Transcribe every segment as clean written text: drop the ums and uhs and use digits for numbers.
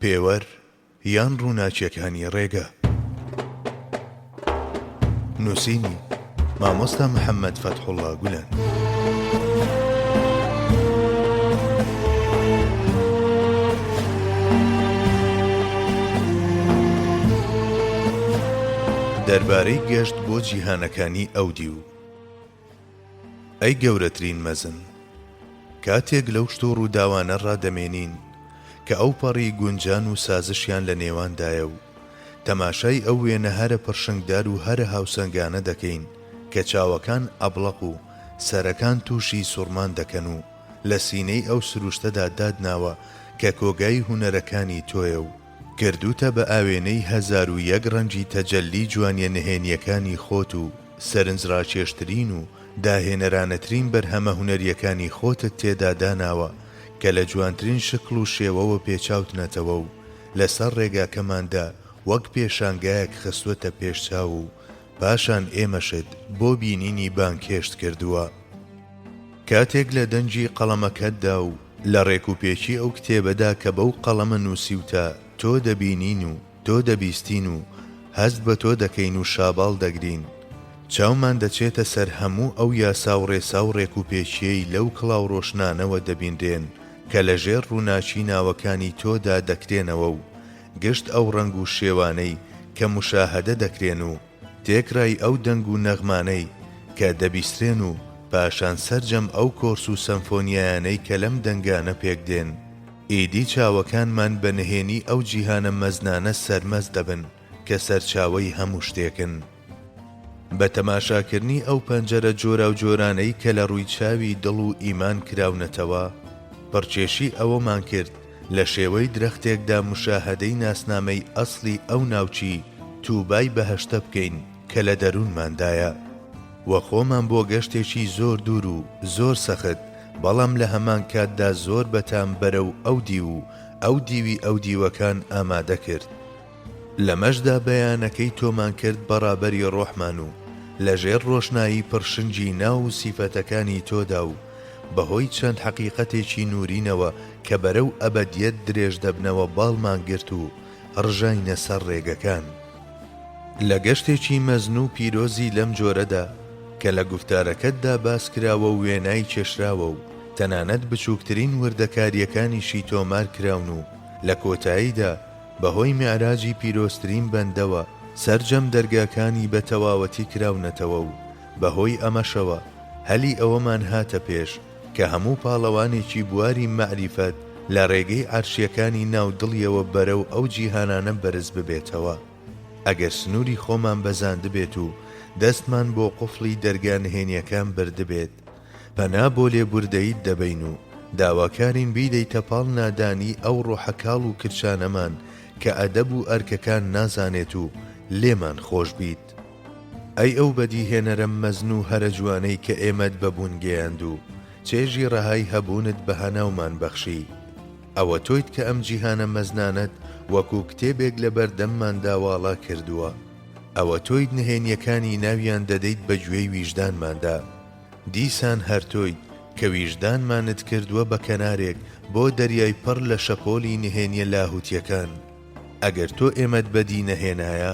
پێوەر یان ڕووناچیەکانی ڕێگە. نووسینی مامۆستا محەممەد فەتحوڵڵا گولان. دەربارەی گەشت بۆ جیهانەکانی ئەودی و ئەی گەورەترین مەزن، کاتێک لەو شتۆ ڕووداوانە ڕادەمێنین کە ئەو پەڕی گونجان و سازشیان لە نێواندایە و تەماشای ئەو وێنە هەرە پڕشنگدار و هەرە هاوسەنگانە دەکەین کە چاوەکان ئەبڵق و سەرەکان تووشی سوڕمان دەکەن و لە سینەی ئەو سروشتەدا دادناوە کە کۆگای هونەرەکانی تۆیە و گردوتە بە ئاوێنەی 1001 ڕەنگی تەجەلی جوانیە نهێنیەکانی خۆت و سەرنجڕاکێشترین و داهێنەرانەترین بەرهەمە هونەریەکانی خۆتت تێدا داناوە کە لە جوانترین شکل و شێوەوە پێچاوتنەتەوە و لەسەر ڕێگاکەماندا وەک پێشانگایەک خستوەتە پێشچاو و پاشان ئێمەشت بۆ بینینی بانکێشت کردووە. کاتێک لە دەنجی قەڵەمەکەتدا و لە ڕێکوپێکی ئەو کتێبەدا کە بەو قەڵەمە نووسیوتە تۆ دەبینین و تۆ دەبیستین و هەست بە تۆ دەکەین و شاباڵ دەگرین، چاومان دەچێتە سەر هەموو ئەو یاسا و ڕێسا و ڕێکوپێکیەی لەو کڵاو ڕۆشنانەوە دەبیندرێن کە لە ژێر ڕووناچی ناوەکانی تۆدا دەکرێنەوە و گشت ئەو ڕنگ و شێوانەی کە مشاهدە دەکرێن و تێکرای ئەو دەنگ و نەغمانەی کە دەبیسترێن و پاشان سەرجەم ئەو کۆرس و سەمفۆنیایانەی کە لەم دەنگانە پێکدێن. ئیدی چاوەکانمان بە نهێنی ئەو جیهانە مەزنانە سەرمەز دەبن کە سەرچاوەی هەموو شتێکن. بە تەماشاکردنی ئەو پەنجەرە جۆرا و جۆرانەی کە لە ڕووی چاوی دڵ و ئیمان کراونەتەوە، پڕچێشی ئەوەمان کرد لە شێوەی درەختێکدا مشاهدەی ناسنامەی ئەسڵی ئەو ناوچی تووبای بەهەشتە بکەین کە لە دەروونماندایە وە خۆمان بۆ گەشتێکی زۆر دوور و زۆر سەخت بەڵام لە هەمان کاتدا زۆر بەتام بەرە و ئەو دی و ئەو دیوی ئەو دیوەکان ئامادە کرد. لەمەشدا بەیانەکەی تۆمان کرد بەڕابەری ڕۆحمان و لەژێر ڕۆشنایی پڕشنجی ناو و سیفەتەکانی تۆدا و بەهۆی چەند حەقیقەتێکی نورینەوە کە بەرەو ئەبەدیەت درێژ دەبنەوە باڵمان گرت و ڕژاینە سەر ڕێگەکان. لە گەشتێکی مەزن و پیرۆزی لەم جۆرەدا کە لە گفتارەکەتدا باس کراوە و وێنای چێشراوە و تەنانەت بچووکترین وردەکاریەکانیشی تۆمار کراون و لە کۆتاییدا بەهۆی میعراجی پیرۆزترین بەندەوە سەرجەم دەرگاکانی بە تەواوەتی کراونەتەوە و بەهۆی ئەمەشەوە هەلی ئەوەمان هاتە پێش کە هەموو پاڵەوانێکی بواری مەعریفەت لە ڕێگەی عەرشیەکانی ناودڵیەوە بەرەو ئەو جیهانانە بەرز ببێتەوە. ئەگەر سنووری خۆمان بەزاند بێت و دەستمان بۆ قوفڵی دەرگا نهێنیەکان بردبێت، پەنا بۆ لێبوردەیت دەبین و داواکارین بیدەیتە پاڵ نادانی ئەو ڕۆحەکاڵ و کرچانەمان کە ئەدەب و ئەرکەکان نازانێت و لێمان خۆش بیت. ئەی ئەو بەدیهێنەرە مەزن و هەرە جوانەی کە ئێمەت بەبوون گەیاند و چێژی ڕەهای هەبوونت بە هەناومان بەخشی، ئەوە تۆیت کە ئەم جیهانە مەزنانت وەکو کتێبێک لە بەردەمماندا واڵا کردووە، ئەوە تۆیت نهێنیەکانی ناویان دەدەیت بە گوێی ویژدانماندا. دیسان هەر تۆیت کە ویژدانمانت کردووە بە کەنارێک بۆ دەریای پڕ لە شەپۆلی نهێنیە لاهوتیەکان. ئەگەر تۆ ئێمەت بەدی نەهێنایە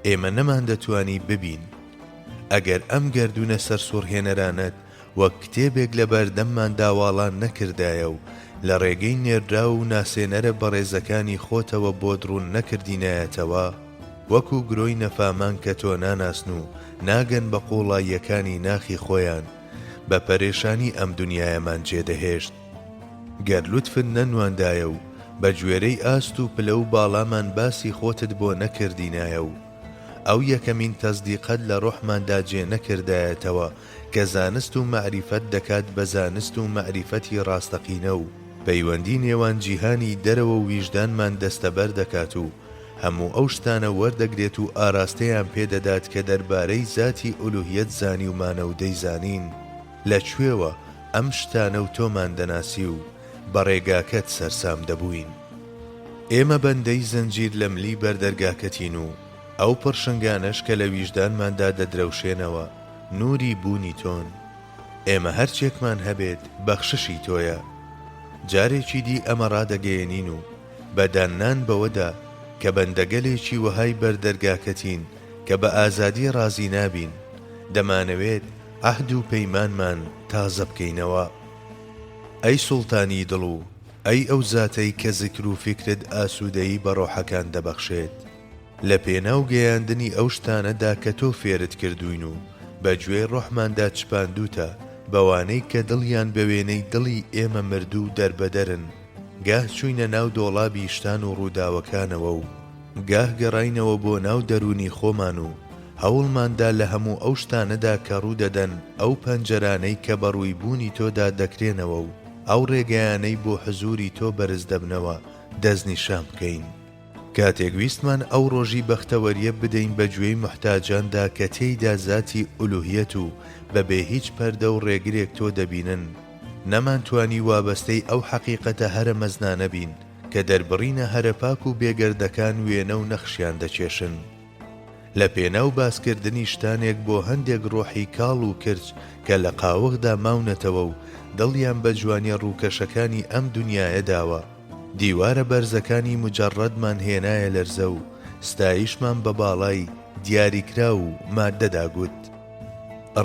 ئێمە نەمان دەتوانی ببین. ئەگەر ئەم گەردونە سەر سوڕهێنەرانت وەک کتێبێک لە بەردەمماندا واڵان نەکردایە و لە ڕێگەی نێردرا و ناسێنەرە بەڕێزەکانی خۆتەوە بۆ دڕون نەکردینایەتەوە، وەکو گرۆی نەفامان کە تۆ ناناسن و ناگەن بە قوڵاییەکانی ناخی خۆیان بە پەرێشانی ئەم دنیایەمان جێدەهێشت. گەر لوتفت نەنواندایە و بە گوێرەی ئاست و پلە و باڵامان باسی خۆتت بۆ نەکردینایە و ئەو یەکەمین تەزدیقەت لە ڕۆحماندا جێ نەکردایەتەوە کە زانست و مەعریفەت دەکات بە زانست و مەعریفەتی ڕاستەقینە و پەیوەندی نێوان جیهانی دەرەوە و ویژدانمان دەستەبەر دەکات و هەموو ئەو شتانە وەردەگرێت و ئاراستەیان پێدەدات کە دەربارەی زاتی ئولوهیەت زانی و مانەودەی زانین. لەکوێوە ئەم شتانە و تۆمان دەناسی و بە ڕێگاکەت سەرسام دەبووین. ئێمە بەندەی زەنجیر لە ملی بەردەرگاکەتین و ئەو پڕشنگانەش کە لە ویژدانماندا دەدرەوشێنەوە نوری بوونی تۆن. ئێمە هەرچێکمان هەبێت بەخششی تۆیە. جارێکی دی ئەمە ڕادەگەیەنین و بەداننان بەوەدا کە بەندەگەلێکی وەهای بەردەرگاکەتین کە بە ئازادی ڕازی نابین، دەمانەوێت عەهد و پەیمانمان تازە بکەینەوە. ئەی سوڵتانی دڵ و ئەی ئەو زاتەی کە زیکر و فیکرت ئاسوودەیی بە ڕۆحەکان دەبەخشێت، لە پێناو گەیاندنی ئەو شتانەدا کە تۆ فێرت کردوین و بەگوێ ڕۆحماندا چپاندوتە بەوانەی کە دڵیان بە وێنەی دڵی ئێمە مردوو دەربەدەرن، گاه چوینە ناو دۆڵابی شتان و ڕووداوەکانەوە و گاه گەڕاینەوە بۆ ناو دەرونی خۆمان و هەوڵماندا لە هەموو ئەو شتانەدا کە ڕوودەدەن ئەو پەنجەرانەی کە بەڕووی بوونی تۆدا دەکرێنەوە و ئەو ڕێگەیانەی بۆ حزوری تۆ بەرز دەبنەوە دەستنیشان بکەین. کاتێک ویستمان ئەو ڕۆژی بەختەوەریە بدەین بە گوێی محتاجاندا کە تێیدا زاتی ئولوهیەت و بەبێ هیچ پەردە و ڕێگرێک تۆ دەبینن، نەمانتوانی وابەستەی ئەو حەقیقەتە هەرە مەزنانە بین کە دەربڕینە هەرە پاک و بێگەردەکان وێنە و نەخشیان دەچێشن. لە پێناو باسکردنی شتانێک بۆ هەندێک ڕۆحی کاڵ و کرچ کە لە قاوەغدا ماونەتەوە و دڵیان بە جوانی ڕووکەشەکانی ئەم دنیایە داوە، دیوارە بەرزەکانی مجەڕەدمان هێنایە لەرزە و ستایشمان بە باڵای دیاریکرا و مادەدا گوت.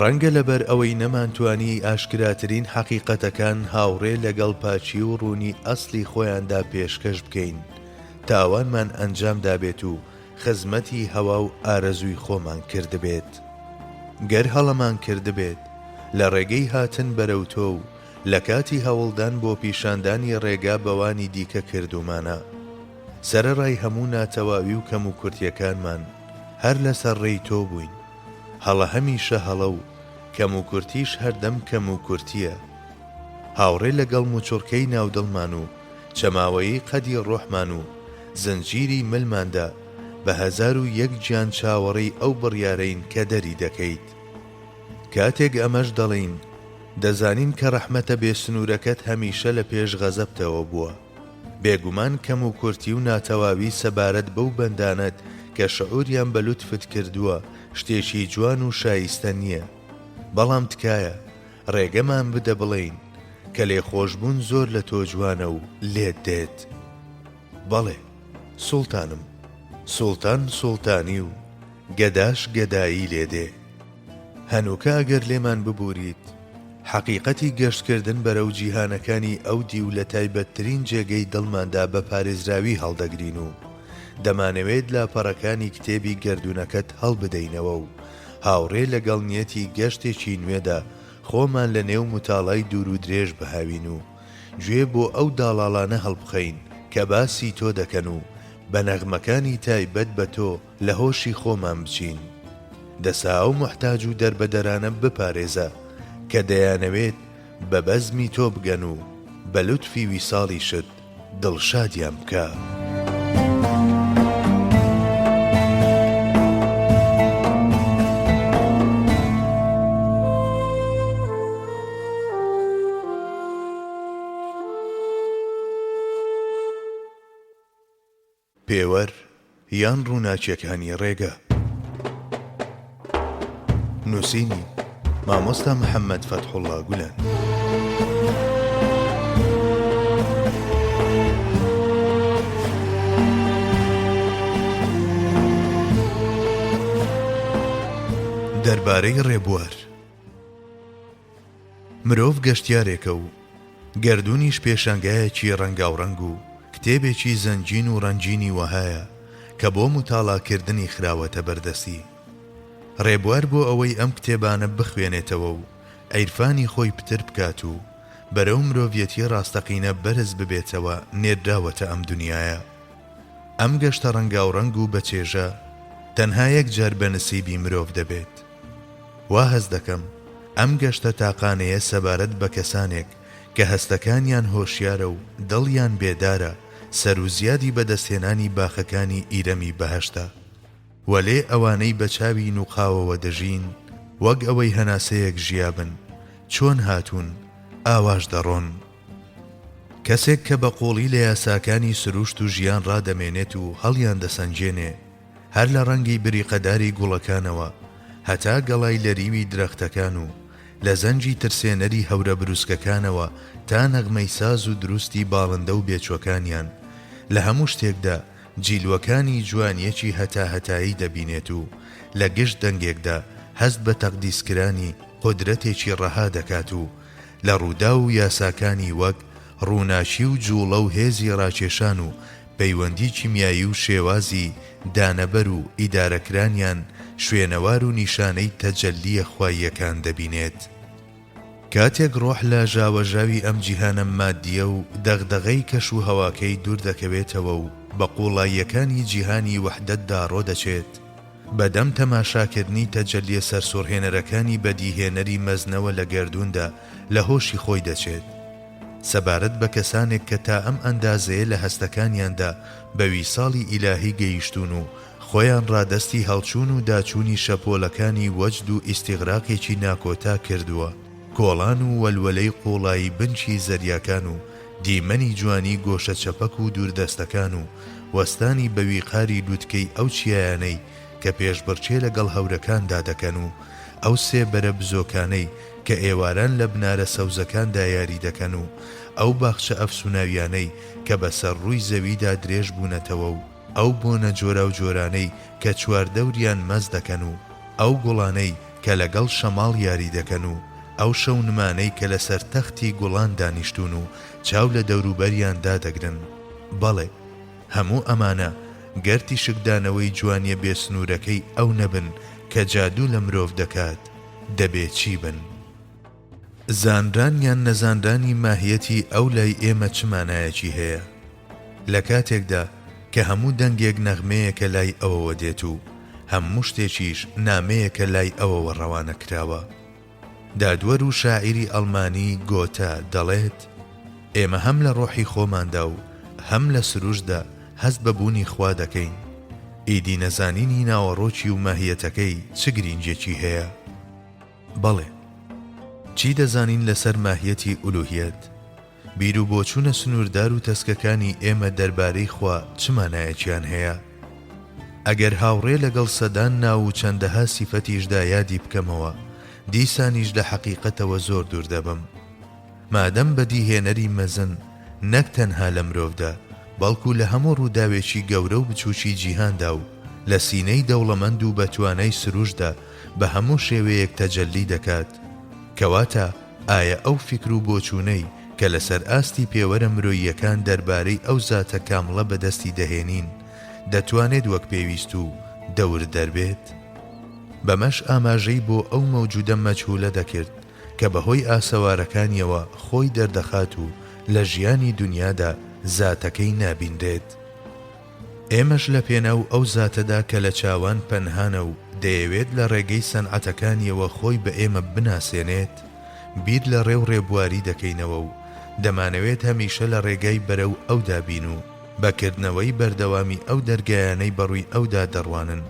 ڕەنگە لەبەر ئەوەی نەمانتوانی ئاشکراترین حەقیقەتەکان هاوڕێ لەگەڵ پاچی و ڕوونی ئەسلی خۆیاندا پێشکەش بکەین، تاوانمان ئەنجام دابێت و خزمەتی هەوا و ئارەزووی خۆمان کردبێت. گەر هەڵەمان کردبێت لە ڕێگەی هاتن بەرەو تۆ و لە کاتی هەوڵدان بۆ پیشاندانی ڕێگا بەوانی دیکە کردومانە، سەرەڕای هەموو ناتەواوی و کەم و کورتیەکانمان هەر لەسەر ڕێی تۆ بووین. هەڵە هەمیشە هەڵە و کەم و کورتیش هەردەم کەم و کورتیە. هاوڕێ لەگەڵ موچۆرکەی ناودڵمان و چەماوەیی قەدی ڕۆحمان و زنجیری ملماندا بە 1001 گیان چاوەڕێی ئەو بڕیارەین کە دەری دەکەیت. کاتێک ئەمەش دەڵێین دەزانین کە ڕەحمەتە بێسنوورەکەت هەمیشە لە پێش غەزەبتەوە بووە. بێگومان کەم و کورتی و ناتەواوی سەبارەت بەو بەندانت کە شعوریان بە لوتفت کردووە شتێکی جوان و شایستە نییە، بەڵام تکایە ڕێگەمان بدە بڵێین کە لێخۆشبوون زۆر لە تۆ جوانە و لێت دێت. بەڵێ سوڵتانم، سوڵتان سوڵتانی و گەداش گەدایی لێدێ. هەنووکە ئەگەر لێمان ببووریت حەقیقەتی گەشتکردن بەرەو جیهانەکانی ئەو دی و لە تایبەتترین جێگەی دڵماندا بە پارێزراوی هەڵدەگرین و دەمانەوێت لاپەڕەکانی کتێبی گەردوونەکەت هەڵبدەینەوە و هاوڕێ لەگەڵ نیەتی گەشتێکی نوێدا خۆمان لە نێو متاڵای دوور و درێژ بهاوین و گوێ بۆ ئەو داڵاڵانە هەڵبخەین کە باسی تۆ دەکەن و بە نەغمەکانی تایبەت بە تۆ لە هۆشی خۆمان بچین. دەسا ئەو محتاج و دەربەدەرانە بپارێزە کە دەیانەوێت بە بەزمی تۆ بگەن و بە لوتفی ویساڵی شت دڵشادیان بکە. پێوەر یان ڕووناچیەکانی ڕێگە. نووسینی مامۆستا محەممەد فەتحوڵڵا گولان. دەربارەی ڕێبوار. مرۆڤ گەشتیارێکە و گەردوونیش پێشانگایەکی ڕەنگاوڕەنگ و کتێبێکی زەنجین و ڕەنجینی وەهایە کە بۆ متاڵاکردنی خراوەتە بەردەستی. ڕێبوار بۆ ئەوەی ئەم کتێبانە بخوێنێتەوە و ئەیرفانی خۆی پتر بکات و بەرەو مرۆڤیەتی ڕاستەقینە بەرز ببێتەوە نێردراوەتە ئەم دنیاە. ئەم گەشتە ڕەنگاوڕەنگ و بەچێژە تەنها یەک جار بە نسیبی مرۆڤ دەبێت. وا هەست دەکەم ئەم گەشتە تاقانەیە سەبارەت بە کەسانێک کە هەستەکانیان هۆشیارە و دڵیان بێدارە سەر و زیادی بەدەستهێنانی باخەکانی ئیرەمی بەهەشتە، وەلێ ئەوانەی بە چاوی نوقاوەوە دەژین وەک ئەوەی هەناسەیەک ژیابن، چۆن هاتوون ئاواش دەڕۆن. کەسێک کە بە قوڵی لە یاساکانی سروشت و ژیان ڕادەمێنێت و هەڵیان دەسەنجێنێ، هەر لە ڕەنگی بریقەداری گوڵەکانەوە هەتا گەڵای لەریوی درەختەکان و لە زەنجی ترسێنەری هەورە بروسکەکانەوە تا نەغمەی ساز و دروستی باڵندە و بێچۆکانیان لە هەموو شتێکدا جیلوەکانی جوانیەکی هەتاهەتایی دەبینێت و لە گشت دەنگێکدا هەست بە تەقدیسکرانی قودرەتێکی ڕەها دەکات و لە ڕوودا و یاساکانی وەک ڕووناشی و جوڵە و هێزی ڕاکێشان و پەیوەندی کیمیایی و شێوازی دانەبەر و ئیدارەکرانیان شوێنەوار و نیشانەی تەجەلیە خواییەکان دەبینێت. کاتێک ڕۆح لە ژاوەژاوی ئەم جیهانە مادیە و دەغدەغەی کەش و هەواکەی دوور دەکەوێتەوە و بە قوڵاییەکانی جیهانی وەحدەتدا ڕۆدەچێت، بەدەم تەماشاکردنی تەجەلیە سەرسوڕهێنەرەکانی بەدیهێنەری مەزنەوە لە گەردووندا لە هۆشی خۆی دەچێت، سەبارەت بە کەسانێک کە تا ئەم ئەندازەیە لە هەستەکانیاندا بە ویساڵی ئیلاهی گەیشتون و خۆیان ڕادەستی هەڵچوون و داچوونی شەپۆلەکانی وەجد و ئیستیغراقێکی ناکۆتا کردووە. کۆڵان و وەلوەلەی قوڵایی بنچی زەریاکان و دیمەنی جوانی گۆشە چەپەک و دووردەستەکان و وەستانی بەویقاری لووتکەی ئەو چیایانەی کە پێشبڕچێ لەگەڵ هەورەکاندا دەکەن و ئەو سێ بەرە بزۆکانەی کە ئێواران لە بنارە سەوزەکاندا یاری دەکەن و ئەو باخچە ئەفسوناویانەی کە بەسەر ڕووی زەویدا درێژ بوونەتەوە و ئەو بۆنە جۆرە و جۆرانەی کە چواردەوریان مەز دەکەن و ئەو گوڵانەی کە لەگەڵ شەماڵ یاری دەکەن و ئەو شەو نمانەی کە لەسەر تەختی گوڵان دانیشتون و چاو لە دەوروبەریاندا دەگرن. بەڵێ هەموو ئەمانە گەرتی شکدانەوەی جوانیە بێسنوورەکەی ئەو نەبن کە جادوو لە مرۆڤ دەکات، دەبێت چی بن؟ زانران یان نەزانرانی ماهیەتی ئەو لای ئێمە چ مانایەکی هەیە؟ لە کاتێکدا کە هەموو دەنگێک نەغمەیەکە لای ئەوەوە دێت و هەموو شتێکیش نامەیەکە لای ئەوەوە ڕەوانە کراوە. دادوەر و شاعیری ئەڵمانی گۆتە دەڵێت ئێمە هەم لە ڕۆحی خۆماندا و هەم لە سروشدا هەست بە بوونی خوا دەکەین. ئیدی نەزانینی ناوەڕۆکی و ماهیەتەکەی چ گرینگێکی هەیە؟ بەڵێ، چی دەزانین لەسەر ماهیەتی ئولوهیەت؟ بیر و بۆچوونە سنووردار و تەسکەکانی ئێمە دەربارەی خوا چ مانایەکیان هەیە؟ ئەگەر هاوڕێ لەگەڵ سەدان ناو و چەندەها سیفەتیشدا یادی بکەمەوە، دیسانیش لە حەقیقەتەوە زۆر دوور دەبم. مادەم بەدیهێنەری مەزن نەک تەنها لە مرۆڤدا بەڵکو لە هەموو ڕووداوێکی گەورە و بچووکی جیهاندا و لە سینەی دەوڵەمەند و بەتوانای سروشدا بە هەموو شێوەیەک تەجەلی دەکات. کەواتە ئایا ئەو فکر و بۆچوونەی کە لەسەر ئاستی پێوەرە مرۆییەکان دەربارەی ئەو زاتە کامڵە بەدەستی دەهێنین دەتوانێت وەک پێویست و دەور دەربێت؟ بەمەش ئاماژەی بۆ ئەو مەوجودە مەجهولە دەکرد کە بەهۆی ئاسەوارەکانیەوە خۆی دەردەخات و لە ژیانی دنیادا زاتەکەی نابیندێت. ئێمەش لە پێناو ئەو زاتەدا کە لە چاوان پەنهانە و دەیەوێت لە ڕێگەی سەنعەتەکانیەوە خۆی بە ئێمە بناسێنێت، بیر لە ڕێو ڕێبواری دەکەینەوە و دەمانەوێت هەمیشە لە ڕێگای بەرەو ئەودا بین و بەکردنەوەی بەردەوامی ئەو دەرگایانەی بەڕووی ئەودا دەڕوانن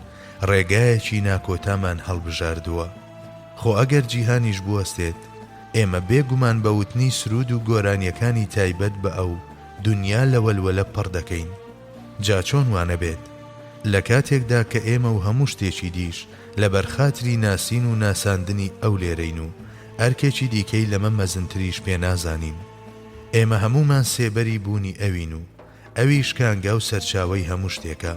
ڕێگایەکی ناکۆتامان هەڵبژاردووە. خۆ ئەگەر جیهانیش بوەستێت، ئێمە بێگومان بە وتنی سرود و گۆرانیەکانی تایبەت بە ئەو دنیا لە وەلوەلە پڕ دەکەین. جا چۆن وانە بێت لە کاتێکدا کە ئێمە و هەموو شتێکی دیش لە بەرخاتری ناسین و ناساندنی ئەو لێرەین و ئەرکێکی دیکەی لەمە مەزنتریش پێ نازانین. ئێمە هەمومان سێبەری بوونی ئەوین و ئەویش کانگا و سەرچاوەی هەموو شتێکە.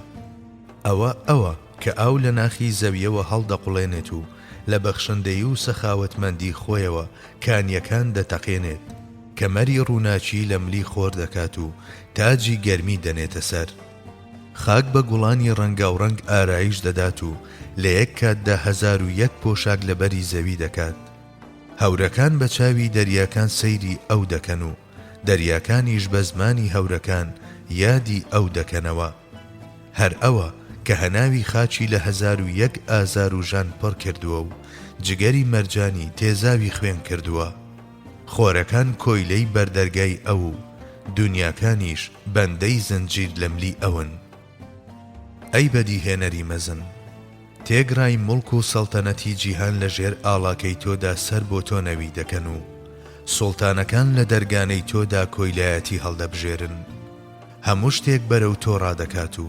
ئەوە کە ئاو لە ناخی زەویەوە هەڵدەقوڵێنێت و لە بەخشندەی و سەخاوەتمەندی خۆیەوە کانیەکان دەتەقێنێت، کەمەری ڕووناچی لە ملی خۆر دەکات و تاجی گەرمی دەنێتە سەر. خاک بە گوڵانی ڕەنگاوڕەنگ ئارایش دەدات و لە یەک کاتدا 1001 پۆشاک لەبەری زەوی دەکات. هەورەکان بە چاوی دەریاکان سەیری ئەو دەکەن و دەریاکانیش بە زمانی هەورەکان یادی ئەو دەکەنەوە. هەر ئەوە کە هەناوی خاچی لە 1001 ئازار و ژان پڕ کردووە و جگەری مەرجانی تێزاوی خوێن کردووە. خۆرەکان کۆیلەی بەردەرگای ئەو و دنیاکانیش بەندەی زنجیر لە ملی ئەون. ئەی بەدیهێنەری مەزن، تێگرای مڵک و سەڵتەنەتی جیهان لە ژێر ئاڵاکەی تۆدا سەر بۆ تۆ نەوی دەکەن و سوڵتانەکان لە دەرگانەی تۆدا کۆیلایەتی هەڵدەبژێرن. هەموو شتێک بەرەو تۆ ڕادەکات و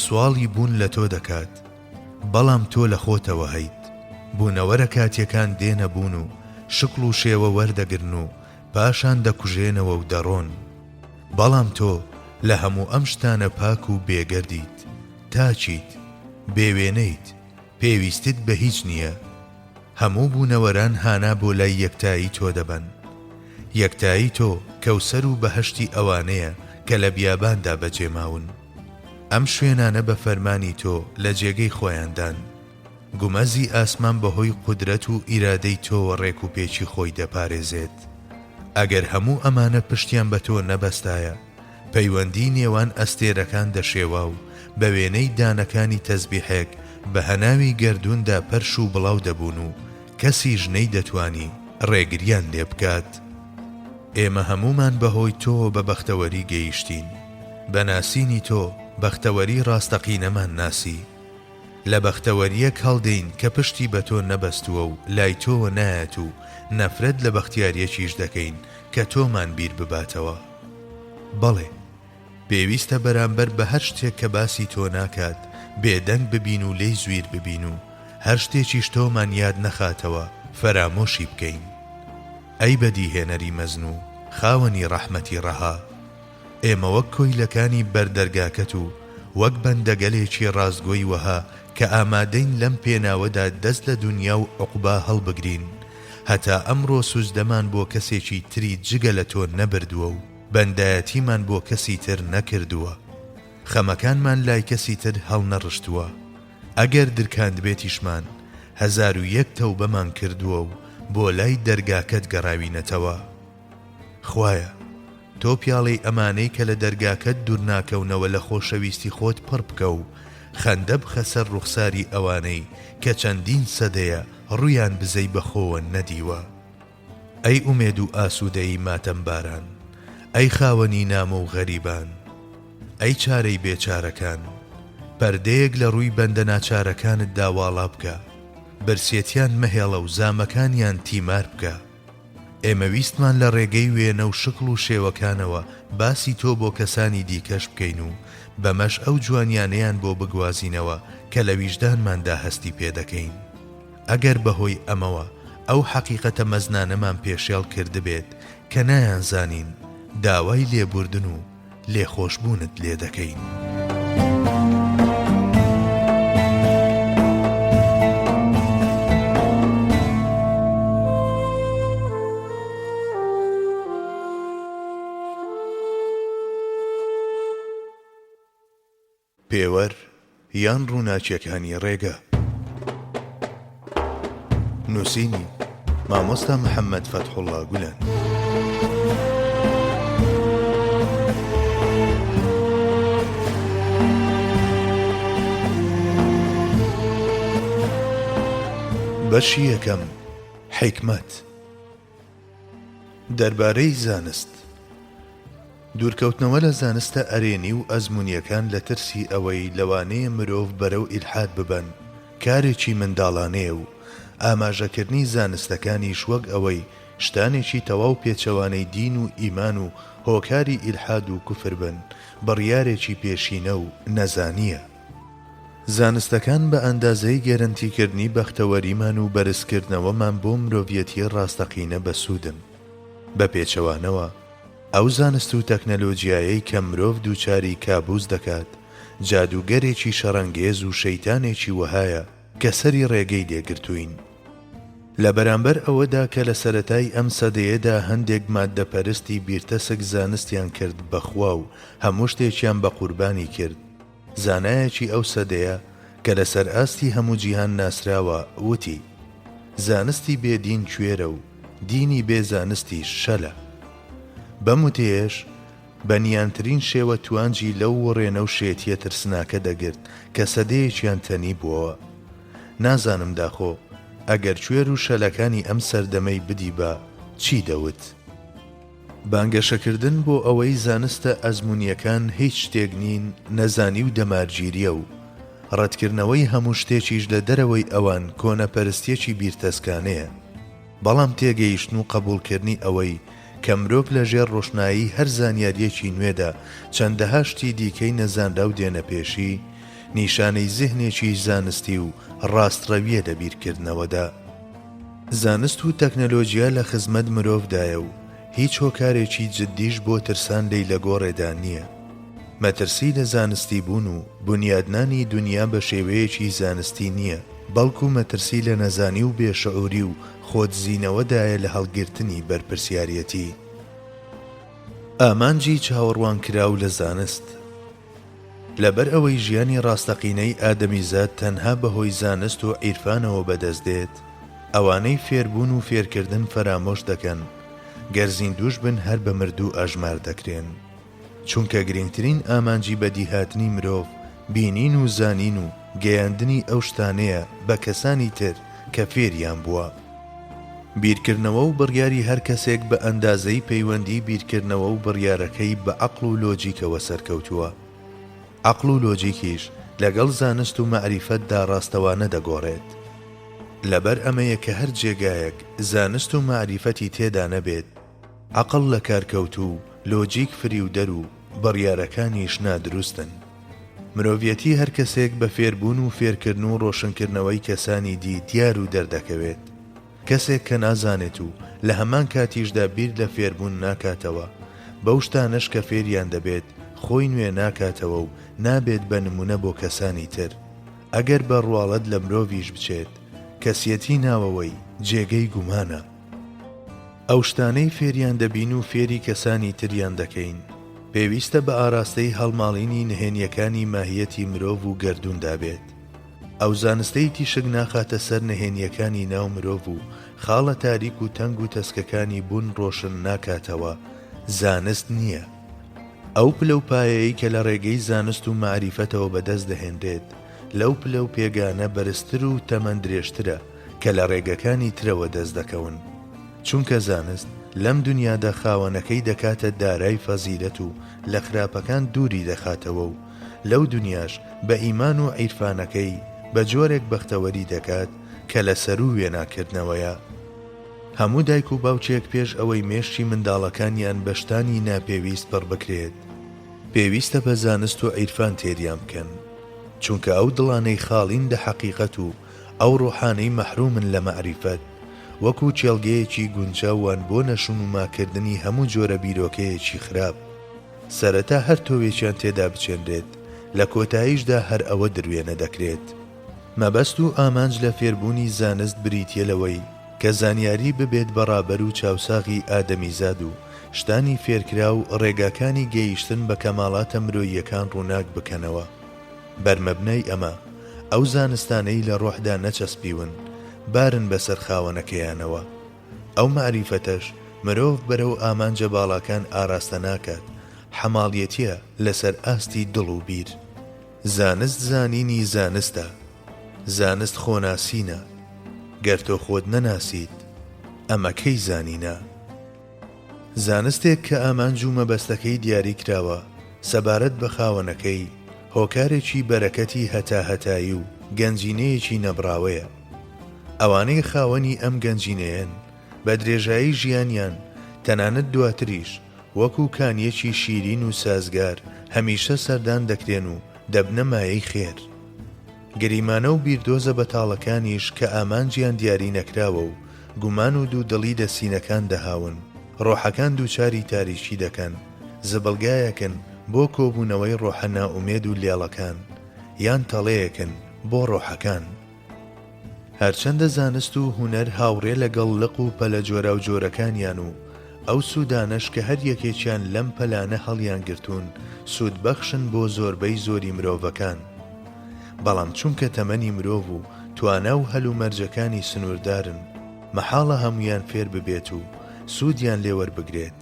سواڵی بوون لە تۆ دەکات، بەڵام تۆ لە خۆتەوە هەیت. بوونەوەرە کاتیەکان دێنە بوون و شکڵ و شێوە وەردەگرن و پاشان دەکوژێنەوە و دەڕۆن، بەڵام تۆ لە هەموو ئەم شتانە پاک و بێگەردیت، تاچیت، بێوێنەیت، پێویستت بە هیچ نییە. هەموو بوونەوەران هانا بۆ لای یەکتایی تۆ دەبن. یەکتایی تۆ کەوسەر و بەهەشتی ئەوانەیە کە لە بیاباندا بەجێماون. ئەم شوێنانە بە فەرمانی تۆ لە جێگەی خۆیاندان. گومەزی ئاسمان بەهۆی قودرەت و ئیرادەی تۆوە ڕێک و پێچی خۆی دەپارێزێت. ئەگەر هەموو ئەمانە پشتیان بە تۆ نەبەستایە، پەیوەندی نێوان ئەستێرەکان دەشێوا و بە وێنەی دانەکانی تەسبیحێک بە هەناوی گەردووندا پەرش و بڵاو دەبوون و کەسی ژنەی دەتوانی ڕێگریان لێ بکات. ئێمە هەمومان بەهۆی تۆ بە بەختەوەری گەیشتین. بە ناسینی تۆ بەختەوەری ڕاستەقینەمان ناسی. لە بەختەوەریەک هەڵدەین کە پشتی بە تۆ نەبەستووە و لای تۆوە نایەت و نەفرەت لە بەختیاریەکیش دەکەین کە تۆمان بیر بباتەوە. بەڵێ، پێویستە بەرامبەر بە هەر شتێک کە باسی تۆ ناکات بێدەنگ ببین و لێی زویر ببین و هەر شتێکیش تۆمان یاد نەخاتەوە فەرامۆشی بکەین. ئەی بەدیهێنەری مەزن و خاوەنی ڕەحمەتی ڕەها، ئێمە وەک کۆیلەکانی بەردەرگاکەت و وەک بەندەگەلێکی ڕازگۆی وەها کە ئامادەین لەم پێناوەدا دەست لە دنیا و عوقبا هەڵبگرین، هەتا ئەمڕۆ سوزدەمان بۆ کەسێکی تری جگە لە تۆ نەبردووە و بەندایەتیمان بۆ کەسی تر نەکردووە، خەمەکانمان لای کەسی تر هەڵ نەڕشتووە. ئەگەر درکاند بێتیشمان 1001 تەوبەمان کردووە و بۆ لای دەرگاکەت گەڕاوینەتەوە. خوایە، تۆ پیاڵەی ئەمانەی کە لە دەرگاکەت دوور ناکەونەوە لە خۆشەویستی خۆت پڕ بکە و خەندە بخە سەر ڕوخساری ئەوانەی کە چەندین سەدەیە ڕوویان بزەی بەخۆوە نەدیوە. ئەی ئومێد و ئاسوودەی ماتەمباران، ئەی خاوەنی نامە و غەریبان، ئەی چارەی بێچارەکان، پەردەیەک لە ڕووی بەندە ناچارەکانت داواڵا بکە، برسێتیان مەهێڵە و زامەکانیان تیمار بکە. ئێمە ویستمان لە ڕێگەی وێنە و شکڵ و شێوەکانەوە باسی تۆ بۆ کەسانی دیکەش بکەین و بەمەش ئەو جوانیانەیان بۆ بگوازینەوە کە لە ویژدانماندا هەستی پێدەکەین. ئەگەر بەهۆی ئەمەوە ئەو حەقیقەتە مەزنانەمان پێشێڵ کردبێت کە نایانزانین، داوای لێبوردن و لێخۆشبوونت لێ دەکەین. پێوەر یان ڕووناچیەکانی ڕێگە. نووسینی مامۆستا محەممەد فەتحوڵڵا گولان. بەشی یەکەم. حیکمەت. دەربارەی زانست. دوورکەوتنەوە لە زانستە ئەرێنی و ئەزمونیەکان لە ترسی ئەوەی لەوانەیە مرۆڤ بەرەو ئیلحاد ببەن کارێکی منداڵانەیە و ئاماژەکردنی زانستەکانیش وەک ئەوەی شتانێکی تەواو پێچەوانەی دین و ئیمان و هۆکاری ئیلحاد و کوفر بن بڕیارێکی پێشینە و نەزانیە. زانستەکان بە ئەندازەی گەرنتیکردنی بەختەوەریمان و بەرزکردنەوەمان بۆ مرۆڤیەتی ڕاستەقینە بەسوودن. بە پێچەوانەوە ئەو زانست و تەکنەلۆجیایەی کە مرۆڤ دووچاری کابوس دەکات جادوگەرێکی شەڕەنگێز و شەیتانێکی وەهایە کە سەری ڕێگەی لێگرتوین. لە بەرامبەر ئەوەدا کە لە سەرەتای ئەم سەدەیەدا هەندێک ماددەپەرستی بیرتەسک زانستیان کرد بەخوا و هەموو شتێکیان بە قوربانی کرد، زانایەکی ئەو سەدەیە کە لەسەر ئاستی هەموو جیهان ناسراوە وتی: زانستی بێدین کوێرە و دینی بێ زانستی شەلە. بەم وتەیەش بەنیانترین شێوە توانجی لەو وەڕێنە و شێتیە ترسناکە دەگرت کە سەدەیەکیان تەنی بووەوە. نازانم داخۆ ئەگەر کوێر و شەلەکانی ئەم سەردەمەی بدی بە چی دەوت؟ بانگەشەکردن بۆ ئەوەی زانستە ئەزمونیەکان هیچ شتێک نین نەزانی و دەمارگیریە و ڕەتکردنەوەی هەموو شتێکیش لە دەرەوەی ئەوان کۆنەپەرستیەکی بیرتەسکانەیە، بەڵام تێگەیشتن و قبولکردنی ئەوەی کە مرۆڤ لەژێر ڕۆشنایی هەر زانیاریەکی نوێدا چەندەها شتی دیکەی نەزانرا و دێنە پێشی نیشانەی زیهنێکی زانستی و ڕاستڕەویە لە بیرکردنەوەدا. زانست و تەکنەلۆجیا لە خزمەت مرۆڤدایە و هیچ هۆکارێکی جددیش بۆ ترسان لەی لە گۆڕێدا نییە. مەترسی لە زانستی بوون و بنیادنانی دنیا بە شێوەیەکی زانستی نییە، بەڵکو مەترسی لە نەزانی و بێشعوری و خۆتزیینەوەدایە لە هەڵگرتنی بەرپرسیارەتی. ئامانجی چاوەڕوانکراو لە زانست. لەبەر ئەوەی ژیانی ڕاستەقینەی ئادەمیزاد تەنها بەهۆی زانست و عیرفانەوە بەدەستدێت، ئەوانەی فێربوون و فێرکردن فەرامۆش دەکەن، گەر زیندوش بن هەر بە مردوو ئاژمار دەکرێن. چونکە گرنگترین ئامانجی بەدیهاتنی مرۆڤ بینین و زانین و گەیاندنی ئەو شتانەیە بە کەسانی تر کە فێریان بووە. بیرکردنەوە و بڕیاری هەر کەسێک بە ئەندازەی پەیوەندی بیرکردنەوە و بڕیارەکەی بە عەقڵ و لۆجیکەوە سەرکەوتووە. عەقڵ و لۆجیکیش لەگەڵ زانست و مەعریفەتدا ڕاستەوانە دەگۆڕێت. لەبەر ئەمەیە کە هەر جێگایەک زانست و مەعریفەتی تێدا نەبێت، عەقڵ لە کارکەوت و لۆجیک فریودەر و بڕیارەکانیش نادروستن. مرۆڤیەتی هەر کەسێک بە فێربوون و فێرکردن و ڕۆشنکردنەوەی کەسانی دی دیار و دەردەکەوێت. کەسێک کە نازانێت و لە هەمان کاتیشدا بیر لە فێربوون ناکاتەوە، بەو شتانەش کە فێریان دەبێت خۆی نوێ ناکاتەوە و نابێت بە نمونە بۆ کەسانی تر. ئەگەر بە ڕواڵەت لە مرۆڤیش بچێت، کەسیەتی ناوەوەی جێگەی گومانە. ئەو شتانەی فێریان دەبین و فێری کەسانی تریان دەکەین، پێویستە بە ئاراستەی هەڵماڵینی نهێنیەکانی ماهیەتی مرۆڤ و گەردووندا بێت. ئەو زانستەی تیشک ناخاتە سەر نهێنیەکانی ناو مرۆڤ و خاڵە تاریک و تەنگ و تەسکەکانی بوون ڕۆشن ناکاتەوە، زانست نییە. ئەو پلەپایەی کە لە ڕێگەی زانست و مەعریفەتەوە بەدەست دەهێنرێت، لەو پلە و پێگانە بەرزتر و تەمەن درێژترە کە لە ڕێگەکانی ترەوە دەست دەکەون. چونکە زانست لەم دنیادا خاوەنەکەی دەکاتە دارای فەزیلەت و لە خراپەکان دووری دەخاتەوە و لەو دنیاش بە ئیمان و عیرفانەکەی بە جۆرێک بەختەوەری دەکات کە لە سەر و وێناکردنەوەیە. هەموو دایک و باوچێک پێش ئەوەی مێشتی منداڵەکانیان بە شتانی ناپێویست پڕ بکرێت، پێویستە بە زانست و عیرفان تێریان بکەن، چونکە ئەو دڵانەی خاڵین لە حەقیقەت و ئەو ڕۆحانەی مەحرومن لە مەعریفەت، وەکو چێڵگەیەکی گونجاوان بۆ نەشون و ماکردنی هەموو جۆرە بیرۆکەیەکی خراپ. سەرەتا هەر تۆوێکیان تێدا بچێنرێت، لە کۆتاییشدا هەر ئەوە دروێنە دەکرێت. مەبەست و ئامانج لە فێربوونی زانست بریتیە لەوەی کە زانیاری ببێت بەڕابەر و چاوساغی ئادەمیزاد و شتانی فێرکرا و ڕێگاکانی گەیشتن بە کەماڵاتە مرۆییەکان ڕووناک بکەنەوە. بەرمەبنەی ئەمە ئەو زانستانەی لە ڕۆحدا نەچەسپیون بارن بەسەر خاوەنەکەیانەوە. ئەو مەعریفەتەش مرۆڤ بەرەو ئامانجە باڵاکان ئاراستە ناکات، حەماڵیەتیە لەسەر ئاستی دڵ و بیر. زانست زانینی زانستە، زانست خۆناسینە. گەر تۆ خۆت نەناسیت، ئەمە کەی زانینە؟ زانستێک کە ئامانج و مەبەستەکەی دیاری کراوە سەبارەت بە خاوەنەکەی هۆکارێکی بەرەکەتی هەتاهەتایی و گەنجینەیەکی نەبراوەیە. ئەوانەی خاوەنی ئەم گەنجینەیەن بە درێژایی ژیانیان تەنانەت دواتریش وەکو کانیەکی شیرین و سازگار هەمیشە سەردان دەکرێن و دەبنە مایەی خێر. گریمانە و بیردۆزە بەتاڵەکانیش کە ئامانجیان دیاری نەکراوە و گومان و دوودڵی لە سینەکان دەهاون، ڕۆحەکان دووچاری تاریکی دەکەن، زبڵگایەکن بۆ کۆبوونەوەی ڕۆحە نائومێد و لێڵەکان، یان تەڵەیەکن بۆ ڕۆحەکان. هەرچەندە زانست و هونەر هاوڕێ لەگەڵ لق و پەلە جۆرە و جۆرەکانیان و ئەو سوودانەش کە هەر یەکێکیان لەم پەلانە هەڵیان گرتوون سوودبەخشن بۆ زۆربەی زۆری مرۆڤەکان. بەڵام چونکە تەمەنی مرۆڤ و توانا و هەلو مەرجەکانی سنووردارن، مەحاڵە هەمویان فێر ببێت و سوودیان لێوەربگرێت.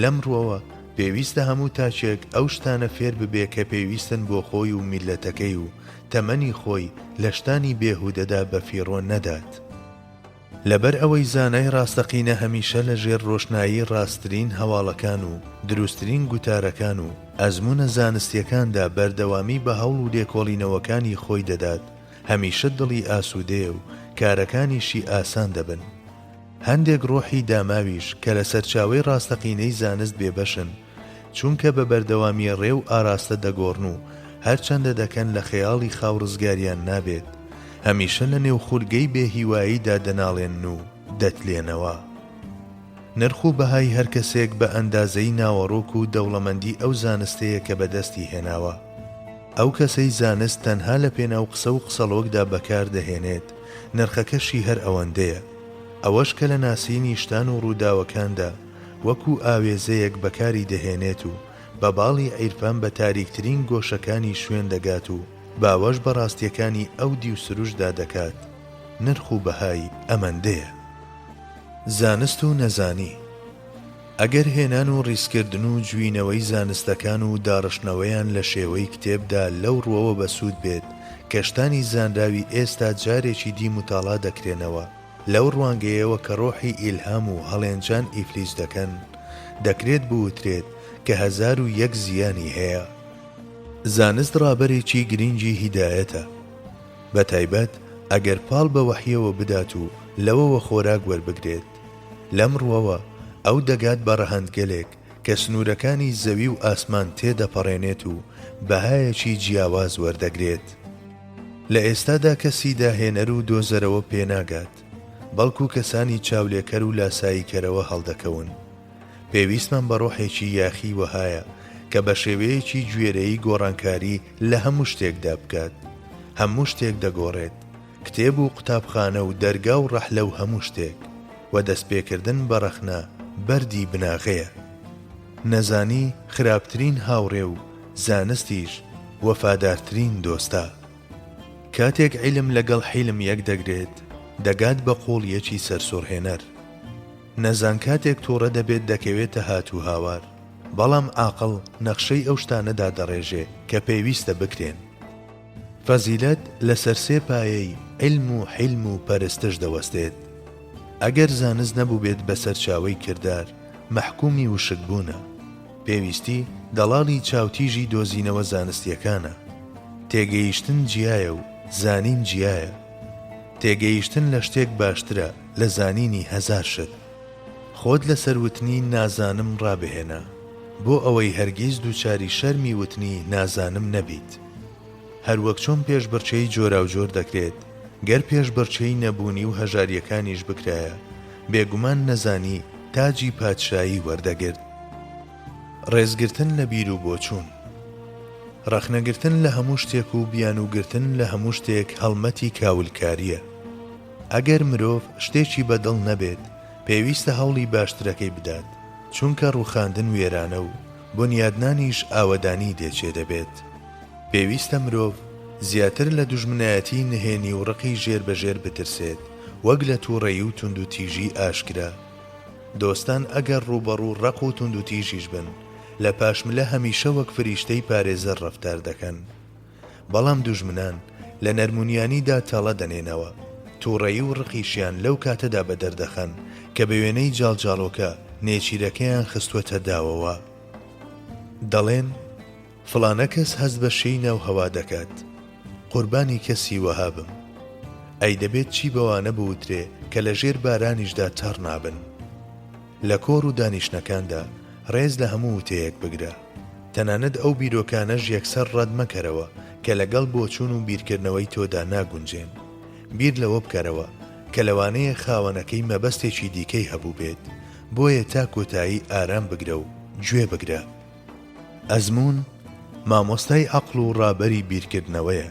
لەم ڕوەوە پێویستە هەموو تاچێک ئەو شتانە فێر ببێ کە پێویستن بۆ خۆی و میلەتەکەی و تەمەنی خۆی لە شتانی بێهودەدا بە فیڕۆ نەدات. لەبەر ئەوەی زانای ڕاستەقینە هەمیشە لە ژێر ڕۆشنایی ڕاستترین هەواڵەکان و دروستترین گوتارەکان و ئەزمونە زانستیەکاندا بەردەوامی بە هەوڵ و لێکۆڵینەوەکانی خۆی دەدات، هەمیشە دڵی ئاسوودەیە و کارەکانیشی ئاسان دەبن. هەندێک ڕۆحی داماویش کە لە سەرچاوەی ڕاستەقینەی زانست بێبەشن، چونکە بە بەردەوامی ڕێو ئاراستە دەگۆڕن و هەرچەندە دەکەن لە خەیاڵی خاوڕزگاریان نابێت، هەمیشە لە نێو خولگەی بێهیواییدا دەناڵێن و دەتلێنەوە. نرخ و بەهای هەر کەسێک بە ئەندازەی ناوەڕۆک و دەوڵەمەندی ئەو زانستەیە کە بەدەستی هێناوە. ئەو کەسەی زانست تەنها لە پێناو قسە و قسەڵۆکدا بەکار دەهێنێت نرخەکەشی هەر ئەوەندەیە. ئەوەش کە لە ناسینی شتان و ڕووداوەکاندا وەکو ئاوێزەیەک بەکاری دەهێنێت و بە باڵی عیرفان بە تاریکترین گۆشەکانی شوێن دەگات و باوەش بە ڕاستیەکانی ئەو دی و سروشدا دەکات. نرخ و بەهای ئەمەندەیە. زانست و نەزانی. ئەگەر هێنان و ڕیسکردن و جوینەوەی زانستەکان و داڕشنەوەیان لە شێوەی کتێبدا لەو ڕوەوە بەسوود بێت کە شتانی زانراوی ئێستا جارێکی دی متاڵا دەکرێنەوە لەو ڕوانگەیەوە کە ڕۆحی ئیلهام و هەڵێنجان ئیفلیس دەکەن، دەکرێت بوترێت کە 1001 زیانی هەیە. زانست ڕابەرێکی گرنگی هیدایەتە، بە تایبەت ئەگەر پاڵ بە وەحیەوە بدات و لەوەوە خۆراک وەربگرێت. لەم ڕوەوە ئەو دەگات بە ڕەهەندگەلێک کە سنوورەکانی زەوی و ئاسمان تێدەپەڕێنێت و بەهایەکی جیاواز وەردەگرێت. لە ئێستادا کەسی داهێنەر و دۆزەرەوە پێناگات، بەڵکو کەسانی چاولێکەر و لاساییکەرەوە هەڵدەکەون. پێویستمان بە ڕۆحێکی یاخی وەهایە کە بە شێوەیەکی گوێرەی گۆڕانکاری لە هەموو شتێکدا بکات. هەموو شتێک دەگۆڕێت، کتێب و قوتابخانە و دەرگا و ڕەحلە و هەموو شتێک، و دەستپێکردن بە ڕەخنە بەردی بناغەیە. نەزانی خراپترین هاوڕێ و زانستیش وەفادارترین دۆستە. کاتێک عیلم لەگەڵ حیلم یەک دەگرێت دەگات بە قۆڵیەکی سەرسوڕهێنەر. نەزان کاتێک تووڕە دەبێت دەکەوێتە هاتوو هاوار، بەڵام عاقڵ نەخشەی ئەو شتانەدا دەڕێژێ کە پێویستە بکرێن. فەزیلەت لەسەر سێ پایەی عیلم و حیلم و پەرستش دەوەستێت. ئەگەر زانست نەبوو بێت بەسەر چاوەی کردار، مەحکومی وشک بوونە. پێویستی دەڵاڵی چاوتیژی دۆزینەوە زانستیەکانە. تێگەیشتن جیایە و زانین جیایە. تێگەیشتن لە شتێک باشترە لە زانینی 1000 شت. خۆت لەسەر وتنی نازانم ڕابهێنا بۆ ئەوەی هەرگیز دووچاری شەرمی وتنی نازانم نەبیت. هەروەک چۆن پێشبڕچەی جۆرا و جۆر دەکرێت، گەر پێشبڕچەی نەبوونی و هەژاریەکانیش بکرایە، بێگومان نەزانی تاجی پادشایی وەردەگرت. ڕێزگرتن لە بیر و بۆچوون. ڕەخنەگرتن لە هەموو شتێک و بیانوگرتن لە هەموو شتێک هەڵمەتی کاولکاریە. ئەگەر مرۆڤ شتێکی بەدڵ نەبێت، پێویستە هەوڵی باشترەکەی بدات، چونکە ڕووخاندن وێرانە و بنیادنانیش ئاوەدانی دێچێ دەبێت. پێویستە مرۆڤ زیاتر لە دوژمنایەتی نهێنی و ڕقی ژێربەژێر بترسێت وەک لە تووڕەیی و توندوتیژی ئاشکرا. دۆستان ئەگەر ڕوبەڕوو ڕق و توندوتیژیش بن، لە پاشملە هەمیشە وەک فریشتەی پارێزەر ڕەفتار دەکەن. بەڵام دوژمنان لە نەرمونیانیدا تەڵە دەنێنەوە، تووڕەیی و ڕقیشیان لەو کاتەدا بەدەردەخەن کە بە وێنەی جاڵجاڵۆکە نێچیرەکەیان خستوەتە داوەوە. دەڵێن فڵانە کەس هەست بە شەی ناو هەوا دەکات، قوربانی کەسی وەها بم. ئەی دەبێت چی بەوانە بوترێ کە لە ژێر بارانیشدا تەڕ نابن. لە کۆڕ و دانیشتەکاندا ڕێز لە هەموو وتەیەک بگرە. تەنانەت ئەو بیرۆکانەش یەکسەر ڕەت مەکەرەوە کە لەگەڵ بۆچوون و بیرکردنەوەی تۆدا ناگونجێن. بیر لەوە بکەرەوە کە لەوانەیە خاوەنەکەی مەبەستێکی دیکەی هەبوو بێت، بۆیە تا کۆتایی ئارام بگرە و گوێ بگرە. ئەزمون مامۆستای عەقڵ و ڕابەری بیرکردنەوەیە.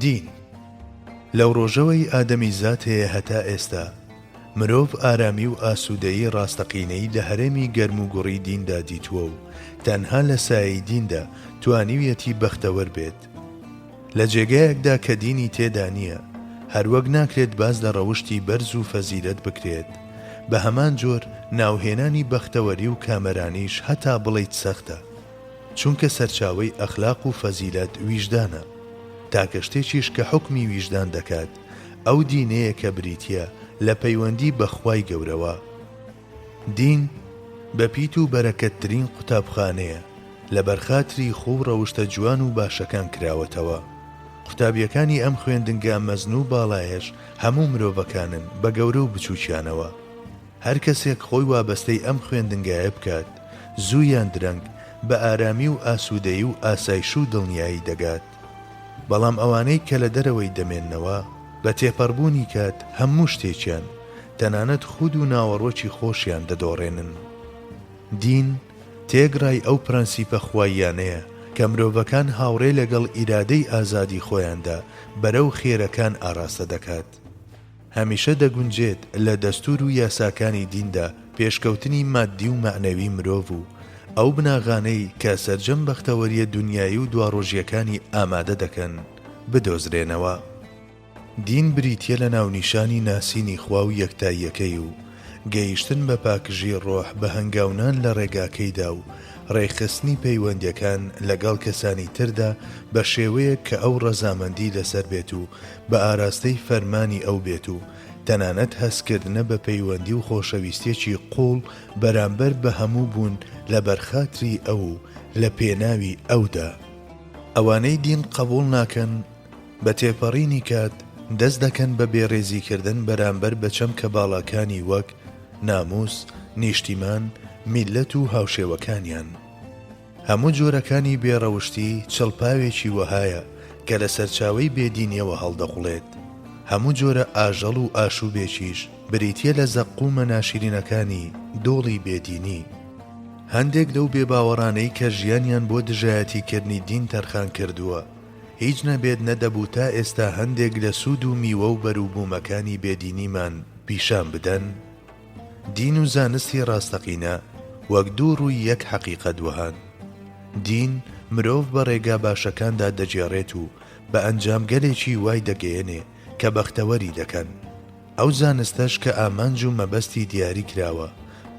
دین لەو ڕۆژەوەی ئادەمی زات هەیە هەتا ئێستا، مرۆڤ ئارامی و ئاسوودەیی ڕاستەقینەی لە هەرێمی گەرم و گوڕی دیندا دیتووە و تەنها لە سایەی دیندا توانیویەتی بەختەوەر بێت. لە جێگایەکدا کە دینی تێدا نییە، هەروەک ناکرێت باز لە ڕەوشتی بەرز و فەزیلەت بکرێت. بە هەمان جۆر ناوهێنانی بەختەوەری و کامەرانیش هەتا بڵێیت سەختە، چونکە سەرچاوەی ئەخلاق و فەزیلەت ویژدانە. تاکە شتێکیش کە حوکمی ویژدان دەکات، ئەو دینەیە کە بریتیە لە پەیوەندی بەخوای گەورەوە. دین بەپیت و بەرەکەتترین قوتابخانەیە، لە بەرخاتری خۆ و ڕەوشتە جوان و باشەکان کراوەتەوە. قوتابیەکانی ئەم خوێندنگە مەزن و باڵایەش هەموو مرۆڤەکانن بە گەورە و بچووکیانەوە. هەر کەسێک خۆی وابەستەی ئەم خوێندنگایە بکات، زوویان درەنگ بە ئارامی و ئاسوودەیی و ئاسایش و دڵنیایی دەگات. بەڵام ئەوانەی کە لە دەرەوەی دەمێننەوە بە تێپەڕبوونی کات هەموو شتێکیان تەنانەت خود و ناوەڕۆکی خۆشیان دەدۆڕێنن. دین تێگرای ئەو پرەنسیپە خواییانەیە کە مرۆڤەکان هاوڕێ لەگەڵ ئیرادەی ئازادی خۆیاندا بەرەو خێرەکان ئاراستە دەکات. هەمیشە دەگونجێت لە دەستور و یاساکانی دیندا پێشکەوتنی مادی و معنەوی مرۆڤ و ئەو بناغانەی کە سەرجەم بەختەوەریە دنیایی و دواڕۆژیەکانی ئامادە دەکەن بدۆزرێنەوە. دین بریتیە لە ناونیشانی ناسینی خوا و یەکتاییەکەی و گەیشتن بە پاکژی ڕۆح بە هەنگاونان لە ڕێگاکەیدا و ڕێخستنی پەیوەندیەکان لەگەڵ کەسانی تردا بە شێوەیە کە ئەو ڕەزامەندی لەسەر بێت و بە ئاراستەی فەرمانی ئەو بێت و تەنانەت هەستکردنە بە پەیوەندی و خۆشەویستیەکی قوڵ بەرامبەر بە هەموو بوون لە بەرخاتری ئەو و لە پێناوی ئەودا. ئەوانەی دین قبول ناکەن بە تێپەڕینی کات دەست دەکەن بە بێڕێزیکردن بەرامبەر بە چەمکە باڵاکانی وەک ناموس، نیشتیمان، میلەت و هاوشێوەکانیان. هەموو جۆرەکانی بێڕەوشتی چڵپاوێکی وەهایە کە لە سەرچاوەی بێدینیەوە هەڵدەقوڵێت. هەموو جۆرە ئاژەڵ و ئاشوبێکیش بریتیە لە زەقومە ناشرینەکانی دۆڵی بێدینی. هەندێک لەو بێباوەڕانەی کە ژیانیان بۆ دژایەتیکردنی دین تەرخان کردووە هیچ نەبێت نەدەبوو تا ئێستا هەندێک لە سوود و میوە و بەرووبوومەکانی بێدینیمان پیشان بدەن. دین و زانستی ڕاستەقینە وەک دوو ڕووی یەک حەقیقەت وەهان. دین مرۆڤ بە ڕێگا باشەکاندا دەجێڕێت و بە ئەنجامگەلێکی وای دەگەیەنێ کە بەختەوەری دەکەن. ئەو زانستەش کە ئامانج و مەبەستی دیاری کراوە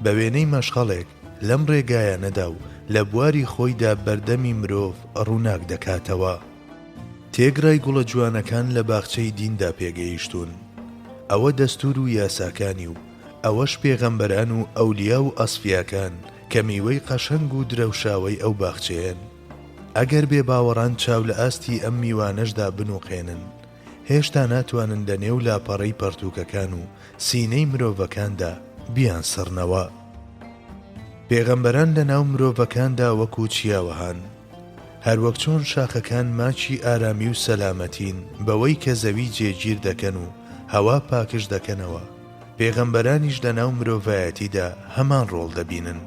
بە وێنەی مەشغەڵێک لەم ڕێگایانەدا و لە بواری خۆیدا بەردەمی مرۆڤ ڕووناک دەکاتەوە. تێگرای گوڵە جوانەکان لە باخچەی دیندا پێگەیشتون. ئەوە دەستور و یاساکانی و ئەوەش پێغەمبەران و ئەولیا و ئەسفیاکان کە میوەی قەشەنگ و درەوشاوەی ئەو باخچەیەن. ئەگەر بێ باوەڕان چاو لە ئاستی ئەم میوانەشدا بنووقێنن هێشتا ناتوانن لە نێو لاپەڕەی پەرتووکەکان و سینەی مرۆڤەکاندا بیان سڕنەوە. پێغەمبەران لە ناو مرۆڤەکاندا وەکو چیاوەهان، هەروەک چۆن شاخەکان ماچی ئارامی و سەلامەتین بەوەی کە زەوی جێگیر دەکەن و هەوا پاکش دەکەنەوە. پێغەمبەرانیش لە ناو مرۆڤایەتیدا هەمان ڕۆڵ دەبینن.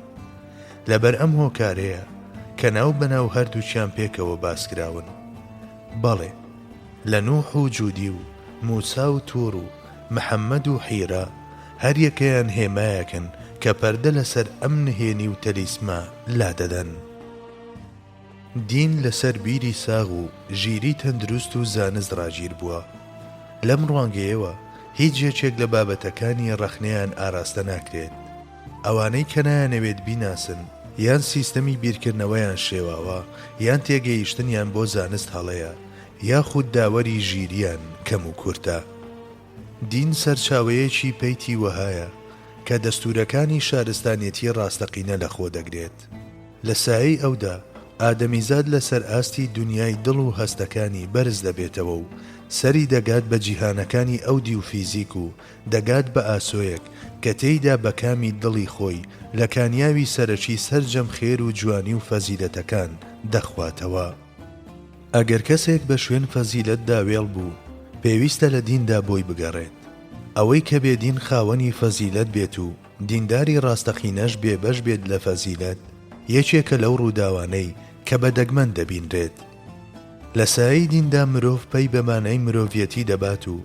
لەبەر ئەم هۆکارەیە کە ناو بەناو هەردووچیان پێکەوە باسکراون. بەڵێ لە نوح و جوودی و موسا و توور و محەممەد و حیرا هەر یەکەیان هێمایەکن کە پەردە لەسەر ئەم نهێنی و تەلیسما لا دەدەن. دین لەسەر بیری ساغ و ژیری تەندروست و زانست ڕاگیر بووە. لەم ڕوانگەیەوە هیچ یەکێک لە بابەتەکانی ڕەخنەیان ئاراستە ناکرێت. ئەوانەی کە نایانەوێت بیناسن یان سیستەمی بیرکردنەوەیان شێواوە یان تێگەیشتنیان بۆ زانست هەڵەیە یاخود داوەری ژیریان کەم و کورتە. دین سەرچاوەیەکی پەیتی وەهایە کە دەستورەکانی شارستانیەتی ڕاستەقینە لەخۆ دەگرێت. لە سایەی ئەودا ئادەمیزاد لەسەر ئاستی دنیای دڵ و هەستەکانی بەرز دەبێتەوە و سەری دەگات بە جیهانەکانی ئەودی و فیزیک و دەگات بە ئاسۆیەک کە تێیدا بە کامی دڵی خۆی لە کانیاوی سەرەکی سەرجەم خێر و جوانی و فەزیلەتەکان دەخواتەوە. ئەگەر کەسێک بە شوێن فەزیلەتدا وێڵ بوو پێویستە لە دیندا بۆی بگەڕێت. ئەوەی کە بێدین خاوەنی فەزیلەت بێت و دینداری ڕاستەقینەش بێبەش بێت لە فەزیلەت یەکێکە لەو ڕووداوانەی کە بە دەگمەن دەبینرێت. لە سایەی دیندا مرۆڤ پەی بەمانای مرۆڤیەتی دەبات و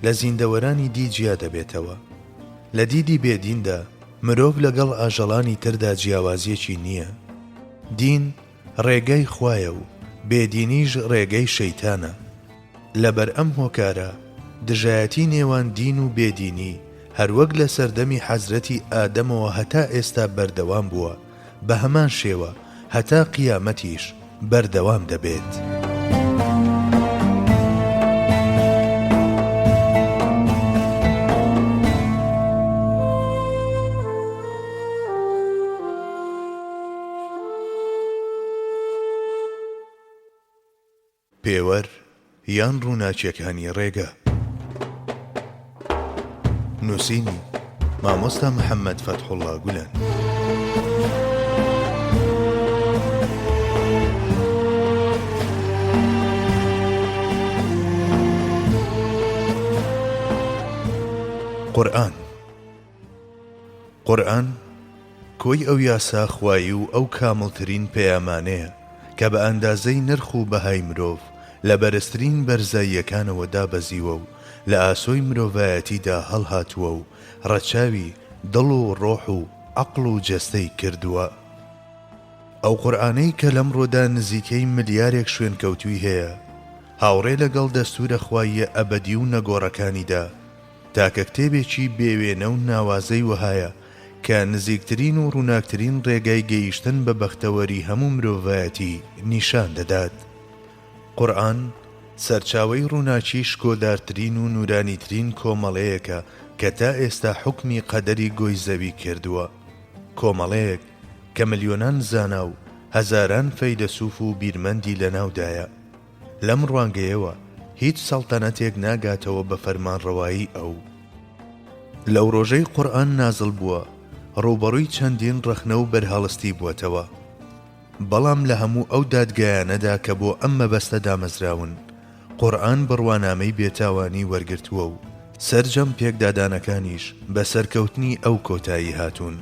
لە زیندەوەرانی دی جیا دەبێتەوە. لە دیدی بێدیندا مرۆڤ لەگەڵ ئاژەڵانی تردا جیاوازیەکی نییە. دین ڕێگەی خوایە و بێدینیش ڕێگەی شەیتانە. لەبەر ئەم هۆکارە دژایەتی نێوان دین و بێدینی هەروەک لە سەردەمی حەزرەتی ئادەمەوە هەتا ئێستا بەردەوام بووە، بە هەمان شێوە هەتا قیامەتیش بەردەوام دەبێت. پێوەر یان ڕووناچیەکانی ڕێگە. نووسینی مامۆستا محەممەد فەتحوڵڵا گولان. قورئان قورئان کۆی ئەو یاسا خوایی و ئەو کامڵترین پەیامانەیە کە بە ئەندازەی نرخ و بەهای مرۆڤ لە بەرزترین بەرزاییەکانەوە دابەزیوە و لە ئاسۆی مرۆڤایەتیدا هەڵهاتووە و ڕەچاوی دڵ و ڕۆح و عەقڵ و جەستەی کردووە. ئەو قورئانەی کە لەمڕۆدا نزیکەی ملیارێک شوێنکەوتووی هەیە هاوڕێ لەگەڵ دەستورە خواییە ئەبەدی و نەگۆڕەکانیدا تاکە کتێبێکی بێوێنە و ناوازەی وەهایە کە نزیکترین و ڕووناکترین ڕێگای گەیشتن بە بەختەوەری هەموو مرۆڤایەتی نیشان دەدات. قورئان سەرچاوەی ڕووناکی شکۆدارترین و نورانیترین کۆمەڵەیەکە کە تا ئێستا حوکمی قەدەری گۆی زەوی کردووە، کۆمەڵەیەک کە ملیۆنان زانا و هەزاران فەیلسوف و بیرمەندی لەناودایە. لەم ڕوانگەیەوە هیچ سەڵتەنەتێک ناگاتەوە بە فەرمانڕەوایی ئەو. لەو ڕۆژەی قورئان نازڵ بووە ڕووبەڕووی چەندین ڕەخنە و بەرهەڵستی بووەتەوە، بەڵام لە هەموو ئەو دادگایانەدا کە بۆ ئەم مەبەستە دامەزراون قورئان بڕوانامەی بێتاوانی وەرگرتووە و سەرجەم پێکدادانەکانیش بە سەرکەوتنی ئەو کۆتایی هاتوون.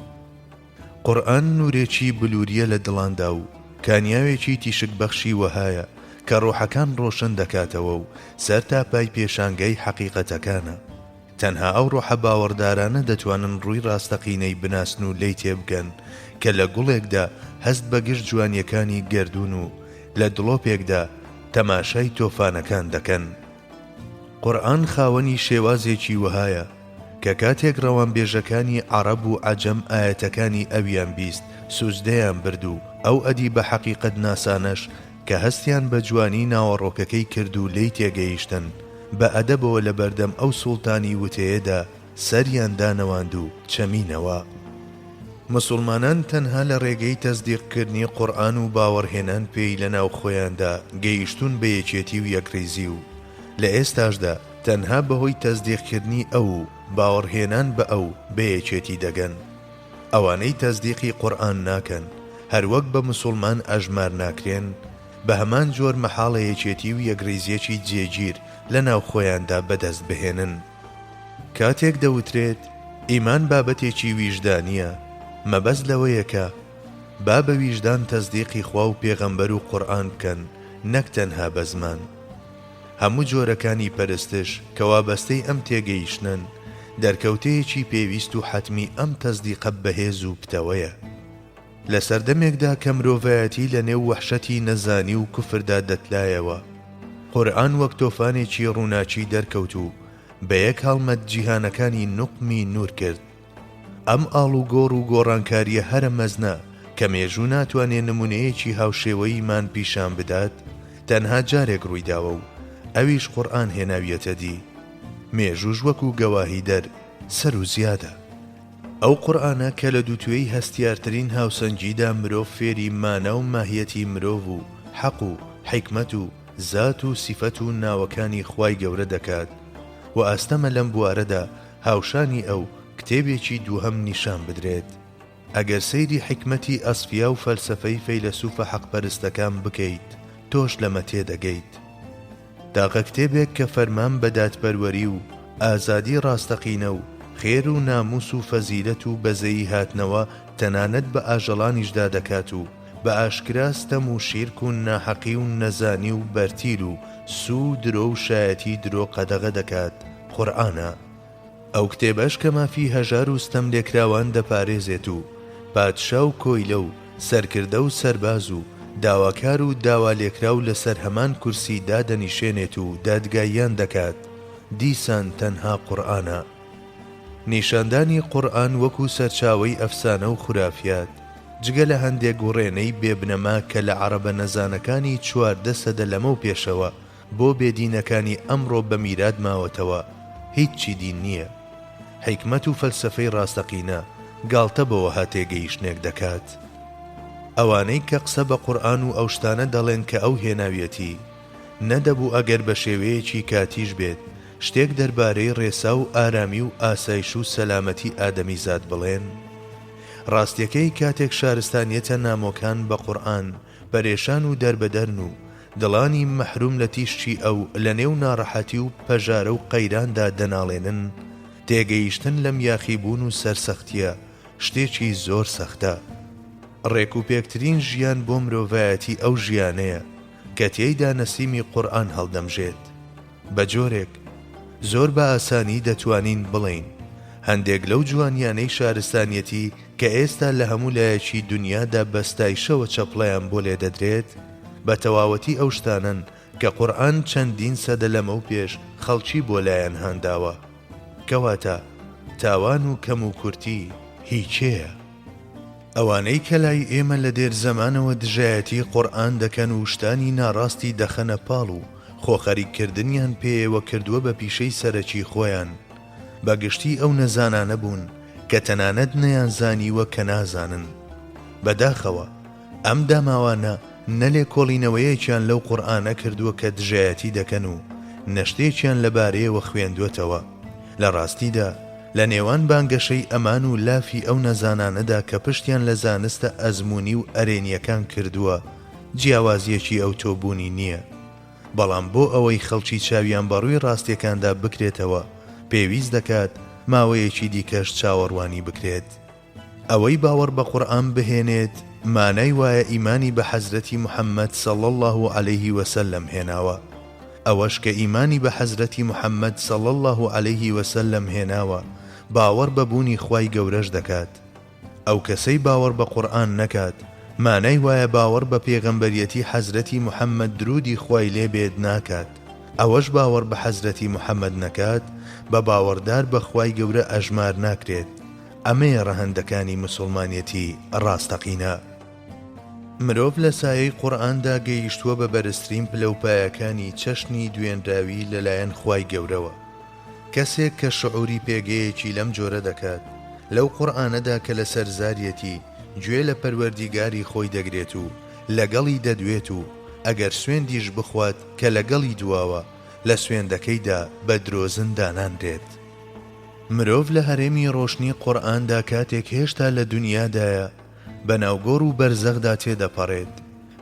قورئان نورێکی بلووریە لە دڵاندا و کانیاوێکی تیشک بەخشی وەهایە کە ڕۆحەکان ڕۆشن دەکاتەوە و سەر تا پای پێشانگەی حەقیقەتەکانە. تەنها ئەو ڕۆحە باوەڕدارانە دەتوانن ڕووی ڕاستەقینەی بناسن و لێی تێبگەن کە لە گوڵێکدا هەست بە گشت جوانیەکانی گەردوون و لە دڵۆپێکدا تەماشای تۆفانەکان دەکەن. قورئان خاوەنی شێوازێکی وەهایە کە کاتێک ڕەوانبێژەکانی عەرەب و عەجەم ئاەتەکانی ئەویان بیست سوزدەیان برد و ئەو ئەدی بە حەقیقەت ناسانەش کە هەستیان بە جوانی ناوەڕۆکەکەی کرد و لێی تێگەیشتن بە ئەدەبەوە لە بەردەم ئەو سوڵتانی وتەیەدا سەریان دانەواند و چەمینەوە. مسلمانان تەنها لە ڕێگەی تەزدیقکردنی قورئان و باوەڕهێنان پێی لە ناو خۆیاندا گەیشتون بە یەکێتی و یەکڕێزی و لە ئێستاشدا تەنها بەهۆی تەزدیقکردنی ئەو و باوەڕهێنان بە ئەو بە یەکێتی دەگەن. ئەوانەی تەزدیقی قورئان ناکەن هەروەک بە مسلمان ئەژمار ناکرێن، بە هەمان جۆر مەحاڵە یەکێتی و یەکڕێزیەکی جێگیر لە ناو خۆیاندا بەدەست بهێنن. کاتێک دەوترێت ئیمان بابەتێکی ویژدانیە، مەبەست لەوەیە کە با بە ویژدان تەزدیقی خوا و پێغەمبەر و قورئان بکەن، نەک تەنها بە زمان. هەموو جۆرەکانی پەرستش کە وابەستەی ئەم تێگەیشتنن دەرکەوتەیەکی پێویست و حەتمی ئەم تەزدیقە بەهێز و پتەوەیە. لە سەردەمێکدا کە مرۆڤایەتی لە نێو وەحشەتی نەزانی و کوفردا دەتلایەوە، قورئان وەک تۆفانێکی ڕووناچی دەرکەوت و بە یەک هەڵمەت جیهانەکانی نوقمی نور کرد. ئەم ئاڵوگۆڕ و گۆڕانکاریە هەرە مەزنە کە مێژوو ناتوانێت نمونەیەکی هاوشێوەییمان پیشان بدات، تەنها جارێک ڕوویداوە و ئەویش قورئان هێناویەتە دی. مێژووش وەکو گەواهی دەر سەر و زیادە. ئەو قورئانە کە لە دووتوێی هەستیارترین هاوسەنگیدا مرۆڤ فێری مانە و ماهیەتی مرۆڤ و حەق و حیکمەت و زات و سیفەت و ناوەکانی خوای گەورە دەکات و ئاستەمە لەم بوارەدا هاوشانی ئەو کتێبێکی دووهەم نیشان بدرێت. ئەگەر سەیری حیکمەتی ئەسفیا و فەلسەفەی فەیلسوفە حەقپەرستەکان بکەیت تۆش لەمە تێدەگەیت. تاقە کتێبێک کە فەرمان بە دادپەروەری و ئازادی ڕاستەقینە و خێر و ناموس و فەزیلەت و بەزەیی هاتنەوە تەنانەت بە ئاژەڵانیشدا دەکات و بە ئاشکرا ستەم و شیرک و ناحەقی و نەزانی و بەرتیل و سو درۆ و شایەتی درۆ قەدەغە دەکات قورئانە. ئەو کتێبەش کە مافی هەژار و ستەم لێکراوان دەپارێزێت و پادشا و کۆیلە و سەرکردە و سەرباز و داواکار و داوا لێکراو لەسەر هەمان کورسی دادەنیشێنێت و دادگاییان دەکات، دیسان تەنها قورئانە. نیشاندانی قورئان وەکو سەرچاوەی ئەفسانە و خورافیات جگە لە هەندێک گوڕێنەی بێبنەما کە لە عەرەبە نەزانەکانی 14 سەدە لەمە و پێشەوە بۆ بێدینەکانی ئەمڕۆ بە میراد ماوەتەوە هیچی دین نییە. حیکمەت و فەلسەفەی ڕاستەقینە گاڵتە بەوە هاتێگەیشتنێک دەکات. ئەوانەی کە قسە بە قورئان و ئەو شتانە دەڵێن کە ئەو هێناویەتی نەدەبوو ئەگەر بە شێوەیەکی کاتیش بێت شتێک دەربارەی ڕێسا و ئارامی و ئاسایش و سەلامەتی ئادەمیزاد بڵێن. ڕاستیەکەی کاتێک شارستانیەتە نامۆکان بە قورئان پەرێشان و دەربەدەرن و دڵانی مەحروم لە تیشتی ئەو لە نێو ناڕەحەتی و پەژارە و قەیراندا دەناڵێنن، تێگەیشتن لەم یاخیبوون و سەرسەختیە شتێکی زۆر سەختە. ڕێکوپێکترین ژیان بۆ مرۆڤایەتی ئەو ژیانەیە کە تێیدا نەسیمی قورئان هەڵدەمژێت. بە جۆرێک زۆر بە ئاسانی دەتوانین بڵین هەندێک لەو جوانیانەی شارستانیەتی کە ئێستا لە هەموو لایەکی دنیادا بەستایشەوە چەپڵەیان بۆ لێ دەدرێت بە تەواوەتی ئەو شتانن کە قورئان چەندین سەدە لەمەو پێش خەڵکی بۆ لایەن هەنداوە. کەواتە تاوان و کەم و کورتی هیچەیە. ئەوانەی کە لای ئێمە لە دێر زەمانەوە دژایەتی قورئان دەکەن و شتانی ناڕاستی دەخەنە پاڵ و خۆخەریکردنیان پێیەوە کردووە بە پیشەی سەرەکی خۆیان، بەگشتی ئەو نەزانانە بوون کە تەنانەت نەیانزانیوە کە نازانن. بەداخەوە ئەم داماوانە نەلێ کۆڵینەوەیەکیان لەو قورئانە کردووە کە دژایەتی دەکەن و نەشتێکیان لەبارەیەوە خوێندوێتەوە. لە ڕاستیدا لە نێوان بانگەشەی ئەمان و لافی ئەو نەزانانەدا کە پشتیان لە زانستە ئەزموونی و ئەرێنیەکان کردووە جیاوازیەکی ئەو تۆبوونی نییە. بەڵام بۆ ئەوەی خەڵکی چاویان بەڕووی ڕاستیەکاندا بکرێتەوە پێویست دەکات ماوەیەکی دیکەش چاوەڕوانی بکرێت. ئەوەی باوەڕ بە قورئان بهێنێت مانای وایە ئیمانی بە حەزرەتی محەممەد صلی الله عليه وسلم هێناوە. ئەوەش کە ئیمانی بە حەزرەتی محەممەد صلی الله عليه وسلم هێناوە باوەڕ بە بوونی خوای گەورەش دەکات. ئەو کەسەی باوەڕ بە قورئان نەکات مانای وایە باوەڕ بە پێغەمبەریەتی حەزرەتی محەممەد درودی خوای لێ بێت ناکات. ئەوەش باوەڕ بە حەزرەتی محەممەد نەکات بە باوەڕدار بە خوای گەورە ئەژمار ناکرێت. ئەمەیە ڕەهەندەکانی موسڵمانیەتی ڕاستەقینە. مرۆڤ لە سایەی قورئاندا گەیشتووە بە بەرزترین پلەپایەکانی چەشنی دوێنراوی لەلایەن خوای گەورەوە. کەسێک کە شعوری پێگەیەکی لەم جۆرە دەکات لەو قورئانەدا کە لە سەرزاریەتی گوێ لە پەروەردیگاری خۆی دەگرێت و لەگەڵی دەدوێت و ئەگەر سوێندیش بخوات کە لەگەڵی دواوە لە سوێندەکەیدا بە درۆزن داناندرێت. مرۆڤ لە هەرێمی ڕۆشنی قورئاندا کاتێک هێشتا لە دنیادایە بەناوگۆڕ و بەرزەخدا تێدەپەڕێت،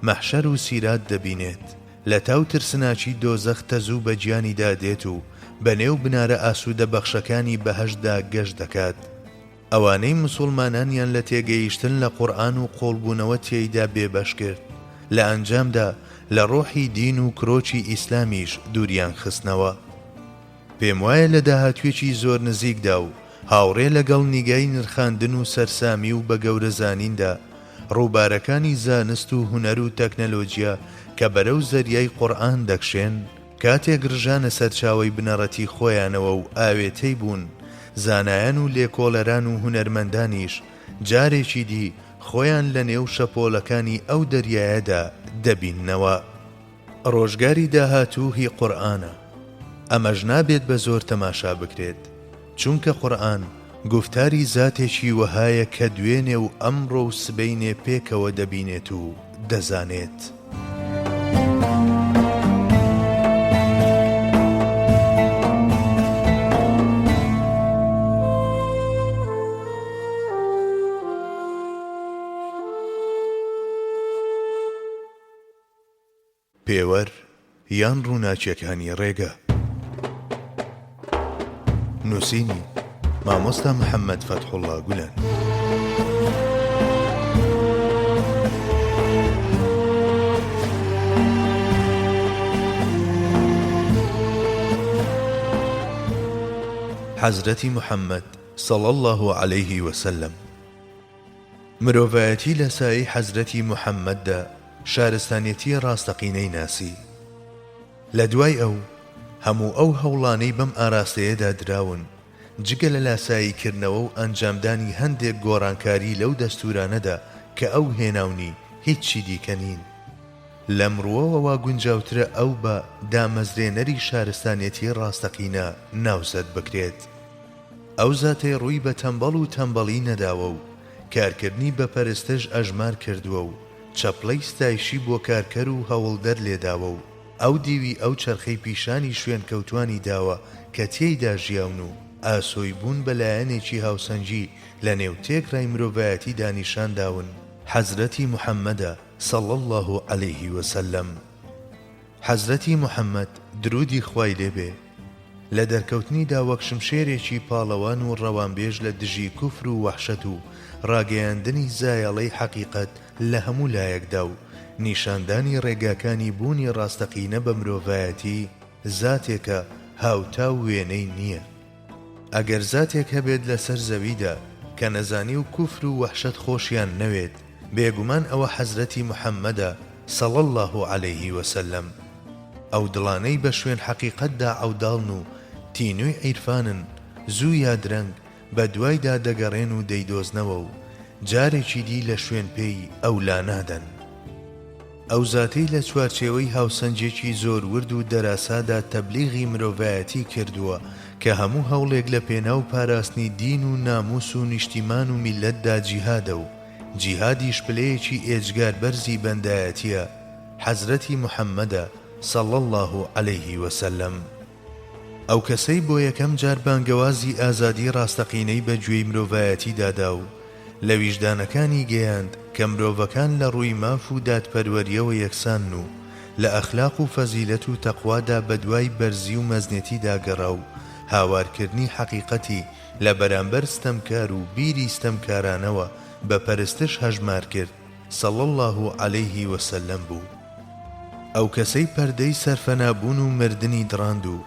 مەحشەر و سیرات دەبینێت، لە تاو ترسناچی دۆزەخ تەزوو بە گیانیدا دێت و بەنێو بنارە ئاسوودە بەخشەکانی بەهەشدا گەشت دەکات. ئەوانەی موسڵمانانیان لە تێگەیشتن لە قورئان و قۆڵبوونەوە تێیدا بێبەش کرد لە ئەنجامدا لە ڕۆحی دین و کرۆچی ئیسلامیش دووریان خستنەوە. پێم وایە لە داهاتوێکی زۆر نزیکدا و هاوڕێ لەگەڵ نیگای نرخاندن و سەرسامی و بە گەورەزانیندا ڕووبارەکانی زانست و هونەر و تەکنەلۆجیا کە بەرەو زەریای قورئان دەکشێن کاتێک ڕژانە سەرچاوەی بنەڕەتی خۆیانەوە و ئاوێتەی بوون، زانایان و لێکۆڵەران و هونەرمەندانیش جارێکی دی خۆیان لە نێو شەپۆلەکانی ئەو دەریایەدا دەبیننەوە. ڕۆژگاری داهاتوو هی قورئانە. ئەمەش نابێت بە زۆر تەماشا بکرێت، چونکە قورئان گفتاری زاتێکی وەهایە کە دوێنێ و ئەمڕۆ و سبەینێ پێکەوە دەبینێت و دەزانێت. پێوەر یان ڕووناچیەکانی ڕێگە. نووسینی مامۆستا محەممەد فەتحوڵڵا گولان. حەزرەتی محەممەد صلی الله عليه وسلم. مرۆڤایەتی لە سایەی حەزرەتی محەممەددا شارستانیەتی ڕاستەقینەی ناسی. لە دوای ئەو هەموو ئەو هەوڵانەی بەم ئاراستەیەدا دراون جگە لە لاساییکردنەوە و ئەنجامدانی هەندێک گۆڕانکاری لەو دەستورانەدا کە ئەو هێناونی هیچی دیکە نین. لە مرۆوەوە گونجاوترە ئەو بە دامەزرێنەری شارستانیەتی ڕاستەقینە ناوزەت بکرێت. ئەو زاتەی ڕووی بە تەمبەڵ و تەمبەڵی نەداوە و کارکردنی بە پەرستش ئەژمار کردووە و چەپڵەی ستایشی بۆ کارکەر و هەوڵدەر لێداوە و ئەو دیوی ئەو چەرخەی پیشانی شوێن کەوتوانی داوە کە تێیدا ژیاون و ئاسۆی بوون بەلایەنێکی هاوسەنگی لە نێوتێک ڕای مرۆڤایەتی دانیشان داون حەزرەتی محەممەدە صلی الله عليه وسلم. حەزرەتی محەممەد درودی خوای لێبێ لە دەرکەوتنیدا وەک شمشێرێکی پاڵەوان و ڕەوانبێژ لە دژی کوفر و وەحشەت و ڕاگەیاندنی زایەڵەی حەقیقەت لە هەموو لایەکدا و نیشاندانی ڕێگاکانی بوونی ڕاستەقینە بە مرۆڤایەتی زاتێکە هاوتا و وێنەی نییە. ئەگەر زاتێک هەبێت لەسەر زەویدا کە نەزانی و کوفر و وەحشەت خۆشیان نەوێت، بێگومان ئەوە حەزرەتی محەممەدە صلی الله عليه وسلم. ئەو دڵانەی بە شوێن حەقیقەتدا عەوداڵن و تینووی عیرفانن، زوو یا درەنگ بە دوایدا دەگەڕێن و دەیدۆزنەوە و جارێکی دی لە شوێن پێی ئەولا نادەن. ئەو زاتەی لە چوارچێوەی هاوسەنجێکی زۆر ورد و دەراسادا تەبلیغی مرۆڤایەتی کردووە کە هەموو هەوڵێک لە پێناو پاراستنی دین و ناموس و نیشتیمان و میلەتدا جیهادە و جیهادیش پلەیەکی ئێجگار بەرزی بەندایەتیە، حەزرەتی محەممەدە صلی الله عليه وسلم. ئەو کەسەی بۆ یەکەم جار بانگەوازی ئازادی ڕاستەقینەی بە گوێی مرۆڤایەتی دادا و لە ویژدانەکانی گەیاند کە مرۆڤەکان لە ڕووی ماف و دادپەروەریەوە یەکسان و لە ئەخلاق و فەزیلەت و تەقوادا بە دوای بەرزی و مەزنێتیدا گەڕا و هاوارکردنی حەقیقەتی لە بەرامبەر ستەمکار و بیری ستەمکارانەوە بە پەرستش هەژمار کرد صلی الله عليه وسلم بوو. ئەو کەسەی پەردەی سەرفەنابوون و مردنی دڕاند و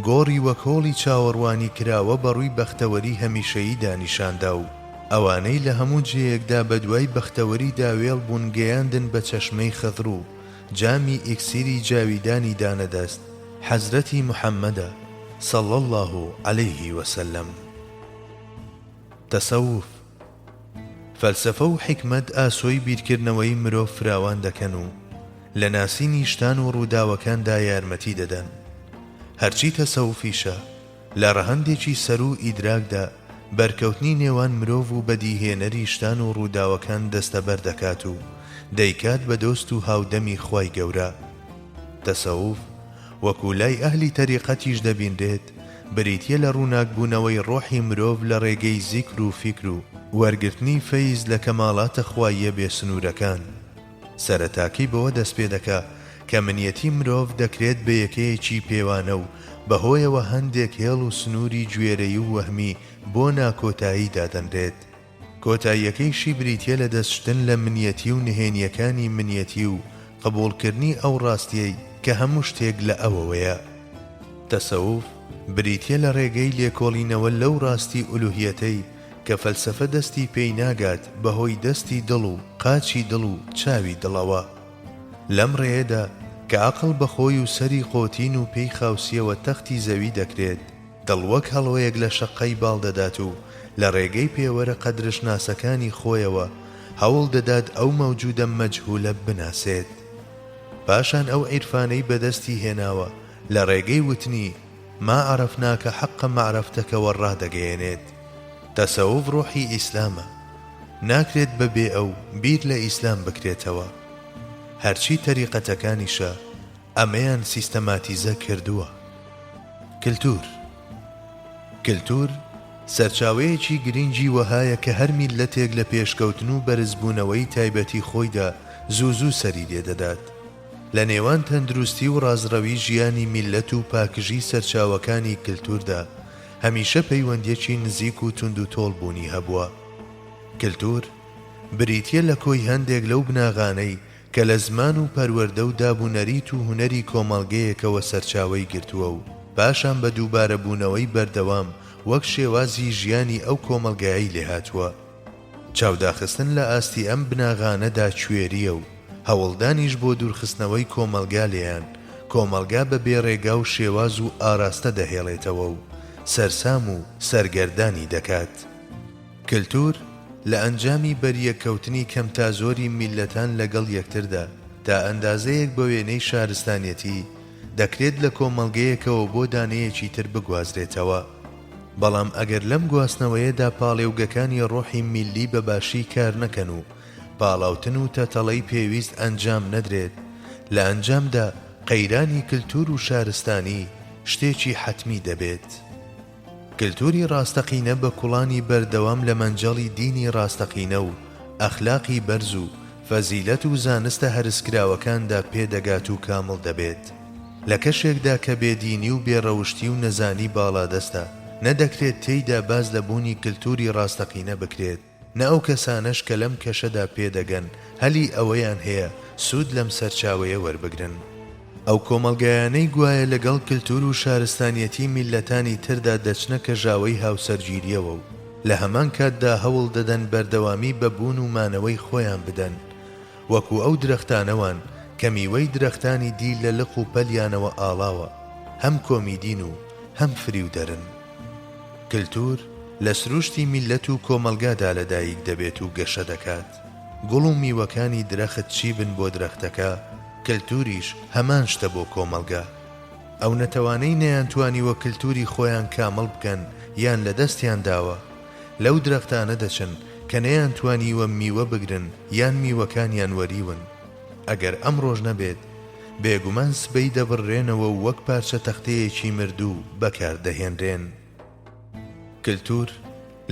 گۆڕی وەک هۆڵی چاوەڕوانی کراوە بەڕووی بەختەوەری هەمیشەیی دانیشاندا و ئەوانەی لە هەموو جێیەکدا بە دوای بەختەوەری داوێڵ بوون گەیاندن بە چەشمەی خەضر و جامی ئیکسیری جاویدانی دانەدەست، حەزرەتی محەممەدە صلی الله عليه وسلم. تەسەوف فەلسەفە و حیکمەت ئاسۆی بیرکردنەوەی مرۆڤ فراوان دەکەن و لە ناسینی شتان و ڕووداوەکاندا یارمەتی دەدەن. هەرچی تەسەوفیشە لە ڕەهەندێکی سەر و ئیدراکدا بەرکەوتنی نێوان مرۆڤ و بەدیهێنەری شتان و ڕووداوەکان دەستەبەر دەکات و دەیکات بە دۆست و هاودەمی خوای گەورە. تەسەوف وەکو لای ئەهلی تەریقەتیش دەبینرێت بریتیە لە ڕووناکبوونەوەی ڕۆحی مرۆڤ لە ڕێگەی زیکر و فیکر و وەرگرتنی فەیز لە کەماڵاتە خواییە بێسنوورەکان. سەرەتاکەی بەوە دەست پێ دەکا کە منیەتی مرۆڤ دەکرێت بە یەکەیەکی پێوانە و بەهۆیەوە هەندێک هێڵ و سنووری گوێرەی و وەهمی بۆ ناکۆتایی دادەنرێت. کۆتاییەکەیشی بریتیە لە دەستشتن لە منیەتی و نهێنیەکانی منیەتی و قبوڵکردنی ئەو ڕاستیەی کە هەموو شتێک لە ئەوەوەیە. تەسەوف بریتیە لە ڕێگەی لێکۆڵینەوە لەو ڕاستی ئولوهیەتەی کە فەلسەفە دەستی پێی ناگات بەهۆی دەستی دڵ و قاچی دڵ و چاوی دڵەوە. لەم ڕێیەدا کە عەقڵ بەخۆی و سەری قۆتین و پێی خاوسیەوە تەختی زەوی دەکرێت، دڵ وەک هەڵوەیەک لە شەقەی باڵدەدات و لە ڕێگەی پێوەرە قەدرشناسەکانی خۆیەوە هەوڵ دەدات ئەو مەوجودە مەجهولە بناسێت. پاشان ئەو عیرفانەی بەدەستی هێناوە لە ڕێگەی وتنی ما عەرەفناکە حەقە مەعرەفتەکەوە ڕادەگەیەنێت. تەسەوف ڕۆحی ئیسلامە، ناکرێت بەبێ ئەو بیر لە ئیسلام بکرێتەوە. هەرچی تەریقەتەکانیشە ئەمەیان سیستەماتیزە کردووە. کلتور سەرچاوەیەکی گرنگی وەهایە کە هەر میللەتێک لە پێشکەوتن و بەرزبوونەوەی تایبەتی خۆیدا زوو سەری لێدەدات. لە نێوان تەندروستی و ڕازڕەوی ژیانی میللەت و پاکژی سەرچاوەکانی کلتوردا هەمیشە پەیوەندیەکی نزیک و تند و تۆڵ بوونی هەبووە. کلتور بریتیە لە کۆی هەندێک لەو بناغانەی کە لە زمان و پەروەردە و دابوونەریت و هونەری کۆمەڵگەیەکەوە سەرچاوەی گرتووە و پاشان بە دووبارە بوونەوەی بەردەوام وەک شێوازی ژیانی ئەو کۆمەڵگایەی لێهاتووە. چاوداخستن لە ئاستی ئەم بناغانەدا کوێریە و هەوڵدانیش بۆ دوورخستنەوەی کۆمەلگا لێیان کۆمەلگا بە بێڕێگا و شێواز و ئاراستە دەهێڵێتەوە و سەرسام و سەرگەردانی دەکات. کلتور لە ئەنجامی بەریەکەوتنی کەم تا زۆری میلەتان لەگەڵ یەکتردا تا ئەندازەیەک بە وێنەی شارستانیەتی دەکرێت لە کۆمەلگەیەکەوە بۆ دانەیەکی تر بگوازرێتەوە. بەڵام ئەگەر لەم گواستنەوەیەدا پاڵێوگەکانی ڕۆحی میلی بەباشی کار نەکەن و پاڵاوتن و تەتەڵەی پێویست ئەنجام نەدرێت، لە ئەنجامدا قەیرانی کلتور و شارستانی شتێکی حەتمی دەبێت. کلتوری ڕاستەقینە بە کوڵانی بەردەوام لە مەنجەڵی دینی ڕاستەقینە و ئەخلاقی بەرز و فەزیلەت و زانستە هەرسکراوەکاندا پێدەگات و کامڵ دەبێت. لە کەشێکدا کە بێدینی و بێڕەوشتی و نەزانی باڵادەستە نەدەکرێت تێیدا باز لە بوونی کللتوری ڕاستەقینە بکرێت، نە ئەو کەسانەش کە لەم کەشەدا پێدەگەن هەلی ئەوەیان هەیە سوود لەم سەرچاوەیە وەربگرن. ئەو کۆمەڵگەیانەی گوایە لەگەڵ کللتور و شارستانیەتی میلەتانی تردا دەچنە کەژاوەی هاوسەرگیریەوە و لە هەمان کاتدا هەوڵ دەدەن بەردەوامی بەبوون و مانەوەی خۆیان بدەن، وەکو ئەو درەختانەوان کە میوەی درەختانی دی لە لق و پەلیانەوە ئاڵاوە، هەم کۆمیدین و هەم فریودەرن. کللتور لە سروشتی میلەت و کۆمەلگادا لەدایک دەبێت و گەشە دەکات. گوڵ و میوەکانی درەخت چی بن بۆ درەختەکە، کللتوریش هەمان شتە بۆ کۆمەلگا. ئەو نەتەوانەی نەیانتوانیوە کللتوری خۆیان کامەڵ بکەن یان لە دەستیان داوە، لەو درەختانە دەچن کە نەیانتوانیوە میوە بگرن یان میوەکانیان وەریون. ئەگەر ئەم ڕۆژ نەبێت بێگومان سبەی دەبڕێنەوە و وەک پارچە تەختەیەکی مردوو بەکاردەهێنرێن. کللتور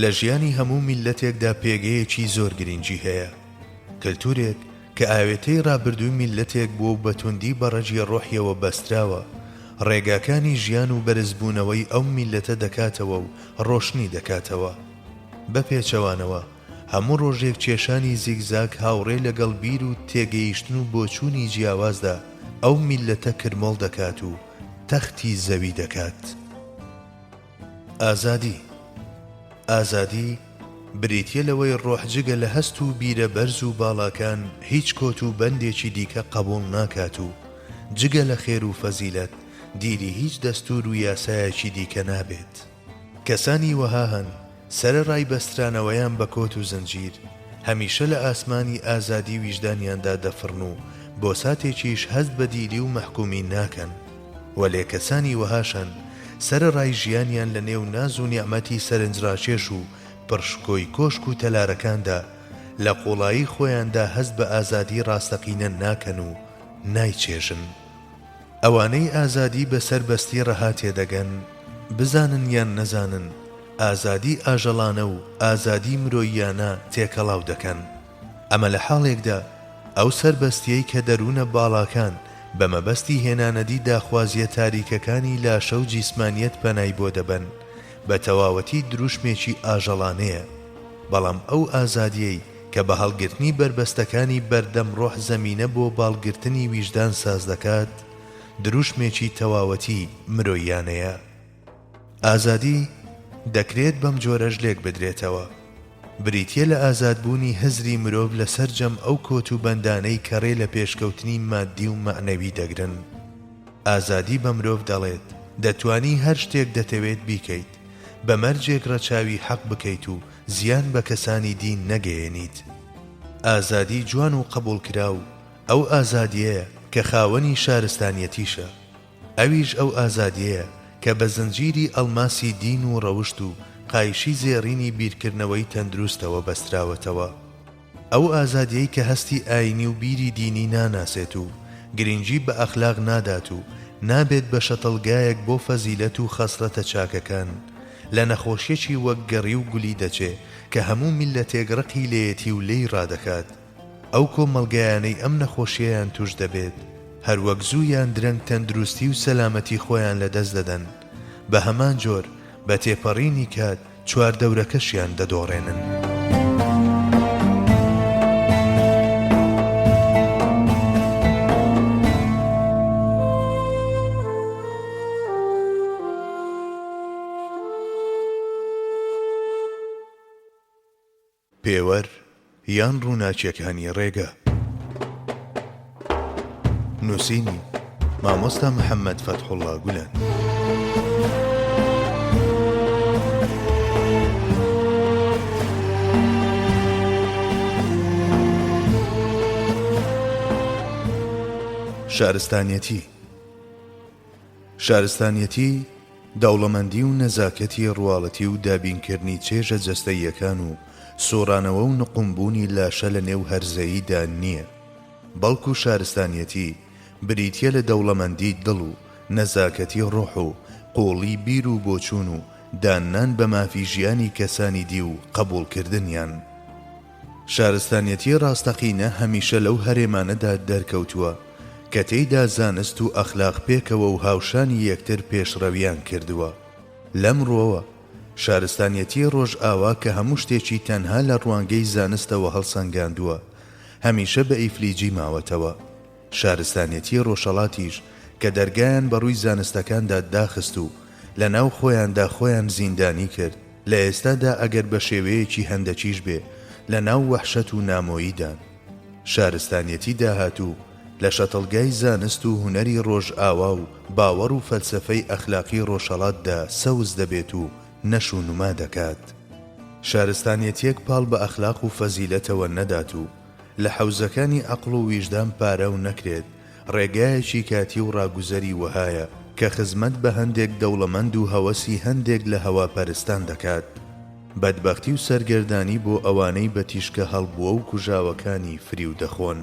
لە ژیانی هەموو میلەتێکدا پێگەیەکی زۆر گرنگی هەیە. کللتورێک کە ئاوێتەی ڕابردووی میلەتێک بووە و بەتوندی بەڕەجی ڕۆحیەوە بەستراوە، ڕێگاکانی ژیان و بەرزبوونەوەی ئەو میلەتە دەکاتەوە و ڕۆشنی دەکاتەوە. بەپێچەوانەوە هەموو ڕۆژێک کێشانی زیگزاگ هاوڕێ لەگەڵ بیر و تێگەیشتن و بۆچوونی جیاوازدا ئەو میلەتە کرمۆڵ دەکات و تەختی زەوی دەکات. ئازادی بریتیە لەوەی ڕۆحجگە لە هەست و بیرە بەرز و باڵاکان هیچ کۆت و بەندێکی دیکە قبول ناکات و جگە لە خێر و فەزیلەت دیری هیچ دەستور و یاسایەکی دیکە نابێت. کەسانی وەها هەن سەرەڕای بەسترانەوەیان بە کۆت و زنجیر هەمیشە لە ئاسمانی ئازادی ویژدانیاندا دەفڕن و بۆ ساتێکیش هەست بە دیلی و مەحکومی ناکەن، وەلێ کەسانی وەهاشن سەرەڕای ژیانیان لە نێو ناز و نیعمەتی سەرنجڕاکێش و پڕشکۆی کۆشک و تەلارەکاندا لە قوڵایی خۆیاندا هەست بە ئازادی ڕاستەقینە ناکەن و نایچێژن. ئەوانەی ئازادی بەسەر بەستی ڕەها تێدەگەن، بزانن یان نەزانن، ئازادی ئاژەڵانە و ئازادی مرۆییانە تێکەڵاو دەکەن. ئەمە لە حاڵێکدا ئەو سەربەستیەی کە دەروونە باڵاکان بە مەبەستی هێنانەدی داخوازیە تاریکەکانی لاشە و جیسمانیەت پەنای بۆ دەبەن، بە تەواوەتی دروشمێکی ئاژەڵانەیە. بەڵام ئەو ئازادیەی کە بە هەڵگرتنی بربەستەکانی بەردەم ڕۆح زەمینە بۆ باڵگرتنی ویژدان ساز دەکات، دروشمێکی تەواوەتی مرۆییانەیە. ئازادی دەکرێت بەم جۆرەش لێک بدرێتەوە. بریتیە لە ئازادبوونی هەزری مرۆڤ لە سەرجەم ئەو کۆت و بەندانەی کەڕێ لە پێشکەوتنی مادی و مەعنەوی دەگرن. ئازادی بە مرۆڤ دەڵێت دەتوانی هەر شتێک دەتەوێت بیکەیت، بە مەرجێک ڕەچاوی حەق بکەیت و زیان بە کەسانی دین نەگەیەنیت. ئازادی جوان و قبول کراو ئەو ئازادیەیە کە خاوەنی شارستانیەتیشە. ئەویش ئەو ئازادیەیە کە بە زنجیری ئەڵماسی دین و ڕەوشت و قایشی زێڕینی بیرکردنەوەی تەندروستەوە بەستراوەتەوە. ئەو ئازادیەی کە هەستی ئاینی و بیری دینی ناناسێت و گرنگی بە ئەخلاق نادات و نابێت بە شەتەڵگایەک بۆ فەزیلەت و خەسرەتە چاکەکان، لە نەخۆشیەکی وەک گەڕی و گولی دەچێ کە هەموو میلەتێک ڕقی لێیەتی و لێی ڕادەکات. ئەو کۆمەڵگەیانەی ئەم نەخۆشیەیان توش دەبێت هەروەک زوویان درەنگ تەندروستی و سەلامەتی خۆیان لەدەست دەدەن، بە هەمان جۆر بە تێپەڕینی کات چواردەورەکەشیان دەدۆڕێنن. پێوەر یان ڕووناچیەکانی ڕێگە. نووسینی مامۆستا محەممەد فەتحوڵڵا گولان. شارستانیەتی دەوڵەمەندی و نەزاکەتی ڕواڵەتی و دابینکردنی چێژە جەستەییەکان و سۆرانەوە و نقمبوونی لاشە لە نێو هەرزەییدا نییە، بەڵکو شارستانیەتی بریتیە لە دەوڵەمەندی دڵ و نەزاکەتی ڕۆح و قوڵی بیر و بۆچوون و دانان بە مافی ژیانی کەسانی دی و قبولکردنیان. شارستانیەتی ڕاستەقینە هەمیشە لەو هەرێمانەدا دەرکەوتووە کە تێیدا زانست و ئەخلاق پێکەوە و هاوشانی یەکتر پێشڕەویان کردووە. لەمڕۆوە شارستانیەتی ڕۆژئاوا کە هەموو شتێکی تەنها لە ڕوانگەی زانستەوە هەڵسەنگاندووە هەمیشە بە ئیفلیجی ماوەتەوە. شارستانیەتی ڕۆژهەڵاتیش کە دەرگایان بەڕووی زانستەکاندا داخست و لە ناو خۆیاندا خۆیان زیندانی کرد، لە ئێستادا ئەگەر بە شێوەیەکی هەندەکیش بێ لە ناو وەحشەت و نامۆییدان. شارستانیەتی داهاتوو لە شەتڵگای زانست و هونەری ڕۆژئاوا و باوەڕ و فەلسەفەی ئەخلاقی ڕۆژهەڵاتدا سەوز دەبێت و نەش و نوما دەکات. شارستانیەتیەک پاڵ بە ئەخلاق و فەزیلەتەوە نەدات و لە حەوزەکانی عەقڵ و ویژدان پارە و نەکرێت، ڕێگایەکی کاتی و ڕاگوزەری وەهایە کە خزمەت بە هەندێک دەوڵەمەند و هەوەسی هەندێک لە هەواپەرستان دەکات. بەدبەختی و سەرگەردانی بۆ ئەوانەی بە تیشکە هەڵبووە و کوژاوەکانی فریو دەخۆن.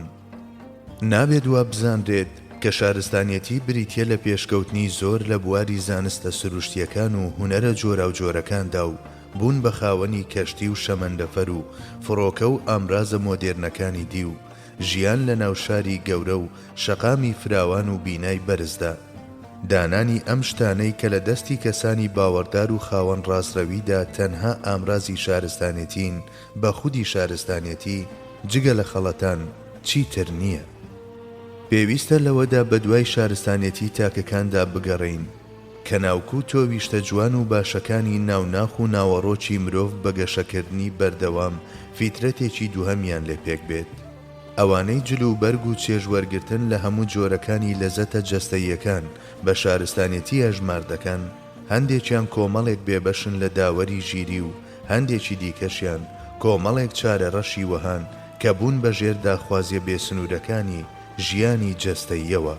نابێت وا بزانرێت کە شارستانیەتی بریتیە لە پێشکەوتنی زۆر لە بواری زانستە سروشتیەکان و هونەرە جۆرا و جۆرەکاندا و بوون بە خاوەنی کەشتی و شەمەندەفەر و فڕۆکە و ئامرازە مۆدێرنەکانی دی و ژیان لە ناوشاری گەورە و شەقامی فراوان و بینای بەرزدا. دانانی ئەم شتانەی کە لە دەستی کەسانی باوەڕدار و خاوەن ڕاستڕەویدا تەنها ئامرازی شارستانیەتین بە خودی شارستانیەتی جگە لە خەڵەتان چیتر نییە. پێویستە لەوەدا بە دوای شارستانیەتی تاکەکاندا بگەڕین کە ناوکو تۆویشتە جوان و باشەکانی ناوناخ و ناوەڕۆکی مرۆڤ بە گەشەکردنی بەردەوام فیترەتێکی دووهەمیان لێ پێک بێت. ئەوانەی جلو و بەرگ و چێژوەرگرتن لە هەموو جۆرەکانی لەزەتە جەستەییەکان بە شارستانیەتی هەژمار دەکەن، هەندێکیان کۆمەڵێک بێبەشن لە داوەری ژیری و هەندێکی دیکەشیان کۆمەڵێک چارە ڕەشی وەهان کە بوون بە ژێر داخوازیە بێسنوورەکانی ژیانی جەستەییەوە.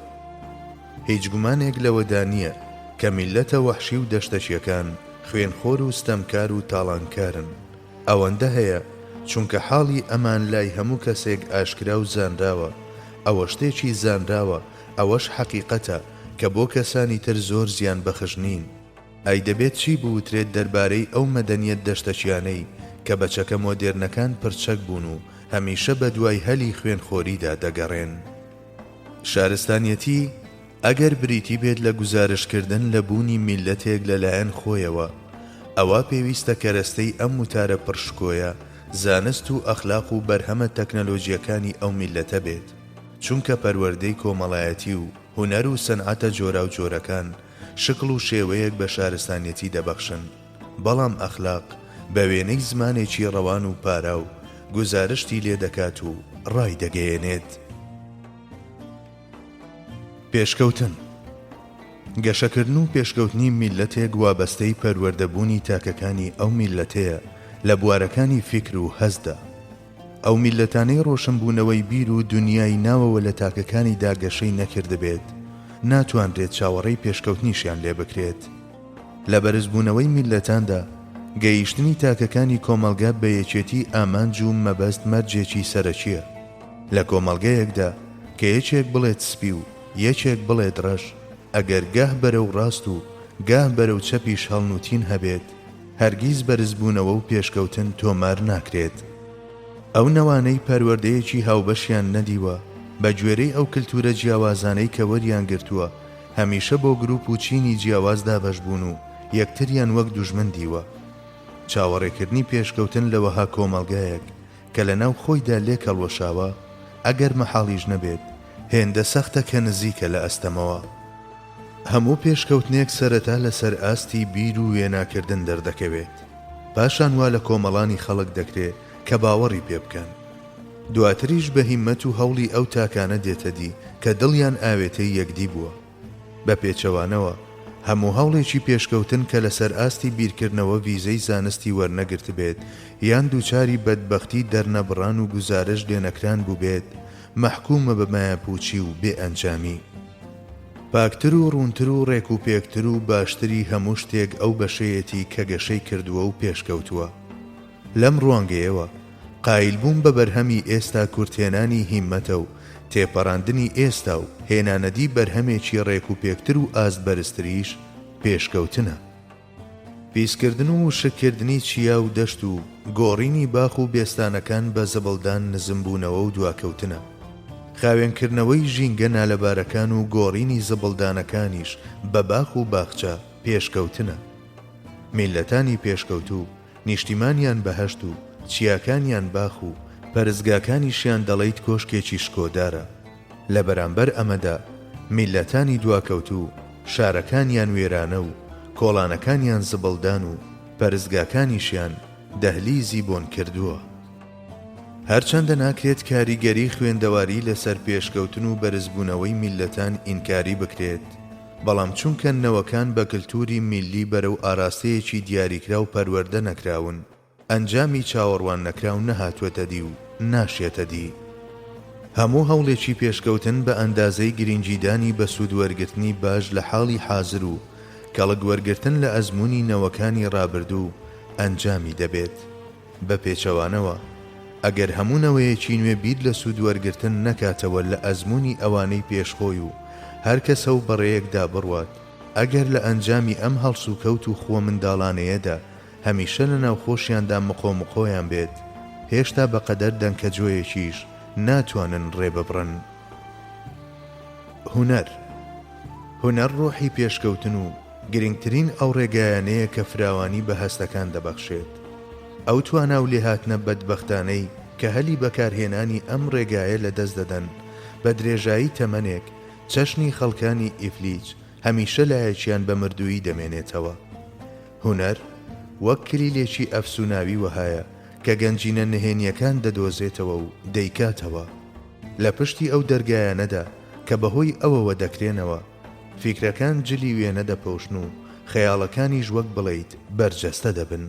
هیچ گومانێک لەوەدا نییە کە میلەتە وەحشی و دەشتەشیەکان خوێنخۆر و ستەمکار و تاڵانکارن. ئەوەندە هەیە چونکە حاڵی ئەمان لای هەموو کەسێک ئاشکرا و زانراوە. ئەوە شتێکی زانراوە، ئەوەش حەقیقەتە کە بۆ کەسانی تر زۆر زیان بەخش نین. ئەی دەبێت چی بوترێت دەربارەی ئەو مەدەنیەت دەشتەچیانەی کە بە چەکە مۆدێرنەکان پرچەک بوون و هەمیشە بە دوای هەلی خوێنخۆریدا دەگەڕێن. شارستانیەتی ئەگەر بریتی بێت لە گزارشکردن لە بوونی میلەتێک لەلایەن خۆیەوە، ئەوە پێویستە کەرەستەی ئەم وتارە پڕشکۆیە زانست و ئەخلاق و بەرهەمە تەکنەلۆژیەکانی ئەو میلەتە بێت، چونکە پەروەردەی کۆمەڵایەتی و هونەر و سەنعەتە جۆرا و جۆرەکان شکل و شێوەیەک بە شارستانیەتی دەبەخشن، بەڵام ئەخلاق بە وێنەی زمانێکی ڕەوان و پارا و گزارشتی لێ دەکات و ڕای دەگەیەنێت. پێشکەوتن گەشەکردن و پێشکەوتنی میلەتێک وابەستەی پەروەردەبوونی تاکەکانی ئەو میلەتەیە لە بوارەکانی فکر و هەزدا. ئەو میلەتانەی ڕۆشنبوونەوەی بیر و دنیای ناوەوە لە تاکەکانی داگەشەی نەکردبێت ناتوانرێت چاوەڕێی پێشکەوتنیشیان لێ بکرێت. لە بەرزبوونەوەی میلەتاندا گەیشتنی تاکەکانی کۆمەلگا بە یەکێتی ئامانج و مەبەست مەرجێکی سەرەکیە. لە کۆمەلگەیەکدا کە یەکێک بڵێت سپی و یەکێک بڵێت ڕەش، ئەگەر گاه بەرەو ڕاست و گاه بەرەو چەپیش هەڵنووتین هەبێت، هەرگیز بەرزبوونەوە و پێشکەوتن تۆمار ناکرێت. ئەو نەوانەی پەروەردەیەکی هاوبەشیان نەدیوە بە گوێرەی ئەو کلتورە جیاوازانەی کە وەریان گرتووە هەمیشە بۆ گروپ و چینی جیاواز دابەشبوون و یەکتریان وەک دوژمن دیوە. چاوەڕێکردنی پێشکەوتن لەوەها کۆمەلگایەک کە لە ناو خۆیدا لێک هەڵوەشاوە ئەگەر مەحاڵیش نەبێت هێندە سەختە کە نزیکە لە ئەستەمەوە. هەموو پێشکەوتنێک سەرەتا لەسەر ئاستی بیر و وێناکردن دەردەکەوێت، پاشان وا لە کۆمەڵانی خەڵک دەکرێت کە باوەڕی پێ بکەن. دواتریش بە هیممەت و هەوڵی ئەو تاکانە دێتە دی کە دڵیان ئاوێتەی یەکدی بووە. بە پێچەوانەوە هەموو هەوڵێکی پێشکەوتن کە لەسەر ئاستی بیرکردنەوە ویزەی زانستی وەرنەگرت بێت یان دووچاری بەدبەختی دەرنەبڕان و گزارش لێنەکران بوو بێت، مەحکومە بە مایەپوچی و بێ ئەنجامی. پاکتر و ڕوونتر و ڕێک و پێکتر و باشتری هەموو شتێک ئەو بەشەیەتی کە گەشەی کردووە و پێشکەوتووە. لەم ڕوانگەیەوە قایلبوون بە بەرهەمی ئێستا کورتێنانی هیممەتە و تێپەڕاندنی ئێستا و هێنانەدی بەرهەمێکی ڕێک و پێکتر و ئاست بەرزتریش پێشکەوتنە. پیسکردن و شکردنی چیا و دەشت و گۆڕینی باخ و بێستانەکان بە زەبڵدان نزمبوونەوە و دواکەوتنە. خاوێنکردنەوەی ژینگە نالەبارەکان و گۆڕینی زبڵدانەکانیش بە باخ و باخچە پێشکەوتنە. میلەتانی پێشکەوتوو نیشتیمانیان بەهەشت و چیاکانیان باخ و پەرزگاکانیشیان دەڵێیت کۆشکێکی شکۆدارە. لە بەرامبەر ئەمەدا میلەتانی دواکەوتوو شارەکانیان وێرانە و کۆڵانەکانیان زبڵدان و پەرزگاکانیشیان دەهلیزی بۆن کردووە. هەرچەندە ناکرێت کاریگەری خوێندەواری لەسەر پێشکەوتن و بەرزبوونەوەی میلەتان ئینکاری بکرێت، بەڵام چونکە نەوەکان بە کلتوری میلی بەرەو ئاراستەیەکی دیاریکرا و پەروەردە نەکراون، ئەنجامی چاوەڕوان نەکراو نەهاتوێتە دی و ناشێتە دی. هەموو هەوڵێکی پێشکەوتن بە ئەندازەی گرنگیدانی بە سوودوەرگرتنی باش لە حاڵی حازر و کەڵک وەرگرتن لە ئەزموونی نەوەکانی ڕابردوو ئەنجامی دەبێت. بە پێچەوانەوە ئەگەر هەموو نەوەیەکی نوێ بیر لە سوودوەرگرتن نەکاتەوە لە ئەزموونی ئەوانەی پێشخۆی و هەر کەسە و بەڕێیەکدا بڕوات، ئەگەر لە ئەنجامی ئەم هەڵس و کەوت و خۆ منداڵانەیەدا هەمیشە لە ناوخۆشیاندا مقۆمقۆیان بێت، هێشتا بەقەدەر دەنکە جۆیەکیش ناتوانن ڕێ ببڕن. هونەر ڕۆحی پێشکەوتن و گرنگترین ئەو ڕێگایانەیە کە فراوانی بە هەستەکان دەبەخشێت. ئەو توانە و لێهاتنە بەدبەختانەی کە هەلی بەکارهێنانی ئەم ڕێگایە لە دەست دەدەن بە درێژایی تەمەنێک چەشنی خەڵکانی ئیفلیج هەمیشە لایەکیان بە مردووی دەمێنێتەوە. هونەر وەک کلیلێکی ئەفسوناوی وهایە کە گەنجینە نهێنیەکان دەدۆزێتەوە و دەیکاتەوە. لە پشتی ئەو دەرگایانەدا کە بەهۆی ئەوەوە دەکرێنەوە، فیکرەکان جلی وێنە دەپۆشن و خەیاڵەکانیش وەک بڵێیت بەرجەستە دەبن.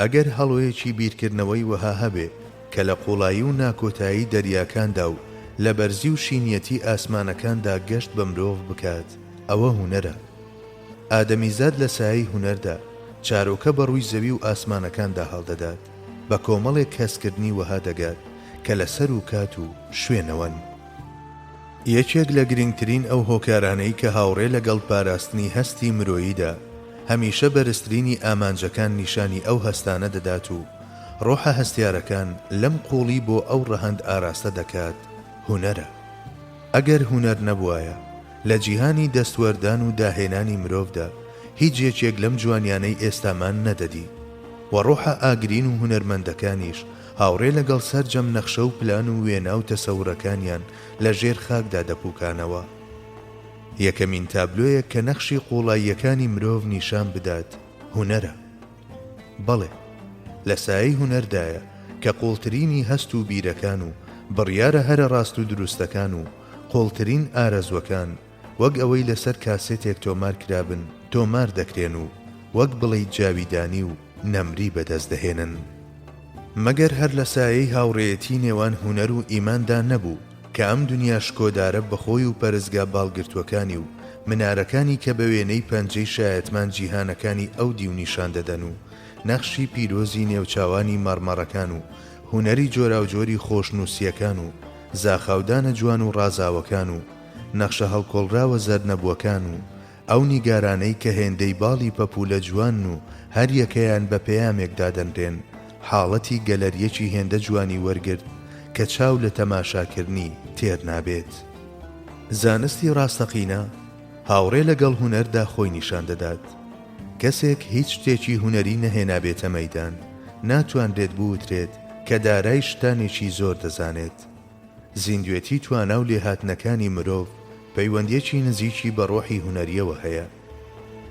ئەگەر هەڵوەیەکی بیرکردنەوەی وەها هەبێ کە لە قوڵایی و ناکۆتایی دەریاکاندا و لە بەرزی و شینیەتی ئاسمانەکاندا گەشت بە مرۆڤ بکات، ئەوە هونەرە. ئادەمیزاد لە سایەی هونەردا چارۆکە بە ڕووی زەوی و ئاسمانەکاندا هەڵدەدات، بە کۆمەڵێک کەسکردنی وەها دەگات کە لە سەر و کات و شوێنەوەن. یەکێک لە گرنگترین ئەو هۆکارانەی کە هاوڕێ لەگەڵ پاراستنی هەستی مرۆییدا هەمیشە بەرزترینی ئامانجەکان نیشانی ئەو هەستانە دەدات و ڕۆحە هەستیارەکان لەم قوڵی بۆ ئەو ڕەهەند ئاراستە دەکات، هونەرە. ئەگەر هونەر نەبوایە لە جیهانی دەستوەردان و داهێنانی مرۆڤدا هیچ یەکێک لەم جوانیانەی ئێستامان نەدەدی و ڕۆحە ئاگرین و هونەرمەندەکانیش هاوڕێ لەگەڵ سەرجەم نەخشە و پلان و وێنا و تەسەورەکانیان لە ژێر خاکدا دەپوکانەوە. یەکەمین تابلۆیە کە نەخشی قوڵاییەکانی مرۆڤ نیشان بدات هونەرە. بەڵێ، لە سایەی هونەردایە کە قوڵترینی هەست و بیرەکان و بڕیارە هەرە ڕاست و دروستەکان و قوڵترین ئارەزوەکان وەک ئەوەی لەسەر کاسێتێک تۆمار کرابن تۆمار دەکرێن و وەک بڵێیت جاویدانی و نەمری بەدەست دەهێنن. مەگەر هەر لە سایەی هاوڕێیەتی نێوان هونەر و ئیماندا نەبوو کە ئەم دنیا شکۆدارە بەخۆی و پەرزگا باڵگرتوەکانی و منارەکانی کە بە وێنەی پەنجەی شایەتمان جیهانەکانی ئەو دیو نیشان دەدەن و نەخشی پیرۆزی نێوچاوانی مەڕمەڕەکان و هونەری جۆراوجۆری خۆشنووسیەکان و زاخاودانە جوان و ڕازاوەکان و نەخشە هەڵکۆڵراوە زەرنەبووەکان و ئەو نیگارانەی کە هێندەی باڵی پەپولە جوان و هەر یەکەیان بە پەیامێکدا دەنرێن، حاڵەتی گەلەریەکی هێندە جوانی وەرگرت کە چاو لە تەماشاکردنی تێر نابێت. زانستی ڕاستەقینە هاوڕێ لەگەڵ هونەردا خۆی نیشان دەدات. کەسێک هیچ شتێکی هونەری نەهێنابێتە مەیدان ناتوانرێت بوترێت کە دارای شتانێکی زۆر دەزانێت. زیندوێتی توانە و لێهاتنەکانی مرۆڤ پەیوەندیەکی نزیکی بە ڕۆحی هونەریەوە هەیە.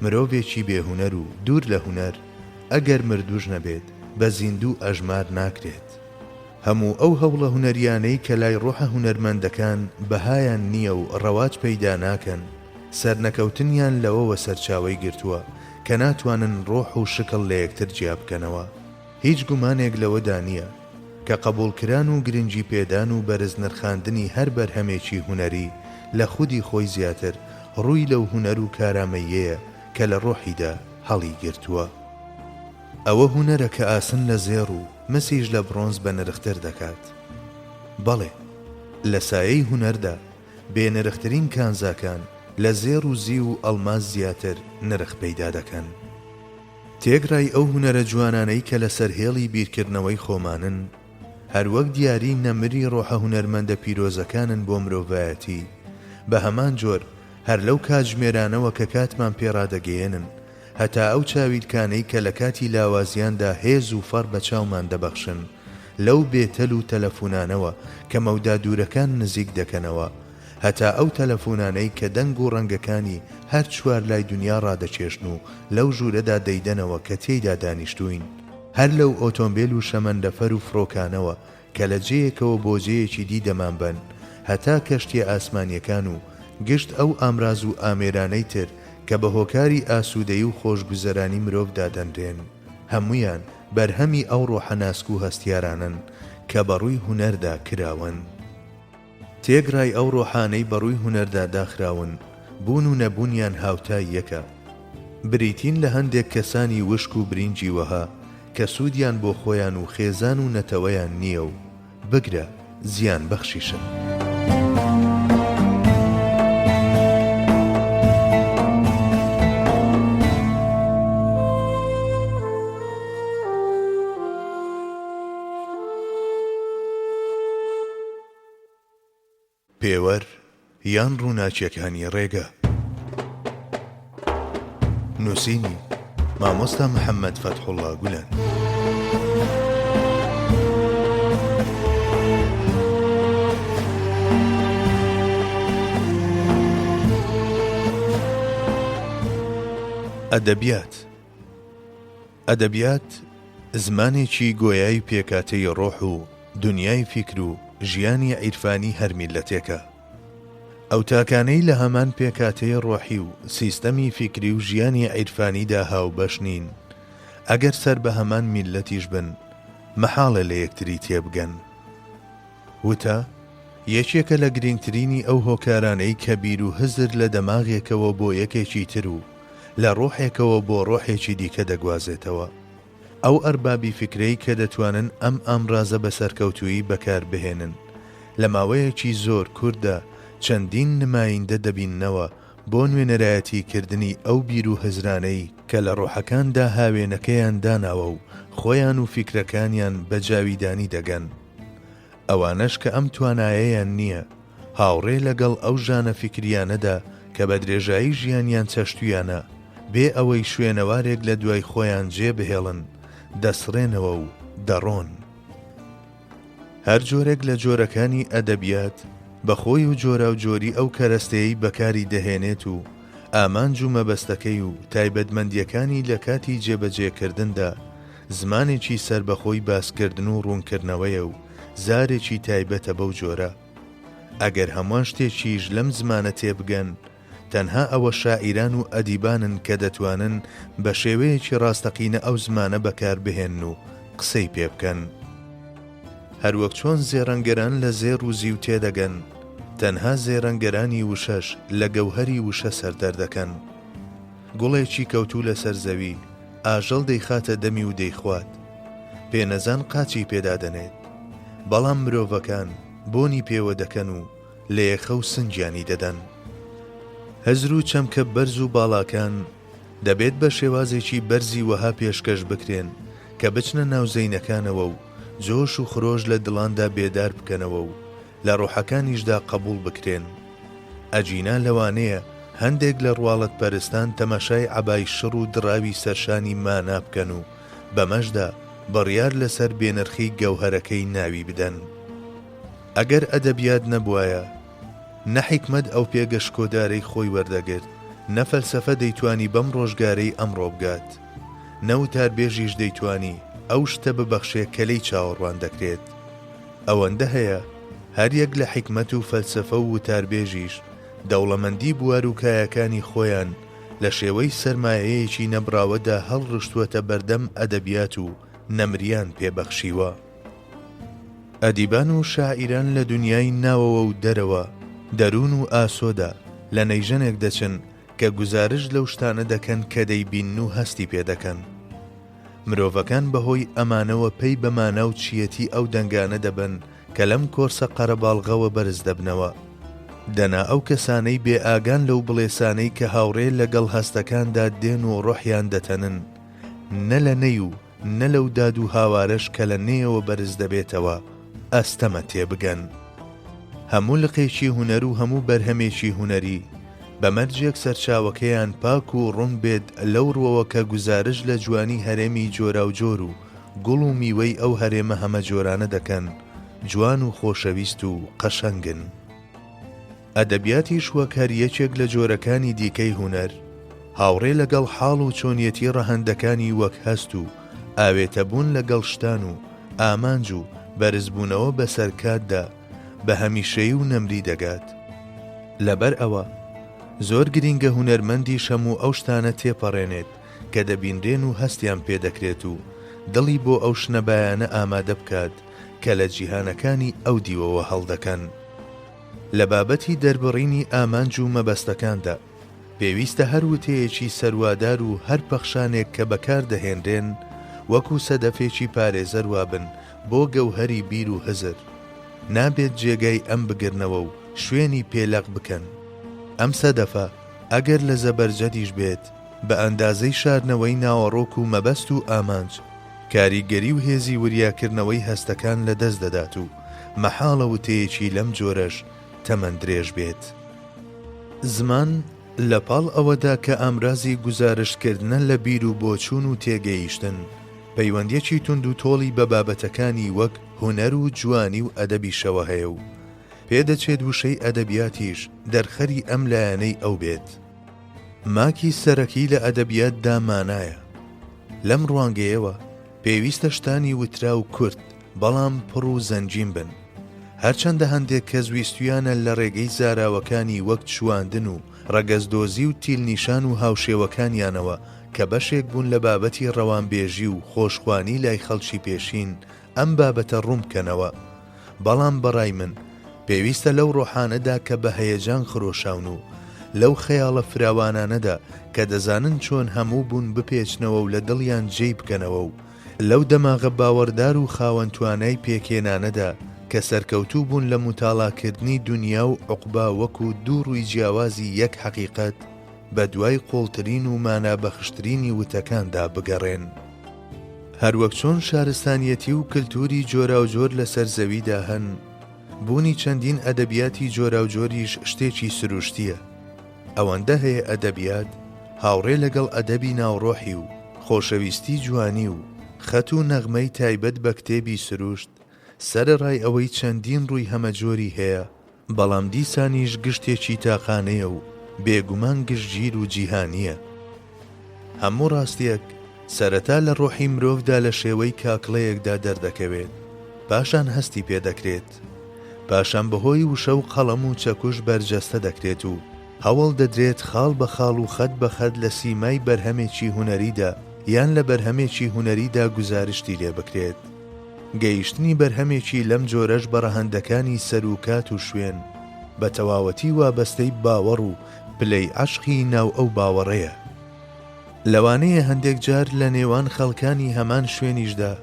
مرۆڤێکی بێهونەر و دوور لە هونەر ئەگەر مردوش نەبێت بە زیندوو ئەژمار ناکرێت. هەموو ئەو هەوڵە هونەریانەی کە لای ڕۆحە هونەرمەندەکان بەهایان نییە و ڕەواج پەیدا ناکەن، سەرنەکەوتنیان لەوەوە سەرچاوەی گرتووە کە ناتوانن ڕۆح و شکڵ لە یەکتر جیا بکەنەوە. هیچ گومانێک لەوەدا نییە کە قبولکران و گرنگی پێدان و بەرز نرخاندنی هەر بەرهەمێکی هونەری لە خودی خۆی زیاتر ڕووی لەو هونەر و کارامەیەیە کە لە ڕۆحیدا هەڵی گرتووە. ئەوە هونەرە کە ئاسن لە زێڕ و مسیش لە برۆنز بە نرختر دەکات. بەڵێ، لە سایەی هونەردا بێنرخترین کانزاکان لە زێڕ و زی و ئەڵماس زیاتر نرخ پەیدا دەکەن. تێگرای ئەو هونەرە جوانانەی کە لە سەرهێڵی بیرکردنەوەی خۆمانن هەروەک دیاری نەمری ڕۆحە هونەرمەندە پیرۆزەکانن بۆ مرۆڤایەتی. بە هەمان جۆر هەر لەو کاتژمێرانەوە کە کاتمان پێڕادەگەیەنن، هەتا ئەو چاویلکانەی کە لە کاتی لاوازیاندا هێز و فەڕ بە چاومان دەبەخشن، لەو بێتەل و تەلەفونانەوە کە مەودا دوورەکان نزیک دەکەنەوە، هەتا ئەو تەلەفونانەی کە دەنگ و ڕەنگەکانی هەر چوار لای دنیا ڕادەچێشن و لەو ژوورەدا دەیدەنەوە کە تێیدا دانیشتوین، هەر لەو ئۆتۆمبیل و شەمەندەفەر و فڕۆکانەوە کە لە جێیەکەوە بۆ جێیەکی دی دەمان بن، هەتا کەشتیە ئاسمانیەکان و گشت ئەو ئامراز و ئامێرانەی تر کە بە هۆکاری ئاسوودەی و خۆشگوزەرانی مرۆڤدا دەنرێن، هەموویان بەرهەمی ئەو ڕۆحە ناسک و هەستیارانن کە بەڕووی هونەردا کراون. تێگرای ئەو ڕۆحانەی بەڕووی هونەردا داخراون بوون و نەبوونیان هاوتای یەکە. بریتین لە هەندێک کەسانی وشک و برینجی وەها کە سوودیان بۆ خۆیان و خێزان و نەتەوەیان نییە و بگرە زیان بەخشیشن. پێوەر یان ڕووناچیەکانی ڕێگە. نووسینی مامۆستا محەممەد فەتحوڵڵا گولان. ئەدەبیات زمانێکی گۆیای پێکاتەی ڕۆح و دنیای فیکر و ژیانی عیرفانی هەر میلەتێکە. ئەو تاکانەی لە هەمان پێکاتەی ڕۆحی و سیستەمی فیکری و ژیانی عیرفانیدا هاوبەش نین، ئەگەر سەر بە هەمان میلەتیش بن، مەحاڵە لە یەکتری تێبگەن. وتە یەکێکە لە گرنگترینی ئەو هۆکارانەی کە بیر و هزر لە دەماغێکەوە بۆ یەکێکی تر و لە ڕۆحێکەوە بۆ ڕۆحێکی دیکە دەگوازێتەوە. ئەو ئەربابی فکرەی کە دەتوانن ئەم ئامرازە بە سەرکەوتووی بەکار بهێنن، لە ماوەیەکی زۆر کووردا چەندین نمایندە دەبیننەوە بۆ نوێنەرایەتی کردنی ئەو بیر و هزرانەی کە لە ڕۆحەکاندا هاوێنەکەیان داناوە و خۆیان و فیکرەکانیان بە جاویدانی دەگەن. ئەوانەش کە ئەم توانایەیان نییە هاوڕێ لەگەڵ ئەو ژانە فیکریانەدا کە بە درێژایی ژیانیان چەشتویانە، بێ ئەوەی شوێنەوارێک لە دوای خۆیان جێ بهێڵن، دەسڕێنەوە و دەڕۆن. هەر جۆرێک لە جۆرەکانی ئەدەبیات بەخۆی و جۆرا و جۆری ئەو کەرەستەیەی بەکاری دەهێنێت و ئامانج و مەبەستەکەی و تایبەتمەندیەکانی لە کاتی جێبەجێکردندا زمانێکی سەربەخۆی باسکردن و ڕوونکردنەوەیە و زارێکی تایبەتە بەو جۆرە. ئەگەر هەمووان شتێکیش لەم زمانە تێبگەن، تەنها ئەوە شاعیران و ئەدیبانن کە دەتوانن بە شێوەیەکی ڕاستەقینە ئەو زمانە بەکار بهێن و قسەی پێ بکەن. هەروەک چۆن زێڕەنگەران لە زێر و زیو تێدەگەن، تەنها زێڕەنگەرانی وشەش لە گەوهەری وشە سەردەردەکەن. گوڵێکی کەوتوو لەسەر زەوی ئاژەڵ دەیخاتە دەمی و دەیخوات، پێنەزان قاچی پێدادەنێت، بەڵام مرۆڤەکان بۆنی پێوە دەکەن و لە یەخە و سنجیانی دەدەن. هەزر و چەمکە بەرز و باڵاکان دەبێت بە شێوازێکی بەرزی وەها پێشکەش بکرێن کە بچنە ناو زەینەکانەوە و جۆش و خرۆش لە دڵاندا بێدار بکەنەوە و لە ڕۆحەکانیشدا قبول بکرێن. ئەجینا لەوانەیە هەندێک لە ڕواڵەت پەرستان تەماشای عەبای شڕ و دڕاوی سەرشانی مانا بکەن و بەمەشدا بڕیار لەسەر بێنرخی گەوهەرەکەی ناوی بدەن. ئەگەر ئەدەبیات نەبوایە، نە حیکمەت ئەو پێگەشکۆدارەی خۆی وەردەگرت، نە فەلسەفە دەیتوانی بەم ڕۆژگارەی ئەمڕۆ بگات، نە وتاربێژیش دەیتوانی ئەو شتە ببەخشێ کە لێی چاوەڕوان دەکرێت. ئەوەندە هەیە هەر یەک لە حیکمەت و فەلسەفە و وتاربێژیش دەوڵەمەندی بوارکایەکانی خۆیان لە شێوەی سەرمایەیەکی نەبراوەدا هەڵڕشتووەتە بەردەم ئەدەبیات و نەمریان پێبەخشیوە. ئەدیبان و شاعیران لە دنیای ناوەوە و دەرەوە، دەروون و ئاسۆدا لە نەیژەنێک دەچن کە گوزارش لەو شتانە دەکەن کە دەیبین و هەستی پێدەکەن. مرۆڤەکان بەهۆی ئەمانەوە پێی بەمانە و چیەتی ئەو دەنگانە دەبن کە لەم کۆرسە قەرەباڵغەوە بەرز دەبنەوە. دەنا ئەو کەسانەی بێ ئاگان لەو بڵێسانەی کە هاوڕێ لەگەڵ هەستەکاندا دێن و ڕۆحیان دەتەنن، نە لە نەی و نە لەو داد و هاوارەش کە لە نێیەوە بەرز دەبێتەوە ئەستەمە تێبگەن. هەموو لقێکی هونەر و هەموو بەرهەمێکی هونەری بەمەرجێک سەرچاوەکەیان پاک و ڕوون بێت لەو ڕۆوە کە گوزارش لە جوانی هەرێمی جۆراوجۆر و گوڵ و میوەی ئەو هەرێمە هەمە جۆرانە دەکەن، جوان و خۆشەویست و قەشەنگن. ئەدەبیاتیش وەک هەر یەکێک لە جۆرەکانی دیکەی هونەر هاوڕێ لەگەڵ حاڵ و چۆنیەتی ڕەهەندەکانی وەک هەست و ئاوێتەبوون لەگەڵ شتان و ئامانج و بەرزبوونەوە بەسەر کاتدا بە هەمیشەیی و نەمری دەگات. لەبەر ئەوە زۆر گرینگە هونەرمەندی هەموو ئەو شتانە تێپەڕێنێت کە دەبینرێن و هەستیان پێدەکرێت و دڵی بۆ ئەو شنەبایانە ئامادە بکات کە لە جیهانەکانی ئەو دیوەوە هەڵدەکەن. لە بابەتی دەربڕینی ئامانج و مەبەستەکاندا پێویستە هەر وتەیەکی سەروادار و هەر پەخشانێک کە بەکار دەهێنرێن وەکو سەدەفێکی پارێزەر وابن بۆ گەوهەری بیر و هزر، نابێت جێگای ئەم بگرنەوە و شوێنی پێلەق بکەن. ئەم سەدەفە ئەگەر لە زەبەرجەدیش بێت بە ئەندازەی شارنەوەی ناوەڕۆک و مەبەست و ئامانج کاریگەری و هێزی وریاکردنەوەی هەستەکان لە دەست دەدات و مەحاڵە وتەیەکی لەم جۆرەش تەمەند درێژ بێت. زمان لە پاڵ ئەوەدا کە ئامرازی گزارشکردنە لە بیر و بۆچوون و تێگەیشتن پەیوەندیەکی تونند و تۆڵی بە بابەتەکانی وەک هونەر و جوانی و ئەدەبیشەوە هەیە و پێدەچێت وشەی ئەدەبیاتیش دەرخەری ئەم لایەنەی ئەو بێت. ماکی سەرەکی لە ئەدەبیاتدا مانایە. لەم ڕوانگەیەوە پێویستە شتانی وترا و کورت بەڵام پڕ و زەنجیم بن، هەرچەندە هەندێک کەس ویستویانە لە ڕێگەی زاراوەکانی وەک چواندن و ڕەگەزدۆزی و تیلنیشان و هاوشێوەکانیانەوە کە بەشێک بوون لە بابەتی ڕەوانبێژی و خۆشخوانی لای خەڵکی پێشین ئەم بابەتە ڕوون بکەنەوە. بەڵام بەڕای من پێویستە لەو ڕۆحانەدا کە بە هەیەجان خرۆشاون و لەو خەیاڵە فراوانانەدا کە دەزانن چۆن هەموو بوون بپێچنەوە و لە دڵیان جێی بکەنەوە و لەو دەماغە باوەڕدار و خاوەنتوانای پێکێنانەدا کە سەرکەوتوو بوون لە متاڵاکردنی دنیا و عوقبا وەکو دوو ڕووی جیاوازی یەک حەقیقەت بە دوای قوڵترین و مانابەخشترینی وتەکاندا بگەڕێن. هەروەک چۆن شارستانیەتی و کللتوری جۆرا و جۆر لەسەر زەویدا هەن، بوونی چەندین ئەدەبیاتی جۆرا و جۆریش شتێکی سروشتیە. ئەوەندە هەیە ئەدەبیات هاوڕێ لەگەڵ ئەدەبی ناوڕۆحی و خۆشەویستی جوانی و خەت و نەغمەی تایبەت بە کتێبی سروشت سەرڕای ئەوەی چەندین ڕووی هەمەجۆری هەیە، بەڵام دیسانیش گشتێکی تاقانەیە و بێگومان گشتگیر و جیهانیە. هەموو ڕاستیەک سەرەتا لە ڕۆحی مرۆڤدا لە شێوەی کاکڵەیەکدا دەردەکەوێت، پاشان هەستی پێدەکرێت، پاشان بەهۆی وشە و قەڵەم و چەکوش بەرجەستە دەکرێت و هەوڵ دەدرێت خاڵ بە خاڵ و خەت بە خەت لە سیمای بەرهەمێکی هونەریدا یان لە بەرهەمێکی هونەریدا گزارشتی لێ بکرێت. گەیشتنی بەرهەمێکی لەم جۆرەش بە ڕەهەندەکانی سەرروکات و شوێن بە تەواوەتی وابەستەی باوەڕ و پلەی عەشقی ناو ئەو باوەڕەیە. لەوانەیە هەندێک جار لە نێوان خەڵکانی هەمان شوێنیشدا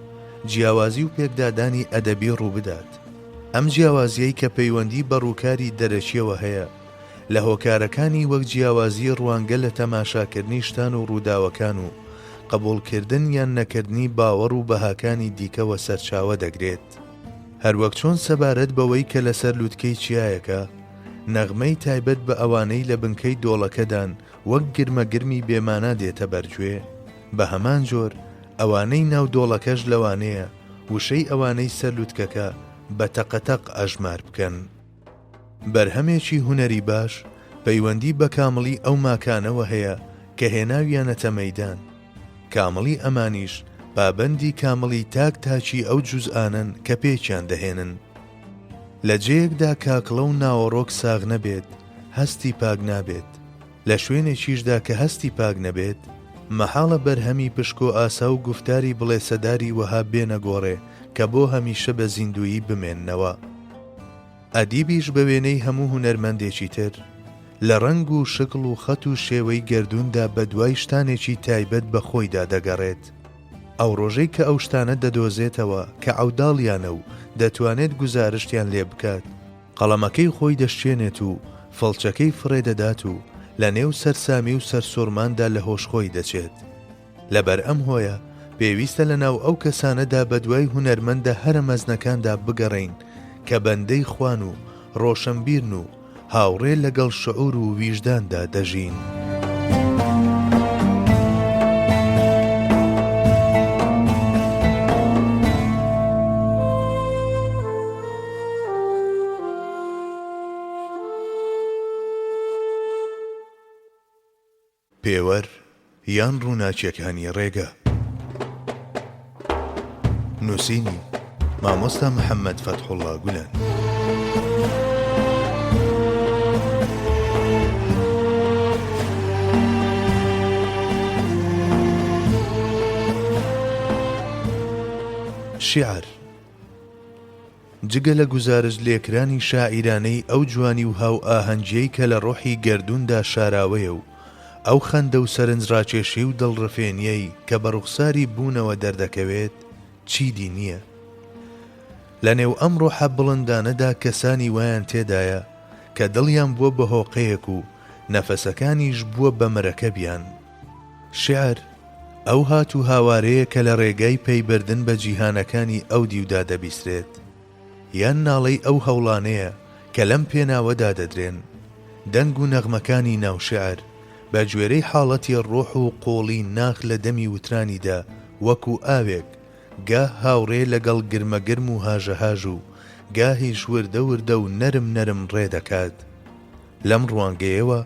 جیاوازی و پێکدادانی ئەدەبی ڕووبدات. ئەم جیاوازیەی کە پەیوەندی بە ڕووکاری دەرەچیەوە هەیە لە هۆکارەکانی وەک جیاوازی ڕوانگە لە تەماشاکردنی شتان و ڕووداوەکان و قبولکردن یان نەکردنی باوەڕ و بەهاکانی دیکەوە سەرچاوە دەگرێت. هەروەک چۆن سەبارەت بەوەی کە لەسەر لووتکەی چیایەکە نەغمەی تایبەت بە ئەوانەی لە بنکەی دۆڵەکەدان وەک گرمەگرمی بێمانە دێتە بەرگوێ، بە هەمان جۆر ئەوانەی ناو دۆڵەکەش لەوانەیە وشەی ئەوانەی سەر لووتکەکە بە تەقەتەق ئەژمار بکەن. بەرهەمێکی هونەری باش پەیوەندی بە کامڵی ئەو ماکانەوە هەیە کە هێناویانەتە مەیدان. کامڵی ئەمانیش پابەندی کامڵی تاک تاچی ئەو جوزئانن کە پێچیان دەهێنن. لە جێیەکدا کاکڵە و ناوەڕۆک ساغ نەبێت هەستی پاک نابێت، لە شوێنێکیشدا کە هەستی پاک نەبێت مەحاڵە بەرهەمی پشکۆ ئاسا و گوفتاری بڵێسەداری وەها بێنەگۆڕێ کە بۆ هەمیشە بە زیندویی بمێننەوە. ئەدیبیش بە وێنەی هەموو هونەرمەندێکی تر لە ڕەنگ و شکڵ و خەت و شێوەی گردووندا بە دوای شتانێکی تایبەت بە خۆیدا دەگەڕێت. ئەو ڕۆژەی کە ئەو شتانە دەدۆزێتەوە کە عەوداڵیانە و دەتوانێت گزارشتیان لێ بکات، قەڵەمەکەی خۆی دەشتێنێت و فەڵچەکەی فڕێدەدات و لە نێو سەرسامی و سەرسوڕماندا لە هۆشخۆی دەچێت. لەبەر ئەم هۆیە پێویستە لەناو ئەو کەسانەدا بەدوای هونەرمەندە هەرە مەزنەکاندا بگەڕین کە بەندەی خوان و ڕۆشنبیرن و هاوڕێ لەگەڵ شعور و ویژداندا دەژین. پێوەر یان ڕووناچیەکانی ڕێگە. نووسینی مامۆستا محەممەد فەتحوڵڵا گولان. شیعر جگە لە گوزارش لێکرانی شاعیرانەی ئەو جوانی و هاو ئاهەنگیەی کە لە ڕۆحی گەردووندا شاراوەیە و ئەو خەندە و سەرنجڕاکێشی و دڵڕفێنیەی کە بە ڕوخساری بوونەوە دەردەکەوێت چیدی نییە. لە نێو ئەم ڕۆحە بڵندانەدا کەسانی وایان تێدایە کە دڵیان بووە بە هۆقەیەک و نەفەسەکانیش بووە بە مەرەکەبیان. شیعر ئەو هات و هاوارەیە کە لە ڕێگای پەیبردن بە جیهانەکانی ئەو دیودا دەبیسترێت، یان ناڵەی ئەو هەوڵانەیە کە لەم پێناوەدا دەدرێن. دەنگ و نەغمەکانی ناو شیعر بە گوێرەی حاڵەتی ڕۆح و قۆڵی ناخ لە دەمی وترانیدا وەکو ئاوێک گاه هاوڕێ لەگەڵ گرمەگرم و هاژەهاژ و گاهیش وردە وردە و نەرم نەرم ڕێدەکات. لەم ڕوانگەیەوە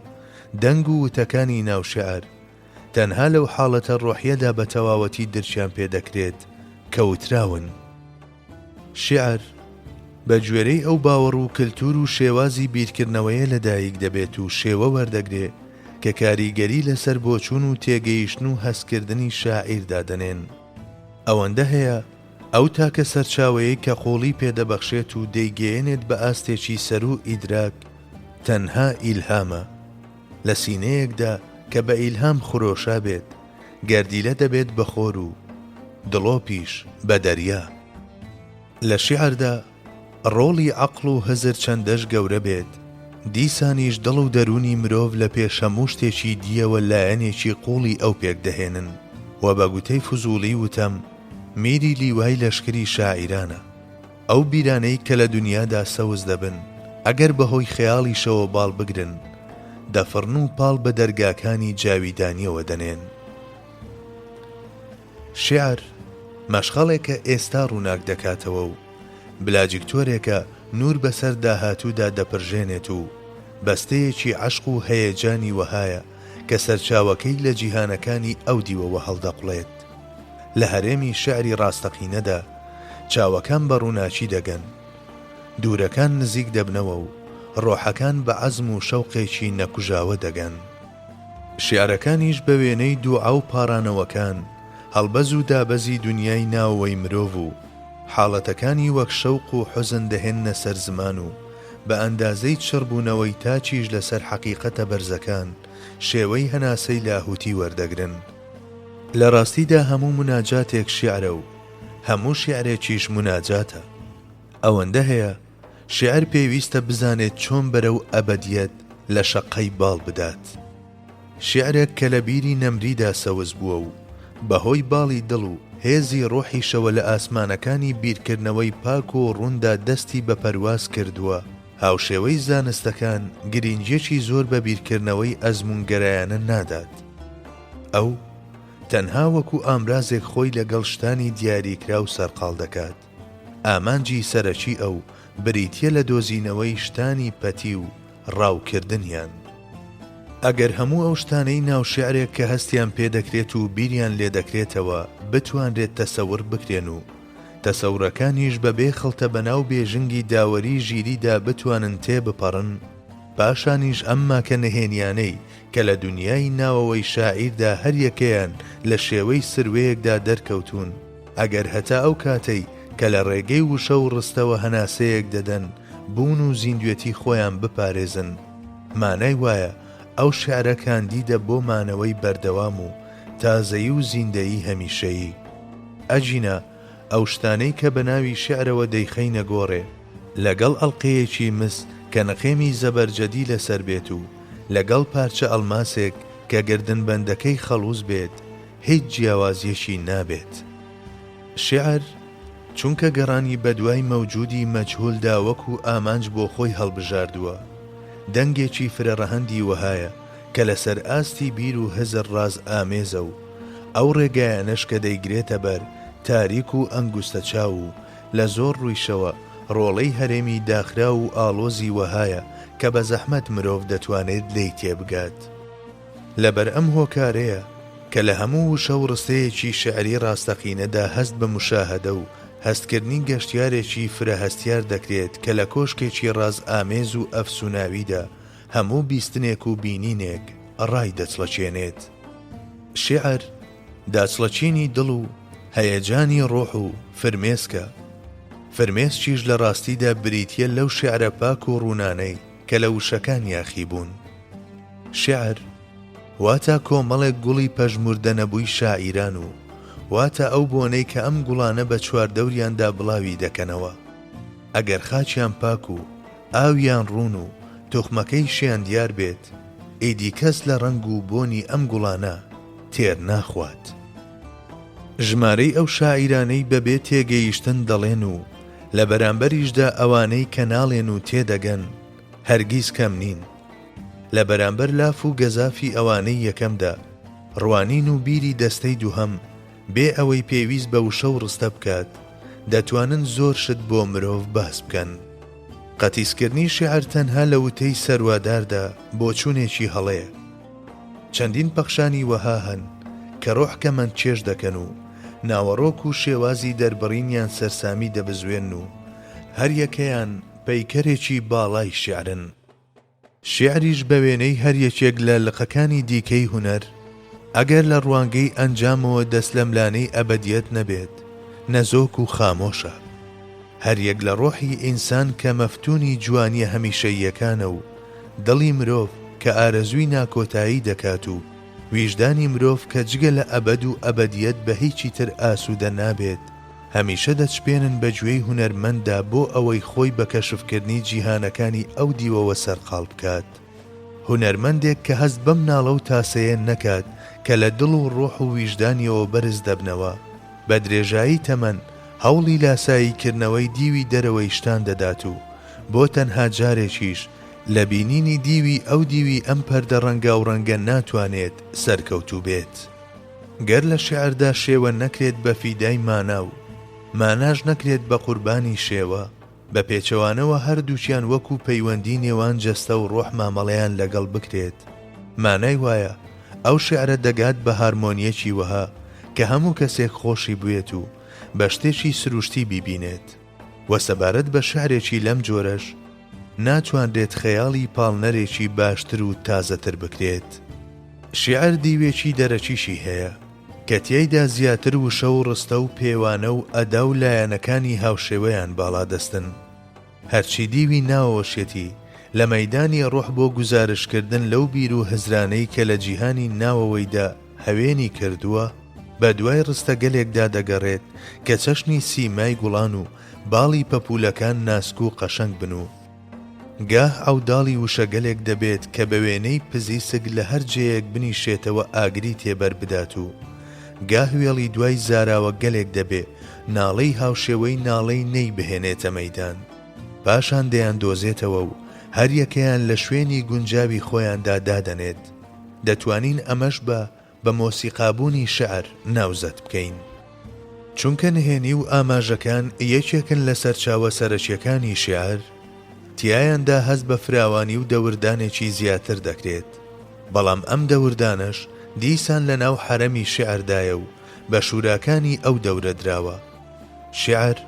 دەنگ و وتەکانی ناو شیعر تەنها لەو حاڵەتە ڕۆحیەدا بە تەواوەتی درچیان پێدەکرێت کە وتراون. شیعر بە گوێرەی ئەو باوەڕ و کلتور و شێوازی بیرکردنەوەیە لەدایک دەبێت و شێوە وەردەگرێ کە کاریگەری لەسەر بۆچوون و تێگەیشتن و هەستکردنی شاعیردا دەنێن. ئەوەندە هەیە ئەو تاکە سەرچاوەیە کە قۆڵی پێدەبەخشێت و دەیگەێنێت بە ئاستێکی سەر و ئیدراک تەنها ئیلهامە. لە سینەیەکدا کە بە ئیلهام خرۆشا بێت گەردیلە دەبێت بە خۆر و دڵۆپیش بە دەریا. لە شیعردا ڕۆڵی عەقڵ و هزر چەندەش گەورە بێت، دیسانیش دڵ و دەرونی مرۆڤ لە پێش هەموو شتێکی دیەوە لایەنێکی قوڵی ئەو پێک دەهێنن و بە گوتەی فوزوڵی وتەم میری لیوای لەشکری شاعیرانە. ئەو بیرانەی کە لە دنیادا سەوز دەبن ئەگەر بەهۆی خەیاڵیشەوە باڵ بگرن دەفڕن و پاڵ بە دەرگاکانی جاویدانیەوە دەنێن. شیعر مەشغەڵێکە ئێستا ڕووناک دەکاتەوە و بلاجیکتۆرێکە نور بەسەر داهاتوودا دەپڕژێنێت و بەستەیەکی عەشق و هەیەجانی وەهایە کە سەرچاوەکەی لە جیهانەکانی ئەو دیوەوە هەڵدەقڵێت. لە هەرێمی شعری ڕاستەقینەدا چاوەکان بە ڕووناچی دەگەن، دوورەکان نزیک دەبنەوە و ڕۆحەکان بە عەزم و شەوقێکی نەکوژاوە دەگەن. شیعرەکانیش بە وێنەی دوعا و پارانەوەکان هەڵبەز و دابەزی دنیای ناوەوەی مرۆڤ و حاڵەتەکانی وەک شەوق و حوزن دەهێننە سەر زمان و بە ئەندازەی چڕبوونەوەی تاچیش لەسەر حەقیقەتە بەرزەکان شێوەی هەناسەی لاهوتی وەردەگرن. لە ڕاستیدا هەموو مناجاتێک شیعرە و هەموو شیعرێکیش مناجاتە. ئەوەندە هەیە شیعر پێویستە بزانێت چۆن بەرەو ئەبەدیەت لە شەقەی باڵ بدات. شیعرێک کە لە بیری نەمریدا سەوز بووە و بەهۆی باڵی دڵ و هێزی ڕۆحیشەوە لە ئاسمانەکانی بیرکردنەوەی پاک و ڕووندا دەستی بە پەرواز کردووە، هاوشێوەی زانستەکان گرنگیەکی زۆر بە بیرکردنەوەی ئەزموونگەرایانە نادات. ئەو تەنها وەکو ئامرازێک خۆی لەگەڵ شتانی دیاریکرا و سەرقاڵ دەکات. ئامانجی سەرەکی ئەو بریتیە لە دۆزینەوەی شتانی پەتی و ڕاوکردنیان. ئەگەر هەموو ئەو شتانەی ناو شیعرێک کە هەستیان پێدەکرێت و بیریان لێ دەکرێتەوە بتوانرێت تەسەور بکرێن و تەسەورەکانیش بەبێ خەڵتە بەناو بێژنگی داوەری ژیریدا بتوانن تێبپەڕن، پاشانیش ئەمما کە نەهێنیانەی کە لە دنیای ناوەوەی شاعیردا هەر یەکەیان لە شێوەی سروەیەکدا دەرکەوتون، ئەگەر هەتا ئەو کاتەی کە لە ڕێگەی وشە و ڕستەوە هەناسەیەک دەدەن بوون و زیندوێتی خۆیان بپارێزن، مانای وایە ئەو شیعرە کاندیدە بۆ مانەوەی بەردەوام و تازەیی و زیندەیی هەمیشەیی. ئەجینە ئەو شتانەی کە بە ناوی شیعرەوە دەیخەینە گۆڕێ لەگەڵ ئەڵقەیەکی مس کە نەخێمی زەبەرجەدی لەسەر بێت و لەگەڵ پارچە ئەڵماسێک کە گردنبەندەکەی خەڵوز بێت هیچ جیاوازیەکی نابێت. شێعر چونکە گەڕانی بەدوای مەوجودی مەجهولدا وەکو ئامانج بۆ خۆی هەڵبژاردووە، دەنگێکی فرەڕەهەندی وەهایە کە لەسەر ئاستی بیر و هزر ڕاز ئامێزە و ئەو ڕێگایانەش کە دەیگرێتە بەر تاریک و ئەنگوستە چاو و لە زۆر ڕوویشەوە ڕۆڵەی هەرێمی داخرا و ئاڵۆزی وەهایە کە بە زەحمەت مرۆڤ دەتوانێت لێی تێبگات. لەبەر ئەم هۆکارەیە کە لە هەموو وشە و ڕستەیەکی شعری ڕاستەقینەدا هەست بە مشاهدە و هەستکردنی گەشتیارێکی فرەهەستیار دەکرێت کە لە کۆشکێکی ڕاز ئامێز و ئەفسوناویدا هەموو بیستنێک و بینینێک ڕای دەچڵەچێنێت. شێعر داچڵەچینی دڵ و هەیەجانی ڕۆح و فرمێسکە. فرمێسکیش لە ڕاستیدا بریتیە لەو شێعرە پاک و ڕوونانەی کە لە وشەکان یاخی بوون. شێعر واتە کۆمەڵێک گوڵی پەژموردە نەبووی شاعیران و واتە ئەو بۆنەی کە ئەم گوڵانە بە چواردەوریاندا بڵاوی دەکەنەوە. ئەگەر خاچیان پاک و ئاویان ڕوون و تۆخمەکەی شیان دیار بێت، ئیدی کەس لە ڕەنگ و بۆنی ئەم گوڵانە تێر ناخوات. ژمارەی ئەو شاعیرانەی بەبێ تێگەیشتن دەڵێن و لە بەرامبەریشدا ئەوانەی کە ناڵێن و تێدەگەن هەرگیز کەم نین. لە بەرامبەر لاف و گەزافی ئەوانەی یەکەمدا ڕوانین و بیری دەستەی دووهەم بێ ئەوەی پێویست بە وشە و ڕستە بکات دەتوانن زۆر شت بۆ مرۆڤ باس بکەن. قەتیسکردنی شێعر تەنها لە وتەی سەرواداردا بۆ چوونێکی هەڵەیە. چەندین پەخشانی وەها هەن کە ڕۆح کەمەند چێش دەکەن و ناوەڕۆک و شێوازی دەربڕینیان سەرسامی دەبزوێن و هەر یەکەیان پەیکەرێکی باڵای شێعرن. شێعریش بە وێنەی هەر یەکێک لە لقەکانی دیکەی هونەر ئەگەر لە ڕوانگەی ئەنجامەوە دەست لە ملانەی ئەبەدیەت نەبێت نەزۆک و خامۆشە. هەر یەک لە ڕۆحی ئینسان کە مەفتونی جوانیە هەمیشەییەکانە و دڵی مرۆڤ کە ئارەزووی ناکۆتایی دەکات و ویژدانی مرۆڤ کە جگە لە ئەبەد و ئەبەدیەت بە هیچی تر ئاسوودە نابێت هەمیشە دەچپێنن بە گوێی هونەرمەندا بۆ ئەوەی خۆی بە کەشفکردنی جیهانەکانی ئەو دیوەوە سەرقاڵ بکات. هونەرمەندێک کە هەست بەم ناڵە و تاسەیە نەکات کە لە دڵ و ڕۆح و ویژدانیەوە بەرز دەبنەوە، بە درێژایی تەمەن هەوڵی لاساییکردنەوەی دیوی دەرەوەی شتان دەدات و بۆ تەنها جارێکیش لە بینینی دیوی ئەو دیوی ئەم پەردە ڕەنگا و ڕەنگە ناتوانێت سەرکەوتوو بێت. گەر لە شێعردا شێوە نەکرێت بە فیدای مانا و ماناش نەکرێت بە قوربانی شێوە، بە پێچەوانەوە هەردووچیان وەکو پەیوەندی نێوان جەستە و ڕۆح مامەڵەیان لەگەڵ بکرێت، مانای وایە ئەو شێعرە دەگات بە هارمۆنیەکی وەها کە هەموو کەسێک خۆشی بوێت و بە شتێکی سروشتی بیبینێت. وە سەبارەت بە شێعرێکی لەم جۆرەش ناتوانرێت خەیاڵی پاڵنەرێکی باشتر و تازەتر بکرێت. شێعر دیوێکی دەرەچیشی هەیە کە تیایدا زیاتر وشە و ڕستە و پێوانە و ئەدا و لایەنەکانی هاوشێوەیان باڵا دەستن. هەرچی دیوی ناوەوەشێتی لە مەیدانی ڕۆح بۆ گوزارشکردن لەو بیر و هزرانەی کە لە جیهانی ناوەوەیدا هەوێنی کردووە بە دوای ڕستە گەلێکدا دەگەڕێت کە چەشنی سیمای گوڵان و باڵی پەپولەکان ناسک و قەشەنگ بن و گاه ئەوداڵی وشەگەلێک دەبێت کە بە وێنەی پزیسک لە هەر جێیەک بنیشێتەوە ئاگری تێبەر بدات و گاه وێڵی دوای زاراوە گەلێک دەبێ ناڵەی هاوشێوەی ناڵەی نەی بهێنێتە مەیدان، پاشان دەیان دۆزێتەوە و هەر یەکەیان لە شوێنی گونجاوی خۆیاندا دادەنێت. دەتوانین ئەمەش بە مۆسیقابوونی شەعر ناوزەت بکەین، چونکە نهێنی و ئاماژەکان یەکێکن لە سەرچاوە سەرەکیەکانی شێعر. تیایاندا هەست بە فراوانی و دەوردانێکی زیاتر دەکرێت، بەڵام ئەم دەوردانش دیسان لە ناو حەرەمی شێعردایە و بە شوراکانی ئەو دەورە دراوە. شێعر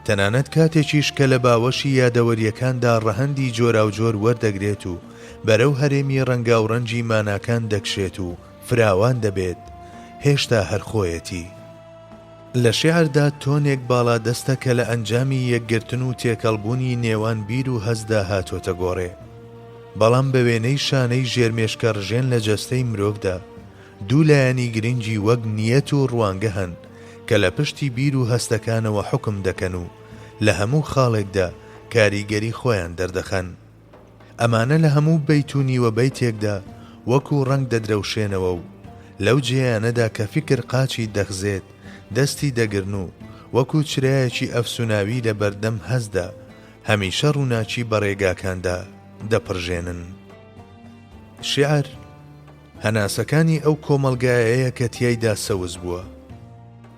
تەنانەت کاتێکیش کە لە باوەشی یادەوەریەکاندا ڕەهەندی جۆرا و جۆر وەردەگرێت و بەرەو هەرێمی ڕەنگا و ڕەنجی ماناکان دەکشێت و فراوان دەبێت، هێشتا هەرخۆیەتی. لە شێعردا تۆنێک باڵا دەستە کە لە ئەنجامی یەکگرتن و تێکەڵبوونی نێوان بیر و هەزدا هاتۆتە گۆڕێ، بەڵام بە وێنەی شانەی ژێرمێشکە ڕژێن لە جەستەی مرۆڤدا دوو لایەنی گرنگی وەک نیەت و ڕوانگە هەن کە لە پشتی بیر و هەستەکانەوە حکم دەکەن و لە هەموو خاڵێکدا کاریگەری خۆیان دەردەخەن. ئەمانە لە هەموو بەیتونی وە بەیتێکدا وەکو ڕەنگ دەدرەوشێنەوە و لەو جێیانەدا کە فکر قاچی دەخزێت دەستی دەگرن و وەکو چرایەکی ئەفسوناوی لە بەردەم هەزدا هەمیشە ڕووناچی بە ڕێگاکاندا دەپڕژێنن. شیعر هەناسەکانی ئەو کۆمەلگایەیە کە تیایدا سەوز بووە،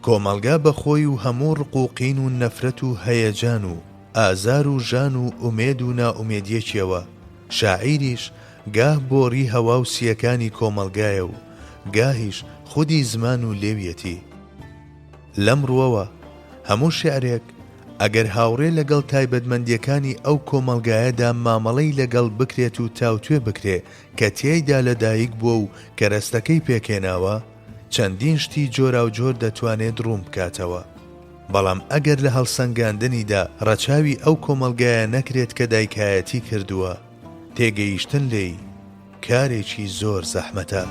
کۆمەلگا بەخۆی و هەموو ڕقوقین و نەفرەت و هەیەجان و ئازار و ژان و ئومێد و نائومێدیەکیەوە. شاعیریش گاه بۆڕی هەوا و سیەکانی کۆمەلگایە و گاهیش خودی زمان و لێویەتی. لەم ڕووەوە هەموو شیعرێک ئەگەر هاوڕێ لەگەڵ تایبەتمەندیەکانی ئەو کۆمەلگایەدا مامەڵەی لەگەڵ بکرێت و تاوتوێ بکرێ کە تیایدا لەدایک بووە و کەرەستەکەی پێکێناوە، چەندین شتی جۆرا و جۆر دەتوانێت ڕوون بکاتەوە. بەڵام ئەگەر لە هەڵسەنگاندنیدا ڕەچاوی ئەو کۆمەلگایە نەکرێت کە دایکایەتی کردووە، تێگەیشتن لێی کارێکی زۆر زەحمەتە.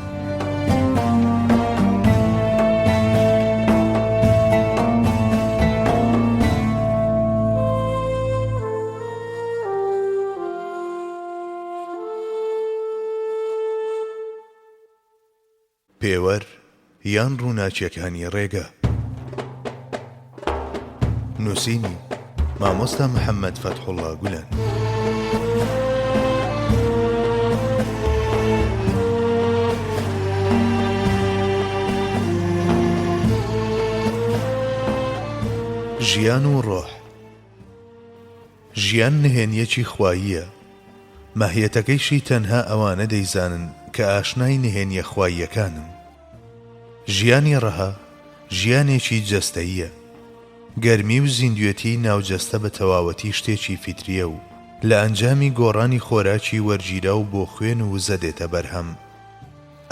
پێوەر یان ڕووناچیەکانی ڕێگە. نووسینی مامۆستا محەممەد فەتحوڵڵا گولان. ژیان و ڕۆح. ژیان نهێنیەکی خواییە، ماهیەتەکەیشی تەنها ئەوانە دەیزانن کە ئاشنای نهێنیە خواییەکانن. ژیانی ڕەها ژیانێکی جەستەییە، گەرمی و زیندوێتی ناوجەستە بە تەواوەتی شتێکی فیتریە و لە ئەنجامی گۆڕانی خۆراکی وەرگیرا و بۆ خوێن و وزە دێتە بەرهەم.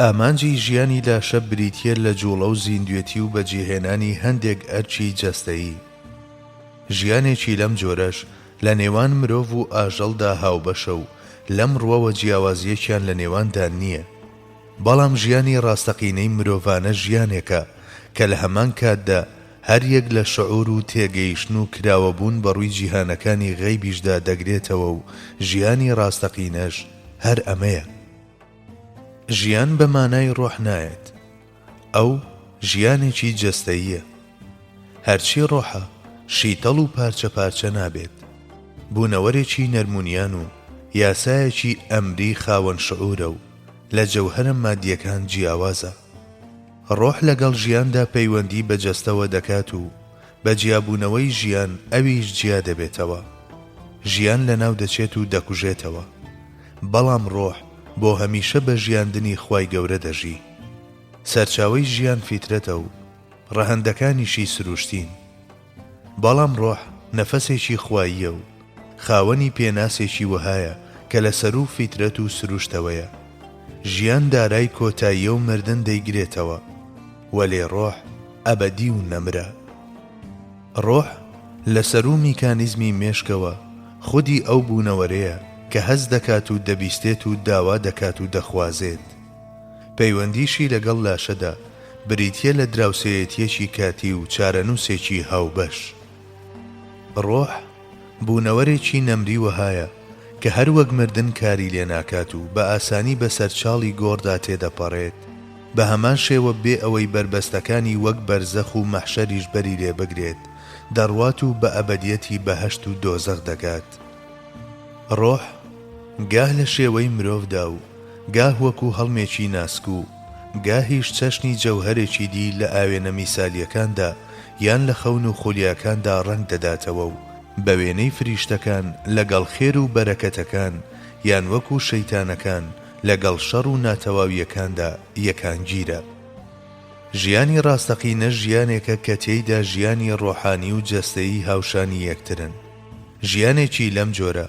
ئامانجی ژیانی لاشە بریتیە لە جوڵە و زیندوێتی و بەجێهێنانی هەندێک ئەرچی جەستەیی. ژیانێکی لەم جۆرەش لە نێوان مرۆڤ و ئاژەڵدا هاوبەشە و لەم ڕووەوە جیاوازیەکیان لە نێواندا نییە. بەڵام ژیانی ڕاستەقینەی مرۆڤانە ژیانێکە کە لە هەمان کاتدا هەر یەک لە شعور و تێگەیشتن و کراوەبوون بەڕووی جیهانەکانی غەیبیشدا دەگرێتەوە و ژیانی ڕاستەقینەش هەر ئەمەیە. ژیان بە مانای ڕۆح نایەت، ئەو ژیانێکی جەستەییە. هەرچی ڕۆحە شیتەڵ و پارچە پارچە نابێت، بوونەوەرێکی نەرمونیان و یاسایەکی ئەمری خاوەن شعورە و لە جەوهرە مادیەکان جیاوازە. ڕۆح لەگەڵ ژیاندا پەیوەندی بە جەستەوە دەکات و بە جیابوونەوەی ژیان ئەویش جیا دەبێتەوە. ژیان لەناو دەچێت و دەکوژێتەوە، بەڵام ڕۆح بۆ هەمیشە بە ژیاندنی خوای گەورە دەژی. سەرچاوەی ژیان فیترەتە و ڕەهەندەکانیشی سروشتین، بەڵام ڕۆح نەفەسێکی خواییە و خاوەنی پێناسێکی وهایە کە لەسەر و فیترەت و سروشتەوەیە. ژیان دارای کۆتاییە و مردن دەیگرێتەوە، وەلێ ڕۆح ئەبەدی و نەمرە. ڕۆح لەسەر و میکانیزمی مێشکەوە خودی ئەو بوونەوەرەیە کە هەز دەکات و دەبیستێت و داوا دەکات و دەخوازێت. پەیوەندیشی لەگەڵ لاشەدا بریتیە لە دراوسەیەتیەکی کاتی و چارەنووسێکی هاوبەش. ڕۆح بوونەوەرێکی نەمری وهایە کە هەر وەک مردن کاری لێ ناکات و بە ئاسانی بەسەر چاڵی گۆڕدا تێدەپەڕێت، بە هەمان شێوە بێ ئەوەی بربەستەکانی وەک بەرزەخ و مەحشەریش بەری لێ بگرێت، دەڕوات و بە ئەبەدیەتی بەهەشت و دۆزەخ دەگات. ڕۆح گاه لە شێوەی مرۆڤدا و گاه وەکو هەڵمێکی ناسک و گاهیش چەشنی جەوهرێکی دی لە ئاوێنە میسالیەکاندا یان لە خەون و خولیاکاندا ڕەنگ دەداتەوە و بە وێنەی فریشتەکان لەگەڵ خێر و بەرەکەتەکان یان وەکو شەیتانەکان لەگەڵ شەڕ و ناتەواویەکاندا یەکانگیرە. ژیانی ڕاستەقینە ژیانێکە کە تێیدا ژیانی ڕۆحانی و جەستەیی هاوشانی یەکترن. ژیانێکی لەم جۆرە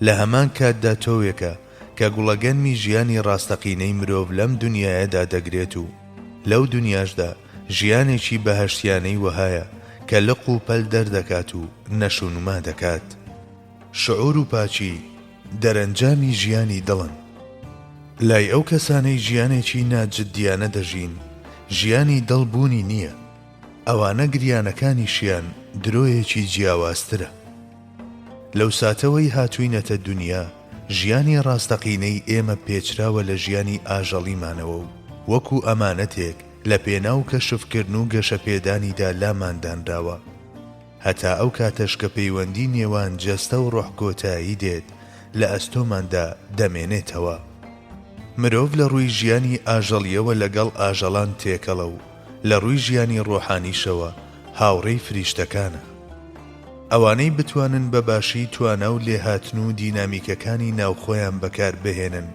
لە هەمان کاتدا تۆوێکە کە گوڵەگەنمی ژیانی ڕاستەقینەی مرۆڤ لەم دنیایەدا دەگرێت و لەو دنیاشدا ژیانێکی بەهەشتیانەی وهایە کە لق و پەل دەردەکات و نەشونما دەکات. شعور و پاچی دەرەنجامی ژیانی دڵن. لای ئەو کەسانەی ژیانێکی ناجددیانە دەژین ژیانی دڵبوونی نییە، ئەوانە گریانەکانیشیان درۆیەکی جیاوازترە. لەو ساتەوەی هاتووینەتە دنیا ژیانی ڕاستەقینەی ئێمە پێچراوە لە ژیانی ئاژەڵیمانەوە و وەکو ئەمانەتێک لە پێناو کەشفکردن و گەشەپێدانیدا لاماندانراوە، هەتا ئەو کاتەش کە پەیوەندی نێوان جەستە و ڕۆح کۆتایی دێت لە ئەستۆماندا دەمێنێتەوە. مرۆڤ لە ڕووی ژیانی ئاژەڵیەوە لەگەڵ ئاژەڵان تێکەڵە و لە ڕووی ژیانی ڕۆحانیشەوە هاوڕێی فریشتەکانە. ئەوانەی بتوانن بەباشی توانە و لێهاتن و دینامیکەکانی ناوخۆیان بەکار بهێنن،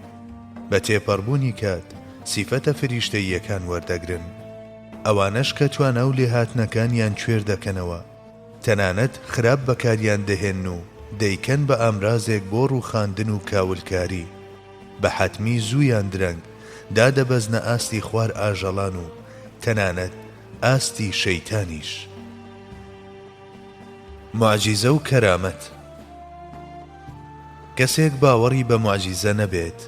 بە تێپەڕبوونی کات سیفەتە فریشتەییەکان وەردەگرن. ئەوانەش کە توانە و لێهاتنەکانیان کوێر دەکەنەوە، تەنانەت خراپ بەکاریان دەهێن و دەیکەن بە ئامرازێک بۆ ڕووخاندن و کاولکاری. بە حەتمی زوویان درەنگ دادەبەزنە ئاستی خوار ئاژەڵان و تەنانەت ئاستی شەیتانیش. معجیزە و کەرامەت. کەسێک باوەڕی بە معجیزە نەبێت،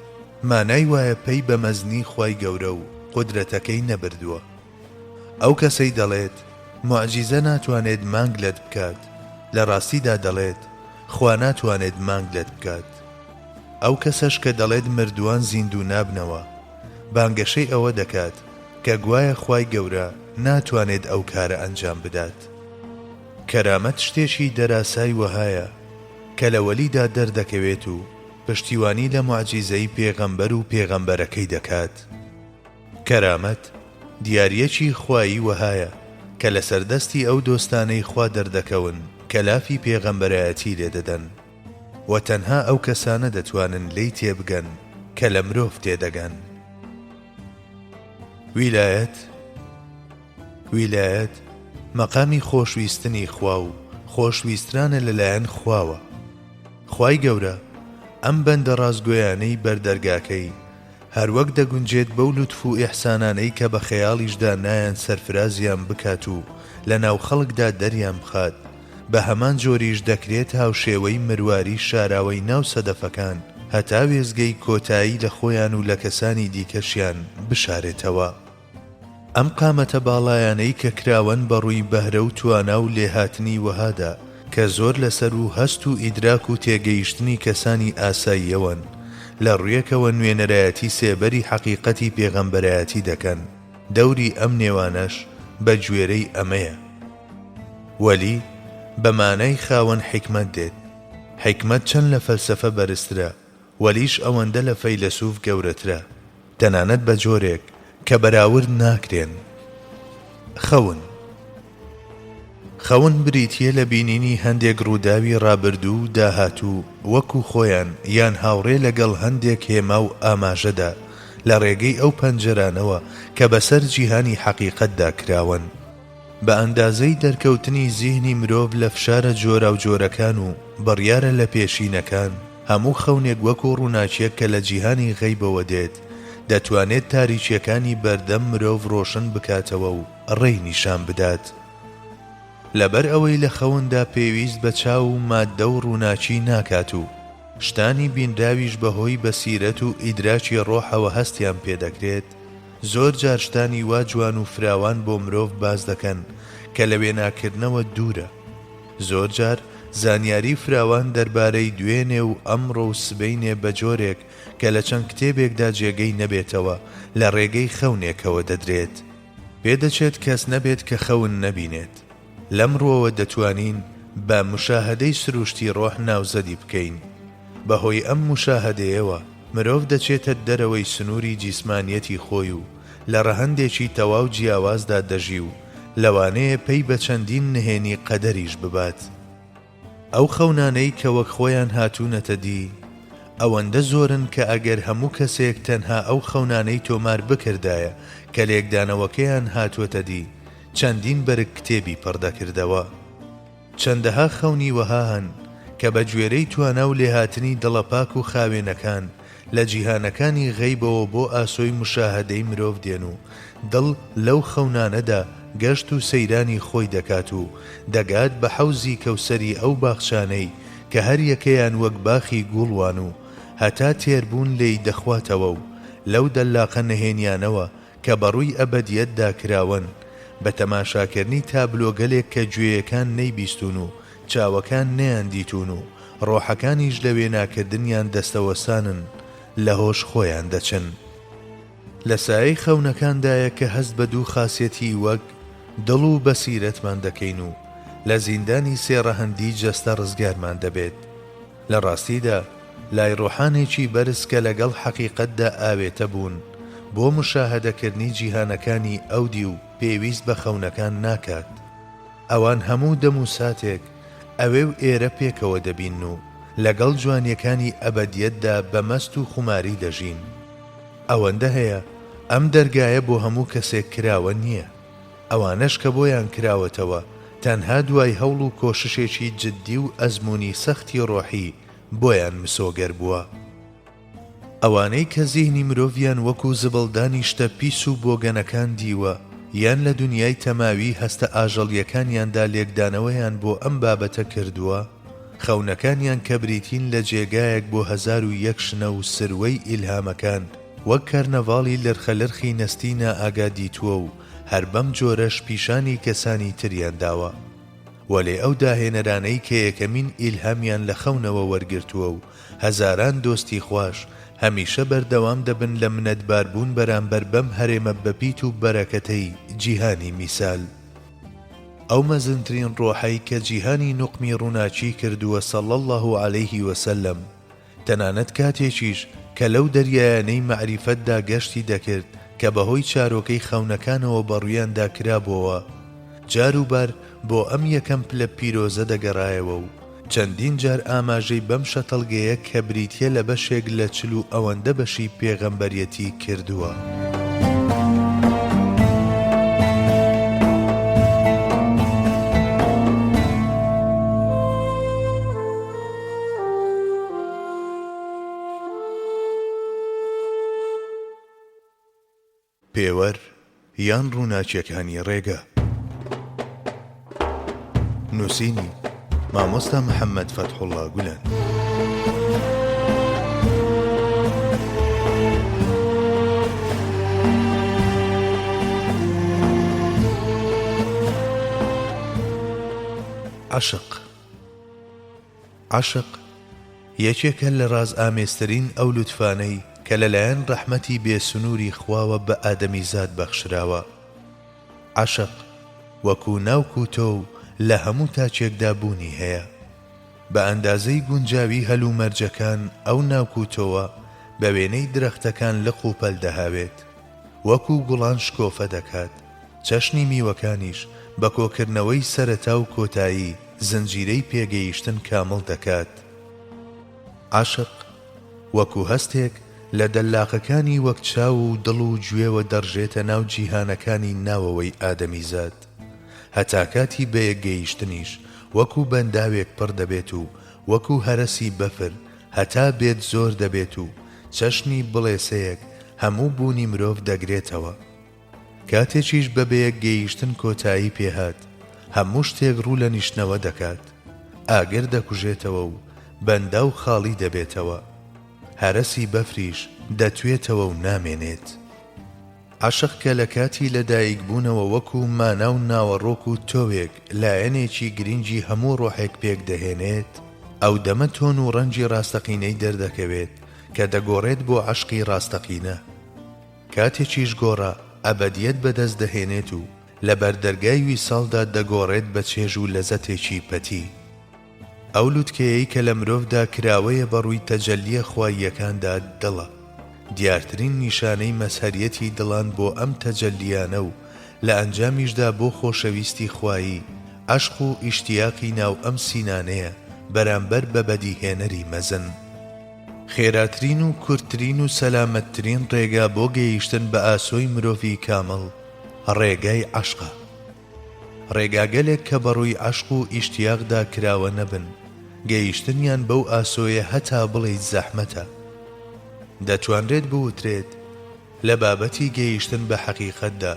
مانای وایە پێی بە مەزنی خوای گەورە و قودرەتەکەی نەبردووە. ئەو کەسەی دەڵێت معجیزە ناتوانێت مانگ لەت بکات، لە ڕاستیدا دەڵێت خوا ناتوانێت مانگ لەت بکات. ئەو کەسەش کە دەڵێت مردووان زیندوو نابنەوە، بانگەشەی ئەوە دەکات کە گوایە خوای گەورە ناتوانێت ئەو کارە ئەنجام بدات. کەرامەت شتێکی دەراسای وەهایە کە لە وەلیدا دەردەکەوێت و پشتیوانی لە معجیزەی پێغەمبەر و پێغەمبەرەکەی دەکات. کەرامەت دیاریەکی خوایی وەهایە کە لە سەردەستی ئەو دۆستانەی خوا دەردەکەون کە لافی پێغەمبەرایەتی لێدەدەن، و تەنها ئەو کەسانە دەتوانن لی تێبگەن کە لە مرۆڤ تێدەگەن. ویلایەت مەقامی خۆشویستنی خوا و خۆشویسترانە لەلایەن خواوە. خوای گەورە ئەم بەندە ڕازگۆیانەی بەردەرگاکەی هەروەک دەگونجێت بەو لوتف و ئیحسانانەی کە بە خەیاڵیشدا نایەن سەرفرازیان بکات و لە ناو خەڵکدا دەریان بخات، بە هەمان جۆریش دەکرێت هاوشێوەی مرواری شاراوەی ناو سەدەفەکان هەتا وێزگەی کۆتایی لە خۆیان و لە کەسانی دیکەشیان بشارێتەوە. ئەم قامەتە باڵایانەی کە کراون بەڕووی بەهرە و توانا و لێهاتنی وەهادا کە زۆر لەسەر و هەست و ئیدراک و تێگەیشتنی کەسانی ئاساییەوەن، لە ڕوویەکەوە نوێنەرایەتی سێبەری حەقیقەتی پێغەمبەرایەتی دەکەن. دەوری ئەم نێوانەش بە گوێرەی ئەمەیە. وەلی بە مانای خاوەن حیکمەت دێت. حیکمەت چەند لە فەلسەفە بەرزترە، وەلیش ئەوەندە لە فەیلسوف گەورەترە، تەنانەت بە جۆرێک کە بەراورد ناکرێن. خەون بریتیە لە بینینی هەندێک ڕووداوی ڕابردوو و داهاتوو وەکو خۆیان یان هاوڕێ لەگەڵ هەندێک هێما و ئاماژەدا لە ڕێگەی ئەو پەنجەرانەوە کە بەسەر جیهانی حەقیقەتدا کراون. بە ئەندازەی دەرکەوتنی زیهنی مرۆڤ لە فشارە جۆرا و جۆرەکان و بڕیارە لە پێشینەکان، هەموو خەونێک وەکو ڕووناچیەک کە لە جیهانی غەیبەوە دێت دەتوانێت تاریچیەکانی بەردەم مرۆڤ ڕۆشن بکاتەوە و ڕێی نیشان بدات. لەبەر ئەوەی لە خەوندا پێویست بە چاو و ماددە و ڕووناچی ناکات و شتانی بینراویش بەهۆی بەسیرەت و ئیدراکی ڕۆحەوە هەستیان پێدەکرێت، زۆر جار شتانی وا جوان و فراوان بۆ مرۆڤ باز دەکەن کە لە وێناکردنەوە دوورە. زۆر جار زانیاری فراوان دەربارەی دوێنێ و ئەمڕۆ و سبەینێ بە جۆرێک کە لە چەند کتێبێکدا جێگەی نەبێتەوە لە ڕێگەی خەونێکەوە دەدرێت. پێدەچێت کەس نەبێت کە خەون نەبینێت. لەمڕۆوە دەتوانین بە مشاهدەی سروشتی ڕۆح ناوزەدی بکەین. بەهۆی ئەم مشاهدەیەوە مرۆڤ دەچێتە دەرەوەی سنووری جیسمانیەتی خۆی و لە ڕەهەندێکی تەواو جیاوازدا دەژی و لەوانەیە پێی بە چەندین نهێنی قەدەریش ببات. ئەو خەونانەی کە وەک خۆیان هاتوونەتە دی ئەوەندە زۆرن کە ئەگەر هەموو کەسێک تەنها ئەو خەونانەی تۆمار بکردایە کە لێکدانەوەکەیان هاتووەتە دی، چەندین بەرگ کتێبی پڕدەکردەوە. چەندەها خەونی وەها هەن کە بە گوێرەی توانا و لێهاتنی دڵەپاک و خاوێنەکان لە جیهانەکانی غەیبەوە بۆ ئاسۆی مشاهدەی مرۆڤ دێن و دڵ لەو خەونانەدا گەشت و سەیرانی خۆی دەکات و دەگات بە حەوزی کەوسەری ئەو باخچانەی کە هەر یەکەیان وەک باخی گوڵوان و هەتا تێربوون لێی دەخواتەوە و لەو دەلاقە نهێنیانەوە کە بەڕووی ئەبەدیەتدا کراون، بە تەماشاکردنی تابلۆگەلێک کە گوێیەکان نەیبیستون و چاوەکان نەیاندیتون و ڕۆحەکانیش لە وێناکردنیان دەستەوەسانن، لە هۆش خۆیان دەچن. لە سایەی خەونەکاندایە کە هەست بە دوو خاسیەتی وەک دڵ و بەسیرەتمان دەکەین و لە زیندانی سێڕەهەندی جەستە ڕزگارمان دەبێت. لە ڕاستیدا لای ڕۆحانێکی بەرز کە لەگەڵ حەقیقەتدا ئاوێتە بوون بۆ مشاهدەکردنی جیهانەکانی ئەودی و پێویست بە خەونەکان ناکات. ئەوان هەموو دەم و ساتێک ئەوێ و ئێرە پێکەوە دەبین و لەگەڵ جوانیەکانی ئەبەدیەتدا بە مەست و خوماری دەژین. ئەوەندە هەیە ئەم دەرگایە بۆ هەموو کەسێک کراوە نییە. ئەوانەش کە بۆیان کراوەتەوە تەنها دوای هەوڵ و کۆششێکی جددی و ئەزموونی سەختی ڕۆحی بۆیان مسۆگەر بووە. ئەوانەی کە زیهنی مرۆڤیان وەکو زبڵدانی شتە پیس و بۆگەنەکان دیوە یان لە دنیای تەماوی هەستە ئاژەڵیەکانیاندا لێکدانەوەیان بۆ ئەم بابەتە کردووە، خەونەکانیان کە بریتین لە جێگایەک بۆ 1001 شنە و سروەی ئیلهامەکان وەک کەرنەڤاڵی لرخەلرخی نەستینە ئاگادیتووە و هەر بەم جۆرەش پیشانی کەسانی تریان داوە. وەلێ ئەو داهێنەرانەی کە یەکەمین ئیلهامیان لە خەونەوە وەرگرتووە و هەزاران دۆستی خوۆش هەمیشە بەردەوام دەبن لە منەتباربوون بەرامبەر بەم هەرێمە بەپیت و بەرەکەتەی جیهانی میسال. ئەو مەزنترین ڕۆحەی کە جیهانی نوقمی ڕووناچی کردووە صەڵی الله عەلەیه وسەلەم تەنانەت کاتێکیش کە لەو دەریایانەی مەعریفەتدا گەشتی دەکرد کە بەهۆی چارۆکەی خەونەکانەوە بەڕوویاندا کرابووەوە، جاروبار بۆ ئەم یەکەم پلە پیرۆزە دەگەڕایەوە و چەندین جار ئاماژەی بەم شەتەڵگەیە کە بریتیە لە بەشێک لە 40 ئەوەندە بەشی پێغەمبەریەتی کردووە. پێوەر یان ڕووناچیەکانی ڕێگە. نووسینی مامۆستا محەممەد فەتحوڵڵا گولان. عاشق یەکێکە لە ڕاز ئامێسترین ئەو لوتفانەی کە لەلایەن ڕەحمەتی بێسنووری خواوە بە ئادەمیزاد بەخشراوە. عاشق وەکو ناوکو تۆ لە هەموو تاچێکدا بوونی هەیە. بە ئەندازەی گونجاوی هەلومەرجەکان ئەو ناوکو تۆوە بە وێنەی درەختەکان لق و پەل دەهاوێت، وەکو گوڵان شکۆفە دەکات، چەشنی میوەکانیش بە کۆکردنەوەی سەرەتا و کۆتایی زنجیرەی پێگەیشتن کامڵ دەکات. عاشق وەکو هەستێک لە دەلاقەکانی وەک چاو و دڵ و گوێوە دەڕژێتە ناو جیهانەکانی ناوەوەی ئادەمیزاد، هەتا کاتی بەیەکگەیشتنیش وەکو بەنداوێک پڕ دەبێت و وەکو هەرەسی بەفر هەتا بێت زۆر دەبێت و چەشنی بڵێسەیەک هەموو بوونی مرۆڤ دەگرێتەوە. کاتێکیش بە بەیەکگەیشتن کۆتایی پێهات، هەموو شتێک ڕوو لە نیشتنەوە دەکات، ئاگر دەکوژێتەوە و بەندا و خاڵی دەبێتەوە، هەرەسی بەفریش دەتوێتەوە و نامێنێت. عاشق کە لە کاتی لەدایک بوونەوە وەکو مانا و ناوەڕۆک و تۆوێک لایەنێکی گرنگی هەموو ڕۆحێک پێک دەهێنێت، ئەو دەمە تۆن و ڕەنجی ڕاستەقینەی دەردەکەوێت کە دەگۆڕێت بۆ عەشقی ڕاستەقینە. کاتێکیش گۆڕە ئەبەدیەت بەدەست دەهێنێت و لە بەردەرگای ویساڵدا دەگۆڕێت بە چێژ و لەزەتێکی پەتی. ئەو لوتکەیەی کە لە مرۆڤدا کراوەیە بەڕووی تەجەلیە خواییەکاندا دڵە، دیارترین نیشانەی مەسهەریەتی دڵان بۆ ئەم تەجەلیانە و لە ئەنجامیشدا بۆ خۆشەویستی خوایی عەشق و ئیشتیاقی ناو ئەم سینانەیە بەرامبەر بە بەدیهێنەری مەزن. خێراترین و کورتترین و سەلامەتترین ڕێگا بۆ گەیشتن بە ئاسۆی مرۆڤی کامڵ ڕێگای عەشقە. ڕێگاگەلێک کە بەڕووی عەشق و ئیشتیاقدا کراوە نەبن، گەیشتنیان بەو ئاسۆیە هەتا بڵێیت زەحمەتە. دەتوانرێت بوترێت لە بابەتی گەیشتن بە حەقیقەتدا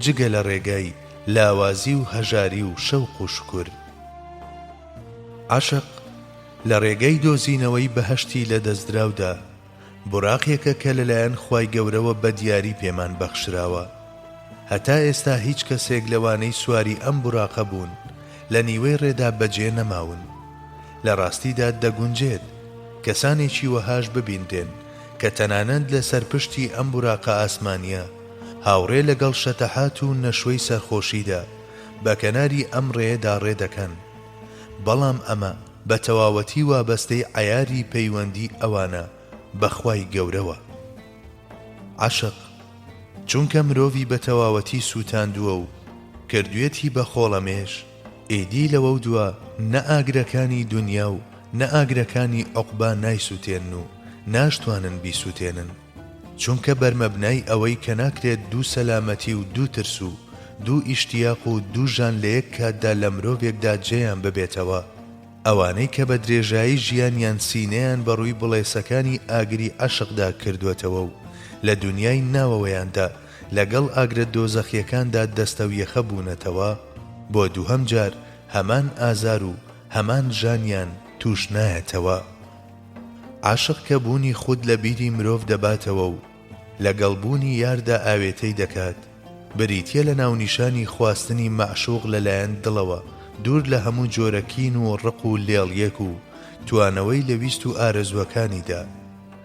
جگە لە ڕێگای لاوازی و هەژاری و شەوق و شکر. عاشق لە ڕێگەی دۆزینەوەی بەهەشتی لە دەستدراودا بوراقێکە کە لەلایەن خوای گەورەوە بە دیاری پێمان بەخشراوە. هەتا ئێستا هیچ کەسێک لەوانەی سواری ئەم بوراقە بوون لە نیوەی ڕێدا بەجێ نەماون. لە ڕاستیدا دەگونجێت کەسانێکی وەهاش ببیندێن کە تەنانەت لە سەرپشتی ئەم براقە ئاسمانیە هاوڕێ لەگەڵ شەتەحات و نەشوەی سەرخۆشیدا بە کەناری ئەم ڕێیەدا ڕێدەکەن. بەڵام ئەمە بە تەواوەتی وابەستەی عەیاری پەیوەندی ئەوانە بەخوای گەورەوە. عاشق چونکە مرۆڤی بە تەواوەتی سووتاندووە و کردوێتی بە خۆڵەمێش، ئیدی لەوە دووە نە ئاگرەکانی دنیا و نە ئاگرەکانی عوقبا نایسووتێن و ناشتوانن بیسووتێنن، چونکە بەرمەبنای ئەوەی کە ناکرێت دوو سەلامەتی و دوو ترس و دوو ئیشتیاق و دوو ژان لە یەک کاتدا لە مرۆڤێکدا جێیان ببێتەوە. ئەوانەی کە بە درێژایی ژیانیان سینەیان بەڕووی بڵێسەکانی ئاگری عەشقدا کردوێتەوە و لە دنیای ناوەوەیاندا لەگەڵ ئاگرە دۆزەخیەکاندا دەستەویەخە بوونەتەوە، بۆ دووهەم جار هەمان ئازار و هەمان ژانیان توش نایەتەوە. عاشق کە بوونی خود لە بیری مرۆڤ دەباتەوە و لەگەڵبوونی یاردا ئاوێتەی دەکات، بریتیە لە ناونیشانی خواستنی مەعشوق لەلایەن دڵەوە، دوور لە هەموو جۆرەکین و ڕق و لێڵیەک و توانەوەی لە ویست و ئارەزوەکانیدا.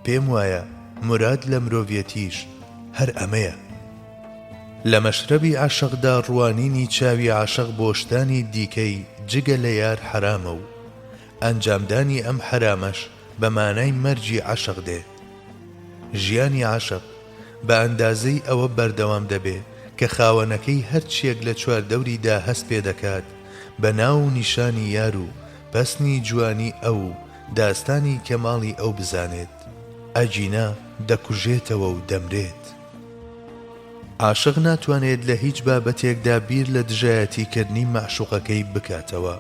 پێم وایە مراد لە مرۆڤیەتیش هەر ئەمەیە. لە مەشرەبی عاشقدا ڕوانینی چاوی عاشق بۆشتانی دیکەی جگە لە یار حرامە و ئەنجامدانی ئەم حرامەش بە مانای مەرجی عاشق دێت. ژیانی عاشق بە ئەندازەی ئەوە بەردەوام دەبێ کە خاوەنەکەی هەرچیەک لە چواردەوریدا هەست پێ دەکات بە ناو نیشانی یار و پەسنی جوانی ئەو و داستانی کەماڵی ئەو بزانێت، ئەجینا دەکوژێتەوە و دەمرێت. عاشق ناتوانێت لە هیچ بابەتێکدا بیر لە دژایەتیکردنی مەعشوقەکەی بکاتەوە،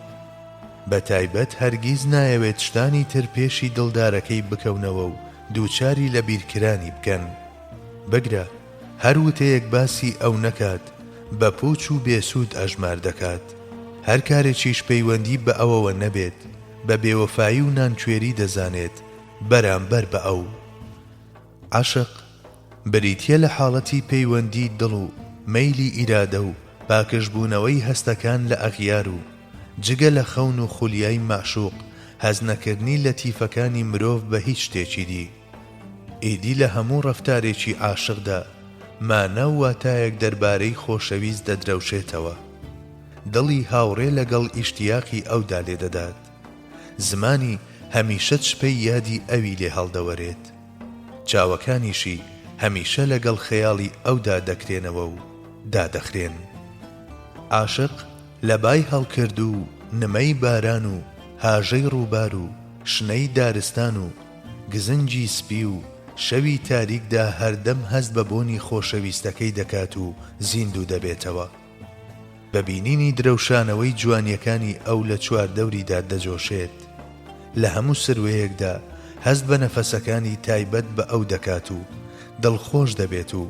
بە تایبەت هەرگیز نایەوێت شتانی تر پێشی دڵدارەکەی بکەونەوە و دووچاری لە بیرکرانی بکەن. بگرە هەر وتەیەک باسی ئەو نەکات بە پوچ و بێسوود ئەژمار دەکات، هەر کارێکیش پەیوەندی بە ئەوەوە نەبێت بە بێوەفایی و نانکوێری دەزانێت بەرامبەر بە ئەو. عاشق بریتیە لە حاڵەتی پەیوەندی دڵ و مەیلی ئیرادە و پاکشبوونەوەی هەستەکان لە ئەغیار و جگە لە خەون و خولیای مەعشوق هەز نەکردنی لەتیفەکانی مرۆڤ بە هیچ شتێکی دی. ئیدی لە هەموو ڕەفتارێکی عاشقدا مانە و واتایەک دەربارەی خۆشەویست دەدرەوشێتەوە، دڵی هاوڕێ لەگەڵ ئیشتیاقی ئەودا لێدەدات، زمانی هەمیشە چپەی یادی ئەوی لێ هەڵدەوەرێت، چاوەکانیشی هەمیشە لەگەڵ خەیاڵی ئەودا دەکرێنەوە و دادەخرێن. عاشق لە بای هەڵکرد و نمەی باران و هاژەی ڕووبار و شنەی دارستان و گزنجی سپی و شەوی تاریکدا هەردەم هەست بە بۆنی خۆشەویستەکەی دەکات و زیندوو دەبێتەوە. بەبینینی درەوشانەوەی جوانیەکانی ئەو لە چواردەوریدا دەجۆشێت، لە هەموو سروەیەکدا هەست بە نەفەسەکانی تایبەت بە ئەو دەکات و دڵخۆش دەبێت و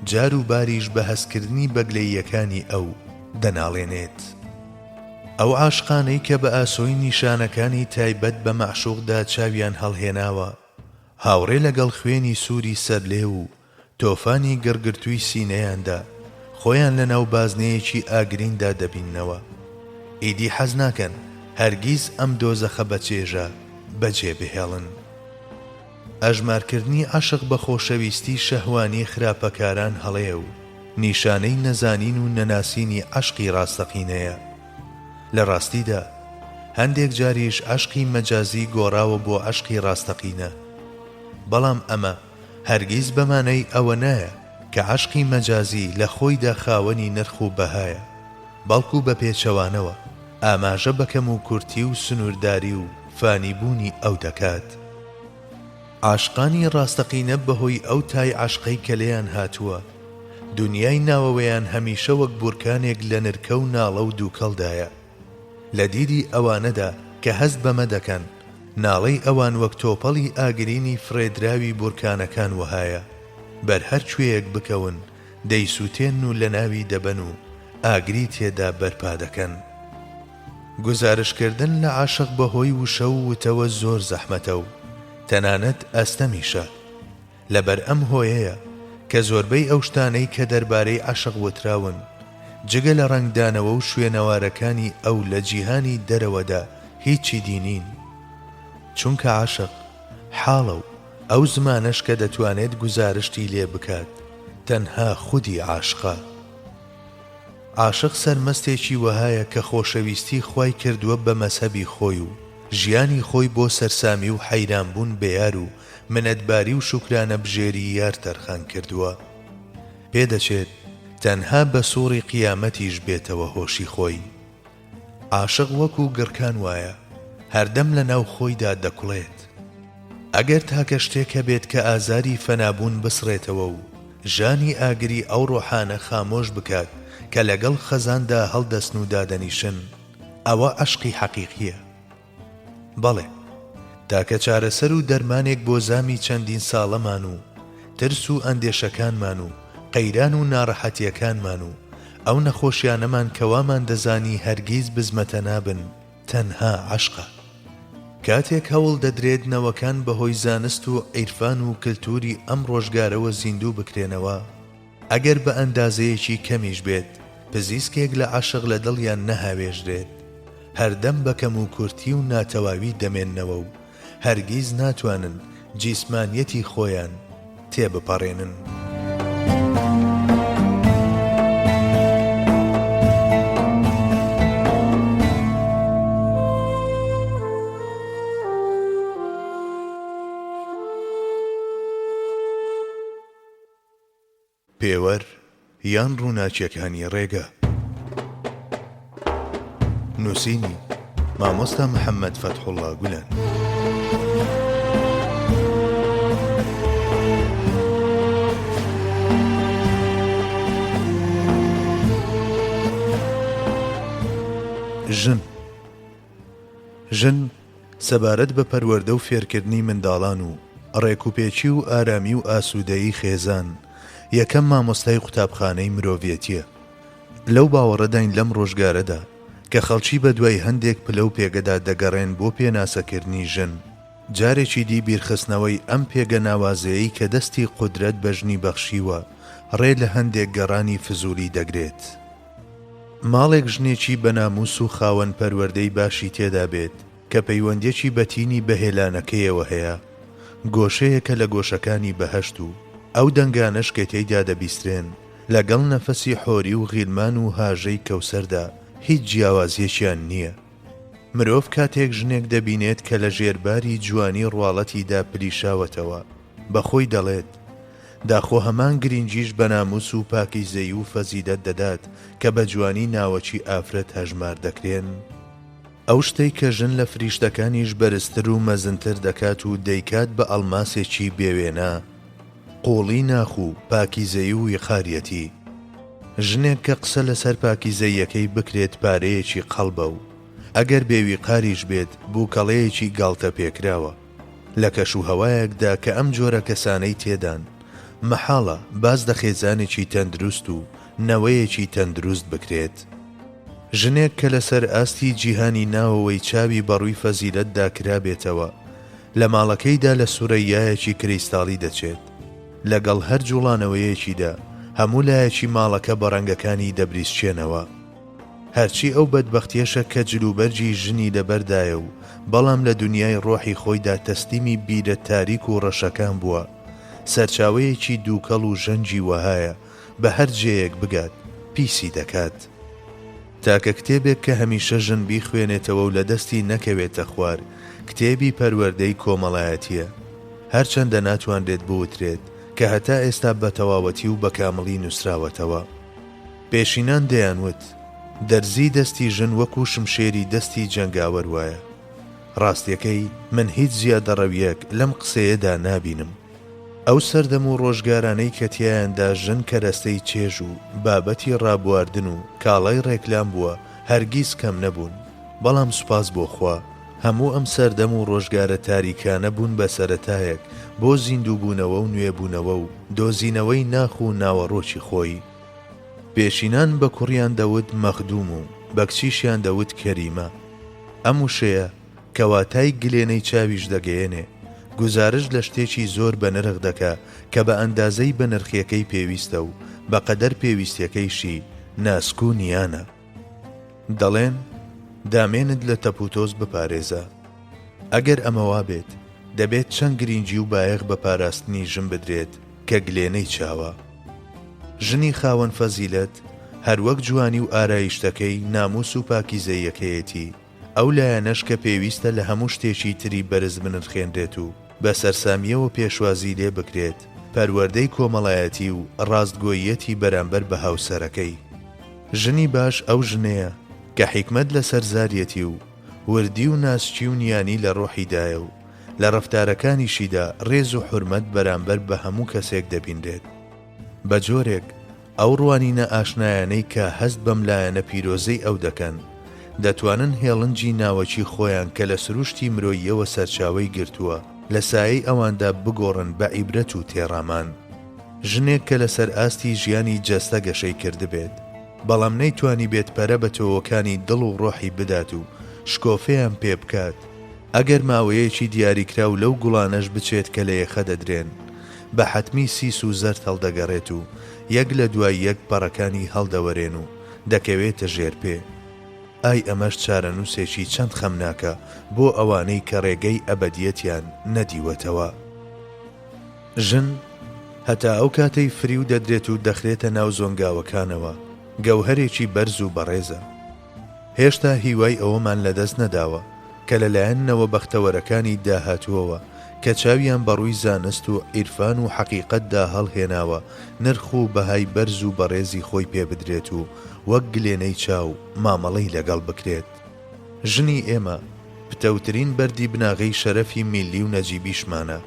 جار و باریش بە هەستکردنی بەگلەییەکانی ئەو دەناڵێنێت. ئەو عاشقانەی کە بە ئاسۆی نیشانەکانی تایبەت بە مەعشوقدا چاویان هەڵهێناوە، هاوڕێ لەگەڵ خوێنی سووری سەرلێ و تۆفانی گڕگرتووی سینەیاندا خۆیان لە ناو بازنەیەکی ئاگریندا دەبیننەوە. ئیدی حەز ناکەن هەرگیز ئەم دۆزەخە بەچێژە بەجێ بهێڵن. ئەژمارکردنی عاشق بە خۆشەویستی شەهوانی خراپەکاران هەڵەیە و نیشانەی نەزانین و نەناسینی عاشقی ڕاستەقینەیە. لە ڕاستیدا هەندێک جاریش عاشقی مەجازی گۆڕاوە بۆ عاشقی ڕاستەقینە، بەڵام ئەمە هەرگیز بەمانەی ئەوە نایە کە عاشقی مەجازی لە خۆیدا خاوەنی نرخ و بەهایە، بەڵکو بە پێچەوانەوە ئاماژە بەکەم و کورتی و سنوورداری و فانیبوونی ئەو دەکات. عاشقانی ڕاستەقینە بەهۆی ئەو تای عاشقەی کە لێیان هاتووە، دنیای ناوەوەیان هەمیشە وەک بورکانێک لە نرکە و ناڵە و دووکەڵدایە. لە دیری ئەوانەدا کە هەست بەمە دەکەن، ناڵەی ئەوان وەک تۆپەڵی ئاگرینی فرێدراوی بورکانەکان وهایە، بەر هەر کوێیەک بکەون دەیسووتێن و لە ناوی دەبەن و ئاگری تێدا بەرپا دەکەن. گزارشکردن لە عاشق بەهۆی وشە و وتەوە زۆر زەحمەتە و تەنانەت ئەستەمیشە. لەبەر ئەم هۆیەیە کە زۆربەی ئەو شتانەی کە دەربارەی عاشق وتراون جگە لە ڕنگدانەوە و شوێنەوارەکانی ئەو لە جیهانی دەرەوەدا هیچی دینین، چونکە عاشق حاڵە و ئەو زمانەش کە دەتوانێت گوزارشتی لێ بکات تەنها خودی عاشقە. عاشق سەرمەستێکی وەهایە کە خۆشەویستی خوای کردووە بە مەسەبی خۆی و ژیانی خۆی بۆ سەرسامی و حەیرانبوون بەیار و منەتباری و شوکرانە بژێری یار تەرخان کردووە. پێدەچێت تەنها بە سووڕی قیامەتیش بێتەوە هۆشی خۆی. عاشق وەکو گڕکان وایە هەردەم لە ناو خۆیدا دەکوڵێت. ئەگەر تاکە شتێکە بێت کە ئازاری فەنابوون بسڕێتەوە و ژانی ئاگری ئەو ڕۆحانە خامۆش بکات کە لەگەڵ خەزاندا هەڵدەستن و دادەنیشن، ئەوە عەشقی حەقیقیە. بەڵێ، تاکە چارەسەر و دەرمانێک بۆ زامی چەندین ساڵەمان و ترس و ئەندێشەکانمان و قەیران و ناڕەحەتیەکانمان و ئەو نەخۆشیانەمان کەوامان دەزانی هەرگیز بزمەتە نابن، تەنها عەشقە. کاتێک هەوڵ دەدرێت نەوەکان بەهۆی زانست و عیرفان و کلتوری ئەم ڕۆژگارەوە زیندوو بکرێنەوە، ئەگەر بە ئەندازەیەکی کەمیش بێت پزیسکێک لە عاشق لە دڵیان نەهاوێژرێت، هەردەم بە کەم و کورتی و ناتەواوی دەمێننەوە و هەرگیز ناتوانن جیسمانیەتی خۆیان تێبپەڕێنن. پێوەر یان ڕووناچیەکانی ڕێگە. نووسینی مامۆستا محەممەد فەتحوڵڵا گولان. ژن سەبارەت بە پەروەردە و فێرکردنی منداڵان و ڕێکوپێکی و ئارامی و ئاسوودەیی خێزان یەکەم مامۆستای قوتابخانەی مرۆڤیەتیە. لەو باوەڕەداین لەم ڕۆژگارەدا کە خەڵکی بە دوای هەندێک پلە و پێگەدا دەگەڕێن بۆ پێناسەکردنی ژن، جارێکی دی بیرخستنەوەی ئەم پێگە ناوازەیەی کە دەستی قودرەت بەژنی بەخشیوە ڕێ لە هەندێک گەڕانی فزولی دەگرێت. ماڵێک ژنێکی بە ناموس و خاوەن پەروەردەی باشی تێدا بێت کە پەیوەندێکی بەتینی بەهێلانەکەیەوە هەیە، گۆشەیەکە لە گۆشەکانی بەهەشت و ئەو دەنگانەش کە تێیدا دەبیسترێن لەگەڵ نەفەسی حۆری و غیلمان و هاژەی کەوسەردا هیچ جیاوازیەکیان نییە. مرۆڤ کاتێک ژنێک دەبینێت کە لە ژێرباری جوانی ڕواڵەتیدا پلیشاوەتەوە، بەخۆی دەڵێت داخۆ هەمان گرنگیش بە ناموس و پاکیزەیی و فەزیلەت دەدات کە بە جوانی ناوەکی ئافرەت هەژمار دەکرێن. ئەو شتەی کە ژن لە فریشتەکانیش بەرزتر و مەزنتر دەکات و دەیکات بە ئەڵماسێکی بێوێنە، قوڵی ناخ و پاکیزەیی و ویقاریەتی. ژنێک کە قسە لەسەر پاکیزەیەکەی بکرێت پارەیەکی قەڵبە و ئەگەر بێویقاریش بێت بووکەڵەیەکی گاڵتە پێکراوە. لە کەش و هەوایەکدا کە ئەم جۆرە کەسانەی تێدان مەحاڵە باز دە خێزانێکی تەندروست و نەوەیەکی تەندروست بکرێت. ژنێک کە لەسەر ئاستی جیهانی ناوەوەی چاوی بەڕووی فەزیلەتدا کرابێتەوە، لە ماڵەکەیدا لە سوورەیایەکی کریستاڵی دەچێت. لەگەڵ هەر جوڵانەوەیەکیدا هەموو لایەکی ماڵەکە بە ڕەنگەکانی دەبریسچێنەوە. هەرچی ئەو بەدبەختیەشە کە جلوبەرجی ژنی لەبەردایە و بەڵام لە دنیای ڕۆحی خۆیدا تەستیمی بیرە تاریک و ڕەشەکان بووە، سەرچاوەیەکی دووکەڵ و ژەنجی وەهایە بە هەر جێیەک بگات پیسی دەکات. تاکە کتێبێک کە هەمیشە ژن بیخوێنێتەوە و لە دەستی نەکەوێتە خوار کتێبی پەروەردەی کۆمەڵایەتیە، هەرچەندە ناتوانرێت بوترێت کە هەتا ئێستا بە تەواوەتی و بە کامڵی نووسراوەتەوە. پێشینان دەیانوت دەرزی دەستی ژن وەکو شمشێری دەستی جەنگاوەر وایە. ڕاستیەکەی من هیچ زیادەڕەویەک لەم قسەیەدا نابینم. ئەو سەردەم و ڕۆژگارانەی کە تیایاندا ژن کەرەستەی چێژ و بابەتی ڕابواردن و کاڵای ڕێکلام بووە هەرگیز کەم نەبوون. بەڵام سوپاس بۆ خوا هەموو ئەم سەردەم و ڕۆژگارە تاریکانە بوون بە سەرەتایەک بۆ زیندووبوونەوە و نوێبوونەوە و دۆزینەوەی ناخ و ناوەڕۆکی خۆی. پێشینان بە کوڕیان دەوت مەخدوم و بە کچیشیان دەوت کەریمە. ئەم وشەیە کەواتای گلێنەی چاویش دەگەیەنێ، گزارش لە شتێکی زۆر بە نرخ دەکا کە بە ئەندازەی بە نرخیەکەی پێویستە و بە قەدەر پێویستیەکەیشی ناسک و نیانە. دەڵێن دامێنت لە تەپوتۆز بپارێزە. ئەگەر ئەمەوا بێت دەبێت چەند گرنگی و بایەخ بە پاراستنی ژن بدرێت کە گلێنەی چاوە. ژنی خاوەن فەزیلەت هەروەک جوانی و ئارایشتەکەی ناموس و پاکیزەیەکەیەتی، ئەو لایەنەش کە پێویستە لە هەموو شتێکی تری بەرز بنرخێنرێت و بە سەرسامیەوە پێشوازی لێ بکرێت پەروەردەی کۆمەڵایەتی و ڕاستگۆیەتی بەرامبەر بە هاوسەرەکەی. ژنی باش ئەو ژنەیە کە حیکمەت لە سەرزاریەتی و وردی و ناسچی و نیانی لە ڕۆحیدایە و لە ڕەفتارەکانیشیدا ڕێز و حورمەت بەرامبەر بە هەموو کەسێک دەبیندرێت. بە جۆرێک ئەو ڕوانینە ئاشنایانەی کە هەست بەم لایەنە پیرۆزەی ئەو دەکەن دەتوانن هێڵنجی ناوەکی خۆیان کە لە سروشتی مرۆییەوە سەرچاوەی گرتووە لە سایەی ئەواندا بگۆڕن بە عیبرەت و تێڕامان. ژنێک کە لەسەر ئاستی ژیانی جەستە گەشەی کردبێت بەڵام نەیتوانی بێت پەرە بە تۆوەکانی دڵ و ڕۆحی بدات و شکۆفەیان پێ بکات، ئەگەر ماوەیەکی دیاریکراو لەو گوڵانەش بچێت کە لە یەخە دەدرێن بە حەتمی سیس و زەرد هەڵدەگەڕێت و یەک لە دوای یەک پەڕەکانی هەڵدەوەرێن و دەکەوێتە ژێر پێ. ئای ئەمەش چارەنووسێکی چەند خەمناکە بۆ ئەوانەی کە ڕێگەی ئەبەدیەتیان نەدیوەتەوە. ژن هەتا ئەو کاتەی فری و دەدرێت و دەخرێتە ناو زۆنگاوەکانەوە گەوهرێکی بەرز و بەڕێزە. هێشتا هیوای ئەوەمان لەدەست نەداوە کە لەلایەنەوە بەختەوەرەکانی داهاتووەوە کە چاویان بەڕووی زانست و عیرفان و حەقیقەتدا هەڵهێناوە نرخ و بەهای بەرز و بەڕێزی خۆی پێ بدرێت و وەک گلێنەی چاو مامەڵەی لەگەڵ بکرێت. ژنی ئێمە پتەوترین بەردی بناغەی شەرەفی میلی و نەجیبیشمانە.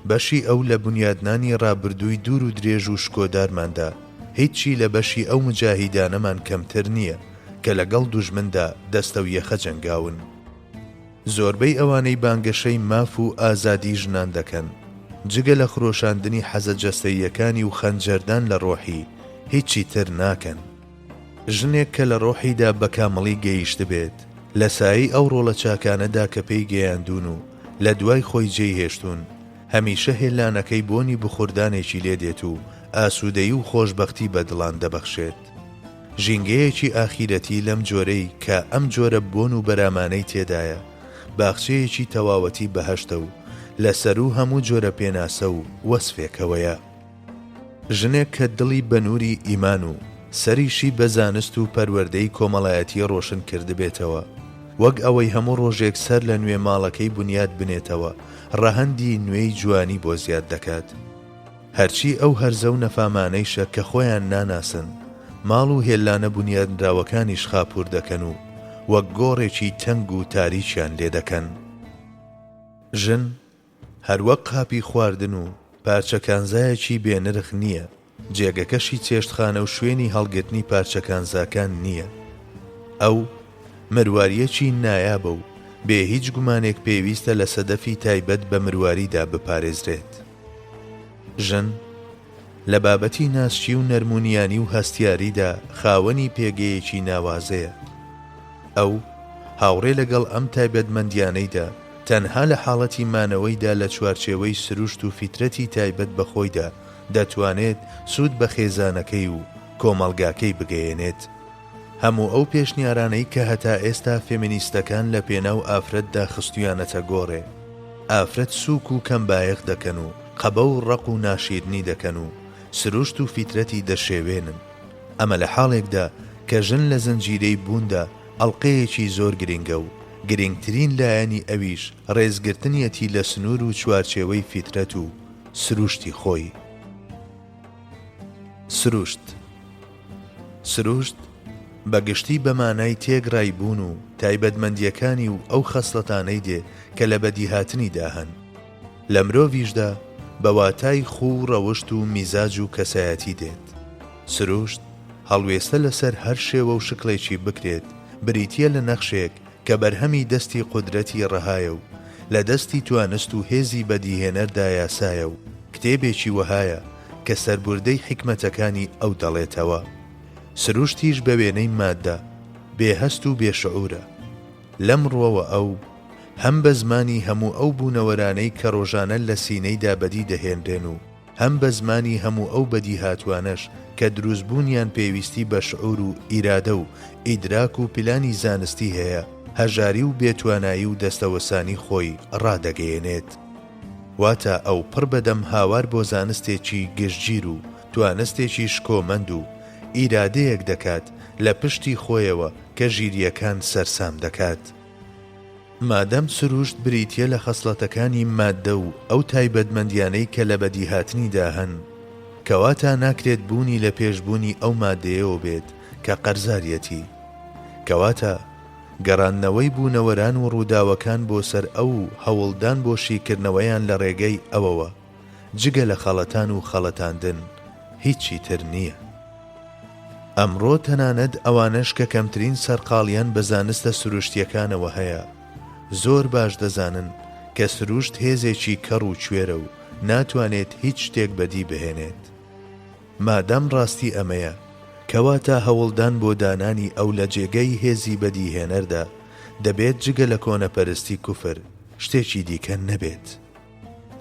بەشی ئەو لە بنیادنانی ڕابردووی دوور و درێژ و شکۆدارماندا هیچی لە بەشی ئەو مجاهیدانەمان کەمتر نییە کە لەگەڵ دوژمندا دەستە و یەخە جەنگاون. زۆربەی ئەوانەی بانگەشەی ماف و ئازادی ژنان دەکەن جگە لە خرۆشاندنی حەزە جەستەییەکانی و خەنجەردان لە ڕۆحی هیچی تر ناکەن. ژنێک کە لە ڕۆحیدا بە کامەڵی گەیشت بێت لە سایی ئەو ڕۆڵە چاکانەدا کە پێی گەیاندون و لە دوای خۆی جێی هێشتون هەمیشە هێلانەکەی بۆنی بخوردانێکی لێ دێت و ئاسوودەیی و خۆشبەختی بە دڵان دەبەخشێت. ژینگەیەکی ئاخیرەتی لەم جۆرەی کە ئەم جۆرە بۆن و بەرامانەی تێدایە باخچەیەکی تەواوەتی بەهەشتە و لەسەر و هەموو جۆرە پێناسە و وەسفێکەوەیە. ژنێک کە دڵی بە نووری ئیمان و سەریشی بە زانست و پەروەردەی کۆمەڵایەتی ڕۆشن کردبێتەوە، وەک ئەوەی هەموو ڕۆژێک سەر لە نوێ ماڵەکەی بنیاد بنێتەوە ڕەهەندی نوێی جوانی بۆ زیاد دەکات. هەرچی ئەو هەرزە و نەفامانەیشە کە خۆیان ناناسن ماڵ و هێلانە بنیادنراوەکانیش خاپوور دەکەن و وەک گۆڕێکی تەنگ و تاریچیان لێ دەکەن. ژن هەروەک قاپی خواردن و پارچەکانزایەکی بێنرخ نییە، جێگەکەشی چێشتخانە و شوێنی هەڵگرتنی پارچەکانزاکان نییە. ئەو مرواریەکی نایابە و بێ هیچ گومانێک پێویستە لە سەدەفی تایبەت بە مرواریدا بپارێزرێت. ژن لە بابەتی ناسچی و نەرمونیانی و هەستیاریدا خاوەنی پێگەیەکی ناوازەیە. ئەو هاوڕێ لەگەڵ ئەم تایبەتمەندیانەیدا تەنها لە حاڵەتی مانەوەیدا لە چوارچێوەی سروشت و فیترەتی تایبەت بەخۆیدا دەتوانێت سوود بە خێزانەکەی و کۆمەڵگاکەی بگەیەنێت. هەموو ئەو پێشنیارانەی کە هەتا ئێستا فێمینیستەکان لە پێناو ئافرەتدا خستویانەتە گۆڕێ، ئافرەت سووک و کەمبایەخ دەکەن و قەبە و ڕق و ناشیرنی دەکەن و سروشت و فیترەتی دەشێوێنن. ئەمە لە حاڵێکدا کە ژن لە زنجیرەی بووندا ئەڵقەیەکی زۆر گرنگە و گرنگترین لایەنی ئەویش ڕێزگرتنیەتی لە سنوور و چوارچێوەی فیترەت و سروشتی خۆی. سروشت بەگشتی بەمانای تێگڕای بوون و تایبەتمەندیەکانی و ئەو خەسڵەتانەی دێ کە لە بەدیهاتنی داهەن. لە مرۆڤیشدا بە واتای خوو ڕەوشت و میزاج و کەسایەتی دێت. سروشت هەڵوێستە لەسەر هەر شێوە و شکڵێکی بکرێت بریتیە لە نەخشێک کە بەرهەمی دەستی قودرەتی ڕەهایە و لە دەستی توانست و هێزی بەدیهێنەردا یاسایە و کتێبێکی وەهایە کە سەربوردەی حکمەتەکانی ئەو دەڵێتەوە. سروشتیش بە وێنەی مادە بێهەست و بێشعورە. لەم ڕۆوە ئەو هەم بە زمانی هەموو ئەو بوونەوەرانەی کە ڕۆژانە لە سینەیدا بەدی دەهێنرێن و هەم بە زمانی هەموو ئەو بەدیهاتوانەش کە دروستبوونیان پێویستی بە شعور و ئیرادە و ئیدراک و پلانی زانستی هەیە، هەژاری و بێتوانایی و دەستەوەسانی خۆی ڕادەگەیەنێت. واتە ئەو پڕ بەدەم هاوار بۆ زانستێکی گشتگیر و توانستێکی شکۆمەند و ئیرادەیەک دەکات لە پشتی خۆیەوە کە ژیریەکان سەرسام دەکات. مادەم سروشت بریتیە لە خەسڵەتەکانی مادە و ئەو تایبەتمەندیانەی کە لە بەدیهاتنیدا هەن، کەواتە ناکرێت بوونی لە پێشبوونی ئەو مادەیەوە بێت کە قەرزاریەتی، کەواتە گەڕاندنەوەی بوونەوەران و ڕووداوەکان بۆ سەر ئەو هەوڵدان بۆ شیکردنەوەیان لە ڕێگەی ئەوەوە جگە لە خەڵەتان و خەڵەتاندن هیچی تر نییە. ئەمڕۆ تەنانەت ئەوانش کە کەمترین سەرقاڵیان بە زانستە سروشتیەکانەوە هەیە زۆر باش دەزانن کە سروشت هێزێکی کەڕ و کوێرە و ناتوانێت هیچ شتێک بەدی بهێنێت. مادام ڕاستی ئەمەیە، کەواتە هەوڵدان بۆ دانانی ئەو لە جێگەی هێزی بەدیهێنەردا دەبێت جگە لە کۆنەپەرستی کوفر شتێکی دیکە نەبێت.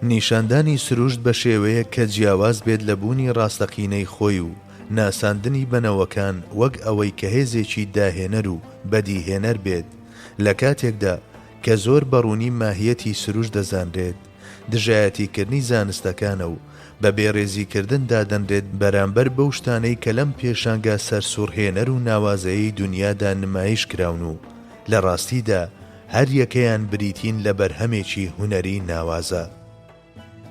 نیشاندانی سروشت بە شێوەیە کە جیاواز بێت لە بوونی ڕاستەقینەی خۆی و ناساندنی بنەوەکان وەک ئەوەی کە هێزێکی داهێنەر و بەدیهێنەر بێت لە کاتێکدا کە زۆر بەڕوونی ماهیەتی سروشت دەزانرێت، دژایەتیکردنی زانستەکانە و بە بێڕێزیکردندا دەنرێت بەرامبەر بەو شتانەی کە لەم پێشانگا سەرسوڕهێنەر و ناوازەیەی دنیادا نمایش کراون و لە ڕاستیدا هەر یەکەیان بریتین لە بەرهەمێکی هونەری ناوازە.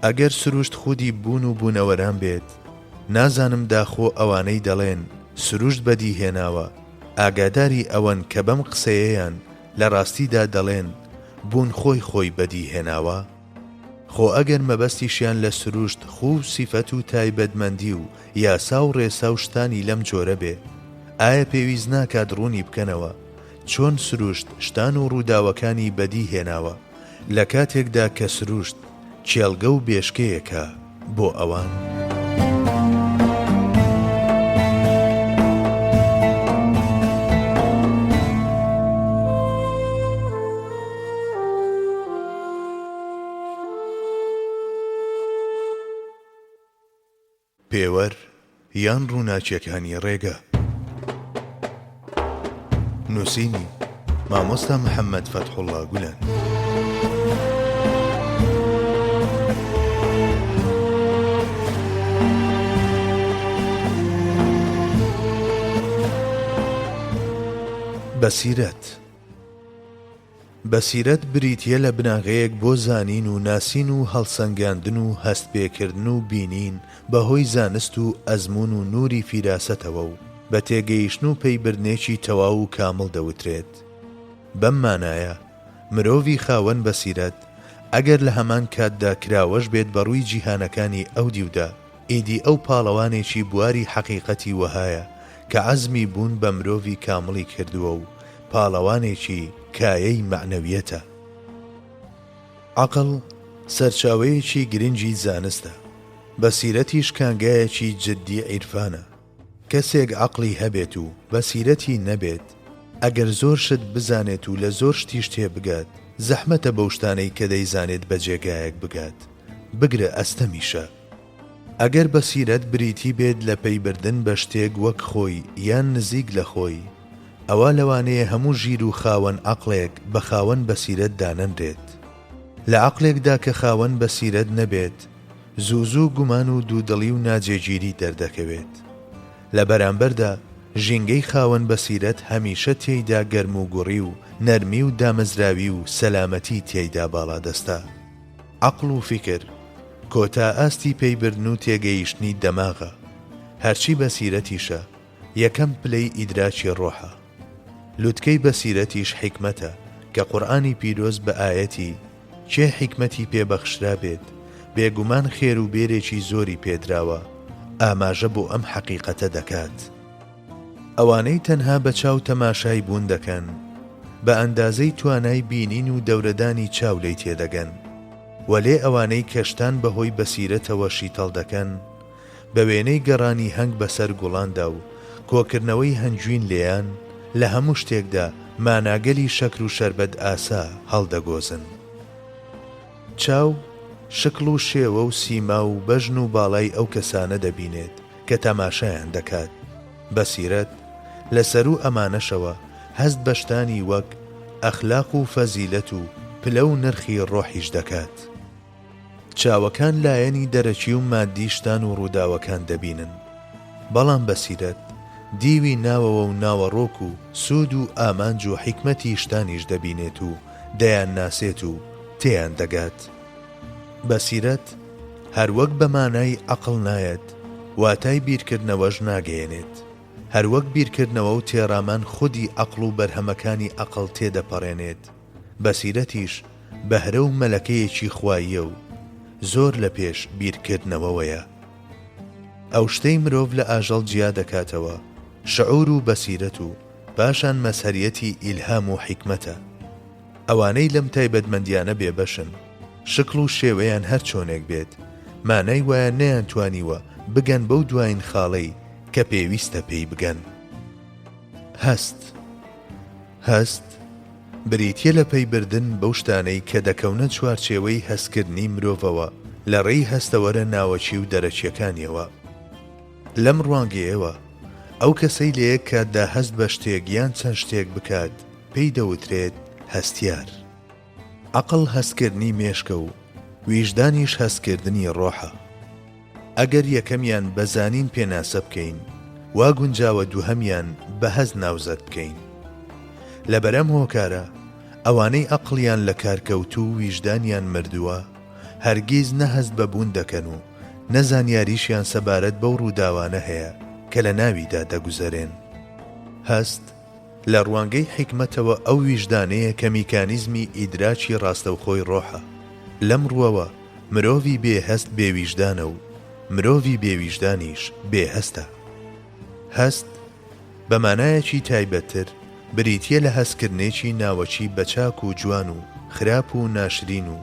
ئەگەر سروشت خودی بوون و بوونەوەران بێت، نازانم داخۆ ئەوانەی دەڵێن سروشت بەدیهێناوە ئاگاداری ئەوەن کە بەم قسەیەیان لە ڕاستیدا دەڵێن بوون خۆی بەدیهێناوە. خۆ ئەگەر مەبەستیشیان لە سروشت خوو سیفەت و تایبەتمەندی و یاسا و ڕێسا و شتانی لەم جۆرە بێ، ئایا پێویست ناکات ڕوونی بکەنەوە چۆن سروشت شتان و ڕووداوەکانی بەدیهێناوە لە کاتێکدا کە سروشت چێڵگە و بێشکەیەکە بۆ ئەوان؟ پێوەر یان ڕووناچیەکانی ڕێگە. نووسینی مامۆستا محەممەد فەتحوڵڵا گولان. بەسیرەت بریتیە لە بناغەیەک بۆ زانین و ناسین و هەڵسەنگاندن و هەست پێکردن و بینین بەهۆی زانست و ئەزمون و نووری فیراستەوە و بە تێگەیشتن و پەیبردنێکی تەواو و کامڵ دەوترێت. بەم مانایە مرۆڤی خاوەن بەسیرەت ئەگەر لە هەمان کاتدا کراوەش بێت بەڕووی جیهانەکانی ئەو دیودا، ئیدی ئەو پاڵەوانێکی بواری حەقیقەتی وەهایە کە عەزمی بوون بە مرۆڤی کامڵی کردووە و پاڵەوانێکی کایەی معنەویەتە. عەقڵ سەرچاوەیەکی گرنگی زانستە، بەسیرەتیش کانگایەکی جددی عیرفانە. کەسێک عەقڵی هەبێت و بەسیرەتی نەبێت، ئەگەر زۆر شت بزانێت و لە زۆر شتیش تێبگات، زەحمەتە بەو شتانەی کە دەیزانێت بە جێگایەک بگات، بگرە ئەستەمیشە. ئەگەر بەسیرەت بریتی بێت لە پەیبردن بە شتێک وەک خۆی یان نزیک لە خۆی، ئەوە لەوانەیە هەموو ژیر و خاوەن عەقڵێک بە خاوەن بەسیرەت دانەنرێت. لە عەقلێکدا کە خاوەن بەسیرەت نەبێت، زوو گومان و دوودڵی و ناجێگیری دەردەکەوێت. لە بەرامبەردا ژینگەی خاوەن بەسیرەت هەمیشە تێیدا گەرم و گوڕی و نەرمی و دامەزراوی و سەلامەتی تێیدا باڵا دەستا. عەقڵ و فیکر کۆتا ئاستی پەیبردن و تێگەیشتنی دەماغە. هەرچی بەسیرەتیشە یەکەم پلەی ئیدراکی ڕۆحە. لوتکەی بەسیرەتیش حیکمەتە کە قورئانی پیرۆز بە ئایەتی چێ حیکمەتی پێبەخشرا بێت، بێگومان خێر و بێرێکی زۆری پێدراوە، ئاماژە بۆ ئەم حەقیقەتە دەکات. ئەوانەی تەنها بە چاو تەماشای بوون دەکەن، بە ئەندازەی توانای بینین و دەورەدانی چاو لێی تێدەگەن، وەلێ ئەوانەی کەشتان بەهۆی بەسیرەتەوە شیتەڵ دەکەن، بە وێنەی گەڕانی هەنگ بەسەر گوڵاندا و کۆکردنەوەی هەنجوین لێیان لە هەموو شتێکدا ماناگەلی شەکر و شەربەت ئاسا هەڵدەگۆزن. چاو شکل و شێوە و سیما و بەژن و باڵای ئەو کەسانە دەبینێت کە تەماشایان دەکات. بەسیرەت لەسەر و ئەمانەشەوە هەست بەشتانی وەک ئەخلاق و فەزیلەت و پلە و نرخی ڕۆحیش دەکات. چاوەکان لایەنی دەرەکی و مادیشتان و ڕووداوەکان دەبینن، بەڵام بەسیرەت دیوی ناوەوە و ناوەڕۆک و سوود و ئامانج و حیکمەتی شتانیش دەبینێت و دەیان ناسێت و تێیان دەگات. بەسیرەت هەروەک بە مانای عەقڵ نایەت، واتای بیرکردنەوەش ناگەیەنێت. هەروەک بیرکردنەوە و تێڕامان خودی عەقڵ و بەرهەمەکانی عەقڵ تێدەپەڕێنێت، بەسیرەتیش بەهرە و مەلەکەیەکی خواییە و زۆر لە پێش بیرکردنەوەیە. ئەو شتەی مرۆڤ لە ئاژەڵ جیا دەکاتەوە شعور و بەسیرەت و پاشان مەسهەریەتی ئیلهام و حیکمەتە. ئەوانەی لەم تایبەتمەندیانە بێبەشن، شکل و شێوەیان هەر چۆنێک بێت، مانای وایە نەیانتوانیوە بگەن بەو دوایین خاڵەی کە پێویستە پێی بگەن. هەست بریتیە لە پەیبردن بەو شتانەی کە دەکەونە چوارچێوەی هەستکردنی مرۆڤەوە لە ڕێی هەستەوەرە ناوەچی و دەرەچیەکانیەوە. لەم ڕوانگەیەوە ئەو کەسەی لە یەک کاتدا هەست بە شتێک یان چەند شتێک بکات پێی دەوترێت هەستیار. عەقڵ هەستکردنی مێشکە و ویژدانیش هەستکردنی ڕۆحە. ئەگەر یەکەمیان بە زانین پێناسە بکەین، وا گونجاوە دووهەمیان بە هەست ناوزەت بکەین. لەبەرەم هۆکارە ئەوانەی عەقڵیان لە کارکەوتو و ویژدانیان مردووە هەرگیز نەهەست بەبوون دەکەن و نەزانیاریشیان سەبارەت بەو ڕووداوانە هەیە کە لە ناویدا دەگوزەرێن. هەست لە ڕوانگەی حیکمەتەوە ئەو ویژدانەیە کە میکانیزمی ئیدراکی ڕاستەوخۆی ڕۆحە. لەم ڕووەوە مرۆڤی بێهەست بێویژدانە و مرۆڤی بێویژدانیش بێهەستە. هەست بە مانایەکی تایبەتتر بریتیە لە هەستکردنێکی ناوەچی بەچاک و جوان و خراپ و ناشرین و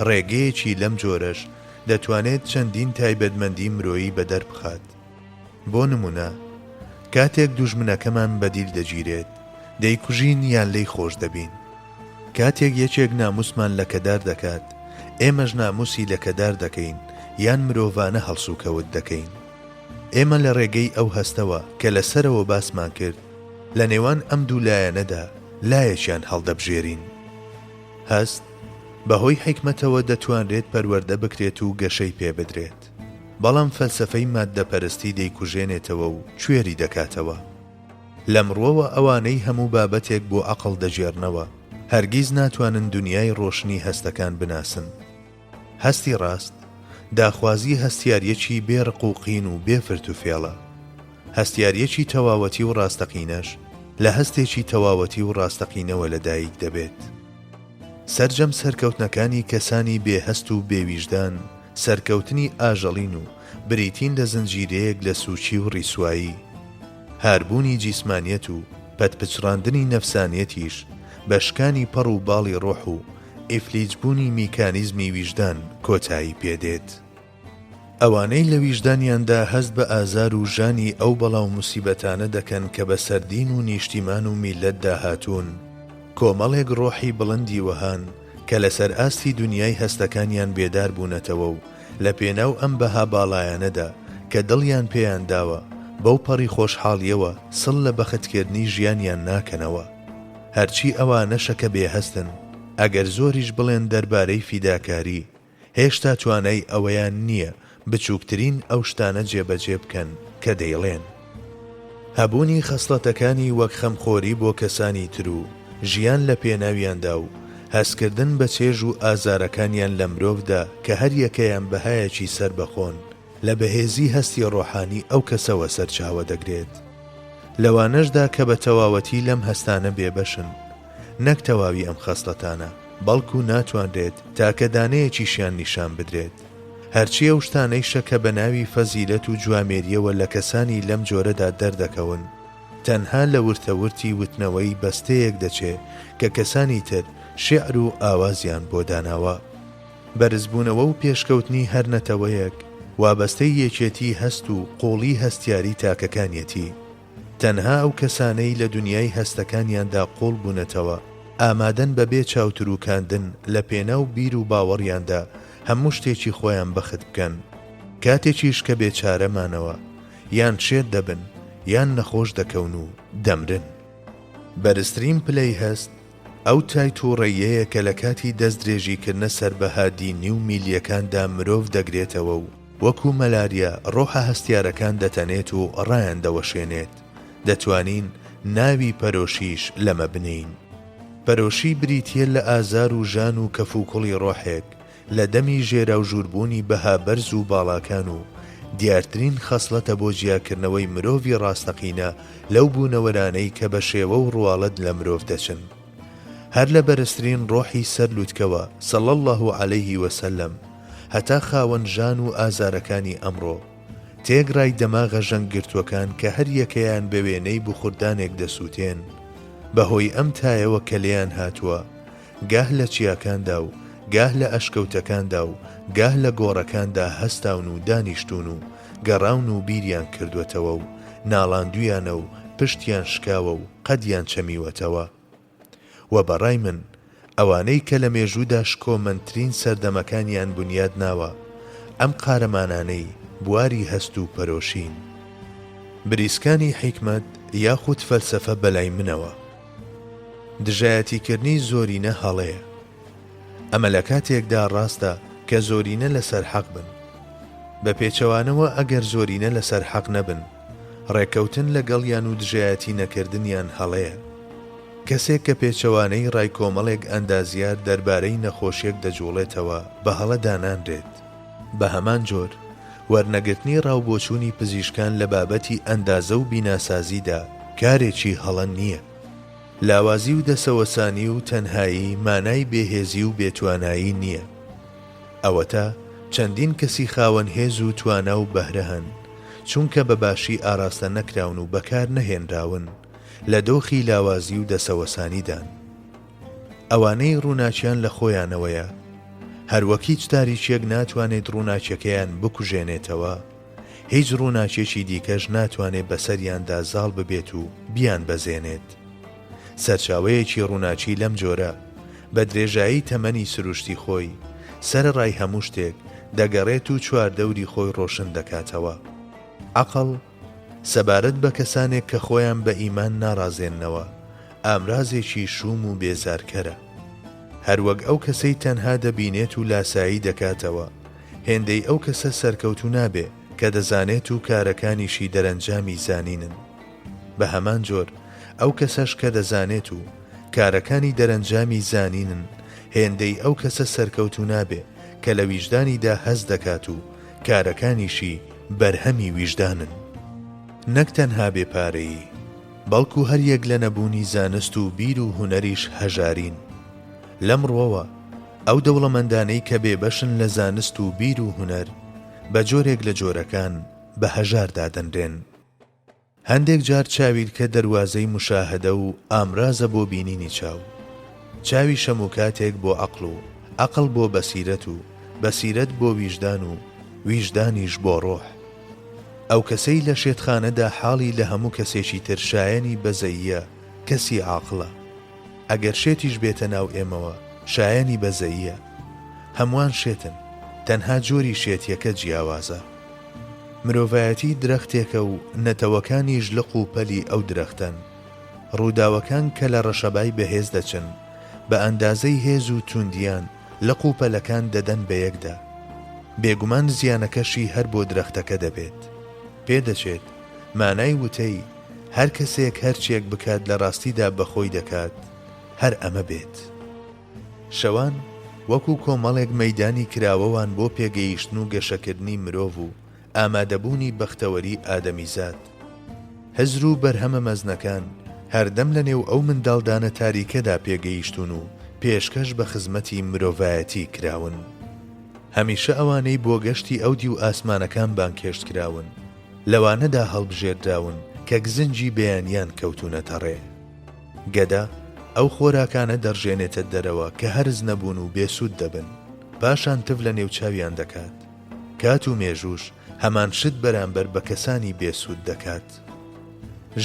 ڕێگەیەکی لەم جۆرەش دەتوانێت چەندین تایبەتمەندی مرۆیی بەدەربخات. بۆ نمونە کاتێک دوژمنەکەمان بەدیل دەگیرێت دەیکوژین یان لێی خۆش دەبین. کاتێک یەکێک ناموسمان لەکەدار دەکات ئێمەش ناموسی لەکەدار دەکەین یان مرۆڤانە هەڵسوکەوت دەکەین. ئێمە لە ڕێگەی ئەو هەستەوە کە لەسەرەوە باسمان کرد لە نێوان ئەم دوو لایەنەدا لایەکیان هەڵدەبژێرین. هەست بەهۆی حیکمەتەوە دەتوانرێت پەروەردە بکرێت و گەشەی پێ بدرێت، بەڵام فەلسەفەی ماددەپەرستی دەیکوژێنێتەوە و کوێری دەکاتەوە. لەمڕۆوە ئەوانەی هەموو بابەتێک بۆ عەقڵ دەژێرنەوە هەرگیز ناتوانن دنیای ڕۆشنی هەستەکان بناسن. هەستی ڕاست داخوازی هەستیاریەکی بێڕقوقین و بێفرت و فێڵە. هەستیاریەکی تەواوەتی و ڕاستەقینەش لە هەستێکی تەواوەتی و ڕاستەقینەوە لەدایک دەبێت. سەرجەم سەرکەوتنەکانی کەسانی بێهەست و بێویژدان سەرکەوتنی ئاژەڵین و بریتین لە زنجیرەیەک لە سوچی و ڕیسوایی، هاربوونی جیسمانیەت و پەتپچڕاندنی نەفسانیەتیش بەشکانی پەڕ و باڵی ڕۆح و ئیفلیجبوونی میکانیزمی ویژدان کۆتایی پێدێت. ئەوانەی لە ویژدانیاندا هەست بە ئازار و ژانی ئەو بەڵاو موسیبەتانە دەکەن کە بە سەردین و نیشتیمان و میلەتدا هاتوون، کۆمەڵێک ڕۆحی بڵندی وەهان کە لەسەر ئاستی دنیای هەستەکانیان بێدار بوونەتەوە و لە پێناو ئەم بەها باڵایانەدا کە دڵیان پێیان داوە بەو پەڕی خۆشحاڵیەوە سڵ لە بەختکردنی ژیانیان ناکەنەوە. هەرچی ئەوانەشە کە بێهەستن ئەگەر زۆریش بڵێن دەربارەی فیداکاری، هێشتا توانای ئەوەیان نییە بچووکترین ئەو شتانە جێبەجێ بکەن کە دەیڵێن. هەبوونی خەسڵەتەکانی وەک خەمخۆری بۆ کەسانی تر و ژیان لە پێناویاندا و هەستکردن بە چێژ و ئازارەکانیان لە مرۆڤدا کە هەر یەکەیان بەهایەکی سەر بەخۆن لە بەهێزی هەستی ڕۆحانی ئەو کەسەوە سەرچاوە دەگرێت. لەوانەشدا کە بە تەواوەتی لەم هەستانە بێبەشن، نەک تەواوی ئەم خەسڵەتانە، بەڵکو ناتوانرێت تاکە دانەیەکیشیان نیشان بدرێت. هەرچی ئەو شتانەی شەکە بە ناوی فەزیلەت و جوامێریەوە لە کەسانی لەم جۆرەدا دەردەکەون، تەنها لە ورتەورتی وتنەوەی بەستەیەک دەچێ کە کەسانی تر شێعر و ئاوازیان بۆ داناوە. بەرزبوونەوە و پێشکەوتنی هەر نەتەوەیەک وابەستەی یەکێتی هەست و قوڵی هەستیاری تاکەکانیەتی. تەنها ئەو کەسانەی لە دنیای هەستەکانیاندا قوڵ بوونەتەوە ئامادەن بەبێ چاوتروکاندن لە پێناو بیر و باوەڕیاندا هەموو شتێکی خۆیان بەخت بکەن، کاتێکیش کە بێچارەمانەوە یان شێت دەبن یان نەخۆش دەکەون و دەمرن. بەرزترین پلەی هەست ئەو تایتوڕێیەیە کە لە کاتی دەست درێژیکردنە سەربەهادی نیو میلیەکاندا مرۆڤ دەگرێتەوە و وەکو مەلاریا ڕۆحە هەستیارەکان دەتەنێت و ڕایان دەوەشێنێت. دەتوانین ناوی پەرۆشیش لەمە بنین. پەرۆشی بریتیە لە ئازار و ژان و کەفوکوڵی ڕۆحێک لە دەمی ژێرا و ژووربوونی بەها بەرز و باڵاکان و دیارترین خەسڵەتە بۆ جیاکردنەوەی مرۆڤی ڕاستەقینە لەو بوونەوەرانەی کە بە شێوە و ڕواڵەت لە مرۆڤ دەچن. هەر لە بەرزترین ڕۆحی سەر لووتکەوە صلی الله عليه وسلم هەتا خاوەن ژان و ئازارەکانی ئەمڕۆ تێگڕای دەماغە ژەنگگرتوەکان کە هەر یەکەیان بە وێنەی بخوردانێک دەسووتێن بەهۆی ئەم تایەوە کە لێیان هاتووە، گاه لە چیاکاندا و گاه لە ئەشکەوتەکاندا و گاه لە گۆڕەکاندا هەستاون و دانیشتون و گەڕاون و بیریان کردوێتەوە و ناڵاندویانە و پشتیان شکاوە و قەدیان چەمیوەتەوە. و بەڕای من ئەوانەی کە لە مێژوودا شکۆمەندترین سەردەمەکانیان بنیاد ناوە ئەم قارەمانانەی بواری هەست و پەرۆشین. بریسکانی حیکمەت یاخود فەلسەفە بەلای منەوە. دژایەتیکردنی زۆرینە هەڵەیە. ئەمە لە کاتێکدا ڕاستە کە زۆرینە لەسەر حەق بن. بە پێچەوانەوە ئەگەر زۆرینە لەسەر حەق نەبن، ڕێکەوتن لەگەڵیان و دژایەتی نەکردنیان هەڵەیە. کەسێک کە پێچەوانەی ڕای کۆمەڵێک ئەندازیار دەربارەی نەخۆشیێک دەجوڵێتەوە بە هەڵە دانانرێت. بە هەمان جۆر وەرنەگرتنی ڕاوبۆچوونی پزیشکان لە بابەتی ئەندازە و بیناسازیدا کارێکی هەڵە نییە. لاوازی و دەسەوەسانی و تەنهایی مانای بێهێزی و بێتوانایی نییە. ئەوەتە چەندین کەسی خاوەن هێز و توانا و بەهرە هەن چونکە بەباشی ئاراستە نەکراون و بەکار نەهێنراون لە دۆخی لاوازی و دەسەوەسانیدان. ئەوانەی ڕووناچیان لە خۆیانەوەیە، هەروەک هیچ تاریچێک ناتوانێت ڕووناچیەکەیان بکوژێنێتەوە، هیچ ڕووناچێکی دیکەش ناتوانێت بەسەریاندا زاڵ ببێت و بیان بەزێنێت. سەرچاوەیەکی ڕووناچی لەم جۆرە بە درێژایی تەمەنی سروشتی خۆی سەر ڕای هەموو شتێک دەگەڕێت و چواردەوری خۆی ڕۆشن دەکاتەوە. عەقڵ سەبارەت بە کەسانێک کە خۆیان بە ئیمان ناڕازێننەوە ئامرازێکی شوم و بێزارکەرە. هەروەک ئەو کەسەی تەنها دەبینێت و لاسایی دەکاتەوە، هێندەی ئەو کەسە سەرکەوتو نابێ کە دەزانێت و کارەکانیشی دەرەنجامی زانینن. بە هەمان جۆر ئەو کەسەش کە دەزانێت و کارەکانی دەرەنجامی زانینن، هێندەی ئەو کەسە سەرکەوتو نابێ کە لە ویژدانیدا هەز دەکات و کارەکانیشی بەرهەمی ویژدانن. نەک تەنها بێپارەیی، بەڵکو هەر یەک لە نەبوونی زانست و بیر و هونەریش هەژارین. لەمڕۆوە ئەو دەوڵەمەندانەی کە بێبەشن لە زانست و بیر و هونەر بە جۆرێک لە جۆرەکان بە هەژار دادەنرێن. هەندێک جار چاویلکە دەروازەی مشاهدە و ئامرازە بۆ بینینی چاو. چاوی شەموکاتێک بۆ عەقڵ و عەقڵ بۆ بەسیرەت و بەسیرەت بۆ ویژدان و ویژدانیش بۆ ڕۆح. ئەو کەسەی لە شێتخانەدا حاڵی لە هەموو کەسێکی تر شایەنی بەزەییە کەسی عاقڵە. ئەگەر شێتیش بێتە ناو ئێمەوە شایەنی بەزەییە. هەمووان شێتن، تەنها جۆری شێتیەکە جیاوازە. مرۆڤایەتی درەختێکە و نەتەوەکانی ژلق و پەلی ئەو درەختن. ڕووداوەکان کە لە ڕەشەبای بەهێز دەچن بە ئەندازەی هێز و توندیان لق و پەلەکان دەدەن بە یەکدا. بێگومان زیانەکەشی هەر بۆ درەختەکە دەبێت. پێدەچێت مانای وتەی هەر کەسێک هەرچێک بکات لە ڕاستیدا بەخۆی دەکات هەر ئەمە بێت. شەوان وەکو کۆمەڵێک مەیدانی کراوەوان بۆ پێگەیشتن و گەشەکردنی مرۆڤ و ئامادەبوونی بەختەوەری ئادەمیزاد. هەزر و بەرهەمە مەزنەکان هەردەم لە نێو ئەو منداڵدانە تاریکەدا پێگەیشتون و پێشکەش بە خزمەتی مرۆڤایەتی کراون. هەمیشە ئەوانەی بۆ گەشتی ئەو دی و ئاسمانەکان بانکێشت کراون، لەوانەدا هەڵبژێردراون کە گزنجی بەیانیان کەوتونەتە ڕێ. گەدا ئەو خۆراکانە دەڕژێنێتە دەرەوە کە هەرز نەبوون و بێسوود دەبن، پاشان تف لە نێو چاویان دەکات. کات و مێژوش هەمان شت بەرامبەر بە کەسانی بێسوود دەکات.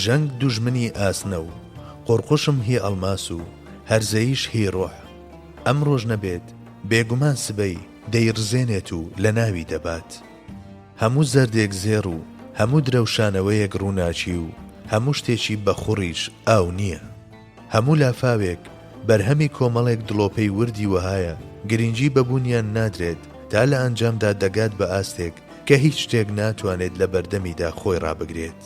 ژەنگ دوژمنی ئاسنە و قڕقوشم هی ئەڵماس و هەرزەیش هی ڕۆح. ئەم ڕۆژ نەبێت بێگومان سبەی دەیڕزێنێت و لە ناوی دەبات. هەموو زەردێک زێڕ و هەموو درەوشانەوەیەک ڕووناچی و هەموو شتێکی بەخوڕیش ئاو نییە. هەموو لافاوێک بەرهەمی کۆمەڵێک دڵۆپەی وردی وهایە گرنگی بەبوونیان نادرێت تا لە ئەنجامدا دەگات بە ئاستێک کە هیچ شتێک ناتوانێت لە بەردەمیدا خۆی ڕابگرێت.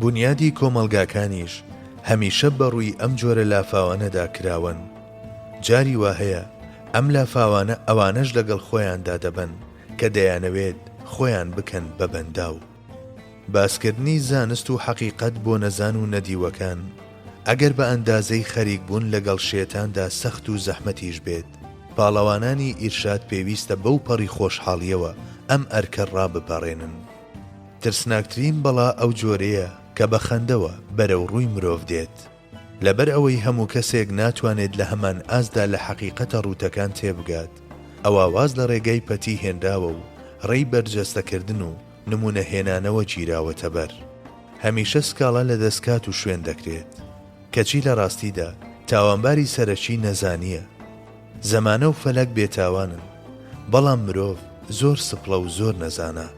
بنیادی کۆمەلگاکانیش هەمیشە بەڕووی ئەم جۆرە لافاوانەدا کراون. جاری وا هەیە ئەم لافاوانە ئەوانەش لەگەڵ خۆیاندا دەبن کە دەیانەوێت خۆیان بکەن بە بەنداو. باسکردنی زانست و حەقیقەت بۆ نەزان و نەدیوەکان ئەگەر بە ئەندازەی خەریک بوون لەگەڵ شێتاندا سەخت و زەحمەتیش بێت، پاڵەوانانی ئیرشاد پێویستە بەو پەڕی خۆشحاڵیەوە ئەم ئەرکە ڕابپەڕێنن. ترسناکترین بەڵا ئەو جۆرەیە کە بە خەندەوە بەرەو ڕووی مرۆڤ دێت. لەبەر ئەوەی هەموو کەسێک ناتوانێت لە هەمان ئازدا لە حەقیقەتە ڕوتەکان تێبگات، ئەوە واز لە ڕێگەی پەتی هێنراوە و ڕێی بەرجەستەکردن و نمونە هێنانەوە گیراوەتە بەر. هەمیشە سکاڵە لە دەستکات و شوێن دەکرێت، کەچی لە ڕاستیدا تاوانباری سەرەکی نەزانیە. زەمانە و فەلەک بێتاوانن، بەڵام مرۆڤ زۆر سپڵە و زۆر نەزانە.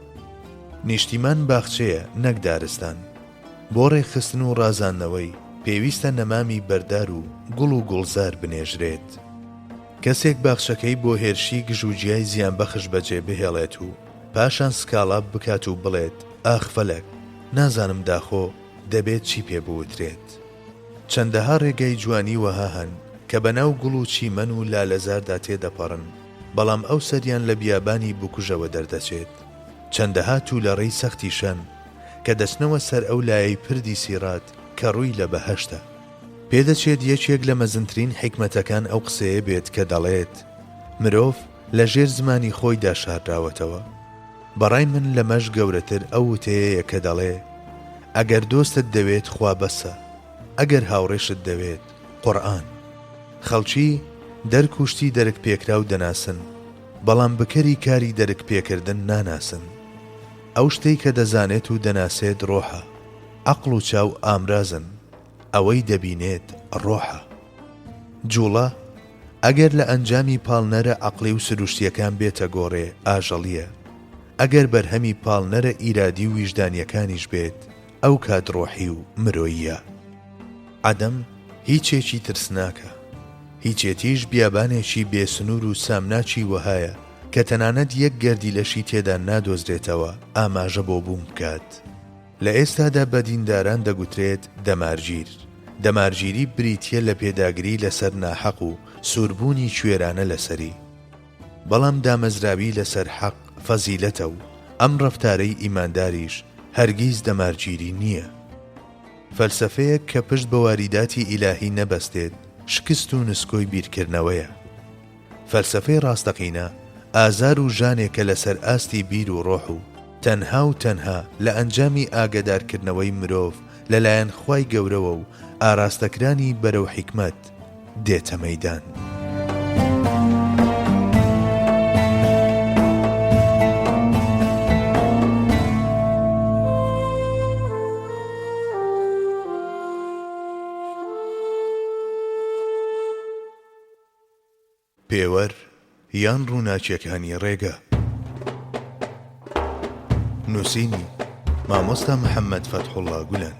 نیشتیمان باخچەیە نەک دارستان. بۆ ڕێخستن و ڕازاندنەوەی پێویستە نەمامی بەردار و گوڵ و گوڵزار بنێژرێت. کەسێک باخچەکەی بۆ هێرشی گژوجیای زیانبەخش بەجێ بهێڵێت و پاشان سکاڵاب بکات و بڵێت ئاخ فەلەک، نازانم داخۆ دەبێت چی پێ بوترێت. چەندەها ڕێگەی جوانی وەها هەن کە بەناو گوڵ و چیمەن و لالەزاردا تێدەپەڕن، بەڵام ئەو سەریان لە بیابانی بکوژەوە دەردەچێت. چەندەها توولەڕێی سەختیشەن کە دەچنەوە سەر ئەو لایەی پردی سیرات کە ڕووی لە بەهەشتە. پێدەچێت یەکێک لە مەزنترین حیکمەتەکان ئەو قسەیە بێت کە دەڵێت مرۆڤ لە ژێر زمانی خۆیدا شاردراوەتەوە. بەڕای من لەمەش گەورەتر ئەو وتەیەیە کە دەڵێ ئەگەر دۆستت دەوێت خوا بەسە، ئەگەر هاوڕێشت دەوێت قورئان. خەڵکی دەرک و شتی دەرک پێکراو دەناسن، بەڵام بکەری کاری دەرک پێکردن ناناسن. ئەو شتەی کە دەزانێت و دەناسێت ڕۆحە، عەقڵ و چاو ئامرازن، ئەوەی دەبینێت ڕۆحە. جوڵە ئەگەر لە ئەنجامی پاڵنەرە عەقڵی و سروشتیەکان بێتە گۆڕێ ئاژەڵیە، ئەگەر بەرهەمی پاڵنەرە ئیرادی و ویژدانیەکانیش بێت ئەو کات ڕۆحی و مرۆییە. عەدەم هیچێکی ترسناکە، هیچێتیش بیابانێکی بێسنوور و سامناچی وەهایە کە تەنانەت یەک گەردی لەشی تێدا نادۆزرێتەوە ئاماژە بۆ بووم بکات. لە ئێستادا بە دینداران دەگوترێت دەمارگیر. دەمارگیری بریتیە لە پێداگری لەسەر ناحەق و سووربوونی کوێرانە لەسەری. بەڵام دامەزراوی لەسەر حەق فەزیلەتە و ئەم ڕەفتارەی ئیمانداریش هەرگیز دەمارگیری نییە. فەلسەفەیەک کە پشت بە واریداتی ئیلاهی نەبەستێت شکست و نسکۆی بیرکردنەوەیە. فەلسەفەی ڕاستەقینە ئازار و ژانێکە لەسەر ئاستی بیر و ڕۆح و تەنها لە ئەنجامی ئاگدارکردنەوەی مرۆڤ لەلایەن خوای گەورەوە و ئاراستەکرانی بەرەو حیکمەت دێتە مەیدان. پێوەر یان ڕووناچیەکانی ڕێگە. نووسینی مامۆستا محەممەد فەتحوڵڵا گولان.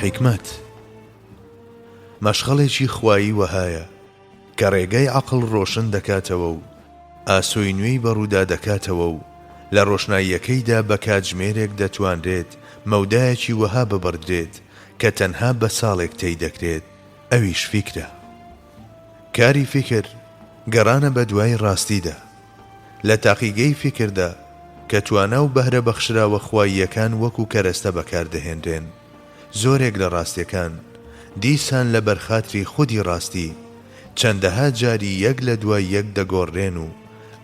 حیکمەت مەشغەڵێکی خوایی وەهایە کە ڕێگەی عەقڵ ڕۆشن دەکاتەوە و ئاسۆی نوێی بەڕوودا دەکاتەوە و لە ڕۆشناییەکەیدا بە کاتژمێرێک دەتوانرێت مەودایەکی وەها ببڕدرێت کە تەنها بە ساڵێک تێی دەکرێت، ئەویش فیکرە. کاری فیکر گەڕانە بە دوای ڕاستیدا. لە تاقیگەی فیکردا کە توانە و بەهرە بەخشراوە خواییەکان وەکو کەرەستە بەکاردەهێنرێن، زۆرێک لە ڕاستیەکان دیسان لە بەرخاتری خودی ڕاستی چەندەها جاری یەک لە دوای یەک دەگۆڕێن و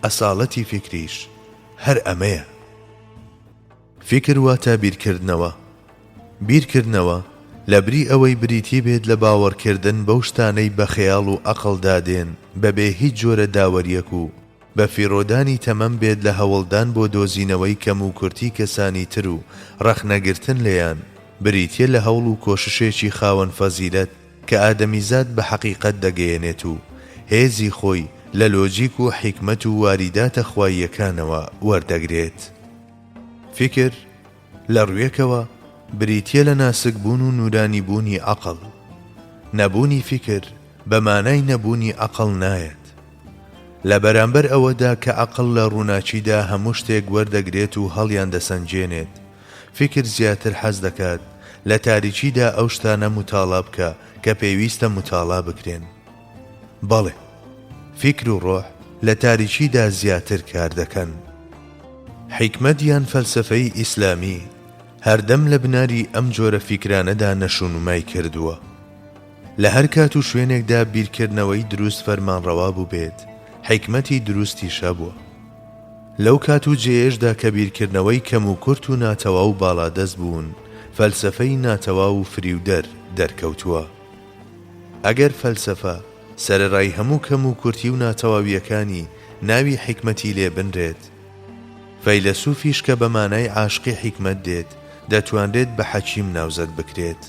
ئەساڵەتی فیکریش هەر ئەمەیە. فیکر واتە بیرکردنەوە. بیرکردنەوە لەبری ئەوەی بریتی بێت لە باوەڕکردن بەو شتانەی بە خەیاڵ و عەقڵ دادێن بەبێ هیچ جۆرە داوەریەک و بە فیرۆدانی تەمەم بێت لە هەوڵدان بۆ دۆزینەوەی کەم و کورتی کەسانی تر و ڕەخنەگرتن لێیان، بریتیە لە هەوڵ و کۆششێکی خاوەن فەزیلەت کە ئادەمیزاد بە حەقیقەت دەگەیەنێت و هێزی خۆی لە لۆجیک و حیکمەت و واریداتە خواییەکانەوە وەردەگرێت. فکر لە ڕوویەکەوە بریتیە لە ناسک بوون و نورانی بوونی عەقڵ. نەبوونی فکر بە مانای نەبوونی عەقڵ نایەت. لە بەرامبەر ئەوەدا کە عەقڵ لە ڕووناچیدا هەموو شتێک وەردەگرێت و هەڵیان دەسەنجێنێت، فکر زیاتر حەز دەکات لە تاریکیدا ئەو شتانە متاڵا بکە کە پێویستە متاڵا بکرێن. بەڵێ، فکر و ڕۆح لە تاریکیدا زیاتر کار دەکەن. حیکمەت یان فەلسەفەی ئیسلامی هەردەم لە بناری ئەم جۆرە فیکرانەدا نەشونمای کردووە. لە هەر کات و شوێنێکدا بیرکردنەوەی دروست فەرمانڕەوا بوو بێت، حیکمەتی دروستیشە بووە. لەو کات و جێیەشدا کە بیرکردنەوەی کەم و کورت و ناتەوا و باڵادەست بوون، فەلسەفەی ناتەوا و فریودەر دەرکەوتووە. ئەگەر فەلسەفە سەرەڕای هەموو کەم و کورتی و ناتەواویەکانی ناوی حیکمەتی لێ بنرێت، فەیلسوفیش کە بە مانای عاشقی حیکمەت دێت دەتوانرێت بە حەکیم ناوزەت بکرێت.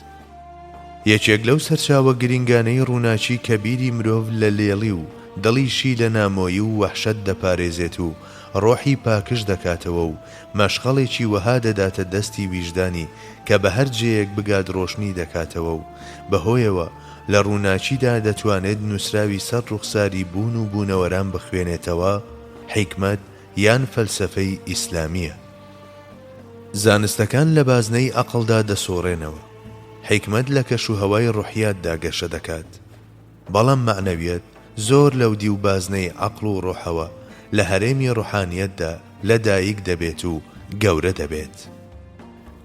یەکێک لەو سەرچاوە گرنگانەی ڕووناچی کە بیری مرۆڤ لە لێڵی و دڵیشی لە نامۆیی و وەحشەت دەپارێزێت و ڕۆحی پاکش دەکاتەوە و مەشغەڵێکی وەها دەداتە دەستی ویژدانی کە بە هەر جێیەک بگات ڕۆشنی دەکاتەوە و بەهۆیەوە لە ڕووناچیدا دەتوانێت نووسراوی سەر ڕوخساری بوون و بوونەوەران بخوێنێتەوە. حیکمەت یان فەلسەفەی ئیسلامیە. زانستەکان لە بازنەی عەقڵدا دەسۆڕێنەوە. حیکمەت لە کەشوهەوای ڕوحیاتدا گەشە دەکات، بەڵام معنەویەت زۆر لەودی و بازنەی عەقڵ و ڕۆحەوە لە هەرێمی ڕوحانیەتدا لەدایک دەبێت و گەورە دەبێت.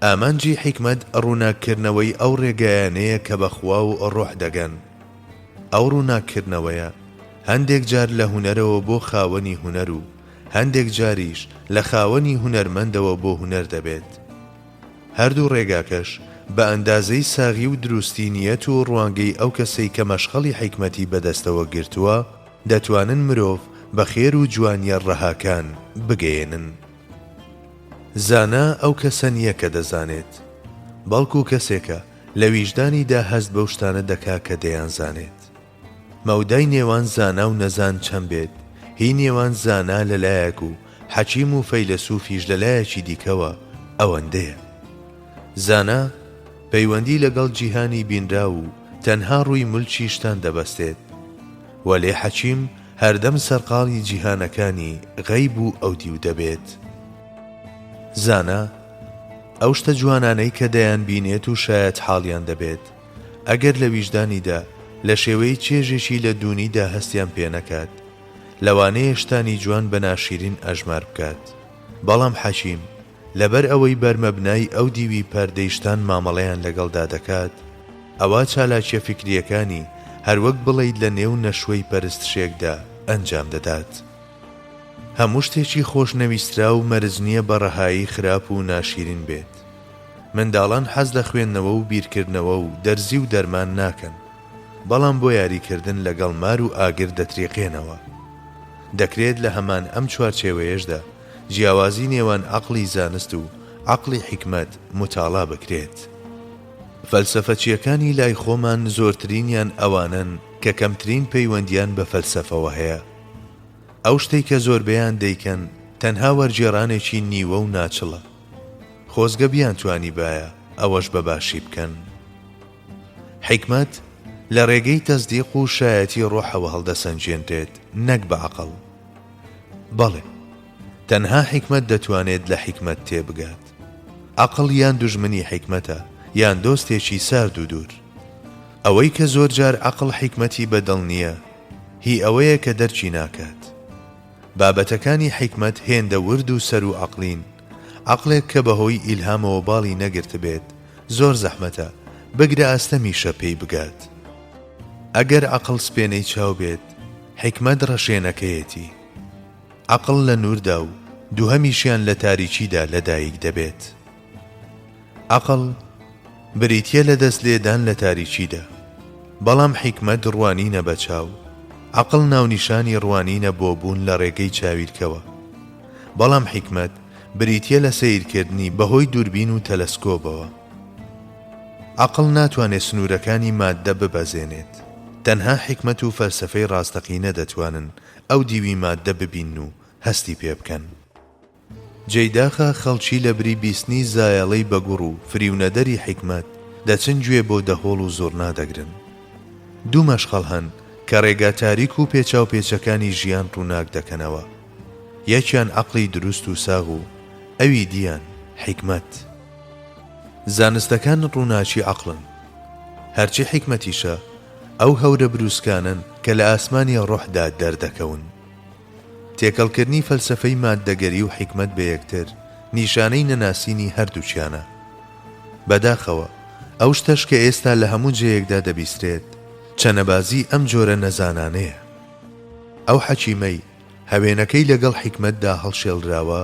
ئامانجی حیکمەت ڕووناکردنەوەی ئەو ڕێگایانەیە کە بەخوا و ڕۆح دەگەن. ئەو ڕووناکردنەوەیە هەندێک جار لە هونەرەوە بۆ خاوەنی هونەر و هەندێک جاریش لە خاوەنی هونەرمەندەوە بۆ هونەر دەبێت. هەردوو ڕێگاکەش بە ئەندازەی ساغی و دروستی نیەت و ڕوانگەی ئەو کەسەی کە مەشغەڵی حیکمەتی بەدەستەوە گرتووە دەتوانن مرۆڤ بە خێر و جوانیە ڕەهاکان بگەێنن. زانا ئەو کەسە نییە کە دەزانێت، بەڵکو کەسێکە لە ویژدانیدا هەست بەو شتانە دەکا کە دەیانزانێت. مەودای نێوان زانا و نەزان چەند بێت، هی نێوان زانا لەلایەک و حەکیم و فەیلسوفیش لەلایەکی دیکەوە ئەوەندەیە. زانا پەیوەندی لەگەڵ جیهانی بینرا و تەنها ڕووی مولکی شتان دەبەستێت، وەلێ حەکیم هەردەم سەرقاڵی جیهانەکانی غەیب و ئەودی دەبێت. زانا ئەو شتە جوانانەی کە دەیان بینێت و شایەت حاڵیان دەبێت ئەگەر لە ویژدانیدا لە شێوەی چێژێکی لە دوونیدا هەستیان پێ نەکات، لەوانەیە شتانی جوان بە ناشرین ئەژمار بکات. بەڵام حەکیم لەبەر ئەوەی بەرمەبنای ئەو دیوی پەردەیشتان مامەڵەیان لەگەڵدا دەکات، ئەوە چالاکیە فکریەکانی هەروەک بڵێیت لە نێو نەشوەی پەرستشێکدا ئەنجام دەدات. هەموو شتێکی خۆشنەویسترا و مەرج نییە بە ڕەهایی خراپ و ناشرین بێت. منداڵان حەز لە خوێندنەوە و بیرکردنەوە و دەرزی و دەرمان ناکەن، بەڵام بۆ یاریکردن لەگەڵ مار و ئاگر دەتریقێنەوە. دەکرێت لە هەمان ئەم چوارچێوەیەشدا جیاوازی نێوان عەقڵی زانست و عەقڵی حیکمەت متاڵا بکرێت. فەلسەفەچیەکانی لای خۆمان زۆرترینیان ئەوانن کە کەمترین پەیوەندیان بە فەلسەفەوە هەیە. ئەو شتەی کە زۆربەیان دەیکەن تەنها وەرگێڕانێکی نیوە و ناچڵە. خۆزگە بیانتوانی باە ئەوەش بەباشی بکەن. حیکمەت لە ڕێگەی تەزدیق و شایەتی ڕۆحەوە هەڵدەسەنجێنرێت، نەک بە عەقڵ. بەڵێ، تەنها حیکمەت دەتوانێت لە حیکمەت تێبگات. عەقڵ یان دوژمنی حیکمەتە یان دۆستێکی سارد و دوور. ئەوەی کە زۆر جار عەقڵ حیکمەتی بەدڵ نییە، هی ئەوەیە کە دەرچی ناکات. بابەتەکانی حیکمەت هێندە ورد و سەر و عەقڵین. عەقڵێک کە بەهۆی ئیلهامەوە باڵی نەگرت بێت زۆر زەحمەتە بگرە ئاستەمیشە پێی بگات. ئەگەر عەقڵ سپێنەی چاو بێت، حیکمەت ڕەشێنەکەیەتی. عەقڵ لە نوردا و دووهەمیشیان لە تاریکیدا لەدایک دەبێت. عەقڵ بریتیە لە دەست لێدان لە تاریکیدا، بەڵام حیکمەت ڕوانینە بە چاو. عەقڵ ناونیشانی ڕوانینە بۆ بوون لە ڕێگەی چاویلکەوە، بەڵام حیکمەت بریتیە لە سەیرکردنی بەهۆی دووربین و تەلەسکۆبەوە. عەقڵ ناتوانێت سنوورەکانی ماددە ببەزێنێت، تەنها حیکمەت و فەلسەفەی ڕاستەقینە دەتوانن ئەو دیوی ماددە ببین و هەستی پێ بکەن. جێیداخە خەڵکی لە بری بیستنی زایەڵەی بەگوڕ و فریونەدەری حیکمەت دەچن گوێ بۆ دەهۆڵ و زۆر نادەگرن. دوو مەشخەڵ هەن کە ڕێگا تاریک و پێچاو پێچەکانی ژیان ڕووناک دەکەنەوە. یەکیان عەقڵی دروست و ساغ و ئەوی دیان حیکمەت. زانستەکان ڕووناچی عەقڵن، هەرچی حیکمەتیشە ئەو هەورە بروسکانن کە لە ئاسمانی ڕۆحدا دەردەکەون. تێکەڵکردنی فەلسەفەی ماددەگەری و حیکمەت بە یەکتر نیشانەی نەناسینی هەردووچیانە. بەداخەوە ئەو شتەش کە ئێستا لە هەموو جێیەکدا دەبیسترێت چەنەبازی ئەم جۆرە نەزانانەیە. ئەو حەکیمەی هەوێنەکەی لەگەڵ حیکمەتدا هەڵشێڵراوە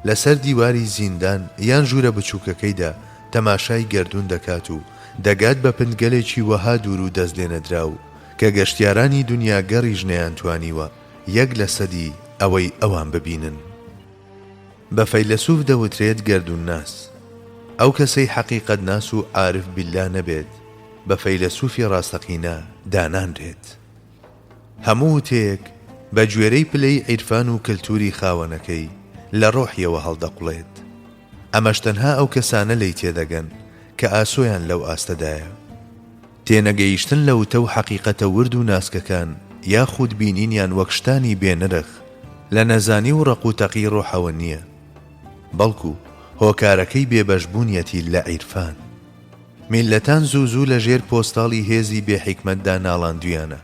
لەسەر دیواری زیندان یان ژوورە بچووکەکەیدا تەماشای گەردوون دەکات و دەگات بە پندگەلێکی وەها دوور و دەست لێنەدراو کە گەشتیارانی دنیا گەڕیش نەیانتوانیوە یەک لە سەدی ئەوەی ئەوان ببینن. بە فەیلسوف دەوترێت گەردوون ناس. ئەو کەسەی حەقیقەت ناس و عارف بالله نەبێت بە فەیلسوفی ڕاستەقینە دانانرێت. هەموو تێک بە گوێرەی پلەی عیرفان و کلتوری خاوەنەکەی لە ڕۆحیەوە هەڵدەقوڵێت. ئەمەش تەنها ئەو کەسانە لی تێدەگەن کە ئاسۆیان لەو ئاستەدایە. تێنەگەیشتن لە وتە و حەقیقەتە ورد و ناسکەکان یاخود بینینیان وەک شتانی بێنرخ لە نەزانی و ڕەقوتەقی ڕۆحەوە نییە، بەڵکو هۆکارەکەی بێبەشبوونیەتی لە عیرفان. میلەتان زوو لە ژێر پۆستاڵی هێزی بێحیکمەتدا ناڵاندویانە.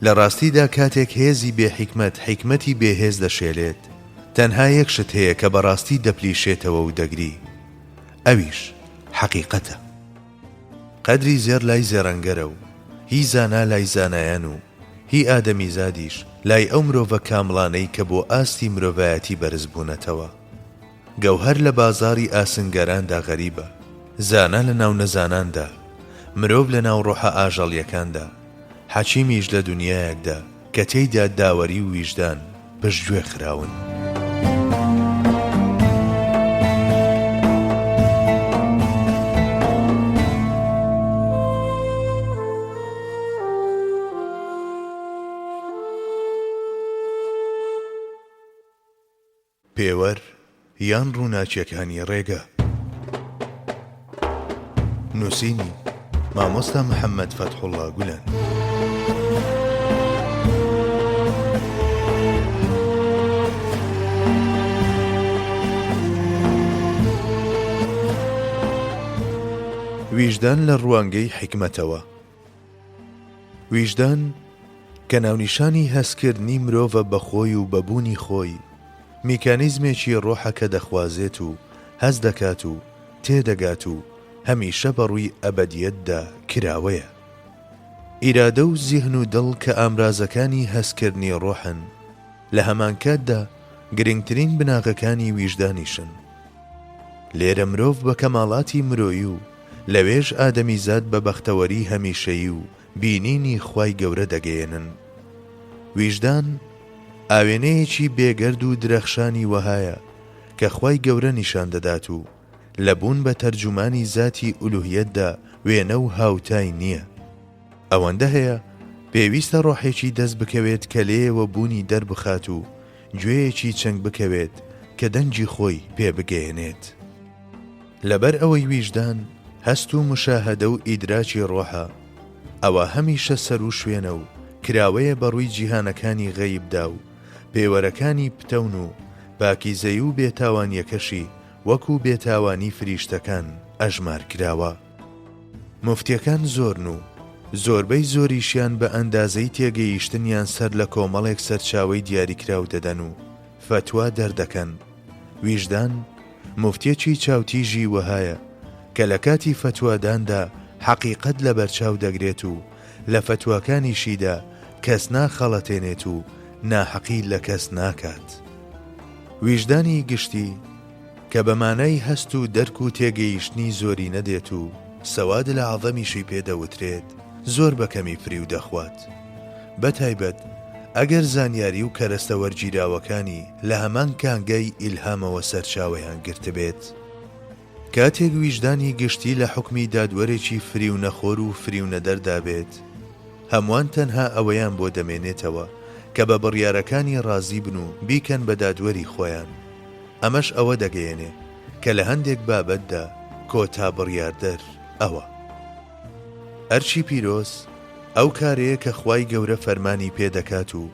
لە ڕاستیدا کاتێک هێزی بێحیکمەت حیکمەتی بێهێز دەشێلێت تەنها یەک شت هەیە کە بەڕاستی دەپلیشێتەوە و دەگری، ئەویش حەقیقەتە. قەدری زێر لای زێڕەنگەرە و هی زانا لای زانایان و هی ئادەمی زادیش لای ئەو مرۆڤە کامڵانەی کە بۆ ئاستی مرۆڤایەتی بەرز بوونەتەوە. گەوهەر لە بازاری ئاسنگەراندا غەریبە، زانا لە ناو نەزاناندا، مرۆڤ لە ناو ڕۆحە ئاژەڵیەکاندا، حەکیمیش لە دنیایەکدا کە تێیدا داوەری و ویژدان پشتگوێ خراون. پێوەر یان ڕووناچیەکانی ڕێگە. نووسینی مامۆستا محەممەد فەتحوڵڵا گولان. ویژدان لە ڕوانگەی حیکمەتەوە. ویژدان کە ناونیشانی هەستکردنی مرۆڤە بە خۆی و بەبوونی خۆی، میکانیزمێکی ڕۆحە کە دەخوازێت و هەز دەکات و تێدەگات و هەمیشە بەڕووی ئەبەدیەتدا کراوەیە. ئیرادە و زیهن و دڵ کە ئامرازەکانی هەستکردنی ڕۆحن لە هەمان کاتدا گرنگترین بناغەکانی ویژدانیشن. لێرە مرۆڤ بە کەماڵاتی مرۆیی و لەوێژ ئادەمیزاد بە بەختەوەری هەمیشەیی و بینینی خوای گەورە دەگەیەنن. ویژدان ئاوێنەیەکی بێگەرد و درەخشانی وەهایە کە خوای گەورە نیشان دەدات و لەبوون بە تەرجومانی ذاتی ئولوهیەتدا وێنە و هاوتای نییە. ئەوەندە هەیە پێویستە ڕۆحێکی دەست بکەوێت کە لێیەوە بوونی دەربخات و گوێیەکی چەنگ بکەوێت کە دەنجی خۆی پێ بگەیەنێت. لەبەر ئەوەی ویژدان هەست و مشاهدە و ئیدراکی ڕۆحە، ئەوە هەمیشە سەر و شوێنە و کراوەیە بەڕووی جیهانەکانی غەیبدا و پێوەرەکانی پتەون و پاکیزەی و بێتاوانیەکەشی وەکو بێتاوانی فریشتەکان ئەژمار کراوە. مفتیەکان زۆرن و زۆربەی زۆریشیان بە ئەندازەی تێگەیشتنیان سەر لە کۆمەڵێک سەرچاوەی دیاریکراو دەدەن و فتوا دەردەکەن. ویژدان مفتیەکی چاوتیژی وەهایە کە لە کاتی فتواداندا حەقیقەت لە بەرچاو دەگرێت و لە فتواکانیشیدا کەس ناخەڵەتێنێت و ناحەقی لە کەس ناکات. ویژدانی گشتی کە بەمانای هەست و دەرک و تێگەیشتنی زۆری نەدێت و سەواد لە عەظەمیشی پێدەوترێت، زۆر بەکەمی فریو دەخوات. بەتایبەت ئەگەر زانیاری و کەرەستە وەرگیراوەکانی لە هەمان کانگەی ئیلهامەوە سەرچاوەیان گرتبێت. کاتێک ویژدانی گشتی لە حوکمی دادوەرێکی فریو نەخۆر و فریو نەدەردا بێت، هەمووان تەنها ئەوەیان بۆ دەمێنێتەوە کە بە بڕیارەکانی ڕازی بن و بیکەن بە دادوەری خۆیان. ئەمەش ئەوە دەگەیەنێ کە لە هەندێک بابەتدا کۆتا بڕیاردەر ئەوە. ئەرچی پیرۆز ئەو کارەیە کە خوای گەورە فەرمانی پێدەکات و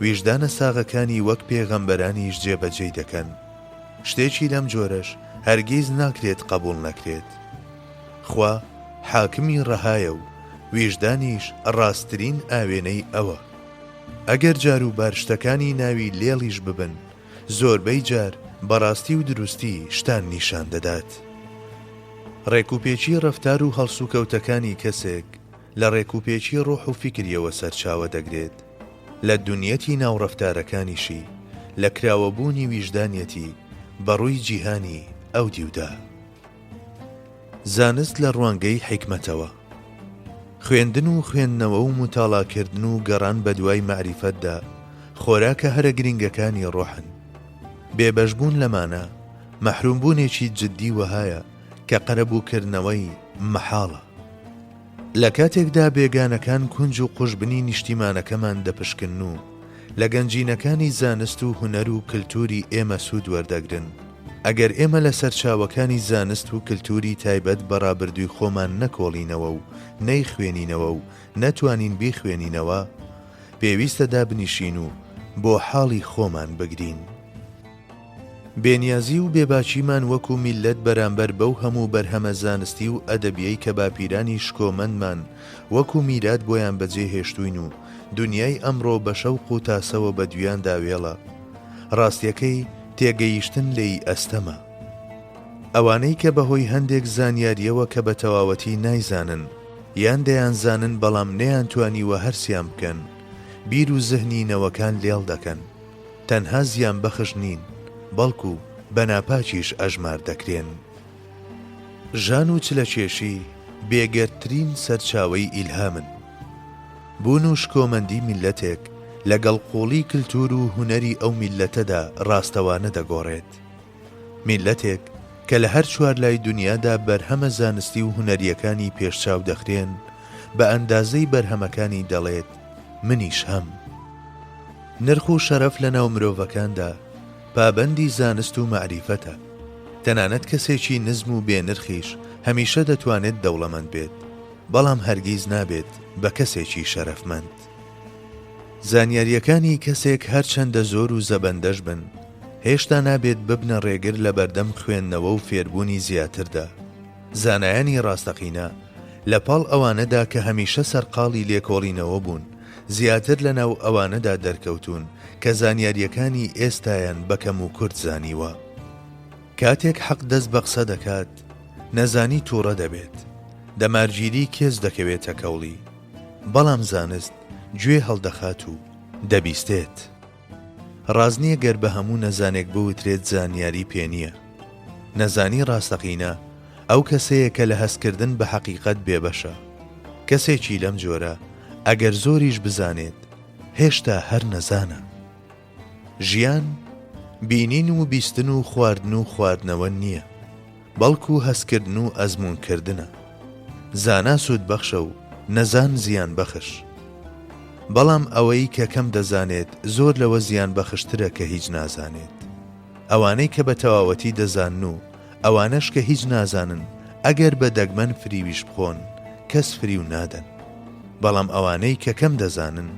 ویژدانە ساغەکانی وەک پێغەمبەرانیش جێبەجێی دەکەن. شتێکی لەم جۆرەش هەرگیز ناکرێت قبول نەکرێت. خوا حاکمی ڕەهایە و ویژدانیش ڕاستترین ئاوێنەی ئەوە. ئەگەر جاروبار شتەکانی ناوی لێڵیش ببن، زۆربەی جار بەڕاستی و دروستی شتان نیشان دەدات. ڕێکوپێکی ڕەفتار و هەڵسوکەوتەکانی کەسێک لە ڕێکوپێکی ڕۆح و فیکریەوە سەرچاوە دەگرێت. لە دونیەتی ناوڕەفتارەکانیشی لە کراوەبوونی ویژدانیەتی بەڕووی جیهانی ئەو دیودا. زانست لە ڕوانگەی حیکمەتەوە. خوێندن و خوێندنەوە و متاڵاکردن و گەڕان بە دوای معریفەتدا خۆراکە هەرە گرنگەکانی ڕۆحن. بێبەشبوون لەمانە مەحرومبوونێکی جددی وهایە کە قەرەبووکردنەوەی مەحاڵە. لە کاتێکدا بێگانەکان کونج و قوشبنی نیشتیمانەکەمان دەپشکن و لە گەنجینەکانی زانست و هونەر و کللتوری ئێمە سوود وەردەگرن، ئەگەر ئێمە لە سەرچاوەکانی زانست و کللتوری تایبەت بەڕابردووی خۆمان نەکۆڵینەوە و نەیخوێنینەوە و نەتوانین بیخوێنینەوە، پێویستە دابنیشین و بۆ حاڵی خۆمان بگرین. بێنیازی و بێباچیمان وەکو میلەت بەرامبەر بەو هەموو بەرهەمە زانستی و ئەدەبیەی کە باپیرانی شکۆمەندمان وەکو میرات بۆیان بەجێ هێشتوین و دنیای ئەمڕۆ بە شەوق و تاسەوە بە دویان داوێڵە، ڕاستیەکەی تێگەیشتن لێی ئەستەمە. ئەوانەی کە بەهۆی هەندێک زانیاریەوە کە بە تەواوەتی نایزانن یان دەیانزانن بەڵام نەیانتوانیوە هەرسیان بکەن، بیر و زەهنینەوەکان لێڵ دەکەن. تەنها زیان بەخش نین، بەڵکو بەناپاچیش ئەژمار دەکرێن. ژان و چلەکێشی بێگەرترین سەرچاوەی ئیلهامن. بوون و شکۆمەندی میلەتێک لەگەڵ قوڵی کللتور و هونەری ئەو میلەتەدا ڕاستەوانە دەگۆڕێت. میلەتێک کە لە هەر چوار لای دنیادا بەرهەمە زانستی و هونەریەکانی پێشچاو دەخرێن، بە ئەندازەی بەرهەمەکانی دەڵێت منیش هەم. نرخ و شەرەف لە ناو مرۆڤەکاندا پابەندی زانست و معریفەتە. تەنانەت کەسێکی نزم و بێنرخیش هەمیشە دەتوانێت دەوڵەمەند بێت، بەڵام هەرگیز نابێت بە کەسێکی شەرەفمەند. زانیاریەکانی کەسێک هەرچەندە زۆر و زەبەندەش بن، هێشتا نابێت ببنە ڕێگر لە بەردەم خوێندنەوە و فێربوونی زیاتردا. زانایانی ڕاستەقینە لە پاڵ ئەوانەدا کە هەمیشە سەرقاڵی لێکۆڵینەوە بوون، زیاتر لە ناو ئەوانەدا دەرکەوتون کە زانیاریەکانی ئێستایان بەکەم و کورت زانیوە. کاتێک حەق دەست بە قسە دەکات، نەزانی تووڕە دەبێت، دەمارگیری کێز دەکەوێتە کەوڵی، بەڵام زانست گوێ هەڵدەخات و دەبیستێت. ڕازنیە گەر بە هەموو نەزانێک بوترێت زانیاری پێ نییە. نەزانی ڕاستەقینە ئەو کەسەیە کە لە هەستکردن بە حەقیقەت بێبەشە. کەسێکی لەم جۆرە ئەگەر زۆریش بزانێت هێشتا هەر نەزانە. ژیان بینین و بیستن و خواردن و خواردنەوە نییە، بەڵکو هەستکردن و ئەزمونکردنە. زانا سوود بەخشە و نەزان زیان بەخش. بەڵام ئەوەی کە کەم دەزانێت زۆر لەوە زیان بەخشترە کە هیچ نازانێت. ئەوانەی کە بە تەواوەتی دەزانن و ئەوانەش کە هیچ نازانن ئەگەر بە دەگمەن فریویش بخۆن کەس فریو نادەن، بەڵام ئەوانەی کە کەم دەزانن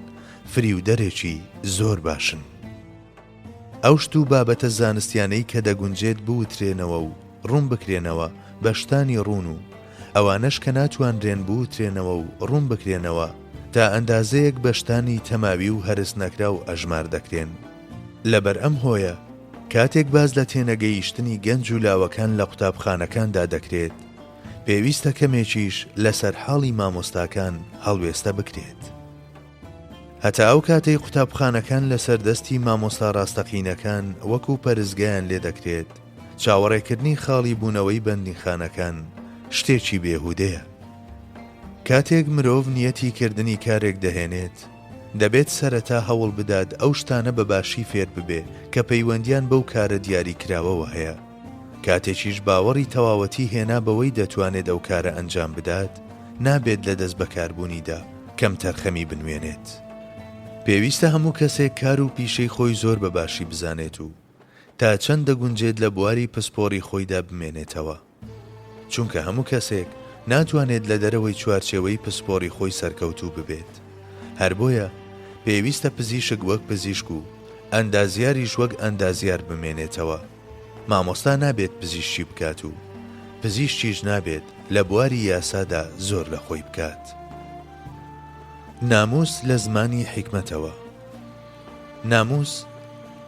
فریو دەرێکی زۆر باشن. ئەو شت و بابەتە زانستیانەی کە دەگونجێت بوترێنەوە و ڕوون بکرێنەوە بە شتانی ڕوون و ئەوانەش کە ناتوانرێن بوترێنەوە و ڕوون بکرێنەوە تا ئەندازەیەک بە شتانی تەماوی و هەرس نەکرا و ئەژمار دەکرێن. لەبەر ئەم هۆیە کاتێک باز لە تێنەگەیشتنی گەنج و لاوەکان لە قوتابخانەکاندا دەکرێت، پێویستە کەمێکیش لەسەر حاڵی مامۆستاکان هەڵوێستە بکرێت. هەتا ئەو کاتەی قوتابخانەکان لەسەر دەستی مامۆستا ڕاستەقینەکان وەکو پەرزگایان لێ دەکرێت، چاوەڕێکردنی خاڵی بوونەوەی بەندیخانەکان شتێکی بێهودەیە. کاتێک مرۆڤ نیەتی کردنی کارێک دەهێنێت، دەبێت سەرەتا هەوڵ بدات ئەو شتانە بەباشی فێر ببێ کە پەیوەندیان بەو کارە دیاری کراوەوە هەیە. کاتێکیش باوەڕی تەواوەتی هێنا بەوەی دەتوانێت ئەو کارە ئەنجام بدات، نابێت لە دەست بەکاربوونیدا کەم تەرخەمی بنوێنێت. پێویستە هەموو کەسێک کار و پیشەی خۆی زۆر بەباشی بزانێت و تا چەند دەگونجێت لە بواری پسپۆڕی خۆیدا بمێنێتەوە، چونکە هەموو کەسێک ناتوانێت لە دەرەوەی چوارچێوەی پسپۆڕی خۆی سەرکەوتوو ببێت. هەر بۆیە پێویستە پزیشک وەک پزیشک و ئەندازیاریش وەک ئەندازیار بمێنێتەوە. مامۆستا نابێت پزیشکی بکات و پزیشکیش نابێت لە بواری یاسادا زۆر لە خۆی بکات. ناموس لە زمانی حیکمەتەوە. ناموس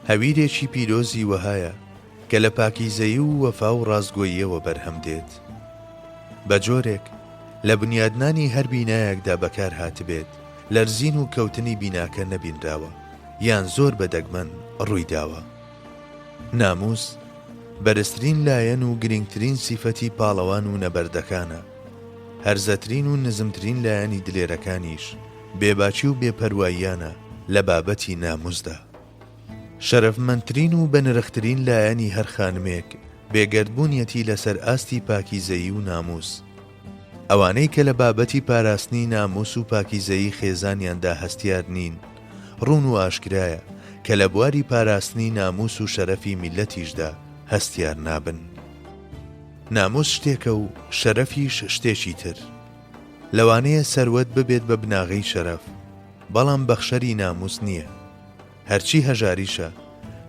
هەویرێکی پیرۆزی وەهایە کە لە پاکیزەیی و وەفا و ڕاستگۆییەوە بەرهەم دێت. بە جۆرێک لە بنیادنانی هەر بینایەکدا بەکار هاتبێت لەرزین و کەوتنی بیناکە نەبینراوە یان زۆر بەدەگمەن ڕوویداوە. ناموس بەرزترین لایەن و گرنگترین سیفەتی پاڵەوان و نەبەردەکانە. هەرزەترین و نزمترین لایەنی دلێرەکانیش بێباچی و بێپەرواییانە لە بابەتی ناموسدا. شەرەفمەندترین و بەنرخترین لایەنی هەر خانمێک بێگەردبوونیەتی لەسەر ئاستی پاکیزەیی و ناموس. ئەوانەی کە لە بابەتی پاراستنی ناموس و پاکیزەیی خێزانیاندا هەستیار نین، ڕوون و ئاشکرایە کە لە بواری پاراستنی ناموس و شەرەفی میلەتیشدا هەستیار نابن. ناموس شتێکە و شەرەفیش شتێکی تر. لەوانەیە سەروەت ببێت بە بناغەی شەرەف، بەڵام بەخشەری ناموس نییە. هەرچی هەژاریشە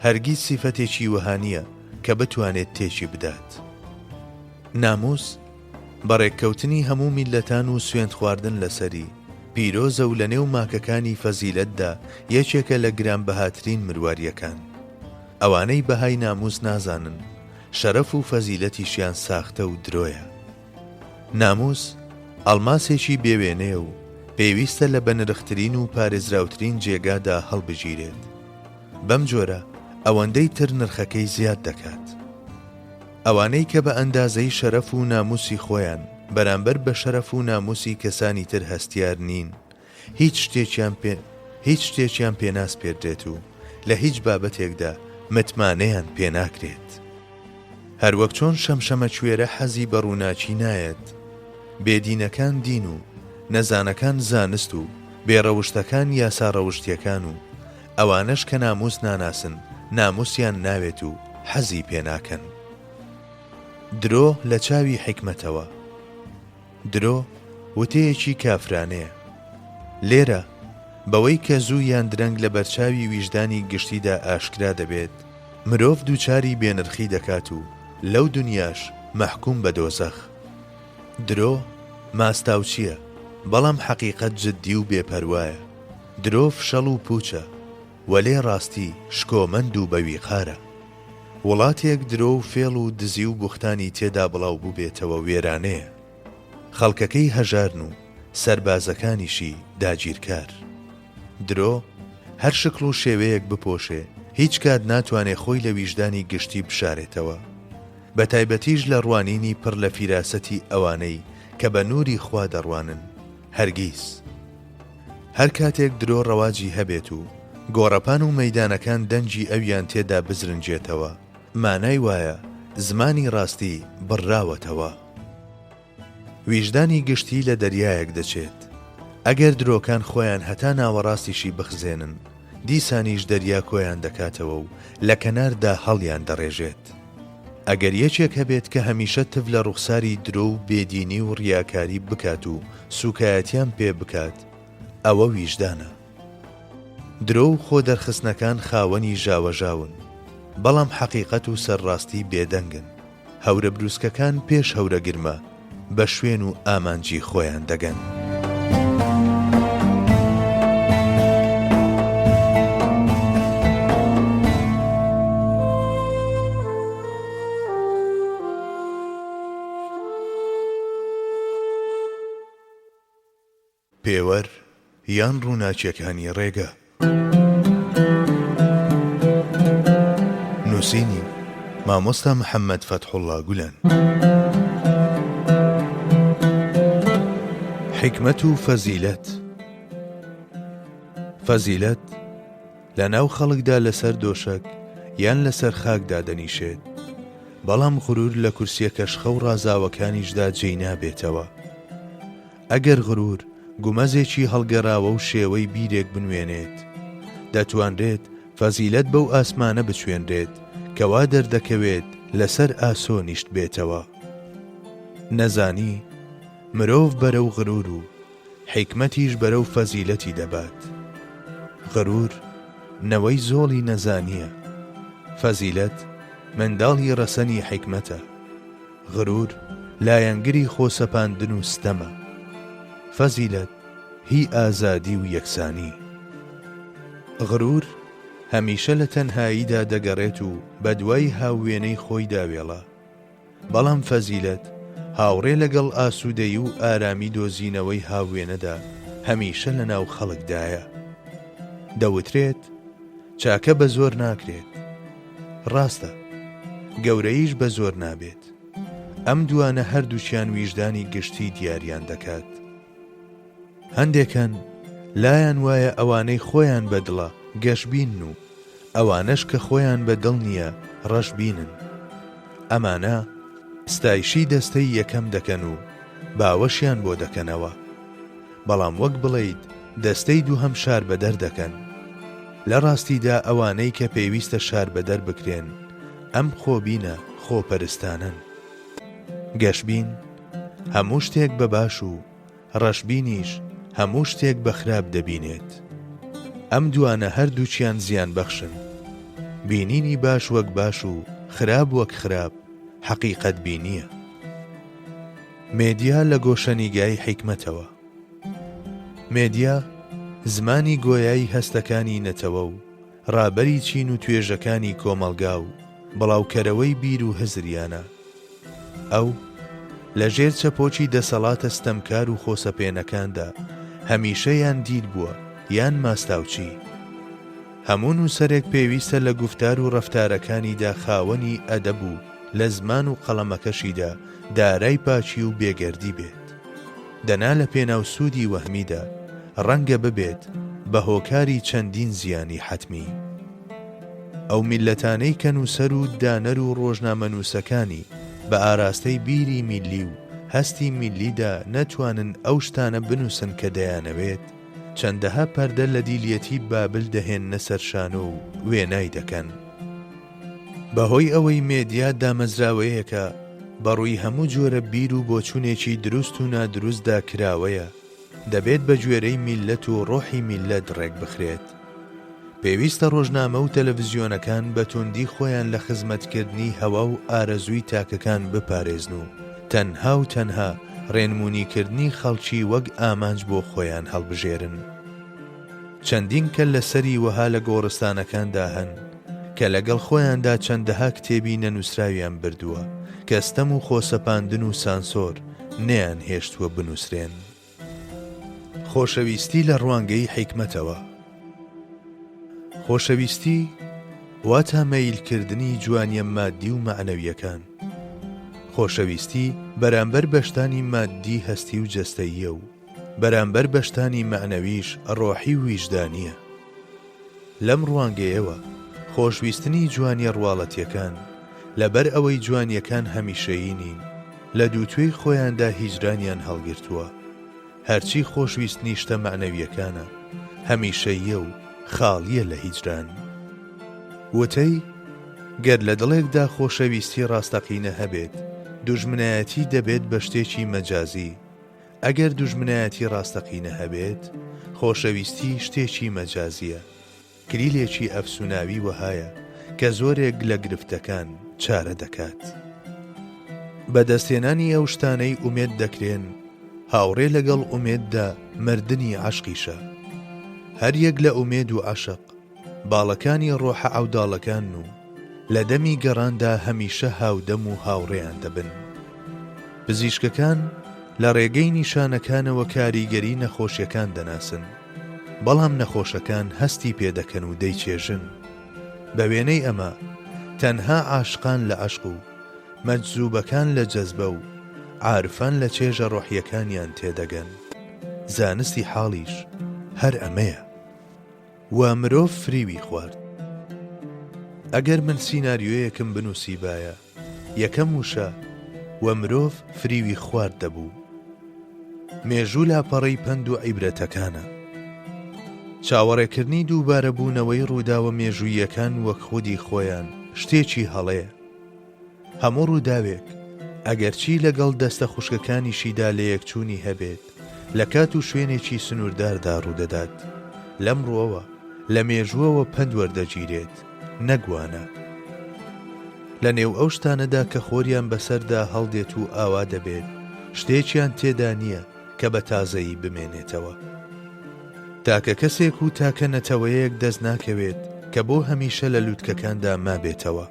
هەرگیز سیفەتێکی وەهانیە کە بتوانێت تێکی بدات. ناموس بەڕێککەوتنی هەموو میلەتان و سوێند خواردن لەسەری پیرۆزە و لە نێو ماکەکانی فەزیلەتدا یەکێکە لە گرانبەهاترین مروارریەکان. ئەوانەی بەهای ناموس نازانن شەرەف و فەزیلەتیشیان ساختە و درۆیە. ناموس ئەڵماسێکی بێوێنەیە و پێویستە لە بەنرخترین و پارێزراوترین جێگادا هەڵبژیرێت. بەم جۆرە ئەوەندەی تر نرخەکەی زیاد دەکات. ئەوانەی کە بە ئەندازەی شەرەف و ناموسی خۆیان بەرامبەر بە شەرەف و ناموسی کەسانی تر هەستیار نین، هیچ شتێکیان پێناس پێدرێت و لە هیچ بابەتێکدا متمانەیان پێناکرێت. هەروەک چۆن شەمشەمە کوێرە حەزی بە ڕووناچی نایەت، بێدینەکان دین و نەزانەکان زانست و بێڕەوشتەکان یاسا ڕەوشتیەکان و ئەوانەش کە ناموس ناناسن ناموسیان ناوێت و حەزی پێناکەن. درۆ لە چاوی حیکمەتەوە. درۆ وتەیەکی کافرانەیە. لێرە بەوەی کە زوو یان درەنگ لە بەرچاوی ویژدانی گشتیدا ئاشکرا دەبێت، مرۆڤ دووچاری بێنرخی دەکات و لەو دنیاش مەحکوم بە دۆزەخ. درۆ ماستاوچیە، بەڵام حەقیقەت جددی و بێپەروایە. درۆ فشەڵ و پوچە، وەلێ ڕاستی شکۆمەند و بەویقارە. وڵاتێک درۆ و فێڵ و دزی و بوختانی تێدا بڵاو بووبێتەوە وێرانەیە. خەڵکەکەی هەژارن و سەربازەکانیشی داگیرکار. درۆ هەر شکل و شێوەیەک بپۆشێ، هیچ کات ناتوانێت خۆی لە ویژدانی گشتی بشارێتەوە، بە تایبەتیش لە ڕوانینی پڕ لە فیراسەتی ئەوانەی کە بە نووری خوا دەڕوانن. هەرگیز هەر کاتێک درۆ ڕەواجی هەبێت و گۆڕەپان و مەیدانەکان دەنجی ئەویان تێدا بزرنجێتەوە، مانای وایە زمانی ڕاستی بڕاوەتەوە. ویژدانی گشتی لە دەریایەک دەچێت. ئەگەر درۆکان خۆیان هەتا ناوەڕاستیشی بخزێنن، دیسانیش دەریا کۆیان دەکاتەوە و لە کەناردا هەڵیان دەڕێژێت. ئەگەر یەکێک هەبێت کە هەمیشە تف لە ڕوخساری درۆ و بێدینی و ڕیاکاری بکات و سوکایەتیان پێ بکات، ئەوە ویژدانە. درۆ و خۆ دەرخستنەکان خاوەنی ژاوەژاون، بەڵام حەقیقەت و سەرڕاستی بێدەنگن. هەورە بروسکەکان پێش هەورە گرمە بە شوێن و ئامانجی خۆیان دەگەن. پێوەر یان ڕووناچیەکانی ڕێگە. نووسینی مامۆستا محەممەد فەتحوڵڵا گولەن. حیکمەت و فەزیلەت. فەزیلەت لە ناو خەڵکدا لەسەر دۆشەک یان لەسەر خاکدا دەنیشێت، بەڵام غرور لە کورسیەکە شخە و ڕازاوەکانیشدا جێی نابێتەوە. ئەگەر غرور گومەزێکی هەڵگەڕاوە و شێوەی بیرێک بنوێنێت، دەتوانرێت فەزیلەت بەو ئاسمانە بچوێنرێت کەوا دەردەکەوێت لەسەر ئاسۆ نیشت بێتەوە. نەزانی مرۆڤ بەرەو غرور و حیکمەتیش بەرەو فەزیلەتی دەبات. غرور نەوەی زۆڵی نەزانیە، فەزیلەت منداڵی ڕەسەنی حیکمەتە. غرور لایەنگری خۆسەپاندن و ستەمە. فەزیلەت هی ئازادی و یەکسانی. غرور هەمیشە لە تەنهاییدا دەگەڕێت و بە دوای هاوێنەی خۆی داوێڵە، بەڵام فەزیلەت هاوڕێ لەگەڵ ئاسوودەیی و ئارامی دۆزینەوەی هاوێنەدا هەمیشە لە ناو خەڵکدایە. دەوترێت چاکە بە زۆر ناکرێت. ڕاستە، گەورەیش بە زۆر نابێت. ئەم دوانە هەردووچیان ویژدانی گشتی دیاریان دەکات. هەندێکان لایەن وایە ئەوانەی خۆیان بەدڵە گەشبین و ئەوانەش کە خۆیان بەدڵ نییە ڕەشبینن. ئەمانە ستایشی دەستەی یەکەم دەکەن و باوەشیان بۆ دەکەنەوە، بەڵام وەک بڵێیت دەستەی دووهەم شار بەدەر دەکەن. لە ڕاستیدا ئەوانەی کە پێویستە شار بەدەر بکرێن ئەم خۆبینە خۆپەرستانن. گەشبین هەموو شتێک بە باش و ڕەشبینیش هەموو شتێک بە خراپ دەبینێت. ئەم دوانە هەردووچیان زیان بەخشن. بینینی باش وەک باش و خراپ وەک خراپ حەقیقەت بینیە. مێدیا لە گۆشەنیگای حیکمەتەوە. مێدیا زمانی گۆیایی هەستەکانی نەتەوە و ڕابەری چین و توێژەکانی کۆمەڵگا و بڵاوکەرەوەی بیر و هزریانە. ئەو لەژێر چەپۆکی دەسەڵاتە ستەمکار و خۆسەپێنەکاندا هەمیشە یان دیر بووە یان ماستاوچی. هەموو نووسەرێک پێویستە لە گوفتار و ڕەفتارەکانیدا خاوەنی ئەدەب و لە زمان و قەڵەمەکەشیدا دارای پاچی و بێگەردی بێت. دەنا لە پێناوسوودی وەهمیدا ڕەنگە ببێت بە هۆکاری چەندین زیانی حەتمی. ئەو میلەتانەی کە نووسەر و دانەر و ڕۆژنامەنووسەکانی بە ئاراستەی بیری میلی و هەستی میلیدا نەتوانن ئەو شتانە بنووسن کە دەیانەوێت، چەندەها پەردە لە دیلیەتی بابل دەهێننە سەرشانە و وێنای دەکەن. بەهۆی ئەوەی مێدیا دامەزراوەیەکە بەڕووی هەموو جۆرە بیر و بۆچوونێکی دروست و نادروستدا کراوەیە، دەبێت بە گوێرەی میلەت و ڕۆحی میلەت ڕێک بخرێت. پێویستە ڕۆژنامە و تەلەڤیزیۆنەکان بە توندی خۆیان لە خزمەتکردنی هەوا و ئارەزووی تاکەکان بپارێزن و تەنها و تەنها ڕێنمونیکردنی خەڵکی وەک ئامانج بۆ خۆیان هەڵبژێرن. چەندین کە لەسەری وەها لە گۆڕستانەکاندا هەن کە لەگەڵ خۆیاندا چەندەها کتێبی نەنووسراویان بردووە کە ستەم و خۆسەپاندن و سانسۆر نەیان هێشتووە بنووسرێن. خۆشەویستی لە ڕوانگەی حیکمەتەوە. خۆشەویستی واتە مەیلکردنی جوانیە مادی و معنەویەکان. خۆشەویستی بەرامبەر بەشتانی مادی هەستی و جەستەییە و بەرامبەر بەشتانی معنەویش ڕۆحی و ویجدانیە. لەم ڕوانگەیەوە خۆشویستنی جوانیە ڕواڵەتیەکان لەبەر ئەوەی جوانیەکان هەمیشەیی نین لە دووتوێی خۆیاندا هیجرانیان هەڵگرتووە. هەرچی خۆشویستنی شتە معنەویەکانە هەمیشەییە و خاڵیە لە هیجران. وتەی گەر لە دڵێکدا خۆشەویستی ڕاستەقینە هەبێت دوژمنایەتی دەبێت بە شتێکی مەجازی. ئەگەر دوژمنایەتی ڕاستەقینە هەبێت خۆشەویستی شتێکی مەجازیە. کلیلێکی ئەفسوناوی وەهایە کە زۆرێک لە گرفتەکان چارە دەکات. بەدەستێنانی ئەو شتانەی ئومێد دەکرێن هاوڕێ لەگەڵ ئومێددا مردنی عەشقیشە. هەر یەک لە ئومێد و عەشق باڵەکانی ڕۆحە عەوداڵەکان و لە دەمی گەڕاندا هەمیشە هاودەم و هاوڕێیان دەبن. پزیشکەکان لە ڕێگەی نیشانەکانەوە کاریگەری نەخۆشیەکان دەناسن، بەڵام نەخۆشەکان هەستی پێدەکەن و دەیچێژن. بە وێنەی ئەمە تەنها عاشقان لە عەشق و مەجزوبەکان لە جەزبە و عارفان لە چێژە ڕۆحیەکانیان تێدەگەن. زانستی حاڵیش هەر ئەمەیە. وا مرۆڤ فریوی خوارد. ئەگەر من سیناریۆیەکم بنووسی باە یەکەم وشە و مرۆڤ فریوی خوارد دەبوو. مێژوو لاپەڕەی پەند و عیبرەتەکانە. چاوەڕێکردنی دووبارە بوونەوەی ڕووداوە مێژوویەکان وەک خودی خۆیان شتێکی هەڵەیە. هەموو ڕووداوێک ئەگەرچی لەگەڵ دەستە خوشکەکانیشیدا لە یەکچوونی هەبێت لە کات و شوێنێکی سنوورداردا ڕوودەدات. لەم ڕووەوە لە مێژووەوە پند وەردەگیرێت نەگوانە. لە نێو ئەو شتانەدا کە خۆریان بەسەردا هەڵدێت و ئاوا دەبێت شتێکیان تێدا نییە کە بە تازەیی بمێنێتەوە. تاکە کەسێک و تاکە نەتەوەیەک دەست ناکەوێت کە بۆ هەمیشە لە لووتکەکاندا مابێتەوە.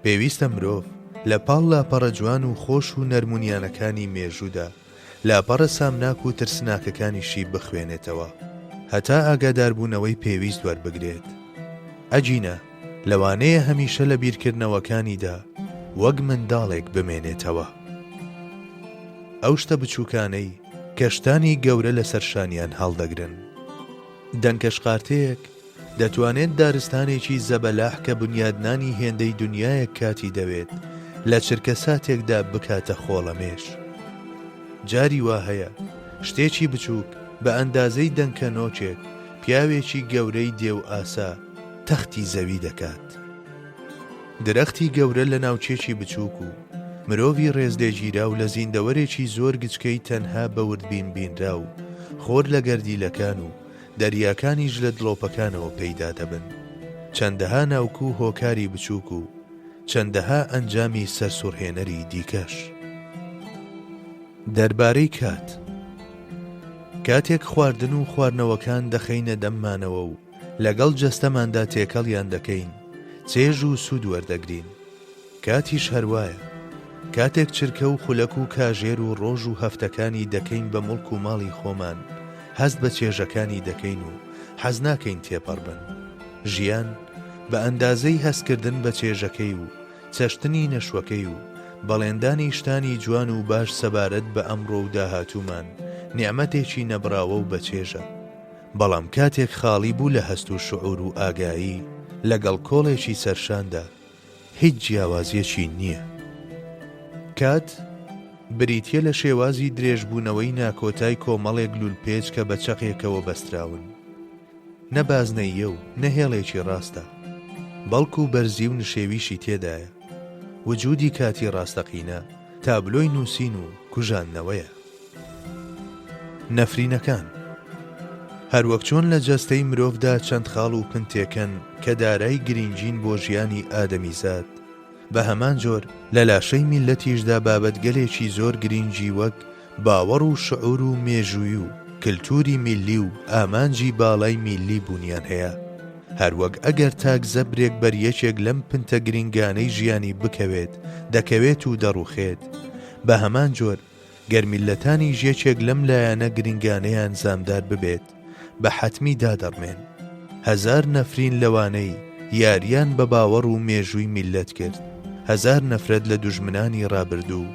پێویستە مرۆڤ لە پاڵ لاپەڕە جوان و خۆش و نەرمونیانەکانی مێژوودا لاپەڕە سامناک و ترسناکەکانیشی بخوێنێتەوە هەتا ئاگاداربوونەوەی پێویست وەربگرێت. ئەجینە لەوانەیە هەمیشە لە بیرکردنەوەکانیدا وەک منداڵێک بمێنێتەوە. ئەو شتە بچووکانەی کەشتانی گەورە لە سەرشانیان هەڵدەگرن. دەنکەشقارتەیەک دەتوانێت دارستانێکی زەبەلاح کە بنیادنانی هێندەی دنیایەک کاتی دەوێت لە چرکە ساتێکدا بکاتە خۆڵەمێش. جاری وا هەیە شتێکی بچووک بە ئەندازەی دەنکە نۆچێک پیاوێکی گەورەی دێو ئاسا تەختی زەوی دەکات. درەختی گەورە لە ناوچێکی بچووک و مرۆڤی ڕێزلێگیرا و لە زیندەوەرێکی زۆر گچکەی تەنها بەوردبین بینرا و خۆر لە گەردیلەکان و دەریاکانیش لە دڵۆپەکانەوە پەیدا دەبن. چەندەها ناوکو و هۆکاری بچووک و چەندەها ئەنجامی سەرسوڕهێنەری دیکەش. دەربارەی کاتێک خواردن و خواردنەوەکان دەخەینە دەممانەوە و لەگەڵ جەستەماندا تێکەڵیان دەکەین چێژ و سوود وەردەگرین. کاتیش هەروایە کاتێک چرکە و خولەک و کاژێر و ڕۆژ و هەفتەکانی دەکەین بە مڵک و ماڵی خۆمان هەست بە چێژەکانی دەکەین و حەز ناکەین تێپەڕبن. ژیان بە ئەندازەی هەستکردن بە چێژەکەی و چەشتنی نەشوەکەی و بەڵێندانی شتانی جوان و باش سەبارەت بە ئەمڕۆ و داهاتوومان نیعمەتێکی نەبراوە و بەچێژە. بەڵام کاتێک خاڵی بوو لە هەست و شعور و ئاگایی لەگەڵ کۆڵێکی سەرشاندا هیچ جیاوازیەکی نییە. کات بریتیە لە شێوازی درێژبوونەوەی ناکۆتای کۆمەڵێک لولپێچ کە بە چەقێکەوە بەستراون. نەبازنەیە و نەهێڵێکی ڕاستە، بەڵکو و بەرزی و نشێویشی تێدایە. وجودی کاتی ڕاستەقینە تابلۆی نووسین و کوژاننەوەیە. نەفرینەکان هەروەک چۆن لە جەستەی مرۆڤدا چەند خاڵ و پنتێکن کە دارای گرنگین بۆ ژیانی ئادەمیزاد، بە هەمان جۆر لە لاشەی میلەتیشدا بابەتگەلێکی زۆر گرنگی وەک باوەڕ و شعور و مێژووی و کلتوری میلی و ئامانجی باڵای میلی بوونیان هەیە. هەروەک ئەگەر تاک زەبرێک بەریەکێک لەم پنتە گرنگانەی ژیانی بکەوێت دەکەوێت و دەڕوخێت، بە هەمان جۆر گەر میلەتانی ژێکێک لەم لایەنە گرنگانەیان زامدار ببێت بە حەتمی دادەڕمێن. هەزار نەفرین لەوانەی یاریان بە باوەڕ و مێژووی میلەت کرد، هەزار نەفرەت لە دوژمنانی ڕابردوو،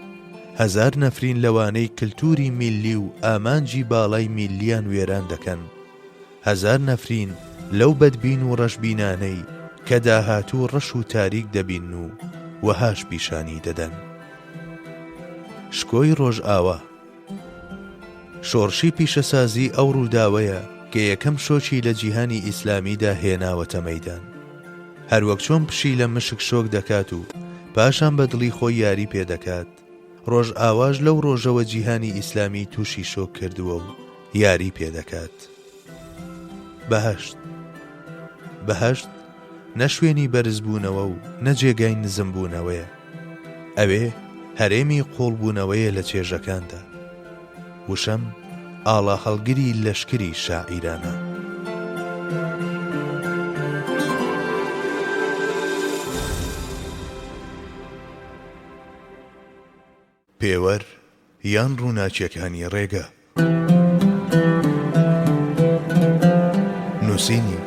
هەزار نەفرین لەوانەی کلتوری میلی و ئامانجی باڵای میلیان وێران دەکەن، هەزار نەفرین لەو بەدبین و ڕەشبینانەی کە داهاتوو ڕەش و تاریک دەبین و وەهاش پیشانی دەدەن. شکۆی ڕۆژ ئاوا شۆڕشی پیشەسازی ئەو ڕووداوەیە کە یەکەم شۆکی لە جیهانی ئیسلامیدا هێناوەتە مەیدان. هەروەک چۆن پشی لە مشک شۆک دەکات و پاشان بە دڵی خۆی یاری پێدەکات، ڕۆژ ئاواژ لەو ڕۆژەوە جیهانی ئیسلامی تووشی شۆک کردووە و یاری پێدەکات. بەهەشت نە شوێنی بەرزبوونەوە و نە جێگای نزمبوونەوەیە، ئەوێ هەرێمی قوڵبوونەوەیە لە چێژەکاندا. وشەم ئاڵا هەڵگری لەشکری شاعیرانە. پێوەر یان ڕووناچیەکانی ڕێگە. نووسینی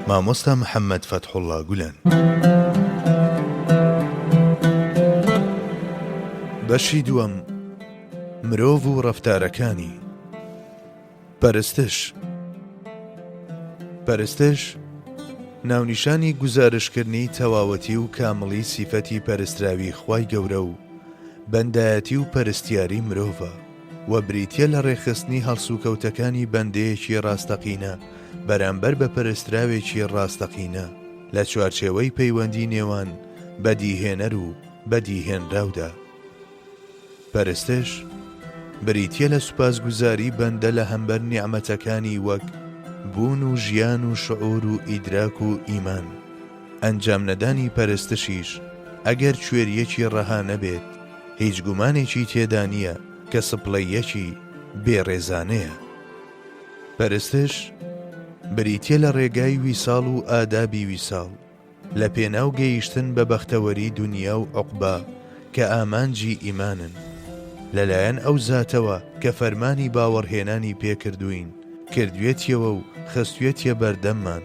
مامۆستا محەممەد فەتحوڵڵا گولەن. بەشی دووەم، مرۆڤ و ڕەفتارەکانی. پەرستش ناونیشانی گوزارشکردنی تەواوەتی و کامڵی سیفەتی پەرستراوی خوای گەورە و بەندایەتی و پەرستیاری مرۆڤە و بریتیە لە ڕێخستنی هەڵسوکەوتەکانی بەندەیەکی ڕاستەقینە بەرامبەر بە پەرستراوێکی ڕاستەقینە لە چوارچێوەی پەیوەندی نێوان بەدیهێنەر و بەدیهێنراودا. پەرستش بریتیە لە سوپاسگوزاری بەندە لە هەمبەر نیعمەتەکانی وەک بوون و ژیان و شعور و ئیدراک و ئیمان. ئەنجام نەدانی پەرستشیش ئەگەر کوێریەکی ڕەها نەبێت هیچ گومانێکی تێدا نییە کە سپڵەیەکی بێڕێزانەیە. پەرستش بریتیە لە ڕێگای ویساڵ و ئادابی ویساڵ لە پێناو گەیشتن بە بەختەوەری دنیا و عوقبا کە ئامانجی ئیمانن لەلایەن ئەو زاتەوە کە فەرمانی باوەڕهێنانی پێکردوین کردوێتیەوە و خستوێتیە بەردەممان.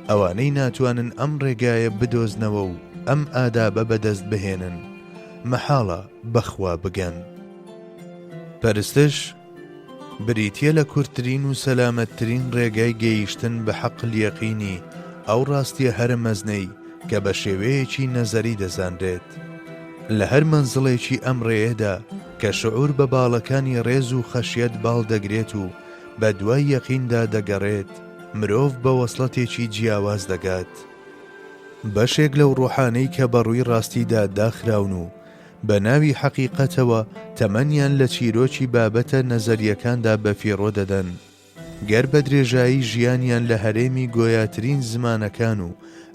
ئەوانەی ناتوانن ئەم ڕێگایە بدۆزنەوە و ئەم ئادابە بەدەست بهێنن مەحاڵە بەخوا بگەن. پەرستش بریتیە لە کورتترین و سەلامەتترین ڕێگای گەیشتن بە حەقل یەقینی ئەو ڕاستیە هەر مەزنەی کە بە شێوەیەکی نەزەری دەزانرێت لە هەر مەنزڵێکی ئەم ڕێیەدا کە شعور بە باڵەکانی ڕێز و خەشیەت باڵ دەگرێت و بە دوای یەقیندا دەگەڕێت مرۆڤ بە وەسڵەتێکی جیاواز دەگات. بەشێک لەو ڕوحانەی کە بەڕووی ڕاستیدا داخراون و بە ناوی حەقیقەتەوە تەمەنیان لە چیرۆکی بابەتە نەزەریەکاندا بەفیڕۆ دەدەن گەر بە درێژایی ژیانیان لە هەرێمی گۆیاترین زمانەکان و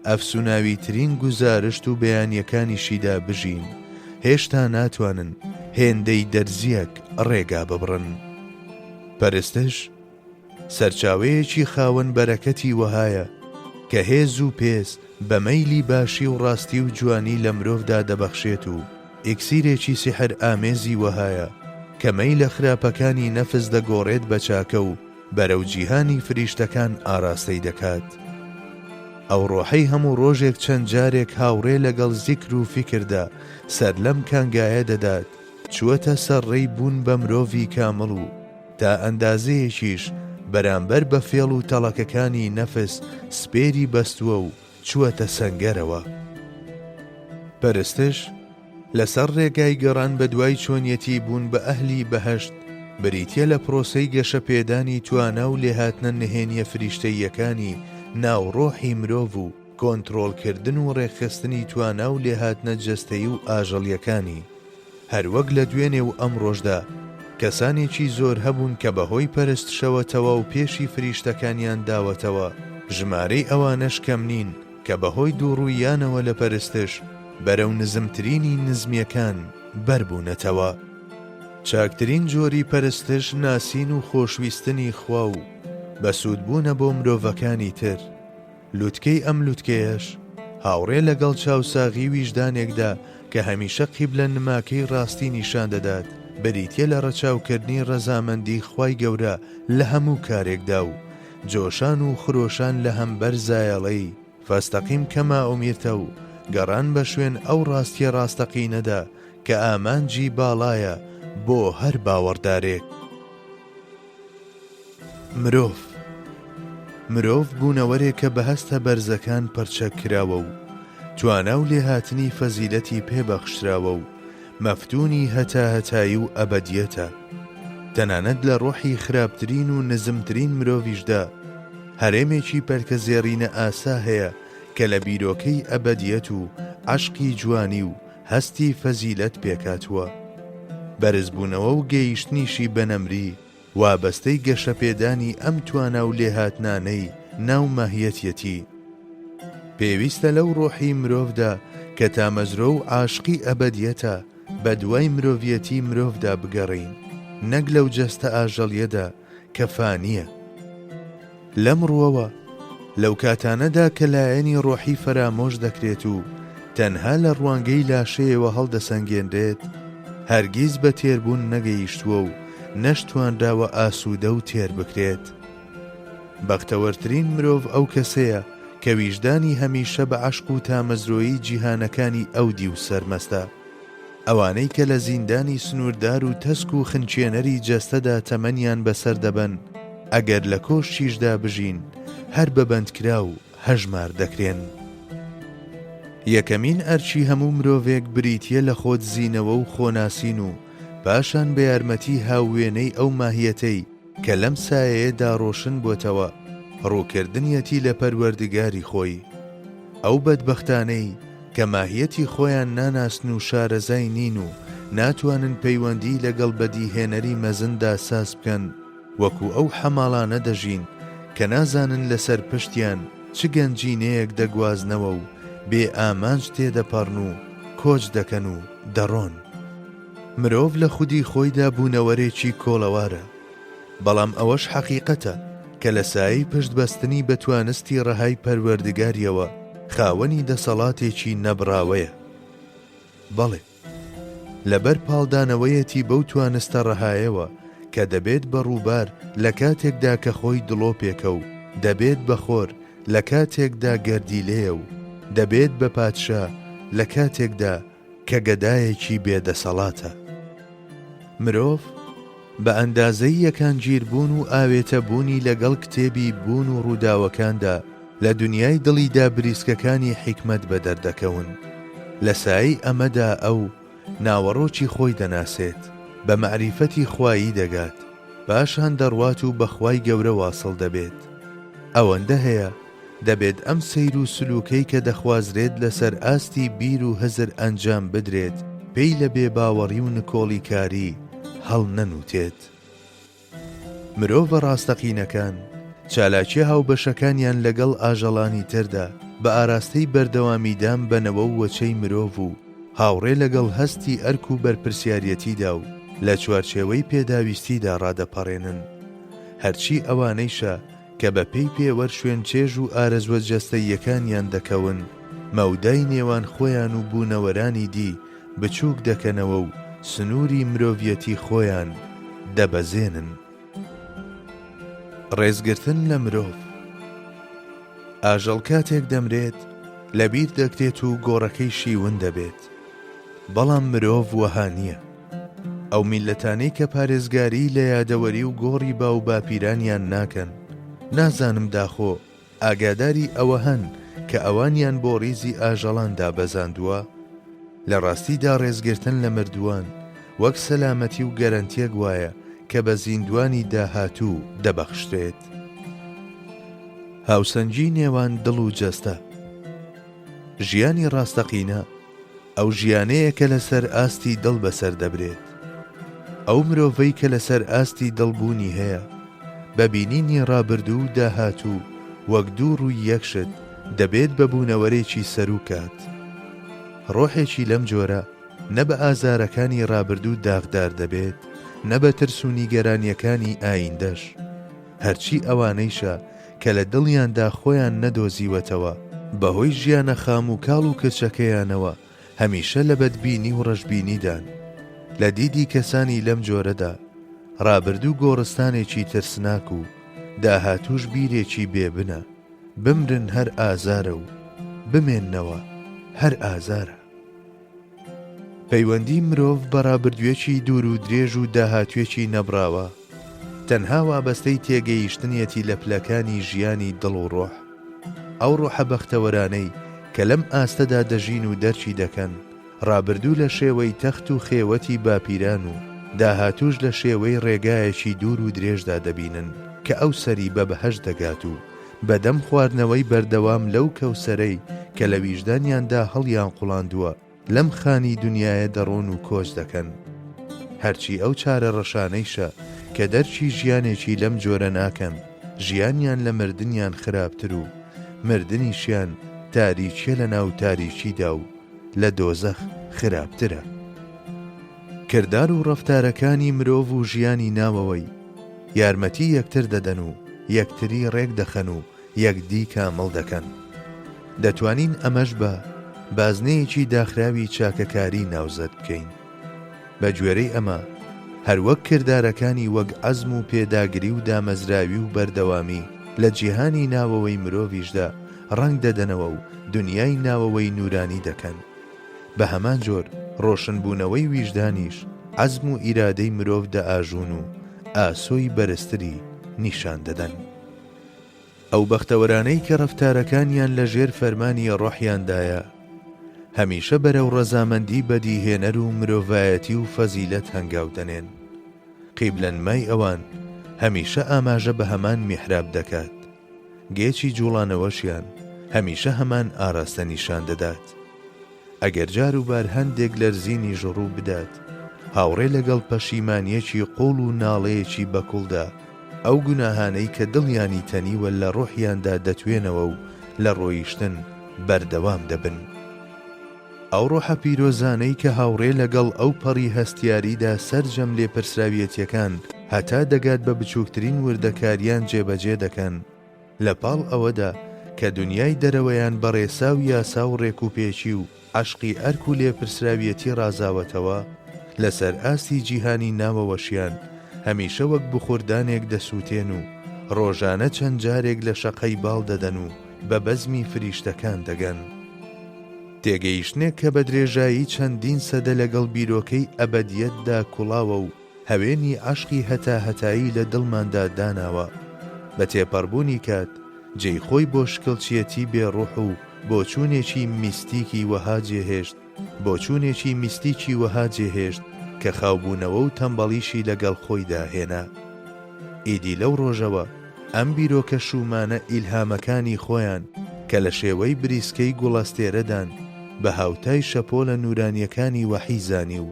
ئەفسوناویترین گوزارشت و بەیانیەکانیشیدا بژین هێشتا ناتوانن هێندەی دەرزیەک ڕێگا ببڕن. پەرستش سەرچاوەیەکی خاوەن بەرەکەتی وەهایە کە هێز و پێس بە مەیلی باشی و ڕاستی و جوانی لە مرۆڤدا دەبەخشێت و ئیکسیرێکی سیحر ئامێزی وەهایە کە مەیلە خراپەکانی نەفس دەگۆڕێت بە چاکە و بەرەو جیهانی فریشتەکان ئاراستەی دەکات. ئەو ڕۆحەی هەموو ڕۆژێک چەند جارێک هاوڕێ لەگەڵ زیکر و فیکردا سەر لەم کانگایە دەدات چووەتە سەرڕێی بوون بە مرۆڤی کامڵ و تا ئەندازەیەکیش بەرامبەر بە فێڵ و تەڵەکەکانی نەفس سپێری بەستووە و چووەتە سەنگەرەوە. پەرستش لەسەر ڕێگای گەڕان بە دوای چۆنیەتی بوون بە ئەهلی بەهەشت بریتیە لە پرۆسەی گەشەپێدانی توانا و لێهاتنە نهێنیە فریشتەیەکانی ناوڕۆحی مرۆڤ و کۆنتڕۆڵکردن و ڕێخستنی توانا و لێهاتنە جەستەیی و ئاژەڵیەکانی. هەروەک لە دوێنێ و ئەم ڕۆژدا کەسانێکی زۆر هەبوون کە بەهۆی پەرستشەوەتەوە و پێشی فریشتەکانیان داوەتەوە ژمارەی ئەوانەش کەم نین کە بەهۆی دووڕوویانەوە لە پەرستش بەرەو نزمترینی نزمیەکان بەربوونەتەوە. چاکترین جۆری پەرستش ناسین و خۆشویستنی خوا و بەسوودبوونە بۆ مرۆڤەکانی تر. لوتکەی ئەم لوتکەیەش هاوڕێ لەگەڵ چاوساغی ویژدانێکدا کە هەمیشە قیبلە نماکەی ڕاستی نیشان دەدات بریتیە لە ڕەچاوکردنی ڕەزامەندی خوای گەورە لە هەموو کارێکدا و جۆشان و خرۆشان لە هەمبەر زایەڵەی فەستەقیم کەما ئومیرتە و گەڕان بە شوێن ئەو ڕاستیە ڕاستەقینەدا کە ئامانجی باڵایە بۆ هەر باوەڕدارێک. مرۆڤ بوونەوەرێکە بەهەستە بەرزەکان پەرچەک کراوە و توانا و لێهاتنی فەزیلەتی پێبەخشراوە و مەفتونی هەتاهەتایی و ئەبەدیەتە. تەنانەت لە ڕۆحی خراپترین و نزمترین مرۆڤیشدا هەرێمێکی پەرکەزێڕینە ئاسا هەیە کە لە بیرۆکەی ئەبەدیەت و عەشقی جوانی و هەستی فەزیلەت پێکاتوە. بەرزبوونەوە و گەیشتنیشی بەنەمری وابەستەی گەشەپێدانی ئەم توانا و لێهاتنانەی ناو ماهیەتیەتی. پێویستە لەو ڕۆحی مرۆڤدا کە تامەزرۆ و عاشقی ئەبەدیەتە بە دوای مرۆڤیەتی مرۆڤدا بگەڕین نەک لەو جەستە ئاژەڵیەدا کە فانیە. لەم ڕووەوە لەو کاتانەدا کە لایەنی ڕۆحی فەرامۆش دەکرێت و تەنها لە ڕوانگەی لاشەیەوە هەڵدەسەنگێنرێت هەرگیز بە تێربوون نەگەیشتووە و نەشتوانراوە ئاسوودە و تێر بکرێت. بەختەوەرترین مرۆڤ ئەو کەسەیە کە ویژدانی هەمیشە بە عەشق و تامەزرۆیی جیهانەکانی ئەودی و سەرمەستە. ئەوانەی کە لە زیندانی سنووردار و تەسک و خنچێنەری جەستەدا تەمەنیان بەسەر دەبەن ئەگەر لە کۆشتیشدا بژین هەر بەبەندکرا و هەژمار دەکرێن. یەکەمین ئەرچی هەموو مرۆڤێک بریتیە لە خۆت زینەوە و خۆناسین و پاشان بە یارمەتی هاوێنەی ئەو ماهیەتەی کە لەم سایەیەدا ڕۆشن بۆتەوە ڕووکردنیەتی لە پەروەردگاری خۆی، ئەو بەدبەختانەی کە ماهیەتی خۆیان ناناسن و شارەزای نین و ناتوانن پەیوەندی لەگەڵ بەدیهێنەری مەزندا ساز بکەن، وەکو ئەو حەماڵانە دەژین کە نازانن لەسەر پشتیان چ گەنجینەیەک دەگوازنەوە و بێ ئامانج تێدەپەڕن و کۆچ دەکەن و دەڕۆن. مرۆڤ لە خودی خۆیدا بوونەوەرێکی کۆڵەوارە، بەڵام ئەوەش حەقیقەتە کە لە سایەی پشتبەستنی بە توانستی ڕەهای پەروەردگاریەوە خاوەنی دەسەڵاتێکی نەبراوەیە. بەڵێ، لەبەر پاڵدانەوەیەتی بەو توانستە ڕەهایەوە کە دەبێت بە ڕووبار لە کاتێکدا کە خۆی دڵۆپێکە و دەبێت بە خۆر لە کاتێکدا گەردیلەیە و دەبێت بە پادشا لە کاتێکدا کە گەدایەکی بێدەسەڵاتە. مرۆڤ بە ئەندازەی یەکان گیربوون و ئاوێتە بوونی لەگەڵ کتێبی بوون و ڕووداوەکاندا لە دنیای دڵیدا بریسکەکانی حیکمەت بەدەردەکەون. لە سایی ئەمەدا ئەو ناوەڕۆکی خۆی دەناسێت، بە مەعریفەتی خوایی دەگات، پاشان دەڕوات و بەخوای گەورە واصل دەبێت. ئەوەندە هەیە دەبێت ئەم سەیر و سلوکەی کە دەخوازرێت لەسەر ئاستی بیر و هەزر ئەنجام بدرێت پێی لە بێباوەڕی و نکۆڵی کاری هەڵ نەنووتێت. مرۆڤ بە ڕاستەقینەکان چالاکی هاوبەشەکانیان لەگەڵ ئاژەڵانی تردا بە ئاراستەی بەردەوامیدان بنەوە و وەچەی مرۆڤ و هاوڕێ لەگەڵ هەستی ئەرک و بەرپرسیارەتیدا و لە چوارچێوەی پێداویستیدا ڕادەپەڕێنن، هەرچی ئەوانەیشە کە بە پێی پێوەر شوێن چێژ و ئارەزوە جەستەییەکانیان دەکەون، مەودای نێوان خۆیان و بوونەوەرانی دی بچووک دەکەنەوە و سنووری مرۆڤیەتی خۆیان دەبەزێنن. ڕێزگرتن لە مرۆڤ. ئاژەڵ کاتێک دەمرێت لەبیر دەکرێت و گۆڕەکەی شیون دەبێت، بەڵام مرۆڤ وەها نییە. ئەو میلەتانەی کە پارێزگاری لە یادەوەری و گۆڕی باو باپیرانیان ناکەن، نازانم داخۆ ئاگاداری ئەوە هەن کە ئەوانیان بۆ ڕیزی ئاژەڵاندا بەزاندووە. لە ڕاستیدا ڕێزگرتن لە مردووان وەک سەلامەتی و گەرەنتیەک وایە کە بە زیندوانی داهاتوو دەبەخشرێت. هاوسەنگی نێوان دڵ و جەستە. ژیانی ڕاستەقینە ئەو ژیانەیە کە لەسەر ئاستی دڵ بەسەر دەبرێت. ئەو مرۆڤەی کە لەسەر ئاستی دڵبوونی هەیە بەبینینی ڕابردوو و داهاتوو وەک دوو ڕووی یەکشت دەبێت بە بوونەوەرێکی سەرروکات. ڕۆحێکی لەم جۆرە نە بە ئازارەکانی ڕابردوو داغدار دەبێت، نە بە ترس و نیگەرانیەکانی ئایندەش، هەرچی ئەوانەیشە کە لە دڵیاندا خۆیان نەدۆزیوەتەوە بەهۆی ژیانە خام و کاڵ و کچەکەیانەوە هەمیشە لە بەدبینی و ڕەشبینیدان. لە دیدی کەسانی لەم جۆرەدا ڕابردوو گۆڕستانێکی ترسناک و داهاتوش بیرێکی بێبنە، بمرن هەر ئازارە و بمێننەوە هەر ئازارە. پەیوەندی مرۆڤ بە ڕابردوویەکی دوور و درێژ و داهاتوێکی نەبراوە تەنها وابەستەی تێگەیشتنیەتی لە پلەکانی ژیانی دڵ و ڕۆح. ئەو ڕۆحە بەختەوەرانەی کە لەم ئاستەدا دەژین و دەرچی دەکەن، ڕابردوو لە شێوەی تەخت و خێوەتی باپیران و داهاتوش لە شێوەی ڕێگایەکی دوور و درێژدا دەبینن کە ئەو سەری بە بەهەشت دەگات و بەدەم خواردنەوەی بەردەوام لەو کەوسەرەی کە لە ویژدانیاندا هەڵیان قوڵاندووە لەم خانی دنیاە دەڕۆن و کۆچ دەکەن. هەرچی ئەو چارە ڕەشانەیشە کە دەرچی ژیانێکی لەم جۆرە ناکەن، ژیانیان لە مردنیان خراپتر و مردنیشیان تاریچیە لە ناو تاریچیدا و لە دۆزەخ خراپترە. کردار و ڕەفتارەکانی مرۆڤ و ژیانی ناوەوەی یارمەتی یەکتر دەدەن و یەکتری ڕێک دەخەن و یەکدی کامەڵ دەکەن. دەتوانین ئەمەش بە بازنەیەکی داخراوی چاکەکاری ناوزەت بکەین. بە گوێرەی ئەمە هەروەک کردارەکانی وەک عەزم و پێداگری و دامەزراوی و بەردەوامی لە جیهانی ناوەوەی مرۆڤیشدا ڕەنگ دەدەنەوە و دنیای ناوەوەی نورانی دەکەن. بە هەمان جۆر ڕۆشنبوونەوەی ویژدانیش عەزم و ئیرادەی مرۆڤ دەئاژون و ئاسۆی بەرزتری نیشان دەدەن. ئەو بەختەوەرانەی کە ڕەفتارەکانیان لە ژێر فەرمانی ڕۆحیاندایە هەمیشە بەرەو ڕەزامەندی بەدیهێنەر و مرۆڤایەتی و فەزیلەت هەنگاو دەنێن. قیبلەنمای ئەوان هەمیشە ئاماژە بە هەمان میحراب دەکات. گێچی جوڵانەوەشیان هەمیشە هەمان ئاراستە نیشان دەدات. ئەگەر جاروبار هەندێک لەرزینی ژڕوو بدات، هاوڕێ لەگەڵ پەشیمانیەکی قوڵ و ناڵەیەکی بەکوڵدا ئەو گوناهانەی کە دڵیانی تەنیوە لە ڕۆحیاندا دەتوێنەوە و لە ڕۆیشتن بەردەوام دەبن. ئەو ڕۆحە پیرۆزانەی کە هاوڕێ لەگەڵ ئەو پەڕی هەستیاریدا سەرجەم لێپرسراویەتیەکان هەتا دەگات بە بچووکترین وردەکاریان جێبەجێ دەکەن، لە پاڵ ئەوەدا کە دنیای دەرەوەیان بەڕێسا و یاسا و ڕێکوپێکی و عەشقی ئەرک و لێپرسراویەتی ڕازاوەتەوە، لەسەر ئاستی جیهانی ناوەوەشیان هەمیشە وەک بخوردانێک دەسووتێن و ڕۆژانە چەند جارێک لە شەقەی باڵ دەدەن و بە بەزمی فریشتەکان دەگەن. تێگەیشتنێک کە بە درێژایی چەندین سەدە لەگەڵ بیرۆکەی ئەبەدیەتدا کوڵاوە و هەوێنی عەشقی هەتا هەتایی لە دڵماندا داناوە، بە تێپەڕبوونی کات جێی خۆی بۆ شکڵچیەتی بێڕوح و بۆچوونێکی میستیکی وەها جێهێشت کە خاوبوونەوە و تەمبەڵیشی لەگەڵ خۆیدا هێنا. ئیدی لەو ڕۆژەوە ئەم بیرۆکە شومانە ئیلهامەکانی خۆیان کە لە شێوەی بریسکەی گوڵەستێرەدان بە هاوتای شەپۆلە نورانیەکانی وەحیزانی و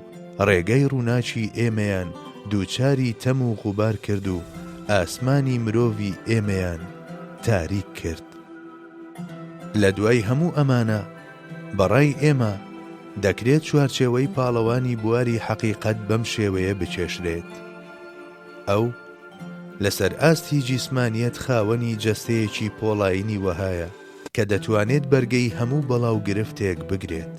ڕێگەی ڕووناچی ئێمەیان دووچاری تەم و غوبار کرد و ئاسمانی مرۆڤی ئێمەیان تاریک کرد. لە دوای هەموو ئەمانە بەڕای ئێمە دەکرێت چوارچێوەی پاڵەوانی بواری حەقیقەت بەم شێوەیە بچێشرێت. ئەو لەسەر ئاستی جیسمانیەت خاوەنی جەستەیەکی پۆڵاینی وەهایە کە دەتوانێت بەرگەی هەموو بەڵاو گرفتێک بگرێت.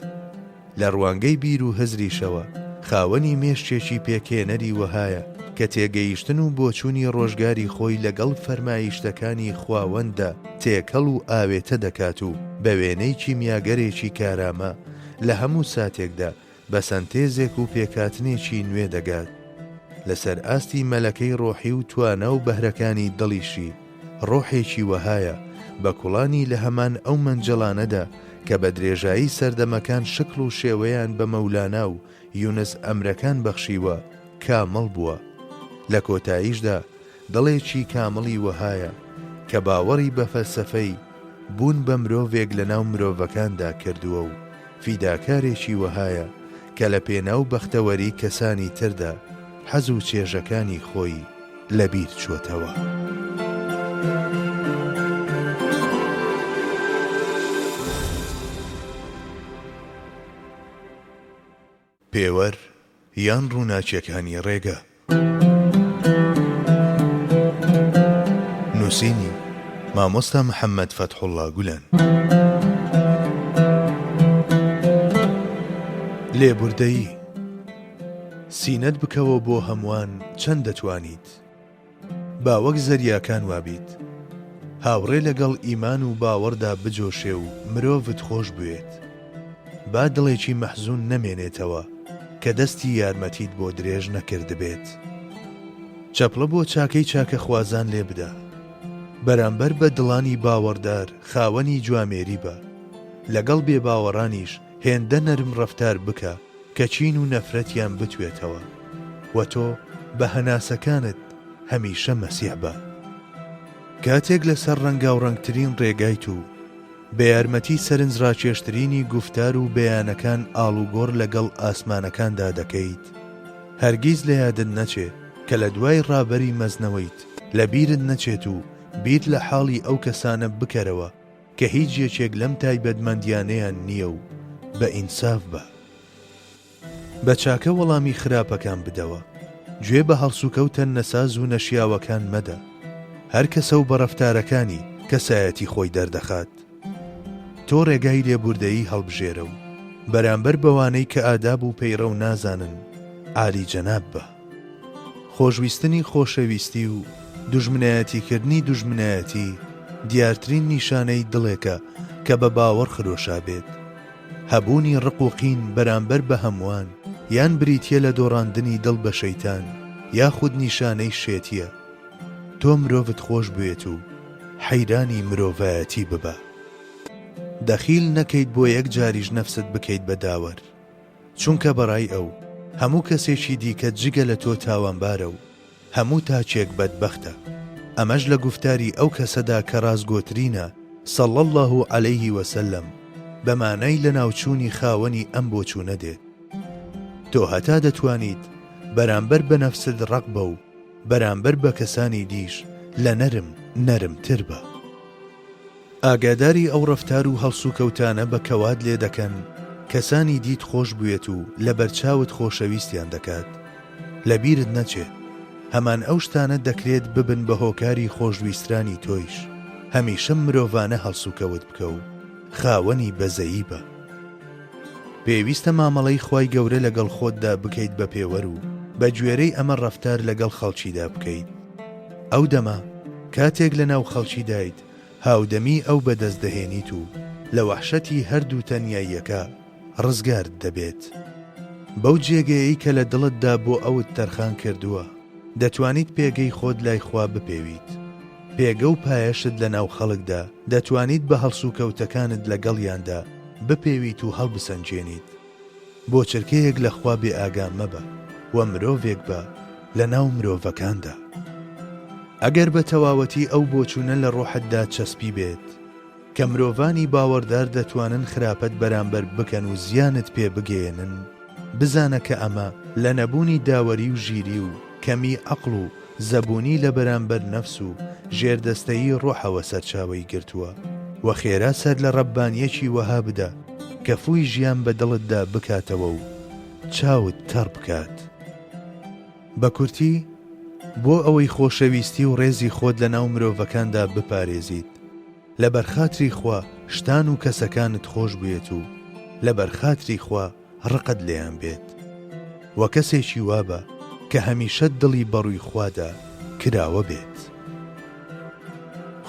لە ڕوانگەی بیر و هزریشەوە خاوەنی مێشتێکی پێکێنەری وەهایە کە تێگەیشتن و بۆچوونی ڕۆژگاری خۆی لەگەڵ فەرمایشتەکانی خواوەندە تێکەڵ و ئاوێتە دەکات و بە وێنەی کیمیاگەرێکی کارامە لە هەموو ساتێکدا بە سەنتێزێک و پێکاتنێکی نوێ دەگات. لەسەر ئاستی مەلەکەی ڕۆحی و توانە و بەهرەکانی دڵیشی ڕۆحێکی وەهایە بە کوڵانی لە هەمان ئەو مەنجەڵانەدا کە بە درێژایی سەردەمەکان شکل و شێوەیان بە مەولانا و یونس ئەمرەکان بەخشیوە کامەڵ بووە. لە کۆتاییشدا دڵێکی کامەڵی وەهایە کە باوەڕی بە فەلسەفەی بوون بە مرۆڤێک لە ناو مرۆڤەکاندا کردووە و فیداکارێکی وەهایە کە لە پێناو بەختەوەری کەسانی تردا حەز و چێژەکانی خۆی لەبیر چۆتەوە. پێوەر یان ڕووناچیەکانی ڕێگە. نووسینی مامۆستا محەممەد فەتحوڵڵا گولەن. لێبوردەیی سینەت بکەوە بۆ هەمووان چەند دەتوانیت، با وەک زەریاکان وابیت، هاوڕێ لەگەڵ ئیمان و باوەڕدا بجۆشێ و مرۆڤت خۆش بوێت، با دڵێکی مەحزون نەمێنێتەوە کە دەستی یارمەتیت بۆ درێژ نەکردبێت. چەپڵە بۆ چاکەی چاکە خوازان لێ بدە، بەرامبەر بە دڵانی باوەڕدار خاوەنی جوامێری بە، لەگەڵ بێ باوەڕانیش هێندە نەرم ڕەفتار بکە کە چین و نەفرەتیان بتوێتەوە، و تۆ بە هەناسەکانت هەمیشە مەسیح بە. کاتێک لەسەر ڕەنگاو ڕەنگترین ڕێگایت و بە یارمەتی سەرنجڕاکێشترینی گوفتار و بەیانەکان ئاڵوگۆڕ لەگەڵ ئاسمانەکاندا دەکەیت، هەرگیز لە یادت نەچێت کە لە دوای ڕابەری مەزنەوەیت لە بیرت نەچێت و بیت لە حاڵی ئەو کەسانە بکەرەوە کە هیچ یەکێک لەم تایبەتمەندیانەیان نییە و بە ئینساف بە. بە چاکە وەڵامی خراپەکان بدەوە، گوێ بە هەڵسوکەوتە نەساز و نەشیاوەکان مەدە، هەر کەسە و بە ڕەفتارەکانی کەسایەتی خۆی دەردەخات. تۆ ڕێگای لێبوردەیی هەڵبژێرە و بەرامبەر بەوانەی کە ئاداب و پەیڕە و نازانن عالی جەناب بە. خۆشویستنی خۆشەویستی و دوژمنایەتیکردنی دوژمنایەتی دیارترین نیشانەی دڵێکە کە بە باوەڕ خرۆشا بێت. هەبوونی ڕق و قین بەرامبەر بە هەمووان یان بریتیە لە دۆڕاندنی دڵ بە شەیتان یاخود نیشانەی شێتیە. تۆ مرۆڤت خۆش بێت و حەیرانی مرۆڤایەتی ببە. دەخیل نەکەیت بۆ یەک جاریش نەفست بکەیت بە داوەر، چونکە بەڕای ئەو هەموو کەسێکی دیکە جگە لە تۆ تاوانبارە و هەموو تاچێک بەدبەختە. ئەمەش لە گوفتاری ئەو کەسەدا کە ڕازگۆترینە صەڵی الله عەلەیه وسەلەم بەمانای لە ناوچوونی خاوەنی ئەم بۆچوونە دێت. تۆ هەتا دەتوانیت بەرامبەر بە نەفست ڕق بە و بەرامبەر بە کەسانی دیش لە نەرمتر بە. ئاگاداری ئەو ڕەفتار و هەڵسوکەوتانە بە کەوات لێ دەکەن کەسانی دیت خۆش بوێت و لە بەرچاوت خۆشەویستیان دەکات. لەبیرت نەچێت هەمان ئەو شتانە دەکرێت ببن بە هۆکاری خۆشویسترانی تۆیش. هەمیشە مرۆڤانە هەڵسوکەوت بکە و خاوەنی بەزەیی بە. پێویستە مامەڵەی خوای گەورە لەگەڵ خۆتدا بکەیت بە پێوەر و بە گوێرەی ئەمە ڕەفتار لەگەڵ خەڵکیدا بکەیت. ئەو دەما کاتێک لە ناو خەڵکی دایت هاودەمی ئەو بەدەست دەهێنیت و لە وەحشەتی هەردوو تەنیاییەکە ڕزگارت دەبێت. بەو جێگەیەی کە لە دڵتدا بۆ ئەوت تەرخان کردووە دەتوانیت پێگەی خۆت لای خوا بپێویت. پێگە و پایەشت لە ناو خەڵکدا دەتوانیت بە هەڵسوکەوتەکانت لەگەڵیاندا بپێویت و هەڵبسەنجێنیت. بۆ چرکەیەک لە خوا بێ ئاگام مەبە و مرۆڤێک بە لە ناو مرۆڤەکاندا. ئەگەر بە تەواوەتی ئەو بۆچوونە لە ڕۆحتدا چەسپی بێت کە مرۆڤانی باوەڕدار دەتوانن خراپەت بەرامبەر بکەن و زیانت پێ بگەێنن، بزانە کە ئەمە لە نەبوونی داوەری و ژیری و کەمی عەقڵ و زەبوونی لە بەرامبەر نەفس و ژێردەستەیی ڕۆحەوە سەرچاوەی گرتووە و خێرا سەر لە ڕەبانیەکی وەها بدە کە فووی ژیان بە دڵتدا بکاتەوە و چاوت تەڕ بکات. بە کورتی بۆ ئەوەی خۆشەویستی و ڕێزی خۆت لە ناو مرۆڤەکاندا بپارێزیت، لە بەرخاتری خوا شتان و کەسەکانت خۆش بێت و لە بەرخاتری خوا ڕقت لێیان بێت و کەسێکی وابە کە هەمیشە دڵی بەڕووی خوادا کراوە بێت.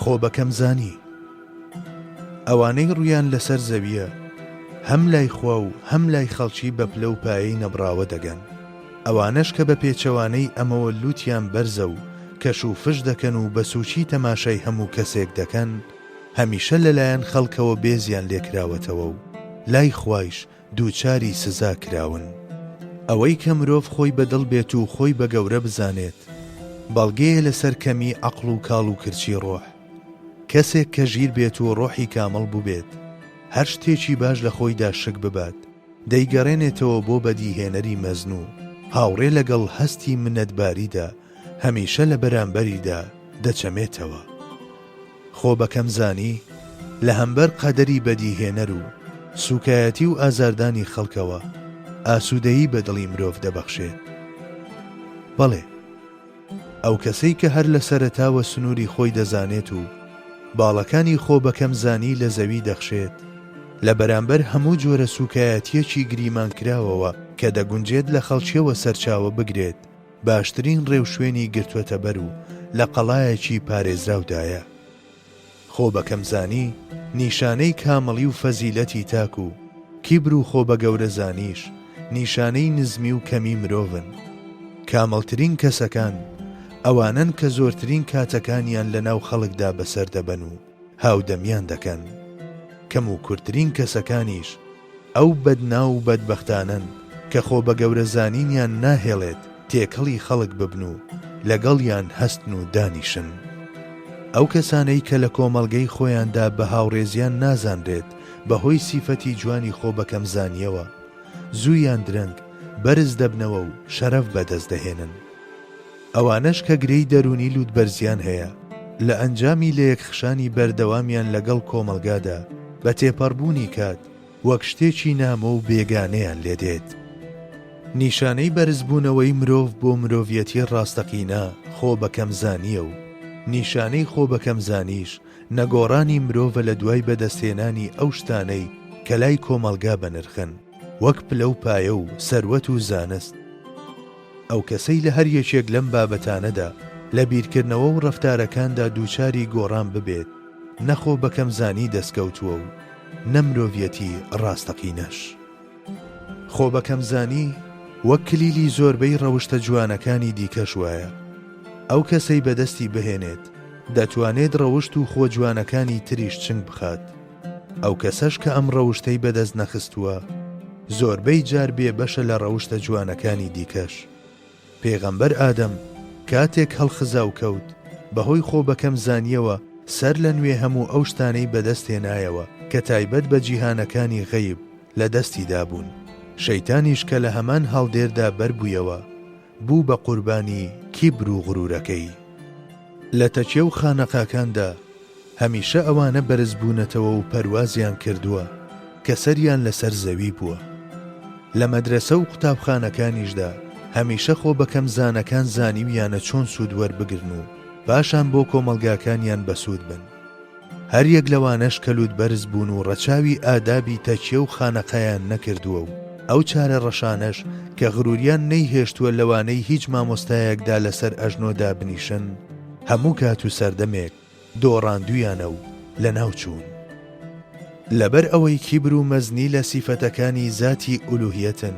خۆ بەکەم زانی ئەوانەی ڕویان لەسەر زەویە هەم لای خوا و هەم لای خەڵکی بە پلە و پایەی نەبراوە دەگەن. ئەوانەش کە بە پێچەوانەی ئەمەوە لووتیان بەرزە و کەش و فش دەکەن و بە سوچی تەماشای هەموو کەسێک دەکەن، هەمیشە لەلایەن خەڵکەوە بێزیان لێکراوەتەوە و لای خوایش دووچاری سزا کراون. ئەوەی کە مرۆڤ خۆی بەدڵ بێت و خۆی بە گەورە بزانێت بەڵگەیە لەسەر کەمی عەقڵ و کاڵ و کرچی ڕۆح. کەسێک کە ژیر بێت و ڕۆحی کامەڵ بووبێت هەر شتێکی باش لە خۆیدا شک ببات دەیگەڕێنێتەوە بۆ بەدیهێنەری مەزن و هاوڕێ لەگەڵ هەستی منەتباریدا هەمیشە لە بەرامبەریدا دەچەمێتەوە. خۆ بەکەم زانی لە هەمبەر قەدەری بەدیهێنەر و سوکایەتی و ئازاردانی خەڵکەوە ئاسوودەیی بە دڵی مرۆڤ دەبەخشێت. بەڵێ ئەو کەسەی کە هەر لە سەرەتاوە سنووری خۆی دەزانێت و باڵەکانی خۆ بەکەم زانی لە زەوی دەخشێت لە بەرامبەر هەموو جۆرە سوکایەتیەکی گریمان کراوەوە کە دەگونجێت لە خەڵکیەوە سەرچاوە بگرێت، باشترین ڕێو شوێنی گرتووەتە بەر و لە قەڵایەکی پارێزراودایە. خۆ بەکەم زانی نیشانەی کامەڵی و فەزیلەتی تاک و کیبر و خۆ بە گەورە زانیش نیشانەی نزمی و کەمی مرۆڤن. کامەڵترین کەسەکان ئەوانن کە زۆرترین کاتەکانیان لە ناو خەڵکدا بەسەر دەبەن و هاودەمیان دەکەن. کەم و کورتترین کەسەکانیش ئەو بەدناو و بەدبەختانن کە خۆ بە گەورە زانینیان ناهێڵێت تێکەڵی خەڵک ببن و لەگەڵیان هەستن و دانیشن. ئەو کەسانەی کە لە کۆمەڵگەی خۆیاندا بە هاوڕێزیان نازانرێت بەهۆی سیفەتی جوانی خۆ بەکەم زانیەوە زوویان درەنگ بەرز دەبنەوە و شەرەف بەدەست دەهێنن. ئەوانەش کە گرەی دەرونی لوت بەرزیان هەیە لە ئەنجامی لە یەکخشانی بەردەوامیان لەگەڵ کۆمەلگادا بە تێپەڕبوونی کات وەک شتێکی نامە و بێگانەیان لێدێت. نیشانەی بەرزبوونەوەی مرۆڤ بۆ مرۆڤیەتی ڕاستەقینە خۆ بەکەم زانیە و نیشانەی خۆ بەکەم زانیش نەگۆڕانی مرۆڤە لە دوای بەدەستێنانی ئەو شتانەی کە لای کۆمەلگا بەنرخن وەک پلە و پایە و سەروەت و زانست. ئەو کەسەی لە هەر یەکێک لەم بابەتانەدا لە بیرکردنەوە و ڕەفتارەکاندا دووچاری گۆڕان ببێت نەخۆ بەکەم زانی دەستکەوتووە و نەمرۆڤیەتی ڕاستەقینەش. خۆ بەکەم زانی وەک کلیلی زۆربەی ڕەوشتە جوانەکانی دیکەش وایە. ئەو کەسەی بەدەستی بهێنێت دەتوانێت ڕەوشت و خۆ جوانەکانی تریش چنگ بخات. ئەو کەسەش کە ئەم ڕەوشتەی بەدەست نەخستووە زۆربەی جار بێبەشە لە ڕەوشتە جوانەکانی دیکەش. پێغەمبەر ئادەم کاتێک هەڵخزا و کەوت بەهۆی خۆ بەکەم زانیەوە سەر لە نوێ هەموو ئەو شتانەی بەدەستێنایەوە کە تایبەت بە جیهانەکانی غەیب لە دەستی دابوون. شەیتانیش کە لە هەمان هەڵدێردا بەربوویەوە بوو بە قوربانی کیبر و غرورەکەی. لە تەکیە و خانەقاکاندا هەمیشە ئەوانە بەرز بوونەتەوە و پەروازیان کردووە کە سەریان لەسەر زەوی بووە. لە مەدرسە و قوتابخانەکانیشدا هەمیشە خۆ بەکەم زانەکان زانیویانە چۆن سوود وەربگرن و پاشان بۆ کۆمەلگاکانیان بەسوود بن. هەر یەک لەوانەش کەلوود بەرز بوون و ڕەچاوی ئادابی تەکیە و خانەقەیان نەکردووە و ئەو چارە ڕەشانەش کە غروریان نەیهێشتووە لەوانەی هیچ مامۆستایەکدا لەسەر ئەژنۆدا بنیشن هەموو کات و سەردەمێک دۆڕاندویانە و لە ناوچوون. لەبەر ئەوەی کیبر و مەزنی لە سیفەتەکانی ذاتی ئولوهیەتن،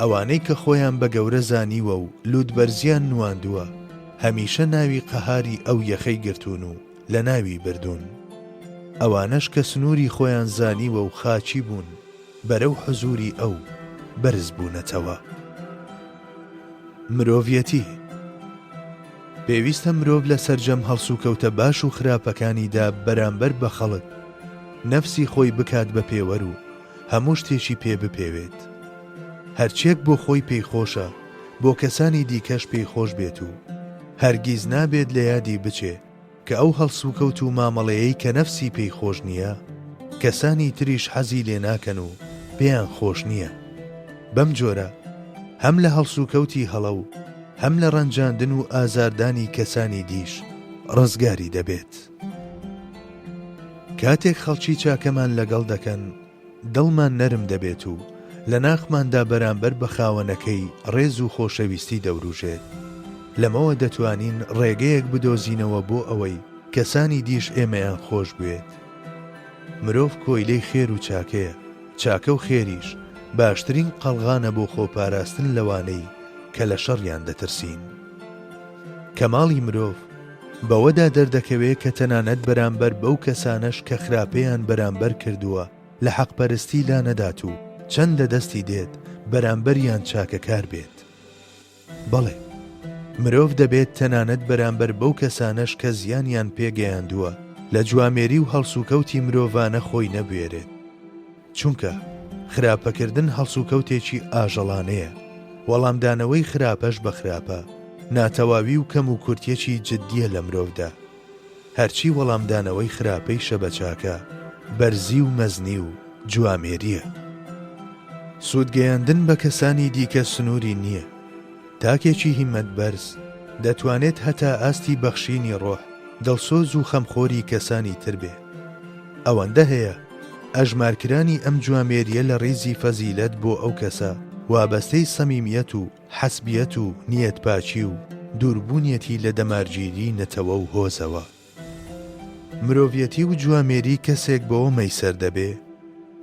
ئەوانەی کە خۆیان بە گەورە زانیوە و لوودبەرزیان نواندووە هەمیشە ناوی قەهاری ئەو یەخەی گرتوون و لە ناوی بردوون. ئەوانەش کە سنووری خۆیان زانیوە و خاچی بوون بەرەو حزوری ئەو بەرز بوونەتەوە. مرۆڤیەتی پێویستە مرۆڤ لە سەرجەم هەڵسوکەوتە باش و خراپەکانیدا بەرامبەر بە خەڵک نەفسی خۆی بکات بە پێوەر و هەموو شتێکی پێ بپێوێت. هەرچێک بۆ خۆی پێی خۆشە بۆ کەسانی دیکەش پێی خۆش بێت و هەرگیز نابێت لە یادی بچێ کە ئەو هەڵسوکەوت و مامەڵەیەی کە نەفسی پێی خۆش نییە کەسانی تریش حەزی لێ ناکەن و پێیان خۆش نییە. بەم جۆرە هەم لە هەڵسوکەوتی هەڵە و هەم لە ڕەنجاندن و ئازاردانی کەسانی دیش ڕزگاری دەبێت. کاتێک خەڵکی چاکەمان لەگەڵ دەکەن دڵمان نەرم دەبێت و لە ناخماندا بەرامبەر بە خاوەنەکەی ڕێز و خۆشەویستی دەوروژێت. لەمەوە دەتوانین ڕێگەیەک بدۆزینەوە بۆ ئەوەی کەسانی دیش ئێمەیان خۆش بێت. مرۆڤ کۆیلەی خێر و چاکەیە، چاکە و خێریش باشترین قەڵغانە بۆ خۆپاراستن لەوانەی کە لە شەڕیان دەترسین. کەماڵی مرۆڤ بەوەدا دەردەکەوێت کە تەنانەت بەرامبەر بەو کەسانەش کە خراپەیان بەرامبەر کردووە لە حەقپەرستی لا نەدات و چەند لە دەستی دێت بەرامبەریان چاکەکار بێت. بەڵێ مرۆڤ دەبێت تەنانەت بەرامبەر بەو کەسانەش کە زیانیان پێگەیاندووە لە جوامێری و هەڵسوکەوتی مرۆڤانە خۆی نەبوێرێت، چونکە خراپەکردن هەڵسوکەوتێکی ئاژەڵانەیە. وەڵامدانەوەی خراپەش بە خراپە ناتەواوی و کەم و کورتیەکی جددیە لە مرۆڤدا. هەرچی وەڵامدانەوەی خراپەی شەبە چاکە بەرزی و مەزنی و جوامێریە. سوودگەیاندن بە کەسانی دیکە سنووری نییە. تاکێکی هیمەت بەرز دەتوانێت هەتا ئاستی بەخشینی ڕۆح دڵسۆز و خەمخۆری کەسانی تر بێ. ئەوەندە هەیە ئەژمارکرانی ئەم جوامێریە لە ڕێزی فەزیلەت بۆ ئەو کەسە وابەستەی سەمیمیەت و حەسبیەت و نیەت پاچی و دووربوونیەتی لە دەمارگیری نەتەوە و هۆزەوە. مرۆڤیەتی و جوامێری کەسێک بەوە مەیسەر دەبێ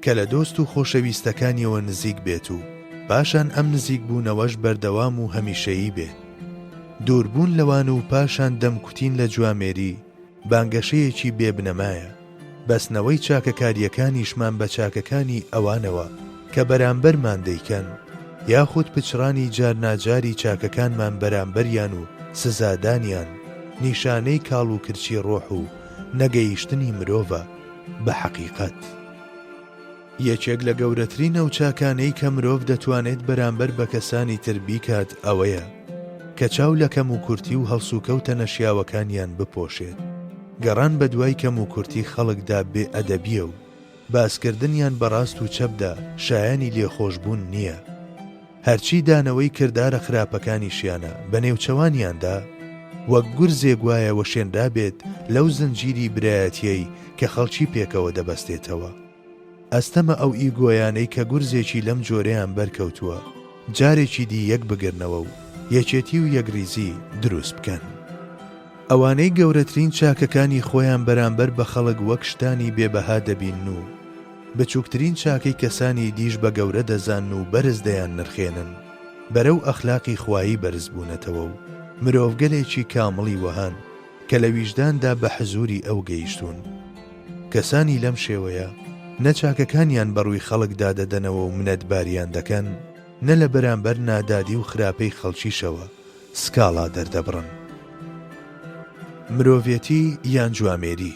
کە لە دۆست و خۆشەویستەکانیەوە نزیک بێت و پاشان ئەم نزیک بوونەوەش بەردەوام و هەمیشەیی بێ. دووربوون لەوان و پاشان دەمکوتین لە جوامێری بانگەشەیەکی بێبنەمایە. بەسنەوەی چاکەکاریەکانیشمان بە چاکەکانی ئەوانەوە کە بەرامبەرمان دەیکەن، یاخود پچڕانی جارناجاری چاکەکانمان بەرامبەریان و سزادانیان نیشانەی کاڵ و کرچی ڕۆح و نەگەیشتنی مرۆڤە بە حەقیقەت. یەکێک لە گەورەترین ئەو چاکانەی کە مرۆڤ دەتوانێت بەرامبەر بە کەسانی تر بیکات ئەوەیە کە چاو لە کەم و کورتی و هەڵسوکەوتە نەشیاوەکانیان بپۆشێت. گەڕان بە دوای کەم و کورتی خەڵکدا بێ ئەدەبیە و باسکردنیان بەڕاست و چەپدا شایانی لێخۆشبوون نییە. هەرچی دانەوەی کردارە خراپەکانیشیانە بە نێوچەوانیاندا وەک گورزێک وایە وەشێنرا بێت لەو زنجیری برایەتیەی کە خەڵکی پێکەوە دەبەستێتەوە. ئەستەمە ئەو ئیگۆیانەی کە گورزێکی لەم جۆرەیان بەرکەوتووە جارێکی دی یەک بگرنەوە و یەکێتی و یەکریزی دروست بکەن. ئەوانەی گەورەترین چاکەکانی خۆیان بەرامبەر بە خەڵک وەک شتانی بێبەها دەبین و بچووکترین چاکەی کەسانی دیش بە گەورە دەزان و بەرز دەیان نرخێنن بەرەو ئەخلاقی خوایی بەرز بوونەتەوە و مرۆڤگەلێکی کامڵی وەهان کە لە ویژداندا بە حزوری ئەو گەیشتون. کەسانی لەم شێوەیە نەچاکەکانیان بەڕووی خەڵکدا دەدەنەوە و منەتباریان دەکەن، نە لە بەرامبەر نادادی و خراپەی خەڵکیشەوە سکاڵا دەردەبڕن. مرۆڤێتی یان جوامێری.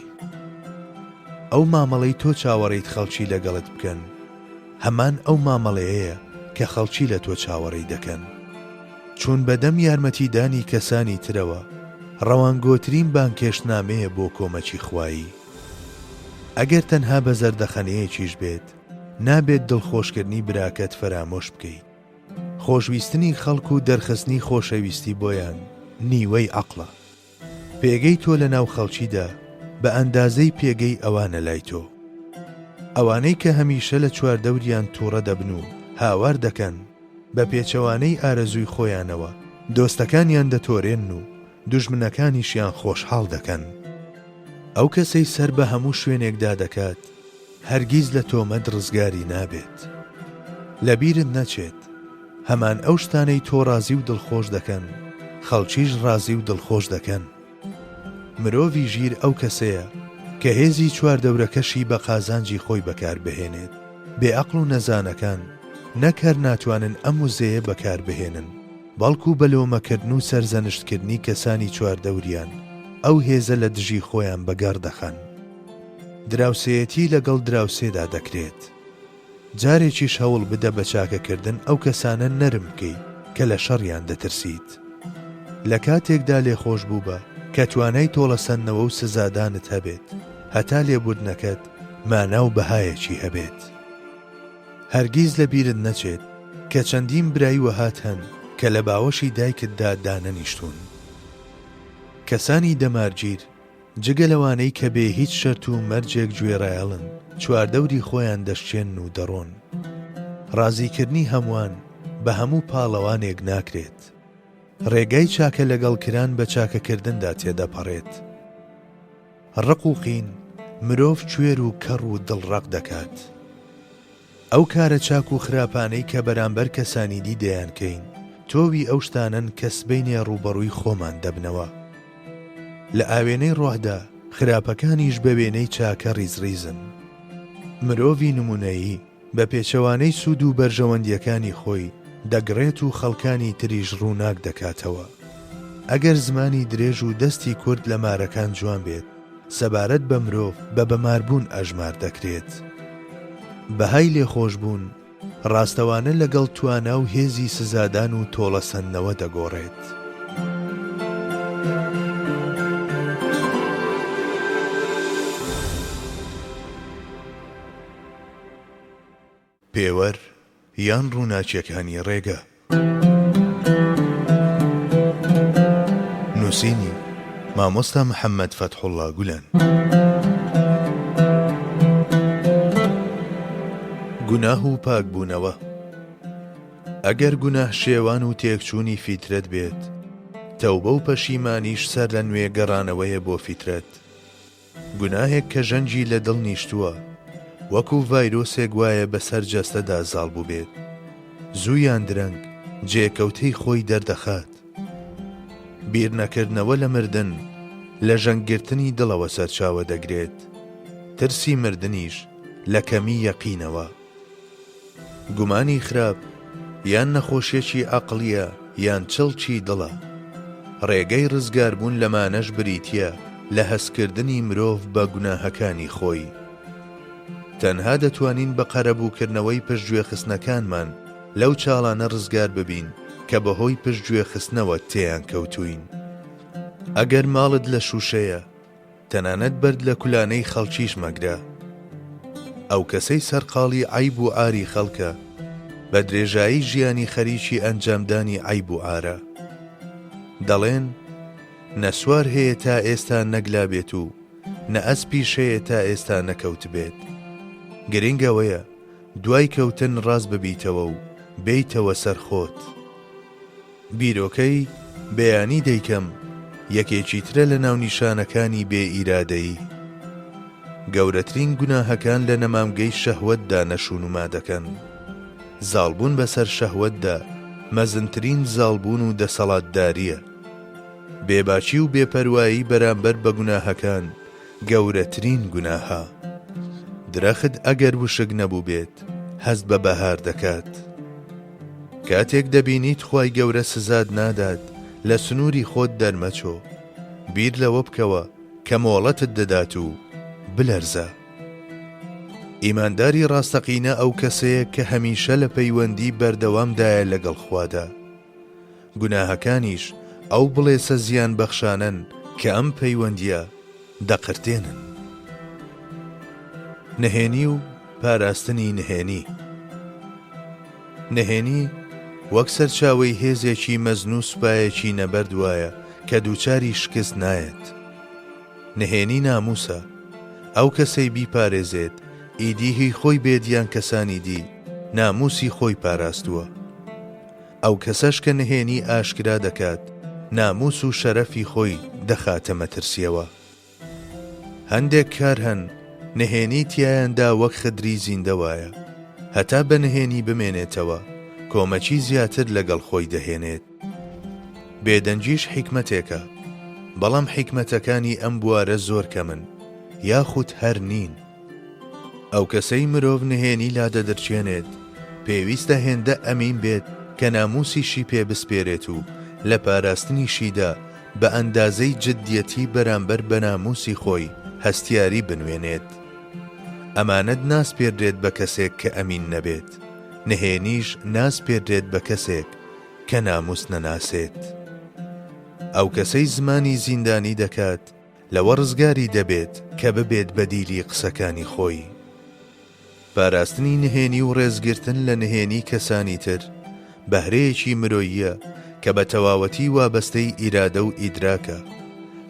ئەو مامەڵەی تۆ چاوەڕێیت خەڵکی لەگەڵت بکەن، هەمان ئەو مامەڵەیەیە کە خەڵکی لە تۆ چاوەڕێی دەکەن. چون بەدەم یارمەتیدانی کەسانی ترەوە ڕەوانگۆترین بانکێشنامەیە بۆ کۆمەکی خوایی. ئەگەر تەنها بە زەردەخەنەیەکیش بێت، نابێت دڵخۆشکردنی براکەت فەرامۆش بکەیت. خۆشویستنی خەڵک و دەرخستنی خۆشەویستی بۆیان نیوەی عەقڵە. پێگەی تۆ لە ناو خەڵکیدا بە ئەندازەی پێگەی ئەوانە لای تۆ. ئەوانەی کە هەمیشە لە چواردەوریان تووڕە دەبن و هاوار دەکەن، بە پێچەوانەی ئارەزووی خۆیانەوە دۆستەکانیان دەتۆرێن و دوژمنەکانیشیان خۆشحاڵ دەکەن. ئەو کەسەی سەر بە هەموو شوێنێکدا دەکات، هەرگیز لە تۆمەت ڕزگاری نابێت. لەبیرت نەچێت هەمان ئەو شتانەی تۆ ڕازی و دڵخۆش دەکەن، خەڵکیش ڕازی و دڵخۆش دەکەن. مرۆڤی ژیر ئەو کەسەیە کە هێزی چواردەورەکەشی بە قازانجی خۆی بەکار بهێنێت. بێعەقڵ و نەزانەکان نەکەر ناتوانن ئەم وزەیە بەکار بهێنن، بەڵکو بەلۆمەکردن و سەرزەنشتکردنی کەسانی چواردەوریان ئەو هێزە لە دژی خۆیان بەگەڕ دەخەن. دراوسێتی لەگەڵ دراوسێدا دەکرێت. جارێکیش هەوڵ بدە بە چاکەکردن ئەو کەسانە نەرم بکەی کە لە شەڕیان دەترسیت. لە کاتێکدا لێخۆش بوو بە کە توانای تۆڵەسەندنەوە و سزادانت هەبێت، هەتا لێبوردنەکەت مانا و بەهایەکی هەبێت. هەرگیز لە بیرت نەچێت کە چەندین برایی وەهات هەن کە لە باوەشی دایکتدا دانەنیشتون. کەسانی دەمارگیر جگە لەوانەی کە بێ هیچ شەرت و مەرجێک گوێڕایەڵن، چواردەوری خۆیان دەشچێن و دەڕۆن. ڕازیکردنی هەمووان بە هەموو پاڵەوانێک ناکرێت. ڕێگای چاکە لەگەڵکران بە چاکەکردندا تێدەپەڕێت. ڕق و قین مرۆڤ کوێر و کەڕ و دڵڕق دەکات. ئەو کارە چاک و خراپانەی کە بەرامبەر کەسانی دی دەیانکەین، تۆوی ئەو شتانن کە سبەینێ ڕوبەڕووی خۆمان دەبنەوە. لە ئاوێنەی ڕۆحدا خراپەکانیش بە وێنەی چاکە ڕیزڕیزن. مرۆڤی نمونەیی بە پێچەوانەی سوود و بەرژەوەندیەکانی خۆی دەگڕێت و خەڵکانی تریش ڕووناک دەکاتەوە. ئەگەر زمانی درێژ و دەستی کورد لە مارەکان جوان بێت، سەبارەت بە مرۆڤ بە بەماربوون ئەژمار دەکرێت. بەهای لێخۆشبوون ڕاستەوانە لەگەڵ توانا و هێزی سزادان و تۆڵەسەندنەوە دەگۆڕێت. پێوەر یان ڕووناچیەکانی ڕێگە. نووسینی مامۆستا محەممەد فەتحوڵڵا گولان. گوناه و پاکبوونەوە. ئەگەر گوناه شێوان و تێکچوونی فیترەت بێت، تەوبە و پەشیمانیش سەر لە نوێ گەڕانەوەیە بۆ فیترەت. گوناهێک کە ژەنجی لە دڵ نیشتووە، وەکو ڤایرۆسێک وایە بەسەر جەستەدا زاڵ بوو بێت، زوویان درەنگ جێکەوتەی خۆی دەردەخات. بیر نەکردنەوە لە مردن لە ژەنگگرتنی دڵەوە سەرچاوە دەگرێت. ترسی مردنیش لە کەمی یەقینەوە. گومانی خراپ یان نەخۆشیەکی عەقڵیە یان چڵکی دڵە. ڕێگەی ڕزگاربوون لەمانەش بریتیە لە هەستکردنی مرۆڤ بە گوناهەکانی خۆی. تەنها دەتوانین بە قەرەبووکردنەوەی پشتگوێخستنەکانمان لەو چاڵانە ڕزگار ببین کە بەهۆی پشتگوێخستنەوە تێیان کەوتوین. ئەگەر ماڵت لە شوشەیە، تەنانەت بەرد لە کولانەی خەڵکیش مەگرە. ئەو کەسەی سەرقاڵی عەیب و ئاری خەڵکە، بە درێژایی ژیانی خەریکی ئەنجامدانی عەیب و ئارە. دەڵێن نەسوار هەیە تا ئێستا نەگلا بێت و نە ئەسپیش هەیە تا ئێستا نەکەوت بێت. گرنگەوەیە دوای کەوتن ڕاست ببیتەوە و بیتەوە سەرخۆت. بیرۆکەی بەیانی دەیکەم یەکێکی ترە لە ناو نیشانەکانی بێ ئیرادەیی. گەورەترین گوناهەکان لە نەمامگەی شەهوەتدا نەشونما دەکەن. زاڵبوون بەسەر شەهوەتدا مەزنترین زاڵبوون و دەسەڵاتداریە. بێباچی و بێپەروایی بەرامبەر بە گوناهەکان گەورەترین گوناهە. درەخت ئەگەر وشک نەبوو بێت هەست بە بەهار دەکات. کاتێک دەبینیت خوای گەورە سزاد نادات لە سنووری خۆت دەرمەچۆ، بیر لەوە بکەوە کە مۆڵەتت دەدات و بلەرزە. ئیمانداری ڕاستەقینە ئەو کەسەیە کە هەمیشە لە پەیوەندی بەردەوامدایە لەگەڵ خوادا. گوناهەکانیش ئەو بڵێسە زیان بەخشانن کە ئەم پەیوەندیە دەقرتێنن. نهێنی و پاراستنی نهێنی. نهێنی وەک سەرچاوەی هێزێکی مەزن و سوپایەکی نەبەرد وایە کە دووچاری شکست نایەت. نهێنی ناموسە، ئەو کەسەی بیپارێزێت ئیدی هی خۆی بێدیان کەسانی دی ناموسی خۆی پاراستووە. ئەو کەسەش کە نهێنی ئاشکرا دەکات ناموس و شەرەفی خۆی دەخاتە مەترسیەوە. هەندێک کار هەن نهێنی تیایاندا وەک خدری زیندە وایە، هەتا بە نهێنی بمێنێتەوە کۆمەچی زیاتر لەگەڵ خۆی دەهێنێت. بێدەنجیش حیکمەتێکە، بەڵام حیکمەتەکانی ئەم بوارە زۆر کەمن یاخود هەر نین. ئەو کەسەی مرۆڤ نهێنی لادە دەرچێنێت پێویستە هێندە ئەمین بێت کە ناموسیشی پێ بسپێرێت و لە پاراستنیشیدا بە ئەندازەی جددیەتی بەرامبەر بە ناموسی خۆی هەستیاری بنوێنێت. ئەمانەت ناسپێردرێت بە کەسێک کە ئەمین نەبێت، نهێنیش ناسپێردرێت بە کەسێک کە ناموس نەناسێت. ئەو کەسەی زمانی زیندانی دەکات لەوە ڕزگاری دەبێت کە ببێت بەدیلی قسەکانی خۆی. پاراستنی نهێنی و ڕێزگرتن لە نهێنی کەسانی تر بەهرەیەکی مرۆییە کە بە تەواوەتی وابەستەی ئیرادە و ئیدراکە.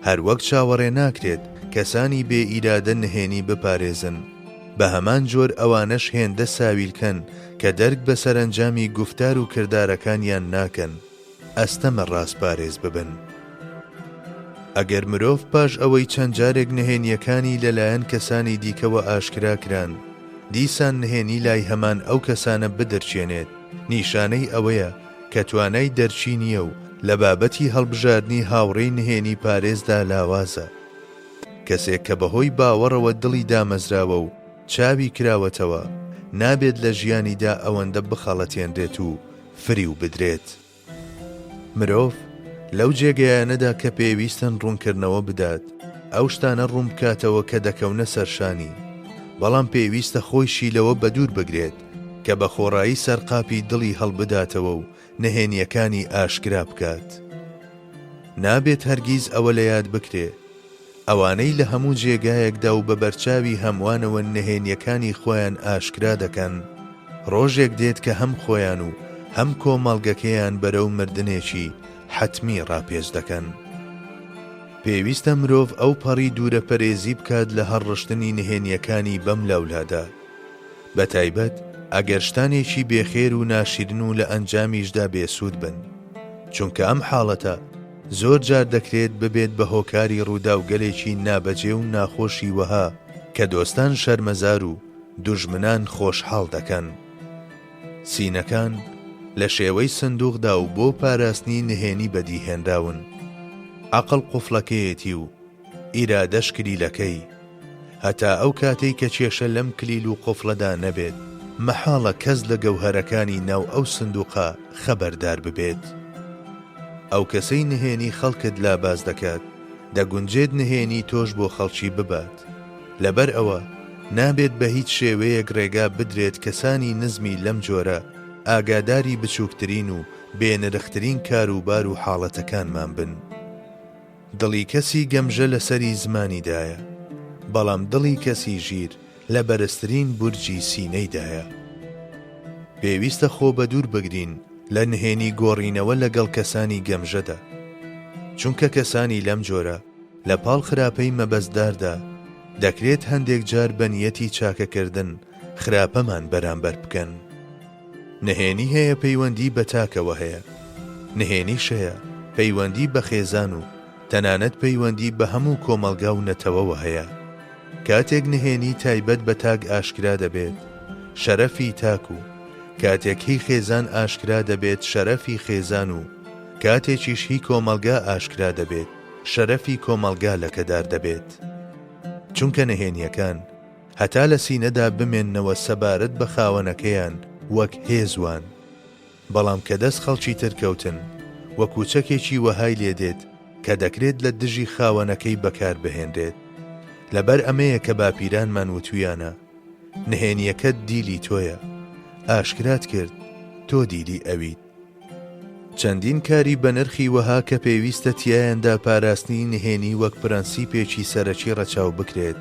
هەروەک چاوەڕێ ناکرێت کەسانی بێ ئیرادە نهێنی بپارێزن، بە هەمان جۆر ئەوانەش هێندە ساویلکەن کە دەرک بە سەرنجامی گفتار و کردارەکانیان ناکەن ئەستەمە ڕاستپارێز ببن. ئەگەر مرۆڤ پاش ئەوەی چەند جارێک نهێنیەکانی لەلایەن کەسانی دیکەوە ئاشکراکران دیسان نهێنی لای هەمان ئەو کەسانە بدەرچێنێت، نیشانەی ئەوەیە کە توانای دەرچی نییە و لە بابەتی هەڵبژاردنی هاوڕێی نهێنی پارێزدا لاوازە. کەسێک کە بەهۆی باوەڕەوە دڵی دامەزراوە و چاوی کراوەتەوە نابێت لە ژیانیدا ئەوەندە بخەڵەتێنرێت و فری و بدرێت. مرۆڤ لەو جێگەیانەدا کە پێویستن ڕوونکردنەوە بدات ئەو شتانە ڕوون بکاتەوە کە دەکەونە سەرشانی، بەڵام پێویستە خۆیشی لەوە بەدوور بگرێت کە بە خۆڕایی سەرقاپی دڵی هەڵبداتەوە و نهێنیەکانی ئاشکرا بکات. نابێت هەرگیز ئەوە لە یاد بکرێ ئەوانەی لە هەموو جێگایەکدا و بە بەرچاوی هەموانەوە نهێنیەکانی خۆیان ئاشکرا دەکەن، ڕۆژێک دێت کە هەم خۆیان و هەم کۆمەڵگەکەیان بەرەو مردنێکی حتمی ڕاپێش دەکەن. پێویستە مرۆڤ ئەو پەڕی دوورە پەرێزی بکات لە هەڕشتنی نهێنیەکانی بەم لاولادا، بە تایبەت ئەگەر شتانێکی بێخێر و ناشیرن و لە ئەنجامیشدا بێسوود بن، چونکە ئەم حاڵەتە زۆر جار دەکرێت ببێت بە هۆکاری ڕوودا و گەلێکی نابەجێ و ناخۆشی وەها کە دۆستان شەرمەزار و دوژمنان خۆشحاڵ دەکەن. سینەکان لە شێوەی سندوقدا و بۆ پاراستنی نهێنی بەدیهێنراون. عەقڵ قوفڵەکەیەتی و ئیرادەش کلیلەکەی، هەتا ئەو کاتەی کە کێشە لەم کلیل و قوفڵەدا نەبێت مەحاڵە کەس لە گەوهەرەکانی ناو ئەو سندوقە خەبەردار ببێت. ئەو کەسەی نهێنی خەڵکت لاباز دەکات دەگونجێت نهێنی تۆش بۆ خەڵکی ببات. لەبەر ئەوە نابێت بە هیچ شێوەیەک ڕێگا بدرێت کەسانی نزمی لەم جۆرە ئاگاداری بچووکترین و بێنرخترین کاروبار و حاڵەتەکانمان بن. دڵی کەسی گەمژە لەسەری زمانیدایە، بەڵام دڵی کەسی ژیر لە بەرزترین بورجی سینەیدایە. پێویستە خۆ بە دوور بگرین لە نهێنی گۆڕینەوە لەگەڵ کەسانی گەمژەدا، چونکە کەسانی لەم جۆرە لە پاڵ خراپەی مەبەستداردا دەکرێت هەندێک جار بە نیەتی چاکەکردن خراپەمان بەرامبەر بکەن. نهێنی هەیە پەیوەندی بە تاکەوە هەیە، نهێنیش هەیە پەیوەندی بە خێزان و تەنانەت پەیوەندی بە هەموو کۆمەلگا و نەتەوەوە هەیە. کاتێک نهێنی تایبەت بە تاک ئاشکرا دەبێت شەرەفی تاک و کاتێک هی خێزان ئاشکرا دەبێت شەرەفی خێزان و کاتێکیش هی کۆمەلگا ئاشکرا دەبێت شەرەفی کۆمەلگا لەکەدار دەبێت. چونکە نهێنیەکان هەتا لە سینەدا بمێننەوە سەبارەت بە خاوەنەکەیان وەک هێزوان. بەڵام کە دەست خەڵکی ترکەوتن وە کوچەکێکی وەهای لێدێت کە دەکرێت لە دژی خاوەنەکەی بەکار بهێنرێت. لەبەر ئەمەیە کە باپیرانمان وتویانە نهێنیەکەت دیلی تۆیە، ئاشکرات کرد تۆ دیلی ئەویت. چەندین کاری بە نرخی وەها کە پێویستە تیایاندا پاراستنی نهێنی وەک پرەنسیپێکی سەرەکی ڕەچاو بکرێت،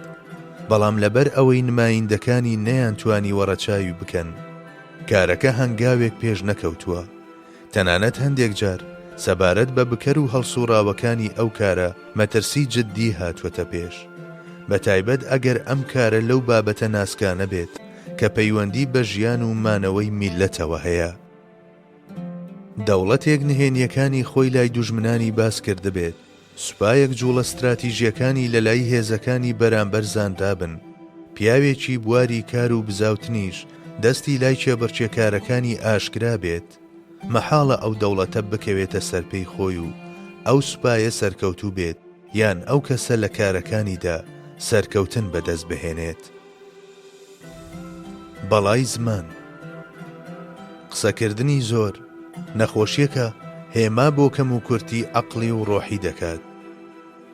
بەڵام لەبەر ئەوەی نمایندەکانی نەیانتوانی وەڕەچاوی بکەن کارەکە هەنگاوێک پێش نەکەوتووە. تەنانەت هەندێک جار سەبارەت بە بکەر و هەڵسوڕاوەکانی ئەو کارە مەترسی جددی هاتووەتە پێش، بە تایبەت ئەگەر ئەم کارە لەو بابەتە ناسکانە بێت کە پەیوەندی بە ژیان و مانەوەی میلەتەوە هەیە. دەوڵەتێک نهێنیەکانی خۆی لای دوژمنانی باس کرده بێت، سوپایەک جوڵە استراتیژیەکانی لە لای هێزەکانی بەرامبەر زاندابن، پیاوێکی بواری کار و بزاوتنیش دەستی لای کێبڕچێکارەکانی ئاشکرا بێت، مەحاڵە ئەو دەوڵەتە بکەوێتە سەرپەی خۆی و ئەو سوپایە سەرکەوتوو بێت یان ئەو کەسە لە کارەکانیدا سەرکەوتن بەدەست بهێنێت. بەڵای زمان قسەکردنی زۆر نەخۆشیەکە هێما بۆ کەم و کورتی عەقڵی و ڕۆحی دەکات.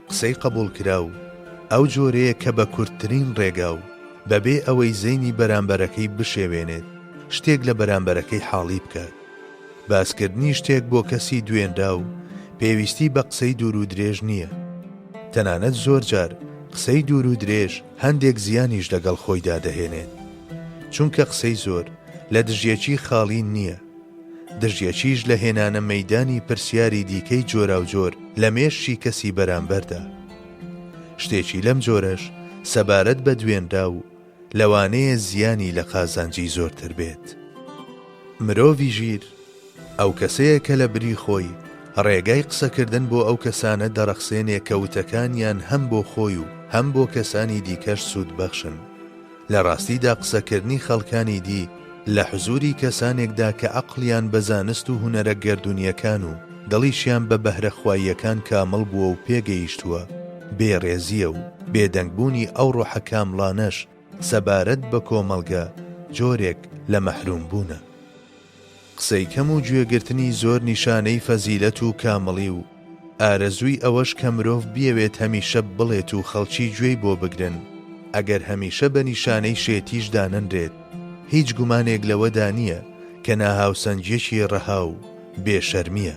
قسەی قبول کراو ئەو جۆرەیە کە بە کورتترین ڕێگا و بەبێ ئەوەی زەینی بەرامبەرەکەی بشێوێنێت شتێک لە بەرامبەرەکەی حاڵی بکات. باسکردنی شتێک بۆ کەسی دوێنرا و پێویستی بە قسەی دوور و درێژ نییە. تەنانەت زۆر جار قسەی دوور و درێژ هەندێک زیانیش لەگەڵ خۆیدا دەهێنێت، چونکە قسەی زۆر لە دژیەکی خاڵی نییە، دژیەکیش لە هێنانە مەیدانی پرسیاری دیکەی جۆرا و جۆر لە مێشتی کەسی بەرامبەردا. شتێکی لەم جۆرەش سەبارەت بە دوێنرا و لەوانەیە زیانی لە قازانجی زۆرتر بێت. مرۆڤی ژیر ئەو کەسەیە کە لە بری خۆی ڕێگای قسەکردن بۆ ئەو کەسانە دەڕەخسێنێ کەوتەکانیان هەم بۆ خۆی و هەم بۆ کەسانی دیکەش سوود بەخشن. لە ڕاستیدا قسەکردنی خەڵکانی دی لە حزوری کەسانێکدا کە عەقڵیان بە زانست و هونەرە گەردوونیەکان و دڵیشیان بە بەهرەخواییەکان کامڵ بووە و پێگەیشتووە، بێڕێزیە و بێدەنگبوونی ئەو ڕۆحە کامڵانەش سەبارەت بە کۆمەڵگە جۆرێک لە مەحروم بوونە. قسەی کەم و گوێگرتنی زۆر نیشانەی فەزیلەت و کامڵی و ئارەزووی ئەوەش کە مرۆڤ بیەوێت هەمیشە بڵێت و خەڵکی گوێی بۆ بگرن، ئەگەر هەمیشە بە نیشانەی شێتیش دانەنرێت هیچ گومانێک لەوەدا نییە کە ناهاوسەنجێکی ڕەها و بێشەرمیە.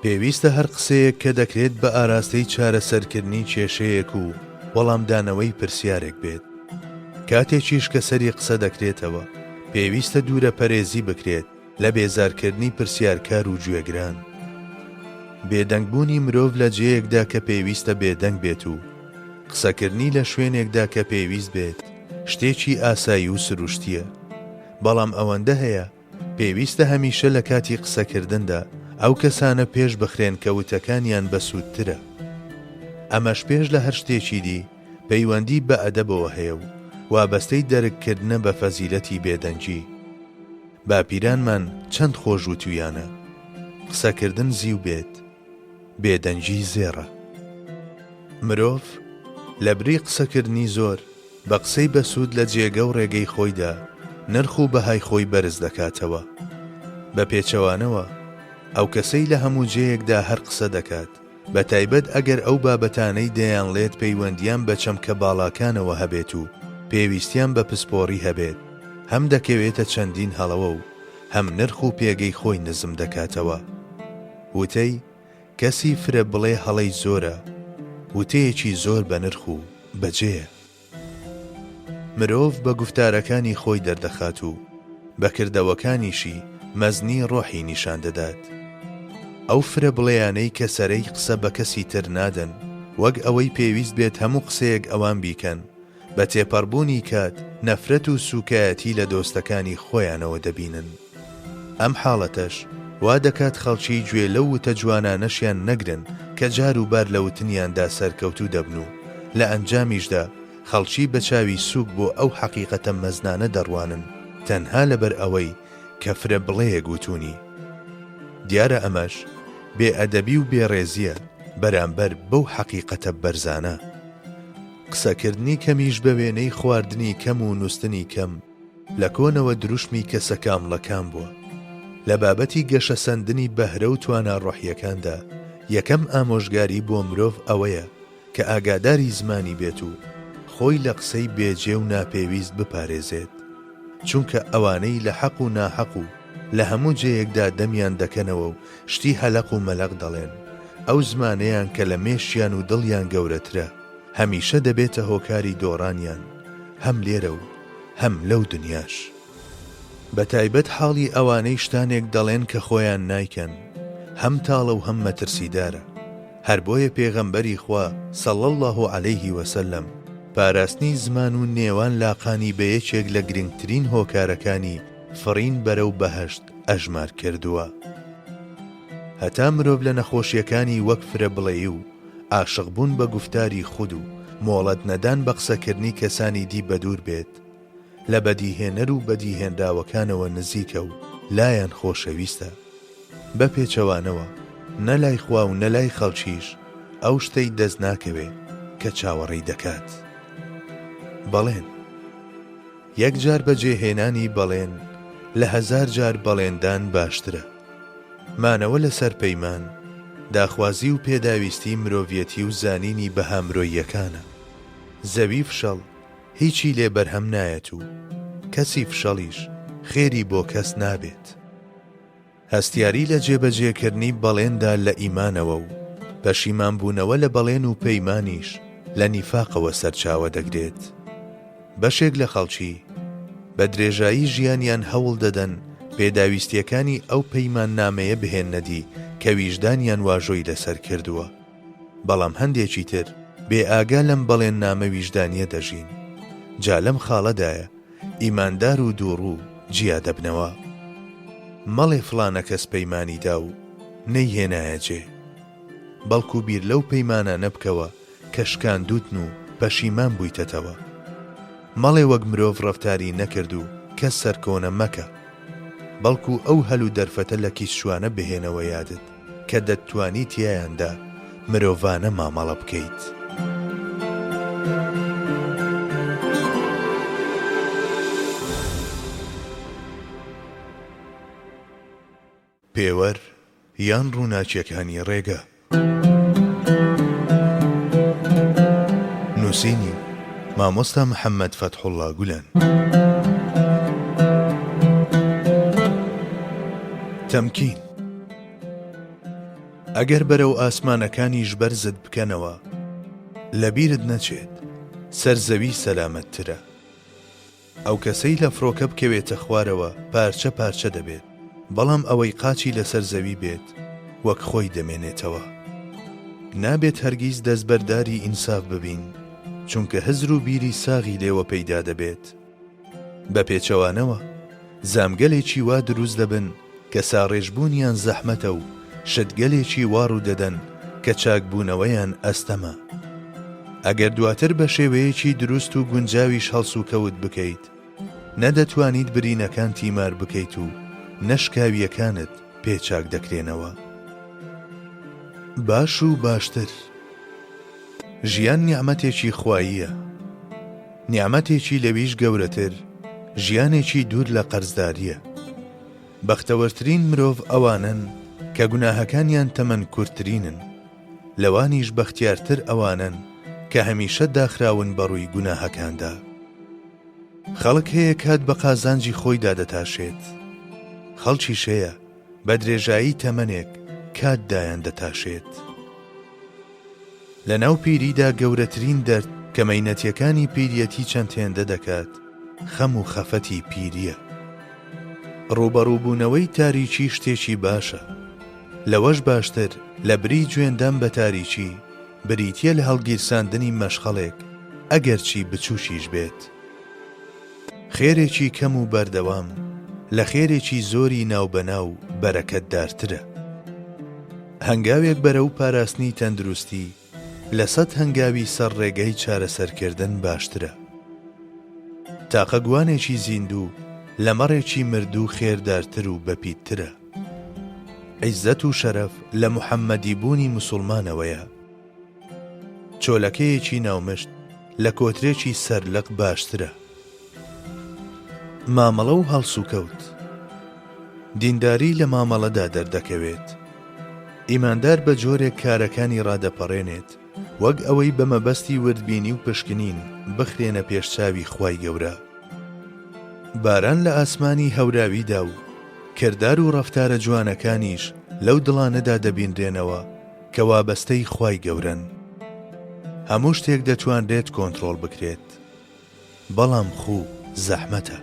پێویستە هەر قسەیەک کە دەکرێت بە ئاراستەی چارەسەرکردنی کێشەیەک و وەڵامدانەوەی پرسیارێک بێت. کاتێکیش کە سەری قسە دەکرێتەوە پێویستە دوورە پەرێزی بکرێت لە بێزارکردنی پرسیارکار و گوێگران. بێدەنگبوونی مرۆڤ لە جێیەکدا کە پێویستە بێدەنگ بێت و قسەکردنی لە شوێنێکدا کە پێویست بێت شتێکی ئاسایی و سروشتیە، بەڵام ئەوەندە هەیە پێویستە هەمیشە لە کاتی قسەکردندا ئەو کەسانە پێش بخرێن کە وتەکانیان بەسوودترە. ئەمەش پێش لە هەر شتێکی دی پەیوەندی بە ئەدەبەوە هەیە و وابەستەی دەرککردنە بە فەزیلەتی بێدەنگی. باپیرانمان چەند خۆش وتویانە قسەکردن زیو بێت، بێدەنگی زێڕە. مرۆڤ لە بری قسەکردنی زۆر بە قسەی بەسوود لە جێگە و ڕێگەی خۆیدا نرخ و بەهای خۆی بەرز دەکاتەوە. بە پێچەوانەوە ئەو کەسەی لە هەموو جێیەکدا هەر قسە دەکات، بە تایبەت ئەگەر ئەو بابەتانەی دەیانڵێت پەیوەندیان بە چەمکە باڵاکانەوە هەبێت و پێویستیان بە پسپۆڕی هەبێت، هەم دەکەوێتە چەندین هەڵەوە و هەم نرخ و پێگەی خۆی نزم دەکاتەوە. وتەی کەسی فرە بڵێ هەڵەی زۆرە، وتەیەکی زۆر بە نرخ و بەجێیە. مرۆڤ بە گفتارەکانی خۆی دەردەخات و بەکردەوەکانیشی مەزنی ڕۆحی نیشان دەدات. ئەو فرە بڵێیانەی کە سەرەی قسە بە کەسی تر نادەن، وەک ئەوەی پێویست بێت هەموو قسەیەک ئەوان بیکەن، بە تێپەڕبوونی کات نەفرەت و سوکایەتی لە دۆستەکانی خۆیانەوە دەبینن. ئەم حاڵەتەش وا دەکات خەڵکی گوێ لەو وتە جوانانەشیان نەگرن کە جار و بار لە وتنیاندا سەرکەوتوو دەبن و لە ئەنجامیشدا خەڵکی بە چاوی سووک بۆ ئەو حەقیقەتە مەزنانە دەڕوانن تەنها لەبەر ئەوەی کە فرە بڵەیە گوتوونی. دیارە ئەمەش بێئەدەبی و بێڕێزیە بەرامبەر بەو حەقیقەتە بەرزانە. قسەکردنی کەمیش بە وێنەی خواردنی کەم و نووستنی کەم لە کۆنەوە دروشمی کەسە کامڵەکان بووە. لە بابەتی گەشە سەندنی بەهرە و توانە ڕۆحیەکاندا یەکەم ئامۆژگاری بۆ مرۆڤ ئەوەیە کە ئاگاداری زمانی بێت و خۆی لە قسەی بێجێ و ناپێویست بپارێزێت، چونکە ئەوانەی لە حەق و ناحەق و لە هەموو جێیەکدا دەمیان دەکەنەوە و شتی هەلق و مەلق دەڵێن، ئەو زمانەیان کە لە مێشیان و دڵیان گەورەترە هەمیشە دەبێتە هۆکاری دۆڕانیان، هەم لێرە و هەم لەو دنیاش. بە تایبەت حاڵی ئەوانەی شتانێک دەڵێن کە خۆیان نایکەن، هەم تاڵە و هەم مەترسیدارە. هەر بۆیە پێغەمبەری خوا صەڵی الله عەلەیه وسەلەم پاراستنی زمان و نێوان لاقانی بە یەکێک لە گرنگترین هۆکارەکانی فڕین بەرەو بەهەشت ئەژمار کردووە. هەتا مرۆڤ لە نەخۆشیەکانی وەک فرەبڵەیی و عاشقبوون بە گوفتاری خود و مۆڵەت نەدان بە قسەکردنی کەسانی دی بەدوور بێت، لە بەدیهێنەر و بەدیهێنراوەکانەوە نزیکە و لایەن خۆشەویستە. بە پێچەوانەوە نەلای خوا و نەلای خەڵکیش ئەو شتەی دەست ناکەوێ کە چاوەڕێی دەکات. بەڵێن یەک جار بەجێهێنانی بەڵێن لە 1000 جار بەڵێندان باشترە. مانەوە لەسەر پەیمان داخوازی و پێداویستی مرۆڤیەتی و زانینی بەهامرۆییەکانە. زەوی فشەڵ هیچی لێ بەرهەم نایەت و کەسی فشەڵیش خێری بۆ کەس نابێت. هەستیاری لە جێبەجێکردنی بەڵێندا لە ئیمانەوە و پەشیمان بوونەوە لە بەڵێن و پەیمانیش لە نیفاقەوە سەرچاوە دەگرێت. بەشێک لە خەڵکی بە درێژایی ژیانیان هەوڵ دەدەن پێداویستیەکانی ئەو پەیمان نامەیە بهێنەدی کە ویژدانیان واژۆی لەسەر کردووە، بەڵام هەندێکی تر بێ ئاگا لەم بەڵێن نامە ویژدانیە دەژین. جا لەم خاڵەدایە ئیماندار و دووڕوو جیا دەبنەوە. مەڵێ فڵانە کەس پەیمانیدا و نەیهێنایە جێ، بەڵکو بیر لەو پەیمانانە بکەوە کە شکاندوتن و پەشیمان بوویتەتەوە. مەڵێ وەک مرۆڤ ڕەفتاری نەکرد و کەس سەرکۆنە مەکە، بەڵکو ئەو هەلو دەرفەتە لە کیسوانە بهێنەوە یادت کە دەتوانی تیایاندا مرۆڤانە مامەڵە بکەیت. پێوەر یان ڕووناچیەکانی ڕێگە. نووسینی مامۆستا محەممەد فەتحوڵڵا گولان. تەمکین. ئەگەر بەرەو ئاسمانەکانیش بەرزت بکەنەوە لەبیرت نەچێت سەرزەوی سەلامەتترە. ئەو کەسەی لە فڕۆکە بکەوێتە خوارەوە پارچە پارچە دەبێت، بەڵام ئەوەی قاچی لەسەر زەوی بێت وەک خۆی دەمێنێتەوە. نابێت هەرگیز دەستبەرداری ئینساف ببین، چونکە هزر و بیری ساغی لێوە پەیدا دەبێت. بە پێچەوانەوە زامگەلێکی وا دروست دەبن کە ساڕێژبوونیان زەحمەتە و شتگەلێکی واڕوو دەدەن کە چاکبوونەوەیان ئەستەمە. ئەگەر دواتر بە شێوەیەکی دروست و گونجاویش هەڵس و کەوت بکەیت، نەدەتوانیت برینەکان تیمار بکەیت و نەشکاویەکانت پێچاک دەکرێنەوە. باش و باشتر. ژیان نیعمەتێکی خواییە، نیعمەتێکی لەویش گەورەتر ژیانێکی دوور لە قەرزداریە. بەختەوەرترین مرۆڤ ئەوانن کە گوناهەکانیان تەمەن کورتترینن، لەوانیش بەختیارتر ئەوانن کە هەمیشە داخراون بەڕووی گوناهەکاندا. خەڵک هەیە کات بە قازانجی خۆیدا دەتاشێت، خەڵکیش هەیە بە درێژایی تەمەنێک کات دایان دەتاشێت. لە ناو پیریدا گەورەترین دەرد کە مەینەتیەکانی پیریەتی چەند هێندە دەکات خەم و خەفەتی پیریە. ڕوبەڕووبوونەوەی تاریکی شتێکی باشە، لەوەش باشتر لە بری گوێندان بە تاریکی بریتیە لە هەڵگیرساندنی مەشخەڵێک ئەگەرچی بچوشیش بێت. خێرێکی کەم و بەردەوام لە خێرێکی زۆری ناوبەناو بەرەکەتدارترە. هەنگاوێک بەرەو پاراستنی تەندروستی لە 100 هەنگاوی سەر ڕێگەی چارەسەرکردن باشترە. تاقەگوانێکی زیندوو لە مەڕێکی مردوو خێردارتر و بەپیتترە. عیزەت و شەرەف لە محەممەدی بوونی موسڵمانەوەیە. چۆلەکەیەکی ناومشت لە کۆترێکی سەرلەق باشترە. مامەڵە و هەڵسوکەوت. دینداری لە مامەڵەدا دەردەکەوێت. ئیماندار بە جۆرێک کارەکانی ڕادەپەڕێنێت، وەک ئەوەی بە مەبەستی وردبینی و پشکنین بخرێنە پێشچاوی خوای گەورە. باران لە ئاسمانی هەوراویدا و کردار و ڕەفتارە جوانەکانیش لەو دڵانەدا دەبینرێنەوە کە وابەستەی خوای گەورەن. هەموو شتێک دەتوانرێت کۆنتڕۆڵ بکرێت، بەڵام خوو زەحمەتە.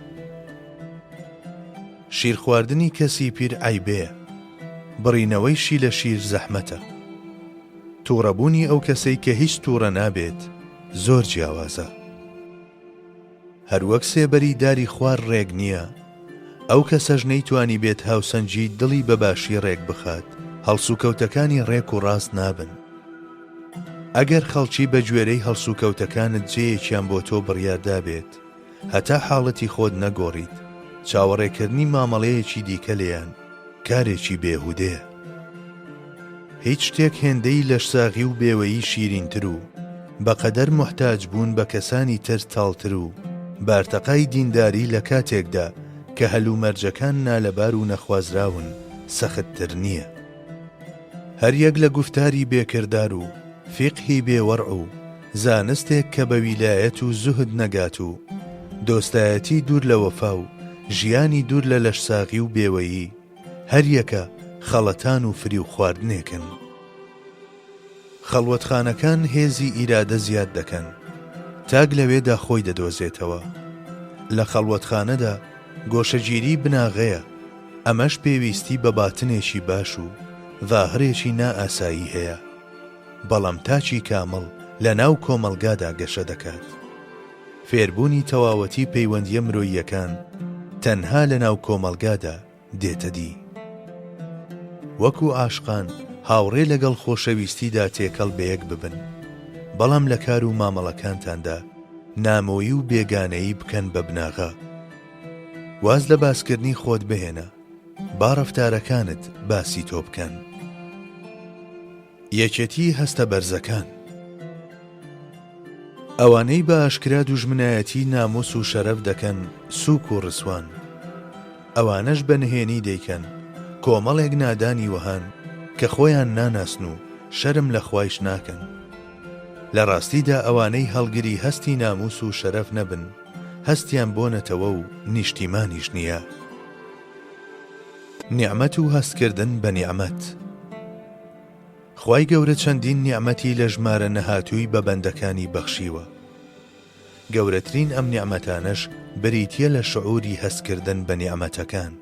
شیر خواردنی کەسی پیر عیبەیە، بڕینەوەی شی لە شیر زەحمەتە. تووڕەبوونی ئەو کەسەی کە هیچ تووڕە نابێت زۆر جیاوازە. هەروەک سێبەری داری خوار ڕێک نییە، ئەو کەسەش نەیتوانی بێت هاوسەنجی دڵی بەباشی ڕێک بخات، هەڵسوکەوتەکانی ڕێک و ڕاست نابن. ئەگەر خەڵکی بە گوێرەی هەڵسوکەوتەکانت جێیەکیان بۆ تۆ بڕیاردا بێت، هەتا حاڵەتی خۆت نەگۆڕیت، چاوەڕێکردنی مامەڵەیەکی دیکە لێیان کارێکی بێهودەیە. هیچ شتێک هێندەی لەشساغی و بێوەیی شیرینتر و بەقەدەر محتاج بوون بە کەسانی تر تاڵتر و بارتەقای دینداری لە کاتێکدا کە هەلومەرجەکان نالەبار و نەخوازراون سەختتر نییە. هەر یەک لە گوفتاری بێکردار و فیقهی بێوەڕع و زانستێک کە بە ویلایەت و زوهد نەگات و دۆستایەتی دوور لە وەفا و ژیانی دوور لە لەشساغی و بێوەیی، هەر یەکە خەڵەتان و فری و خواردنێکن. خەڵوەتخانەکان هێزی ئیرادە زیاد دەکەن، تاگ لەوێدا خۆی دەدۆزێتەوە. لە خەڵوەتخانەدا گۆشەگیری بناغەیە، ئەمەش پێویستی بە باتنێکی باش و ظاهرێکی نائاسایی هەیە، بەڵام تاچی کامڵ لە ناو کۆمەلگادا گەشە دەکات. فێربوونی تەواوەتی پەیوەندیە مرۆییەکان تەنها لە ناو کۆمەلگادا دێتە دی. وەکو عاشقان هاوڕێ لەگەڵ خۆشەویستیدا تێکەڵ بەیەک ببن، بەڵام لە کار و مامەڵەکانتاندا نامۆیی و بێگانەیی بکەن بە بناغە. واز لە باسکردنی خۆت بهێنە، با ڕەفتارەکانت باسی تۆ بکەن. یەکێتی هەستە بەرزەکان. ئەوانەی بە ئاشکرا دوژمنایەتی ناموس و شەرەف دەکەن سووک و ڕسوان، ئەوانەش بە نهێنی دەیکەن کۆمەڵێک نادانی وەهان کە خۆیان ناناسن و شەرم لە خوایش ناکەن. لە ڕاستیدا ئەوانەی هەڵگری هەستی ناموس و شەرەف نەبن، هەستیان بۆنەتەوە و نیشتیمانیش نییە. نیعمەت و هەستکردن بە نیعمەت. خوای گەورە چەندین نیعمەتی لە ژمارە نەهاتووی بە بەندەکانی بەخشیوە. گەورەترین ئەم نیعمەتانەش بریتیە لە شعوری هەستکردن بە نیعمەتەکان.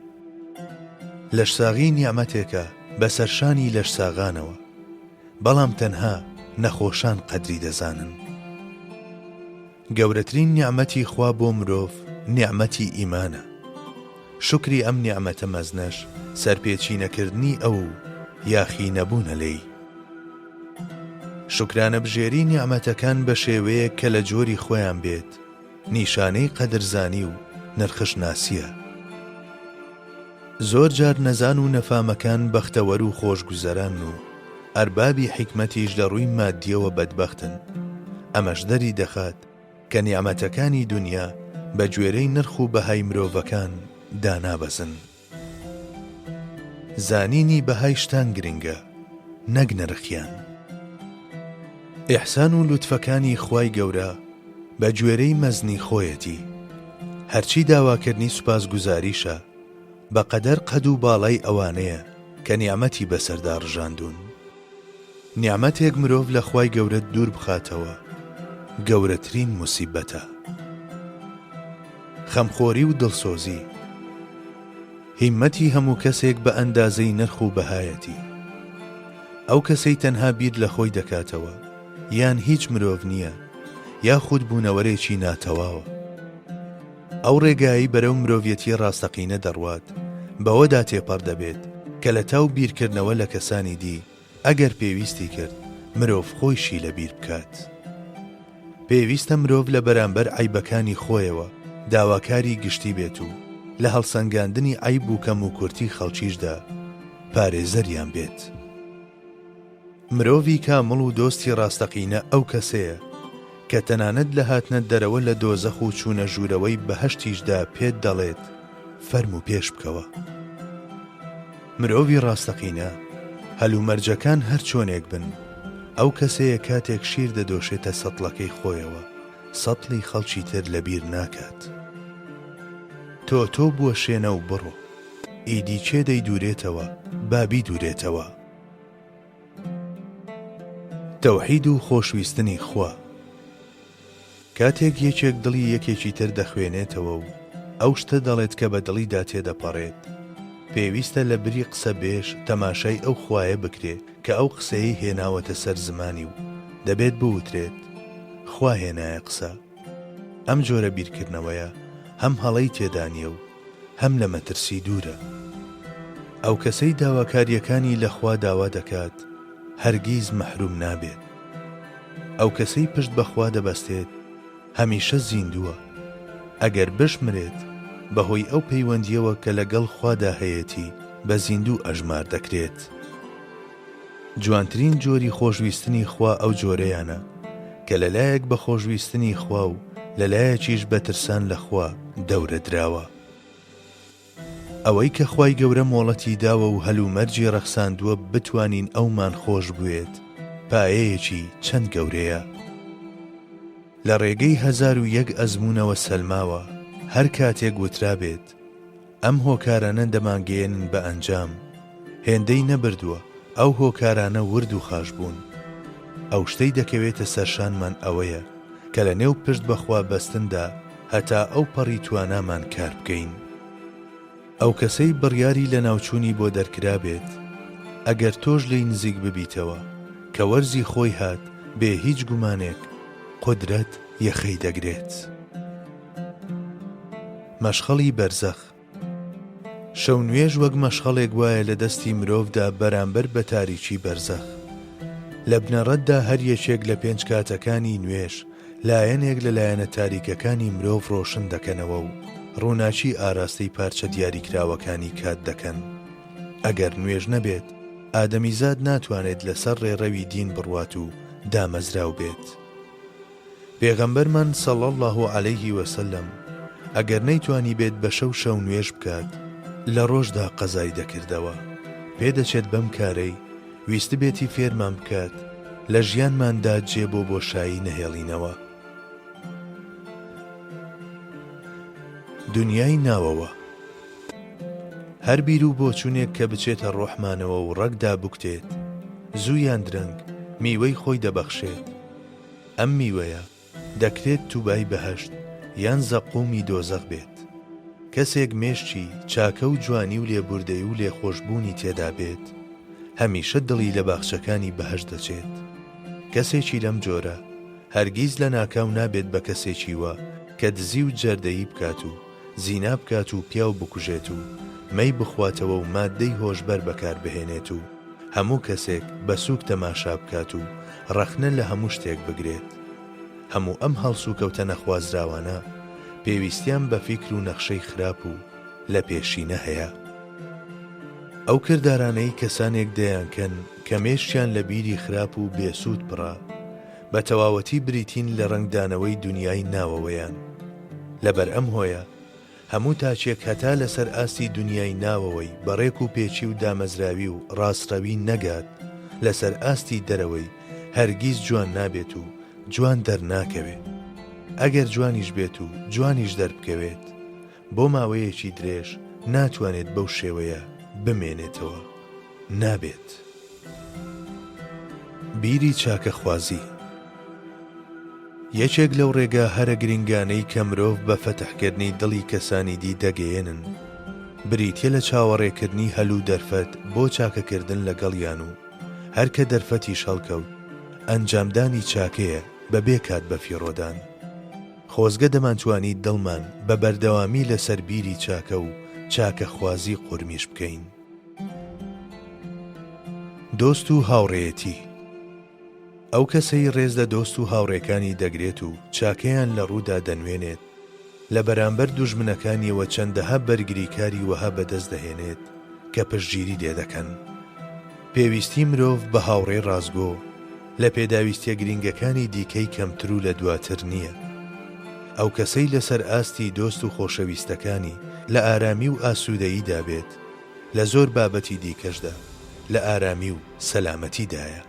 لەشساغی نیعمەتێکە بەسەرشانی لەشساغانەوە، بەڵام تەنها نەخۆشان قەدری دەزانن. گەورەترین نیعمەتی خوا بۆ مرۆڤ نیعمەتی ئیمانە. شکری ئەم نیعمەتە مەزنەش سەرپێچینەکردنی ئەو یاخی نەبوونە لێی. شکرانە بژێری نیعمەتەکان بە شێوەیەک کە لە جۆری خۆیان بێت نیشانەی قەدرزانی و نرخشناسیە. زۆر جار نەزان و نەفامەکان بەختەوەر و خۆشگوزەران و ئەربابی حکمەتیش لە ڕووی مادیەوە بەدبەختن. ئەمەش دەری دەخات کە نیعمەتەکانی دنیا بە گوێرەی نرخ و بەهای مرۆڤەکان دانابەزن. زانینی بەهای شتان گرنگە، نەک نرخیان. ئیحسان و لوتفەکانی خوای گەورە بە گوێرەی مەزنی خۆیەتی. هەرچی داواکردنی سوپاسگوزاریشە، بەقەدەر قەد و باڵای ئەوانەیە کە نیعمەتی بەسەردا ڕژاندون. نیعمەتێک مرۆڤ لە خوای گەورە دوور بخاتەوە گەورەترین موسیبەتە. خەمخۆری و دڵسۆزی. هیمەتی هەموو کەسێک بە ئەندازەی نرخ و بەهایەتی. ئەو کەسەی تەنها بیر لە خۆی دەکاتەوە، یان هیچ مرۆڤ نییە، یاخود بوونەوەرێکی ناتەواوە. ئەو ڕێگایی بەرەو مرۆڤیەتی ڕاستەقینە دەڕوات، بەوەدا تێپەڕ دەبێت کە لە تاو بیرکردنەوە لە کەسانی دی ئەگەر پێویستی کرد مرۆڤ خۆیشی لە بیر بکات. پێویستە مرۆڤ لە بەرامبەر عیبەکانی خۆیەوە داواکاری گشتی بێت و لە هەڵسەنگاندنی عیب و کەم و کورتی خەڵکیشدا پارێزەریان بێت. مرۆڤی کامڵ و دۆستی ڕاستەقینە ئەو کەسەیە کە تەنانەت لە هاتنە دەرەوە لە دۆزەخ و چوونە ژوورەوەی بەهەشتیشدا پێت دەڵێت فەرم و پێش بکەوە. مرۆڤی ڕاستەقینە هەلومەرجەکان هەر چۆنێک بن، ئەو کەسەیە کاتێک شیر دەدۆشێتە سەتڵەکەی خۆیەوە سەتڵی خەڵکی تر لەبیر ناکات. تۆ بووە شوێنە و بڕۆ، ئیدی چێ دەیدورێتەوە بابی دوورێتەوە. تەوحید و خۆشویستنی خوا. کاتێک یەکێک دڵی یەکێکی تر دەخوێنێتەوە و ئەو شتە دەڵێت کە بە دڵیدا تێدەپەڕێت، پێویستە لە بری قسە بێش تەماشای ئەو خوایە بکرێ کە ئەو قسەی هێناوەتە سەر زمانی و دەبێت بوترێت خوا هێنایە قسە. ئەم جۆرە بیرکردنەوەیە هەم هەڵەی تێدانیە و هەم لە مەترسی دوورە. ئەو کەسەی داواکاریەکانی لە خوا داوا دەکات هەرگیز مەحروم نابێت. ئەو کەسەی پشت بەخوا دەبەستێت هەمیشە زیندووە. ئەگەر بشمرێت بەهۆی ئەو پەیوەندیەوە کە لەگەڵ خوادا هەیەتی بە زیندوو ئەژمار دەکرێت. جوانترین جۆری خۆشویستنی خوا ئەو جۆرەیانە کە لەلایەک بە خۆشویستنی خوا و لەلایەکیش بە ترسان لە خوا دەورە دراوە. ئەوەی کە خوای گەورە مۆڵەتی داوە و هەلومەرجی ڕەخساندووە بتوانین ئەومان خۆش بوێت پایەیەکی چەند گەورەیە. لە ڕێگەی 1001 ئەزموونەوە سەلماوە هەر کاتێک وترا بێت ئەم هۆکارانە دەمانگەێنن بە ئەنجام، هێندەی نەبردووە ئەو هۆکارانە ورد و خاش بوون. ئەو شتەی دەکەوێتە سەرشانمان ئەوەیە کە لە نێو پشت بەخوا بەستندا هەتا ئەو پەڕی توانامان کار بکەین. ئەو کەسەی بڕیاری لە ناوچوونی بۆ دەرکرا بێت ئەگەر تۆش لێی نزیک ببیتەوە کە وەرزی خۆی هات بێ هیچ گومانێک قودرەت یەخەی دەگرێت. مەشخەڵی بەرزەخ. شەو نوێژ وەک مەشخەڵێک وایە لە دەستی مرۆڤدا بەرامبەر بە تاریکی بەرزەخ. لە بنەڕەتدا هەر یەکێک لە 5 کاتەکانی نوێژ لایەنێک لە لایەنە تاریکەکانی مرۆڤ ڕۆشن دەکەنەوە و ڕووناچی ئاراستەی پارچە دیاریکراوەکانی کات دەکەن. ئەگەر نوێژ نەبێت ئادەمیزاد ناتوانێت لەسەر ڕێڕەوی دین بڕوات و دامەزراو بێت. پێغەمبەرمان صلی الله علیه وسلم ئەگەر نەیتوانی بێت بە شەو نوێژ بکات لە ڕۆژدا قەزای دەکردەوە. پێدەچێت بەم کارەی ویست بێتی فێرمان بکات لە ژیانماندا جێ بۆ بۆشایی نەهێڵینەوە. دنیای ناوەوە. هەر بیر و بۆچوونێک کە بچێتە ڕۆحمانەوە و ڕەگدا بکتێت زوویان درەنگ میوەی خۆی دەبەخشێت. ئەم میوەیە دەکرێت تووبای بەهەشت یان زەقومی دۆزەخ بێت. کەسێک مێشتی چاکە و جوانی و لێبوردەی و لێخۆشبوونی تێدا بێت هەمیشە دڵی لە باخچەکانی بەهەشت دەچێت. کەسێکی لەم جۆرە هەرگیز لە ناکاو نابێت بە کەسێکی وە کە دزی و جەردەیی بکات و زینا بکات و پیاو بکوژێت و مەی بخواتەوە و مادەی هۆشبەر بەکار بهێنێت و هەموو کەسێک بە سووک تەماشا بکات و ڕەخنە لە هەموو شتێک بگرێت. هەموو ئەم هەڵسو کەوتە نەخوازراوانە پێویستیان بە فیکر و نەخشەی خراپ و لە پێشینە هەیە. ئەو کردارانەی کەسانێک دەیانکەن کە مێشتیان لە بیری خراپ و بێسوود پڕا بە تەواوەتی بریتین لە ڕنگدانەوەی دنیای ناوەوەیان. لەبەر ئەم هۆیە هەموو تاچێک هەتا لەسەر ئاستی دنیای ناوەوەی بەڕێک و پێچی و دامەزراوی و ڕاستڕەوی نەگات لەسەر ئاستی دەرەوەی هەرگیز جوان نابێت و جوان دەرناکەوێت. ئەگەر جوانیش بێت و جوانیش دەربکەوێت بۆ ماوەیەکی درێژ ناتوانێت بەو شێوەیە بمێنێتەوە. نابێت. بیری چاکە خوازی. یەکێک لەو ڕێگا هەرە گرنگانەی کە مرۆڤ بە فەتحکردنی دڵی کەسانی دی دەگەیەنن بریتە لە چاوەڕێکردنی هەلوو دەرفەت بۆ چاکەکردن لەگەڵیان و هەرکە دەرفەتی شەڵکەوت ئەنجامدانی چاکەیە بەبێ کات بە فیڕۆدان. خۆزگە دەمانتوانی دڵمان بە بەردەوامی لەسەر بیری چاکە و چاکە خوازی قورمیش بکەین. دۆست و هاوڕێیەتی. ئەو کەسەی ڕێز لە دۆست و هاوڕێکانی دەگرێت و چاکەیان لە ڕوودا دەنوێنێت لە بەرامبەر دوژمنەکانیەوە چەندەها بەرگریکاری وەها بەدەست دەهێنێت کە پشتگیری لێ دەکەن. پێویستی مرۆڤ بە هاوڕێی ڕازگۆ لە پێداویستیە گرنگەکانی دیکەی کەمتر و لە دواتر نییە. ئەو کەسەی لەسەر ئاستی دۆست و خۆشەویستەکانی لە ئارامی و ئاسوودەییدا بێت، لە زۆر بابەتی دیکەشدا لە ئارامی و سەلامەتیدایە.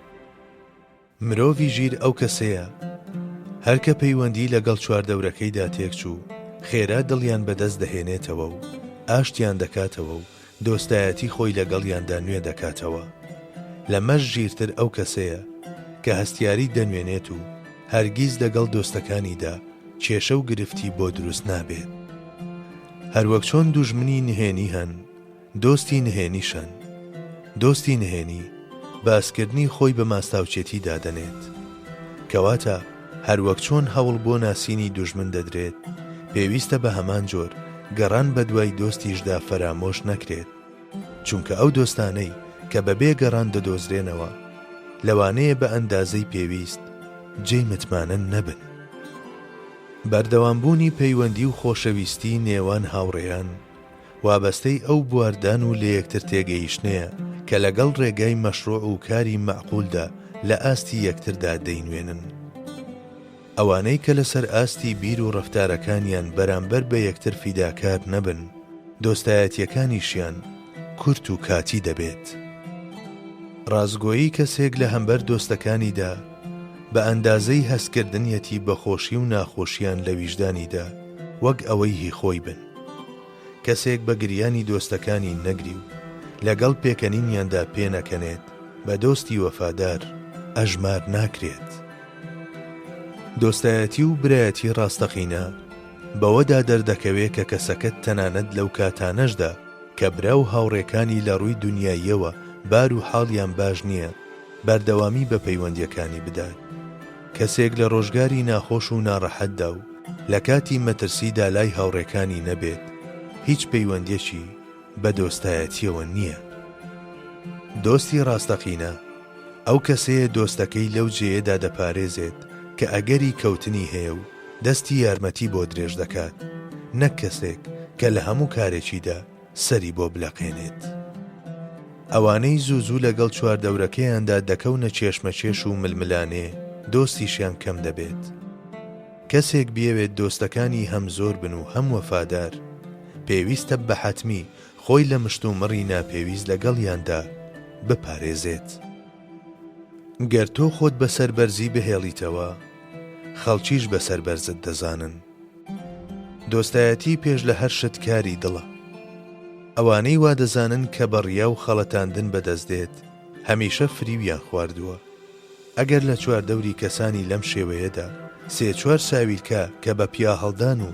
مرۆڤی ژیر ئەو کەسەیە هەر کە پەیوەندی لەگەڵ چواردەورەکەیدا تێکچوو، خێرا دڵیان بەدەست دەهێنێتەوە و ئاشتیان دەکاتەوە و دۆستایەتی خۆی لەگەڵیاندا نوێ دەکاتەوە. لەمەش ژیرتر ئەو کەسەیە کە هەستیاری دەنوێنێت و هەرگیز لەگەڵ دۆستەکانیدا کێشە و گرفتی بۆ دروست نابێت. هەروەک چۆن دوژمنی نهێنی هەن، دۆستی نهێنیشەن. دۆستی نهێنی باسکردنی خۆی بە ماستاوچێتی دادەنێت، کەواتە هەروەک چۆن هەوڵ بۆ ناسینی دوژمن دەدرێت، پێویستە بە هەمان جۆر گەڕان بە دوای دۆستیشدا فەرامۆش نەکرێت، چونکە ئەو دۆستانەی کە بەبێ گەڕان دەدۆزرێنەوە لەوانەیە بە ئەندازەی پێویست جێی متمانە نەبن. بەردەوامبوونی پەیوەندی و خۆشەویستی نێوان هاوڕێیان وابەستەی ئەو بواردان و لە یەکتر تێگەیشتنەیە کە لەگەڵ ڕێگای مەشروع و کاری مەعقولدا لە ئاستی یەکتردا دەینوێنن. ئەوانەی کە لەسەر ئاستی بیر و ڕەفتارەکانیان بەرامبەر بە یەکتر فیداکار نەبن، دۆستایەتیەکانیشیان کورت و کاتی دەبێت. ڕازگۆیی کەسێک لە هەمبەر دۆستەکانیدا بە ئەندازەی هەستکردنیەتی بەخۆشی و ناخۆشیان لە ویژدانیدا وەک ئەوەی هی خۆی بن. کەسێک بە گریانی دۆستەکانی نەگری و لەگەڵ پێکەنینیاندا پێنەکەنێت، بە دۆستی وەفادار ئەژمار ناکرێت. دۆستایەتی و برایەتی ڕاستەقینە بەوەدا دەردەکەوێت کە کەسەکەت تەنانەت لەو کاتانەشدا کە برا و هاوڕێکانی لە ڕووی دنیاییەوە بار و حاڵیان باش نییە، بەردەوامی بە پەیوەندیەکانی بدات. کەسێک لە ڕۆژگاری ناخۆش و ناڕەحەتدا و لە کاتی مەترسیدا لای هاوڕێکانی نەبێت، هیچ پەیوەندیەکی بە دۆستایەتیەوە نییە. دۆستی ڕاستەقینە ئەو کەسەیە دۆستەکەی لەو جێیەدا دەپارێزێت کە ئەگەری کەوتنی هەیە و دەستی یارمەتی بۆ درێژ دەکات، نەک کەسێک کە لە هەموو کارێکیدا سەری بۆ بلەقێنێت. ئەوانەی زوو لەگەڵ چواردەورەکەیاندا دەکەونە چێشمەچێش و ململانێ، دۆستیشیان کەم دەبێت. کەسێک بیەوێت دۆستەکانی هەم زۆر بن و هەم وەفادار، پێویستە بە حەتمی خۆی لە مشت و مڕی ناپێویست لەگەڵیاندا بپارێزێت. گەر تۆ خۆت بە سەربەرزی بهێڵیتەوە، خەڵکیش بە سەربەرزت دەزانن. دۆستایەتی پێش لە هەر شت کاری دڵە. ئەوانەی وا دەزانن کە بەڕیا و خەڵەتاندن بەدەست دێت، هەمیشە فریویان خواردووە. ئەگەر لە چواردەوری کەسانی لەم شێوەیەدا سێ چوار ساویلکە کە بە پیا هەڵدان و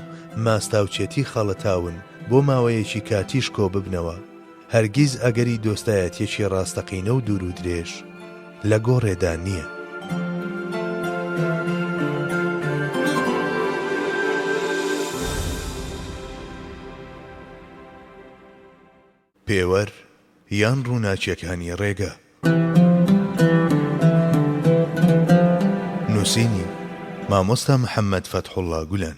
ماستاوچێتی خەڵەتاون بۆ ماوەیەکی کاتیش کۆ ببنەوە، هەرگیز ئەگەری دۆستایەتیەکی ڕاستەقینە و دوور و درێژ لە گۆڕێدا نییە. پێوەەر یان ڕووناچیەکانی ڕێگە. نووسینی مامۆستا محەممەد فەتحوڵڵا گولان.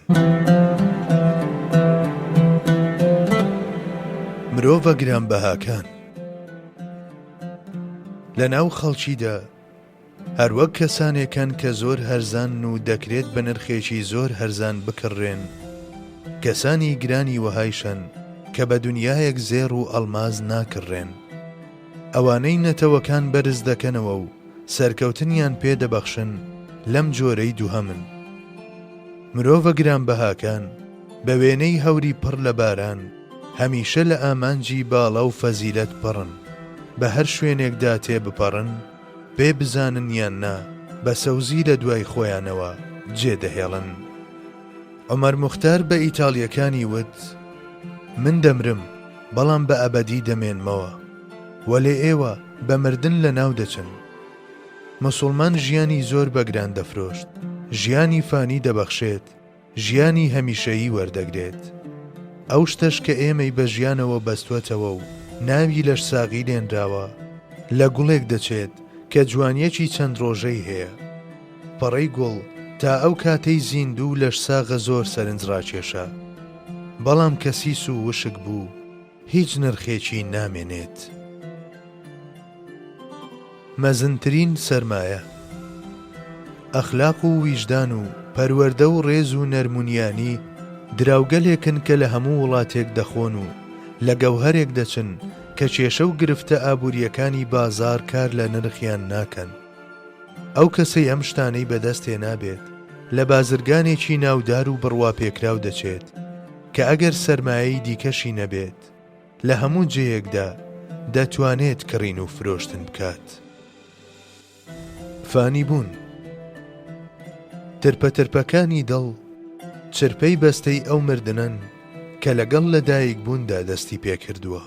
مرۆڤە گرانبەهاکان لە ناو خەڵکیدا هەروەک کەسانێکن کە زۆر هەرزان و دەکرێت بە نرخێکی زۆر هەرزان بکڕێن، کەسانی گرانی وەهایشن کە بە دنیایەک زێڕ و ئەڵماز ناکڕێن. ئەوانەی نەتەوەکان بەرز دەکەنەوە و سەرکەوتنیان پێدەبەخشن لەم جۆرەی دووهەمن. مرۆڤە گرانبەهاکان بە وێنەی هەوری پڕ لە باران هەمیشە لە ئامانجی باڵا و فەزیلەت پڕن، بە هەر شوێنێکدا تێبپەڕن، بێ بزانن یان نا بە سەوزی لە دوای خۆیانەوە جێدەهێڵن. عومەر موختار بە ئیتاڵیەکانی وت: من دەمرم بەڵام بە ئەبەدی دەمێنمەوە، وەلێ ئێوە بە مردن لە ناو دەچن. موسڵمان ژیانی زۆر بەگران دەفرۆشت، ژیانی فانی دەبەخشێت، ژیانی هەمیشەیی وەردەگرێت. ئەو شتەش کە ئێمەی بە ژیانەوە بەستوەتەوە و ناوی لەش ساغی لێنراوە، لە گوڵێک دەچێت کە جوانیەکی چەند ڕۆژەی هەیە. پەڕەی گوڵ تا ئەو کاتەی زیندوو لەش ساغە زۆر سەرنج ڕاکێشە، بەڵام کەسیس و وشک بوو هیچ نرخێکی نامێنێت. مەزنترین سەرمایە ئەخلاق و ویژدان و پەروەردە و ڕێز و نەرمونیانی دراوگەلێکن کە لە هەموو وڵاتێک دەخۆن و لە گەوهەرێک دەچن کە کێشە و گرفتە ئابووریەکانی بازار کار لە نرخیان ناکەن. ئەو کەسەی ئەم شتانەی بەدەستێ نابێت لە بازرگانێکی ناودار و بڕواپێکراو دەچێت کە ئەگەر سەرمایەی دیکەشی نەبێت لە هەموو جێیەکدا دەتوانێت کڕین و فرۆشتن بکات. فانی بوون. ترپەترپەکانی دڵ چرپەی بەستەی ئەو مردنن کە لەگەڵ لەدایک بووندا دەستی پێکردووە.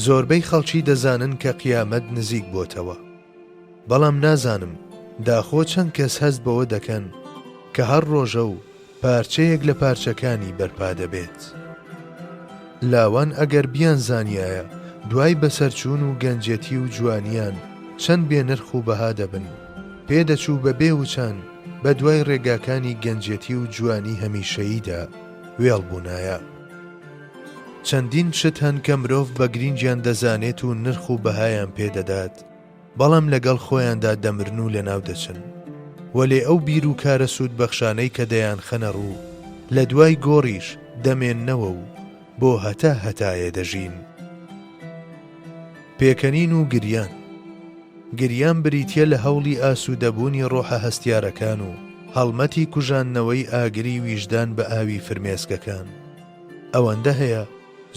زۆربەی خەڵکی دەزانن کە قیامەت نزیک بۆتەوە، بەڵام نازانم داخۆ چەند کەس هەست بەوە دەکەن کە هەر ڕۆژە و پارچەیەک لە پارچەکانی بەرپا دەبێت. لاوان ئەگەر بیان زانیایە دوای بەسەرچوون و گەنجەتی و جوانیان چەند بێنرخ و بەها دەبن، پێدەچوو بە بێوچان بە دوای ڕێگاکانی گەنجەتی و جوانی هەمیشەییدا وێڵبوونایە. چەندین شت هەن کە مرۆڤ بە گرینگیان دەزانێت و نرخ و بەهایان پێدەدات، بەڵام لەگەڵ خۆیاندا دەمرن و لەناو دەچن، وەلێ ئەو بیر و کارە سوود بەخشانەی کە دەیان خەنە ڕوو لە دوای گۆڕیش دەمێننەوە و بۆ هەتایە دەژین. پێکەنین و گریان. گریان بریتیە لە هەوڵی ئاسوودەبوونی ڕۆحە هەستیارەکان و هەڵمەتی کوژاننەوەی ئاگری ویژدان بە ئاوی فرمێسکەکان. ئەوەندە هەیە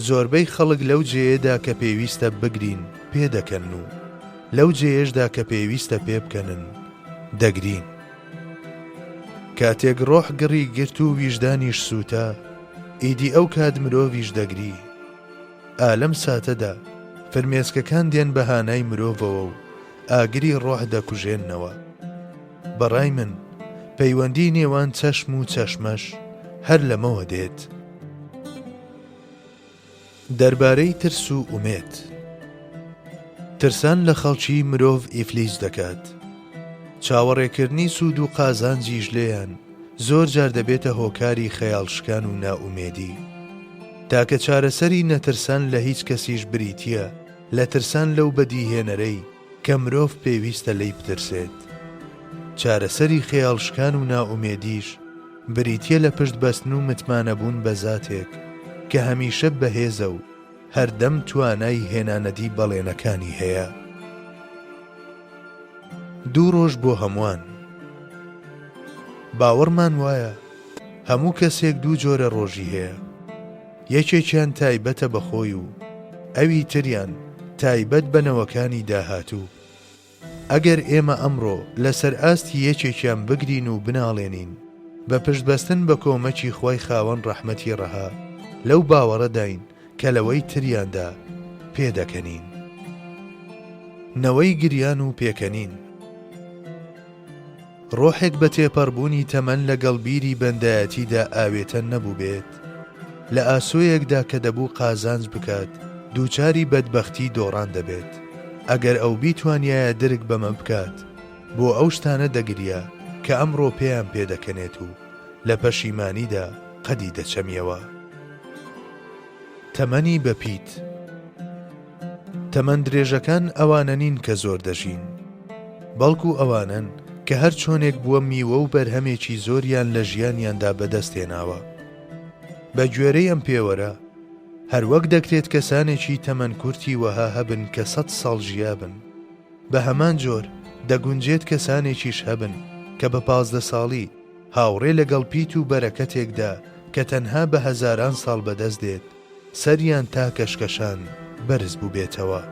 زۆربەی خەڵک لەو جێیەدا کە پێویستە بگرین پێدەکەن و لەو جێیەشدا کە پێویستە پێ بکەنن دەگرین. کاتێک ڕۆح گڕی گرت و ویژدانیش سووتە، ئیدی ئەو کات مرۆڤیش دەگری. ئالەم ساتەدا فرمێسکەکان دێن بەهانای مرۆڤەوە و ئاگری ڕۆح دەکوژێننەوە. بەڕای من پەیوەندی نێوان چەشم و چەشمەش هەر لەمەوە دێت. دەربارەی ترس و ئومێد. ترسان لە خەڵکی مرۆڤ ئیفلیس دەکات. چاوەڕێکردنی سوود و قازانجیش لێیان زۆر جار دەبێتە هۆکاری خەیاڵشکان و ناومێدی. تاکە چارەسەری نەترسان لە هیچ کەسیش بریتیە لە ترسان لەو بەدیهێنەرەی کە مرۆڤ پێویستە لێی بترسێت. چارەسەری خەیاڵشکان و ناومێدیش بریتیە لە پشت بەستن و متمانەبوون بە زاتێک کە هەمیشە بەهێزە و هەردەم توانای هێنانەدی بەڵێنەکانی هەیە. دوو ڕۆژ بۆ هەمووان. باوەڕمان وایە هەموو کەسێک دوو جۆرە ڕۆژی هەیە، یەکێکیان تایبەتە بەخۆی و ئەوی تریان تایبەت بەنەوەکانی داهاتوو. ئەگەر ئێمە ئەمڕۆ لەسەر ئاستی یەکێکیان بگرین و بناڵێنین بە پشتبەستن بە کۆمەکی خۆی خاوەن ڕەحمەتی ڕەها، لەو باوەڕە داین کە لەوەی تریاندا پێدەکەنین. نەوەی گریان و پێکەنین. ڕۆحێک بە تێپەڕبوونی تەمەن لەگەڵ بیری بەندایەتیدا ئاوێتە نەبوو بێت، لە ئاسۆیەکدا کە دەبوو قازانج بکات دووچاری بەدبەختی دۆڕان دەبێت. ئەگەر ئەو بیتوانیایە درک بەمە بکات بۆ ئەو شتانە دەگریا کە ئەمڕۆ پێیان پێدەکەنێت و لە پەشیمانیدا قەدی دەچەمیەوە. تەمەنی بەپیت. تەمەن درێژەکان ئەوانە نین کە زۆر دەژین، بەڵکو ئەوانن کە هەر چۆنێک بووە میوە و بەرهەمێکی زۆریان لە ژیانیاندا بەدەستێناوە. بە گوێرەی ئەم پێوەرە هەروەک دەکرێت کەسانێکی تەمەن کورتی وەها هەبن کە 100 ساڵ ژیابن، بە هەمان جۆر دەگونجێت کەسانێکیش هەبن کە بە 15 ساڵی هاوڕێ لەگەڵ پیت و بەرەکەتێکدا کە تەنها بە هەزاران ساڵ بەدەست دێت سەریان تا کەشکەشان بەرز بوو بێتەوە.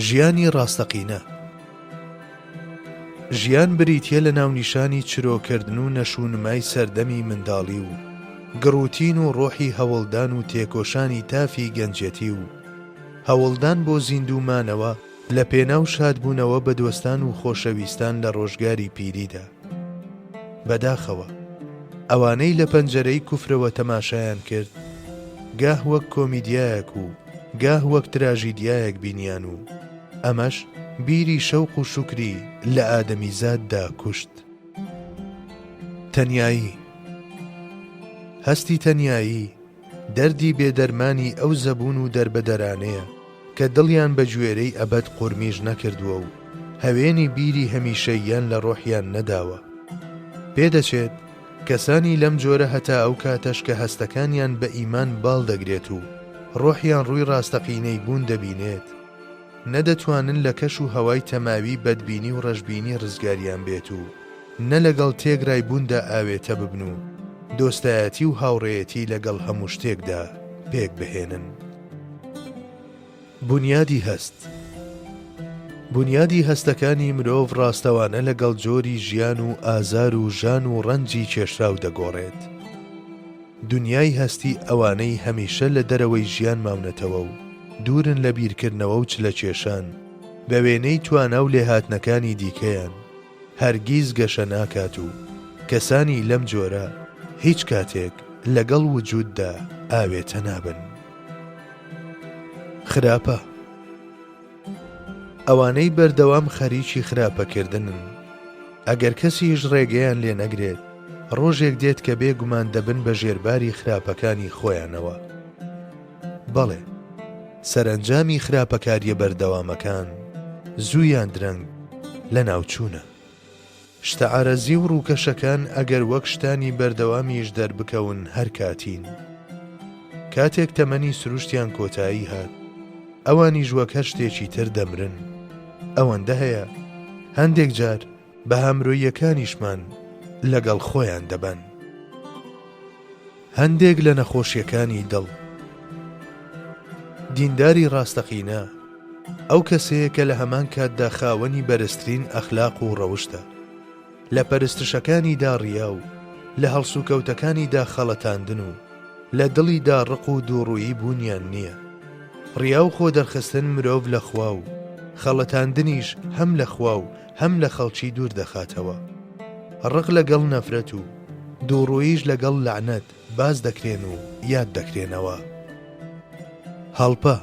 ژیانی ڕاستەقینە. ژیان بریتیە لە ناونیشانی چرۆکردن و نەشونمای سەردەمی منداڵی و گڕوتین و ڕۆحی هەوڵدان و تێکۆشانی تافی گەنجەتی و هەوڵدان بۆ زیندومانەوە لە پێناو شادبوونەوە بە دۆستان و خۆشەویستان لە ڕۆژگاری پیریدا. بەداخەوە ئەوانەی لە پەنجەرەی کوفرەوە تەماشایان کرد گاه وەک کۆمیدیایەک و گاه وەک تراژیدیایەک بینیان و ئەمەش بیری شەوق و شوکری لە ئادەمیزاددا کوشت. تەنیایی. هەستی تەنیایی دەردی بێدەرمانی ئەو زەبوون و دەربەدەرانەیە کە دڵیان بە گوێرەی ئەبەد قورمیش نەکردووە و هەوێنی بیری هەمیشەییان لە ڕۆحیان نەداوە. پێدەچێت کەسانی لەم جۆرە هەتا ئەو کاتەش کە هەستەکانیان بە ئیمان باڵ دەگرێت و ڕۆحیان ڕووی ڕاستەقینەی بوون دەبینێت، نەدەتوانن لە کەش و هەوای تەماوی بەدبینی و ڕەشبینی ڕزگاریان بێت و نە لەگەڵ تێگرای بووندا ئاوێتە ببن و دۆستایەتی و هاوڕێیەتی لەگەڵ هەموو شتێکدا پێک بهێنن. بنیادی هەست. بنیادی هەستەکانی مرۆڤ ڕاستەوانە لەگەڵ جۆری ژیان و ئازار و ژان و ڕەنجی کێشراو دەگۆڕێت. دنیای هەستی ئەوانەی هەمیشە لە دەرەوەی ژیان ماونەتەوە و دوورن لە بیرکردنەوە و چلە کێشان، بە وێنەی توانە و لێهاتنەکانی دیکەیان هەرگیز گەشە ناکات و کەسانی لەم جۆرە هیچ کاتێک لەگەڵ وجوددا ئاوێتە نابن. خراپە. ئەوانەی بەردەوام خەریکی خراپەکردنن، ئەگەر کەسیش ڕێگەیان لێ نەگرێت، ڕۆژێک دێت کە بێگومان دەبن بە ژێرباری خراپەکانی خۆیانەوە. بەڵێ، سەرنجامی خراپەکاریە بەردەوامەکان زوویان درەنگ لە ناوچوونە. شتە عارەزی و ڕووکەشەکان ئەگەر وەک شتانی بەردەوامیش دەربکەون هەر کاتین. کاتێک تەمەنی سروشتیان کۆتایی هات، ئەوانیش وەک هەر شتێکی تر دەمرن. ئەوەندە هەیە هەندێک جار بە هەمرۆییەکانیشمان لەگەڵ خۆیان دەبن. هەندێک لە نەخۆشیەکانی دڵ. دینداری ڕاستەقینە ئەو کەسەیە کە لە هەمان کاتدا خاوەنی بەرزترین ئەخلاق و ڕەوشتە، لە پەرستشەکانیدا ڕیا و لە هەڵسوکەوتەکانیدا خەڵەتاندن و لە دڵیدا ڕق و دووڕوویی بوونیان نییە. ڕیا و خۆ دەرخستن مرۆڤ لە خوا و خەڵەتاندنیش هەم لە خوا و هەم لە خەڵکی دوور دەخاتەوە. ڕق لەگەڵ نەفرەت و دووڕوویش لەگەڵ لەعنەت باز دەکرێن و یاد دەکرێنەوە. هەڵپە.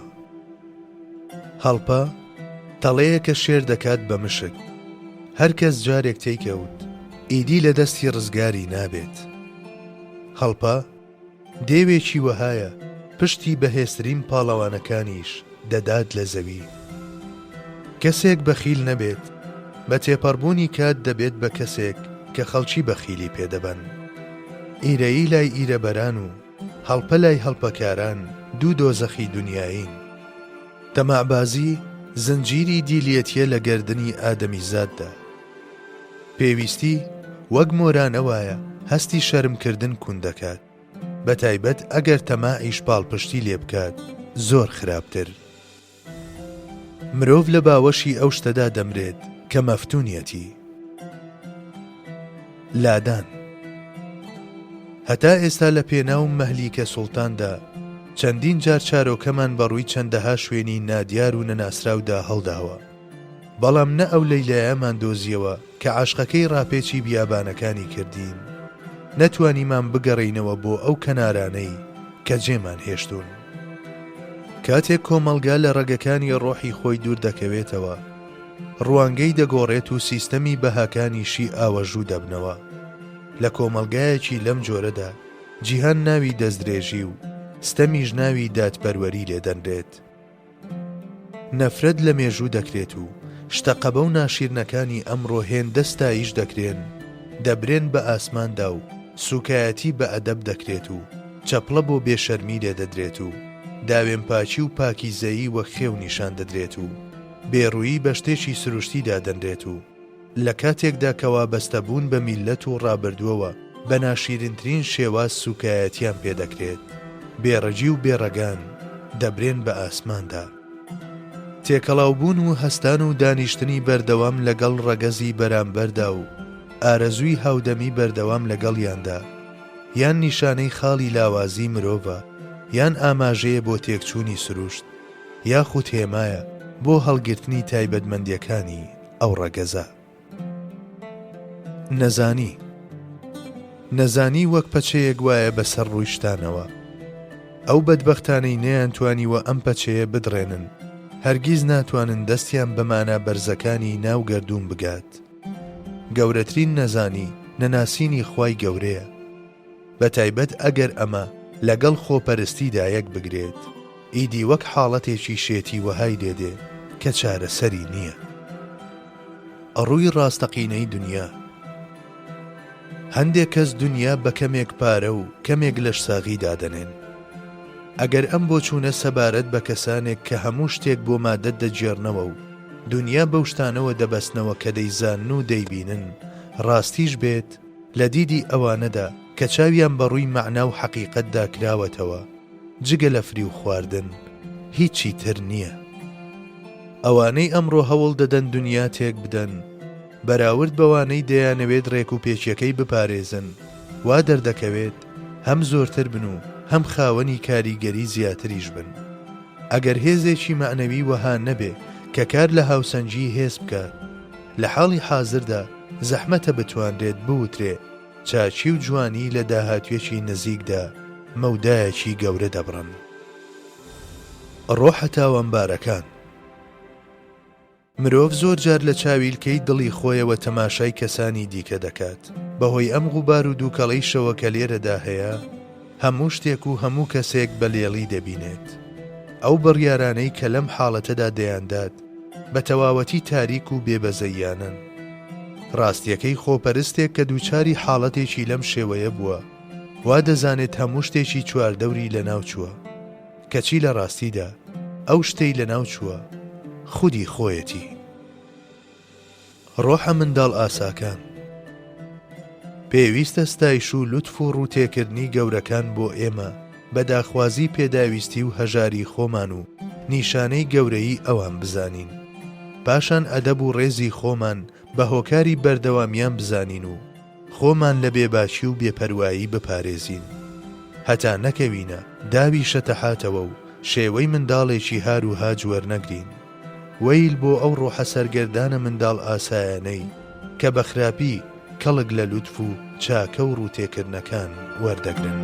هەڵپە تەڵەیە کە شێر دەکات بە مشک. هەر کەس جارێک تێیکەوت ئیدی لە دەستی ڕزگاری نابێت. هەڵپە دێوێکی وەهایە پشتی بەهێزترین پاڵەوانەکانیش دەدات لە زەوی. کەسێک بەخیل نەبێت، بە تێپەڕبوونی کات دەبێت بە کەسێک کە خەڵکی بەخیلی پێدەبن. ئیرەیی لای ئیرەبەران و هەڵپە لای هەڵپەکاران دوو دۆزەخی دنیایین. تەماعبازی زنجیری دیلێتیە لە گەردنی ئادەمیزاددا. پێویستی وەک مۆرانەوایە هەستی شەرمکردن کون دەکات، بە تایبەت ئەگەر تەماعیش پاڵپشتی لێ بکات زۆر خراپتر. مرۆڤ لە باوەشی ئەو شتەدا دەمرێت کە مەفتونیەتی. لادان. هەتا ئێستا لە پێناو مەهلیکە سوڵتاندا چەندین جار چارۆکەمان بەڕووی چەندەها شوێنی نادیار و نەناسراودا هەڵداوە، بەڵام نە ئەو لەیلایەمان دۆزیەوە کە عاشقەکەی ڕاپێچی بیابانەکانی کردین، نەتوانیمان بگەڕینەوە بۆ ئەو کەنارانەی کە جێمان هێشتون. کاتێک کۆمەڵگا لە ڕێگەکانی ڕۆحی خۆی دوور دەکەوێتەوە، ڕوانگەی دەگۆڕێت و سیستەمی بەهاکانیشی ئاوەژوو دەبنەوە. لە کۆمەڵگایەکی لەم جۆرەدا جیهان ناوی دەستدرێژی و ستەمیش ناوی دادپەروەری لێدەنرێت. نەفرەت لە مێژوو دەکرێت و شتەقەبە و ناشیرنەکانی ئەمڕۆ هێندە ستایش دەکرێن، دەبرێن بە ئاسماندا و سوکایەتی بە ئەدەب دەکرێت و چەپڵە بۆ بێشەرمی لێدەدرێت و داوێن پاچی و پاکیزەیی وەک خێو نیشان دەدرێت و بێڕوویی بە شتێکی سروشتیدا دەنرێت و لە کاتێکدا کەوا بەستەبوون بە میلەت و ڕابردووەوە بە ناشیرنترین شێواز سوکایەتیان پێدەکرێت. بێڕەجی و بێڕەگان دەبرێن بە ئاسماندا. تێکەڵاوبوون و هەستان و دانیشتنی بەردەوام لەگەڵ ڕەگەزی بەرامبەردا و ئارەزووی هاودەمی بەردەوام لەگەڵیاندا، یان نیشانەی خاڵی لاوازی مرۆڤە، یان ئاماژەیە بۆ تێکچوونی سروشت، یاخود هێمایە بۆ هەڵگرتنی تایبەتمەندیەکانی ئەو ڕەگەزە. نەزانی. نەزانی وەک پەچەیەک وایە بەسەر ڕووی شتانەوە. ئەو بەدبەختانەی نەیانتوانیوە ئەم پەچەیە بدڕێنن، هەرگیز ناتوانن دەستیان بەمانە بەرزەکانی ناو گەردوون بگات. گەورەترین نەزانی نەناسینی خوای گەورەیە، بە تایبەت ئەگەر ئەمە لەگەڵ خۆپەرستیدا یەک بگرێت، ئیدی وەک حاڵەتێکی شێتی وەهای لێدێ کە چارەسەری نییە. ئەڕووی ڕاستەقینەی دنیا. هەندێک کەس دنیا بە کەمێک پارە و کەمێک لەش ساغی دادەنێن. ئەگەر ئەم بۆچوونە سەبارەت بە کەسانێک کە هەموو شتێک بۆ مادەت دەجێڕنەوە و دنیا بەو شتانەوە دەبەستنەوە کە دەیزانن و دەیبینن، ڕاستیش بێت لە دیدی ئەوانەدا کە چاویان بەڕووی مەعنا و حەقیقەتدا کراوەتەوە، جگە لە فری و خواردن هیچی تر نییە. ئەوانەی ئەمڕۆ هەوڵ دەدەن دنیا تێک بدەن بەراورد بەوانەی دەیانەوێت ڕێک و پێچیەکەی بپارێزن، وا دەردەکەوێت هەم زۆرتر بن و هەم خاوەنی کاریگەری زیاتریش بن. ئەگەر هێزێکی معنەوی وەها نەبێ کە کار لە هاوسەنجی هێز بکات، لە حاڵی حازردا زەحمەتە بتوانرێت بوترێ چاچی و جوانی لە داهاتوێکی نزیکدا مەودایەکی گەورە دەبڕن. ڕۆحە تاوانبارەکان. مرۆڤ زۆر جار لە چاویلکەی دڵی خۆیەوە تەماشای کەسانی دیکە دەکات. بەهۆی ئەم غوبار و دووکەڵەی شەوە کە لێرەدا هەیە، هەموو شتێک و هەموو کەسێک بە لێڵی دەبینێت. ئەو بڕیارانەی کە لەم حاڵەتەدا دەیاندات بە تەواوەتی تاریک و بێبەزەیانن. ڕاستیەکەی خۆپەرستێک کە دووچاری حاڵەتێکی لەم شێوەیە بووە، وا دەزانێت هەموو شتێکی چواردەوری لە ناو چووە، کەچی لە ڕاستیدا ئەو شتەی لە ناو چووە خودی خۆیەتی. ڕۆحە منداڵ ئاساکان. پێویستە ستایش و لوتف و ڕووتێکردنی گەورەکان بۆ ئێمە بە داخوازی پێداویستی و هەژاری خۆمان و نیشانەی گەورەی ئەوان بزانین. پاشان ئەدەب و ڕێزی خۆمان بە هۆکاری بەردەوامیان بزانین و خۆمان لە بێباشی و بێپەروایی بپارێزین، هەتا نەکەوینە داوی شەتەحاتەوە و شێوەی منداڵێکی هار و هاج وەرنەگرین. وەیل بۆ ئەو ڕۆحە سەرگەردانە منداڵ ئاسایانەی کە بە خراپی کەڵک لە لوتف و چاکە و ڕووتێکردنەکان وەردەگرن.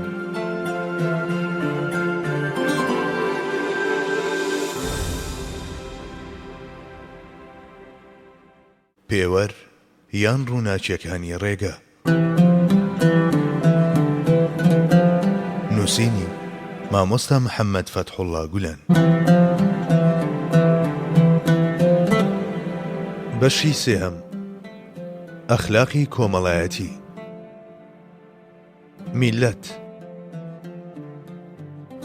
پێوەر یان ڕووناچیەکانی ڕێگە. نووسینی مامۆستا محەممەد فەتحوڵڵا گولان. بەشی سێهەم. ئەخلاقی کۆمەڵایەتی. میلەت.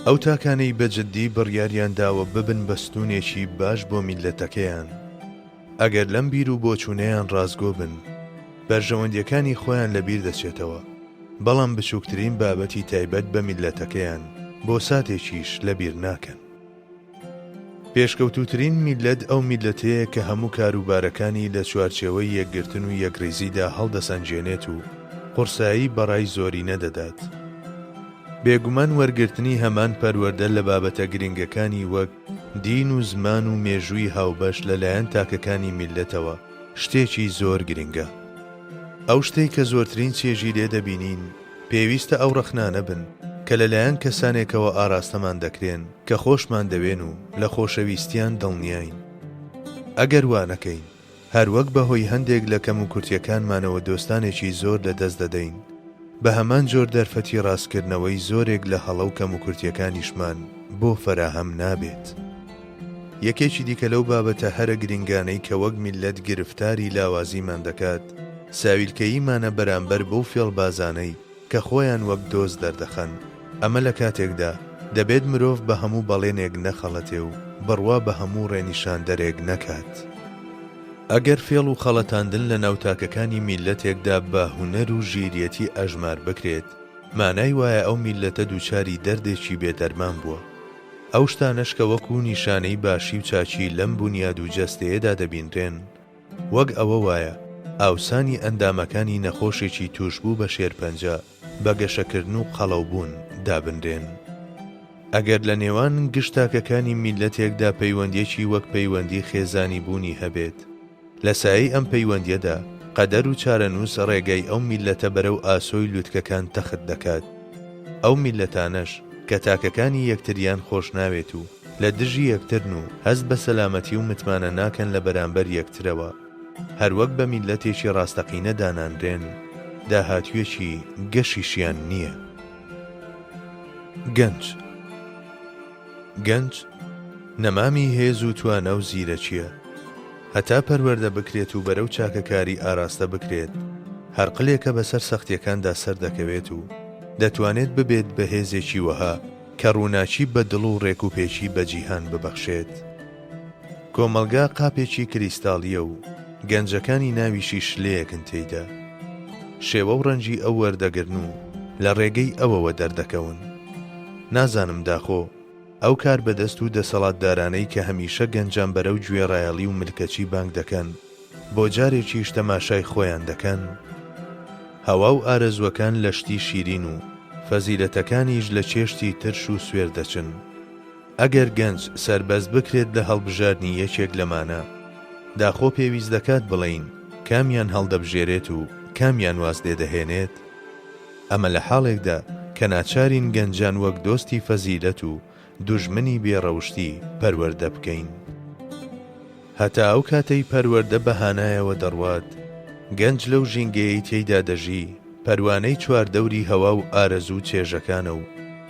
ئەو تاکانەی بەجددی بڕیاریان داوە ببن بەستونێکی باش بۆ میلەتەکەیان، ئەگەر لەم بیر و بۆچوونەیان ڕازگۆ بن، بەرژەوەندیەکانی خۆیان لەبیر دەچێتەوە، بەڵام بچووکترین بابەتی تایبەت بە میلەتەکەیان بۆ ساتێکیش لەبیر ناکەن. پێشکەوتوترین میلەت ئەو میلەتەیە کە هەموو کاروبارەکانی لە چوارچێوەی یەکگرتن و یەکڕێزیدا هەڵدەسەنجێنێت و قورسایی بەڕای زۆری نەدەدات. بێگومان وەرگرتنی هەمان پەروەردە لە بابەتە گرنگەکانی وەک دین و زمان و مێژووی هاوبەش لەلایەن تاکەکانی میلەتەوە شتێکی زۆر گرنگە. ئەو شتەی کە زۆرترین چێژی لێ دەبینین پێویستە ئەو ڕەخنانە بن کە لەلایەن کەسانێکەوە ئاراستەمان دەکرێن کە خۆشمان دەوێن و لە خۆشەویستیان دڵنیاین. ئەگەر وانەکەین، هەروەک بەهۆی هەندێک لە کەم و کورتیەکانمانەوە دۆستانێکی زۆر لەدەست دەدەین، بە هەمان جۆر دەرفەتی ڕاستکردنەوەی زۆرێک لە هەڵە و کەم و کورتیەکانیشمان بۆ فەراهەم نابێت. یەکێکی دیکە لەو بابەتە هەرە گرنگانەی کە وەک میلەت گرفتاری لاوازیمان دەکات، ساویلکەییمانە بەرامبەر بەو فێڵبازانەی کە خۆیان وەک دۆست دەردەخەن. ئەمە لە کاتێکدا دەبێت مرۆڤ بە هەموو بەڵێنێک نەخەڵەتێ و بڕوا بە هەموو ڕێنیشاندەرێک نەکات. ئەگەر فێڵ و خەڵەتاندن لە ناوتاکەکانی میلەتێکدا بە هونەر و ژیریەتی ئەژمار بکرێت، مانای وایە ئەو میلەتە دووچاری دەردێکی بێدەرمان بووە. ئەو شتانەش کە وەکو نیشانەی باشی و چاچی لەم بونیاد و جەستەیەدا دەبینرێن، وەک ئەوە وایە ئاوسانی ئەندامەکانی نەخۆشێکی توشبوو بە شێرپەنجە بە گەشەکردن و قەڵەوبوون دابنرێن. ئەگەر لە نێوان گشتاکەکانی میلەتێکدا پەیوەندیەکی وەک پەیوەندی خێزانی بوونی هەبێت، لە سایەی ئەم پەیوەندیەدا قەدەر و چارەنووس ڕێگەی ئەو میلەتە بەرەو ئاسۆی لووتکەکان تەخت دەکات. ئەو میلەتانەش کە تاکەکانی یەکتریان خۆش ناوێت و لە دژی یەکترن و هەست بە سەلامەتی و متمانە ناکەن لە بەرامبەر یەکترەوە، هەروەک بە میلەتێکی ڕاستەقینە داناندرێن، داهاتوێکی گەشیشیان نییە. گەنج نەمامی هێز و توانە و زیرەکیە. هەتا پەروەردە بکرێت و بەرەو چاکەکاری ئاراستە بکرێت، هەر قلێکە بەسەر سەختیەکاندا سەر دەکەوێت و دەتوانێت ببێت بەهێزێکی وەها کە ڕووناچی بە دڵ و ڕێکوپێکی بە جیهان ببەخشێت. کۆمەلگا قاپێکی کریستاڵیە و گەنجەکانی ناویشی شلەیەکن تێیدا. شێوە و ڕەنجی ئەو وەردەگرن و لە ڕێگەی ئەوەوە دەردەکەون. نازانم داخۆ ئەو کار بەدەست و دەسەڵاتدارانەی کە هەمیشە گەنجان بەرەو گوێڕایەڵی و ملکەچی بانگ دەکەن بۆ جارێکیش تەماشای خۆیان دەکەن. هەوا و ئارەزوەکان لە شتی شیرین و فەزیلەتەکانیش لە چێشتی ترش و سوێر دەچن. ئەگەر گەنج سەربەز بکرێت لە هەڵبژاردنی یەکێک لەمانە، داخۆ پێویست دەکات بڵین کامیان هەڵدەبژێرێت و کامیان واز لێدەهێنێت. ئەمە لە حاڵێکدا کە ناچارین گەنجان وەک دۆستی فەزیلەت و دوژمنی بێڕەوشتی پەروەردە بکەین. هەتا ئەو کاتەی پەروەردە بەهانایەوە دەڕوات، گەنج لەو ژینگەیەی تێیدا دەژی پەروانەی چواردەوری هەوا و ئارەزوو چێژەکانە و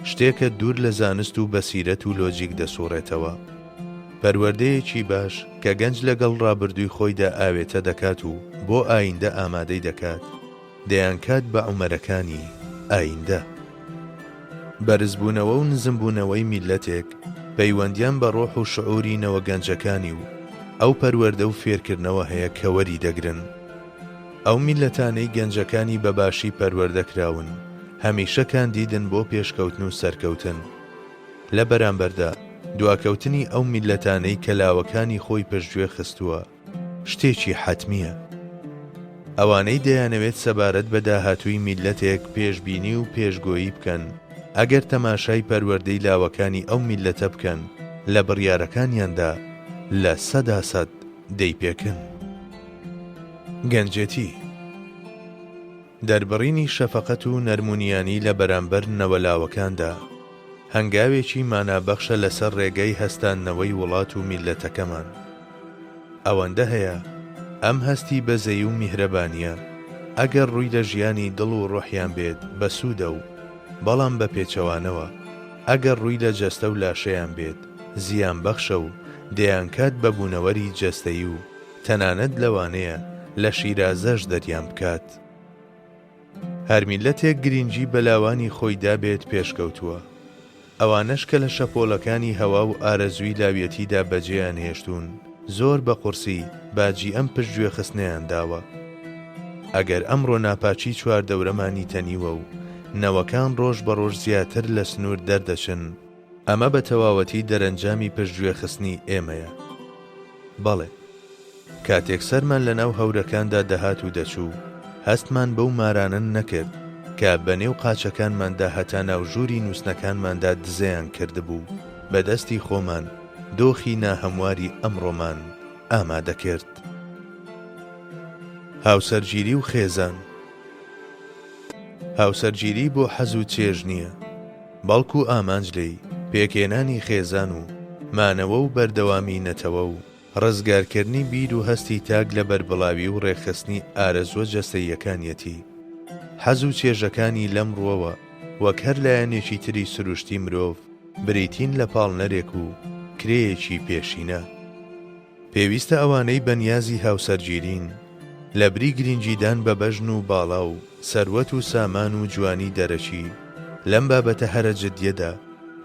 شتێکە دوور لە زانست و بەسیرەت و لۆجیک دەسوڕێتەوە. پەروەردەیەکی باش کە گەنج لەگەڵ ڕابردووی خۆیدا ئاوێتە دەکات و بۆ ئایندە ئامادەی دەکات، دەیانکات بە عومەرەکانی ئایندە. بەرزبوونەوە و نزمبوونەوەی میلەتێک پەیوەندیان بە ڕۆح و شعوری نەوە گەنجەکانی و ئەو پەروەردە و فێرکردنەوە هەیە کە وەری دەگرن. ئەو میلەتانەی گەنجەکانی بەباشی پەروەردەکراون هەمیشە کاندیدن بۆ پێشکەوتن و سەرکەوتن. لە بەرامبەردا دواکەوتنی ئەو میلەتانەی کە لاوەکانی خۆی پشتگوێ خستووە شتێکی حەتمیە. ئەوانەی دەیانەوێت سەبارەت بە داهاتووی میلەتێک پێشبینی و پێشگۆیی بکەن، ئەگەر تەماشای پەروەردەی لاوەکانی ئەو میلەتە بکەن، لە بڕیارەکانیاندا لە 100% دەیپێکن. گەنجێتی دەربڕینی شەفەقەت و نەرمونیانی لە بەرامبەر نەوەلاوەکاندا هەنگاوێکی مانابەخشە لەسەر ڕێگەی هەستانەوەی وڵات و میلەتەکەمان. ئەوەندە هەیە ئەم هەستی بەزەی و میهرەبانیە ئەگەر ڕووی لە ژیانی دڵ و ڕۆحیان بێت بەسوودە و بەڵام بە پێچەوانەوە ئەگەر ڕووی لە جەستە و لاشەیان بێت زیان بەخشە و دەیانکات بە بوونەوەری جەستەیی و تەنانەت لەوانەیە لە شیرازەش دەریان بکات. هەر میلەتێک گرنگی بەلاوانی خۆیدا بێت پێشکەوتووە. ئەوانەش کە لە شەپۆڵەکانی هەوا و ئارەزووی لاوێتیدا بەجێیان هێشتون زۆر بە قورسی باجی ئەم پشتگوێ خستنیان داوە. ئەگەر ئەمڕۆ ناپاچی چواردەورەمانی تەنیوە و نەوەکان ڕۆژ بە ڕۆژ زیاتر لە سنوور دەردەچن، ئەمە بە تەواوەتی دەرەنجامی پشتگوێ خستنی ئێمەیە. بەڵێ، کاتێک سەرمان لە ناو هەورەکاندا دەهات و دەچوو، هەستمان بەو مارانن نەکرد کە بەنێو قاچەکانماندا هەتا ناو ژووری نووسنەکانماندا دزەیان کردبوو، بەدەستی خۆمان دۆخی ناهەمواری ئەمڕۆمان ئامادە کرد. هاوسەرگیری و خێزان. هاوسەرگیری بۆ حەز و چێژ نییە، بەڵکو ئامانج لێی پێکێنانی خێزان و مانەوە و بەردەوامی نەتەوە و ڕزگارکردنی بیر و هەستی تاک لە بەربڵاوی و ڕێخستنی ئارەزوە جەستەییەکانیەتی. حەز و چێژەکانی لەم ڕووەوە وەک هەر لایەنێکی تری سروشتی مرۆڤ بریتین لە پاڵنەرێک و کرێیەکی پێشینە. پێویستە ئەوانەی بەنیازی هاوسەرگیرین لە بری گرنگیدان بە بەژن و باڵا و سەروەت و سامان و جوانی دەرەچی لەم بابەتە هەرە جدیەدا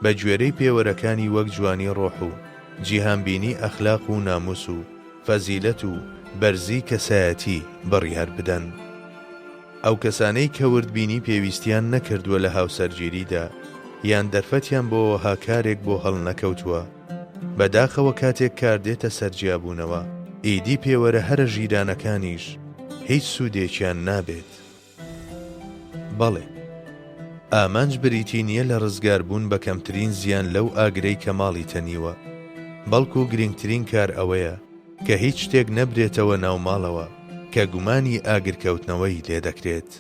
بە گوێرەی پێوەرەکانی وەک جوانی ڕۆح و جیهانبینی ئەخلاق و ناموس و فەزیلەت و بەرزی کەسایەتی بڕیار بدەن. ئەو کەسانەی کە وردبینی پێویستیان نەکردووە لە هاوسەرگیریدا یان دەرفەتیان بۆ هاکارێک بۆ هەڵ نەکەوتووە، بەداخەوە کاتێک کار دێتە سەرجیابوونەوە ئیدی پێوەرە هەرە ژیرانەکانیش هیچ سوودێکیان نابێت. بەڵێ، ئامانج بریتی نییە لە ڕزگاربوون بە کەمترین زیان لەو ئاگرەی کە ماڵی تەنیوە، بەڵکو گرنگترین کار ئەوەیە کە هیچ شتێک نەبرێتەوە ناو ماڵەوە کە گومانی ئاگرکەوتنەوەی لێ دەکرێت.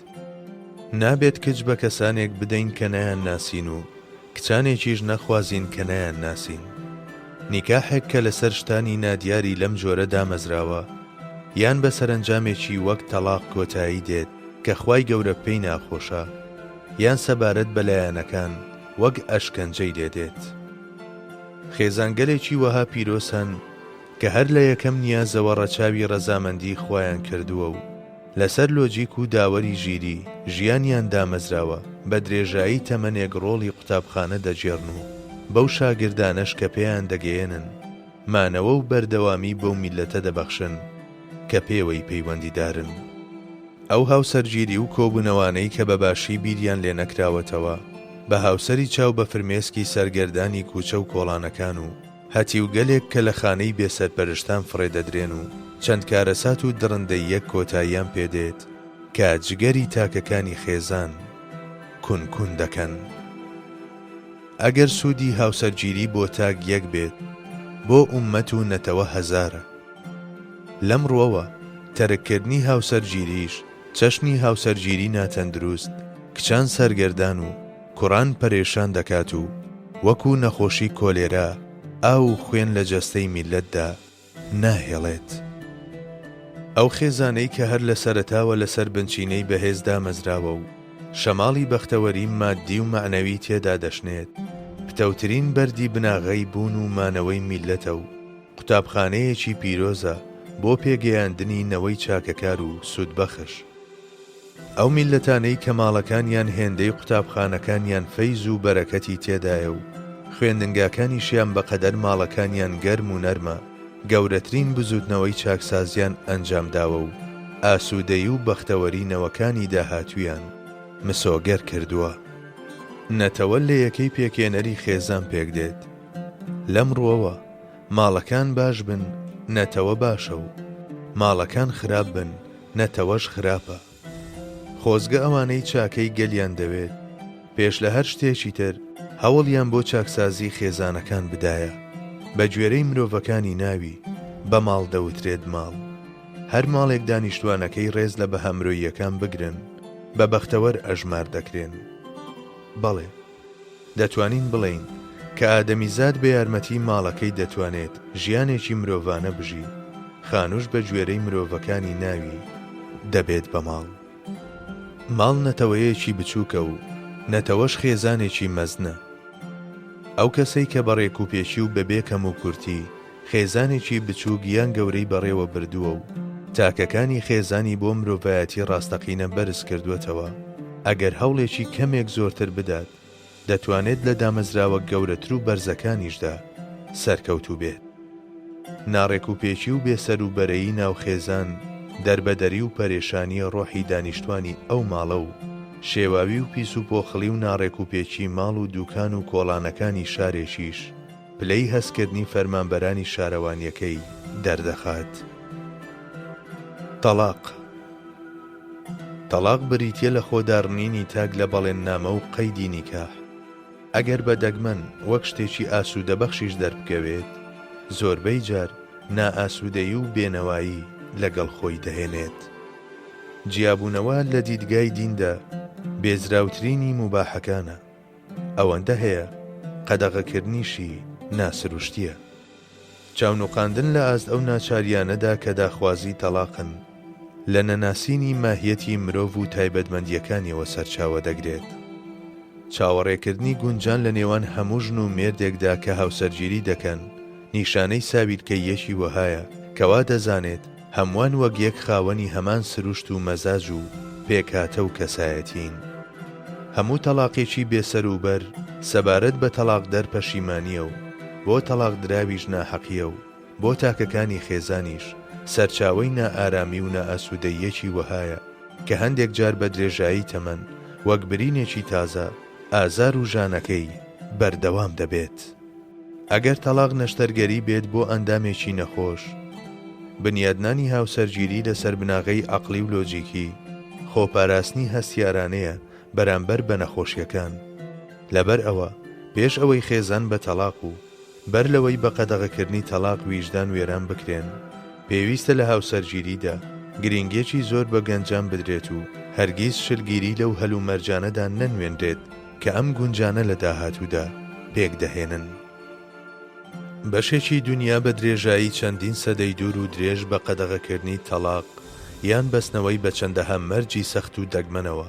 نابێت کچ بە کەسانێک بدەین کە نەیان ناسین و کچانێکیش نەخوازین کە نەیان ناسین. نیکاحێک کە لەسەر شتانی نادیاری لەم جۆرە دامەزراوە یان بە سەرنجامێکی وەک تەلاق کۆتایی دێت کە خوای گەورە پێی ناخۆشە، یان سەبارەت بە لایەنەکان وەک ئەشکەنجەی لێدێت. خێزانگەلێکی وەها پیرۆسن کە هەر لە یەکەم نیازەوە ڕەچاوی ڕەزامەندی خۆیان کردووە و لەسەر لۆجیک و داوەری ژیری ژیانیان دامەزراوە بە درێژایی تەمەنێک ڕۆڵی قوتابخانە دەجێڕن و بەو شاگردانەش کە پێیان دەگەیەنن مانەوە و بەردەوامی بەو میلەتە دەبەخشن کە پێوەی پەیوەندیدارن. ئەو هاوسەرگیری و کۆبوونەوانەی کە بەباشی بیریان لێ نەکراوەتەوە بە هاوسەری چاو بە فرمێسکی سەرگەردانی کوچە و کۆڵانەکان و هەتی و گەلێک کە لە خانەی بێسەرپەرشتان فڕێدەدرێن و چەند کارەسات و دڕندەی یەک کۆتاییان پێدێت کە جگەری تاکەکانی خێزان کون دەکەن. ئەگەر سوودی هاوسەرگیری بۆ تاک یەک بێت بۆ ئومەت و نەتەوە هەزارە. لەم ڕۆوە تەرککردنی هاوسەرگیریش چەشنی هاوسەرگیری ناتەندروست کچان سەرگەردان و کوڕان پەرێشان دەکات و وەکو نەخۆشی کۆلێرا ئاو خوێن لە جەستەی میلەتدا ناهێڵێت. ئەو خێزانەی کە هەر لە سەرەتاوە لەسەر بنچینەی بەهێزدا مەزراوە و شەماڵی بەختەوەری مادی و معنەوی تێدا دەشنێت پتەوترین بەردی بناغەی بوون و مانەوەی میلەتە و قوتابخانەیەکی پیرۆزە بۆ پێگەیاندنی نەوەی چاکەکار و سوودبەخش. ئەو میلەتانەی کە ماڵەکانیان هێندەی قوتابخانەکانیان فەیز و بەرەکەتی تێدایە و خوێندنگاکانیشیان بەقەدەر ماڵەکانیان گەرم و نەرمە گەورەترین بزوتنەوەی چاکسازیان ئەنجامداوە و ئاسوودەی و بەختەوەری نەوەکانی داهاتویان مسۆگەر کردووە. نەتەوە لە یەکەی پێکێنەری خێزان پێک دێت. لەم ڕۆوە ماڵەکان باش بن نەتەوە باشە و ماڵەکان خراپ بن نەتەوەش خراپە. خۆزگە ئەوانەی چاکەی گەلیان دەوێت پێش لە هەر شتێکی تر هەوڵیان بۆ چاکسازی خێزانەکان بدایە. بە گوێرەی مرۆڤەکانی ناوی بە ماڵ دەوترێت ماڵ. هەر ماڵێک دانیشتوانەکەی ڕێز لە بە هەمرۆییەکان بگرن بە بەختەوەر ئەژمار دەکرێن. بەڵێ دەتوانین بڵێین کە ئادەمیزاد بە یارمەتی ماڵەکەی دەتوانێت ژیانێکی مرۆڤانە بژی. خانوش بە گوێرەی مرۆڤەکانی ناوی دەبێت بە ماڵ. ماڵ نەتەوەیەکی بچووکە و نەتەوەش خێزانێکی مەزنە. ئەو کەسەی کە بەڕێک و پێشی و بەبێ کەم و کورتی خێزانێکی بچووک یان گەورەی بەڕێوە بردووە و تاکەکانی خێزانی بۆ مرۆڤایەتی ڕاستەقینە بەرز کردوێتەوە، ئەگەر هەوڵێکی کەمێک زۆرتر بدات دەتوانێت لە دامەزراوە گەورەتر و بەرزەکانیشدا سەرکەوتوو بێت. ناڕێک و پێچی و بێسەر و بەرەیی ناو خێزان دەربەدەری و پەرێشانی ڕۆحی دانیشتوانی ئەو ماڵە و شێواوی و پیس و پۆخڵی و ناڕێک و پێچی ماڵ و دوکان و کۆڵانەکانی شارێکیش پلەی هەستکردنی فەرمانبەرانی شارەوانیەکەی دەردەخات. تەلاق بریتیە لە خۆداڕنینی تاک لە بەڵێننامە و قەیدی نیکاح. ئەگەر بە دەگمەن وەک شتێکی ئاسوودەبەخشیش دەربکەوێت زۆربەی جار نائاسوودەیی و بێنەوایی لەگەڵ خۆی دەهێنێت. جیابوونەوە لە دیدگای دیندا بێزراوترینی موباحەکانە. ئەوەندە هەیە قەدەغەکردنیشی ناسروشتیە. چاونوقاندن لە ئاست ئەو ناچاریانەدا کە داخوازی تەلاقن لە نەناسینی ماهیەتی مرۆڤ و تایبەتمەندیەکانیەوە سەرچاوە دەگرێت. چاوەڕێکردنی گونجان لە نێوان هەموو ژن و مێردێکدا کە هاوسەرگیری دەکەن نیشانەی ساویرکەیەکی وەهایە کەوا دەزانێت هەمووان وەک یەک خاوەنی هەمان سروشت و مەزاج و پێکهاتە و کەسایەتین. هەموو تەلاقێکی بێسەر و بەر سەبارەت بە تەلاق دەر پەشیمانیە و بۆ تەلاق دراویش ناحەقیە و بۆ تاکەکانی خێزانیش سەرچاوەی نائارامی و نائاسوودەیەکی وەهایە کە هەندێک جار بە درێژایی تەمەن وەک برینێکی تازە ئازار و ژانەکەی بەردەوام دەبێت. ئەگەر تەلاق نەشتەرگەری بێت بۆ ئەندامێکی نەخۆش، بنیادنانی هاوسەرگیری لەسەر بناغەی عەقلی و لۆجیکی خۆپاراستنی هەستیارانەیە بەرامبەر بە نەخۆشیەکان. لەبەر ئەوە پێش ئەوەی خێزان بە تەلاق و بەر لەوەی بە قەدەغەکردنی تەلاق ویژدان وێران بکرێن پێویستە لە هاوسەرگیریدا گرنگێکی زۆر بە گەنجان بدرێت و هەرگیز شلگیری لەو هەلو مەرجانەدا نەنوێنرێت کە ئەم گونجانە لە داهاتوودا پێک دەهێنن. بەشێکی دنیا بە درێژایی چەندین سەدەی دوور و درێژ بە قەدەغەکردنی تەلاق یان بەستنەوەی بە چەندەها مەرجی سەخت و دەگمەنەوە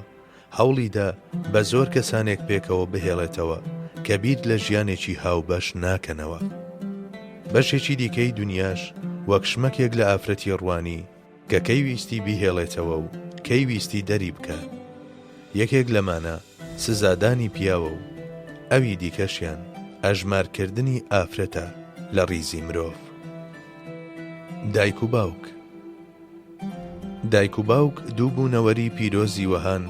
هەوڵیدا بە زۆر کەسانێک پێکەوە بهێڵێتەوە کە بیر لە ژیانێکی هاوبەش ناکەنەوە. بەشێکی دیکەی دنیاش وەک شمەکێک لە ئافرەتی ڕوانی کە کەیویستی بیهێڵێتەوە و کەیویستی دەری بکات. یەکێک لەمانە سزادانی پیاوە و ئەوی دیکەشیان ئەژمارکردنی ئافرەتە لە ڕیزی مرۆڤ. دایک و باوک. دایک و باوک دوو بوونەوەری پیرۆزی وەهان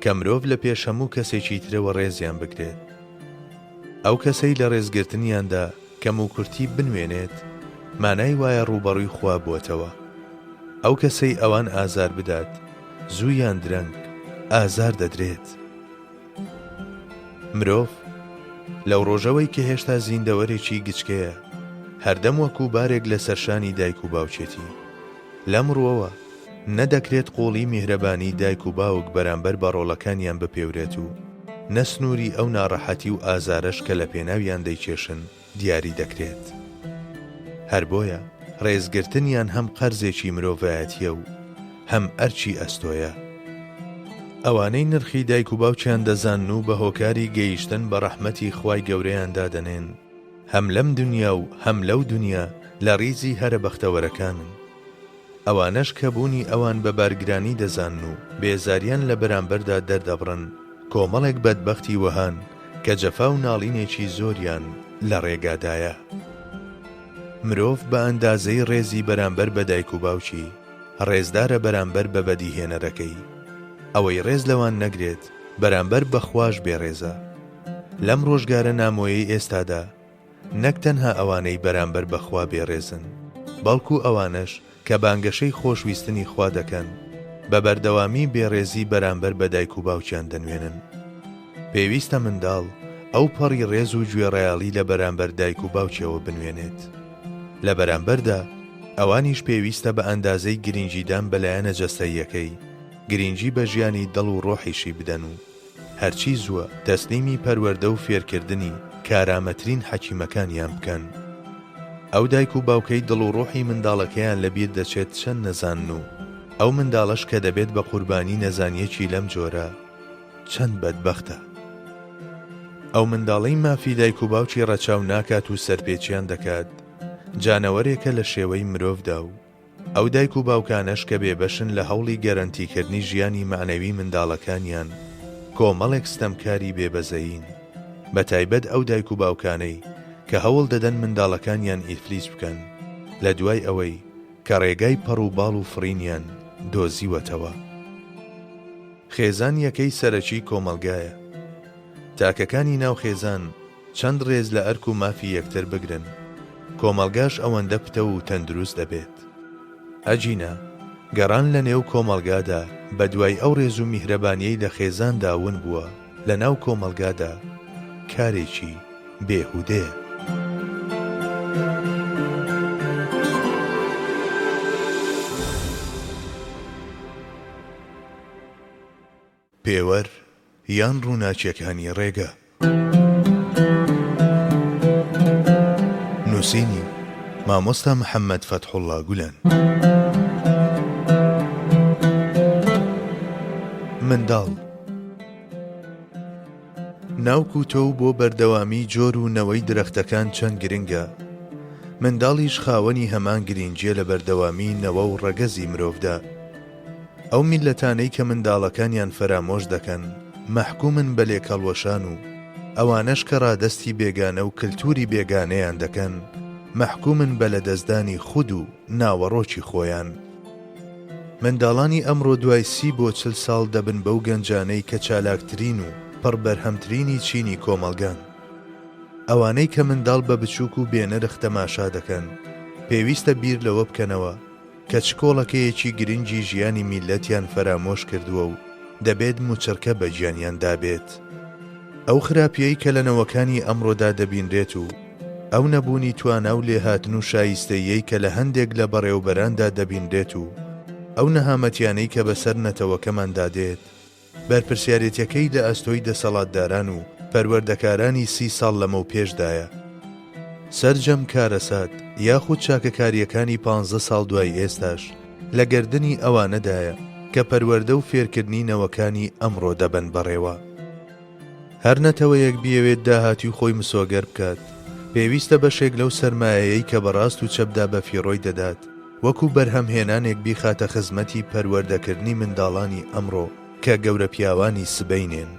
کە مرۆڤ لە پێش هەموو کەسێکی ترەوە ڕێزیان بگرێت. ئەو کەسەی لە ڕێزگرتنیاندا کەم و کورتی بنوێنێت مانای وایە ڕووبەڕووی خوا بووەتەوە. ئەو کەسەی ئەوان ئازار بدات زوویان درەنگ ئازار دەدرێت. مرۆڤ لەو ڕۆژەوەی کە هێشتا زیندەوەرێکی گچکەیە هەردەم وەکو بارێک لە سەرشانی دایک و باوچێتی. لەم ڕووەوە نەدەکرێت قوڵی میهرەبانی دایک و باوک بەرامبەر بەڕۆڵەکانیان بپێورێت و نەسنووری ئەو ناڕەحەتی و ئازارەش کە لە پێناویان دەیکێشن دیاری دەکرێت. هەر بۆیە ڕێزگرتنیان هەم قەرزێکی مرۆڤایەتیە و هەم ئەرچی ئەستۆیە. ئەوانەی نرخی دایک و باوچیان دەزانن و بە هۆکاری گەیشتن بە ڕەحمەتی خوای گەورەیاندا دەنێن هەم لەم دنیا و هەم لەو دنیا لە ڕیزی هەرە بەختەوەرەکانن. ئەوانەش کە بوونی ئەوان بە بارگرانی دەزانن و بێزاریان لە بەرامبەردا دەردەبڕن کۆمەڵێک بەدبەختی وەهان کە جەفا و ناڵینێکی زۆریان لە ڕێگادایە. مرۆڤ بە ئەندازەی ڕێزی بەرامبەر بە دایک و باوکی ڕێزدارە بەرامبەر بە بەدیهێنەرەکەی. ئەوەی ڕێز لەوان نەگرێت بەرامبەر بەخواش بێڕێزە. لەم ڕۆژگارە نامۆیەی ئێستادا نەک تەنها ئەوانەی بەرامبەر بەخوا بێڕێزن بەڵکو ئەوانش کە بانگەشەی خۆشویستنی خوا دەکەن بە بەردەوامی بێڕێزی بەرامبەر بە دایک و باوکیان دەنوێنن. پێویستە منداڵ ئەو پەڕی ڕێز و گوێڕایاڵی لە بەرامبەر دایک و باوکیەوە بنوێنێت. لە بەرامبەردا ئەوانیش پێویستە بە ئەندازەی گرنگیدان بەلایەنە جەستەییەکەی گرنگی بە ژیانی دڵ و ڕۆحیشی بدەن و هەرچی زووە تەسلیمی پەروەردە و فێرکردنی کارامەترین حەکیمەکانیان بکەن. ئەو دایک و باوکەی دڵ و ڕۆحی منداڵەکەیان لەبیر دەچێت چەند نەزانن و ئەو منداڵەش کە دەبێت بە قوربانی نەزانیەکی لەم جۆرە چەند بەدبەختە. ئەو منداڵەی مافی دایک و باوکی ڕەچاو ناکات و سەرپێچیان دەکات جانەوەرێکە لە شێوەی مرۆڤدا و ئەو دایک و باوکانەش کە بێبەشن لە هەوڵی گەرەنتیکردنی ژیانی معنەوی منداڵەکانیان کۆمەڵێک ستەمکاری بێبەزەیین. بەتایبەت ئەو دایک و باوکانەی کە هەوڵ دەدەن منداڵەکانیان ئیفلیس بکەن لە دوای ئەوەی کە ڕێگای پەڕ و باڵ و فڕینیان دۆزیوەتەوە. خێزان یەکەی سەرەکی کۆمەلگایە. تاکەکانی ناو خێزان چەند ڕێز لە ئەرک و مافی یەکتر بگرن کۆمەلگاش ئەوەندە پتە و تەندروست دەبێت. ئەجینە گەڕان لە نێو کۆمەلگادا بە دوای ئەو ڕێز و میهرەبانیەی لە خێزاندا ون بووە لە ناو کۆمەلگادا کارێکی بێهودەیە. پێوەر یان ڕووناچیەکانی ڕێگە. نووسینی مامۆستا محەممەد فەتحوڵڵا گولەن. منداڵ ناوک و تۆ بۆ بەردەوامی جۆر و نەوەی درەختەکان چەند گرنگە. منداڵیش خاوەنی هەمان گرنگیە لە بەردەوامی نەوە و ڕەگەزی مرۆڤدا. ئەو میلەتانەی کە منداڵەکانیان فەرامۆش دەکەن مەحکومن بە لێکەڵوەشان و ئەوانەش کە ڕادەستی بێگانە و کللتوری بێگانەیان دەکەن مەحکومن بە لەدەستدانی خود و ناوەڕۆکی خۆیان. منداڵانی ئەمڕۆ دوای 30 بۆ 40 ساڵ دەبن بەو گەنجانەی کە چالاکترین و پڕبەرهەمترینی چینی کۆمەلگان. ئەوانەی کە منداڵ بە بچووک و بێنرخ تەماشا دەکەن پێویستە بیر لەوە بکەنەوە کە چکۆڵەکەیەکی گرنگی ژیانی میلەتیان فەرامۆش کردووە و دەبێت موچەرکە بە گیانیان دابێت. ئەو خراپیەی کە لە نەوەکانی ئەمڕۆدا دەبینرێت و ئەو نەبوونی توانا و لێهاتن و شایستەیەی کە لە هەندێک لە بەڕێوبەراندا دەبینرێت و ئەو نەهامەتیانەی کە بەسەر نەتەوەکەماندا دێت بەرپرسیارەتیەکەی لە ئەستۆی دەسەڵاتداران و پەروەردەکارانی 30 ساڵ لەمە و پێشدایە. سەرجەم کارەسات یاخود چاکەکاریەکانی 15 ساڵ دوای ئێستاش لە گەردنی ئەوانەدایە کە پەروەردە و فێرکردنی نەوەکانی ئەمڕۆ دەبن بەڕێوە. هەر نەتەوەیەک بیەوێت داهاتی خۆی مسۆگەر بکات پێویستە بەشێک لەو سەرمایەیەی کە بەڕاست و چەپدا بە فیڕۆی دەدات وەکو بەرهەمهێنانێک بیخاتە خزمەتی پەروەردەکردنی منداڵانی ئەمڕۆ کە گەورە پیاوانی سبەینێن.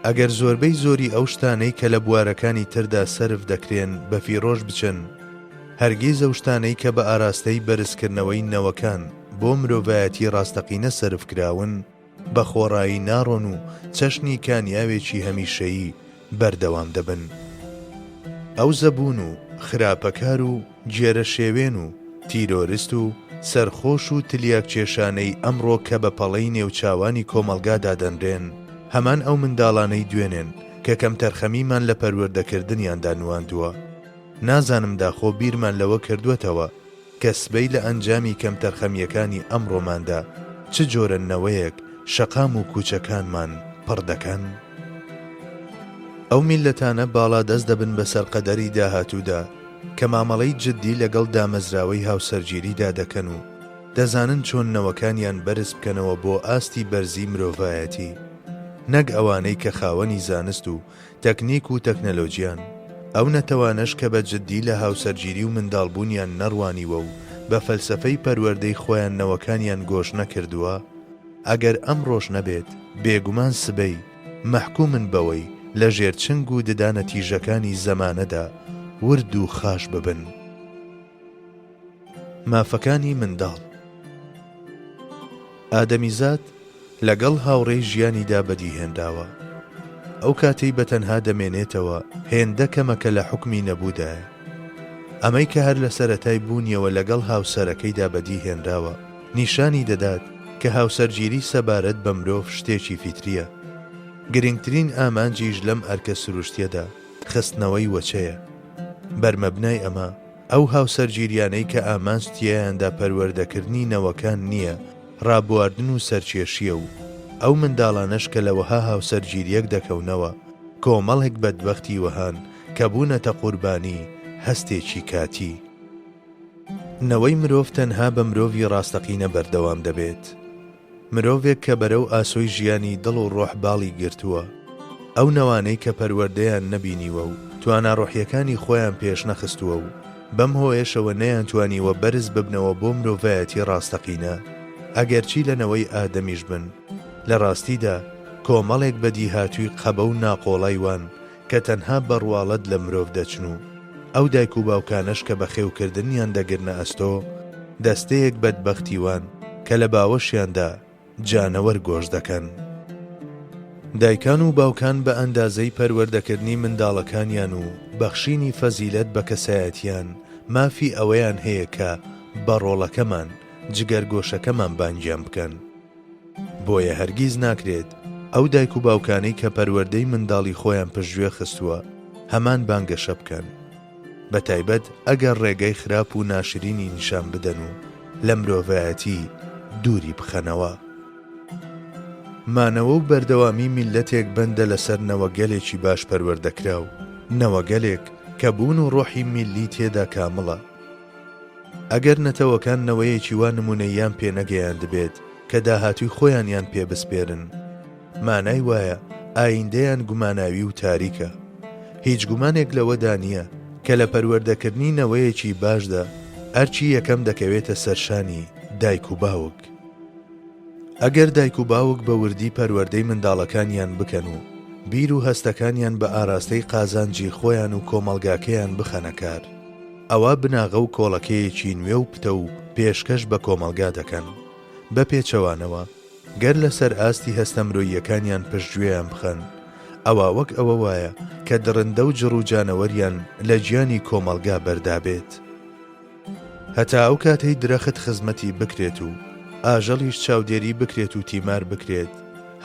ئەگەر زۆربەی زۆری ئەو شتانەی کە لە بوارەکانی تردا سەرف دەکرێن بە فیڕۆژ بچن، هەرگیز ئەو شتانەی کە بە ئاراستەی بەرزکردنەوەی نەوەکان بۆ مرۆڤایەتی ڕاستەقینە سەرفکراون بە خۆڕایی ناڕۆن و چەشنی کانیاوێکی هەمیشەیی بەردەوام دەبن. ئەو زەبوون و خراپەکار و جێرە شێوێن و تیرۆریست و سەرخۆش و تلیاک کێشانەی ئەمڕۆ کە بە پەڵەی نێوچاوانی کۆمەلگادا دەنرێن هەمان ئەو منداڵانەی دوێنێن کە کەم تەرخەمیمان لە پەروەردەکردنیاندا نواندووە. نازانم داخۆ بیرمان لەوە کردووەتەوە کە سبەی لە ئەنجامی کەم تەرخەمیەکانی ئەمڕۆماندا چ جۆرە نەوەیەک شەقام و کوچەکانمان پڕ دەکەن. ئەو میلەتانە باڵا دەست دەبن بەسەر قەدەری داهاتوودا کە مامەڵەی جددی لەگەڵ دامەزراوەی هاوسەرگیریدا دەکەن و دەزانن چۆن نەوەکانیان بەرز بکەنەوە بۆ ئاستی بەرزی مرۆڤایەتی، نەک ئەوانەی کە خاوەنی زانست و تەکنیک و تەکنەلۆجیان. ئەو نەتەوانش کە بە جددی لە هاوسەرگیری و منداڵبوونیان نەڕوانیوە و بە فەلسەفەی پەروەردەی خۆیان نەوەکانیان گۆش نەکردووە، ئەگەر ئەم ڕۆژ نەبێت بێگومان سبەی مەحکومن بەوەی لە ژێرچنگ و ددانە تیژەکانی زەمانەدا ورد و خاش ببن. مافەکانی منداڵ. ئادەمیزاد لەگەڵ هاوڕێی ژیانیدا بەدیهێنراوە. ئەو کاتەی بەتەنها دەمێنێتەوە هێندە کەمەکە لە حکمی نەبوودایە. ئەمەی کە هەر لە سەرەتای بوونیەوە لەگەڵ هاوسەرەکەیدا بەدیهێنراوە نیشانی دەدات کە هاوسەرگیری سەبارەت بە مرۆڤ شتێکی فیتریە. گرنگترین ئامانجیش لەم ئەرکە سروشتیەدا خستنەوەی وەچەیە. بەرمەبنای ئەمە ئەو هاوسەرگیریانەی کە ئامانجتیایاندا پەروەردەکردنی نەوەکان نییە، ڕابواردن و سەرکێشیە و ئەو منداڵانەش کە لەوەها هاوسەرگیریەک دەکەونەوە کۆمەڵێک بەدبەختی وەهان کە بوونەتە قوربانی هەستێکی کاتی. نەوەی مرۆڤ تەنها بە مرۆڤی ڕاستەقینە بەردەوام دەبێت. مرۆڤێک کە بەرەو ئاسۆی ژیانی دڵ و ڕۆح باڵی گرتووە، ئەو نەوانەی کە پەروەردەیان نەبینیوە و توانە ڕۆحیەکانی خۆیان پێش نەخستووە و بەم هۆیشەوە نەیانتوانیوە بەرز ببنەوە بۆ مرۆڤایەتی ڕاستەقینە، ئەگەرچی لەنەوەی ئادەمیش بن، لە ڕاستیدا کۆمەڵێک بەدی هاتووی قەبە و ناقۆڵایوان کە تەنها بەڕواڵەت لە مرۆڤ دەچن و ئەو دایک و باوکانش کە بە خێوکردنیان دەگرنە ئەستۆ دەستەیەک بەدبەختیوان کە لە باوەشیاندا جانەوەر گۆش دەکەن. دایکان و باوکان بە ئەندازەی پەروەردەکردنی منداڵەکانیان و بەخشینی فەزیلەت بە کەسایەتیان مافی ئەوەیان هەیە کە بە ڕۆڵەکەمان جگەرگۆشەکەمان بانگیان بکەن. بۆیە هەرگیز ناکرێت ئەو دایک و باوکانەی کە پەروەردەی منداڵی خۆیان پشتگوێ خستووە هەمان بانگەشە بکەن، بە تایبەت ئەگەر ڕێگەی خراپ و ناشرینی نیشان بدەن و لە مرۆڤایەتی دووری بخەنەوە. مانەوە و بەردەوامی میلەتێک بەندە لەسەر نەوەگەلێکی باش پەروەردەکراو، نەوەگەلێک کە بوون و ڕۆحی میلی تێدا کامڵە. ئەگەر نەتەوەکان نەوەیەکی وا نمونەیان پێ نەگەیاند بێت کە داهاتووی خۆیانیان پێ بسپێرن، مانای وایە ئایندەیان گوماناوی و تاریکە. هیچ گومانێک لەوەدا نییە کە لە پەروەردەکردنی نەوەیەکی باشدا ئەرچی یەکەم دەکەوێتە سەرشانی دایک و باوک. ئەگەر دایک و باوک بە وردی پەروەردەی منداڵەکانیان بکەن و بیر و هەستەکانیان بە ئاراستەی قازانجی خۆیان و کۆمەلگاکەیان بخەنە کار، ئەوە بناغە و کۆڵەکەیەکی نوێ و پتە و پێشکەش بە کۆمەلگا دەکەن. بە پێچەوانەوە گەر لەسەر ئاستی هەستە مرۆییەکانیان پشتگوێیان بخەن، ئەوە وەک ئەوە وایە کە درندە و جڕ و جانەوەریان لە گیانی کۆمەلگا بەردابێت. هەتا ئەو کاتەی درەخت خزمەتی بکرێت و ئاژەڵیش چاودێری بکرێت و تیمار بکرێت،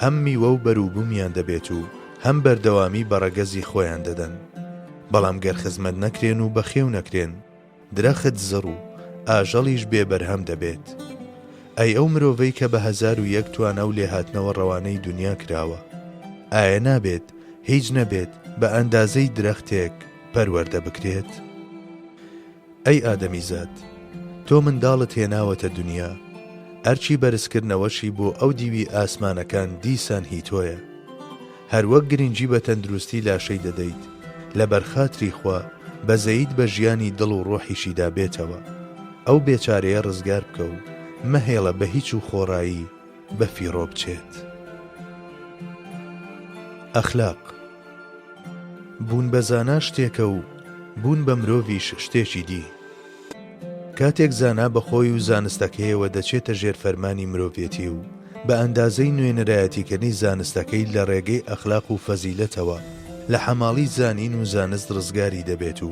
هەم میوە و بەرووبوومیان دەبێت و هەم بەردەوامی بەڕەگەزی خۆیان دەدەن. بەڵام گەر خزمەت نەکرێن و بەخێو نەکرێن، درەخت زڕ و ئاژەڵیش بێبەرهەم دەبێت. ئەی ئەو مرۆڤەی کە بە 1001 توانە و لێهاتنەوە ڕەوانەی دنیا کراوە، ئایا نابێت هیچ نەبێت بە ئەندازەی درەختێک پەروەردە بکرێت؟ ئەی ئادەمیزاد، تۆ منداڵت هێناوەتە دنیا، ئەرچی بەرزکردنەوەشی بۆ ئەو دیوی ئاسمانەکان دیسان هی تۆیە. هەروەک گرنگی بە تەندروستی لاشەی دەدەیت، لە بەرخاتری خوا بەزەیت بە ژیانی دڵ و ڕۆحیشیدا بێتەوە، ئەو بێچارەیە ڕزگار بکە و مەهێڵە بە هیچ و خۆڕایی بە فیڕۆ بچێت. ئەخلاق بوون بە زانا شتێکە و بوون بە مرۆڤیش شتێکی دی. کاتێک زانا بە خۆی و زانستەکەیەوە دەچێتە ژێر فەرمانی مرۆڤێتی و بە ئەندازەی نوێنەرایەتیکردنی زانستەکەی لە ڕێگەی ئەخلاق و فەزیلەتەوە لە حەماڵی زانین و زانست ڕزگاری دەبێت و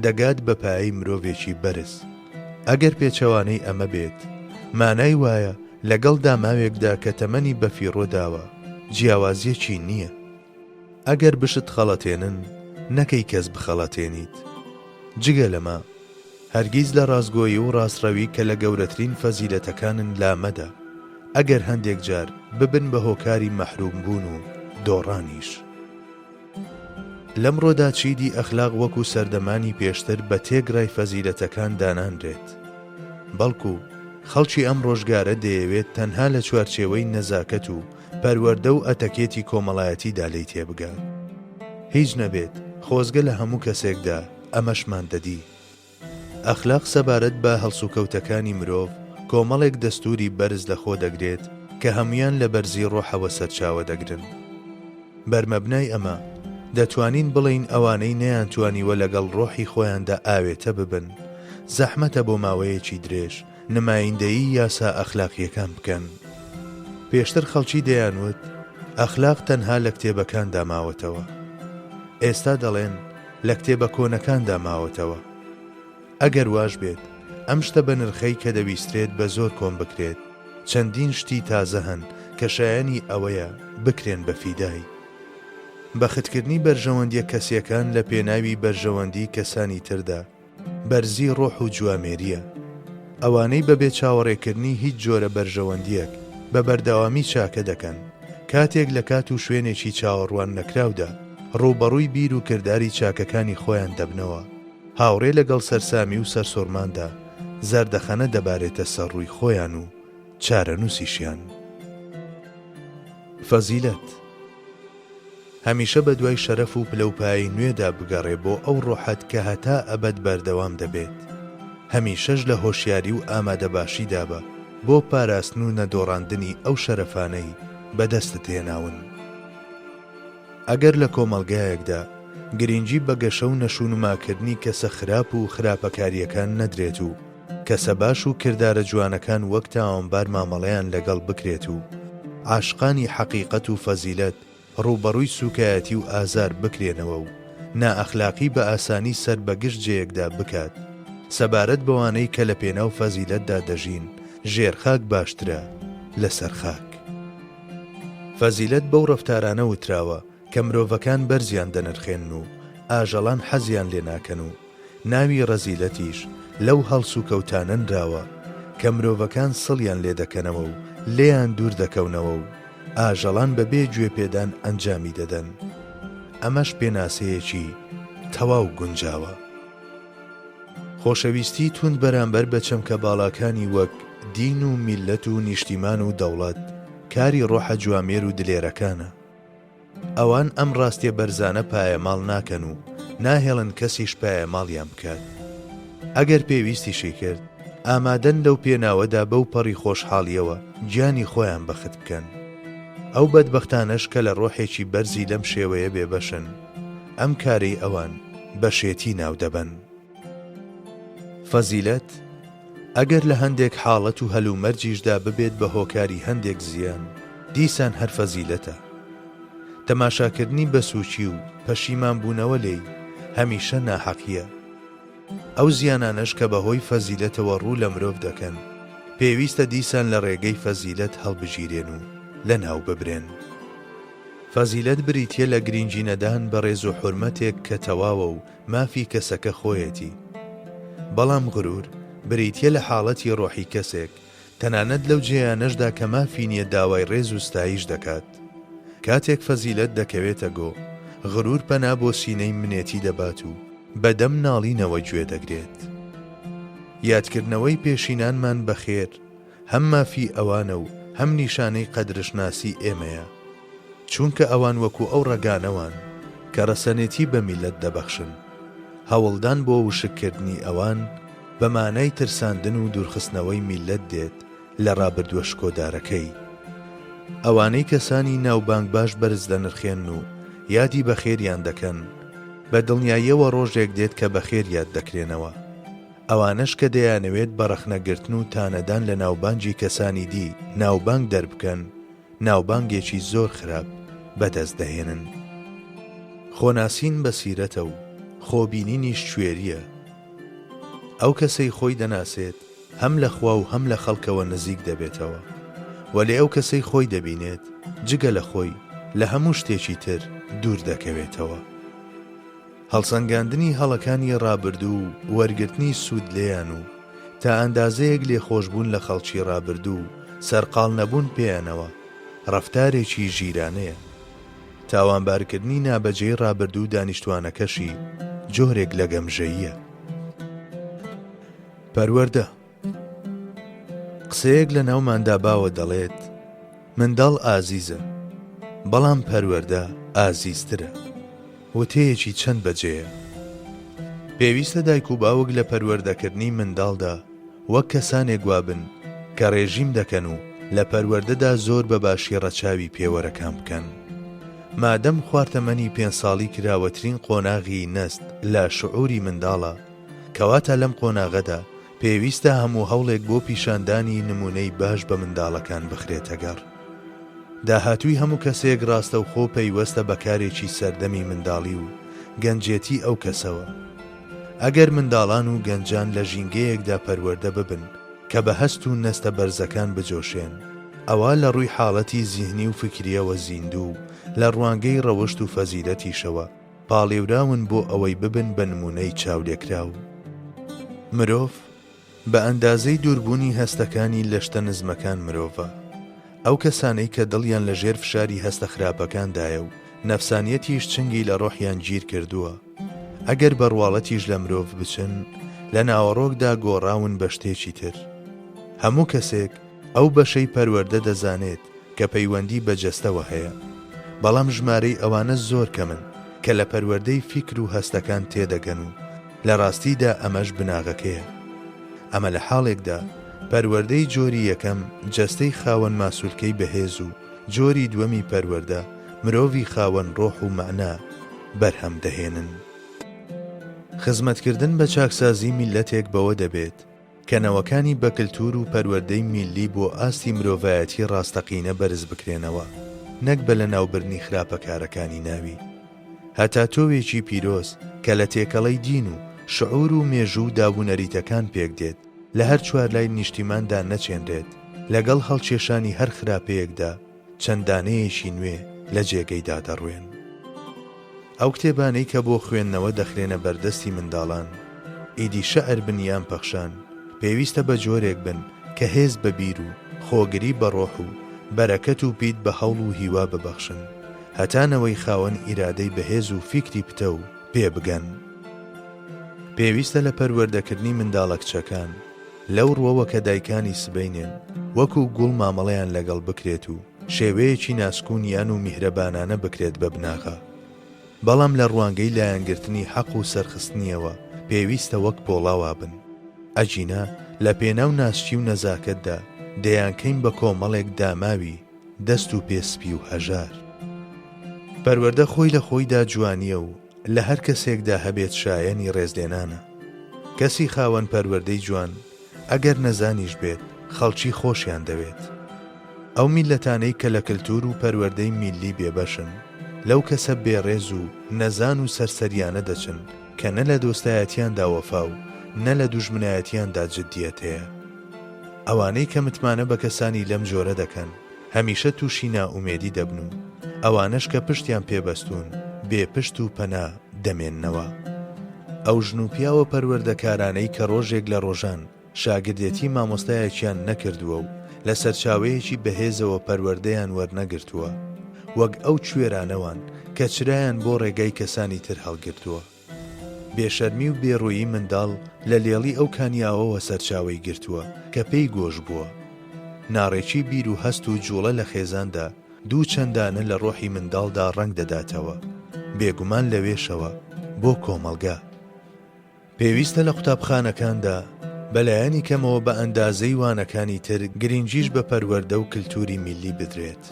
دەگات بە پایەی مرۆڤێکی بەرز. ئەگەر پێچەوانەی ئەمە بێت، مانای وایە لەگەڵ داماوێکدا کە تەمەنی بە فیڕۆ داوە جیاوازیەکی نییە. ئەگەر بشت خەڵەتێنن نەکەی کەس بخەڵەتێنیت. جگە لەمە هەرگیز لە ڕازگۆیی و ڕاستڕەوی کە لە گەورەترین فەزیلەتەکانن لامەدا، ئەگەر هەندێک جار ببن بە هۆکاری مەحروم بوون و دۆڕانیش. لەمڕۆدا چیدی ئەخلاق وەکو سەردەمانی پێشتر بە تێگڕای فەزیلەتەکان دانانرێت، بەڵکو خەڵکی ئەم ڕۆژگارە دەیەوێت تەنها لە چوارچێوەی نەزاکەت و پەروەردە و ئەتەکێتی کۆمەڵایەتیدا لێی تێبگات. هیچ نەبێت خۆزگە لە هەموو کەسێکدا ئەمەشمان دەدی. ئەخلاق سەبارەت بە هەڵسوکەوتەکانی مرۆڤ کۆمەڵێک دەستوری بەرز لە خۆ دەگرێت کە هەمویان لە بەرزی ڕۆحەوە سەرچاوە دەگرن. بەرمەبنای ئەمە دەتوانین بڵین ئەوانەی نەیانتوانیوە لەگەڵ ڕۆحی خۆیاندا ئاوێتە ببن، زەحمەتە بۆ ماوەیەکی درێژ نمایندەیی یاسا ئەخلاقیەکان بکەن. پێشتر خەڵکی دەیانوت ئەخلاق تەنها لە کتێبەکاندا ماوەتەوە، ئێستا دەڵێن لە کتێبە کۆنەکاندا ماوەتەوە. ئەگەر واش بێت ئەم شتە بە نرخەی کە دەویسترێت بە زۆر کۆم بکرێت، چەندین شتی تازە هەن کە شایەنی ئەوەیە بکرێن بە فیدای. بەختکردنی بەرژەوەندیە کەسیەکان لە پێناوی بەرژەوەندی کەسانی تردا بەرزی ڕۆح و جوامێریە. ئەوانەی بەبێ چاوەڕێکردنی هیچ جۆرە بەرژەوەندیەک بە بەردەوامی چاکە دەکەن، کاتێک لە کات و شوێنێکی چاوەڕوان نەکراودا ڕووبەڕووی بیر و کردداری چاکەکانی خۆیان دەبنەوە، هاوڕێ لەگەڵ سەرسامی و سەرسۆرماندا زەردەخەنە دەبارێتە سەرڕووی خۆیان و چارەنووسیشیان. فەزیلەت هەمیشە بە دوای شەرەف و پلەپایی نوێدا بگەڕێ بۆ ئەو ڕۆحەت کە هەتا ئەبەد بەردەوام دەبێت. هەمیشەش لە هۆشیاری و ئامادەباشیدا بە بۆ پاراستن و نەدۆڕاندنی ئەو شەرەفانەی بەدەستت هێناون. ئەگەر لە کۆمەڵگایەکدا گرنگی بە گەشە و نەشونماکردنی کەسە خراپ و خراپەکاریەکان نەدرێت و کەسە باش و کردارە جوانەکان وەک تاوانبار مامەڵەیان لەگەڵ بکرێت و عاشقانی حەقیقەت و فەزیلەت ڕووبەڕووی سوکایەتی و ئازار بکرێنەوە و نائەخلاقی بە ئاسانی سەر بە گشت جێیەکدا بکات، سەبارەت بەوانەی کە لە پێناو فەزیلەتدا دەژین ژێرخاک باشترە لەسەر خاک. فەزیلەت بەو ڕەفتارانە وتراوە کە مرۆڤەکان بەرزیان دەنرخێن و ئاژەڵان حەزیان لێ ناکەن و ناوی ڕەزیلەتیش لەو هەڵس و کەوتانەنراوە کە مرۆڤەکان سڵیان لێ دەکەنەوە و لێیان دوور دەکەونەوە و ئاژەڵان بەبێ گوێپێدان ئەنجامی دەدەن. ئەمەش پێناسەیەکی تەواو گونجاوە. خۆشەویستی توند بەرامبەر بە چەمکە باڵاکانی وەک دین و میلەت و نیشتیمان و دەوڵەت کاری ڕۆحە جوامێر و دلێرەکانە. ئەوان ئەم ڕاستیە بەرزانە پایەماڵ ناکەن و ناهێڵن کەسیش پایەماڵیان بکات. ئەگەر پێویستیشی کرد ئامادەن لەو پێناوەدا بەو پەڕی خۆشحاڵیەوە گیانی خۆیان بەخت بکەن. ئەو بەدبەختانەش کە لە ڕۆحێکی بەرزی لەم شێوەیە بێبەشن، ئەم کارەی ئەوان بەشێتی ناو دەبن. فەزیلەت ئەگەر لە هەندێک حاڵەت و هەلومەرجیشدا ببێت بە هۆکاری هەندێک زیان، دیسان هەر فەزیلەتە. تەماشاکردنی بە سوچی و پەشیمان بوونەوە لێی هەمیشە ناحەقیە. ئەو زیانانەش کە بەهۆی فەزیلەتەوە ڕوو لە مرۆڤ دەکەن، پێویستە دیسان لە ڕێگەی فەزیلەت هەڵبژیرێن و لە ناو ببرێن. فەزیلەت بریتیە لە گرنگی نەدان بە ڕێز و حورمەتێک کە تەواوە و مافی کەسەکە خۆیەتی. بەڵام غرور بریتیە لە حاڵەتی ڕۆحی کەسێک، تەنانەت لەو جێیانەشدا کە مافی نییە داوای ڕێز و ستایش دەکات. کاتێک فەزیلەت دەکەوێتە گۆ، غرور پەنا بۆ سینەی منێتی دەبات و بەدەم ناڵینەوە گوێ دەگرێت. یادکردنەوەی پێشینانمان بەخێر هەم مافی ئەوانە و هەم نیشانەی قەدرشناسی ئێمەیە، چونکە ئەوان وەکو ئەو ڕەگانەوان کە ڕەسەنێتی بە میلەت دەبەخشن. هەوڵدان بۆ وشکردنی ئەوان بە مانای ترساندن و دوورخستنەوەی میلەت دێت لە ڕابردووە شکۆدارەکەی. ئەوانەی کەسانی ناوبانگ باش بەرز دەنرخێن و یادی بەخێریان دەکەن، بە دڵنیاییەوە ڕۆژێک دێت کە بەخێر یاد دەکرێنەوە. ئەوانەش کە دەیانەوێت بە ڕەخنەگرتن و تانەدان لە ناوبانگی کەسانی دی ناوبانگ دەربکەن، ناوبانگێکی زۆر خراپ بەدەست دەهێنن. خۆناسین بە سیرەتە و خۆبینینیش کوێریە. ئەو کەسەی خۆی دەناسێت هەم لە خوا و هەم لە خەڵکەوە نزیک دەبێتەوە، وەلێ ئەو کەسەی خۆی دەبینێت جگە لە خۆی لە هەموو شتێکی تر دوور دەکەوێتەوە. هەڵسەنگاندنی هەڵەکانی ڕابردوو و وەرگرتنی سوود لێیان و تا ئەندازەیەک لێخۆشبوون لە خەڵکی ڕابردوو سەرقاڵ نەبوون پێیانەوە ڕەفتارێکی ژیرانەیە. تاوانبارکردنی نابەجێی ڕابردوو دانیشتوانەکەشی جۆرێک لە گەمژەییە. پەروەردە قسەیەک لە ناوماندا باوە دەڵێت منداڵ ئازیزە، بەڵام پەروەردە ئازیزترە. وتەیەکی چەند بەجێیە. پێویستە دایک و باوک لە پەروەردەکردنی منداڵدا وەک کەسانێک وابن کە ڕێژیم دەکەن و لە پەروەردەدا زۆر بە باشی ڕەچاوی پێوەرەکان بکەن. مادەم خواردەمەنی 5 ساڵی کراوەترین قۆناغی نەست لە شعوری منداڵە، کەواتە لەم قۆناغەدا پێویستە هەموو هەوڵێک بۆ پیشاندانی نمونەی باش بە منداڵەکان بخرێتە گەڕ. داهاتووی هەموو کەسێک ڕاستە و خۆ پەیوەستە بەکارێکی سەردەمی منداڵی و گەنجێتی ئەو کەسەوە. ئەگەر منداڵان و گەنجان لە ژینگەیەکدا پەروەردە ببن کە بە هەست و نەستە بەرزەکان بجۆشێن، ئەوە لە ڕووی حاڵەتی زیهنی و فکریەوە زیندوو لە ڕوانگەی ڕەوشت و فەزیلەتیشەوە پاڵێوراون بۆ ئەوەی ببن بە نمونەی چاولێکراو. مرۆڤ بە ئەندازەی دووربوونی هەستەکانی لە شتە نزمەکان مرۆڤە. ئەو کەسانەی کە دڵیان لە ژێر فشاری هەستە خراپەکاندایە و نەفسانیەتیش چنگی لە ڕۆحیان گیر کردووە، ئەگەر بەڕواڵەتیش لە مرۆڤ بچن لە ناوەڕۆکدا گۆڕاون بە شتێکی تر. هەموو کەسێک ئەو بەشەی پەروەردە دەزانێت کە پەیوەندی بە جەستەوە هەیە، بەڵام ژمارەی ئەوانە زۆر کەمن کە لە پەروەردەی فیکر و هەستەکان تێدەگەن و لە ڕاستیدا ئەمەش بناغەکەیە. ئەمە لە حاڵێکدا پەروەردەی جۆری یەکەم جەستەی خاوەن ماسوولکەی بەهێز و جۆری دووەمی پەروەردە مرۆڤی خاوەن ڕۆح و مەعنا بەرهەم دەهێنن. خزمەتکردن بە چاکسازی میلەتێک بەوە دەبێت کە نەوەکانی بە کلتور و پەروەردەی میلی بۆ ئاستی مرۆڤایەتی ڕاستەقینە بەرز بکرێنەوە، نەک بە لە ناوبردنی خراپەکارەکانی ناوی. هەتا تۆوێکی پیرۆز کە لە تێکەڵەی دین و شعور و مێژوو دابوونەریتەکان پێک دێت لە هەر چوار لای نیشتیماندا نەچێنرێت، لەگەڵ هەڵکێشانی هەر خراپەیەکدا چەندانەیەکی نوێ لە جێگەیدا دەڕوێن. ئەو کتێبانەی کە بۆ خوێندنەوە دەخرێنە بەردەستی منداڵان، ئیدی شەعر بنیان پەخشان، پێویستە بە جۆرێک بن کە هێز بە بیر و خۆگری بە ڕۆح و بەرەکەت و بیت بە هەوڵ و هیوا ببەخشن، هەتانەوەی خاوەن ئیرادەی بەهێز و فیکری پتە و پێ بگەن. پێویستە لە پەروەردەکردنی منداڵە کچەکان لەو ڕوەوە کە دایکانی سبەینێن وەکو گوڵ مامەڵەیان لەگەڵ بکرێت و شێوەیەکی ناسکوونیان و میهرەبانانە بکرێت بە بناغە. بەڵام لە ڕوانگەی لایەنگرتنی حەق و سەرخستنیەوە پێویستە وەک پۆڵاوا بن. ئەجینا لە پێناو ناسچی و نەزاکەتدا دەیانکەین بە کۆمەڵێک داماوی دەست و پێسپی و هەژار. پەروەردە خۆی لە خۆیدا جوانیە و لە هەر کەسێکدا هەبێت شایەنی ڕێزلێنانە. کەسی خاوەن پەروەردەی جوان ئەگەر نەزانیش بێت خەڵکی خۆشیان دەوێت. ئەو میلەتانەی کە لە کلتور و پەروەردەی میلی بێبەشن لەو کەسە بێڕێز و نەزان و سەرسەریانە دەچن کە نە لە دۆستایەتیاندا وەفا و نە لە دوژمنایەتیاندا جددیەت هەیە. ئەوانەی کە متمانە بە کەسانی لەم جۆرە دەکەن هەمیشە تووشی نائومێدی دەبن و ئەوانەش کە پشتیان پێبەستون بێ پشت و پەنا دەمێننەوە. ئەو ژن و پیاوە پەروەردەکارانەی کە ڕۆژێک لە ڕۆژان شاگردێتی مامۆستایەکیان نەکردووە و لە سەرچاوەیەکی بەهێزەوە پەروەردەیان وەرنەگرتووە، وەک ئەو کوێرانەوان کە چرایان بۆ ڕێگای کەسانی تر هەڵگرتووە. بێشەرمی و بێڕوویی منداڵ لە لێڵی ئەو کانیاوەوە سەرچاوەی گرتووە کە پێی گۆش بووە. ناڕێکی بیر و هەست و جوڵە لە خێزاندا دوو چەندانە لە ڕۆحی منداڵدا ڕەنگ دەداتەوە. بێگومان لەوێشەوە بۆ کۆمەڵگا. پێویستە لە قوتابخانەکاندا بەلایەنی کەمەوە بە ئەندازەی وانەکانی تر گرنگیش بە پەروەردە و کللتوری میلی بدرێت،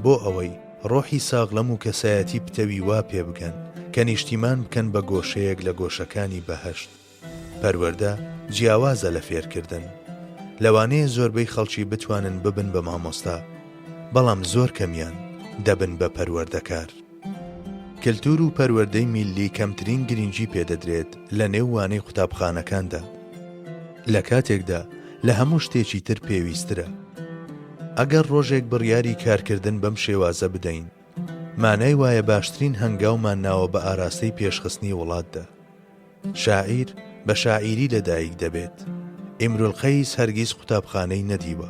بۆ ئەوەی ڕۆحی ساغڵەم و کەسایەتی پتەوی وا پێ بگەن کە نیشتیمان بکەن بە گۆشەیەک لە گۆشەکانی بەهەشت. پەروەردە جیاوازە لە فێرکردن، لەوانەیە زۆربەی خەڵکی بتوانن ببن بە مامۆستا، بەڵام زۆر کەمیان دەبن بە پەروەردەکار. کللتور و پەروەردەی میلی کەمترین گرنگی پێدەدرێت لە نێو وانەی قوتابخانەکاندا، لە کاتێکدا لە هەموو شتێکی تر پێویسترە. ئەگەر ڕۆژێک بڕیاری کارکردن بەم شێوازە بدەین، مانای وایە باشترین هەنگاومان ناوە بە ئاراستەی پێشخستنی وڵاتدا. شاعیر بە شاعیری لەدایک دەبێت. ئیمرولقەیس هەرگیز قوتابخانەی نەدیوە.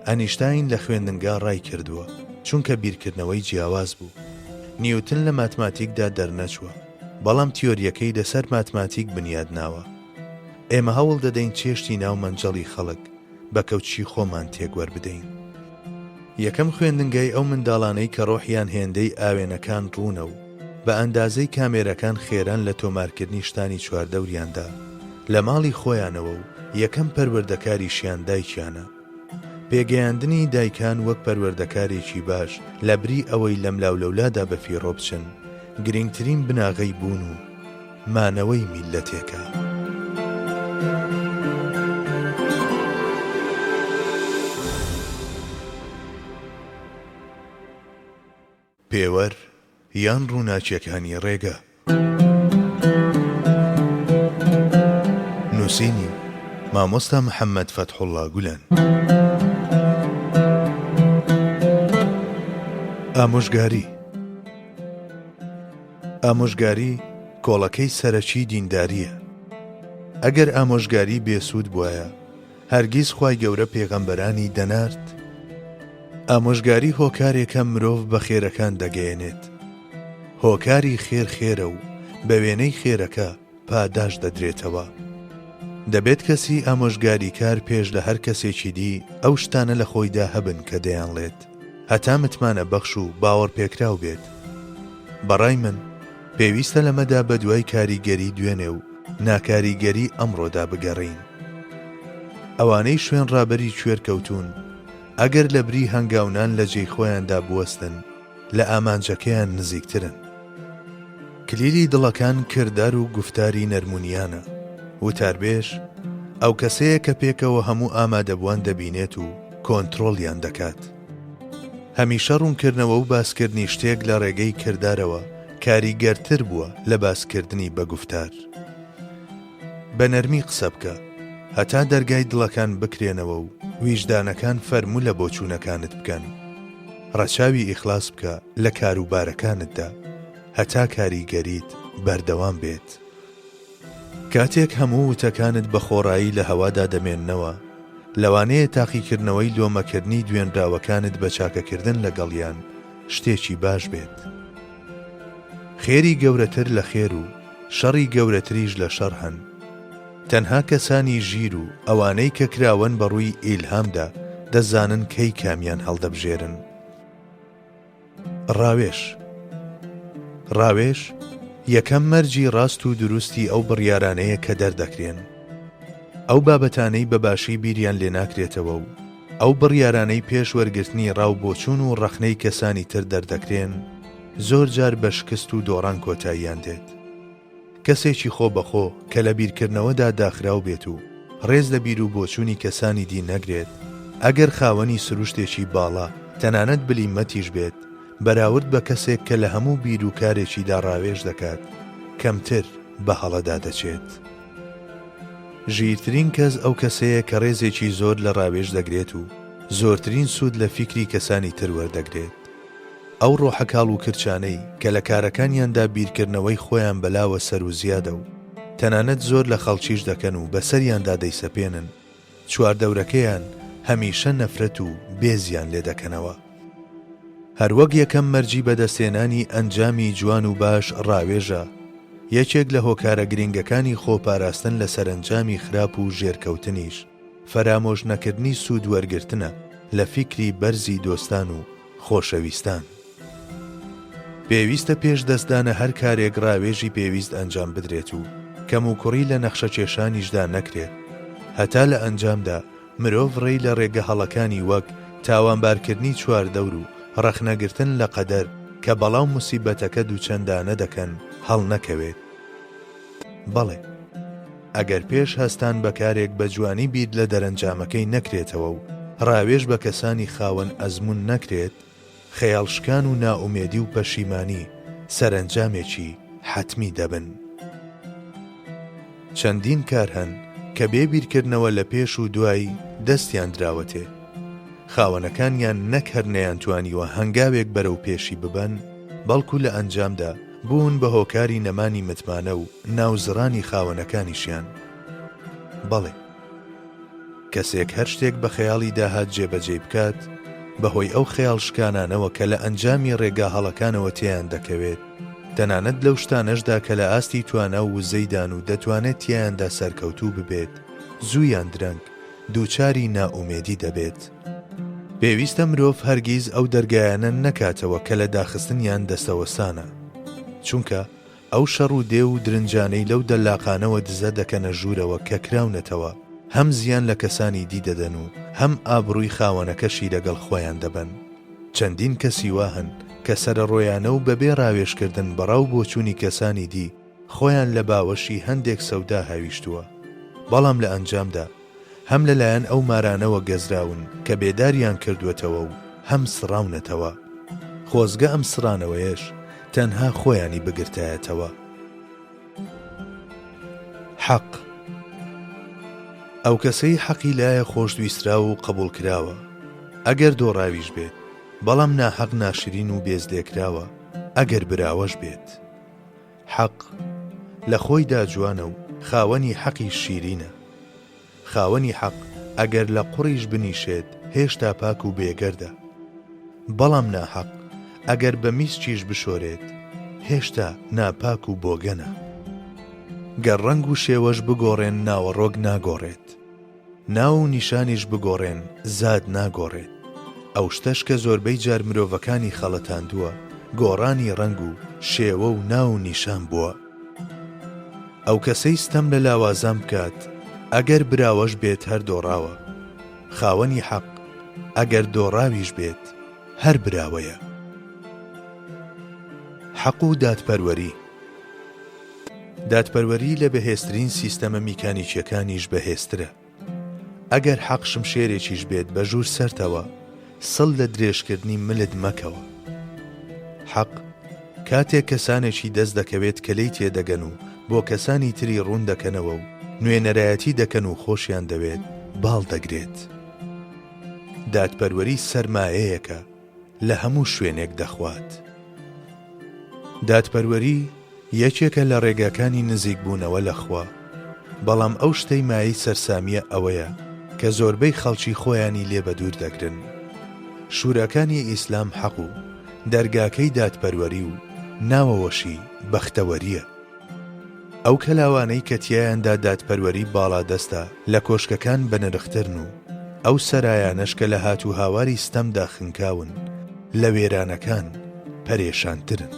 ئەنیشتاین لە خوێندنگا ڕای کردووە چونکە بیرکردنەوەی جیاواز بوو. نیوتن لە ماتماتیکدا دەرنەچووە، بەڵام تیۆریەکەی لەسەر ماتماتیک بنیاد ناوە. ئێمە هەوڵ دەدەین چێشتی ناو مەنجەڵی خەڵک بە کەوچی خۆمان تێگوەر بدەین. یەکەم خوێندنگای ئەو منداڵانەی کە ڕۆحیان هێندەی ئاوێنەکان ڕوونە و بە ئەندازەی کامێرەکان خێران لە تۆمارکردنی شتانی چواردەوریاندا لە ماڵی خۆیانەوە و یەکەم پەروەردەکاریشیان دایکیانە. پێگەیاندنی دایکان وەک پەروەردەکارێکی باش لە بری ئەوەی لەم لاولەولادا بەفیڕۆ بچن گرنگترین بناغەی بوون و مانەوەی میلەتێکە. پێوەر یان ڕووناچیەکانی ڕێگە. نووسینی مامۆستا محەممەد فەتحوڵڵا گولان. ئامۆژگاری کۆڵەکەی سەرەکی دینداریە. ئەگەر ئامۆژگاری بێسوود بووایە هەرگیز خوای گەورە پێغەمبەرانی دەنارد. ئامۆژگاری هۆکارێکە مرۆڤ بە خێرەکان دەگەیەنێت. هۆکاری خێر خێرە و بە وێنەی خێرەکە پاداش دەدرێتەوە. دەبێت کەسی ئامۆژگاری کار پێش لە هەر کەسێکی دی ئەو شتانە لە خۆیدا هەبن کە دەیانڵێت، هەتا متمانە بەخش و باوەڕ پێکراو بێت. بەڕای من پێویستە لەمەدا بە دوای کاریگەری دوێنێ و ناکاریگەری ئەمڕۆدا بگەڕین. ئەوانەی شوێن ڕابەری کوێرکەوتون ئەگەر لە بری هەنگاونان لە جێی خۆیاندا بوەستن لە ئامانجەکەیان نزیکترن. کلیلی دڵەکان کردار و گفتاری نەرمونیانە. وتاربێژ ئەو کەسەیە کە پێکەوە هەموو ئامادەبووان دەبینێت و کۆنتڕۆڵیان دەکات. هەمیشە ڕوونکردنەوە و باسکردنی شتێک لە ڕێگەی کردارەوە کاریگەرتر بووە لە باسکردنی بە گفتار. بە نەرمی قسە بکە هەتا دەرگای دڵەکان بکرێنەوە و ویژدانەکان فەرموو لە بۆچوونەکانت بکەن. ڕەچاوی ئیخلاس بکە لە کاروبارەکانتدا هەتا کاریگەریت بەردەوام بێت. کاتێک هەموو وتەکانت بە خۆڕایی لە هەوادا دەمێننەوە، لەوانەیە تاقیکردنەوەی لۆمەکردنی دوێنراوەکانت بە چاکەکردن لەگەڵیان شتێکی باش بێت. خێری گەورەتر لە خێر و شەڕی گەورەتریش لە شەڕ هەن. تەنها کەسانی ژیر و ئەوانەی کە کراون بە ڕووی ئیلهامدا دەزانن کەی کامیان هەڵدەبژێرن. ڕاوێژ یەکەم مەرجی ڕاست و دروستی ئەو بڕیارانەیە کە دەردەکرێن. ئەو بابەتانەی بەباشی بیریان لێ ناکرێتەوە و ئەو بڕیارانەی پێش وەرگرتنی ڕاوبۆچوون و ڕەخنەی کەسانی تر دەردەکرێن زۆر جار بە شکست و دۆڕان کۆتاییان دێت. کەسێکی خۆ بەخۆ کە لە بیرکردنەوەدا داخراو بێت و ڕێز لە بیر و بۆچوونی کەسانی دی نەگرێت، ئەگەر خاوەنی سروشتێکی باڵا تەنانەت بلیمەتیش بێت، بەراورد بە کەسێک کە لە هەموو بیر و کارێکیدا ڕاوێژ دەکات کەمتر بە هەڵەدا دەچێت. ژیرترین کەس ئەو کەسەیە کە ڕێزێکی زۆر لە ڕاوێژ دەگرێت و زۆرترین سوود لە فیکری کەسانی تر وەردەگرێت. ئەو ڕۆحەکاڵ و کرچانەی کە لە کارەکانیاندا بیرکردنەوەی خۆیان بەلاوە سەر و زیادە و تەنانەت زۆر لە خەڵکیش دەکەن و بەسەریاندا دەیسەپێنن، چواردەورەکەیان هەمیشە نەفرەت و بێزیان لێ دەکەنەوە. هەروەک یەکەم مەرجی بەدەستێنانی ئەنجامی جوان و باش ڕاوێژە، یەکێک لە هۆکارە گرنگەکانی خۆپاراستن لە سەرنجامی خراپ و ژێرکەوتنیش فەرامۆژ نەکردنی سوود وەرگرتنە لە فیکری بەرزی دۆستان و خۆشەویستان. پێویستە پێش دەستدانە هەر کارێک ڕاوێژی پێویست ئەنجام بدرێت و کەم و کوڕی لە نەخشە کێشانیشدا نەکرێت. هەتا لە ئەنجامدا مرۆڤ ڕێی لە ڕێگە هەڵەکانی وەک تاوانبارکردنی چواردەور و ڕەخنەگرتن لە قەدەر کە بەڵاو موسیبەتەکە دووچەندانە دەکەن هەڵ نەکەوێت. بەڵێ، ئەگەر پێش هەستان بەکارێک بە جوانی بیر لە دەرەنجامەکەی نەکرێتەوە و ڕاوێژ بە کەسانی خاوەن ئەزمون نەکرێت، خەیاڵشکان و نائومێدی و پەشیمانی سەرنجامێکی حەتمی دەبن. چەندین کار هەن کە بێبیرکردنەوە لە پێش و دوایی دەستیان دراوەتێ. خاوەنەکانیان نەک هەر نەیانتوانیوە هەنگاوێک بەرەو پێشی ببەن، بەڵکو لە ئەنجامدا بوون بە هۆکاری نەمانی متمانە و ناوزڕانی خاوەنەکانیشیان. بەڵێ، کەسێک هەر شتێک بە خەیاڵی داهات جێبەجێ بکات بەهۆی ئەو خەیاڵ شکانانەوە کە لە ئەنجامی ڕێگا هەڵەکانەوە تێیان دەکەوێت، تەنانەت لەو شتانەشدا کە لە ئاستی توانە و وزەیدان و دەتوانێت تیاندا سەرکەوتوو ببێت، زوویان درەنگ دووچاری نائومێدی دەبێت. پێویستە مرۆڤ هەرگیز ئەو دەرگایانە نەکاتەوە کە لە داخستنیان دەستەوەسانە، چونکە ئەو شەڕ و دێ و درنجانەی لەو دەلاقانەوە دزە دەکەنە ژوورەوە کە کراونەتەوە، هەم زیان لە کەسانی دی دەدەن و هەم ئابڕووی خاوەنەکەشی لەگەڵ خۆیان دەبن. چەندین کەسی وا هەن کە سەرڕۆیانە و بەبێ ڕاوێشکردن بەڕاو بۆچوونی کەسانی دی خۆیان لە باوەشی هەندێک سەودا هاویشتووە، بەڵام لە ئەنجامدا هەم لەلایەن ئەو مارانەوە گەزراون کە بێداریان کردوێتەوە و هەم سڕاونەتەوە. خۆزگە ئەم سڕانەوەیەش تەنها خۆیانی بگرتایەتەوە. حەق، ئەو کەسەی حەقی لایە خۆشویستراوە و قبول کراوە، ئەگەر دۆڕاویش بێت، بەڵام ناحەق ناشرین و بێزلێکراوە ئەگەر براوەش بێت. حەق لە خۆیدا جوانە و خاوەنی حەقی شیرینە. خاوەنی حەق ئەگەر لە قوڕیش بنیشێت هێشتا پاک و بێگەردە، بەڵام ناحەق ئەگەر بە میسچیش بشۆرێت هێشتا ناپاک و بۆگەنە. گەر ڕەنگ و شێوەش بگۆڕێن ناوەڕۆک ناگۆڕێت، ناو و نیشانیش بگۆڕێن زاد ناگۆڕێت. ئەو شتەش کە زۆربەی جار مرۆڤەکانی خەڵەتاندووە گۆڕانی ڕەنگ و شێوە و ناو و نیشان بووە. ئەو کەسەی ستەم لە لاوازان بکات ئەگەر براوەش بێت هەر دۆڕاوە. خاوەنی حەق ئەگەر دۆڕاویش بێت هەر براوەیە. حەق و دادپەروەری. دادپەروەری لە بەهێزترین سیستەمە میکانیکیەکانیش بەهێزترە. ئەگەر حەق شمشێرێکیش بێت بە ژوور سەرتەوە، سڵ لە درێژکردنی ملت مەکەوە. حەق کاتێک کەسانێکی دەست دەکەوێت کە لی تێدەگەن و بۆ کەسانی تری ڕوون دەکەنەوە و نوێنەرایەتی دەکەن و خۆشیان دەوێت باڵ دەگرێت. دادپەروەری سەرمایەیەکە لە هەموو شوێنێک دەخوات. دادپەروەری یەکێکە لە ڕێگاکانی نزیک بوونەوە لە خوا، بەڵام ئەو شتەی مایی سەرسامیە ئەوەیە کە زۆربەی خەڵکی خۆیانی لێ بە دوور دەگرن. شوورەکانی ئیسلام حەق و دەرگاکەی دادپەروەری و ناوەوەشی بەختەوەریە. ئەو کەلاوانەی کە تیایاندا دادپەروەری باڵادەستە لە کۆشکەکان بەنرخترن و ئەو سەرایانەش کە لە هاتوو هاواری ستەمدا خنکاون لە وێرانەکان پەرێشانترن.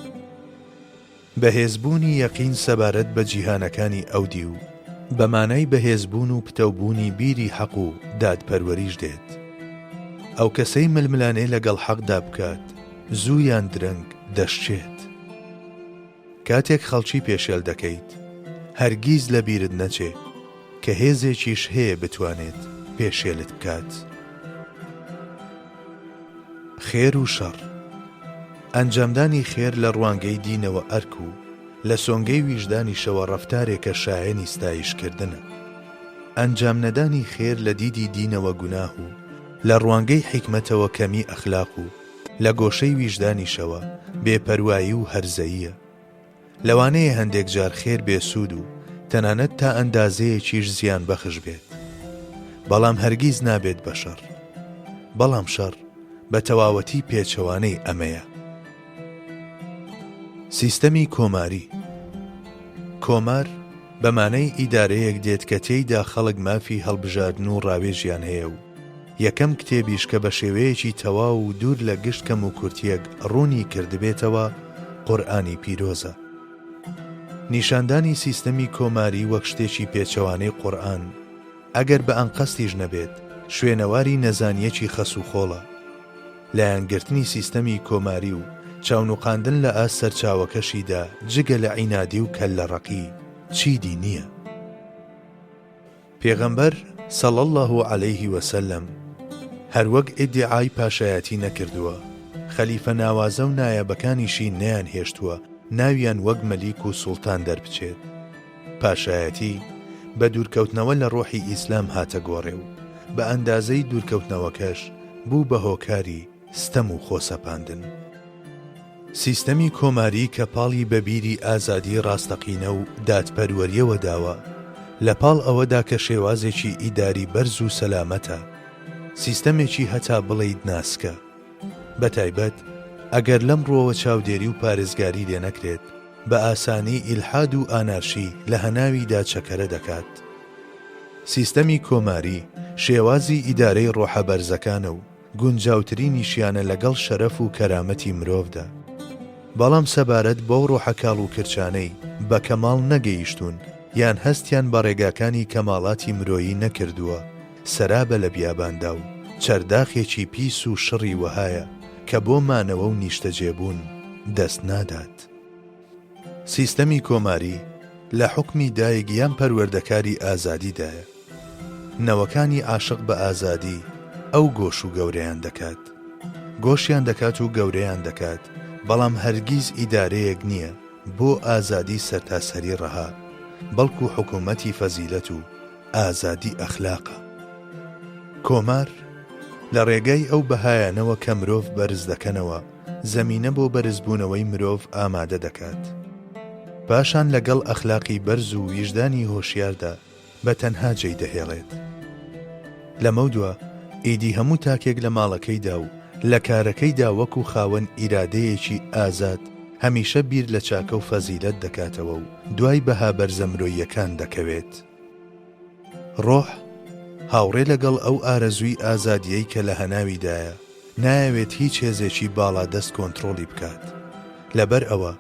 بەهێزبوونی یەقین سەبارەت بە جیهانەکانی ئەودی و بەمانای بەهێزبوون و پتەوبوونی بیری حەق و دادپەروەریش دێت. ئەو کەسەی ململانەی لەگەڵ حەقدا بکات زوویان درەنگ دەشچێت. کاتێک خەڵکی پێشێل دەکەیت هەرگیز لە بیرت نەچێ کە هێزێکیش هەیە بتوانێت پێشێلت بکات. خێر و شەڕ. ئەنجامدانی خێر لە ڕوانگەی دینەوە ئەرک و لە سۆنگەی ویژدانیشەوە ڕەفتارێکە شایەنی ستایشکردنە. ئەنجام نەدانی خێر لە دیدی دینەوە گوناه و لە ڕوانگەی حیکمەتەوە کەمی ئەخلاق و لە گۆشەی ویژدانیشەوە بێپەروایی و هەرزەییە. لەوانەیە هەندێک جار خێر بێسوود و تەنانەت تا ئەندازەیەکیش زیان بەخش بێت، بەڵام هەرگیز نابێت بە شەڕ. بەڵام شەڕ بە تەواوەتی پێچەوانەی ئەمەیە. سیستەمی کۆماری. کۆمار بەمانەی ئیدارەیەک دێت کە تێیدا خەڵک مافی هەڵبژاردن و ڕاوێژیان هەیە و یەکەم کتێبیش کە بە شێوەیەکی تەواو و دوور لە گشت کەم و کورتیەک ڕوونی کردبێتەوە قورئانی پیرۆزە. نیشاندانی سیستەمی کۆماری وەک شتێکی پێچەوانەی قورئان ئەگەر بە ئەنقەستیش نەبێت شوێنەواری نەزانیەکی خەسوخۆڵە. لایەنگرتنی سیستەمی کۆماری و چاونوقاندن لە ئاست سەرچاوەکەشیدا جگە لە عینادی و کەللەڕەقی چیدی نییە. پێغەمبەر صلی الله علیه وسلم هەروەک ئیدعای پاشایەتی نەکردووە، خەلیفە ناوازە و نایەبەکانیشی نەیان هێشتووە ناویان وەک مەلیک و سوڵتان دەربچێت. پاشایەتی بە دوورکەوتنەوە لە ڕۆحی ئیسلام هاتە گۆڕێ و بە ئەندازەی دوورکەوتنەوەکەش بوو بە هۆکاری ستەم و خۆسەپاندن. سیستەمی کۆماری کە پاڵی بەبیری ئازادی ڕاستەقینە و دادپەروەریەوە داوە، لە پاڵ ئەوەدا کە شێوازێکی ئیداری بەرز و سەلامەتە، سیستەمێکی هەتا بڵێیت ناسکە. بەتایبەت ئەگەر لەم ڕۆوە چاودێری و پارێزگاری لێ نەکرێت، بە ئاسانی ئیلحاد و ئانارشی لە هەناویدا چەکەرە دەکات. سیستەمی کۆماری شێوازی ئیدارەی ڕۆحە بەرزەکانە و گونجاوترینیشیانە لەگەڵ شەرەف و کەرامەتی مرۆڤدا. بەڵام سەبارەت بۆ ڕۆحە کاڵ و کرچانەی بە کەماڵ نەگەیشتون یان هەستیان بە ڕێگاکانی کەماڵاتی مرۆیی نەکردووە، سەرابە لە بیاباندا و چەرداخێکی پیس و شڕی وەهایە کە بۆ مانەوە و نیشتەجێبوون دەست نادات. سیستەمی کۆماری لە حوکمی دایک یان پەروەردەکاری ئازادیدایە. نەوەکانی عاشق بە ئازادی ئەو گۆش و گەورەیان دەکات، گۆشیان دەکات و گەورەیان دەکات، بەڵام هەرگیز ئیدارەیەک نییە بۆ ئازادی سەرتاسەری ڕەها، بەڵکو حکوومەتی فەزیلەت و ئازادی ئەخلاقە. کۆمار لە ڕێگەی ئەو بەهایانەوە کە مرۆڤ بەرز دەکەنەوە زەمینە بۆ بەرزبوونەوەی مرۆڤ ئامادە دەکات. پاشان لەگەڵ ئەخلاقی بەرز و ویژدانی هۆشیاردا بە تەنها جێی دەهێڵێت. لەمە دووە ئیدی هەموو تاکێک لە ماڵەکەیدا و لە کارەکەیدا وەکو خاوەن ئیرادەیەکی ئازاد هەمیشە بیر لە چاکە و فەزیلەت دەکاتەوە و دوای بەها بەرزەمرۆییەکان دەکەوێت. ڕۆح هاوڕێ لەگەڵ ئەو ئارەزووی ئازادیەی کە لە هەناویدایە نایەوێت هیچ هێزێکی باڵا دەست کۆنتڕۆلی بکات. لەبەر ئەوە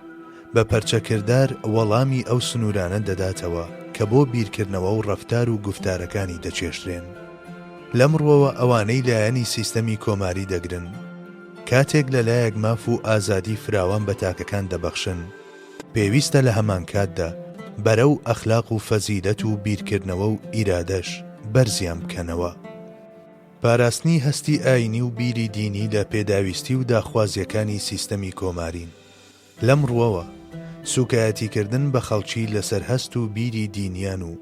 بە پەرچەکردار وەڵامی ئەو سنوورانە دەداتەوە کە بۆ بیرکردنەوە و ڕەفتار و گفتارەکانی دەچێشرێن. لەم ڕۆوە ئەوانەی لایەنی سیستەمی کۆماری دەگرن کاتێک لەلایەک ماف و ئازادی فراوان بە تاکەکان دەبەخشن، پێویستە لە هەمان کاتدا بەرەو ئەخلاق و فەزیلەت و بیرکردنەوە و ئیرادەش بەرزیان بکەنەوە. پاراستنی هەستی ئاینی و بیری دینی لە پێداویستی و داخوازیەکانی سیستەمی کۆمارین. لەم ڕۆوە سوکایەتیکردن بە خەڵکی لەسەر هەست و بیری دینیان و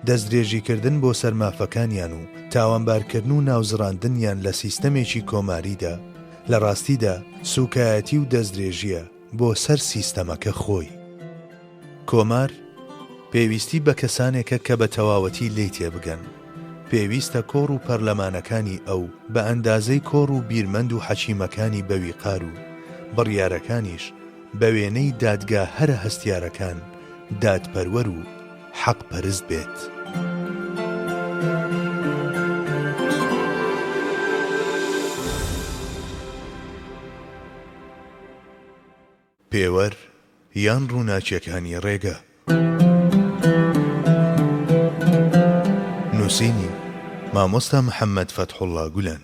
دەستدرێژیکردن بۆ سەرمافەکانیان و تاوانبارکردن و ناوزڕاندنیان لە سیستەمێکی کۆماریدا لە ڕاستیدا سوکایەتی و دەستدرێژیە بۆ سەر سیستەمەکە خۆی. کۆمار پێویستی بە کەسانێکە کە بە تەواوەتی لێی تێبگەن. پێویستە کۆڕ و پەرلەمانەکانی ئەو بە ئەندازەی کۆڕ و بیرمەند و حەکیمەکانی بەویقار و بڕیارەکانیش بە وێنەی دادگا هەرە هەستیارەکان دادپەروەر و حەق پەرست بێت. پێوەر یان ڕووناچیەکانی ڕێگە. نووسینی مامۆستا محەممەد فەتحوڵڵا گولان.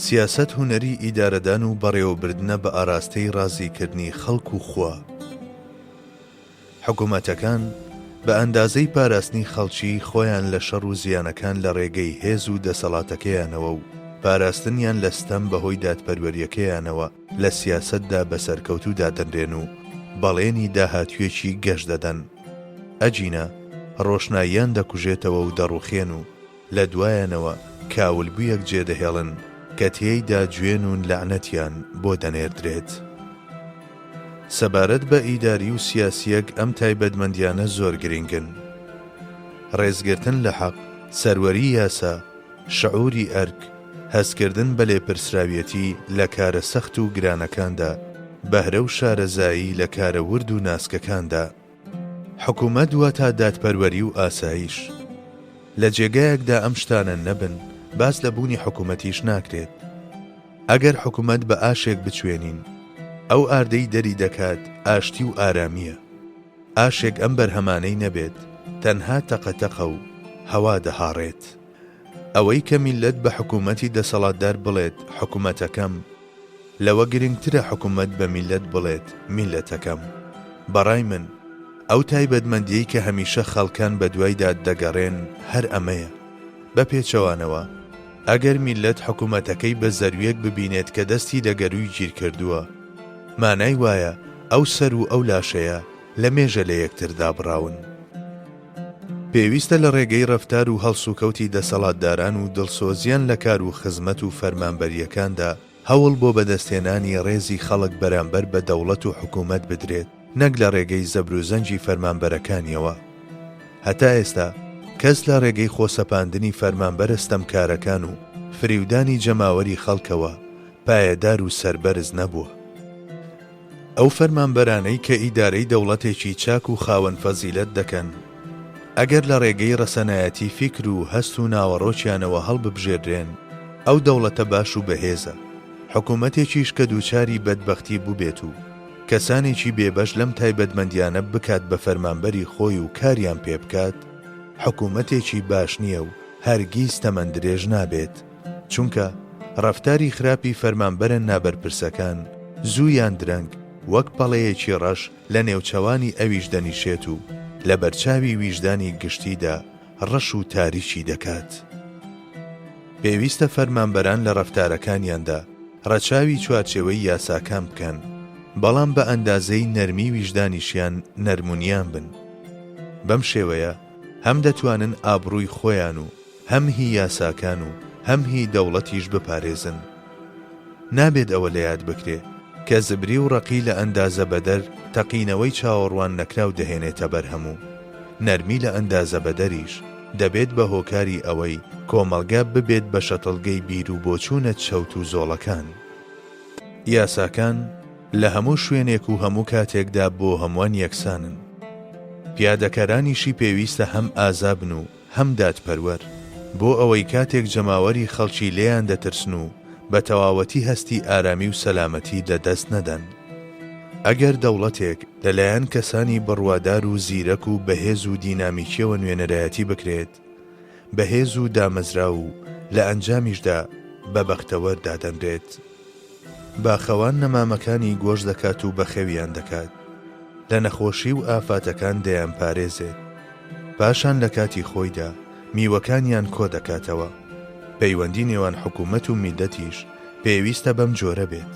سیاسەت هونەری ئیدارەدان و بەڕێوەبردنە بە ئاراستەی ڕازیکردنی خەڵک و خوا. حکوومەتەکان بە ئەندازەی پاراستنی خەڵکی خۆیان لە شەڕ و زیانەکان لە ڕێگەی هێز و دەسەڵاتەکەیانەوە و پاراستنیان لە ستەم بەهۆی دادپەروەریەکەیانەوە لە سیاسەتدا بەسەرکەوتو دادەنرێن و بەڵێنی داهاتوێکی گەشت دەدەن. ئەجینە ڕۆشناییان دەکوژێتەوە و دەڕوخێن و لە دوایانەوە کاولبوویەک جێدەهێڵن کە تێیدا گوێن و لەعنەتیان بۆ دەنێردرێت. سەبارەت بە ئیداری و سیاسیەک ئەم تایبەتمەندیانە زۆر گرنگن. ڕێزگرتن لە حەق، سەروەری یاسا، شعوری ئەرک، هەستکردن بە لێپرسراویەتی لە کارە سەخت و گرانەکاندا، بەهرە و شارەزایی لە کارە ورد و ناسکەکاندا. حکوومەت واتە دادپەروەری و ئاسایش. لە جێگایەکدا ئەم شتانە نەبن، باس لە بوونی حکوومەتیش ناکرێت. ئەگەر حکوومەت بە ئاشێک بچوێنین، ئەو ئاردەی دەری دەکات ئاشتی و ئارامیە. ئاشێک ئەم بەرهەمانەی نەبێت، تەنها تەقەتەقە و هەوا دەهاڕێت. ئەوەی کە میلەت بە حکوومەتی دەسەڵاتدار بڵێت حکوومەتەکەم، لەوە گرنگترە حکوومەت بە میلەت بڵێت میلەتەکەم. بەڕای من ئەو تایبەتمەندیەی کە هەمیشە خەڵکان بە دوایدا دەگەڕێن هەر ئەمەیە. بە پێچەوانەوە ئەگەر میلەت حکوومەتەکەی بە زەرویەک ببینێت کە دەستی لە گەروی گیر کردووە، مانای وایە ئەو سەر و ئەو لاشەیە لە مێژە لە یەکتردا بڕاون. پێویستە لە ڕێگەی ڕەفتار و هەڵسوکەوتی دەسەڵاتداران و دڵسۆزیان لە کار و خزمەت و فەرمانبەریەکاندا هەوڵ بۆ بەدەستێنانی ڕێزی خەڵک بەرامبەر بە دەوڵەت و حکوومەت بدرێت، نەک لە ڕێگەی زەبروزەنجی فەرمانبەرەکانیەوە. هەتا ئێستا کەس لە ڕێگەی خۆسەپاندنی فەرمانبەرە ستەمکارەکان و فریودانی جەماوەری خەڵکەوە پایەدار و سەربەرز نەبووە. ئەو فەرمانبەرانەی کە ئیدارەی دەوڵەتێکی چاک و خاوەن فەزیلەت دەکەن، ئەگەر لە ڕێگەی ڕەسەنایەتی فیکر و هەست و ناوەڕۆکیانەوە هەڵببژێردرێن، ئەو دەوڵەتە باش و بەهێزە. حکوومەتێکیش کە دووچاری بەدبەختی بووبێت و کەسانێکی بێبەش لەم تایبەتمەندیانە بکات بە فەرمانبەری خۆی و کاریان پێ بکات، حکوومەتێکی باش نییە و هەرگیز تەمەندرێژ نابێت، چونکە ڕەفتاری خراپی فەرمانبەرە نابەرپرسەکان زوویان درەنگ وەک پەڵەیەکی ڕەش لە نێوچەوانی ئەویش دەنیشێت و لە بەرچاوی ویژدانی گشتیدا ڕەش و تاریکی دەکات. پێویستە فەرمانبەران لە ڕەفتارەکانیاندا ڕەچاوی چوارچێوەی یاساکان بکەن، بەڵام بە ئەندازەی نەرمی ویژدانیشیان نەرمونیان بن. بەم شێوەیە هەم دەتوانن ئابڕووی خۆیان و هەم هی یاساکان و هەم هی دەوڵەتیش بپارێزن. نابێت ئەوە لە یاد بکرێ کە زبری و ڕەقی لە ئەندازە بەدەر تەقینەوەی چاوەڕوان نەکراو دەهێنێتە بەرهەموو. نەرمی لە ئەندازە بەدەریش دەبێت بە هۆکاری ئەوەی کۆمەڵگا ببێت بە شەتڵگەی بیر و بۆچوونە چەوت و زۆڵەکان. یاساکان لە هەموو شوێنێک و هەموو کاتێکدا بۆ هەمووان یەکسانن. پیادەکەرانیشی پێویستە هەم ئازابن و هەم دادپەروەر، بۆ ئەوەی کاتێک جەماوەری خەڵکی لێیان دەترسن و بە تەواوەتی هەستی ئارامی و سەلامەتی لەدەست نەدەن. ئەگەر دەوڵەتێک لەلایەن کەسانی بڕوادار و زیرەک و بەهێز و دینامیکیەوە نوێنەرایەتی بکرێت، بەهێز و دامەزرا و لە ئەنجامیشدا بە بەختەوەر دادەنرێت. باخەوان نەمامەکانی گۆژ دەکات و بەخەویان دەکات، لە نەخۆشی و ئافاتەکان دەیان پارێزێت، پاشان لە کاتی خۆیدا میوەکانیان کۆ دەکاتەوە. پەیوەندی نێوان حکوومەت و میلەتیش پێویستە بەم جۆرە بێت.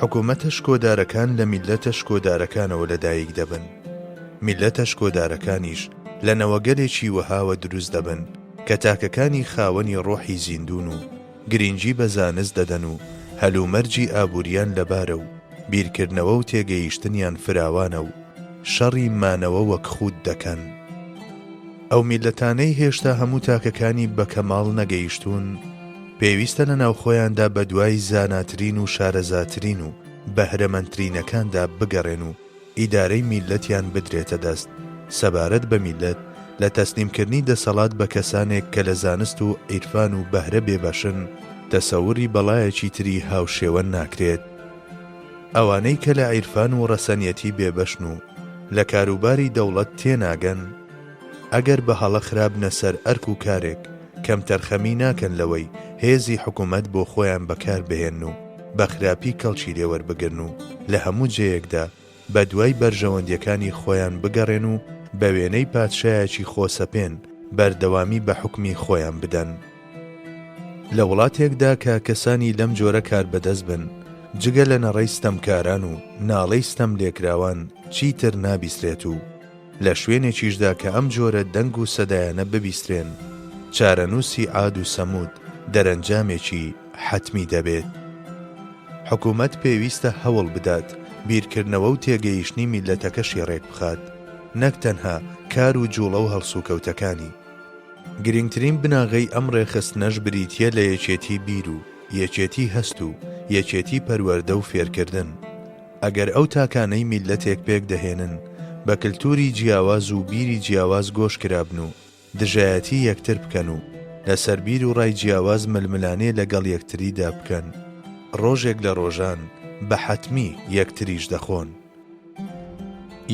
حکوومەتە شکۆدارەکان لە میلەتە شکۆدارەکانەوە لەدایک دەبن، میلەتە شکۆدارەکانیش لە نەوەگەلێکی وەهاوە دروست دەبن کە تاکەکانی خاوەنی ڕۆحی زیندون و گرنگی بە زانست دەدەن و هەلومەرجی ئابووریان لەبارە و بیرکردنەوە و تێگەیشتنیان فراوانە و شەڕی مانەوە وەک خود دەکەن. ئەو میلەتانەی هێشتا هەموو تاکەکانی بە کەماڵ نەگەیشتون، پێویستە لە ناوخۆیاندا بە دوای زاناترین و شارەزاترین و بەهرەمەندترینەکاندا بگەڕێن و ئیدارەی میلەتیان بدرێتە دەست، سەبارەت بە میلەت لە تەسلیمکردنی دەسەڵات بە کەسانێک کە لە زانست و عیرفان و بەهرە بێبەشن تەسەووری بەڵایەکی تری هاوشێوە ناکرێت. ئەوانەی کە لە عیرفان و ڕەسەنیەتی بێبەشن و لە کاروباری دەوڵەت تێناگەن، ئەگەر بە هەڵە خراپنە سەر ئەرک و کارێک، کەم تەرخەمی ناکەن لەوەی هێزی حکوومەت بۆ خۆیان بەکار بهێن و بە خراپی کەڵکی لێوەربگرن و لە هەموو جەیەکدا بە دوای بەرژەوەندیەکانی خۆیان بگەڕێن و بە وێنەی پادشایەکی خۆسەپێن بەردەوامی بە حکمی خۆیان بدەن. لە وڵاتێکدا کە کەسانی لەم جۆرە کار بەدەست بن، جگە لە نەڕەی ستەمکاران و ناڵەی ستەم لێکراوان چیتر نابیسترێت و لە شوێنێکیشدا کە ئەم جۆرە دەنگ و سەدایانە ببیسترێن، چارەنووسی عاد و سەمود دەرەنجامێکی حەتمی دەبێت. حکوومەت پێویستە هەوڵ بدات بیرکردنەوە و تێگەیشتنی میلەتەکەشی ڕێک بخات، نەک تەنها کار و جوڵە و هەڵسوکەوتەکانی. گرنگترین بناغەی ئەم ڕێخستنەش بریتیە لە یەکێتی بیر و یەکێتی هەست و یەکێتی پەروەردە و فێرکردن. ئەگەر ئەو تاکانەی میلەتێک پێک دەهێنن بە کلتوری جیاواز و بیری جیاواز گۆش کرابن و دژایەتی یەکتر بکەن و لەسەر بیر و ڕای جیاواز ململانێ لەگەڵ یەکتریدا بکەن. ڕۆژێک لە ڕۆژان بە حەتمی یەکتریش دەخۆن.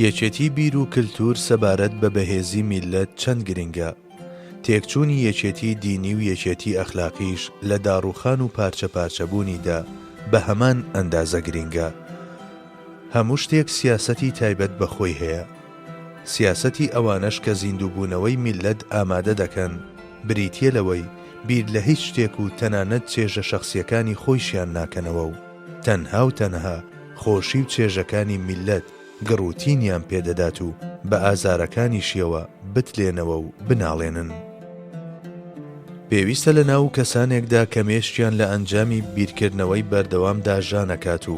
یەکێتی بیر و کلتور سەبارەت بە بەهێزی میلەت چەند گرنگە. تێکچوونی یەکێتی دینی و یەکێتی ئەخلاقیش لە داڕوخان و پارچە پارچەبوونیدا بە هەمان ئەندازە گرنگە. هەموو شتێک سیاسەتی تایبەت بەخۆی هەیە. سیاسەتی ئەوانەش کە زیندووبوونەوەی میلەت ئامادە دەکەن بریتیە لەوەی بیر لە هیچ شتێک و تەنانەت چێژە شەخسیەکانی خۆیشیان ناکەنەوە و تەنها و تەنها خۆشی و چێژەکانی میلەت گڕوتینیان پێدەدات و بە ئازارەکانیشیەوە بتلێنەوە و بناڵێنن. پێویستە لە ناو کەسانێکدا کە مێشتیان لە ئەنجامی بیرکردنەوەی بەردەوامدا ژانەکات و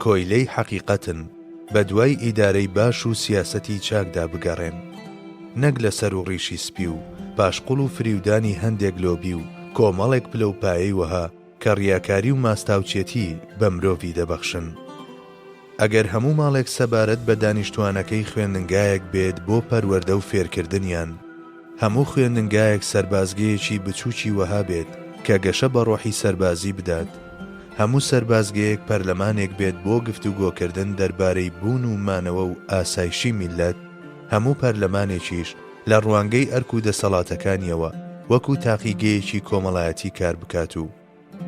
کۆیلەی حەقیقەتن بە دوای ئیدارەی باش و سیاسەتی چاکدا بگەڕێن، نەک لە سەر و ڕیشی سپی و پاشقوڵ و فریودانی هەندێک لۆبی و کۆمەڵێک پلە و پایەی وەها کە ڕیاکاری و ماستاوچێتی بە مرۆڤی دەبەخشن. ئەگەر هەموو ماڵێک سەبارەت بە دانیشتوانەکەی خوێندنگایەک بێت بۆ پەروەردە و فێرکردنیان، هەموو خوێندنگایەک سەربازگەیەکی بچووکی وەها بێت کە گەشە بە ڕۆحی سەربازی بدات، هەموو سەربازگەیەک پەرلەمانێک بێت بۆ گفتوگۆکردن دەربارەی بوون و مانەوە و ئاسایشی میلەت، هەموو پەرلەمانێکیش لە ڕوانگەی ئەرک و دەسەڵاتەکانیەوە وەکو تاقیگەیەکی کۆمەڵایەتی کار بکات و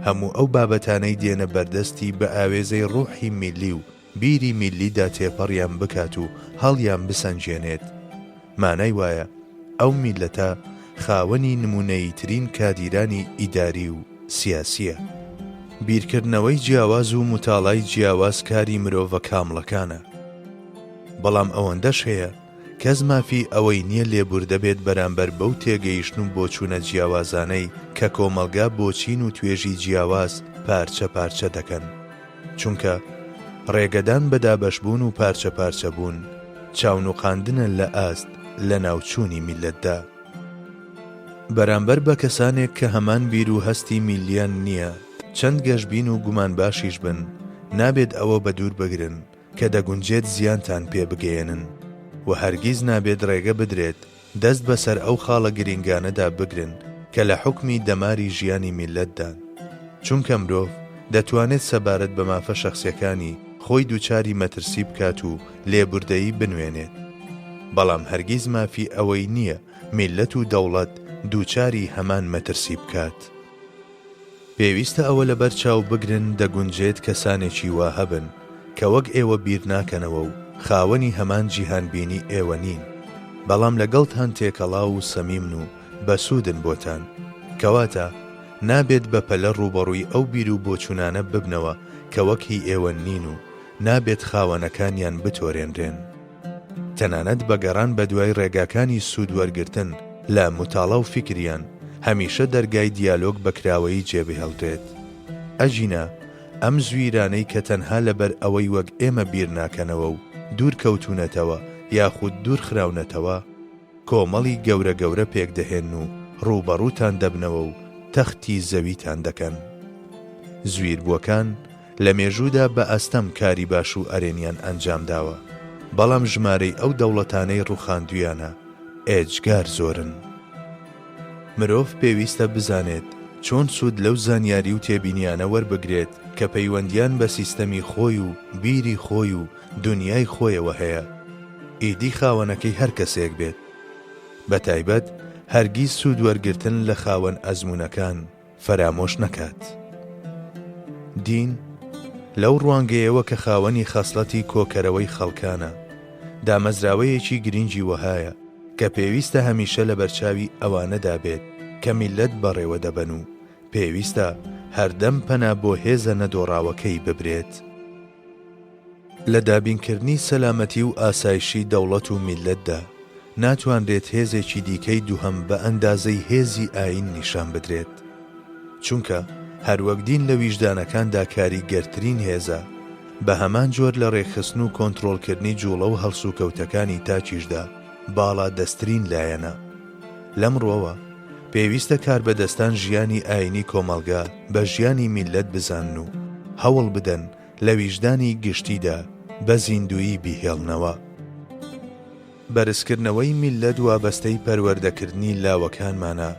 هەموو ئەو بابەتانەی دێنە بەردەستی بە ئاوێزەی ڕوحی میلی و بیری میلیدا تێپەڕیان بکات و هەڵیان بسەنجێنێت. مانای وایە ئەو میلەتە خاوەنی نمونەییترین کادیرانی ئیداری و سیاسیە. بیرکردنەوەی جیاواز و متاڵای جیاواز کاری مرۆڤە کامڵەکانە. بەڵام ئەوەندەش هەیە کەس مافی ئەوەی نییە لێبوردە بێت بەرامبەر بەو تێگەیشتن و بۆچوونە جیاوازانەی کە کۆمەلگا بۆچین و توێژی جیاواز پارچە پارچە دەکەن. چونکە ڕێگەدان بە دابەشبوون و پارچە پارچەبوون چاونوقاندنە لە ئاست لە ناوچوونی میلەتدا. بەرامبەر بە کەسانێک کە هەمان بیر و هەستی میلیان نییە، چەند گەشبین و گومان باشیش بن، نابێت ئەوە بە دوور بگرن کە دەگونجێت زیانتان پێ بگەێنن و هەرگیز نابێت ڕێگە بدرێت دەست بەسەر ئەو خاڵە گرنگانەدا بگرن کە لە حوکمی دەماری ژیانی میلەتدان. چونکە مرۆڤ دەتوانێت سەبارەت بە مافە شەخسیەکانی خۆی دووچاری مەترسی بکات و لێبوردەیی بنوێنێت، بەڵام هەرگیز مافی ئەوەی نییە میلەت و دەوڵەت دووچاری هەمان مەترسی بکات. پێویستە ئەوە لەبەر چاو بگرن دەگونجێت کەسانێکی وا هەبن کە وەک ئێوە بیر ناکەنەوە و خاوەنی هەمان جیهانبینی ئێوە نین، بەڵام لەگەڵتان تێکەڵا و سەمیمن و بەسوودن بۆتان، کەواتە نابێت بەپەلە ڕوبەڕووی ئەو بیر و بۆچوونانە ببنەوە کە وەک هی ئێوە نین و نابێت خاوەنەکانیان بتۆرێنرێن. تەنانەت بەگەڕان بە دوای ڕێگاکانی سوود وەرگرتن لە متاڵە و فکریان هەمیشە دەرگای دیالۆگ بەکراوەیی جێبهێڵدرێت. ئەژینە ئەم زویرانەی کە تەنها لەبەر ئەوەی وەک ئێمە بیر ناکەنەوە و دوور کەوتونەتەوە یاخود دوور خراونەتەوە، کۆمەڵی گەورە گەورە پێک دەهێن و ڕوبەڕووتان دەبنەوە و تەختی زەویتان دەکەن. زویربووەکان لە مێژوودا بە ئەستەم کاری باش و ئەرێنیان ئەنجام داوە، بەڵام ژمارەی ئەو دەوڵەتانەی ڕووخاندویانە ئێجگار زۆرن. مرۆڤ پێویستە بزانێت چۆن سوود لەو زانیاری و تێبینیانە وەربگرێت کە پەیوەندیان بە سیستەمی خۆی و بیری خۆی و دنیای خۆیەوە هەیە، ئیدی خاوەنەکەی هەر کەسێک بێت، بە تایبەت هەرگیز سوود وەرگرتن لە خاوەن ئەزموونەکان فەرامۆش نەکات. دین لەو ڕوانگەیەوە کە خاوەنی خەسڵەتی کۆکەرەوەی خەڵکانە، دامەزراوەیەکی گرنگی وەهایە کە پێویستە هەمیشە لە بەرچاوی ئەوانەدا بێت کە میلەت بەڕێوە دەبەن و پێویستە هەردەم پەنا بۆ هێزە نەدۆڕاوەکەی ببرێت. لە دابینکردنی سەلامەتی و ئاسایشی دەوڵەت و میلەتدا ناتوانرێت هێزێکی دیکەی دووهەم بە ئەندازەی هێزی ئاین نیشان بدرێت، چونکە هەروەک دین لە ویژدانەکاندا کاریگەرترین هێزە، بە هەمان جۆر لە ڕێکخستن و کۆنتڕۆڵکردنی جوڵە و هەڵسوکەوتەکانی تاکیشدا باڵا دەسترین لایەنە. لەم ڕۆوە پێویستە کاربەدەستان ژیانی ئاینی کۆمەلگا بە ژیانی میلەت بزانن و هەوڵ بدەن لە ویژدانی گشتیدا بە زیندویی بیهێڵنەوە. بەرزکردنەوەی میلەت وابەستەی پەروەردەکردنی لاوەکانمانە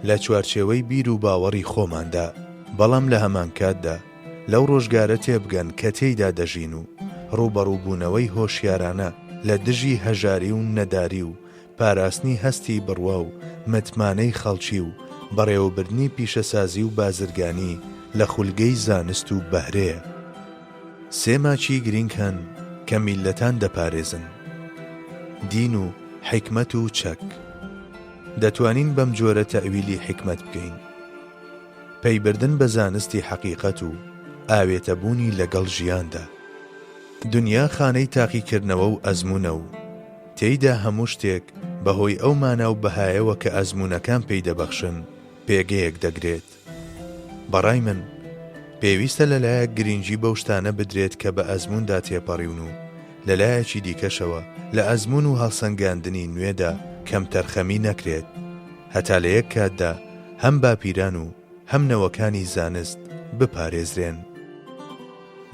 لە چوارچێوەی بیر و باوەڕی خۆماندا، بەڵام لە هەمان کاتدا لەو ڕۆژگارە تێبگەن کە تێیدا دەژین و ڕوبەڕووبوونەوەی هۆشیارانە لە دژی هەژاری و نەداری و پاراستنی هەستی بڕوا و متمانەی خەڵکی و بەڕێوەبردنی پیشەسازی و بازرگانی لە خولگەی زانست و بەهرەیە. سێ ماچی گرنگ هەن کە میلەتان دەپارێزن: دین و حکمت و چەک. دەتوانین بەم جۆرە تەئویلی حکمت بکەین: پەیبردن بە زانستی حەقیقەت و ئاوێتەبوونی لەگەڵ ژیاندا. دنیا خانەی تاقیکردنەوە و ئەزموونە و تێیدا هەموو شتێک بەهۆی ئەو مانە و بەهایەوە کە ئەزموونەکان پێی دەبەخشن پێگەیەک دەگرێت. بەڕای من پێویستە لەلایەک گرنگی بەو شتانە بدرێت کە بە ئەزمووندا تێپەڕیون و لەلایەکی دیکەشەوە لە ئەزموون و هەڵسەنگاندنی نوێدا کەم تەرخەمی نەکرێت، هەتا لە یەک کاتدا هەم باپیران و هەم نەوەکانی زانست بپارێزرێن.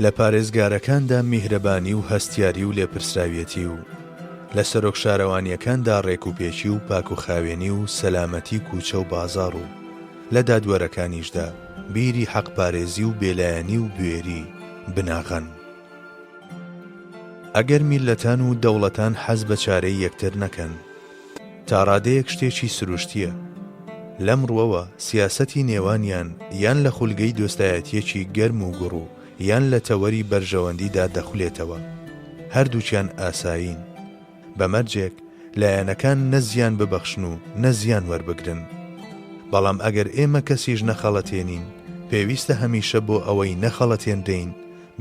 لە پارێزگارەکاندا میهرەبانی و هەستیاری و لێپرسراویەتی و لە سەرۆک شارەوانیەکاندا ڕێکوپێکی و پاکوخاوێنی و سەلامەتی کوچە و بازاڕ و لە دادوەرەکانیشدا بیری حەقپارێزی و بێلایەنی و بوێری بناغەن. ئەگەر میلەتان و دەوڵەتان حەز بە چارەی یەکتر نەکەن، تا ڕادەیەک شتێکی سروشتیە. لەم ڕوەوە سیاسەتی نێوانیان یان لە خولگەی دۆستایەتیەکی گەرم و گوڕ و یان لە تەوەری بەرژەوەندیدا دەخولێتەوە. هەردووچیان ئاسایین. بەمەرجێک لایەنەکان نەزیان ببەخشن و نەزیان وەربگرن. بەڵام ئەگەر ئێمە کەسیش نەخەڵەتێنین، پێویستە هەمیشە بۆ ئەوەی نەخەڵەتێنرین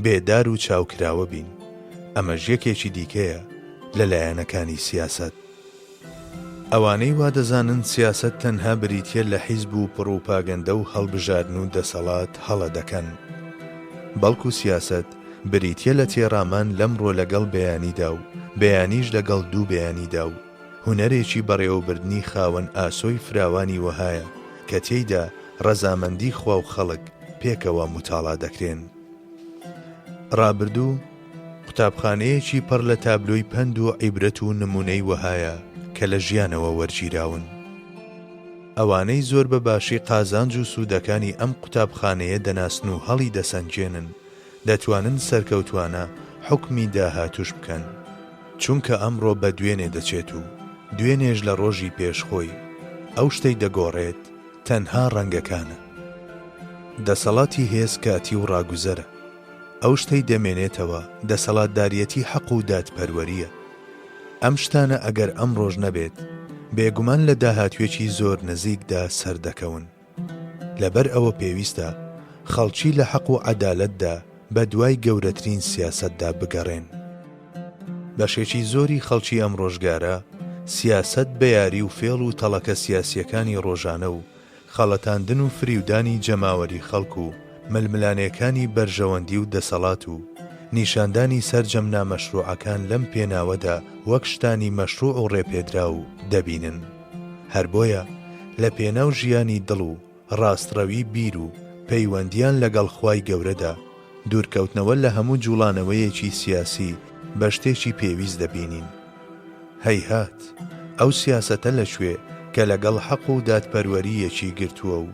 بێدار و چاوکراوە بین. ئەمەش یەکێکی دیکەیە لە لایەنەکانی سیاسەت. ئەوانەی وا دەزانن سیاسەت تەنها بریتیە لە حیزب و پڕوپاگەندە و هەڵبژاردن و دەسەڵات هەڵە دەکەن، بەڵکو سیاسەت بریتیە لە تێڕامان لەمڕۆ لەگەڵ بەیانیدا و بەیانیش لەگەڵ دوو بەیانیدا و هونەرێکی بەڕێوەبردنی خاوەن ئاسۆی فراوانی وەهایە کە تێیدا ڕەزامەندی خوا و خەڵک پێکەوە متاڵا دەکرێن. ڕابردوو قوتابخانەیەکی پڕ لە تابلۆی پەند و عیبرەت و نمونەی وەهایە کە لە ژیانەوە وەرگیراون. ئەوانەی زۆر بە باشی قازانج و سوودەکانی ئەم قوتابخانەیە دەناسن و هەڵی دەسەنجێنن، دەتوانن سەرکەوتوانە حکمی داهاتوش بکەن، چونکە ئەمڕۆ بە دوێنێ دەچێت و دوێنێژ لە ڕۆژی پێشخۆی ئەو شتەی دەگۆڕێت تەنها ڕەنگەکانە. دەسەڵاتی هێز کاتی و ڕاگوزەرە. ئەو شتەی دەمێنێتەوە دەسەڵاتداریەتی حەق و دادپەروەریە. ئەم شتانە ئەگەر ئەم ڕۆژ نەبێت، بێگومان لە داهاتوێکی زۆر نزیکدا سەردەکەون. لەبەر ئەوە پێویستە خەڵکی لە حەق و عەدالەتدا بە دوای گەورەترین سیاسەتدا بگەڕێن. بەشێکی زۆری خەڵکی ئەم ڕۆژگارە سیاسەت بە یاری و فێڵ و تەڵەکە سیاسیەکانی ڕۆژانە و خەڵەتاندن و فریودانی جەماوەری خەڵک و ململانەکانی بەرژەوەندی و دەسەڵات و نیشاندانی سەرجەم نامەشروعەکان لەم پێناوەدا وەک شتانی مەشروع و ڕێپێدرا و دەبینن. هەر بۆیە لە پێناو ژیانی دڵ و ڕاستڕەوی بیر و پەیوەندیان لەگەڵ خوای گەورەدا دوورکەوتنەوە لە هەموو جوڵانەوەیەکی سیاسی بە شتێکی پێویست دەبینین. هەیهات ئەو سیاسەتە لەکوێ کە لەگەڵ حەق و دادپەروەریەکی گرتووە و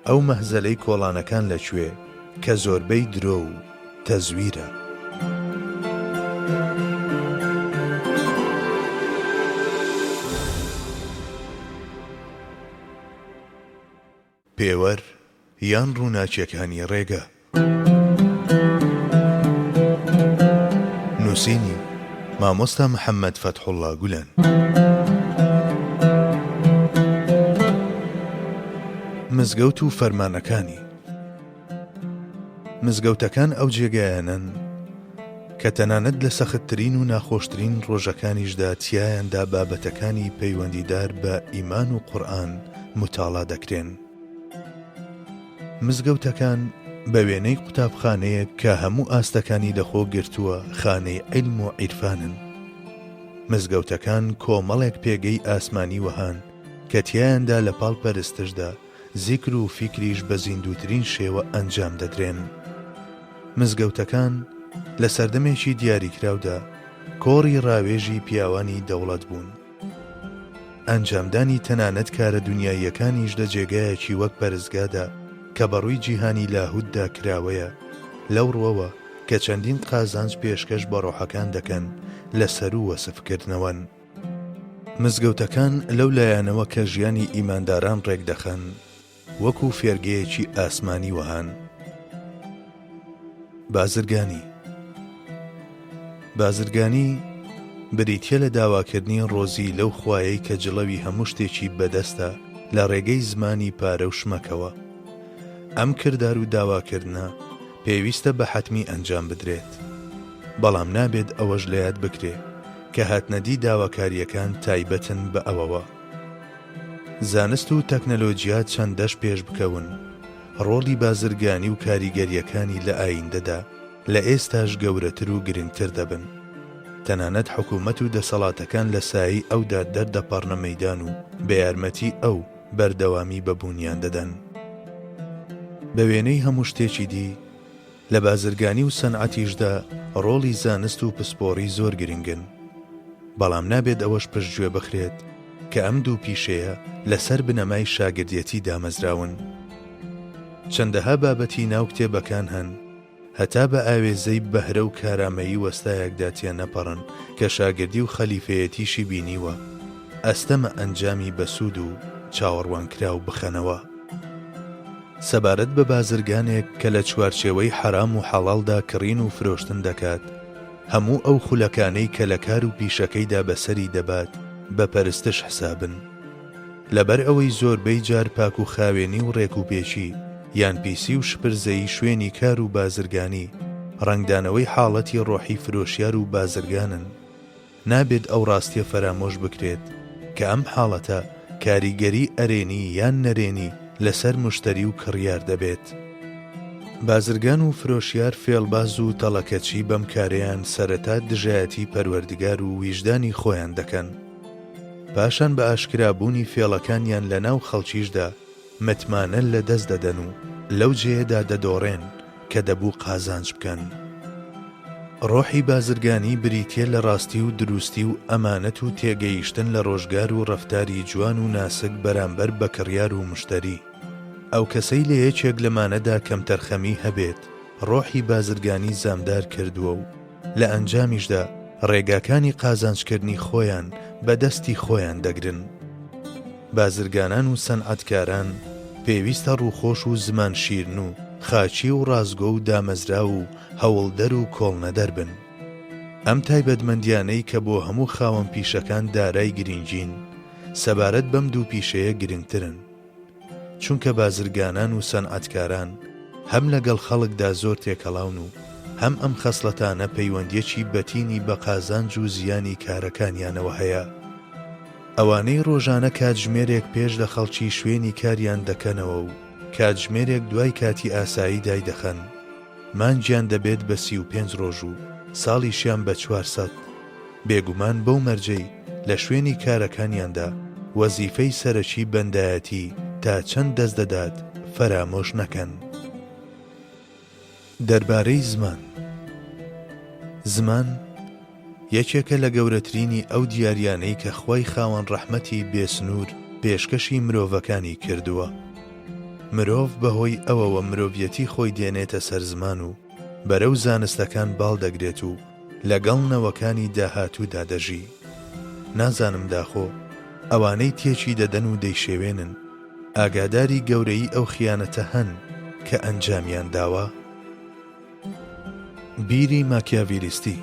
ئەو مەهزەلەی کۆڵانەکان لەکوێ کە زۆربەی درۆ و تەزویرە. پێوەر یان ڕووناچیەکانی ڕێگە. نووسینی مامۆستا محەممەد فەتحوڵڵا گولەن. مزگەوت و فەرمانەکانی. مزگەوتەکان ئەو جێگایانن کە تەنانەت لە سەختترین و ناخۆشترین ڕۆژەکانیشدا تیایاندا بابەتەکانی پەیوەندیدار بە ئیمان و قورئان متاڵا دەکرێن. مزگەوتەکان بە وێنەی قوتابخانەیە کە هەموو ئاستەکانی لەخۆ گرتووە خانەی عیلم و عیرفانن. مزگەوتەکان کۆمەڵێک پێگەی ئاسمانی وەهان کە تیایاندا لە پاڵ پەرستشدا زیکر و فیکریش بە زیندووترین شێوە ئەنجام دەدرێن. مزگەوتەکان لە سەردەمێکی دیاریکراودا کۆڕی ڕاوێژی پیاوانی دەوڵەت بوون. ئەنجامدانی تەنانەت کارە دنیاییەکانیشدە جێگایەکی وەک پەرستگادا کە بەڕووی جیهانی لاهووددا کراوەیە، لەو ڕوەوە کە چەندین قازانج پێشکەش بە ڕۆحەکان دەکەن لە سەر و وەسفکردنەوەن. مزگەوتەکان لەو لایەنەوە کە ژیانی ئیمانداران ڕێک دەخەن وەکو فێرگەیەکی ئاسمانی وەهان. بازرگانی بریتیە لە داواکردنی ڕۆزی لەو خوایەی کە جڵەوی هەموو شتێکی بەدەستە لە ڕێگەی زمانی پارە و شمەکەوە. ئەم کردار و داواکردنە پێویستە بە حەتمی ئەنجام بدرێت، بەڵام نابێت ئەوەش لە یاد بکرێ کە هاتنەدی داواکاریەکان تایبەتن بە ئەوەوە. زانست و تەکنەلۆجیا چەندەش پێش بکەون، ڕۆڵی بازرگانی و کاریگەریەکانی لە ئایندەدا لە ئێستاش گەورەتر و گرنگتر دەبن. تەنانەت حکوومەت و دەسەڵاتەکان لە سایی ئەودا دەردەپەڕنە مەیدان و بە یارمەتی ئەو بەردەوامی بەبوونیان دەدەن. بە وێنەی هەموو شتێکی دی لە بازرگانی و سەنعەتیشدا ڕۆڵی زانست و پسپۆڕی زۆر گرنگن، بەڵام نابێت ئەوەش پشتگوێ بخرێت کە ئەم دوو پیشەیە لەسەر بنەمای شاگردیەتی دامەزراون. چەندەها بابەتی ناو کتێبەکان هەن هەتا بە ئاوێزەی بەهرە و کارامەیی وەستایەکدا تێ نەپەڕن کە شاگردی و خەلیفەیەتیشی بینیوە، ئەستەمە ئەنجامی بەسوود و چاوەڕوانکرا و بخەنەوە. سەبارەت بە بازرگانێک کە لە چوارچێوەی حەرام و حەڵاڵدا کڕین و فرۆشتن دەکات، هەموو ئەو خولەکانەی کە لە کار و پیشەکەیدا بەسەری دەبات بە پەرستش حسابن. لەبەر ئەوەی زۆربەی جار پاک و خاوێنی و ڕێکوپێکی یان پیسی و شپرزەی شوێنی کار و بازرگانی ڕنگدانەوەی حاڵەتی ڕۆحی فرۆشیار و بازرگانن، نابێت ئەو ڕاستیە فەرامۆش بکرێت کە ئەم حاڵەتە کاریگەری ئەرێنی یان نەرێنی لەسەر مشتری و کڕیار دەبێت. بازرگان و فرۆشیار فێڵباز و تەڵەکەچی بەم کارەیان سەرەتا دژایەتی پەروەردگار و ویژدانی خۆیان دەکەن، پاشان بە ئاشکرابوونی فێڵەکانیان لە ناو خەڵکیشدا متمانە لە دەست دەدەن و لەو جێدا دەدۆڕێن کە دەبوو قازانج بکەن. ڕۆحی بازرگانی بریتیە لە ڕاستی و دروستی و ئەمانەت و تێگەیشتن لە ڕۆژگار و ڕەفتاری جوان و ناسک بەرامبەر بە کڕیار و مشتری. ئەو کەسەی لە یەکێک لەمانەدا کەم تەرخەمی هەبێت ڕۆحی بازرگانی زامدار کردووە و لە ئەنجامیشدا ڕێگاکانی قازانجکردنی خۆیان بەدەستی خۆیان دەگرن. بازرگانان و سەنعەتکاران پێویستە ڕووخۆش و زمان شیرن و خاچی و ڕازگۆ و دامەزرا و هەوڵدەر و کۆڵنەدەر بن. ئەم تایبەتمەندیانەی کە بۆ هەموو خاوەن پیشەکان دارای گرنگین سەبارەت بەم دوو پیشەیە گرنگترن، چونکە بازرگانان و سەنعەتکاران هەم لەگەڵ خەڵکدا زۆر تێکەڵاون و هەم ئەم خەسڵەتانە پەیوەندیەکی بەتینی بە قازانج و زیانی کارەکانیانەوە هەیە. ئەوانەی ڕۆژانە کاتژمێرێک پێش لە خەڵکی شوێنی کاریان دەکەنەوە و کاتژمێرێک دوای کاتی ئاسایی دای دەخەن، مانگیان دەبێت بە 35 ڕۆژ و ساڵیشیان بە 400. بێگومان بەو مەرجەی لە شوێنی کارەکانیاندا وەزیفەی سەرەکی بەندایەتی تا چەند دەست دەدات فەرامۆش نەکەن. دەربارەی زمان یەکێکە لە گەورەترینی ئەو دیاریانەی کە خوای خاوەن ڕەحمەتی بێسنوور پێشکەشی مرۆڤەکانی کردووە. مرۆڤ بەهۆی ئەوەوە مرۆڤیەتی خۆی دێنێتە سەر زمان و بەرەو زانستەکان باڵ دەگرێت و لەگەڵ نەوەکانی داهاتوودا دەژی. نازانم داخۆ ئەوانەی تێکی دەدەن و دەیشێوێنن ئاگاداری گەورەی ئەو خیانەتە هەن کە ئەنجامیان داوە. بیری ماکیاڤیلیستی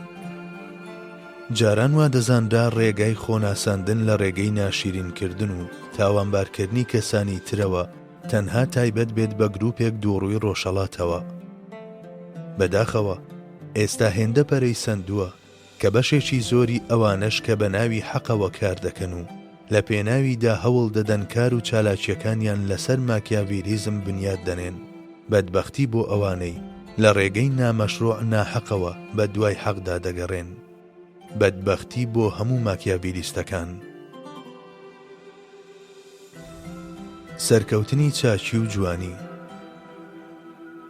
جاران وا دەزانرا ڕێگای خۆناساندن لە ڕێگەی ناشیرینکردن و تاوانبارکردنی کەسانی ترەوە تەنها تایبەت بێت بە گروپێک دووڕووی ڕۆژهەڵاتەوە. بەداخەوە ئێستا هێندە پەرەی سندووە کە بەشێکی زۆری ئەوانەش کە بە ناوی حەقەوە کار دەکەن و لە پێناویدا هەوڵ دەدەن کار و چالاکیەکانیان لەسەر ماکیاڤیلیزم بنیاد دەنێن. بەدبەختی بۆ ئەوانەی لە ڕێگەی نامەشروع ناحەقەوە بە دوای حەقدا دەگەڕێن. بەدبەختی بۆ هەموو ماکیاڤیلیستەکان. سەرکەوتنی چاچی و جوانی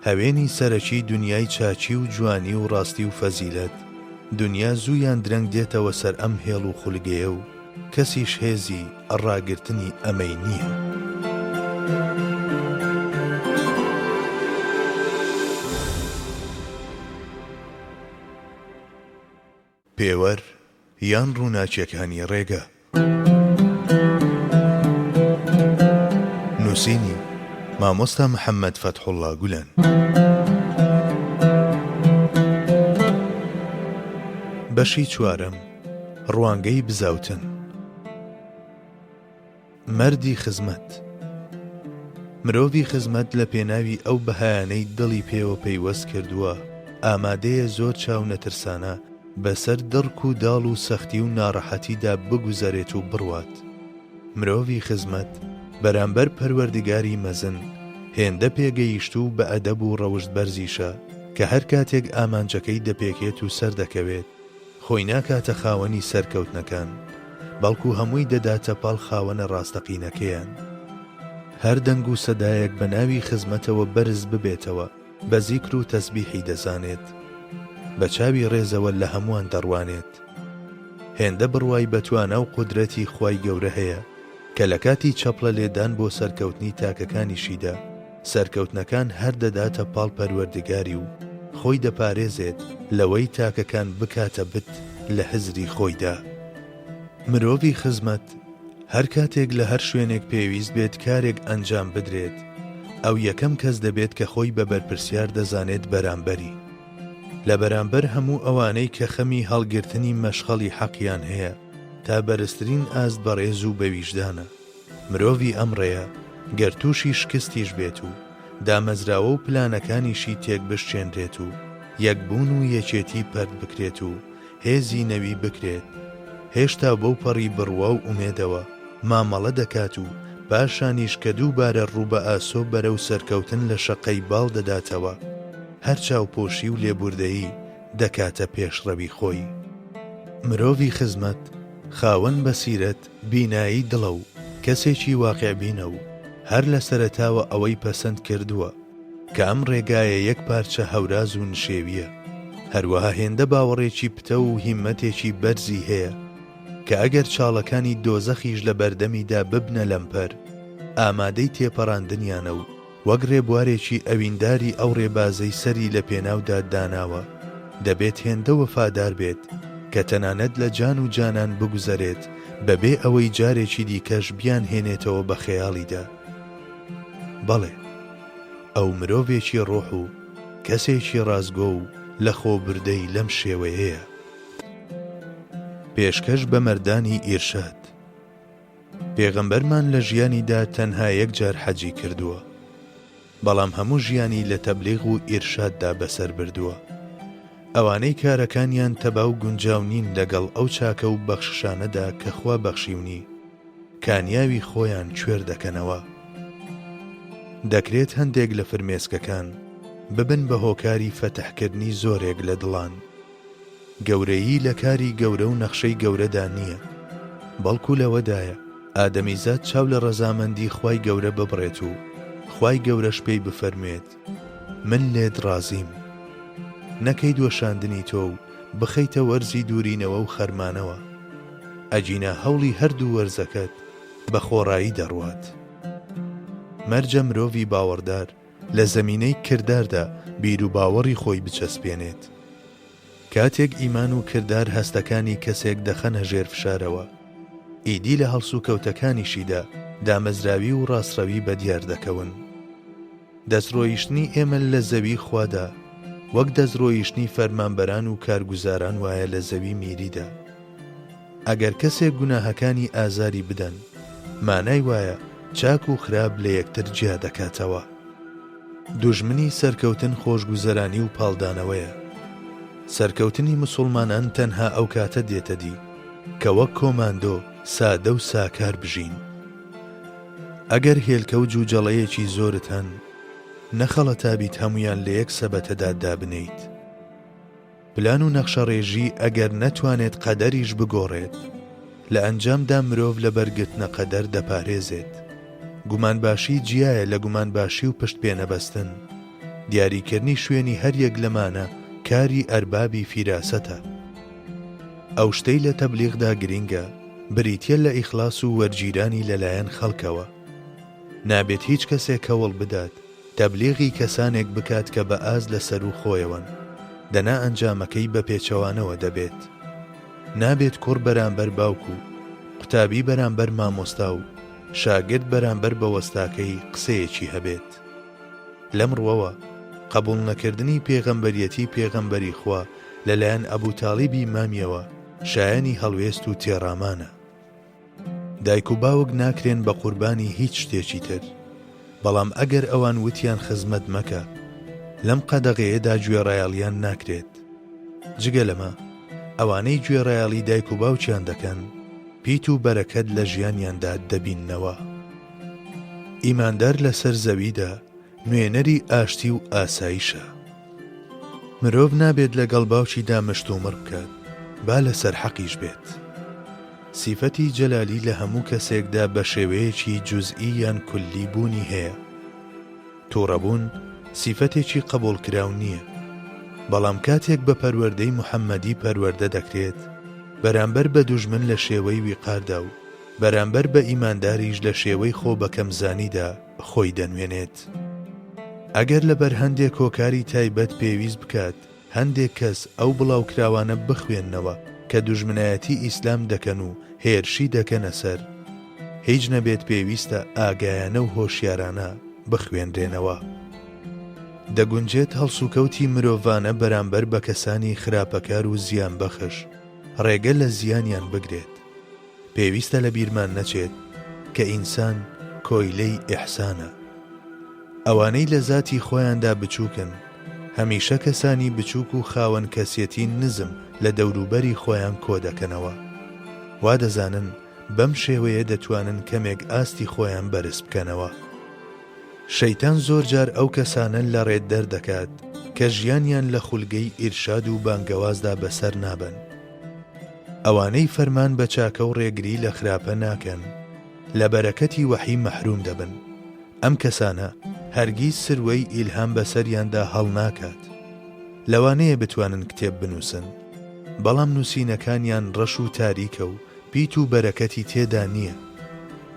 هەوێنی سەرەکی دنیای چاچی و جوانی و ڕاستی و فەزیلەت. دنیا زوویان درەنگ دێتەوە سەر ئەم هێڵ و خولگەیە و کەسیش هێزی ڕاگرتنی ئەمەی نییە. پێوەر یان ڕووناچیەکانی ڕێگە. نووسینی مامۆستا محەممەد فەتحوڵڵا گولان. بەشی چوارەم، ڕوانگەی بزاوتن. مەردی خزمەت. مرۆڤی خزمەت لە پێناوی ئەو بەهایانەی دڵی پێوە پەیوەست کردووە ئامادەیە زۆر چاو نەترسانە بەسەر دڕک و داڵ و سەختی و ناڕەحەتیدا بگوزارێت و بڕوات. مرۆڤی خزمەت بەرامبەر پەروەردگاری مەزن هێندە پێگەیشت و بە ئەدەب و ڕەوشت بەرزیشە کە هەر کاتێک ئامانجەکەی دەپێکێت و سەر دەکەوێت خۆی ناکاتە خاوەنی سەرکەوتنەکان، بەڵکو هەمووی دەداتە پاڵ خاوەنە ڕاستەقینەکەیان. هەر دەنگ و سەدایەک بە ناوی خزمەتەوە بەرز ببێتەوە بە زیکر و تەسبیحی دەزانێت، بە چاوی ڕێزەوە لە هەمووان دەڕوانێت. هێندە بڕوای بەتوانە و قودرەتی خوای گەورە هەیە کە لە کاتی چەپڵە لێدان بۆ سەرکەوتنی تاکەکانیشیدا سەرکەوتنەکان هەر دەداتە پاڵ پەروەردگاری و خۆی دەپارێزێت لەوەی تاکەکان بکاتە بت لە حزری خۆیدا. مرۆڤی خزمەت هەر کاتێک لە هەر شوێنێک پێویست بێت کارێک ئەنجام بدرێت، ئەو یەکەم کەس دەبێت کە خۆی بە بەرپرسیار دەزانێت بەرامبەری لە بەرامبەر هەموو ئەوانەی کە خەمی هەڵگرتنی مەشخەڵی حەقیان هەیە تا بەرزترین ئاست بەڕێز و بەویژدانە. مرۆڤی ئەمڕێیە گەر تووشی شکستیش بێت و دامەزراوە و پلانەکانیشی تێک بشتێنرێت و یەکبوون و یەکێتی پەرد بکرێت و هێزی نەوی بکرێت، هێشتا بەو پەڕی بڕوا و ئومێدەوە مامەڵە دەکات و پاشانیش کە دووبارە ڕوو بە ئاسۆ بەرەو سەرکەوتن لە شەقەی باڵ دەداتەوە، هەر چاوپۆشی و لێبوردەیی دەکاتە پێشڕەوی خۆی. مرۆڤی خزمەت خاوەن بەسیرەت، بینایی دڵە و کەسێکی واقعبینە و هەر لە سەرەتاوە ئەوەی پەسەند کردووە کە ئەم ڕێگایە یەک پارچە هەوراز و نشێویە. هەروەها هێندە باوەڕێکی پتە و هیممەتێکی بەرزی هەیە کە ئەگەر چاڵەکانی دۆزەخیش لە بەردەمیدا ببنە لەمپەر ئامادەی تێپەڕاندنیانە و وەک ڕێبوارێکی ئەوینداری ئەو ڕێبازەی سەری لە پێناودا داناوە دەبێت هێندە وەفادار بێت کە تەنانەت لە جان و جانان بگوزارێت بەبێ ئەوەی جارێکی دیکەش بیان هێنێتەوە بە خەیاڵیدا. بەڵێ، ئەو مرۆڤێکی ڕۆح و کەسێکی ڕازگۆ و لە خۆبردەی لەم شێوەیەیە. پێشکەش بە مەردانی ئیرشاد. پێغەمبەرمان لە ژیانیدا تەنها یەک جار حەجی کردووە، بەڵام هەموو ژیانی لە تەبلیغ و ئیرشاددا بەسەر بردووە. ئەوانەی کارەکانیان تەباو گونجاو نین لەگەڵ ئەو چاکە و بەخششانەدا کە خوا بەخشیونی کانیاوی خۆیان کوێر دەکەنەوە. دەکرێت هەندێک لە فرمێسکەکان ببن بە هۆکاری فەتەحکردنی زۆرێک لە دڵان. گەورەیی لە کاری گەورە و نەخشەی گەورەدا نییە، بەڵکو لەوەدایە ئادەمیزاد چاو لە ڕەزامەندی خوای گەورە ببڕێت و خوای گەورەش پێی بفەرمێت من لێت ڕازیم، نەکەی دۆشاندنی تۆ و بخەیتە وەرزی دوورینەوە و خەرمانەوە، ئەجینە هەوڵی هەردوو وەرزەکەت بە خۆڕایی دەڕوات. مەرجە مرۆڤی باوەڕدار لە زەمینەی کرداردا بیر و باوەڕی خۆی بچەسپێنێت. کاتێک ئیمان و کردار هەستەکانی کەسێک دەخەنە ژێر فشارەوە، ئیدی لە هەڵسو کەوتەکانیشیدا دامەزراوی و ڕاستڕەوی بەدیار دەکەون. دەستڕۆیشتنی ئێمە لە زەوی خوادا وەک دەستڕۆیشتنی فەرمانبەران و کارگوزاران وایە لە زەوی میریدا. ئەگەر کەسێک گوناهەکانی ئازاری بدەن، مانای وایە چاک و خراپ لە یەکتر جیا دەکاتەوە. دوژمنی سەرکەوتن خۆشگوزەرانی و پاڵدانەوەیە. سەرکەوتنی مسڵمانان تەنها ئەو کاتە دێتە دی کە وەک کۆماندۆ سادە و ساکار بژین. ئەگەر هێلکە و جوجەڵەیەکی زۆرت هەن، نەخەڵە تابیت هەمویان لە یەک سەبەتەدا دابنیت. پلان و نەخشە ڕێژی ئەگەر نەتوانێت قەدەریش بگۆڕێت، لە ئەنجامدا مرۆڤ لە بەرگرتنە قەدەر دەپارێزێت. گومانباشی جیایە لە گومانباشی و پشت پێنەبەستن. دیاریکردنی شوێنی هەر یەک لەمانە کاری ئەربابی فیراسەتە. ئەو شتەی لە تەبلیغدا گرینگە بریتیە لە ئیخلاس و وەرگیرانی لەلایەن خەڵکەوە. نابێت هیچ کەسێک هەوڵ بدات تەبلیغی کەسانێک بکات کە بە ئاز لەسەر و خۆیەوەن، دەنا ئەنجامەکەی بە پێچەوانەوە دەبێت. نابێت کوڕ بەرامبەر باوکو، قوتابی بەرامبەر مامۆستا و شاگرد بەرامبەر بە وەستاکەی قسەیەکی هەبێت. لەم ڕوەوە قبول نەکردنی پێغەمبەریەتی پێغەمبەری خوا لەلایەن ئەبوتاڵیبی مامیەوە شایانی هەڵوێست و تێڕامانە. دایک و باوک ناکرێن بە قوربانی هیچ شتێکی تر، بەڵام ئەگەر ئەوان وتیان خزمەت مەکە، لەم قەدەغەیەدا گوێڕایەڵیان ناکرێت. جگە لەمە ئەوانەی گوێڕایەڵی دایک و باوکیان دەکەن پیت و بەرەکەت لە ژیانیاندا دەبیننەوە. ئیماندار لەسەر زەویدا نوێنەری ئاشتی و ئاسایشە. مرۆڤ نابێت لەگەڵ باوکیدا مشتومڕ بکات، با لەسەر حەقیش بێت. سیفەتی جەلالی لە هەموو کەسێکدا بە شێوەیەکی جوزئی یان کولی بوونی هەیە. تووڕەبوون سیفەتێکی قبول کراو نییە، بەڵام کاتێک بە پەروەردەی موحەممەدی پەروەردە دەکرێت، بەرامبەر بە دوژمن لە شێوەی ویقاردا و بەرامبەر بە ئیمانداریش لە شێوەی خۆ بە کەمزانیدا خۆی دەنوێنێت. ئەگەر لەبەر هەندێک هۆکاری تایبەت پێویست بکات هەندێک کەس ئەو بڵاوکراوانە بخوێننەوە کە دوژمنایەتی ئیسلام دەکەن و هێرشی دەکەنە سەر، هیچ نەبێت پێویستە ئاگایانە و هۆشیارانە بخوێنرێنەوە. دەگونجێت هەڵسوکەوتی مرۆڤانە بەرامبەر بە کەسانی خراپەکار و زیان بەخش ڕێگە لە زیانیان بگرێت. پێویستە لە بیرمان نەچێت کە ئینسان کۆیلەی ئیحسانە. ئەوانەی لە ذاتی خۆیاندا بچووکن هەمیشە کەسانی بچووک و خاوەن کەسیەتی نزم لە دەوروبەری خۆیان کۆ دەکەنەوە. وا دەزانن بەم شێوەیە دەتوانن کەمێک ئاستی خۆیان بەرز بکەنەوە. شەیتان زۆر جار ئەو کەسانە لە ڕێت دەردەکات کە ژیانیان لە خولگەی ئیرشاد و بانگەوازدا بەسەر نابن. ئەوانەی فەرمان بە چاکە و ڕێگری لە خراپە ناکەن لە بەرەکەتی وەحی مەحروم دەبن. ئەم کەسانە هەرگیز سروەی ئیلهام بەسەریاندا هەڵ ناکات. لەوانەیە بتوانن کتێب بنووسن، بەڵام نووسینەکانیان ڕەش و تاریکە و پیت و بەرەکەتی تێدا نییە.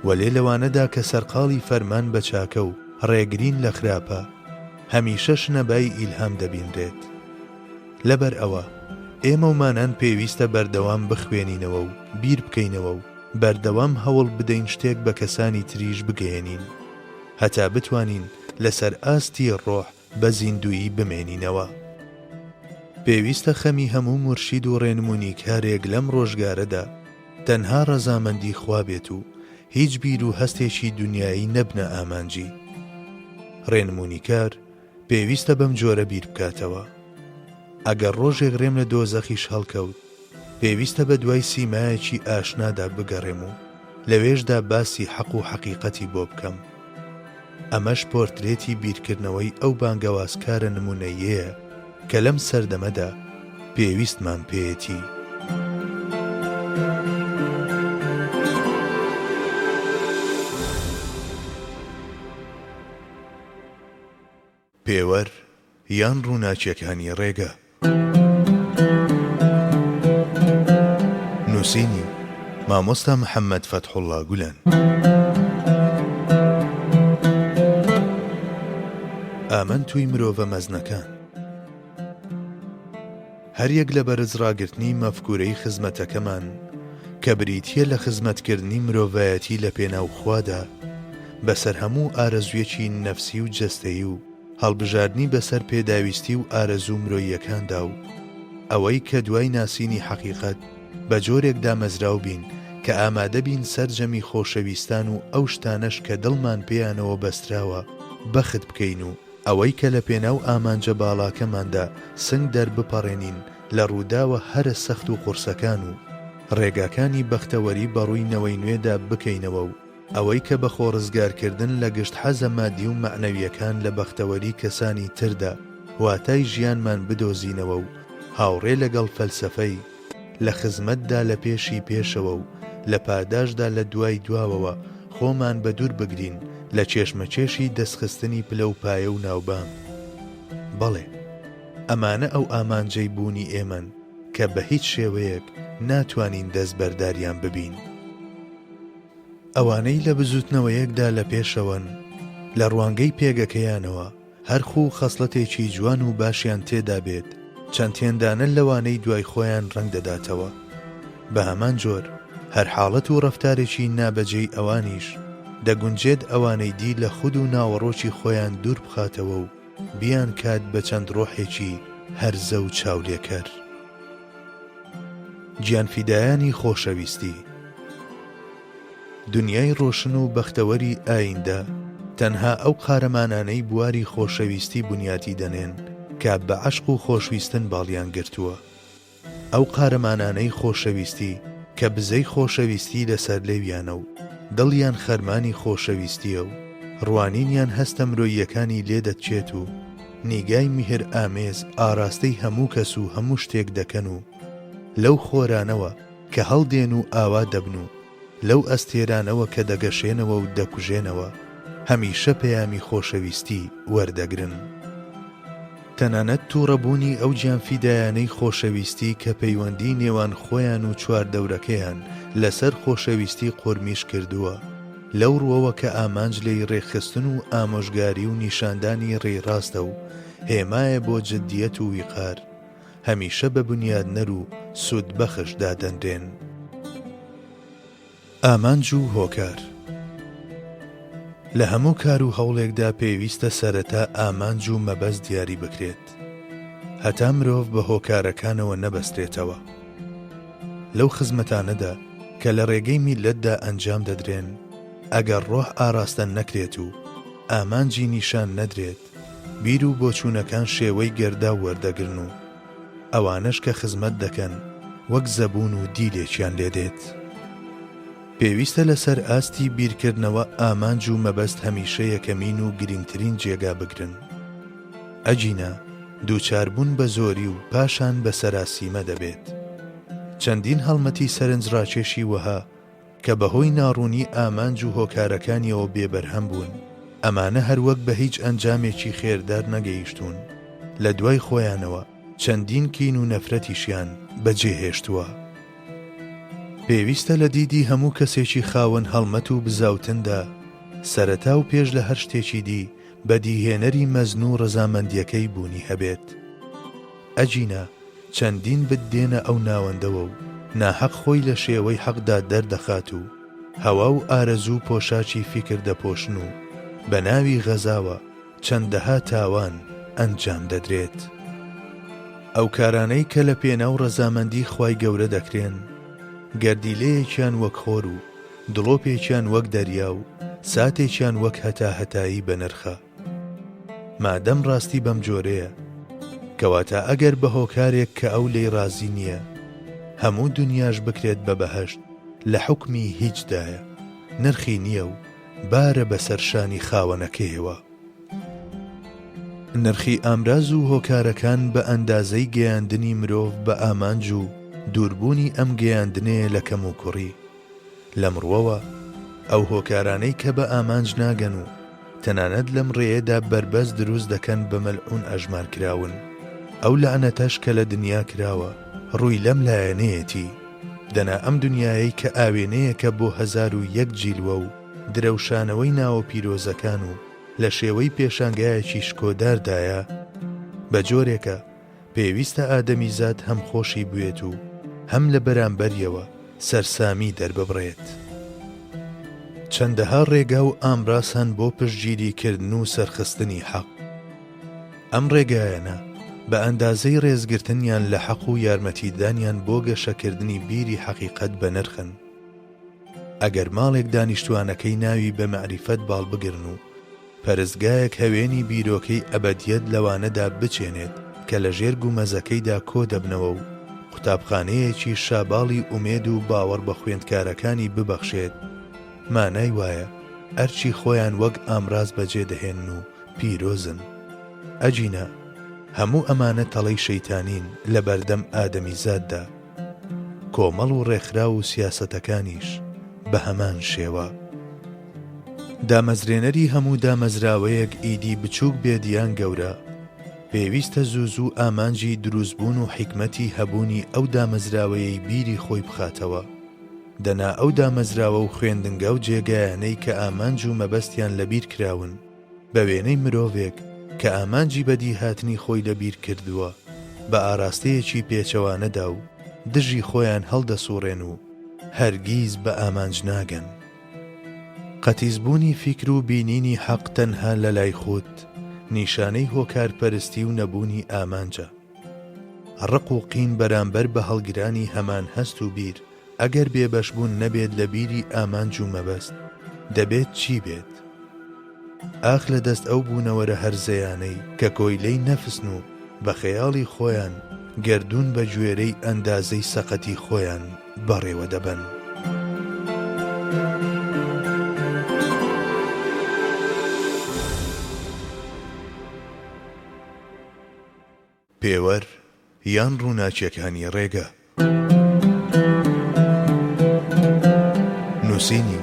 وەلێ لەوانەدا کە سەرقاڵی فەرمان بە چاکە و ڕێگرین لە خراپە هەمیشە شنەبای ئیلهام دەبینرێت. لەبەر ئەوە ئێمە ومانان پێویستە بەردەوام بخوێنینەوە و بیر بکەینەوە و بەردەوام هەوڵ بدەین شتێک بە کەسانی تریش بگەێنین هەتا بتوانین لەسەر ئاستی ڕۆح بە زیندویی بمێنینەوە. پێویستە خەمی هەموو مرشید و ڕێنمونی کارێک لەم ڕۆژگارەدا تەنها ڕەزامەندی خوا بێت و هیچ بیر و هەستێکی دنیایی نەبنە ئامانجی. ڕێنمونی کار پێویستە بەم جۆرە بیر بکاتەوە. ئەگەر ڕۆژێک ڕێم لە دۆزەخیش هەڵکەوت، پێویستە بە دوای سیمایەکی ئاشنادا بگەڕێم و لەوێشدا باسی حەق و حەقیقەتی بۆ بکەم. ئەمەش پۆرترێتی بیرکردنەوەی ئەو بانگەوازکارە نمونەیەیە کە لەم سەردەمەدا پێویستمان پێیەتی. پێوەر یان ڕووناچیەکانی ڕێگە. نووسینی مامۆستا محەممەد فەتحوڵڵا گولان. ئامەنتووی مرۆڤە مەزنەکان. هەریەک لە بەرزڕاگرتنی مەفکورەی خزمەتەکەمان کە بریتیە لە خزمەتکردنی مرۆڤایەتی لە پێناوخوادا بەسەر هەموو ئارەزویەکی نەفسی و جەستەیی و هەڵبژاردننی بەسەر پێداویستی و ئارەزوو مرۆییەکاندا و ئەوەی کە دوای ناسینی حەقیقەت بە جۆرێکدا مەزراو بین کە ئامادە بین سەرجەمی خۆشەویستان و ئەو شتانەش کە دڵمان پێیانەوە بەستراوە بەخت بکەین و ئەوەی کە لە پێناو ئامانجە باڵاکەماندا سنگ دەربپەڕێنین لە ڕووداوە هەرە سەخت و قورسەکان و ڕێگاکانی بەختەوەری بەڕووینەوەی نوێدا بکەینەوە و ئەوەی کە بە خۆڕزگارکردن لە گشت حەزە مادی و مەعنەویەکان لە بەختەوەری کەسانی تردا واتای ژیانمان بدۆزینەوە و هاوڕێ لەگەڵ فەلسەفەی لە خزمەتدا لە پێشی پێشەوە و لە پاداشدا لە دوای دواوەوە خۆمان بە دوور بگرین لە چێشمەچێشی دەستخستنی پلە و پایە و ناوبام. بەڵێ ئەمانە ئەو ئامانجەی بوونی ئێمەن کە بە هیچ شێوەیەک ناتوانین دەست بەرداریان ببین. ئەوانەی لە بزوتنەوەیەکدا لە پێشەوەن لە ڕوانگەی پێگەکەیانەوە هەرخوو خەسڵەتێکی جوان و باشیان تێدا بێت چەند تێندانە لەوانەی دوای خۆیان ڕەنگ دەداتەوە. بە هەمان جۆر هەر حاڵەت و ڕەفتارێکی نابەجێی ئەوانیش دەگونجێت ئەوانەی دی لە خود و ناوەڕۆکی خۆیان دوور بخاتەوە و بیان کات بە چەند ڕۆحێکی هەرزە و چاولێکەر. گیانفیدایانی خۆشەویستی. دنیای ڕۆشن و بەختەوەری ئایندە تەنها ئەو قارەمانانەی بواری خۆشەویستی بنیاتی دەنێن کە بە عەشق و خۆشویستن باڵیان گرتووە. ئەو قارەمانانەی خۆشەویستی کە بزەی خۆشەویستی لەسەر لێویانە و دڵیان خەرمانی خۆشەویستیە و ڕوانینیان هەستە مرۆییەکانی لێ دەچێت و نیگای میهر ئامێز ئاراستەی هەموو کەس و هەموو شتێک دەکەن و لەو خۆرانەوە کە هەڵدێن و ئاوا دەبن و لەو ئەستێرانەوە کە دەگەشێنەوە و دەکوژێنەوە هەمیشە پەیامی خۆشەویستی وەردەگرن. تەنانەت تووڕەبوونی ئەو گیانفیدایانەی خۆشەویستی کە پەیوەندی نێوان خۆیان و چواردەورەکەیان لەسەر خۆشەویستی قورمیش کردووە لەو ڕووەوە کە ئامانج لێی ڕێخستن و ئامۆژگاری و نیشاندانی ڕێڕاستە و هێمایە بۆ جددیەت و ویقار هەمیشە بە بنیادنەر و سوودبەخش دادەنرێن. ئامانج و هۆکار. لە هەموو کار و هەوڵێکدا پێویستە سەرەتا ئامانج و مەبەست دیاری بکرێت هەتا مرۆڤ بە هۆکارەکانەوە نەبەسترێتەوە. لەو خزمەتانەدا کە لە ڕێگەی میلەتدا ئەنجام دەدرێن ئەگەر ڕۆح ئاراستە نەکرێت و ئامانجی نیشان نەدرێت بیر و بۆچوونەکان شێوەی گەردا وەردەگرن و ئەوانەش کە خزمەت دەکەن وەک زەبوون و دیلێکیان لێدێت. پێویستە لەسەر ئاستی بیرکردنەوە ئامانج و مەبەست هەمیشە یەکەمین و گرنگترین جێگا بگرن. ئەجینە دووچاربوون بە زۆری و پاشان بە سەراسیمە دەبێت. چەندین هەڵمەتی سەرنجڕاکێشی وەها کە بەهۆی ناڕوونی ئامانج و هۆکارەکانیەوە بێبەرهەم بوون ئەمانە هەروەک بە هیچ ئەنجامێکی خێردار نەگەیشتون لە دوای خۆیانەوە چەندین کین و نەفرەتیشیان بەجێهێشتووە. پێویستە لە دیدی هەموو کەسێکی خاوەن هەڵمەت و بزاوتندا سەرەتا و پێش لە هەر شتێکی دی بەدیهێنەری مەزن و ڕەزامەندیەکەی بوونی هەبێت. ئەجینە چەندین بددێنە ئەو ناوەندەوە و ناحەق خۆی لە شێوەی حەقدا دەردەخات و هەوا و ئارەزوو پۆشاچی فیکر دەپۆشن و بە ناوی غەزاوە چەندەها تاوان ئەنجام دەدرێت. ئەو کارانەی کە لە پێناو ڕەزامەندی خوای گەورە دەکرێن گەردیلەیەکیان وەک خۆر و دڵۆپێکیان وەک دەریا و ساتێکیان وەک هەتاهەتایی بەنرخە. مادەم ڕاستی بەم جۆرەیە کەواتە ئەگەر بە هۆکارێک کە ئەو لێی ڕازی نییە هەموو دنیاش بکرێت بە بەهەشت لە حوکمی هیچدایە نرخی نییە و بارە بەسەر شانی خاوەنەکەیەوە. نرخی ئامراز و هۆکارەکان بە ئەندازەی گەیاندنی مرۆڤ بە ئامانج و دووربوونی ئەم گەیاندنەیە لە کەم و کوڕی. لە مڕوەوە ئەو هۆکارانەی کە بە ئامانج ناگەن و تەنانەت لەم ڕێیەدا بربەست دروست دەکەن بە مەلعون ئەژمار کراون. ئەو لەعنەتەش کە لە دنیا کراوە ڕووی لەم لایەنەیەتی دەنا ئەم دنیایەی کە ئاوێنەیەکە بۆ 1001 جیلوە و درەوشانەوەی ناوە پیرۆزەکان و لە شێوەی پێشانگایەکی شکۆداردایە بە جۆرێکە پێویستە ئادەمیزاد هەم خۆشی بوێت و هەم لە بەرامبەریەوە سەرسامی دەرببڕێت. چەندەها ڕێگا و ئامراسان بۆ پشتگیریکردن و سەرخستنی حەق. ئەم ڕێگایانە بە ئەندازەی ڕێزگرتنیان لە حەق و یارمەتیدانیان بۆ گەشەکردنی بیری حەقیقەت بەنرخن. ئەگەر ماڵێک دانیشتوانەکەی ناوی بە مەعریفەت باڵبگرن و پەرستگایەک هەوێنی بیرۆکەی ئەبەدیەت لەوانەدا بچێنێت کە لە ژێر گومەزەکەیدا کۆ دەبنەوە و قوتابخانەیەکی شاباڵی ئومێد و باوەڕ بە خوێندکارەکانی ببەخشێت مانای وایە ئەرچی خۆیان وەک ئامراز بەجێ دەهێن و پیرۆزن. ئەجینە هەموو ئەمانە تەڵەی شەیتانین لە بەردەم ئادەمیزاددا کۆمەڵ و ڕێکخرا و سیاسەتەکانیش بە هەمان شێوە. دامەزرێنەری هەموو دامەزراوەیەک ئیدی بچووک بێدیان گەورە پێویستە زوو ئامانجی دروستبوون و حیکمەتی هەبوونی ئەو دامەزراوەیەی بیری خۆی بخاتەوە دەنا ئەو دامەزراوە و خوێندنگە و جێگایانەی کە ئامانج و مەبەستیان لەبیر کراون بە وێنەی مرۆڤێک کە ئامانجی بەدی هاتنی خۆی لەبیر کردووە بە ئاراستەیەکی پێچەوانەدا و دژی خۆیان هەڵدەسوڕێن و هەرگیز بە ئامانج ناگەن. قەتیزبوونی فیکر و بینینی حەق تەنها لە لای خۆت نیشانەی هۆکارپەرستی و نەبوونی ئامانجە. ڕق و قین بەرامبەر بە هەڵگرانی هەمان هەست و بیر ئەگەر بێبەشبوون نەبێت لە بیری ئامانج و مەبەست دەبێت چی بێت؟ ئاخ لە دەست ئەو بوونەوەرە هەرزەیانەی کە کۆیلەی نەفسن و بە خەیاڵی خۆیان گردون بە گوێرەی ئەندازەی سەقەتی خۆیان بەڕێوە دەبن. پێوەر یان ڕووناچیەکانی ڕێگە. نووسینی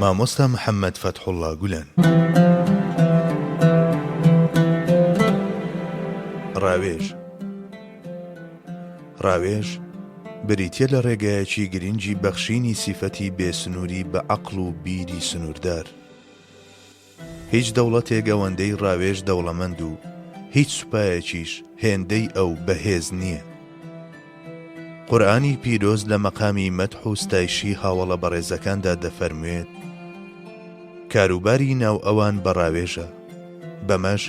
مامۆستا محەممەد فەتحوڵڵا گولان. ڕاوێژ بریتیە لە ڕێگایەکی گرنگی بەخشینی سیفەتی بێسنووری بە عەقڵ و بیری سنووردار. هیچ دەوڵەتێک ئەوەندەی ڕاوێژ دەوڵەمەند و هیچ سوپایەکیش هێندەی ئەو بەهێز نییە. قورئانی پیرۆز لە مەقامی مەدح و ستایشی هاوڵە بەڕێزەکاندا دەفەرموێت کاروباری ناو ئەوان بەڕاوێژە، بەمەش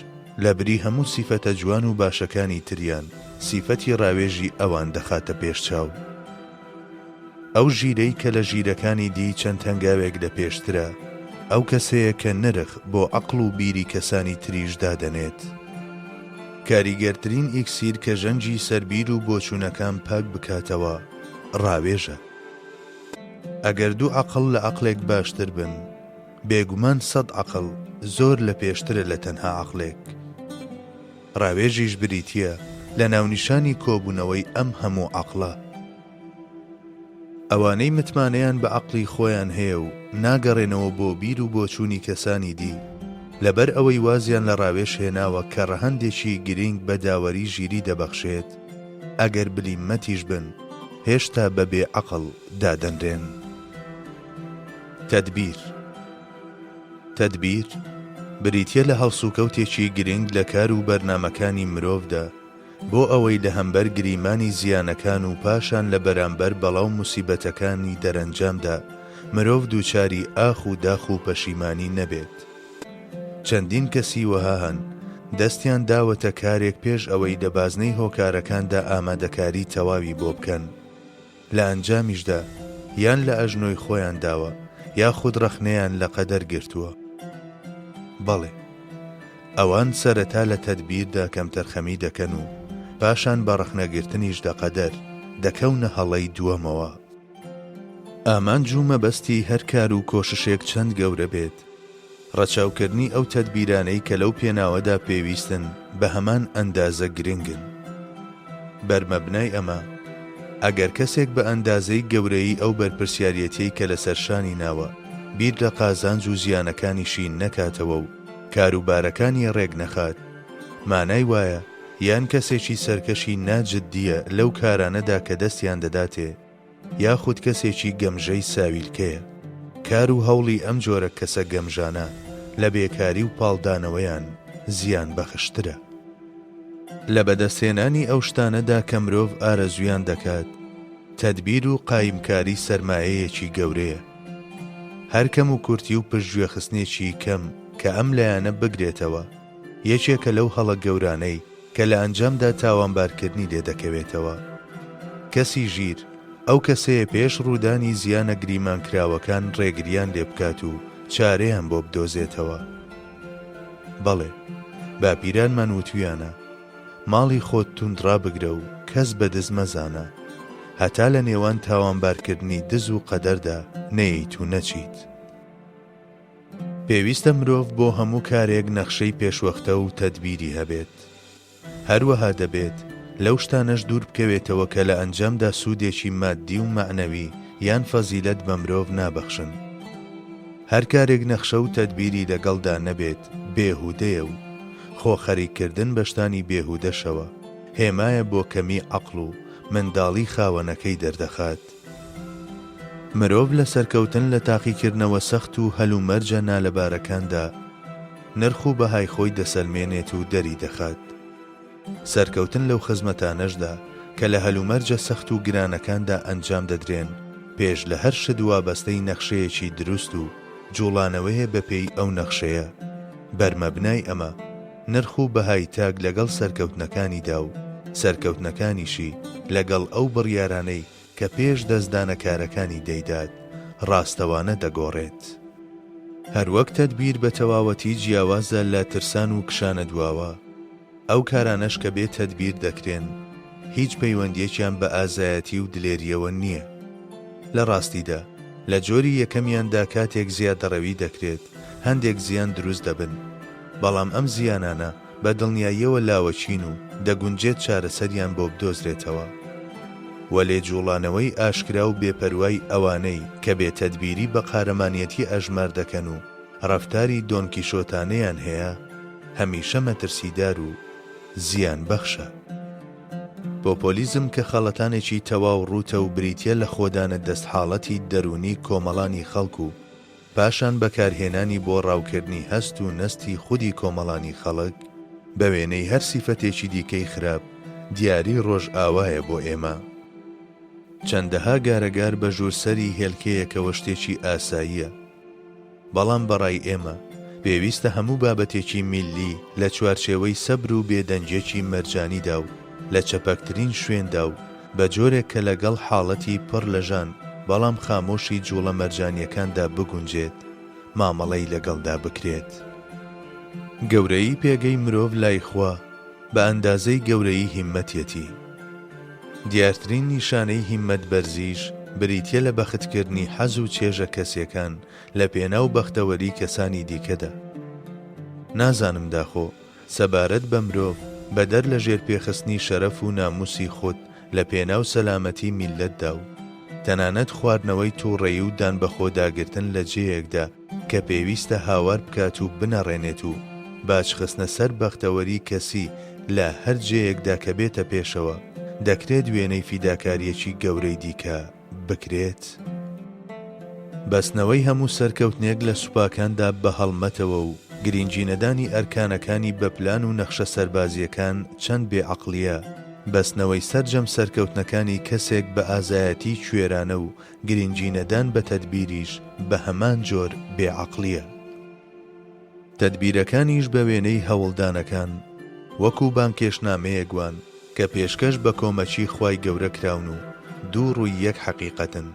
لە بری هەموو سیفەتە جوان و باشەکانی تریان سیفەتی ڕاوێژی ئەوان دەخاتە پێشچاو. ئەو ژیرەی کە لە ژیرەکانی دی چەند هەنگاوێک لە پێشترە ئەو کەسەیە کە نرخ بۆ عەقڵ و بیری کەسانی تریش دادەنێت. کاریگەرترین ئیکسیر کە ژەنگی سەربیر و بۆچوونەکان پاک بکاتەوە ڕاوێژە. ئەگەر دوو عەقڵ لە عەقڵێک باشتر بن بێگومان 100 عەقڵ زۆر لە پێشترە لە تەنها عەقڵێک. ڕاوێژیش بریتیە لە ناونیشانی کۆبوونەوەی ئەم هەموو عەقڵە. ئەوانەی متمانەیان بە عەقڵی خۆیان هەیە و ناگەڕێنەوە بۆ بیر و بۆچوونی کەسانی دی لەبەر ئەوەی وازیان لە ڕاوێژ هێناوە کە ڕەهەندێکی گرنگ بە داوەری ژیری دەبەخشێت، ئەگەر بلیمەتیش بن هێشتا بەبێ عەقڵ دادەنرێن. تەدبیر بریتیە لە هەڵسوکەوتێکی گرنگ لە کار و بەرنامەکانی مرۆڤدا بۆ ئەوەی لە هەمبەر گریمانی زیانەکان و پاشان لە بەرامبەر بەڵاو موسیبەتەکانی دەرەنجامدا مرۆڤ دووچاری ئاخ و داخ و پەشیمانی نەبێت. چەندین کەسی وەها هەن دەستیان داوەتە کارێک پێش ئەوەی لە بازنەی هۆکارەکاندا ئامادەکاری تەواوی بۆ بکەن، لە ئەنجامیشدا یان لە ئەژنۆی خۆیان داوە یاخود ڕەخنەیان لە قەدەر گرتووە. بەڵێ ئەوان سەرەتا لە تەدبیردا کەمتەرخەمی دەکەن و پاشان بە ڕەخنەگرتنیش دەقەدەر دەکەونە هەڵەی دووەمەوە. ئامانج و مەبەستی هەر کار و کۆششێک چەند گەورە بێت، ڕەچاوکردنی ئەو تەدبیرانەی کە لەو پێناوەدا پێویستن بە هەمان ئەندازە گرنگن. بەرمەبنای ئەمە ئەگەر کەسێک بە ئەندازەی گەورەی ئەو بەرپرسیارەتەی کە لە سەرشانی ناوە بیر لە قازانج و زیانەکانیشی نەکاتەوە و کاروبارەکانی ڕێک نەخات، مانای وایە یان کەسێکی سەرکەشی ناجددیە لەو کارانەدا کە دەستیان دەداتێ، یاخود کەسێکی گەمژەی ساویلکەیە. کار و هەوڵی ئەم جۆرە کەسە گەمژانە لە بێکاری و پاڵدانەوەیان زیان بەخشترە. لە بەدەستێنانی ئەو شتانەدا کە مرۆڤ ئارەزویان دەکات تەدبیر و قایمکاری سەرمایەیەکی گەورەیە. هەر کەم و کورتی و پشتگوێخستنێکی کەم کە ئەم لایەنە بگرێتەوە یەکێکە لەو هەڵە گەورانەی کە لە ئەنجامدا تاوانبارکردنی لێ دەکەوێتەوە. کەسی ژیر ئەو کەسەیە پێش ڕوودانی زیانە گریمانکراوەکان ڕێگریان لێ بکات و چارەیان بۆ بدۆزێتەوە. بەڵێ باپیرانمان وتویانە ماڵی خۆت توندڕا بگرە و کەس بەدز مەزانە، هەتا لە نێوان تاوانبارکردنی دز و قەدەردا نەیت و نەچیت. پێویستە مرۆڤ بۆ هەموو کارێک نەخشەی پێشوەختە و تەدبیری هەبێت. هەروەها دەبێت لەو شتانەش دوور بکەوێتەوە کە لە ئەنجامدا سوودێکی مادی و معنەوی یان فەزیلەت بە مرۆڤ نابەخشن. هەر کارێک نەخشە و تەدبیری لەگەڵدا نەبێت بێهودەیە و خۆخەریکردن بە شتانی بێهودەشەوە هێمایە بۆ کەمی عەقڵ و منداڵی خاوەنەکەی دەردەخات. مرۆڤ لە سەرکەوتن لە تاقیکردنەوە سەخت و هەلومەرجە نالەبارەکاندا نرخ و بەهای خۆی دەسەلمێنێت و دەری دەخات. سەرکەوتن لەو خزمەتانەشدا کە لە هەلومەرجە سەخت و گرانەکاندا ئەنجام دەدرێن پێش لە هەر شت وابەستەی نەخشەیەکی دروست و جوڵانەوەیە بەپێی ئەو نەخشەیە. بەرمەبنای ئەمە نرخ و بەهای تاک لەگەڵ سەرکەوتنەکانیدا و سەرکەوتنەکانیشی لەگەڵ ئەو بڕیارانەی کە پێش دەستدانەکارەکانی دەیدات ڕاستەوانە دەگۆڕێت. هەروەک تەدبیر بە تەواوەتی جیاوازە لە ترسان و کشانە دواوە، ئەو کارانەش کە بێت تەدبیر دەکرێن هیچ پەیوەندیەکیان بە ئازایەتی و دلێریەوە نییە. لە ڕاستیدا لە جۆری یەکەمیاندا کاتێک زیادەڕەوی دەکرێت هەندێک زیان دروست دەبن، بەڵام ئەم زیانانە بە دڵنیاییەوە لاوەچین و دەگونجێت چارەسەریان بۆ بدۆزرێتەوە. و لێ جوڵانەوەی ئاشکرا و بێپەروای ئەوانەی کە بێتەدبیری بە قارەمانیەتی ئەژمار دەکەن و ڕەفتاری دۆنکیشۆتانەیان هەیە هەمیشە مەترسیدار و زیان بەخشە. پۆپۆلیزم کە خەڵەتانێکی تەواو ڕوتە و بریتیە لە خۆدانە دەستحاڵەتی دەرونی کۆمەڵانی خەڵک و پاشان بەکارهێنانی بۆ ڕاوکردنی هەست و نەستی خودی کۆمەڵانی خەڵک بە وێنەی هەر سیفەتێکی دیکەی خراپ دیاری ڕۆژ ئاوایە بۆ ئێمە. چەندەها گارەگار بە ژوورسەری هێلکەیەکەوە شتێکی ئاساییە، بەڵام بەڕای ئێمە پێویستە هەموو بابەتێکی میلی لە چوارچێوەی سەبر و بێدەنجێکی مەرجانیدا و لە چەپەکترین شوێندا و بە جۆرێک کە لەگەڵ حاڵەتی پڕ لەژان بەڵام خامۆشی جوڵە مەرجانیەکاندا بگونجێت مامەڵەی لەگەڵدا بکرێت. گەورەی پێگەی مرۆڤ لای خوا بە ئەندازەی گەورەی هیممەتێتی. دیارترین نیشانەی هیممەت بەرزیش بریتیە لە بەختکردنی حەز و چێژە کەسێکان لە پێناو بەختەوەری کەسانی دیکەدا. نازانم داخۆ سەبارەت بە مرۆڤ بەدەر لە ژێر پێخستنی شەرەف و ناموسی خۆت لە پێناو سەلامەتی میلەتدا و تەنانەت خواردنەوەی تووڕێی و دان بە خۆداگرتن لە جێیەکدا کە پێویستە هاوار بکات و بنەڕێنێت و باچخستنە سەر بەختەوەری کەسی لە هەر جێیەکدا کە بێتە پێشەوە دەکرێت وێنەی فیداکاریەکی گەورەی دیکە بکرێت. بەستنەوەی هەموو سەرکەوتنێک لە سوپاکاندا بە هەڵمەتەوە و گرنگجینەدانی ئەرکانەکانی بە پلان و نەخشە سەربازیەکان چەند بێعەقلیە. بەستنەوەی سەرجەم سەرکەوتنەکانی کەسێک بە ئازایەتی کوێرانە و گرنگجینەدان بە تەدبیریش بە هەمان جۆر بێعەقلیە. تەدبیرەکانیش بە وێنەی هەوڵدانەکان وەکو بانکێشنامەیەکوان کە پێشکەش بە کۆمەچی خوای گەورە کراون و دوو ڕووی یەک حەقیقەتن.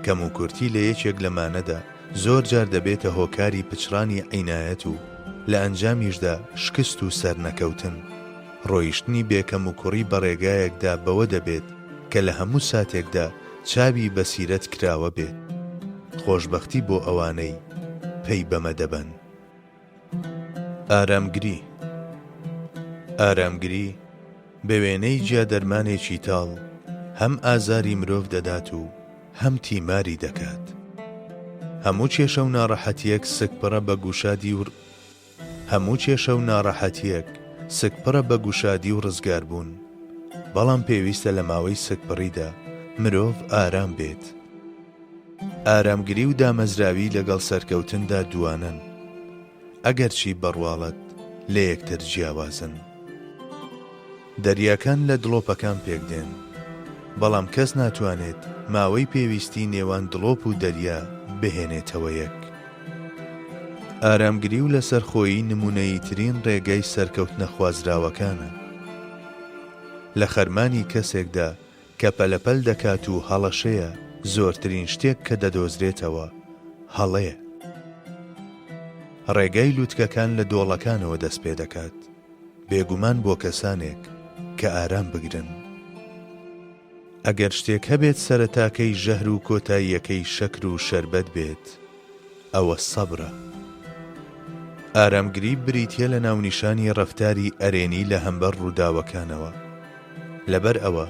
کەم و کورتی لە یەکێک لەمانەدا زۆر جار دەبێتە هۆکاری پچڕانی عینایەت و لە ئەنجامیشدا شکست و سەرنەکەوتن. ڕۆیشتنی بێکەم و کوڕی بە ڕێگایەکدا بەوە دەبێت کە لە هەموو ساتێکدا چاوی بەسیرەت کراوە بێت. خۆشبەختی بۆ ئەوانەی پێی بەمە دەبن. ئارامگری. ئارامگری بە وێنەی جیادەرمانێکی تاڵ هەم ئازاری مرۆڤ دەدات و هەم تیماری دەکات. هەموو کێشە و ناڕەحەتیەک سکپڕە بە گوشادی و سکپڕە بە گوشادی و ڕزگار بوون، بەڵام پێویستە لە ماوەی سکپڕیدا مرۆڤ ئارام بێت. ئارامگری و دامەزراوی لەگەڵ سەرکەوتندا دوانن، ئەگەرچی بەڕواڵەت لە یەکتر جیاوازن. دەریاکان لە دڵۆپەکان پێکدێن، بەڵام کەس ناتوانێت ماوەی پێویستی نێوان دڵۆپ و دەریا بهێنێتەوە یەک. ئارامگری و لەسەرخۆیی نمونەیی ترین ڕێگەی سەرکەوتنە خوازراوەکانە. لە خەرمانی کەسێکدا کە پەلەپەل دەکات و هەڵەشەیە زۆرترین شتێک کە دەدۆزرێتەوە هەڵەیە. ڕێگای لووتکەکان لە دۆڵەکانەوە دەست پێ دەکات، بێگومان بۆ کەسانێک کە ئارام بگرن. ئەگەر شتێک هەبێت سەرەتاکەی ژەهر و کۆتاییەکەی شەکر و شەربەت بێت ئەوە سەبرە. ئارامگری بریتیە لە ناونیشانی ڕەفتاری ئەرێنی لە هەمبەر ڕووداوەکانەوە. لەبەر ئەوە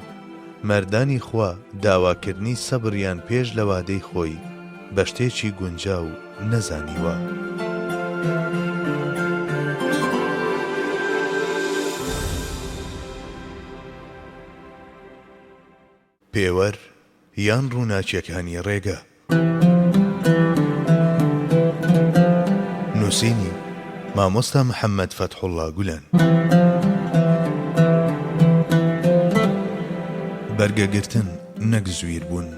مەردانی خوا داواکردنی سەبریان پێش لە وادەی خۆی بە شتێکی گونجاو نەزانیوە. پێوەر یان ڕووناکیەکانی ڕێگە. نووسینی مامۆستا محەممەد فەتحوڵڵا گولان. بەرگەگرتن نەک زویر بوون.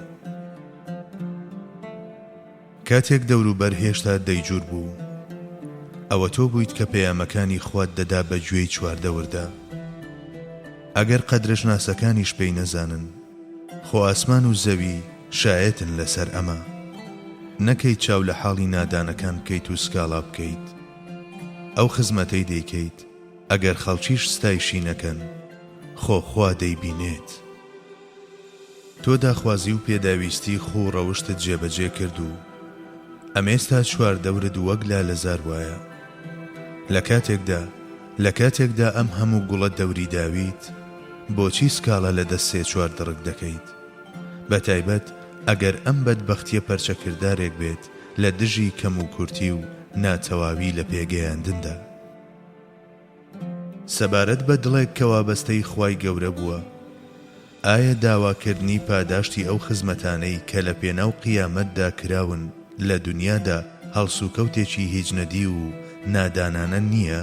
کاتێک دەوروبەر هێشتا دەیجوور بوو، ئەوە تۆ بوویت کە پەیامەکانی خوات دەدا بە گوێی چواردەوەردا. ئەگەر قەدرەشناسەکانیش پێی نەزانن، خۆ ئاسمان و زەوی شایەتن لەسەر ئەمە. نەکەیت چاو لە حاڵی نادانەکان بکەیت و سکاڵا بکەیت. ئەو خزمەتەی دەیکەیت ئەگەر خەڵکیش ستایشی نەکەن، خۆ خوا دەیبینێت. تۆ داخوازی و پێداویستی خۆ ڕەوشتت جێبەجێ کرد و ئەمێستا چواردەورد وەک لالەزار وایە. لە کاتێکدا ئەم هەموو گوڵە دەوری داویت، بۆچی سکاڵە لە دەست سێ چوار دڕک دەکەیت؟ بەتایبەت ئەگەر ئەم بەدبەختیە پەرچەکردارێک بێت لە دژی کەم و کورتی و ناتەواوی لە پێگەیاندندا. سەبارەت بە دڵێک کە وابەستەی خوای گەورە بووە، ئایا داواکردنی پاداشتی ئەو خزمەتانەی کە لە پێناو قیامەتدا کراون لە دنیادا هەڵسوکەوتێکی هیچ نەدی و نادانانە نییە؟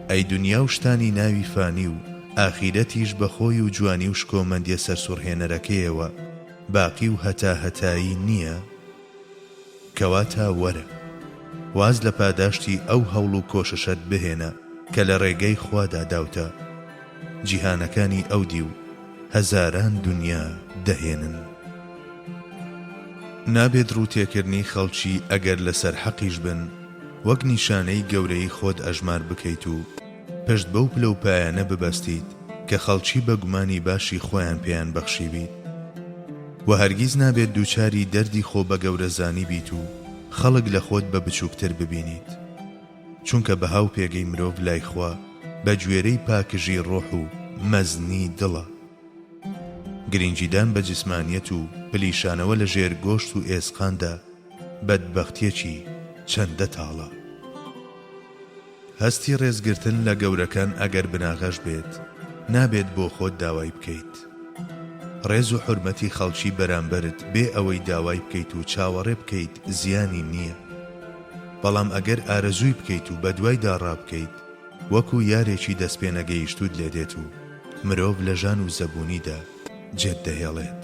ئەی دنیا و شتانی ناوی فانی و ئاخیرەتیش بەخۆی و جوانی و شکۆمەندیە سەرسوڕهێنەرەکەیەوە، باقی و هەتاهەتایی نییە؟ کەواتە وەرە واز لە پاداشتی ئەو هەوڵ و کۆششت بهێنە کە لە ڕێگەی خوادا داوتە، جیهانەکانی ئەودی و هەزاران دنیا دەهێنن. نابێت ڕووتێکردنی خەڵکی ئەگەر لەسەر حەقیش بن وەک نیشانەی گەورەی خۆت ئەژمار بکەیت و پشت بەو پلە و پایانە ببەستیت کە خەڵکی بە گومانی باشی خۆیان پێیان بەخشی بیت. و هەرگیز نابێت دووچاری دەردی خۆ بە گەورەزانی بیت و خەڵک لە خۆت بە بچووکتر ببینیت، چونکە بە هاو پێگەی مرۆڤ لای خوا بە گوێرەی پاکژی ڕۆح و مەزنی دڵە. گرنگیدان بە جسمانیەت و پلیشانەوە لە ژێر گۆشت و ئێسقاندا بەدبەختیەکی چەندە تاڵە. هەستی ڕێزگرتن لە گەورەکان ئەگەر بناغەش بێت، نابێت بۆ خۆت داوای بکەیت. ڕێز و حورمەتی خەڵکی بەرامبەرت بێ ئەوەی داوای بکەیت و چاوەڕێ بکەیت زیانی نییە. بەڵام ئەگەر ئارەزووی بکەیت و بە دوایدا ڕابکەیت، وەکو یارێکی دەستپێنەگەیشتوت لێ دێت و مرۆڤ لە ژان و زەبوونیدا جێت دەهێڵێت.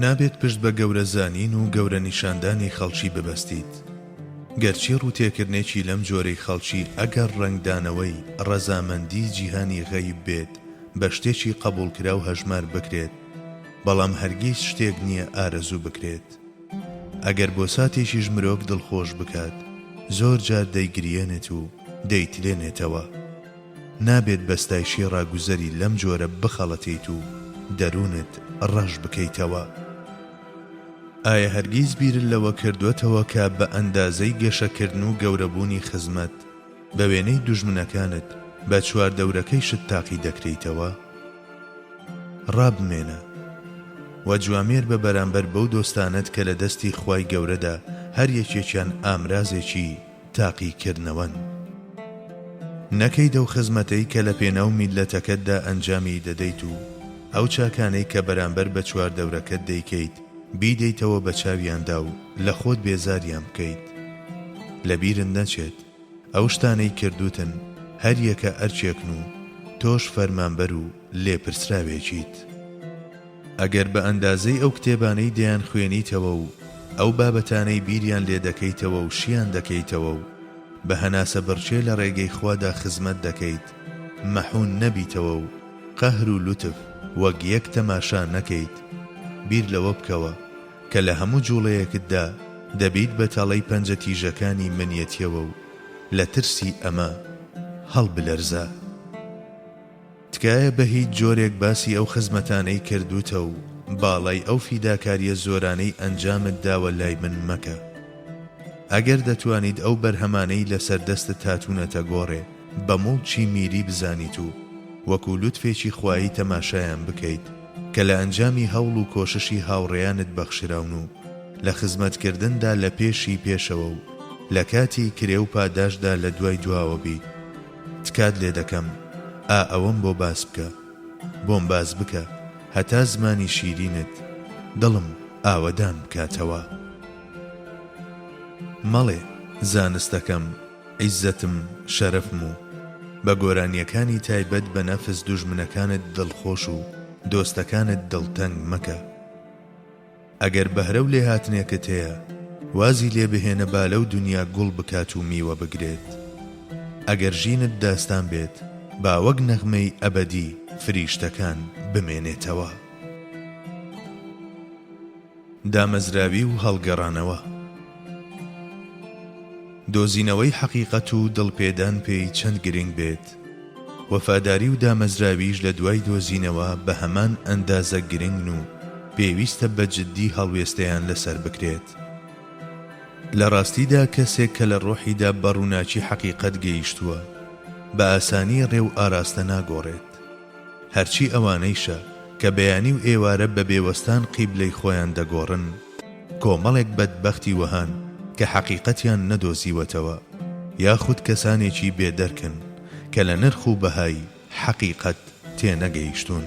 نابێت پشت بە گەورە زانین و گەورە نیشاندانی خەڵکی ببەستیت. گەرچی ڕووتێکردنێکی لەم جۆرەی خەڵکی ئەگەر ڕەنگدانەوەی ڕەزامەندی جیهانی غەیب بێت بە شتێکی قبوڵکرا و هەژمار بکرێت، بەڵام هەرگیز شتێک نییە ئارەزوو بکرێت. ئەگەر بۆ ساتێکیش مرۆڤ دڵخۆش بکات، زۆر جار دەیگرێنێت و دەیتلێنێتەوە. نابێت بەستایشی ڕاگوزەری لەم جۆرە بخەڵەتیت و دەروونت ڕەش بکەیتەوە. ئایا هەرگیز بیرت لەوە کردوێتەوە کە بە ئەندازەی گەشەکردن و گەورەبوونی خزمەت بە وێنەی دوژمنەکانت بە چواردەورەکەی شت تاقی دەکرێتەوە؟ ڕابمێنە و جوامێر بە بەرامبەر بەو دۆستانت کە لە دەستی خوای گەورەدا هەر یەکێکیان ئامرازێکی تاقیکردنەوەن. نەکەی دەو خزمەتەی کە لە پێناو میلەتەکەتدا ئەنجامی دەدەیت و ئەو چاکانەی کە بەرامبەر بە چواردەورەکەت دەیکەیت بیدەیتەوە بە چاویاندا و لە خۆت بێزاریان بکەیت. لەبیرت نەچێت ئەو شتانەی کردوتن هەر یەکە ئەرچێکن و تۆش فەرمانبەر و لێپرسراوێکیت. ئەگەر بە ئەندازەی ئەو کتێبانەی دەیان خوێنیتەوە و ئەو بابەتانەی بیریان لێ دەکەیتەوە و شیان دەکەیتەوە و بە هەناسە بڕچێ لە ڕێگەی خوادا خزمەت دەکەیت، مەحون نەبیتەوە و قەهر و لوتف وەک یەک تەماشا نەکەیت، بیر لەوە بکەوە کە لە هەموو جوڵەیەکتدا دەبیت بە تەڵەی پەنجە تیژەکانی منیەتیەوە و لە ترسی ئەمە هەڵبلەرزە. تکایە بە هیچ جۆرێک باسی ئەو خزمەتانەی کردوتە و باڵای ئەو فیداکاریە زۆرانەی ئەنجامت داوە لای من مەکە. ئەگەر دەتوانیت ئەو بەرهەمانەی لەسەر دەستت هاتوونەتە گۆڕێ بە مڵکی میری بزانیت و وەکو لوتفێکی خوایی تەماشایان بکەیت کە لە ئەنجامی هەوڵ و کۆششی هاوڕێیانت بەخشراون و لە خزمەتکردندا لە پێشی پێشەوە و لە کاتی کرێ و پاداشدا لە دوای دواوە بیت. تکات لێ دەکەم ئەوەم بۆ باس بکە، بۆم باس بکە هەتا زمانی شیرینت دڵم ئاوەدان بکاتەوە. مەڵێ زانستەکەم، عیززەتم، شەرەفم و بە گۆرانیەکانی تایبەت بە نەفس دوژمنەکانت دڵخۆش و دۆستەکانت دڵتەنگ مەکە. ئەگەر بەهرە و لێهاتنێکت هەیە وازی لێ بهێنە با لەو دنیا گوڵ بکات و میوە بگرێت. ئەگەر ژینت داستان بێت با وەک نەغمەی ئەبەدی فریشتەکان بمێنێتەوە. دامەزراوی و هەڵگەڕانەوە. دۆزینەوەی حەقیقەت و دڵپێدان پێی چەند گرنگ بێت، وەفاداری و دامەزراویش لە دوای دۆزینەوە بە هەمان ئەندازە گرنگن و پێویستە بە جددی هەڵوێستەیان لەسەر بکرێت. لە ڕاستیدا کەسێک کە لە ڕۆحیدا بەڕووناچی حەقیقەت گەیشتووە بە ئاسانی ڕێو ئاراستە ناگۆڕێت. هەرچی ئەوانەیشە کە بەیانی و ئێوارە بە بێوەستان قیبلەی خۆیان دەگۆڕن، کۆمەڵێک بەدبەختی وەهان کە حەقیقەتیان نەدۆزیوەتەوە، یاخود کەسانێکی بێدەرکن کە لە نرخ و بەهای حەقیقەت تێنەگەیشتون.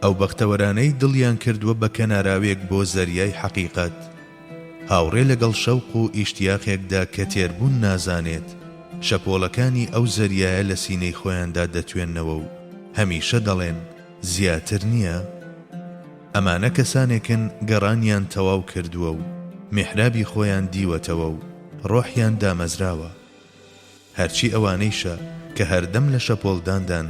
ئەو بەختەوەرانەی دڵیان کردووە بە کەناراوێک بۆ زەریای حەقیقەت، هاوڕێ لەگەڵ شەوق و ئیشتیاقێکدا کە تێربوون نازانێت، شەپۆڵەکانی ئەو زەریایە لە سینەی خۆیاندا دەتوێننەوە و هەمیشە دەڵێن زیاتر نییە. ئەمانە کەسانێکن گەڕانیان تەواو کردووە و میحرابی خۆیان دیوەتەوە و ڕۆحیان دامەزراوە. هەرچی ئەوانەیشە کە هەردەم لە شەپۆڵداندان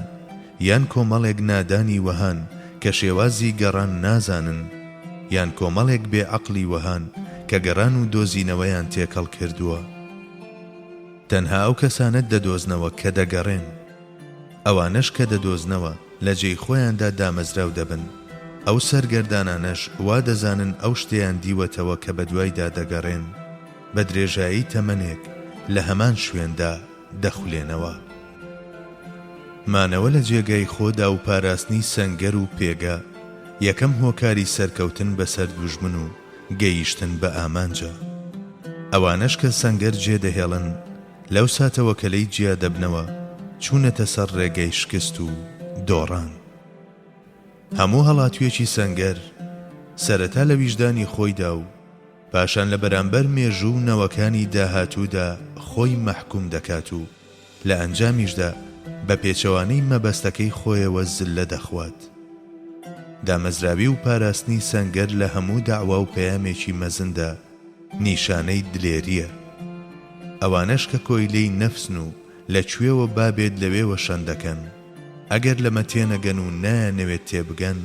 یان کۆمەڵێک نادانی وەهان کە شێوازی گەڕان نازانن، یان کۆمەڵێک بێعەقلی وەهان کە گەڕان و دۆزینەوەیان تێکەڵ کردووە. تەنها ئەو کەسانت دەدۆزنەوە کە دەگەڕێن. ئەوانەش کە دەدۆزنەوە لە جێی خۆیاندا دامەزراو دەبن. ئەو سەرگەردانانەش وا دەزانن ئەو شتیان دیوەتەوە کە بە دوایدا دەگەڕێن، بە درێژایی تەمەنێک لە هەمان شوێندا دەخولێنەوە. مانەوە لە جێگای خۆدا و پاراستنی سەنگەر و پێگە یەکەم هۆکاری سەرکەوتن بەسەر دوژمن و گەیشتن بە ئامانجە. ئەوانەش کە سەنگەر جێدەهێڵن لەو ساتەوە کە لەی جیا دەبنەوە چوونەتە سەر ڕێگەی شکست و دۆڕان. هەموو هەڵاتوێکی سەنگەر سەرەتا لە ویژدانی خۆیدا و پاشان لە بەرامبەر مێژوو و نەوەکانی داهاتوودا خۆی مەحکوم دەکات و لە ئەنجامیشدا بە پێچەوانەی مەبەستەکەی خۆیەوە زلە دەخوات. دامەزراوی و پاراستنی سەنگەر لە هەموو داعوا و پەیامێکی مەزندا نیشانەی دلێریە. ئەوانەش کە کۆیلەی نەفسن و لەکوێوە بابێت لەوێوە شەندەکەن، ئەگەر لەمە تێنەگەن و نایانەوێت تێبگەن،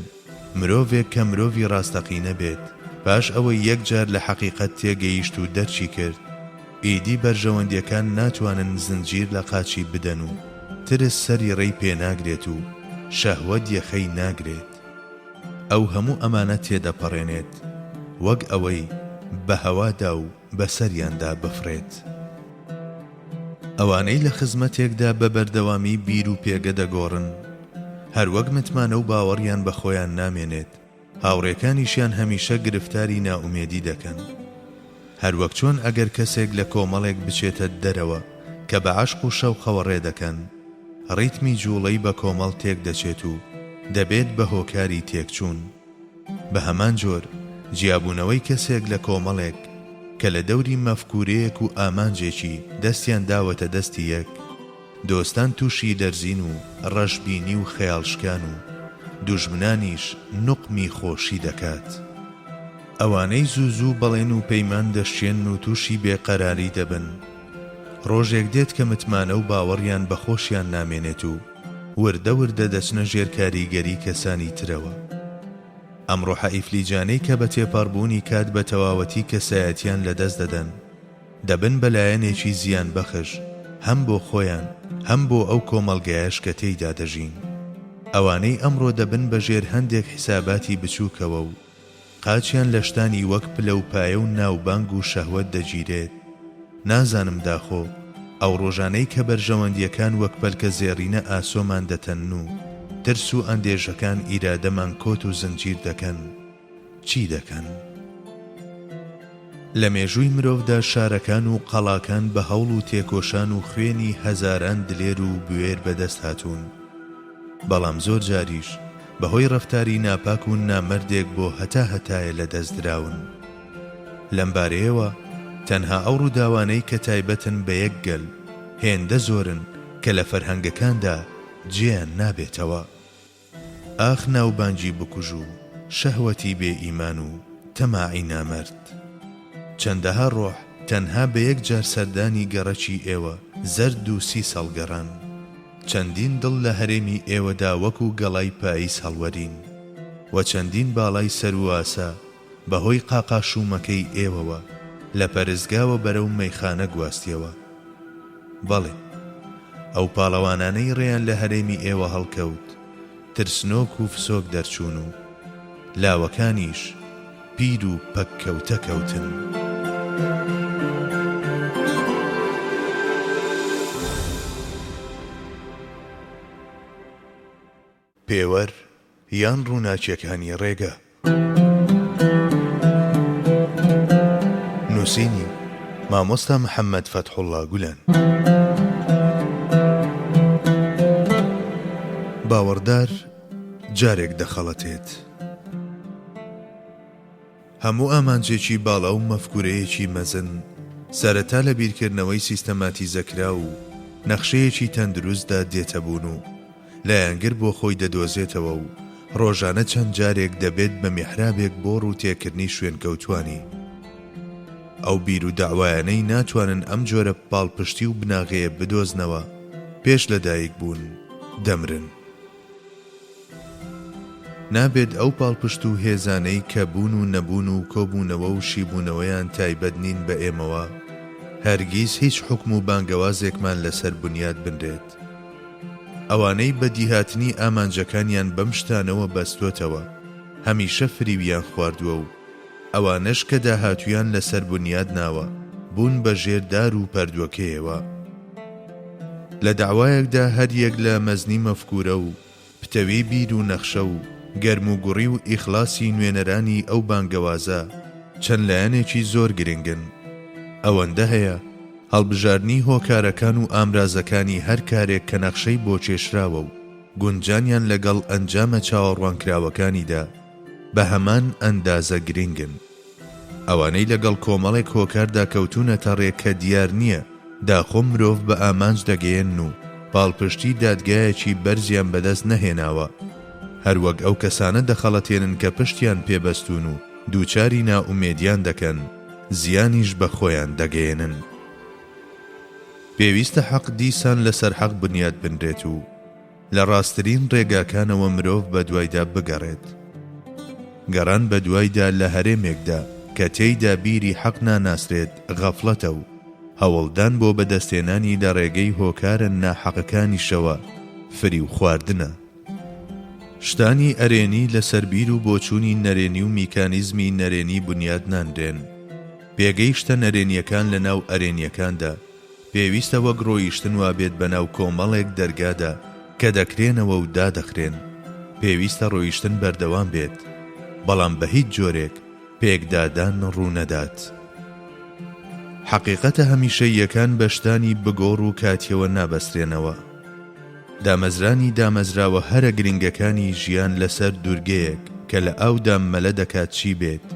مرۆڤێک کە مرۆڤی ڕاستەقینە بێت پاش ئەوەی یەکجار لە حەقیقەت تێگەیشت و دەرچی کرد، ئیدی بەرژەوەندیەکان ناتوانن زنجیر لە قاچی بدەن و ترس سەری ڕێی پێناگرێت و شەهوەت یەخەی ناگرێت. ئەو هەموو ئەمانە تێدەپەڕێنێت وەک ئەوەی بە هەوادا و بەسەریاندا بفرێت. ئەوانەی لە خزمەتێکدا بە بەردەوامی بیر و پێگە دەگۆڕن، هەروەک متمانە و باوەڕیان بە خۆیان نامێنێت، هاوڕێکانیشیان هەمیشە گرفتاری ناومێدی دەکەن. هەروەک چۆن ئەگەر کەسێک لە کۆمەڵێک بچێتە دەرەوە کە بە عەشق و شەوقەوە ڕێدەکەن، ڕیتمی جوڵەی بە کۆمەڵ تێک دەچێت و دەبێت بە هۆکاری تێکچوون. بە هەمان جۆر جیابوونەوەی کەسێک لە کۆمەڵێک کە لە دەوری مەفکورەیەک و ئامانجێکی دەستیان داوەتە دەستی یەک، دۆستان تووشی دەرزین و ڕەشبینی و خەیاڵشکان و دوژمنانیش نوقمی خۆشی دەکات. ئەوانەی زوو بەڵێن و پەیمان دەشێن و تووشی بێقەراری دەبن، ڕۆژێک دێت کە متمانە و باوەڕیان بە خۆشیان نامێنێت و وردە وردە دەچنە ژێر کاریگەری کەسانی ترەوە. ئەمڕۆ حەئیفلیجانەی کە بە تێپەڕبوونی کات بە تەواوەتی کەسایەتیان لەدەست دەدەن، دەبن بەلایەنێکی زیان بەخش هەم بۆ خۆیان هەم بۆ ئەو کۆمەڵگایەش کە تێیدا دەژین. ئەوانەی ئەمڕۆ دەبن بەژێر هەندێک حیساباتی بچووکەوە و قاچیان لە شتانی وەک پلە و پایە و ناوبانگ و شەهوەت دەگیرێت. نازانم داخۆ ئەو ڕۆژانەی کە بەرژەوەندیەکان وەک پەلکە زێڕینە ئاسۆمان دەتەن و ترس و ئەندێژەکان ئیرادەمان کۆت و زنجیر دەکەن، چی دەکەن؟ لە مێژووی مرۆڤدا شارەکان و قەڵاکان بە هەوڵ و تێکۆشان و خوێنی هەزاران دلێر و بوێر بەدەست هاتوون، بەڵام زۆر جاریش بەهۆی ڕەفتاری ناپاک و نامەردێک بۆ هەتا هەتایە لە دەست دراون. لەم بارەیەوە تەنها ئەو ڕووداوانەی کە تایبەتن بە یەک گەل هێندە زۆرن کە لە فەرهەنگەکاندا جێیان نابێتەوە. ئاخ ناوبانگی بکوژ و شەهوەتی بێ ئیمان و تەماعی نامەرد. چەندەها ڕۆح تەنها بە یەک جار سەردانی گەڕەکی ئێوە زەرد و سی سەڵگەڕان. چەندین دڵ لە هەرێمی ئێوەدا وەکو گەڵای پاییز هەڵوەرین و چەندین باڵای سەر و ئاسا بەهۆی قاقاشومەکەی ئێوەوە لە پەرزگاوە بەرەو مەیخانە گواستیەوە. بەڵێ ئەو پاڵەوانانەی ڕێیان لە هەرێمی ئێوە هەڵکەوت ترسنۆک و فسۆک دەرچوون و لاوەکانیش پیر و پەککەوتە کەوتن. پێوەر یان ڕووناچیەکانی ڕێگە. نووسینی مامۆستا محەممەد فەتحوڵڵا گولان. باوەڕدار جارێک دەخەڵەتێت. هەموو ئامانجێکی باڵا و مەفکورەیەکی مەزن سەرەتا لە بیرکردنەوەی سیستەماتیزەکرا و نەخشەیەکی تەندروستدا دێتە بوون و لایەنگر بۆ خۆی دەدۆزێتەوە و ڕۆژانە چەند جارێک دەبێت بە میحرابێک بۆ ڕووتێکردنی شوێنکەوتوانی. ئەو بیر و داوایانەی ناتوانن ئەم جۆرە پاڵپشتی و بناغەیە بدۆزنەوە پێش لەدایک بوون دەمرن. نابێت ئەو پاڵپشت و هێزانەی کە بوون و نەبوون و کۆبوونەوە و شیبوونەوەیان تایبەت نین بە ئێمەوە هەرگیز هیچ حکم و بانگەوازێکمان لەسەر بنیاد بنرێت. ئەوانەی بەدیهاتنی ئامانجەکانیان بەم شتانەوە بەستوتەوە هەمیشە فریویان خواردووە و ئەوانەش کە داهاتویان لەسەر بنیاد ناوە بوون بە ژێردار و پەردووەکەیەوە. لە داوایەکدا هەر یەک لە مەزنی مەفکورە و پتەوی بیر و نەخشە و گەرم و گوڕی و ئیخلاسی نوێنەرانی ئەو بانگەوازە چەند لایەنێکی زۆر گرنگن. ئەوەندە هەیە هەڵبژاردنی هۆکارەکان و ئامرازەکانی هەر کارێک کە نەخشەی بۆ کێشراوە و گونجانیان لەگەڵ ئەنجامە چاوەڕوانکراوەکانیدا بە هەمان ئەندازە گرنگن. ئەوانەی لەگەڵ کۆمەڵێک هۆکاردا کەوتونەتە ڕێک کە دیار نییە داخۆ مرۆڤ بە ئامانج دەگەیەن و پاڵپشتی دادگایەکی بەرزیان بەدەست نەهێناوە هەروەک ئەو کەسانە دەخەڵەتێنن کە پشتیان پێبەستون و دووچاری ناومێدیان دەکەن زیانیش بە خۆیان دەگەێنن. پێویستە حەق دیسان لەسەر حەق بنیاد بنرێت و لە ڕاستترین ڕێگاکانەوە مرۆڤ بە دوایدا بگەڕێت. گەڕان بە دوایدا لە هەرێمێکدا کە تێیدا بیری حەق ناناسرێت غەفڵەتە و هەوڵدان بۆ بەدەستێنانی لە ڕێگەی هۆکارە ناحەقەکانیشەوە فری و خواردنە. شتانی ئەرێنی لەسەر بیر و بۆچوونی نەرێنی و میکانیزمی نەرێنی بنیاد ناندرێن. پێگەیشتە نەرێنیەکان لە ناو ئەرێنیەکاندا پێویستە وەک ڕۆیشتن وابێت بە ناو کۆمەڵێک دەرگادا کە دەکرێنەوە و دادەخرێن. پێویستە ڕۆیشتن بەردەوام بێت بەڵام بە هیچ جۆرێک پێکدادان ڕوونەدات. حەقیقەتە هەمیشە یەکان بەشتانی بگۆڕ و کاتیەوە نابەسترێنەوە. دامەزرانی دامەزراوە هەرە گرنگەکانی ژیان لەسەر دوورگەیەک کە لە ئاودا مەلە دەکات چی بێت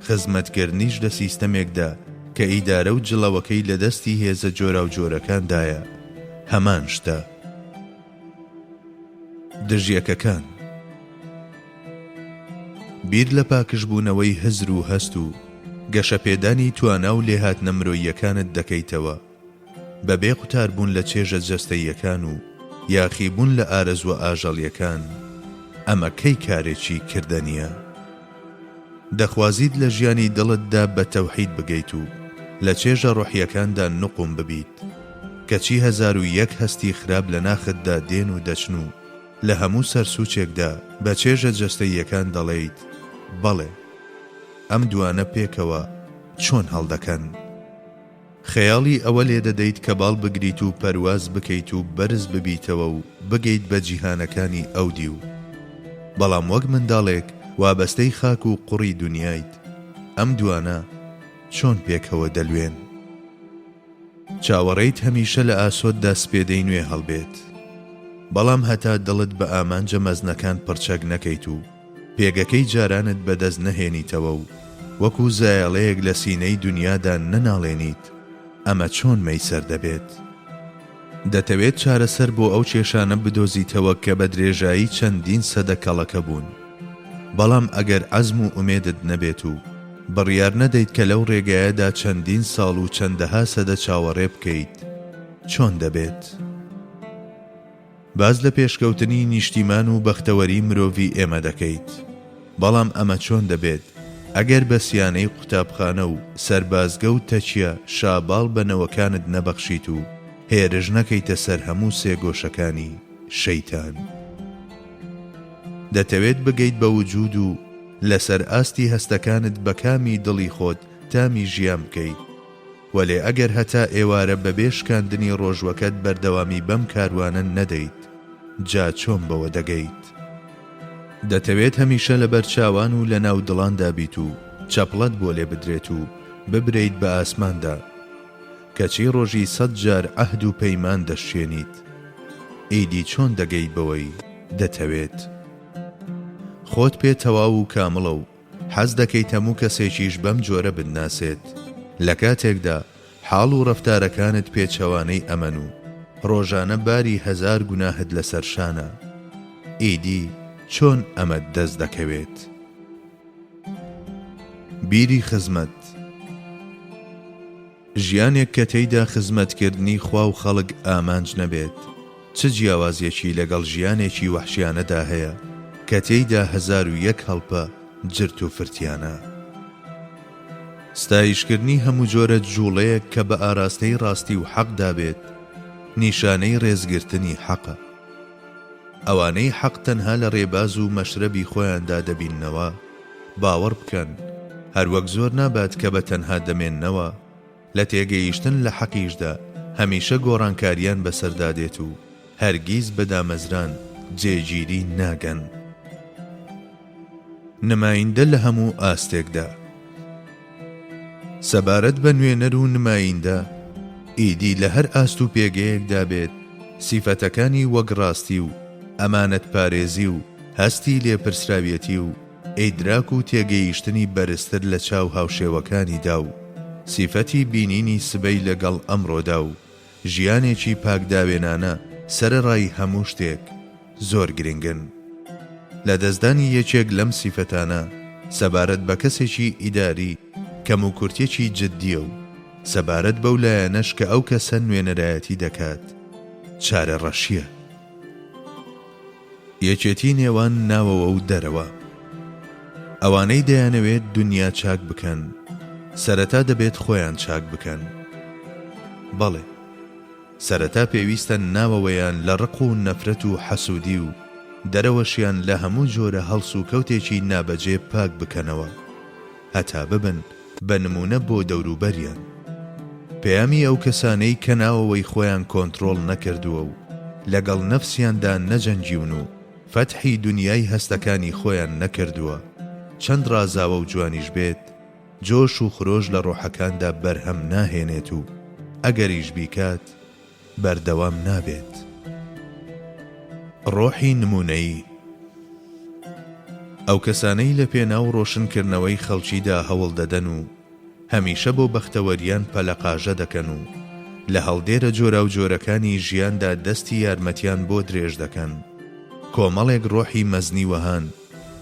خزمەتکردنیش لە سیستەمێکدا کە ئیدارە و جڵەوەکەی لە دەستی هێزە جۆرا و جۆرەکاندایە هەمان شتە. دژیەکەکان بیر لە پاکشبوونەوەی هزر و هەست و گەشەپێدانی توانا و لێهاتنە مرۆییەکانت دەکەیتەوە بەبێ قوتاربوون لە چێژە جەستەییەکان و یاخیبوون لە ئارەزوە ئاژەڵیەکان. ئەمە کەی کارێکی کردنیە. دەخوازیت لە ژیانی دڵتدا بە تەوحید بگەیت و لە چێژە ڕۆحیەکاندا نقم ببیت کەچی 1001 هەستی خراپ لە ناختدا دێن و دەچن و لە هەموو سەرسوچێکدا بە چێژە جەستەییەکان دەڵێیت بەڵێ ئەم دوانە پێکەوە چۆن هەڵدەکەن. خەیاڵی ئەوە لێ دەدەیت کە باڵ بگریت و پەرواز بکەیت و بەرز ببیتەوە و بگەیت بە جیهانەکانی ئەودی و بەڵام وەک منداڵێک وابەستەی خاک و قوڕی دنیایت ئەم دوانە چۆن پێکەوە دەلوێن. چاوەڕێیت هەمیشە لە ئاسۆددا سپێدەی نوێ هەڵبێت. بەڵام هەتا دڵت بە ئامانجە مەزنەکان پڕچەک نەکەیت و پێگەکەی جارانت بەدەست نەهێنیتەوە و وەکو زایەڵەیەک لە سینەی دنیادا نەناڵێنیت، ئەمە چۆن مەیسەر دەبێت؟ دەتەوێت چارەسەر بۆ ئەو کێشانە بدۆزیتەوە کە بە درێژایی چەندین سەدە کەڵەکە بوون، بەڵام ئەگەر عەزم و ئومێدت نەبێت و بڕیار نەدەیت کە لەو ڕێگایەدا چەندین ساڵ و چەندەها سەدە چاوەڕێ بکەیت، چۆن دەبێت؟ باز لە پێشکەوتنی نیشتیمان و بەختەوەری مرۆڤی ئێمە دەکەیت، بەڵام ئەمە چۆن دەبێت ئەگەر بە سیانەی قوتابخانە و سەربازگە و تەچیە شاباڵ بەنەوەکانت نەبەخشیت و هێرش نەکەیتە سەر هەموو سێگۆشەکانی شەیتان. دەتەوێت بگەیت بە وجود و لەسەر ئاستی هەستەکانت بە کامی دڵی خۆت تامی ژیان بکەیت، وەلێ ئەگەر هەتا ئێوارە بەبێ شکاندنی ڕۆژوەکەت بەردەوامی بەم کاروانە نەدەیت، جا چۆن بەوە دەگەیت؟ دەتەوێت هەمیشە لە بەرچاوان و لە ناو دڵاندا بیت و چەپڵەت بۆ لێ بدرێت و ببرێیت بە ئاسماندا، کەچی ڕۆژی 100 جار عەهد و پەیمان دەشێنیت، ئیدی چۆن دەگەیت بەوەی دەتەوێت؟ خۆت پێ تەواو و کامڵە و حەز دەکەیت هەموو کەسێکیش بەم جۆرە بناسێت، لە کاتێکدا حاڵ و ڕەفتارەکانت پێچەوانەی ئەمەن و ڕۆژانە باری 1000 گوناهت لەسەر شانە، ئیدی چۆن ئەمەت دەست دەکەوێت؟ بیری خزمەت. ژیانێک کە تێیدا خزمەتکردنی خوا و خەڵک ئامانج نەبێت، چ جیاوازیەکی لەگەڵ ژیانێکی وەحشیانەدا هەیە کە تێیدا 1001 هەڵپە جرت و فرتیانە. ستایشکردنی هەموو جۆرە جوڵەیەک کە بە ئاراستەی ڕاستی و حەق دابێت نیشانەی ڕێزگرتنی حەقە. ئەوانەی حەق تەنها لە ڕێباز و مەشرەبی خۆیاندا دەبیننەوە باوەڕ بکەن، هەروەک زۆر نابات کە بە تەنها دەمێننەوە، لە تێگەیشتن لە حەقیشدا هەمیشە گۆڕانکاریان بەسەردادێت و هەرگیز بەدامەزران جێگیری ناگەن. نمایندە لە هەموو ئاستێکدا. سەبارەت بە نوێنەر و نمایندە، ئیدی لە هەر ئاست و پێگەیەکدا بێت سیفەتەکانی وەک ڕاستی و ئەمانەت پارێزی و هەستی لێپرسراویەتی و ئیدراک و تێگەیشتنی بەرزتر لە چاو هاوشێوەکانیدا و سیفەتی بینینی سبەی لەگەڵ ئەمڕۆدا و ژیانێکی پاکداوێنانە سەرەڕای هەموو شتێک زۆر گرنگن. لە دەستدانی یەکێک لەم سیفەتانە سەبارەت بە کەسێکی ئیداری کەم و کورتێکی جددیە و سەبارەت بەو لایەنەش کە ئەو کەسە نوێنەرایەتی دەکات چارە ڕەشیە. یەکێتی نێوان ناوەوە و دەرەوە. ئەوانەی دەیانەوێت دنیا چاک بکەن سەرەتا دەبێت خۆیان چاک بکەن. بەڵێ، سەرەتا پێویستە ناوەوەیان لە ڕق و نەفرەت و حەسوودی و دەرەوەشیان لە هەموو جۆرە هەڵس و کەوتێکی نابەجێ پاک بکەنەوە، هەتا ببن بە نمونە بۆ دەوروبەریان. پەیامی ئەو کەسانەی کە ناوەوەی خۆیان کۆنتڕۆڵ نەکردووە و لەگەڵ نەفسیاندا نەجەنگیون و فەتحی دنیای هەستەکانی خۆیان نەکردووە، چەند ڕازاوە و جوانیش بێت، جۆش و خرۆش لە ڕۆحەکاندا بەرهەم ناهێنێت و ئەگەریش بیکات بەردەوام نابێت. ڕۆحی نمونەیی. ئەو کەسانەی لە پێناو ڕۆشنکردنەوەی خەڵکیدا هەوڵ دەدەن و هەمیشە بۆ بەختەوەریان پەلەقاژە دەکەن و لە هەڵدێرە جۆرا و جۆرەکانی ژیاندا دەستی یارمەتیان بۆ درێژ دەکەن، کۆمەڵێک ڕۆحی مەزنی وەهان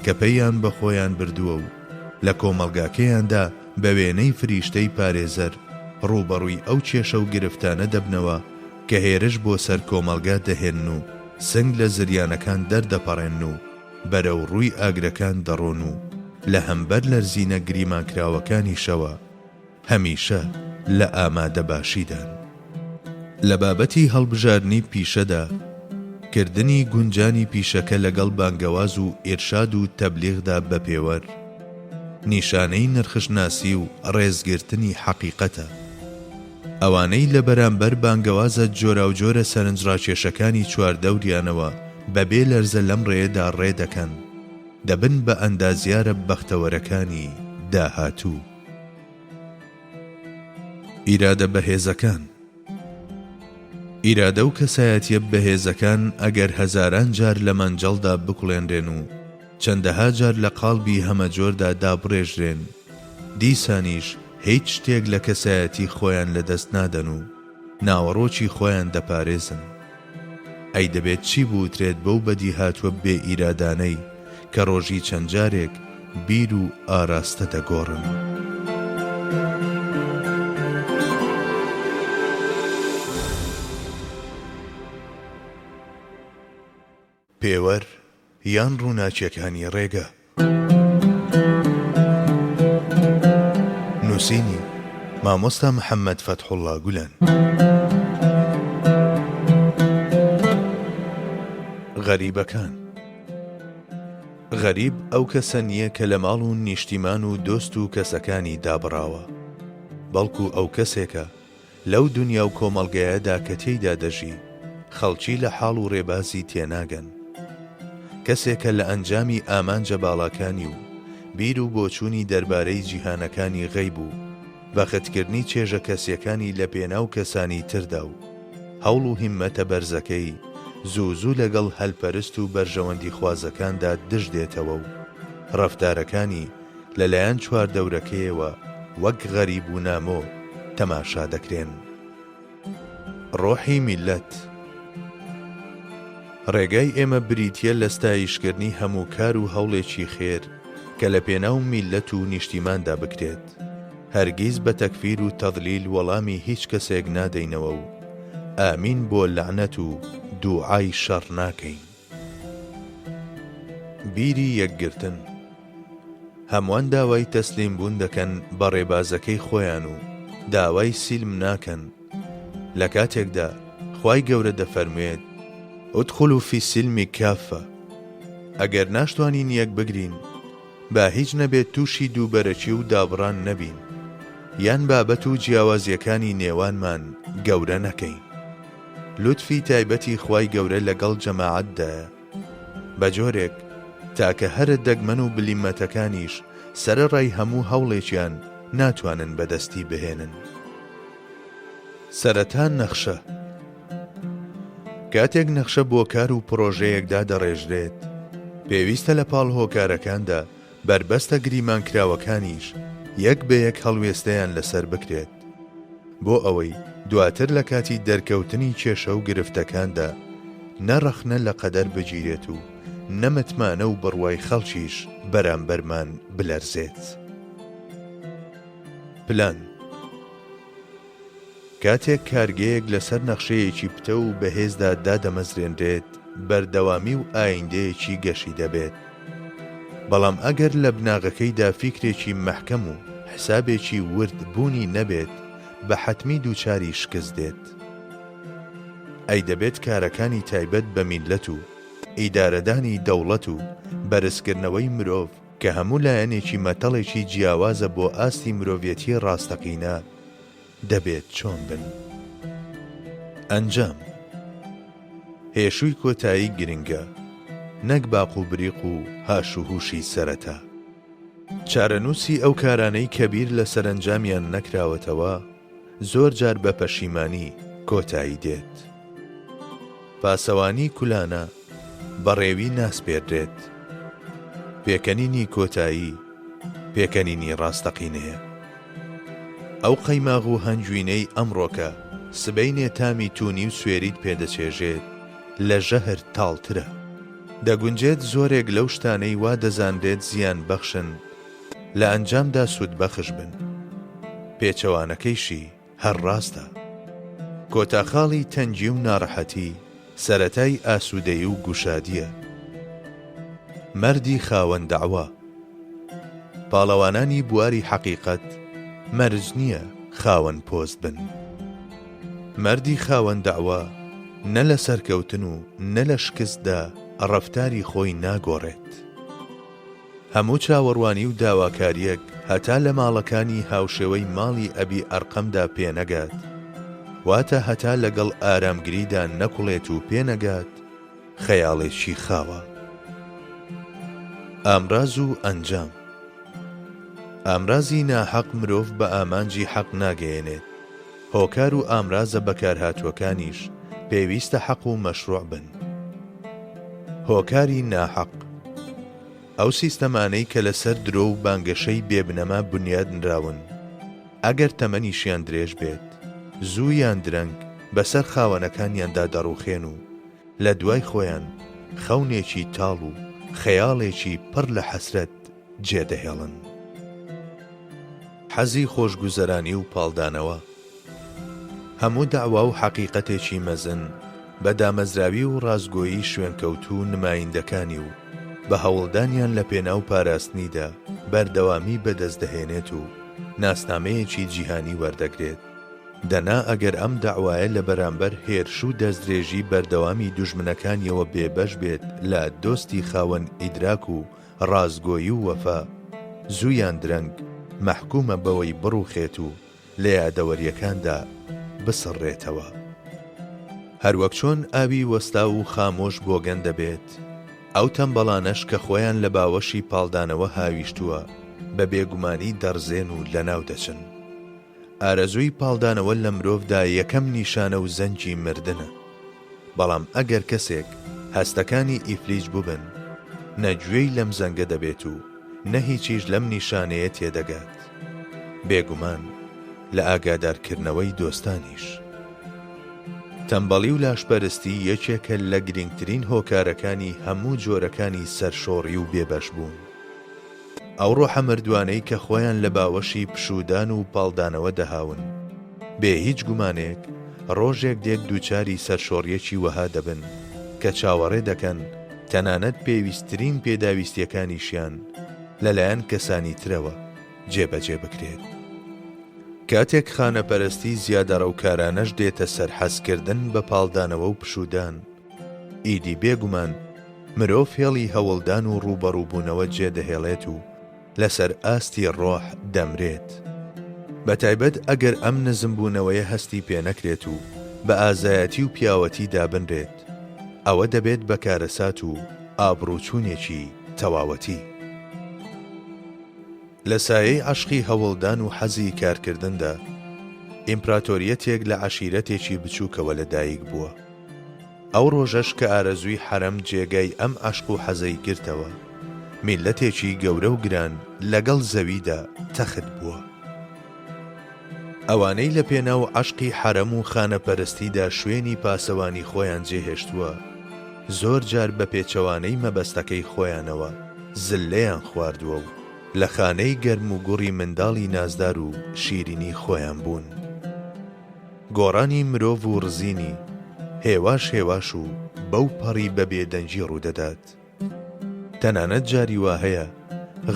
کە پەیان بە خۆیان بردووە و لە کۆمەڵگاکەیاندا بە وێنەی فریشتەی پارێزەر ڕوبەڕووی ئەو کێشە و گرفتانە دەبنەوە کە هێرش بۆ سەر کۆمەڵگا دەهێن و سنگ لە زریانەکان دەردەپەڕێن و بەرەو ڕووی ئاگرەکان دەڕۆن و لە هەمبەر لەرزینە گریمانکراوەکانی شەوە هەمیشە لە ئامادەباشیدان. لە بابەتی هەڵبژاردنی پیشەدا کردنی گونجانی پیشەکە لەگەڵ بانگەواز و ئێرشاد و تەبلیغدا بە پێوەر نیشانەی نرخشناسی و ڕێزگرتنی حەقیقەتە. ئەوانەی لە بەرامبەر بانگەوازە جۆرا و جۆرە سەرنجڕاکێشەکانی چواردەوریانەوە بەبێ لەرزە لەم ڕێیەدا ڕێ دەکەن، دەبن بە ئەندازیارە بەختەوەرەکانی داهاتوو. ئیرادە بەهێزەکان. ئیرادە و کەسایەتیە بەهێزەکان ئەگەر هەزاران جار لە مەنجەڵدا بکوڵێنرێن و چەندەها جار لە قاڵبی هەمەجۆردا دابڕێژرێن، دیسانیش هیچ شتێک لە کەسایەتی خۆیان لەدەست نادەن و ناوەڕۆکی خۆیان دەپارێزن. ئەی دەبێت چی بوترێت بەو بەدی هاتووە بێ ئیرادانەی کە ڕۆژی چەند جارێک بیر و ئاراستە دەگۆڕن. پێوەر یان ڕووناچیەکانی ڕێگە. نووسینی مامۆستا محەممەد فەتحوڵڵا گولان. غەریبەکان. غەریب ئەو کەسە نییە کە لە ماڵ و نیشتیمان و دۆست و کەسەکانی دابڕاوە، بەڵکو ئەو کەسێکە لەو دنیا و کۆمەڵگەیەدا کە تێیدا دەژی خەڵکی لە حاڵ و ڕێبازی تێناگەن، کەسێکە لە ئەنجامی ئامانجە باڵاکانی و بیر و بۆچوونی دەربارەی جیهانەکانی غەیب و بەختکردنی چێژە کەسیەکانی لە پێناو کەسانی تردا و هەوڵ و هیممەتە بەرزەکەی زوو لەگەڵ هەلپەرست و بەرژەوەندی خوازەکاندا دژ دێتەوە و ڕەفتارەکانی لەلایەن چواردەورەکەیەوە وەک غەریب و نامۆ تەماشا دەکرێن. ڕۆحی میلەت. ڕێگای ئێمە بریتیە لە ستایشکردنی هەموو کار و هەوڵێکی خێر کە لە پێناو میلەت و نیشتیماندا بکرێت. هەرگیز بە تەکفیر و تەضلیل وەڵامی هیچ کەسێک نادەینەوە و ئامین بۆ لەعنەت و دووعای شەڕ ناکەین. بیری یەکگرتن. هەمووان داوای تەسلیم بوون دەکەن بە ڕێبازەکەی خۆیان و داوای سیلم ناکەن، لە کاتێکدا خوای گەورە دەفەرموێت ئودخولوا فی السلم کافە. ئەگەر ناشتوانین یەک بگرین با هیچ نەبێت تووشی دووبەرەکی و دابڕان نەبین، یان بابەت و جیاوازیەکانی نێوانمان گەورە نەکەین. لوتفی تایبەتی خوای گەورە لەگەڵ جەماعەتدایە بە جۆرێک تاکە هەرە دەگمەن و بلیمەتەکانیش سەرەڕای هەموو هەوڵێکیان ناتوانن بەدەستی بهێنن. سەرەتا نەخشە. کاتێک نەخشە بۆ کار و پرۆژەیەکدا دەڕێژرێت، پێویستە لە پاڵ هۆکارەکاندا بربەستە گریمانکراوەکانیش یەک بە یەک هەڵوێستەیان لەسەر بکرێت، بۆ ئەوەی دواتر لە کاتی دەرکەوتنی کێشە و گرفتەکاندا نەڕەخنە لە قەدەر بگیرێت و نەمەتمانە و بڕوای خەڵکیش بەرامبەرمان بلەرزێت. پلان. کاتێک کارگەیەک لەسەر نەخشەیەکی پتە و بەهێزدا دادەمەزرێنرێت، بەردەوامی و ئایندەیەکی گەشی دەبێت. بەڵام ئەگەر لە بناغەکەیدا فیکرێکی مەحکەم و حسابێکی ورد بوونی نەبێت، بە حەتمی دووچاری شکست دێت. ئەی دەبێت کارەکانی تایبەت بە میلەت و ئیدارەدانی دەوڵەت و بەرزکردنەوەی مرۆڤ کە هەموو لایەنێکی مەتەڵێکی جیاوازە بۆ ئاستی مرۆڤێتی ڕاستەقینە دەبێت چۆن بن. ئەنجام. هێشووی کۆتایی گرنگە، نەک باق و بریق و هاش و هوشی سەرەتا. چارەنووسی ئەو کارانەی کە بیر لە سەرنجامیان نەکراوەتەوە زۆر جار بە پەشیمانی کۆتایی دێت. پاسەوانی کولانە بەڕێوی ناسپێردرێت. پێکەنینی کۆتایی پێکەنینی ڕاستەقینەیە. ئەو قەیماغ و هەنجوینەی ئەمڕۆکە سبەی نێتامی تونی و سوێریت پێدەچێژێت لە ژەهر تاڵترە. دەگونجێت زۆرێک لەو شتانەی وا دەزانرێت زیان بەخشن لە ئەنجامدا سوود بەخش بن، پێچەوانەکەیشی هەر ڕاستە. کۆتاخاڵی تەنگی و ناڕەحەتی سەرەتای ئاسوودەیی و گوشادیە. مەردی خاوەن دەعوا. پاڵەوانانی بواری حەقیقەت مەرج نییە خاوەن پۆست بن. مەردی خاوەن دەعوا نە لە سەرکەوتن و نە لە شکستدا ڕەفتاری خۆی ناگۆڕێت. هەموو چاوەڕوانی و داواکاریەک هەتا لە ماڵەکانی هاوشێوەی ماڵی ئەبی ئەرقەمدا پێنەگات، واتە هەتا لەگەڵ ئارامگریدا نەکوڵێت و پێنەگات، خەیاڵێکی خاوە. ئامراز و ئەنجام. ئامرازی ناحەق مرۆڤ بە ئامانجی حەق ناگەیەنێت. هۆکار و ئامرازە بەکارهاتوەکانیش پێویستە حەق و مەشروع بن. هۆکاری ناحەق ئەو سیستەمانەی کە لەسەر درۆ و بانگەشەی بێبنەما بنیادنراون، ئەگەر تەمەنیشیان درێژ بێت، زوو یان درەنگ بەسەر خاوەنەکانیاندا دەڕوخێن و لە دوای خۆیان خەونێکی تاڵ و خەیاڵێکی پڕ لە حەسرەت جێدەهێڵن. حەزی خۆشگوزەرانی و پاڵدانەوە هەموو داوا و حەقیقەتێکی مەزن بە دامەزراوی و ڕازگۆیی شوێنکەوتوو نمایندەکانی و بە هەوڵدانیان لە پێناو پاراستنیدا بەردەوامی بەدەستدەهێنێت و ناسنامەیەکی جیهانی وەردەگرێت. دەنا ئەگەر ئەم داوایە لە بەرامبەر هێرش و دەستدرێژی بەردەوامی دوژمنەکانیەوە بێبەش بێت لە دۆستی خاوەن ئیدراک و ڕازگۆیی و وەفا، زوویان درەنگ مەحکومە بەوەی بڕوخێت و لە یادەوەریەکاندا بسڕێتەوە. هەروەک چۆن ئاوی وەستا و خامۆش بۆگەن دەبێت، ئەو تەمبەڵانەش کە خۆیان لە باوەشی پاڵدانەوە هاویشتووە بە بێگومانی دەڕزێن و لەناو دەچن. ئارەزووی پاڵدانەوە لە مرۆڤدا یەکەم نیشانە و زەنجی مردنە. بەڵام ئەگەر کەسێک هەستەکانی ئیفلیج بووبن، نەگوێی لەم زەنگە دەبێت و نە هیچیش لەم نیشانەیە تێدەگات، بێگومان لە ئاگادارکردنەوەی دۆستانیش. تەمبەڵی و لاشپەرستی یەکێکە لە گرنگترین هۆکارەکانی هەموو جۆرەکانی سەرشۆڕی و بێبەش بوون. ئەو ڕۆحە مردوانەی کە خۆیان لە باوەشی پشودان و پاڵدانەوە دەهاون، بێ هیچ گومانێک ڕۆژێک دێک دووچاری سەرشۆڕیەکی وەها دەبن کە چاوەڕێ دەکەن تەنانەت پێویستترین پێداویستیەکانیشیان لەلایەن کەسانی ترەوە جێبەجێ بکرێت. کاتێک خانەپەرستی زیادە ڕەوکارانەش دێتە سەر حەزکردن بە پاڵدانەوە و پشودان، ئیدی بێگومان مرۆڤ هێڵی هەوڵدان و ڕوبەڕووبوونەوە جێدەهێڵێت و لەسەر ئاستی ڕۆح دەمرێت. بەتایبەت ئەگەر ئەم نزمبوونەوەیە هەستی پێ نەکرێت و بە ئازایەتی و پیاوەتی دابنرێت، ئەوە دەبێت بەکارەسات و ئابڕووچوونێکی تەواوەتی. لە سایەی عەشقی هەوڵدان و حەزی کارکردندا، ئیمپراتۆریەتێک لە عەشیرەتێکی بچووکەوە لەدایک بووە. ئەو ڕۆژەش کە ئارەزووی حەرەم جێگای ئەم عەشق و حەزەی گرتەوە، میلەتێکی گەورە و گران لەگەڵ زەویدا تەخت بووە. ئەوانەی لە پێناو عەشقی حەرەم و خانەپەرستیدا شوێنی پاسەوانی خۆیان جێهێشتووە، زۆر جار بە پێچەوانەی مەبەستەکەی خۆیانەوە زللەیان خواردووە و لە خانەی گەرم و گوڕی منداڵی نازدار و شیرینی خۆیان بوون. گۆڕانی مرۆڤ و ڕزینی هێواش هێواش و بەو پەڕی بە بێدەنجی ڕوودەدات. تەنانەت جاری وا هەیە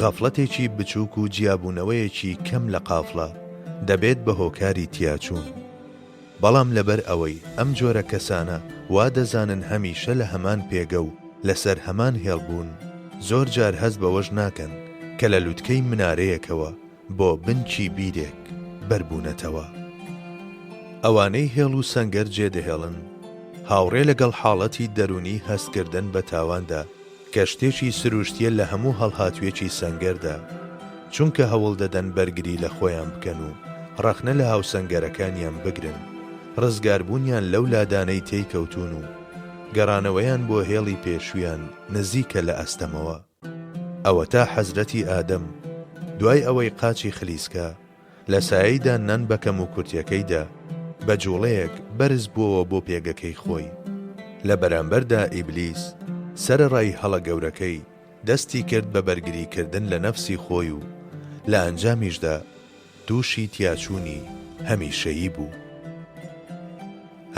غەفڵەتێکی بچووک و جیابوونەوەیەکی کەم لە قافڵە دەبێت بە هۆکاری تیاچوون. بەڵام لەبەر ئەوەی ئەم جۆرە کەسانە وا دەزانن هەمیشە لە هەمان پێگە و لەسەر هەمان هێڵبوون، زۆر جار هەز بەوەش ناکەن کە لە لووتکەی منارەیەکەوە بۆ بنچی بیرێک بەربوونەتەوە. ئەوانەی هێڵ و سەنگەر جێدەهێڵن، هاوڕێ لەگەڵ حاڵەتی دەرونی هەستکردن بە تاواندا کە شتێکی سروشتیە لە هەموو هەڵهاتوێکی سەنگەردا، چونکە هەوڵ دەدەن بەرگری لە خۆیان بکەن و ڕەخنە لە هاوسەنگەرەکانیان بگرن، ڕزگاربوونیان لەو لادانەی تێی کەوتون و گەڕانەوەیان بۆ هێڵی پێشویان نزیکە لە ئەستەمەوە. ئەوە تا حەزرەتی ئادەم دوای ئەوەی قاچی خلیسکە لە سایەیدا نان بەکەم و کورتیەکەیدا بە جوڵەیەک بەرز بووەوە بۆ پێگەکەی خۆی. لە بەرامبەردا ئیبلیس سەرڕای هەڵە گەورەکەی دەستی کرد بە بەرگریکردن لە نەفسی خۆی و لە ئەنجامیشدا تووشی تیاچوونی هەمیشەیی بوو.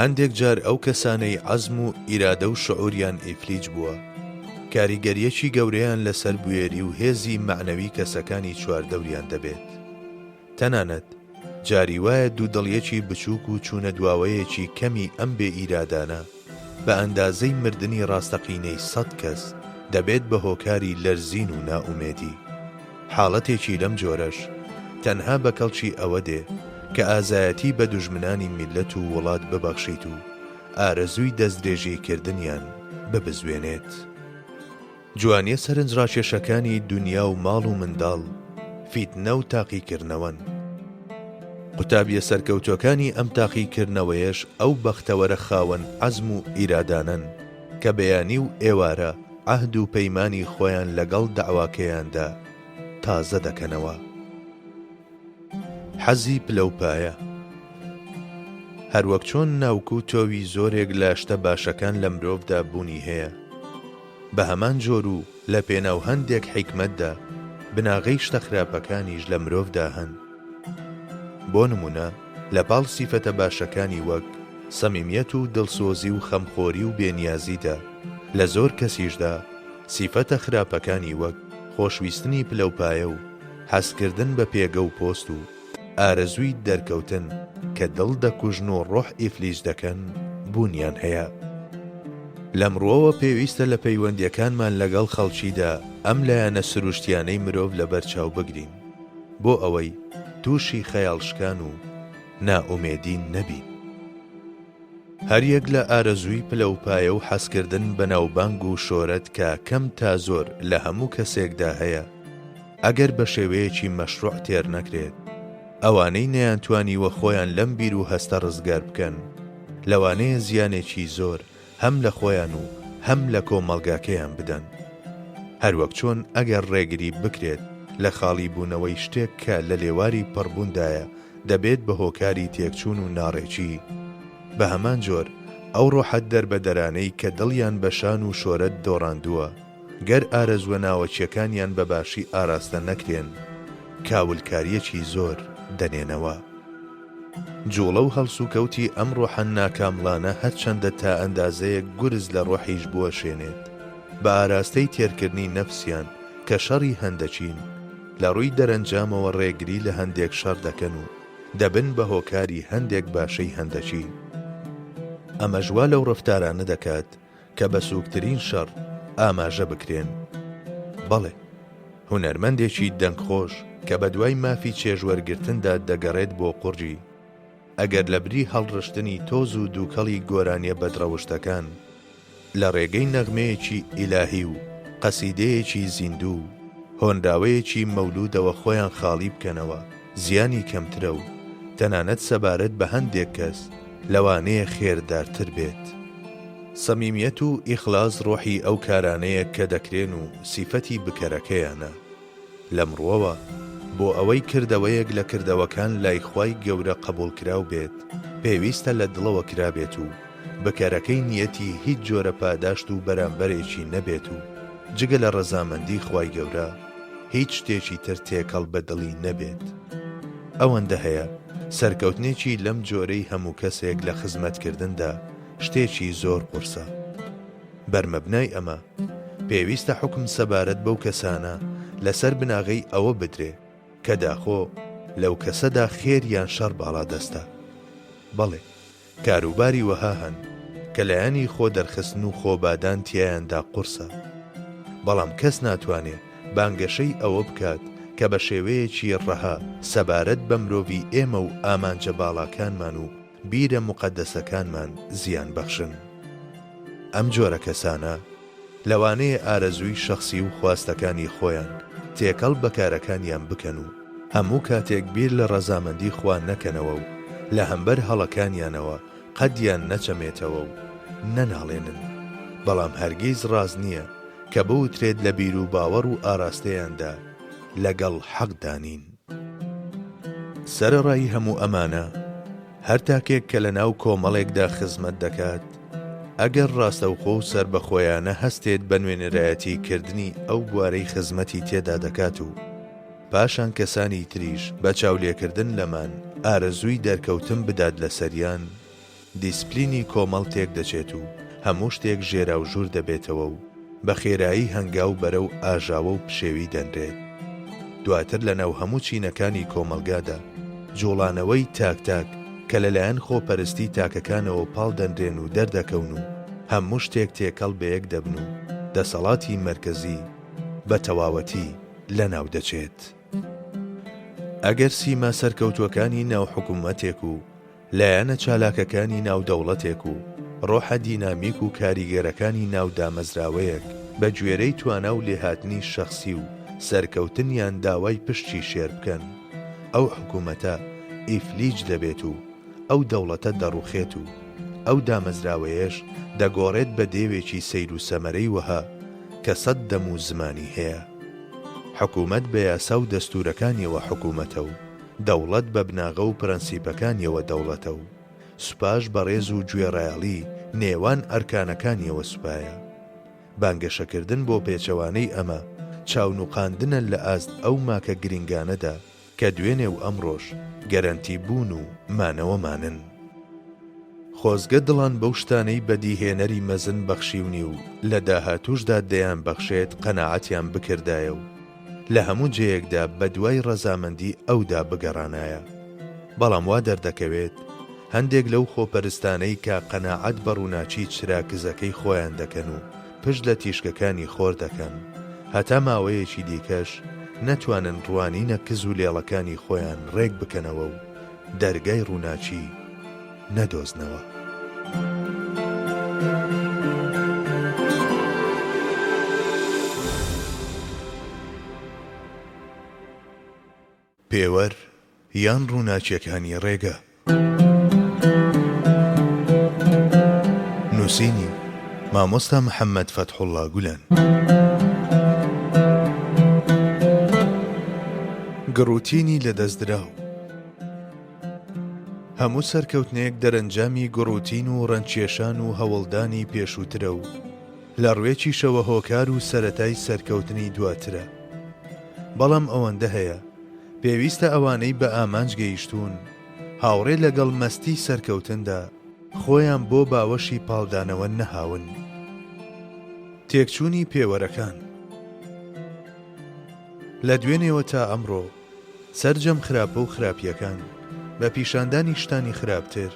هەندێک جار ئەو کەسانەی عەزم و ئیرادە و شعوریان ئیفلیج بووە، کاریگەریەکی گەورەیان لەسەر بوێری و هێزی معنەوی کەسەکانی چواردەوریان دەبێت. تەنانەت جاری وایە دوودڵیەکی بچووک و چوونە دواوەیەکی کەمی ئەم بێ ئیرادانە بە ئەندازەی مردنی ڕاستەقینەی 100 کەس دەبێت بە هۆکاری لەرزین و ناومێدی. حاڵەتێکی لەم جۆرەش تەنها بە کەڵکی ئەوە دێ کە ئازایەتی بە دوژمنانی میلەت و وڵات ببەخشیت و ئارەزووی دەستدرێژیکردنیان ببزوێنێت. جوانیە سەرنجڕاکێشەکانی دنیا و ماڵ و منداڵ فیتنە و تاقیکردنەوەن. قوتابیە سەرکەوتوەکانی ئەم تاقیکردنەوەیەش ئەو بەختەوەرە خاوەن عەزم و ئیرادانن کە بەیانی و ئێوارە عەهد و پەیمانی خۆیان لەگەڵ داواکەیاندا تازە دەکەنەوە. حەزی پلەپایە. هەروەک چۆن ناوک و تۆوی زۆرێک لە شتە باشەکان لە مرۆڤدا بوونی هەیە، بە هەمان جۆر و لە پێناو هەندێک حیکمەتدا بناغەی شتە خراپەکانیش لە مرۆڤدا هەن. بۆ نمونە لە پاڵ سیفەتە باشەکانی وەک سەمیمیەت و دڵسۆزی و خەمخۆری و بێنیازیدا، لە زۆر کەسیشدا سیفەتە خراپەکانی وەک خۆشویستنی پلەپایە و حەزکردن بە پێگە و پۆست و ئارەزووی دەرکەوتن کە دڵ دەکوژن و ڕۆح ئیفلیس دەکەن بوونیان هەیە. لە مرۆوە پێویستە لە پەیوەندیەکانمان لەگەڵ خەڵکیدا ئەم لایەنە سروشتیانەی مرۆڤ لەبەرچاو بگرین بۆ ئەوەی تووشی خەیاڵشکان و نائومێدی نەبین. هەریەک لە ئارەزووی پلەپایە و حەزکردن بە ناوبانگ و شۆرەت کە کەم تا زۆر لە هەموو کەسێکدا هەیە، ئەگەر بە شێوەیەکی مەشروع تێر نەکرێت، ئەوانەی نەیانتوانیوە خۆیان لەم بیر و هەستە ڕزگار بکەن، لەوانەیە زیانێکی زۆر هەم لە خۆیان و هەم لە کۆمەڵگاکەیان بدەن. هەروەک چۆن ئەگەر ڕێگری بکرێت لە خاڵی بوونەوەی شتێک کە لە لێواری پڕبووندایە دەبێت بە هۆکاری تێکچوون و ناڕێکی، بە هەمان جۆر ئەو ڕۆحەت دەربەدەرانەی کە دڵیان بە شان و شۆرەت دۆڕاندووە، گەر ئارەزوە ناوەچیەکانیان بەباشی ئاراستە نەکرێن، کاولکاریەکی زۆر دەنێنەوە. جوڵە و هەڵسوکەوتی ئەم ڕۆحە ناکاملانە هەرچەندە تا ئەندازەیەک گورز لە ڕۆحیش بوەشێنێت، بە ئاراستەی تێرکردنی نەفسیان کە شەڕی هەندەچین، لە ڕووی دەرەنجامەوە ڕێگری لە هەندێک شەڕ دەکەن و دەبن بە هۆکاری هەندێک باشەی هەندەچی. ئەمەژوا لەو ڕفتارانە دەکات کە بە سووکترین شەڕ ئاماژە بکرێن. بەڵێ، هونەرمەندێکی دەنگخۆش کە بە دوای مافی چێژوەرگرتندا دەگەڕێت بۆ قورجی، ئەگەر لە بری هەڵڕشتنی تۆز و دووکەڵی گۆرانیە بەدڕەوشتەکان لە ڕێگەی نەغمەیەکی ئیلاهی و قەسیدەیەکی زیندوو هۆنداوەیەکی مەولودەوە خۆیان خاڵی بکەنەوە، زیانی کەمترە و تەنانەت سەبارەت بە هەندێک کەس لەوانەیە خێردارتر بێت. سەمیمیەت و ئیخلاس ڕۆحی ئەو کارانەیە کە دەکرێن و سیفەتی بکەرەکەیانە. لە مرۆوە بۆ ئەوەی کردەوەیەک لە کردەوەکان لای خوای گەورە قبول کراو بێت، پێویستە لە دڵەوە کرابێت و بکەرەکەی نیەتی هیچ جۆرە پاداشت و بەرامبەرێکی نەبێت و جگە لە ڕەزامەندی خوای گەورە هیچ شتێکی تر تێکەڵ بە دڵی نەبێت. ئەوەندە هەیە سەرکەوتنێکی لەم جۆرەی هەموو کەسێک لە خزمەتکردندا شتێکی زۆر قورسە. بەرمەبنای ئەمە پێویستە حکم سەبارەت بەو کەسانە لەسەر بناغەی ئەوە بدرێ کە داخۆ لەو کەسەدا خێر یان شەڕ باڵا دەستە. بەڵێ، کاروباری وەها هەن کە لایەنی خۆ دەرخستن و خۆبادان تیایاندا قورسە، بەڵام کەس ناتوانێت بانگەشەی ئەوە بکات کە بە شێوەیەکی ڕەها سەبارەت بە مرۆڤی ئێمە و ئامانجە باڵاکانمان و بیرە مقەدەسەکانمان زیان بەخشن. ئەم جۆرە کەسانە لەوانەیە ئارەزووی شەخسی و خواستەکانی خۆیان تێکەڵ بەکارەکانیان بکەن و هەموو کاتێک بیر لە ڕەزامەندی خوا نەکەنەوە و لە هەمبەر هەڵەکانیانەوە قەدیان نەچەمێتەوە و نەناڵێنن، بەڵام هەرگیز ڕاز نییە کە بوترێت لە بیر و باوەڕ و ئاراستەیاندا لەگەڵ حەقدانین. سەرەڕایی هەموو ئەمانە هەر تاکێک کە لە ناو کۆمەڵێکدا خزمەت دەکات، ئەگەر ڕاستەوخۆ و سربەخۆیانە هەستێت بە نوێنەرایەتی کردنی ئەو بوارەی خزمەتی تێدا دەکات و پاشان کەسانی تریش بە چاولێکردن لەمان ئارەزووی دەرکەوتن بدات لە سەریان، دیسپلینی کۆمەڵ تێک دەچێت و هەموو شتێک ژێرا و ژوور دەبێتەوە و بە خێرایی هەنگاو بەرەو ئاژاوە و پشێوی دەنرێت. دواتر لە ناو هەموو چینەکانی کۆمەلگادا جوڵانەوەی تاک کە لەلایەن خۆپەرستی تاکەکانەوە پاڵ دەنرێن و دەردەکەون و هەموو شتێک تێکەڵ بەیەک دەبن و دەسەڵاتی مەرکەزی بە تەواوەتی لە ناو دەچێت. ئەگەر سیما سەرکەوتوەکانی ناو حکوومەتێک و لایەنە چالاکەکانی ناو دەوڵەتێک و ڕۆحە دینامیک و کاریگەرەکانی ناو دامەزراوەیەک بە گوێرەی توانا و لێهاتنی شەخسی و سەرکەوتنیان داوای پشتی شێر بکەن، ئەو حکوومەتە ئیفلیج دەبێت و ئەو دەوڵەتە دەڕوخێت و ئەو دامەزراوەیەش دەگۆڕێت بە دێوێکی سەیر و سەمەرەی وەها کە 100 دەم و زمانی هەیە. حکوومەت بە یاسا و دەستورەکانیەوە حکوومەتە و دەوڵەت بە بناغە و پرەنسیپەکانیەوە دەوڵەتە و سوپاش بە ڕێز و گوێڕایەڵی نێوان ئەرکانەکانیەوە سوپایە. بانگەشەکردن بۆ پێچەوانەی ئەمە چاونوقاندنە لە ئاست ئەو ماکە گرنگانەدا کە دوێنێ و ئەمڕۆژ گەرەنتی بوون و مانەوەمانن. خۆزگە دڵان بەو شتانەی بەدیهێنەری مەزن بەخشیونی و لە داهاتووشدا دەیان بەخشێت قەناعەتیان بکردایە و لە هەموو جەیەکدا بە دوای ڕەزامەندی ئەودا بگەڕانایە. بەڵام وا دەردەکەوێت هەندێک لەو خۆپەرستانەی کە قەناعەت بە ڕووناچی چراکزەکەی خۆیان دەکەن و پشت لە تیشکەکانی خۆر دەکەن هەتا ماوەیەکی دیکەش نەتوانن ڕوانینە کز و لێڵەکانی خۆیان ڕێک بکەنەوە و دەرگای ڕووناچی نەدۆزنەوە. پێوەر یان ڕووناچیەکانی ڕێگە. نووسینی مامۆستا محەممەد فەتحوڵڵا گولان. گڕوتینی لەدەستدراو. هەموو سەرکەوتنێک دەرەنجامی گڕوتین و ڕەنکێشان و هەوڵدانی پێشووترە و لە ڕوێکی شەوە هۆکار و سەرەتای سەرکەوتنی دواترە. بەڵام ئەوەندە هەیە پێویستە ئەوانەی بە ئامانج گەیشتوون هاوڕێ لەگەڵ مەستی سەرکەوتندا خۆیان بۆ باوەشی پاڵدانەوە نەهاون. تێکچوونی پێوەرەکان. لە دوێنێەوە تا ئەمڕۆ سەرجەم خراپە و خراپیەکان بە پیشاندانی شتانی خراپتر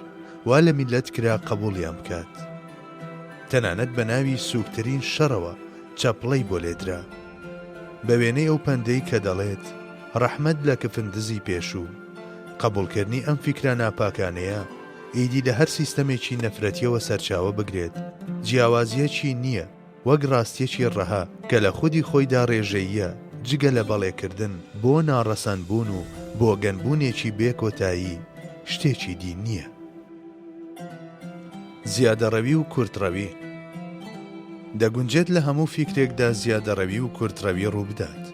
وا لە میلەت کرا قبوڵیان بکات. تەنانەت بە ناوی سووکترین شەڕەوە چەپڵەی بۆ لێدرا بە وێنەی ئەو پەندەی کە دەڵێت ڕەحمەت لە کفندزی پێشوو. قبولکردنی ئەم فیکرە ناپاکانەیە ئیدی لە هەر سیستەمێکی نەفرەتیەوە سەرچاوە بگرێت جیاوازیەکی نییە وەک ڕاستیەکی ڕەها کە لە خودی خۆیدا ڕێژەییە جگە لە بەڵێکردن بۆ ناڕەسەندبوون و بۆ گەنبوونێکی بێکۆتایی شتێکی دی نییە. زیادەڕەوی و کورتڕەوی. دەگونجێت لە هەموو فیکرێکدا زیادەڕەوی و کورتڕەوی ڕوو بدات.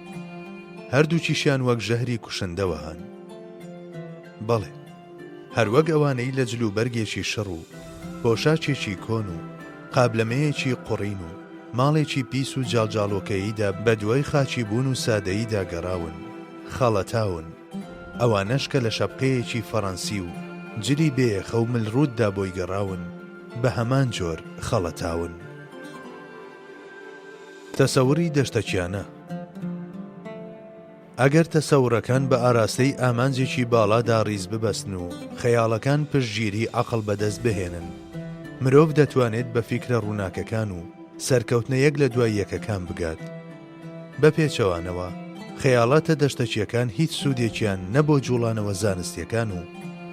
هەردووکیشیان وەک ژەهری کوشندەوە هەن. بەڵێ هەروەک ئەوانەی لە جلوبەرگێکی شڕ و پۆشاچێکی کۆن و قابلمەیەکی قوڕین و ماڵێکی پیس و جاڵجاڵۆکەییدا بە دوای خاچی بوون و سادەییدا گەڕاون خەڵەتاون. ئەوانەش کە لە شەپقەیەکی فەڕەنسی و جلی بێخە و ملڕووددا بۆی گەڕاون بە هەمان جۆر خەڵەتاون. تەسەوری دەشتەکیانە. ئەگەر تەسەورەکان بە ئاراستەی ئامانجێکی باڵادا ڕیز ببەستن و خەیاڵەکان پشتگیری عەقڵ بەدەست بهێنن مرۆڤ دەتوانێت بە فیکرە ڕووناکەکان و سەرکەوتنە یەک لە دوای یەکەکان بگات. بە پێچەوانەوە خەیاڵاتە دەشتەکیەکان هیچ سوودێکیان نە بۆ جوڵانەوە زانستیەکان و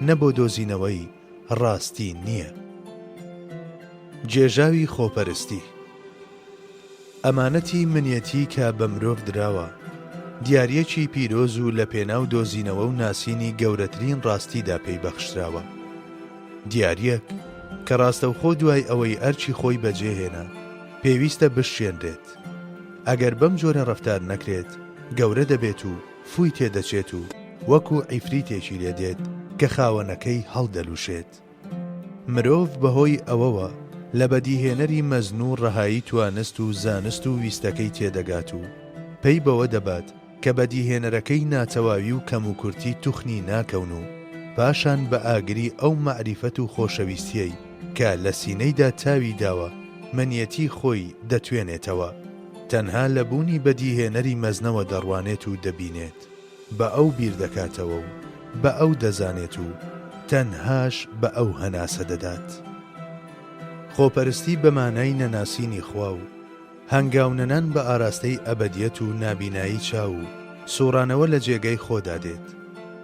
نە بۆ دۆزینەوەی ڕاستی نییە. جێژاوی خۆپەرستی. ئەمانەتی منیەتی کە بە مرۆڤ دراوە دیارەکی پیرۆز و لە پێناو دۆزینەوە و ناسینی گەورەترین ڕاستیدا پێی بەخشراوە. دیارەک کە ڕاستەوخۆ دوای ئەوەی ئەرچی خۆی بەجێهێنا پێویستە بشێنرێت. ئەگەر بەم جۆرە ڕەفتار نەکرێت گەورە دەبێت و فووی تێدەچێت و وەکو عیفریتێکی لێدێت کە خاوەنەکەی هەڵدەلووشێت. مرۆڤ بەهۆی ئەوەوە لە بەدیهێنەری مەزن و ڕەهایی توانست و زانست و ویستەکەی تێدەگات و پێی بەوە دەبات کە بەدیهێنەرەکەی ناتەواوی و کەم و کورتی توخنی ناکەون و پاشان بە ئاگری ئەو مەعریفەت و خۆشەویستیەی کە لە سینەیدا تاوی داوە منیەتی خۆی دەتوێنێتەوە. تەنها لە بوونی بەدیهێنەری مەزنەوە دەڕوانێت و دەبینێت بە ئەو بیر دەکاتەوە و بە ئەو دەزانێت و تەنهاش بە ئەو هەناسە دەدات. خۆپەرستی بە مانای نەناسینی خوا و هەنگاونەنان بە ئاراستەی ئەبەدیەت و نابینایی چاو و سوڕانەوە لە جێگەی خۆدا دێت.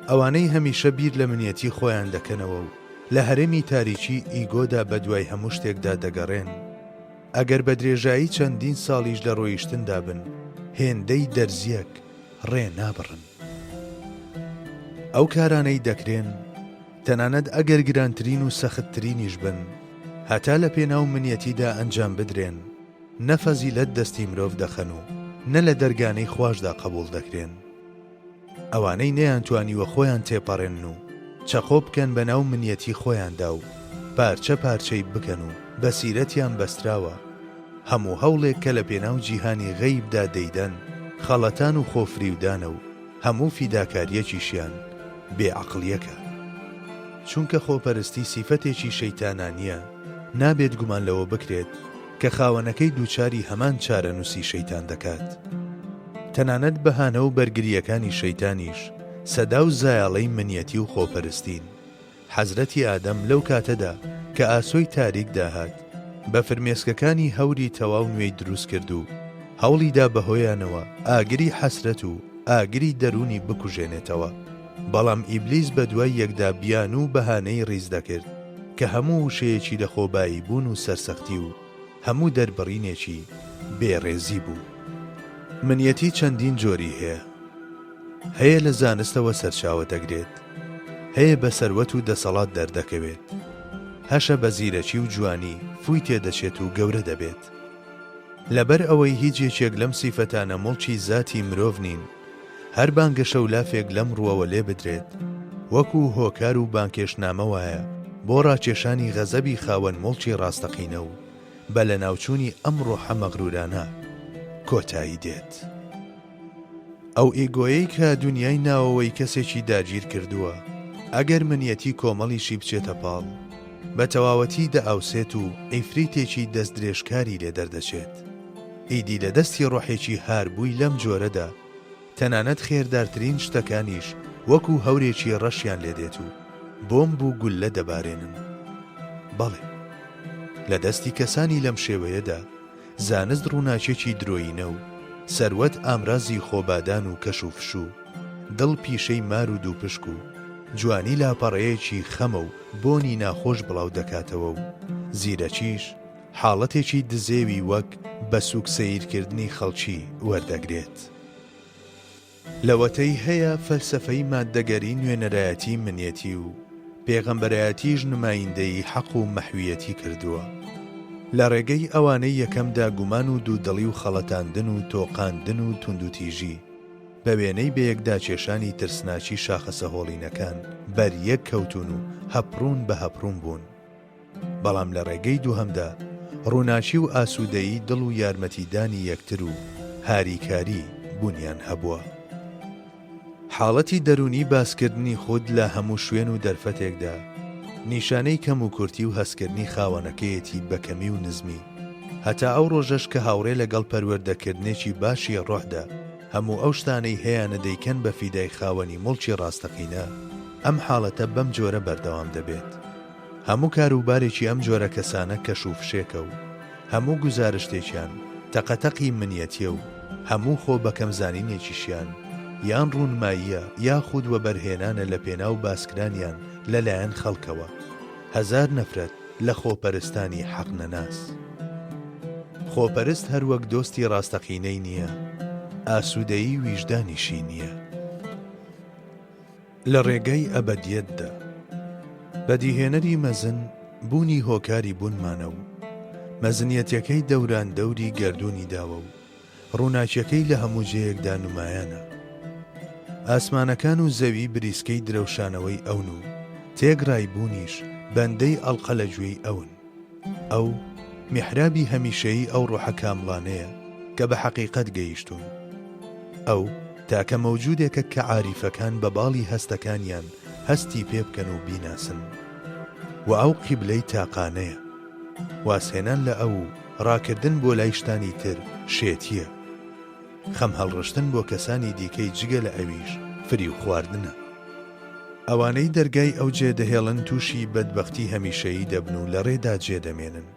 ئەوانەی هەمیشە بیر لە منیەتی خۆیان دەکەنەوە و لە هەرێمی تاریکی ئیگۆدا بە دوای هەموو شتێکدا دەگەڕێن. ئەگەر بە درێژایی چەندین ساڵیش لە ڕۆیشتندا بن هێندەی دەرزیەک ڕێ نابڕن. ئەو کارانەی دەکرێن تەنانەت ئەگەر گرانترین و سەختترینیش بن هەتا لە پێناو منیەتیدا ئەنجام بدرێن نە فەزیلەت دەستی مرۆڤ دەخەن و نە لە دەرگانەی خواشدا قبول دەکرێن. ئەوانەی نەیانتوانیوە خۆیان تێپەڕێن و چەقۆ بکەن بە ناو منیەتی خۆیاندا و پارچە پارچەی بکەن و بەسیرەتیان بەستراوە هەموو هەوڵێک کە لە پێناو جیهانی غەیبدا دەیدەن خەڵەتان و خۆفریودانە و هەموو فیداکاریەکیشیان بێعەقڵیەکە. چونکە خۆپەرستی سیفەتێکی شەیتانانیە نابێت گومان لەوە بکرێت کە خاوەنەکەی دووچاری هەمان چارەنووسی شەیتان دەکات. تەنانەت بەهانە و بەرگریەکانی شەیتانیش سەدا و زایاڵەی منیەتی و خۆپەرستین. حەزرەتی ئادەم لەو کاتەدا کە ئاسۆی تاریک داهات بە فرمێسکەکانی هەوری تەواو نوێی دروست کرد و هەوڵیدا بەهۆیانەوە ئاگری حەسرەت و ئاگری دەرونی بکوژێنێتەوە. بەڵام ئیبلیس بە دوای یەکدا بیان و بەهانەی ڕیز دەکرد کە هەموو وشەیەکی لە خۆبایی بوون و سەرسەختی و هەموو دەربڕینێکی بێڕێزی بوو. منیەتی چەندین جۆری هەیە لە زانستەوە سەرچاوە دەگرێت، هەیە بە سەروەت و دەسەڵات دەردەکەوێت، هەشە بە زیرەکی و جوانی فوی تێدەچێت و گەورە دەبێت. لەبەر ئەوەی هیچ یەکێک لەم سیفەتانە مڵکی زاتی مرۆڤ نین، هەر بانگەشە و لافێک لەم ڕووەوە لێ بدرێت وەکو هۆکار و بانکێشنامە وایە بۆ ڕاکێشانی غەزەبی خاوەن مڵکی ڕاستەقینە و بە لە ناوچوونی ئەم ڕۆحە مەغرورانە کۆتایی دێت. ئەو ئێگۆیەی کە دنیای ناوەوەی کەسێکی داگیر کردووە ئەگەر منیەتی کۆمەڵیشی بچێتە پاڵ بە تەواوەتی دەئاوسێت و ئەیفریتێکی دەست درێژکاری لێ دەردەچێت. ئیدی لە دەستی ڕۆحێکی هاربووی لەم جۆرەدا تەنانەت خێردارترین شتەکانیش وەکو هەورێکی ڕەشیان لێدێت و بۆمب و گولە دەبارێنن. بەڵێ لە دەستی کەسانی لەم شێوەیەدا زانست ڕووناچێکی درۆینە و سەروەت ئامرازی خۆبادان و کەش و فشوو، دڵ پیشەی مار و دووپشک و جوانی لاپەڕەیەکی خەمە و بۆنی ناخۆش بڵاو دەکاتەوە و زیرەکیش حاڵەتێکی دزێوی وەک بە سووک سەیرکردنی خەڵکی وەردەگرێت. لەوەتەی هەیە فەلسەفەی ماددەگەری نوێنەرایەتی منیەتی و پێغەمبەرایەتیش نمایندەی حەق و مەحویەتی کردووە. لە ڕێگەی ئەوانەی یەکەمدا گومان و دوودڵی و خەڵەتاندن و تۆقاندن و توندوتیژی بە وێنەی بەیەکدا کێشانی ترسناچی شاخەسە هۆڵینەکان بەر یەک کەوتون و هەپڕون بە هەپڕون بوون. بەڵام لە ڕێگەی دووهەمدا ڕووناچی و ئاسوودەیی دڵ و یارمەتیدانی یەکتر و هاریکاری بوونیان هەبووە. حاڵەتی دەرونی باسکردنی خود لە هەموو شوێن و دەرفەتێکدا نیشانەی کەم و کورتی و هەستکردنی خاوەنەکەیەتی بەکەمی و نزمی، هەتا ئەو ڕۆژەش کە هاوڕێ لەگەڵ پەروەردەکردنێکی باشی ڕۆحدا هەموو ئەو شتانەی هەیەە دەیکەن بە فیدای خاوەنی مڵکی ڕاستەقینە، ئەم حاڵەتە بەم جۆرە بەردەوام دەبێت. هەموو کاروبارێکی ئەم جۆرە کەسانە کەش و فشێکە و هەموو گوزارشتێکیان تەقەتەقی منیەتیە و هەموو خۆ بەکەمزانینێکیشیان یان ڕوونماییە یاخود وە بەرهێنانە لە پێناو باسکرانیان لەلایەن خەڵکەوە، هەزار نەفرەت لە خۆپەرستانی حەق نەناس. خۆپەرست هەروەک دۆستی ڕاستەقینەی نییە، ئاسوودەیی ویژدانیشی نییە. لە ڕێگەی ئەبەدیەتدا بەدیهێنەری مەزن بوونی هۆکاری بوونمانە و مەزنیەتەکەی دەوران دەوری گەردوونی داوە و ڕووناچیەکەی لە هەموو جێیەکدا نمایانە. ئاسمانەکان و زەوی بریسکەی درەوشانەوەی ئەون و تێگڕای بوونیش بەندەی ئەڵقە لە گوێی ئەون. ئەو میحرابی هەمیشەیی ئەو ڕۆحە کامڵانەیە کە بە حەقیقەت گەیشتون. ئەو تاکە مەوجودێکە کە عاریفەکان بە باڵی هەستەکانیان هەستی پێ بکەن و بیناسن و ئەو قیبلەی تاقانەیە. واسهێنان لە ئەو ڕاکردن بۆ لای شتانی تر شێتیە. خەم هەڵڕشتن بۆ کەسانی دیکەی جگە لە ئەویش فری و خواردنە. ئەوانەی دەرگای ئەو جێدەهێڵن تووشی بەدبەختی هەمیشەیی دەبن و لە ڕێدا جێدەمێنن.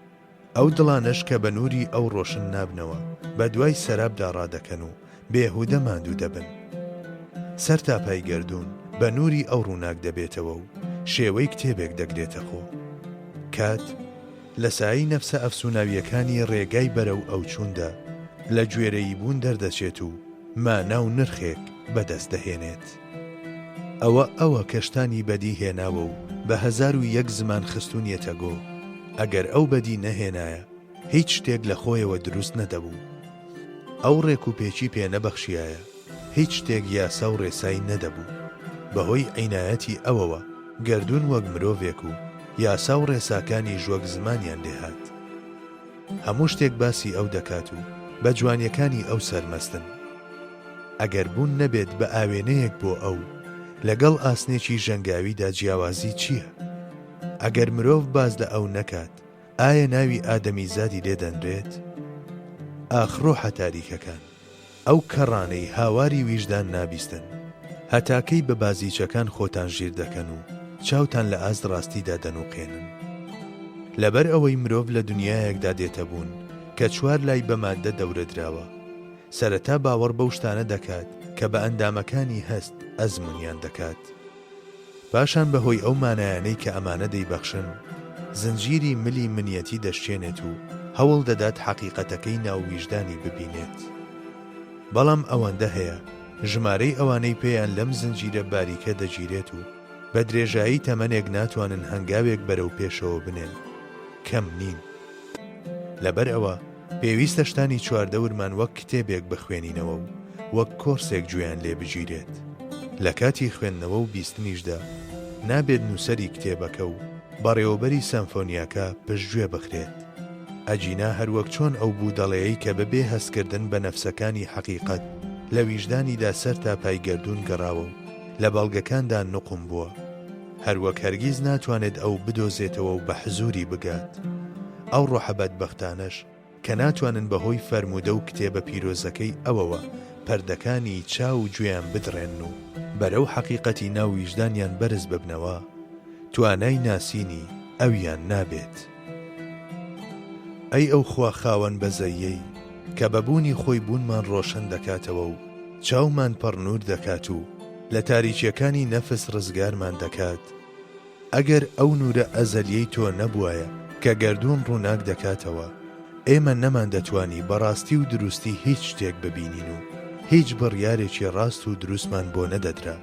ئەو دڵانەش کە بە نووری ئەو ڕۆشن نابنەوە بە دوای سەرابدا ڕادەکەن و بێهودە ماندوو دەبن. سەر تاپای گەردوون بە نووری ئەو ڕووناک دەبێتەوە و شێوەی کتێبێک دەگرێتە خۆ. کات لە سایی نەفسە ئەفسوناویەکانی ڕێگای بەرەو ئەو چووندا لە گوێرەی بوون دەردەچێت و مانا و نرخێک بەدەست دەهێنێت. ئەوە کەشتانی بەدی هێناوە و بە 1001 زمان خستونیەتە گۆ. ئەگەر ئەو بەدی نەهێنایە هیچ شتێک لە خۆیەوە دروست نەدەبوو. ئەو ڕێک و پێچی پێ نەبەخشیایە هیچ شتێک یاسا و ڕێسایی نەدەبوو. بەهۆی عینایەتی ئەوەوە گەردوون وەک مرۆڤێک و یاسا و ڕێساکانی ژوەک زمانیان لێهات. هەموو شتێک باسی ئەو دەکات و بە جوانیەکانی ئەو سەرمەستن. ئەگەر بوون نەبێت بە ئاوێنەیەک بۆ ئەو لەگەڵ ئاسنێکی ژەنگاویدا جیاوازی چییە؟ ئەگەر مرۆڤ باز لە ئەو نەکات ئایا ناوی ئادەمیزادی لێدەنرێت؟ ئاخرۆحە تاریکەکان ئەو کەڕانەی هاواری ویژدان نابیستن، هەتاکەی بە بازیچەکان خۆتان ژیر دەکەن و چاوتان لە ئاست ڕاستیدا دەنووقێنن. لەبەر ئەوەی مرۆڤ لە دنیایەکدا دێتە بوون کە 4 لای بە ماددە دەورەدراوە، سەرەتا باوەڕ بەو شتانە دەکات کە بە ئەندامەکانی هەست ئەزمونیان دەکات. پاشان بەهۆی ئەو مانایانەی کە ئەمانە دەیبەخشن زنجیری ملی منیەتی دەشتێنێت و هەوڵ دەدات حەقیقەتەکەی ناوویژدانی ببینێت. بەڵام ئەوەندە هەیە ژمارەی ئەوانەی پێیان لەم زنجیرە باریکە دەگیرێت و بە درێژایی تەمەنێک ناتوانن هەنگاوێک بەرەو پێشەوە بنێن، کەم نین. لەبەر ئەوە پێویستە شتانی چواردەورمان وەک کتێبێک بخوێنینەوە و وەک کۆرسێک گوێیان لێ بگیرێت. لە کاتی خوێندنەوە و بیستنیشدا نابێت نووسەری کتێبەکە و بەڕێوەبەری سەمفۆنیاکە پشتگوێ بخرێت. ئەجینا هەروەک چۆن ئەو بوودەڵەیەی کە بەبێ هەستکردن بە نەفسەکانی حەقیقەت لە ویژدانیدا سەر تا پایگەردوون گەڕاوە و لە بەڵگەکاندا نوقم بووە، هەروەک هەرگیز ناتوانێت ئەو بدۆزێتەوە و بە حزوری بگات. ئەو ڕۆحە بەدبەختانەش کە ناتوانن بەهۆی فەرموودە و کتێبە پیرۆزەکەی ئەوەوە پەردەکانی چاو و گوێیان بدڕێن و بەرەو حەقیقەتی ناو ویژدانیان بەرز ببنەوە، توانای ناسینی ئەویان نابێت. ئەی ئەو خوا خاوەن بەزەیەی کە بەبوونی خۆی بوونمان ڕۆشن دەکاتەوە و چاومان پەڕنور دەکات و لە تاریکیەکانی نەفس ڕزگارمان دەکات. ئەگەر ئەو نورە ئەزەلیەی تۆ نەبوایە کە گەردوون ڕووناک دەکاتەوە، ئێمە نەمان دەتوانی بەڕاستی و دروستی هیچ شتێک ببینین و هیچ بڕیارێکی ڕاست و دروستمان بۆ نەدەدرا.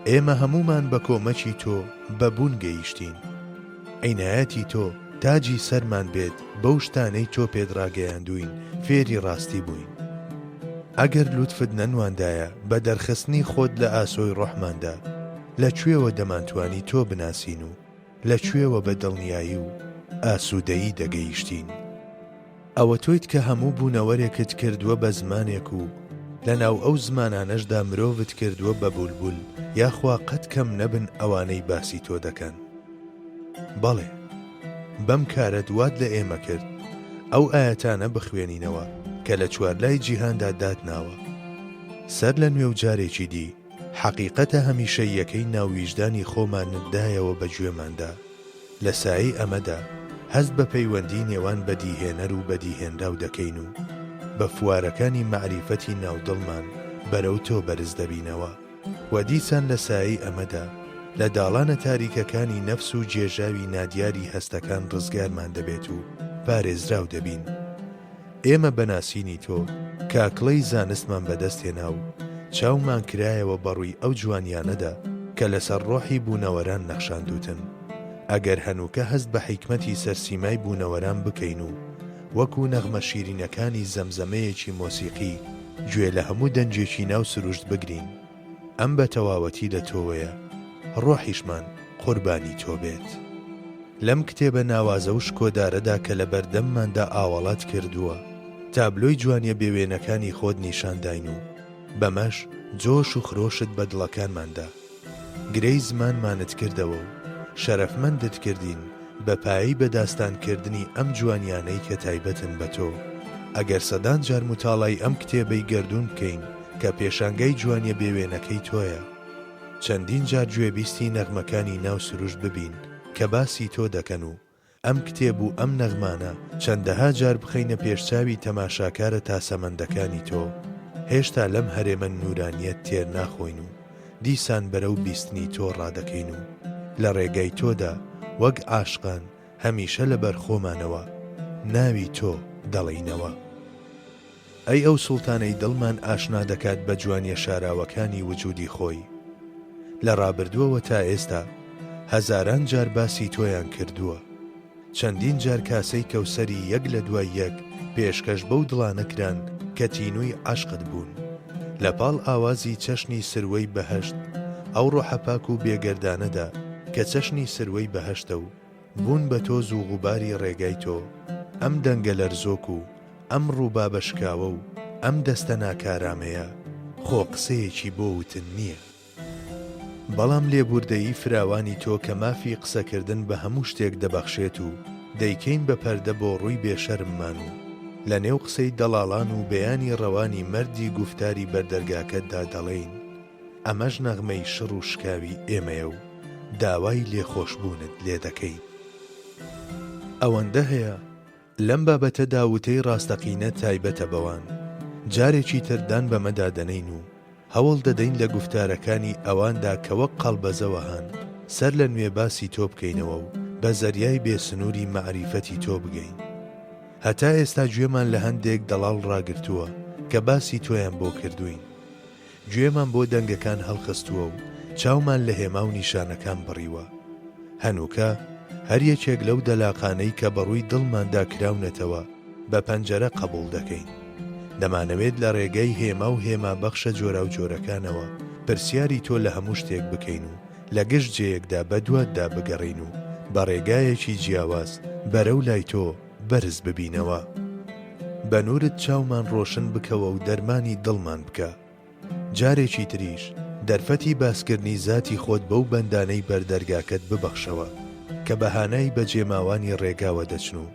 ئێمە هەمومان بە کۆمەکی تۆ بەبوون گەیشتین. عینایەتی تۆ تاجی سەرمان بێت بەو شتانەی تۆ پێدڕاگەیاندوین فێری ڕاستی بووین. ئەگەر لوتفت نەنواندایە بە دەرخستنی خۆت لە ئاسۆی ڕۆحماندا، لەکوێوە دەمانتوانی تۆ بناسین و لەکوێوە بە دڵنیایی و ئاسوودەیی دەگەیشتین. ئەوە تۆیت کە هەموو بوونەوەرێکت کردووە بە زمانێک و لە ناو ئەو زمانانەشدا مرۆڤت کردووە بە بولبول یاخوا قەت کەم نەبن ئەوانەی باسی تۆ دەکەن. بەڵێ بەم کارە دوات لە ئێمە کرد ئەو ئاەتانە بخوێنینەوە کە لە چوارلای جیهاندا دادناوە. سەر لە نوێ و جارێکی دی حەقیقەتە هەمیشە یەکەی ناوویژدانی خۆماندایەوە بە گوێماندا. لە سایی ئەمەدا هەست بە پەیوەندی نێوان بەدیهێنەر و بەدیهێنراو دەکەین و بە فوارەکانی مەعریفەتی ناودڵمان بەرەو تۆ بەرز دەبینەوە و دیسان لە سایی ئەمەدا لە داڵانە تاریکەکانی نەفس و جێژاوی نادیاری هەستەکان ڕزگارمان دەبێت و پارێزراو دەبین. ئێمە بەناسینی تۆ کاکڵەی زانستمان بەدەستێنا و چاومان کرایەوە بەڕووی ئەو جوانیانەدا کە لەسەر ڕۆحی بوونەوەران نەخشاندوتن. ئەگەر هەنووکە هەست بە حیکمەتی سەرسیمای بوونەوەران بکەین و وەکو نەغمە شیرینەکانی زەمزەمەیەکی مۆسیقی گوێ لە هەموو دەنجێکی ناو سروشت بگرین، ئەم بە تەواوەتی لە تۆوەیە، ڕۆحیشمان قوربانی تۆ بێت. لەم کتێبە ناوازە و شکۆدارەدا کە لە بەردەمماندا ئاوەڵات کردووە، تابلۆی جوانیە بێوێنەکانی خۆت نیشانداین و بەمەش جۆش و خرۆشت بە دڵەکانماندا. گرەی زمانمانت کردەوە و شەرەفمەندت کردین بە پایی بەداستانکردنی ئەم جوانیانەی کە تایبەتن بە تۆ. ئەگەر سەدان جار متاڵای ئەم کتێبەی گەردوون بکەین کە پێشانگەی جوانیە بێوێنەکەی تۆیە، چەندین جار گوێبیستی نەغمەکانی ناو سروشت ببین کە باسی تۆ دەکەن و ئەم کتێب و ئەم نەغمانە چەندەها جار بخەینە پێشچاوی تەماشاکارە تاسەمەندەکانی تۆ، هێشتا لەم هەرێمە نورانیەت تێر ناخۆین و دیسان بەرەو بیستنی تۆ ڕادەکەین و لە ڕێگای تۆدا وەک عاشقان هەمیشە لەبەر خۆمانەوە ناوی تۆ دەڵێینەوە. ئەی ئەو سوڵتانەی دڵمان ئاشنا دەکات بە جوانیە شاراوەکانی وجودی خۆی. لە ڕابردووەوە تا ئێستا هەزاران جار باسی تۆیان کردووە، چەندین جار کاسەی کەوسەری یەک لە دوای یەک پێشکەش بەو دڵانەکران کە تینووی عاشقت بوون. لەپاڵ ئاوازی چەشنی سروەی بەهەشت ئەو ڕۆحەپاک و بێگەردانەدا کە چەشنی سروەی بەهەشتە و بوون بە تۆز و غوباری ڕێگای تۆ، ئەم دەنگە لەرزۆک و ئەم ڕووبا بەشکاوە و ئەم دەستە ناکارامەیە خۆ قسەیەکی بۆ وتن نییە. بەڵام لێبوردەیی فراوانی تۆ کە مافی قسەکردن بە هەموو شتێک دەبەخشێت و دەیکەین بە پەردە بۆ ڕووی بێشەرممان و لە نێو قسەی دەڵاڵان و بەیانی ڕەوانی مەردی گوفتاری بەردەرگاکەتدا دەڵێین ئەمەش نەغمەی شڕ و شکاوی ئێمەیە و داوای لێخۆشبوونت لێ دەکەین. ئەوەندە هەیە لەم بابەتەدا وتەی ڕاستەقینە تایبەتە بەوان، جارێکی تردان بەمەدا دەنین و هەوڵ دەدەین لە گوفتارەکانی ئەواندا کە وەک قەڵبەزەوە هەن سەر لە نوێ باسی تۆ بکەینەوە و بە زەریای بێسنووری مەعریفەتی تۆ بگەین. هەتا ئێستا گوێمان لە هەندێک دەڵاڵ ڕاگرتووە کە باسی تۆیان بۆ کردوین، گوێمان بۆ دەنگەکان هەڵخستووە و چاومان لە هێما و نیشانەکان بڕیوە. هەنووکە هەر یەکێک لەو دەلاقانەی کە بەڕووی دڵماندا کراونەتەوە بە پەنجەرە قبول دەکەین. دەمانەوێت لە ڕێگەی هێما و هێما بەخشە جۆرا و جۆرەکانەوە پرسیاری تۆ لە هەموو شتێک بکەین و لە گشت جەیەکدا بە دواتدا بگەڕین و بە ڕێگایەکی جیاواز بەرەو لای تۆ بەرز ببینەوە. بە نورت چاومان ڕۆشن بکەوە و دەرمانی دڵمان بکە. جارێکی تریش دەرفەتی باسکردنی زاتی خۆت بەو بەندانەی بەردەرگاکەت ببەخشەوە کە بەهانای بەجێماوانی ڕێگاوە دەچن و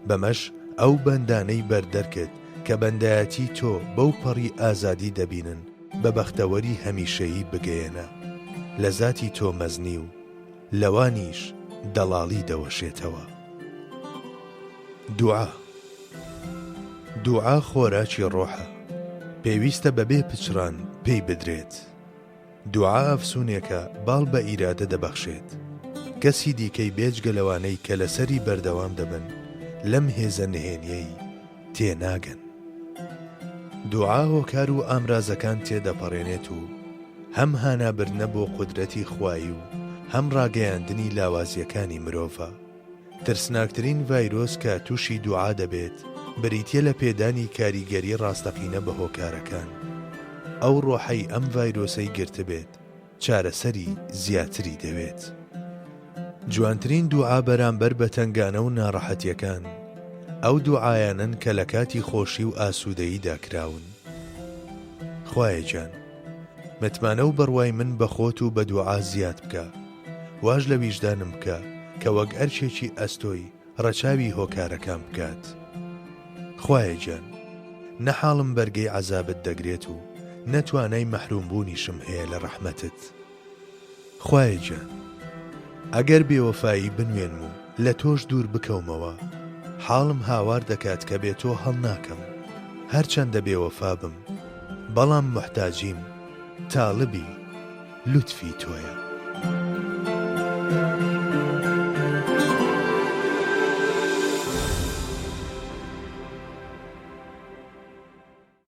بەمەش ئەو بەندانەی بەردەرکت کە بەندایەتی تۆ بەو پەڕی ئازادی دەبینن بە بەختەوەری هەمیشەیی بگەیەنە لە زاتی تۆ مەزنی و لەوانیش دەڵاڵی دەوەشێتەوە. دوعا. دوعا خۆراکی ڕۆحە، پێویستە بەبێ پچران پێی بدرێت. دوعا ئەفسونێکە باڵ بە ئیرادە دەبەخشێت. کەسی دیکەی بێجگە لەوانەی کە لەسەری بەردەوام دەبن لەم هێزە نهێنیەی تێناگەن. دوعا هۆکار و ئامرازەکان تێدەپەڕێنێت و هەم هانابردنە بۆ قودرەتی خوایی و هەم ڕاگەیاندنی لاوازیەکانی مرۆڤە. ترسناکترین ڤایرۆس کە تووشی دوعا دەبێت بریتیە لە پێدانی کاریگەری ڕاستەقینە بە هۆکارەکان. ئەو ڕۆحەی ئەم ڤایرۆسەی گرتبێت چارەسەری زیاتری دەوێت. جوانترین دوعا بەرامبەر بە تەنگانە و ناڕەحەتیەکان ئەو دوعایانن کە لە کاتی خۆشی و ئاسوودەییدا کراون. خوایە گیان، متمانە و بڕوای من بە خۆت و بە دوعا زیاد بکە، واژ لە ویژدانم بکە کە وەک ئەرچێکی ئەستۆی ڕەچاوی هۆکارەکان بکات. خوایە گیان، نە حاڵم بەرگەی عەزابت دەگرێت و نەتوانای مەحرومبوونیشم هەیە لە ڕەحمەتت. خوایە گیان، ئەگەر بێوەفایی بنوێنم و لە تۆش دوور بکەومەوە حاڵم هاوار دەکات کە بێ تۆ هەڵ ناکەم، هەرچەندە بێوەفا بم بەڵام محتاجیم تاڵبی لوتفی تۆیە.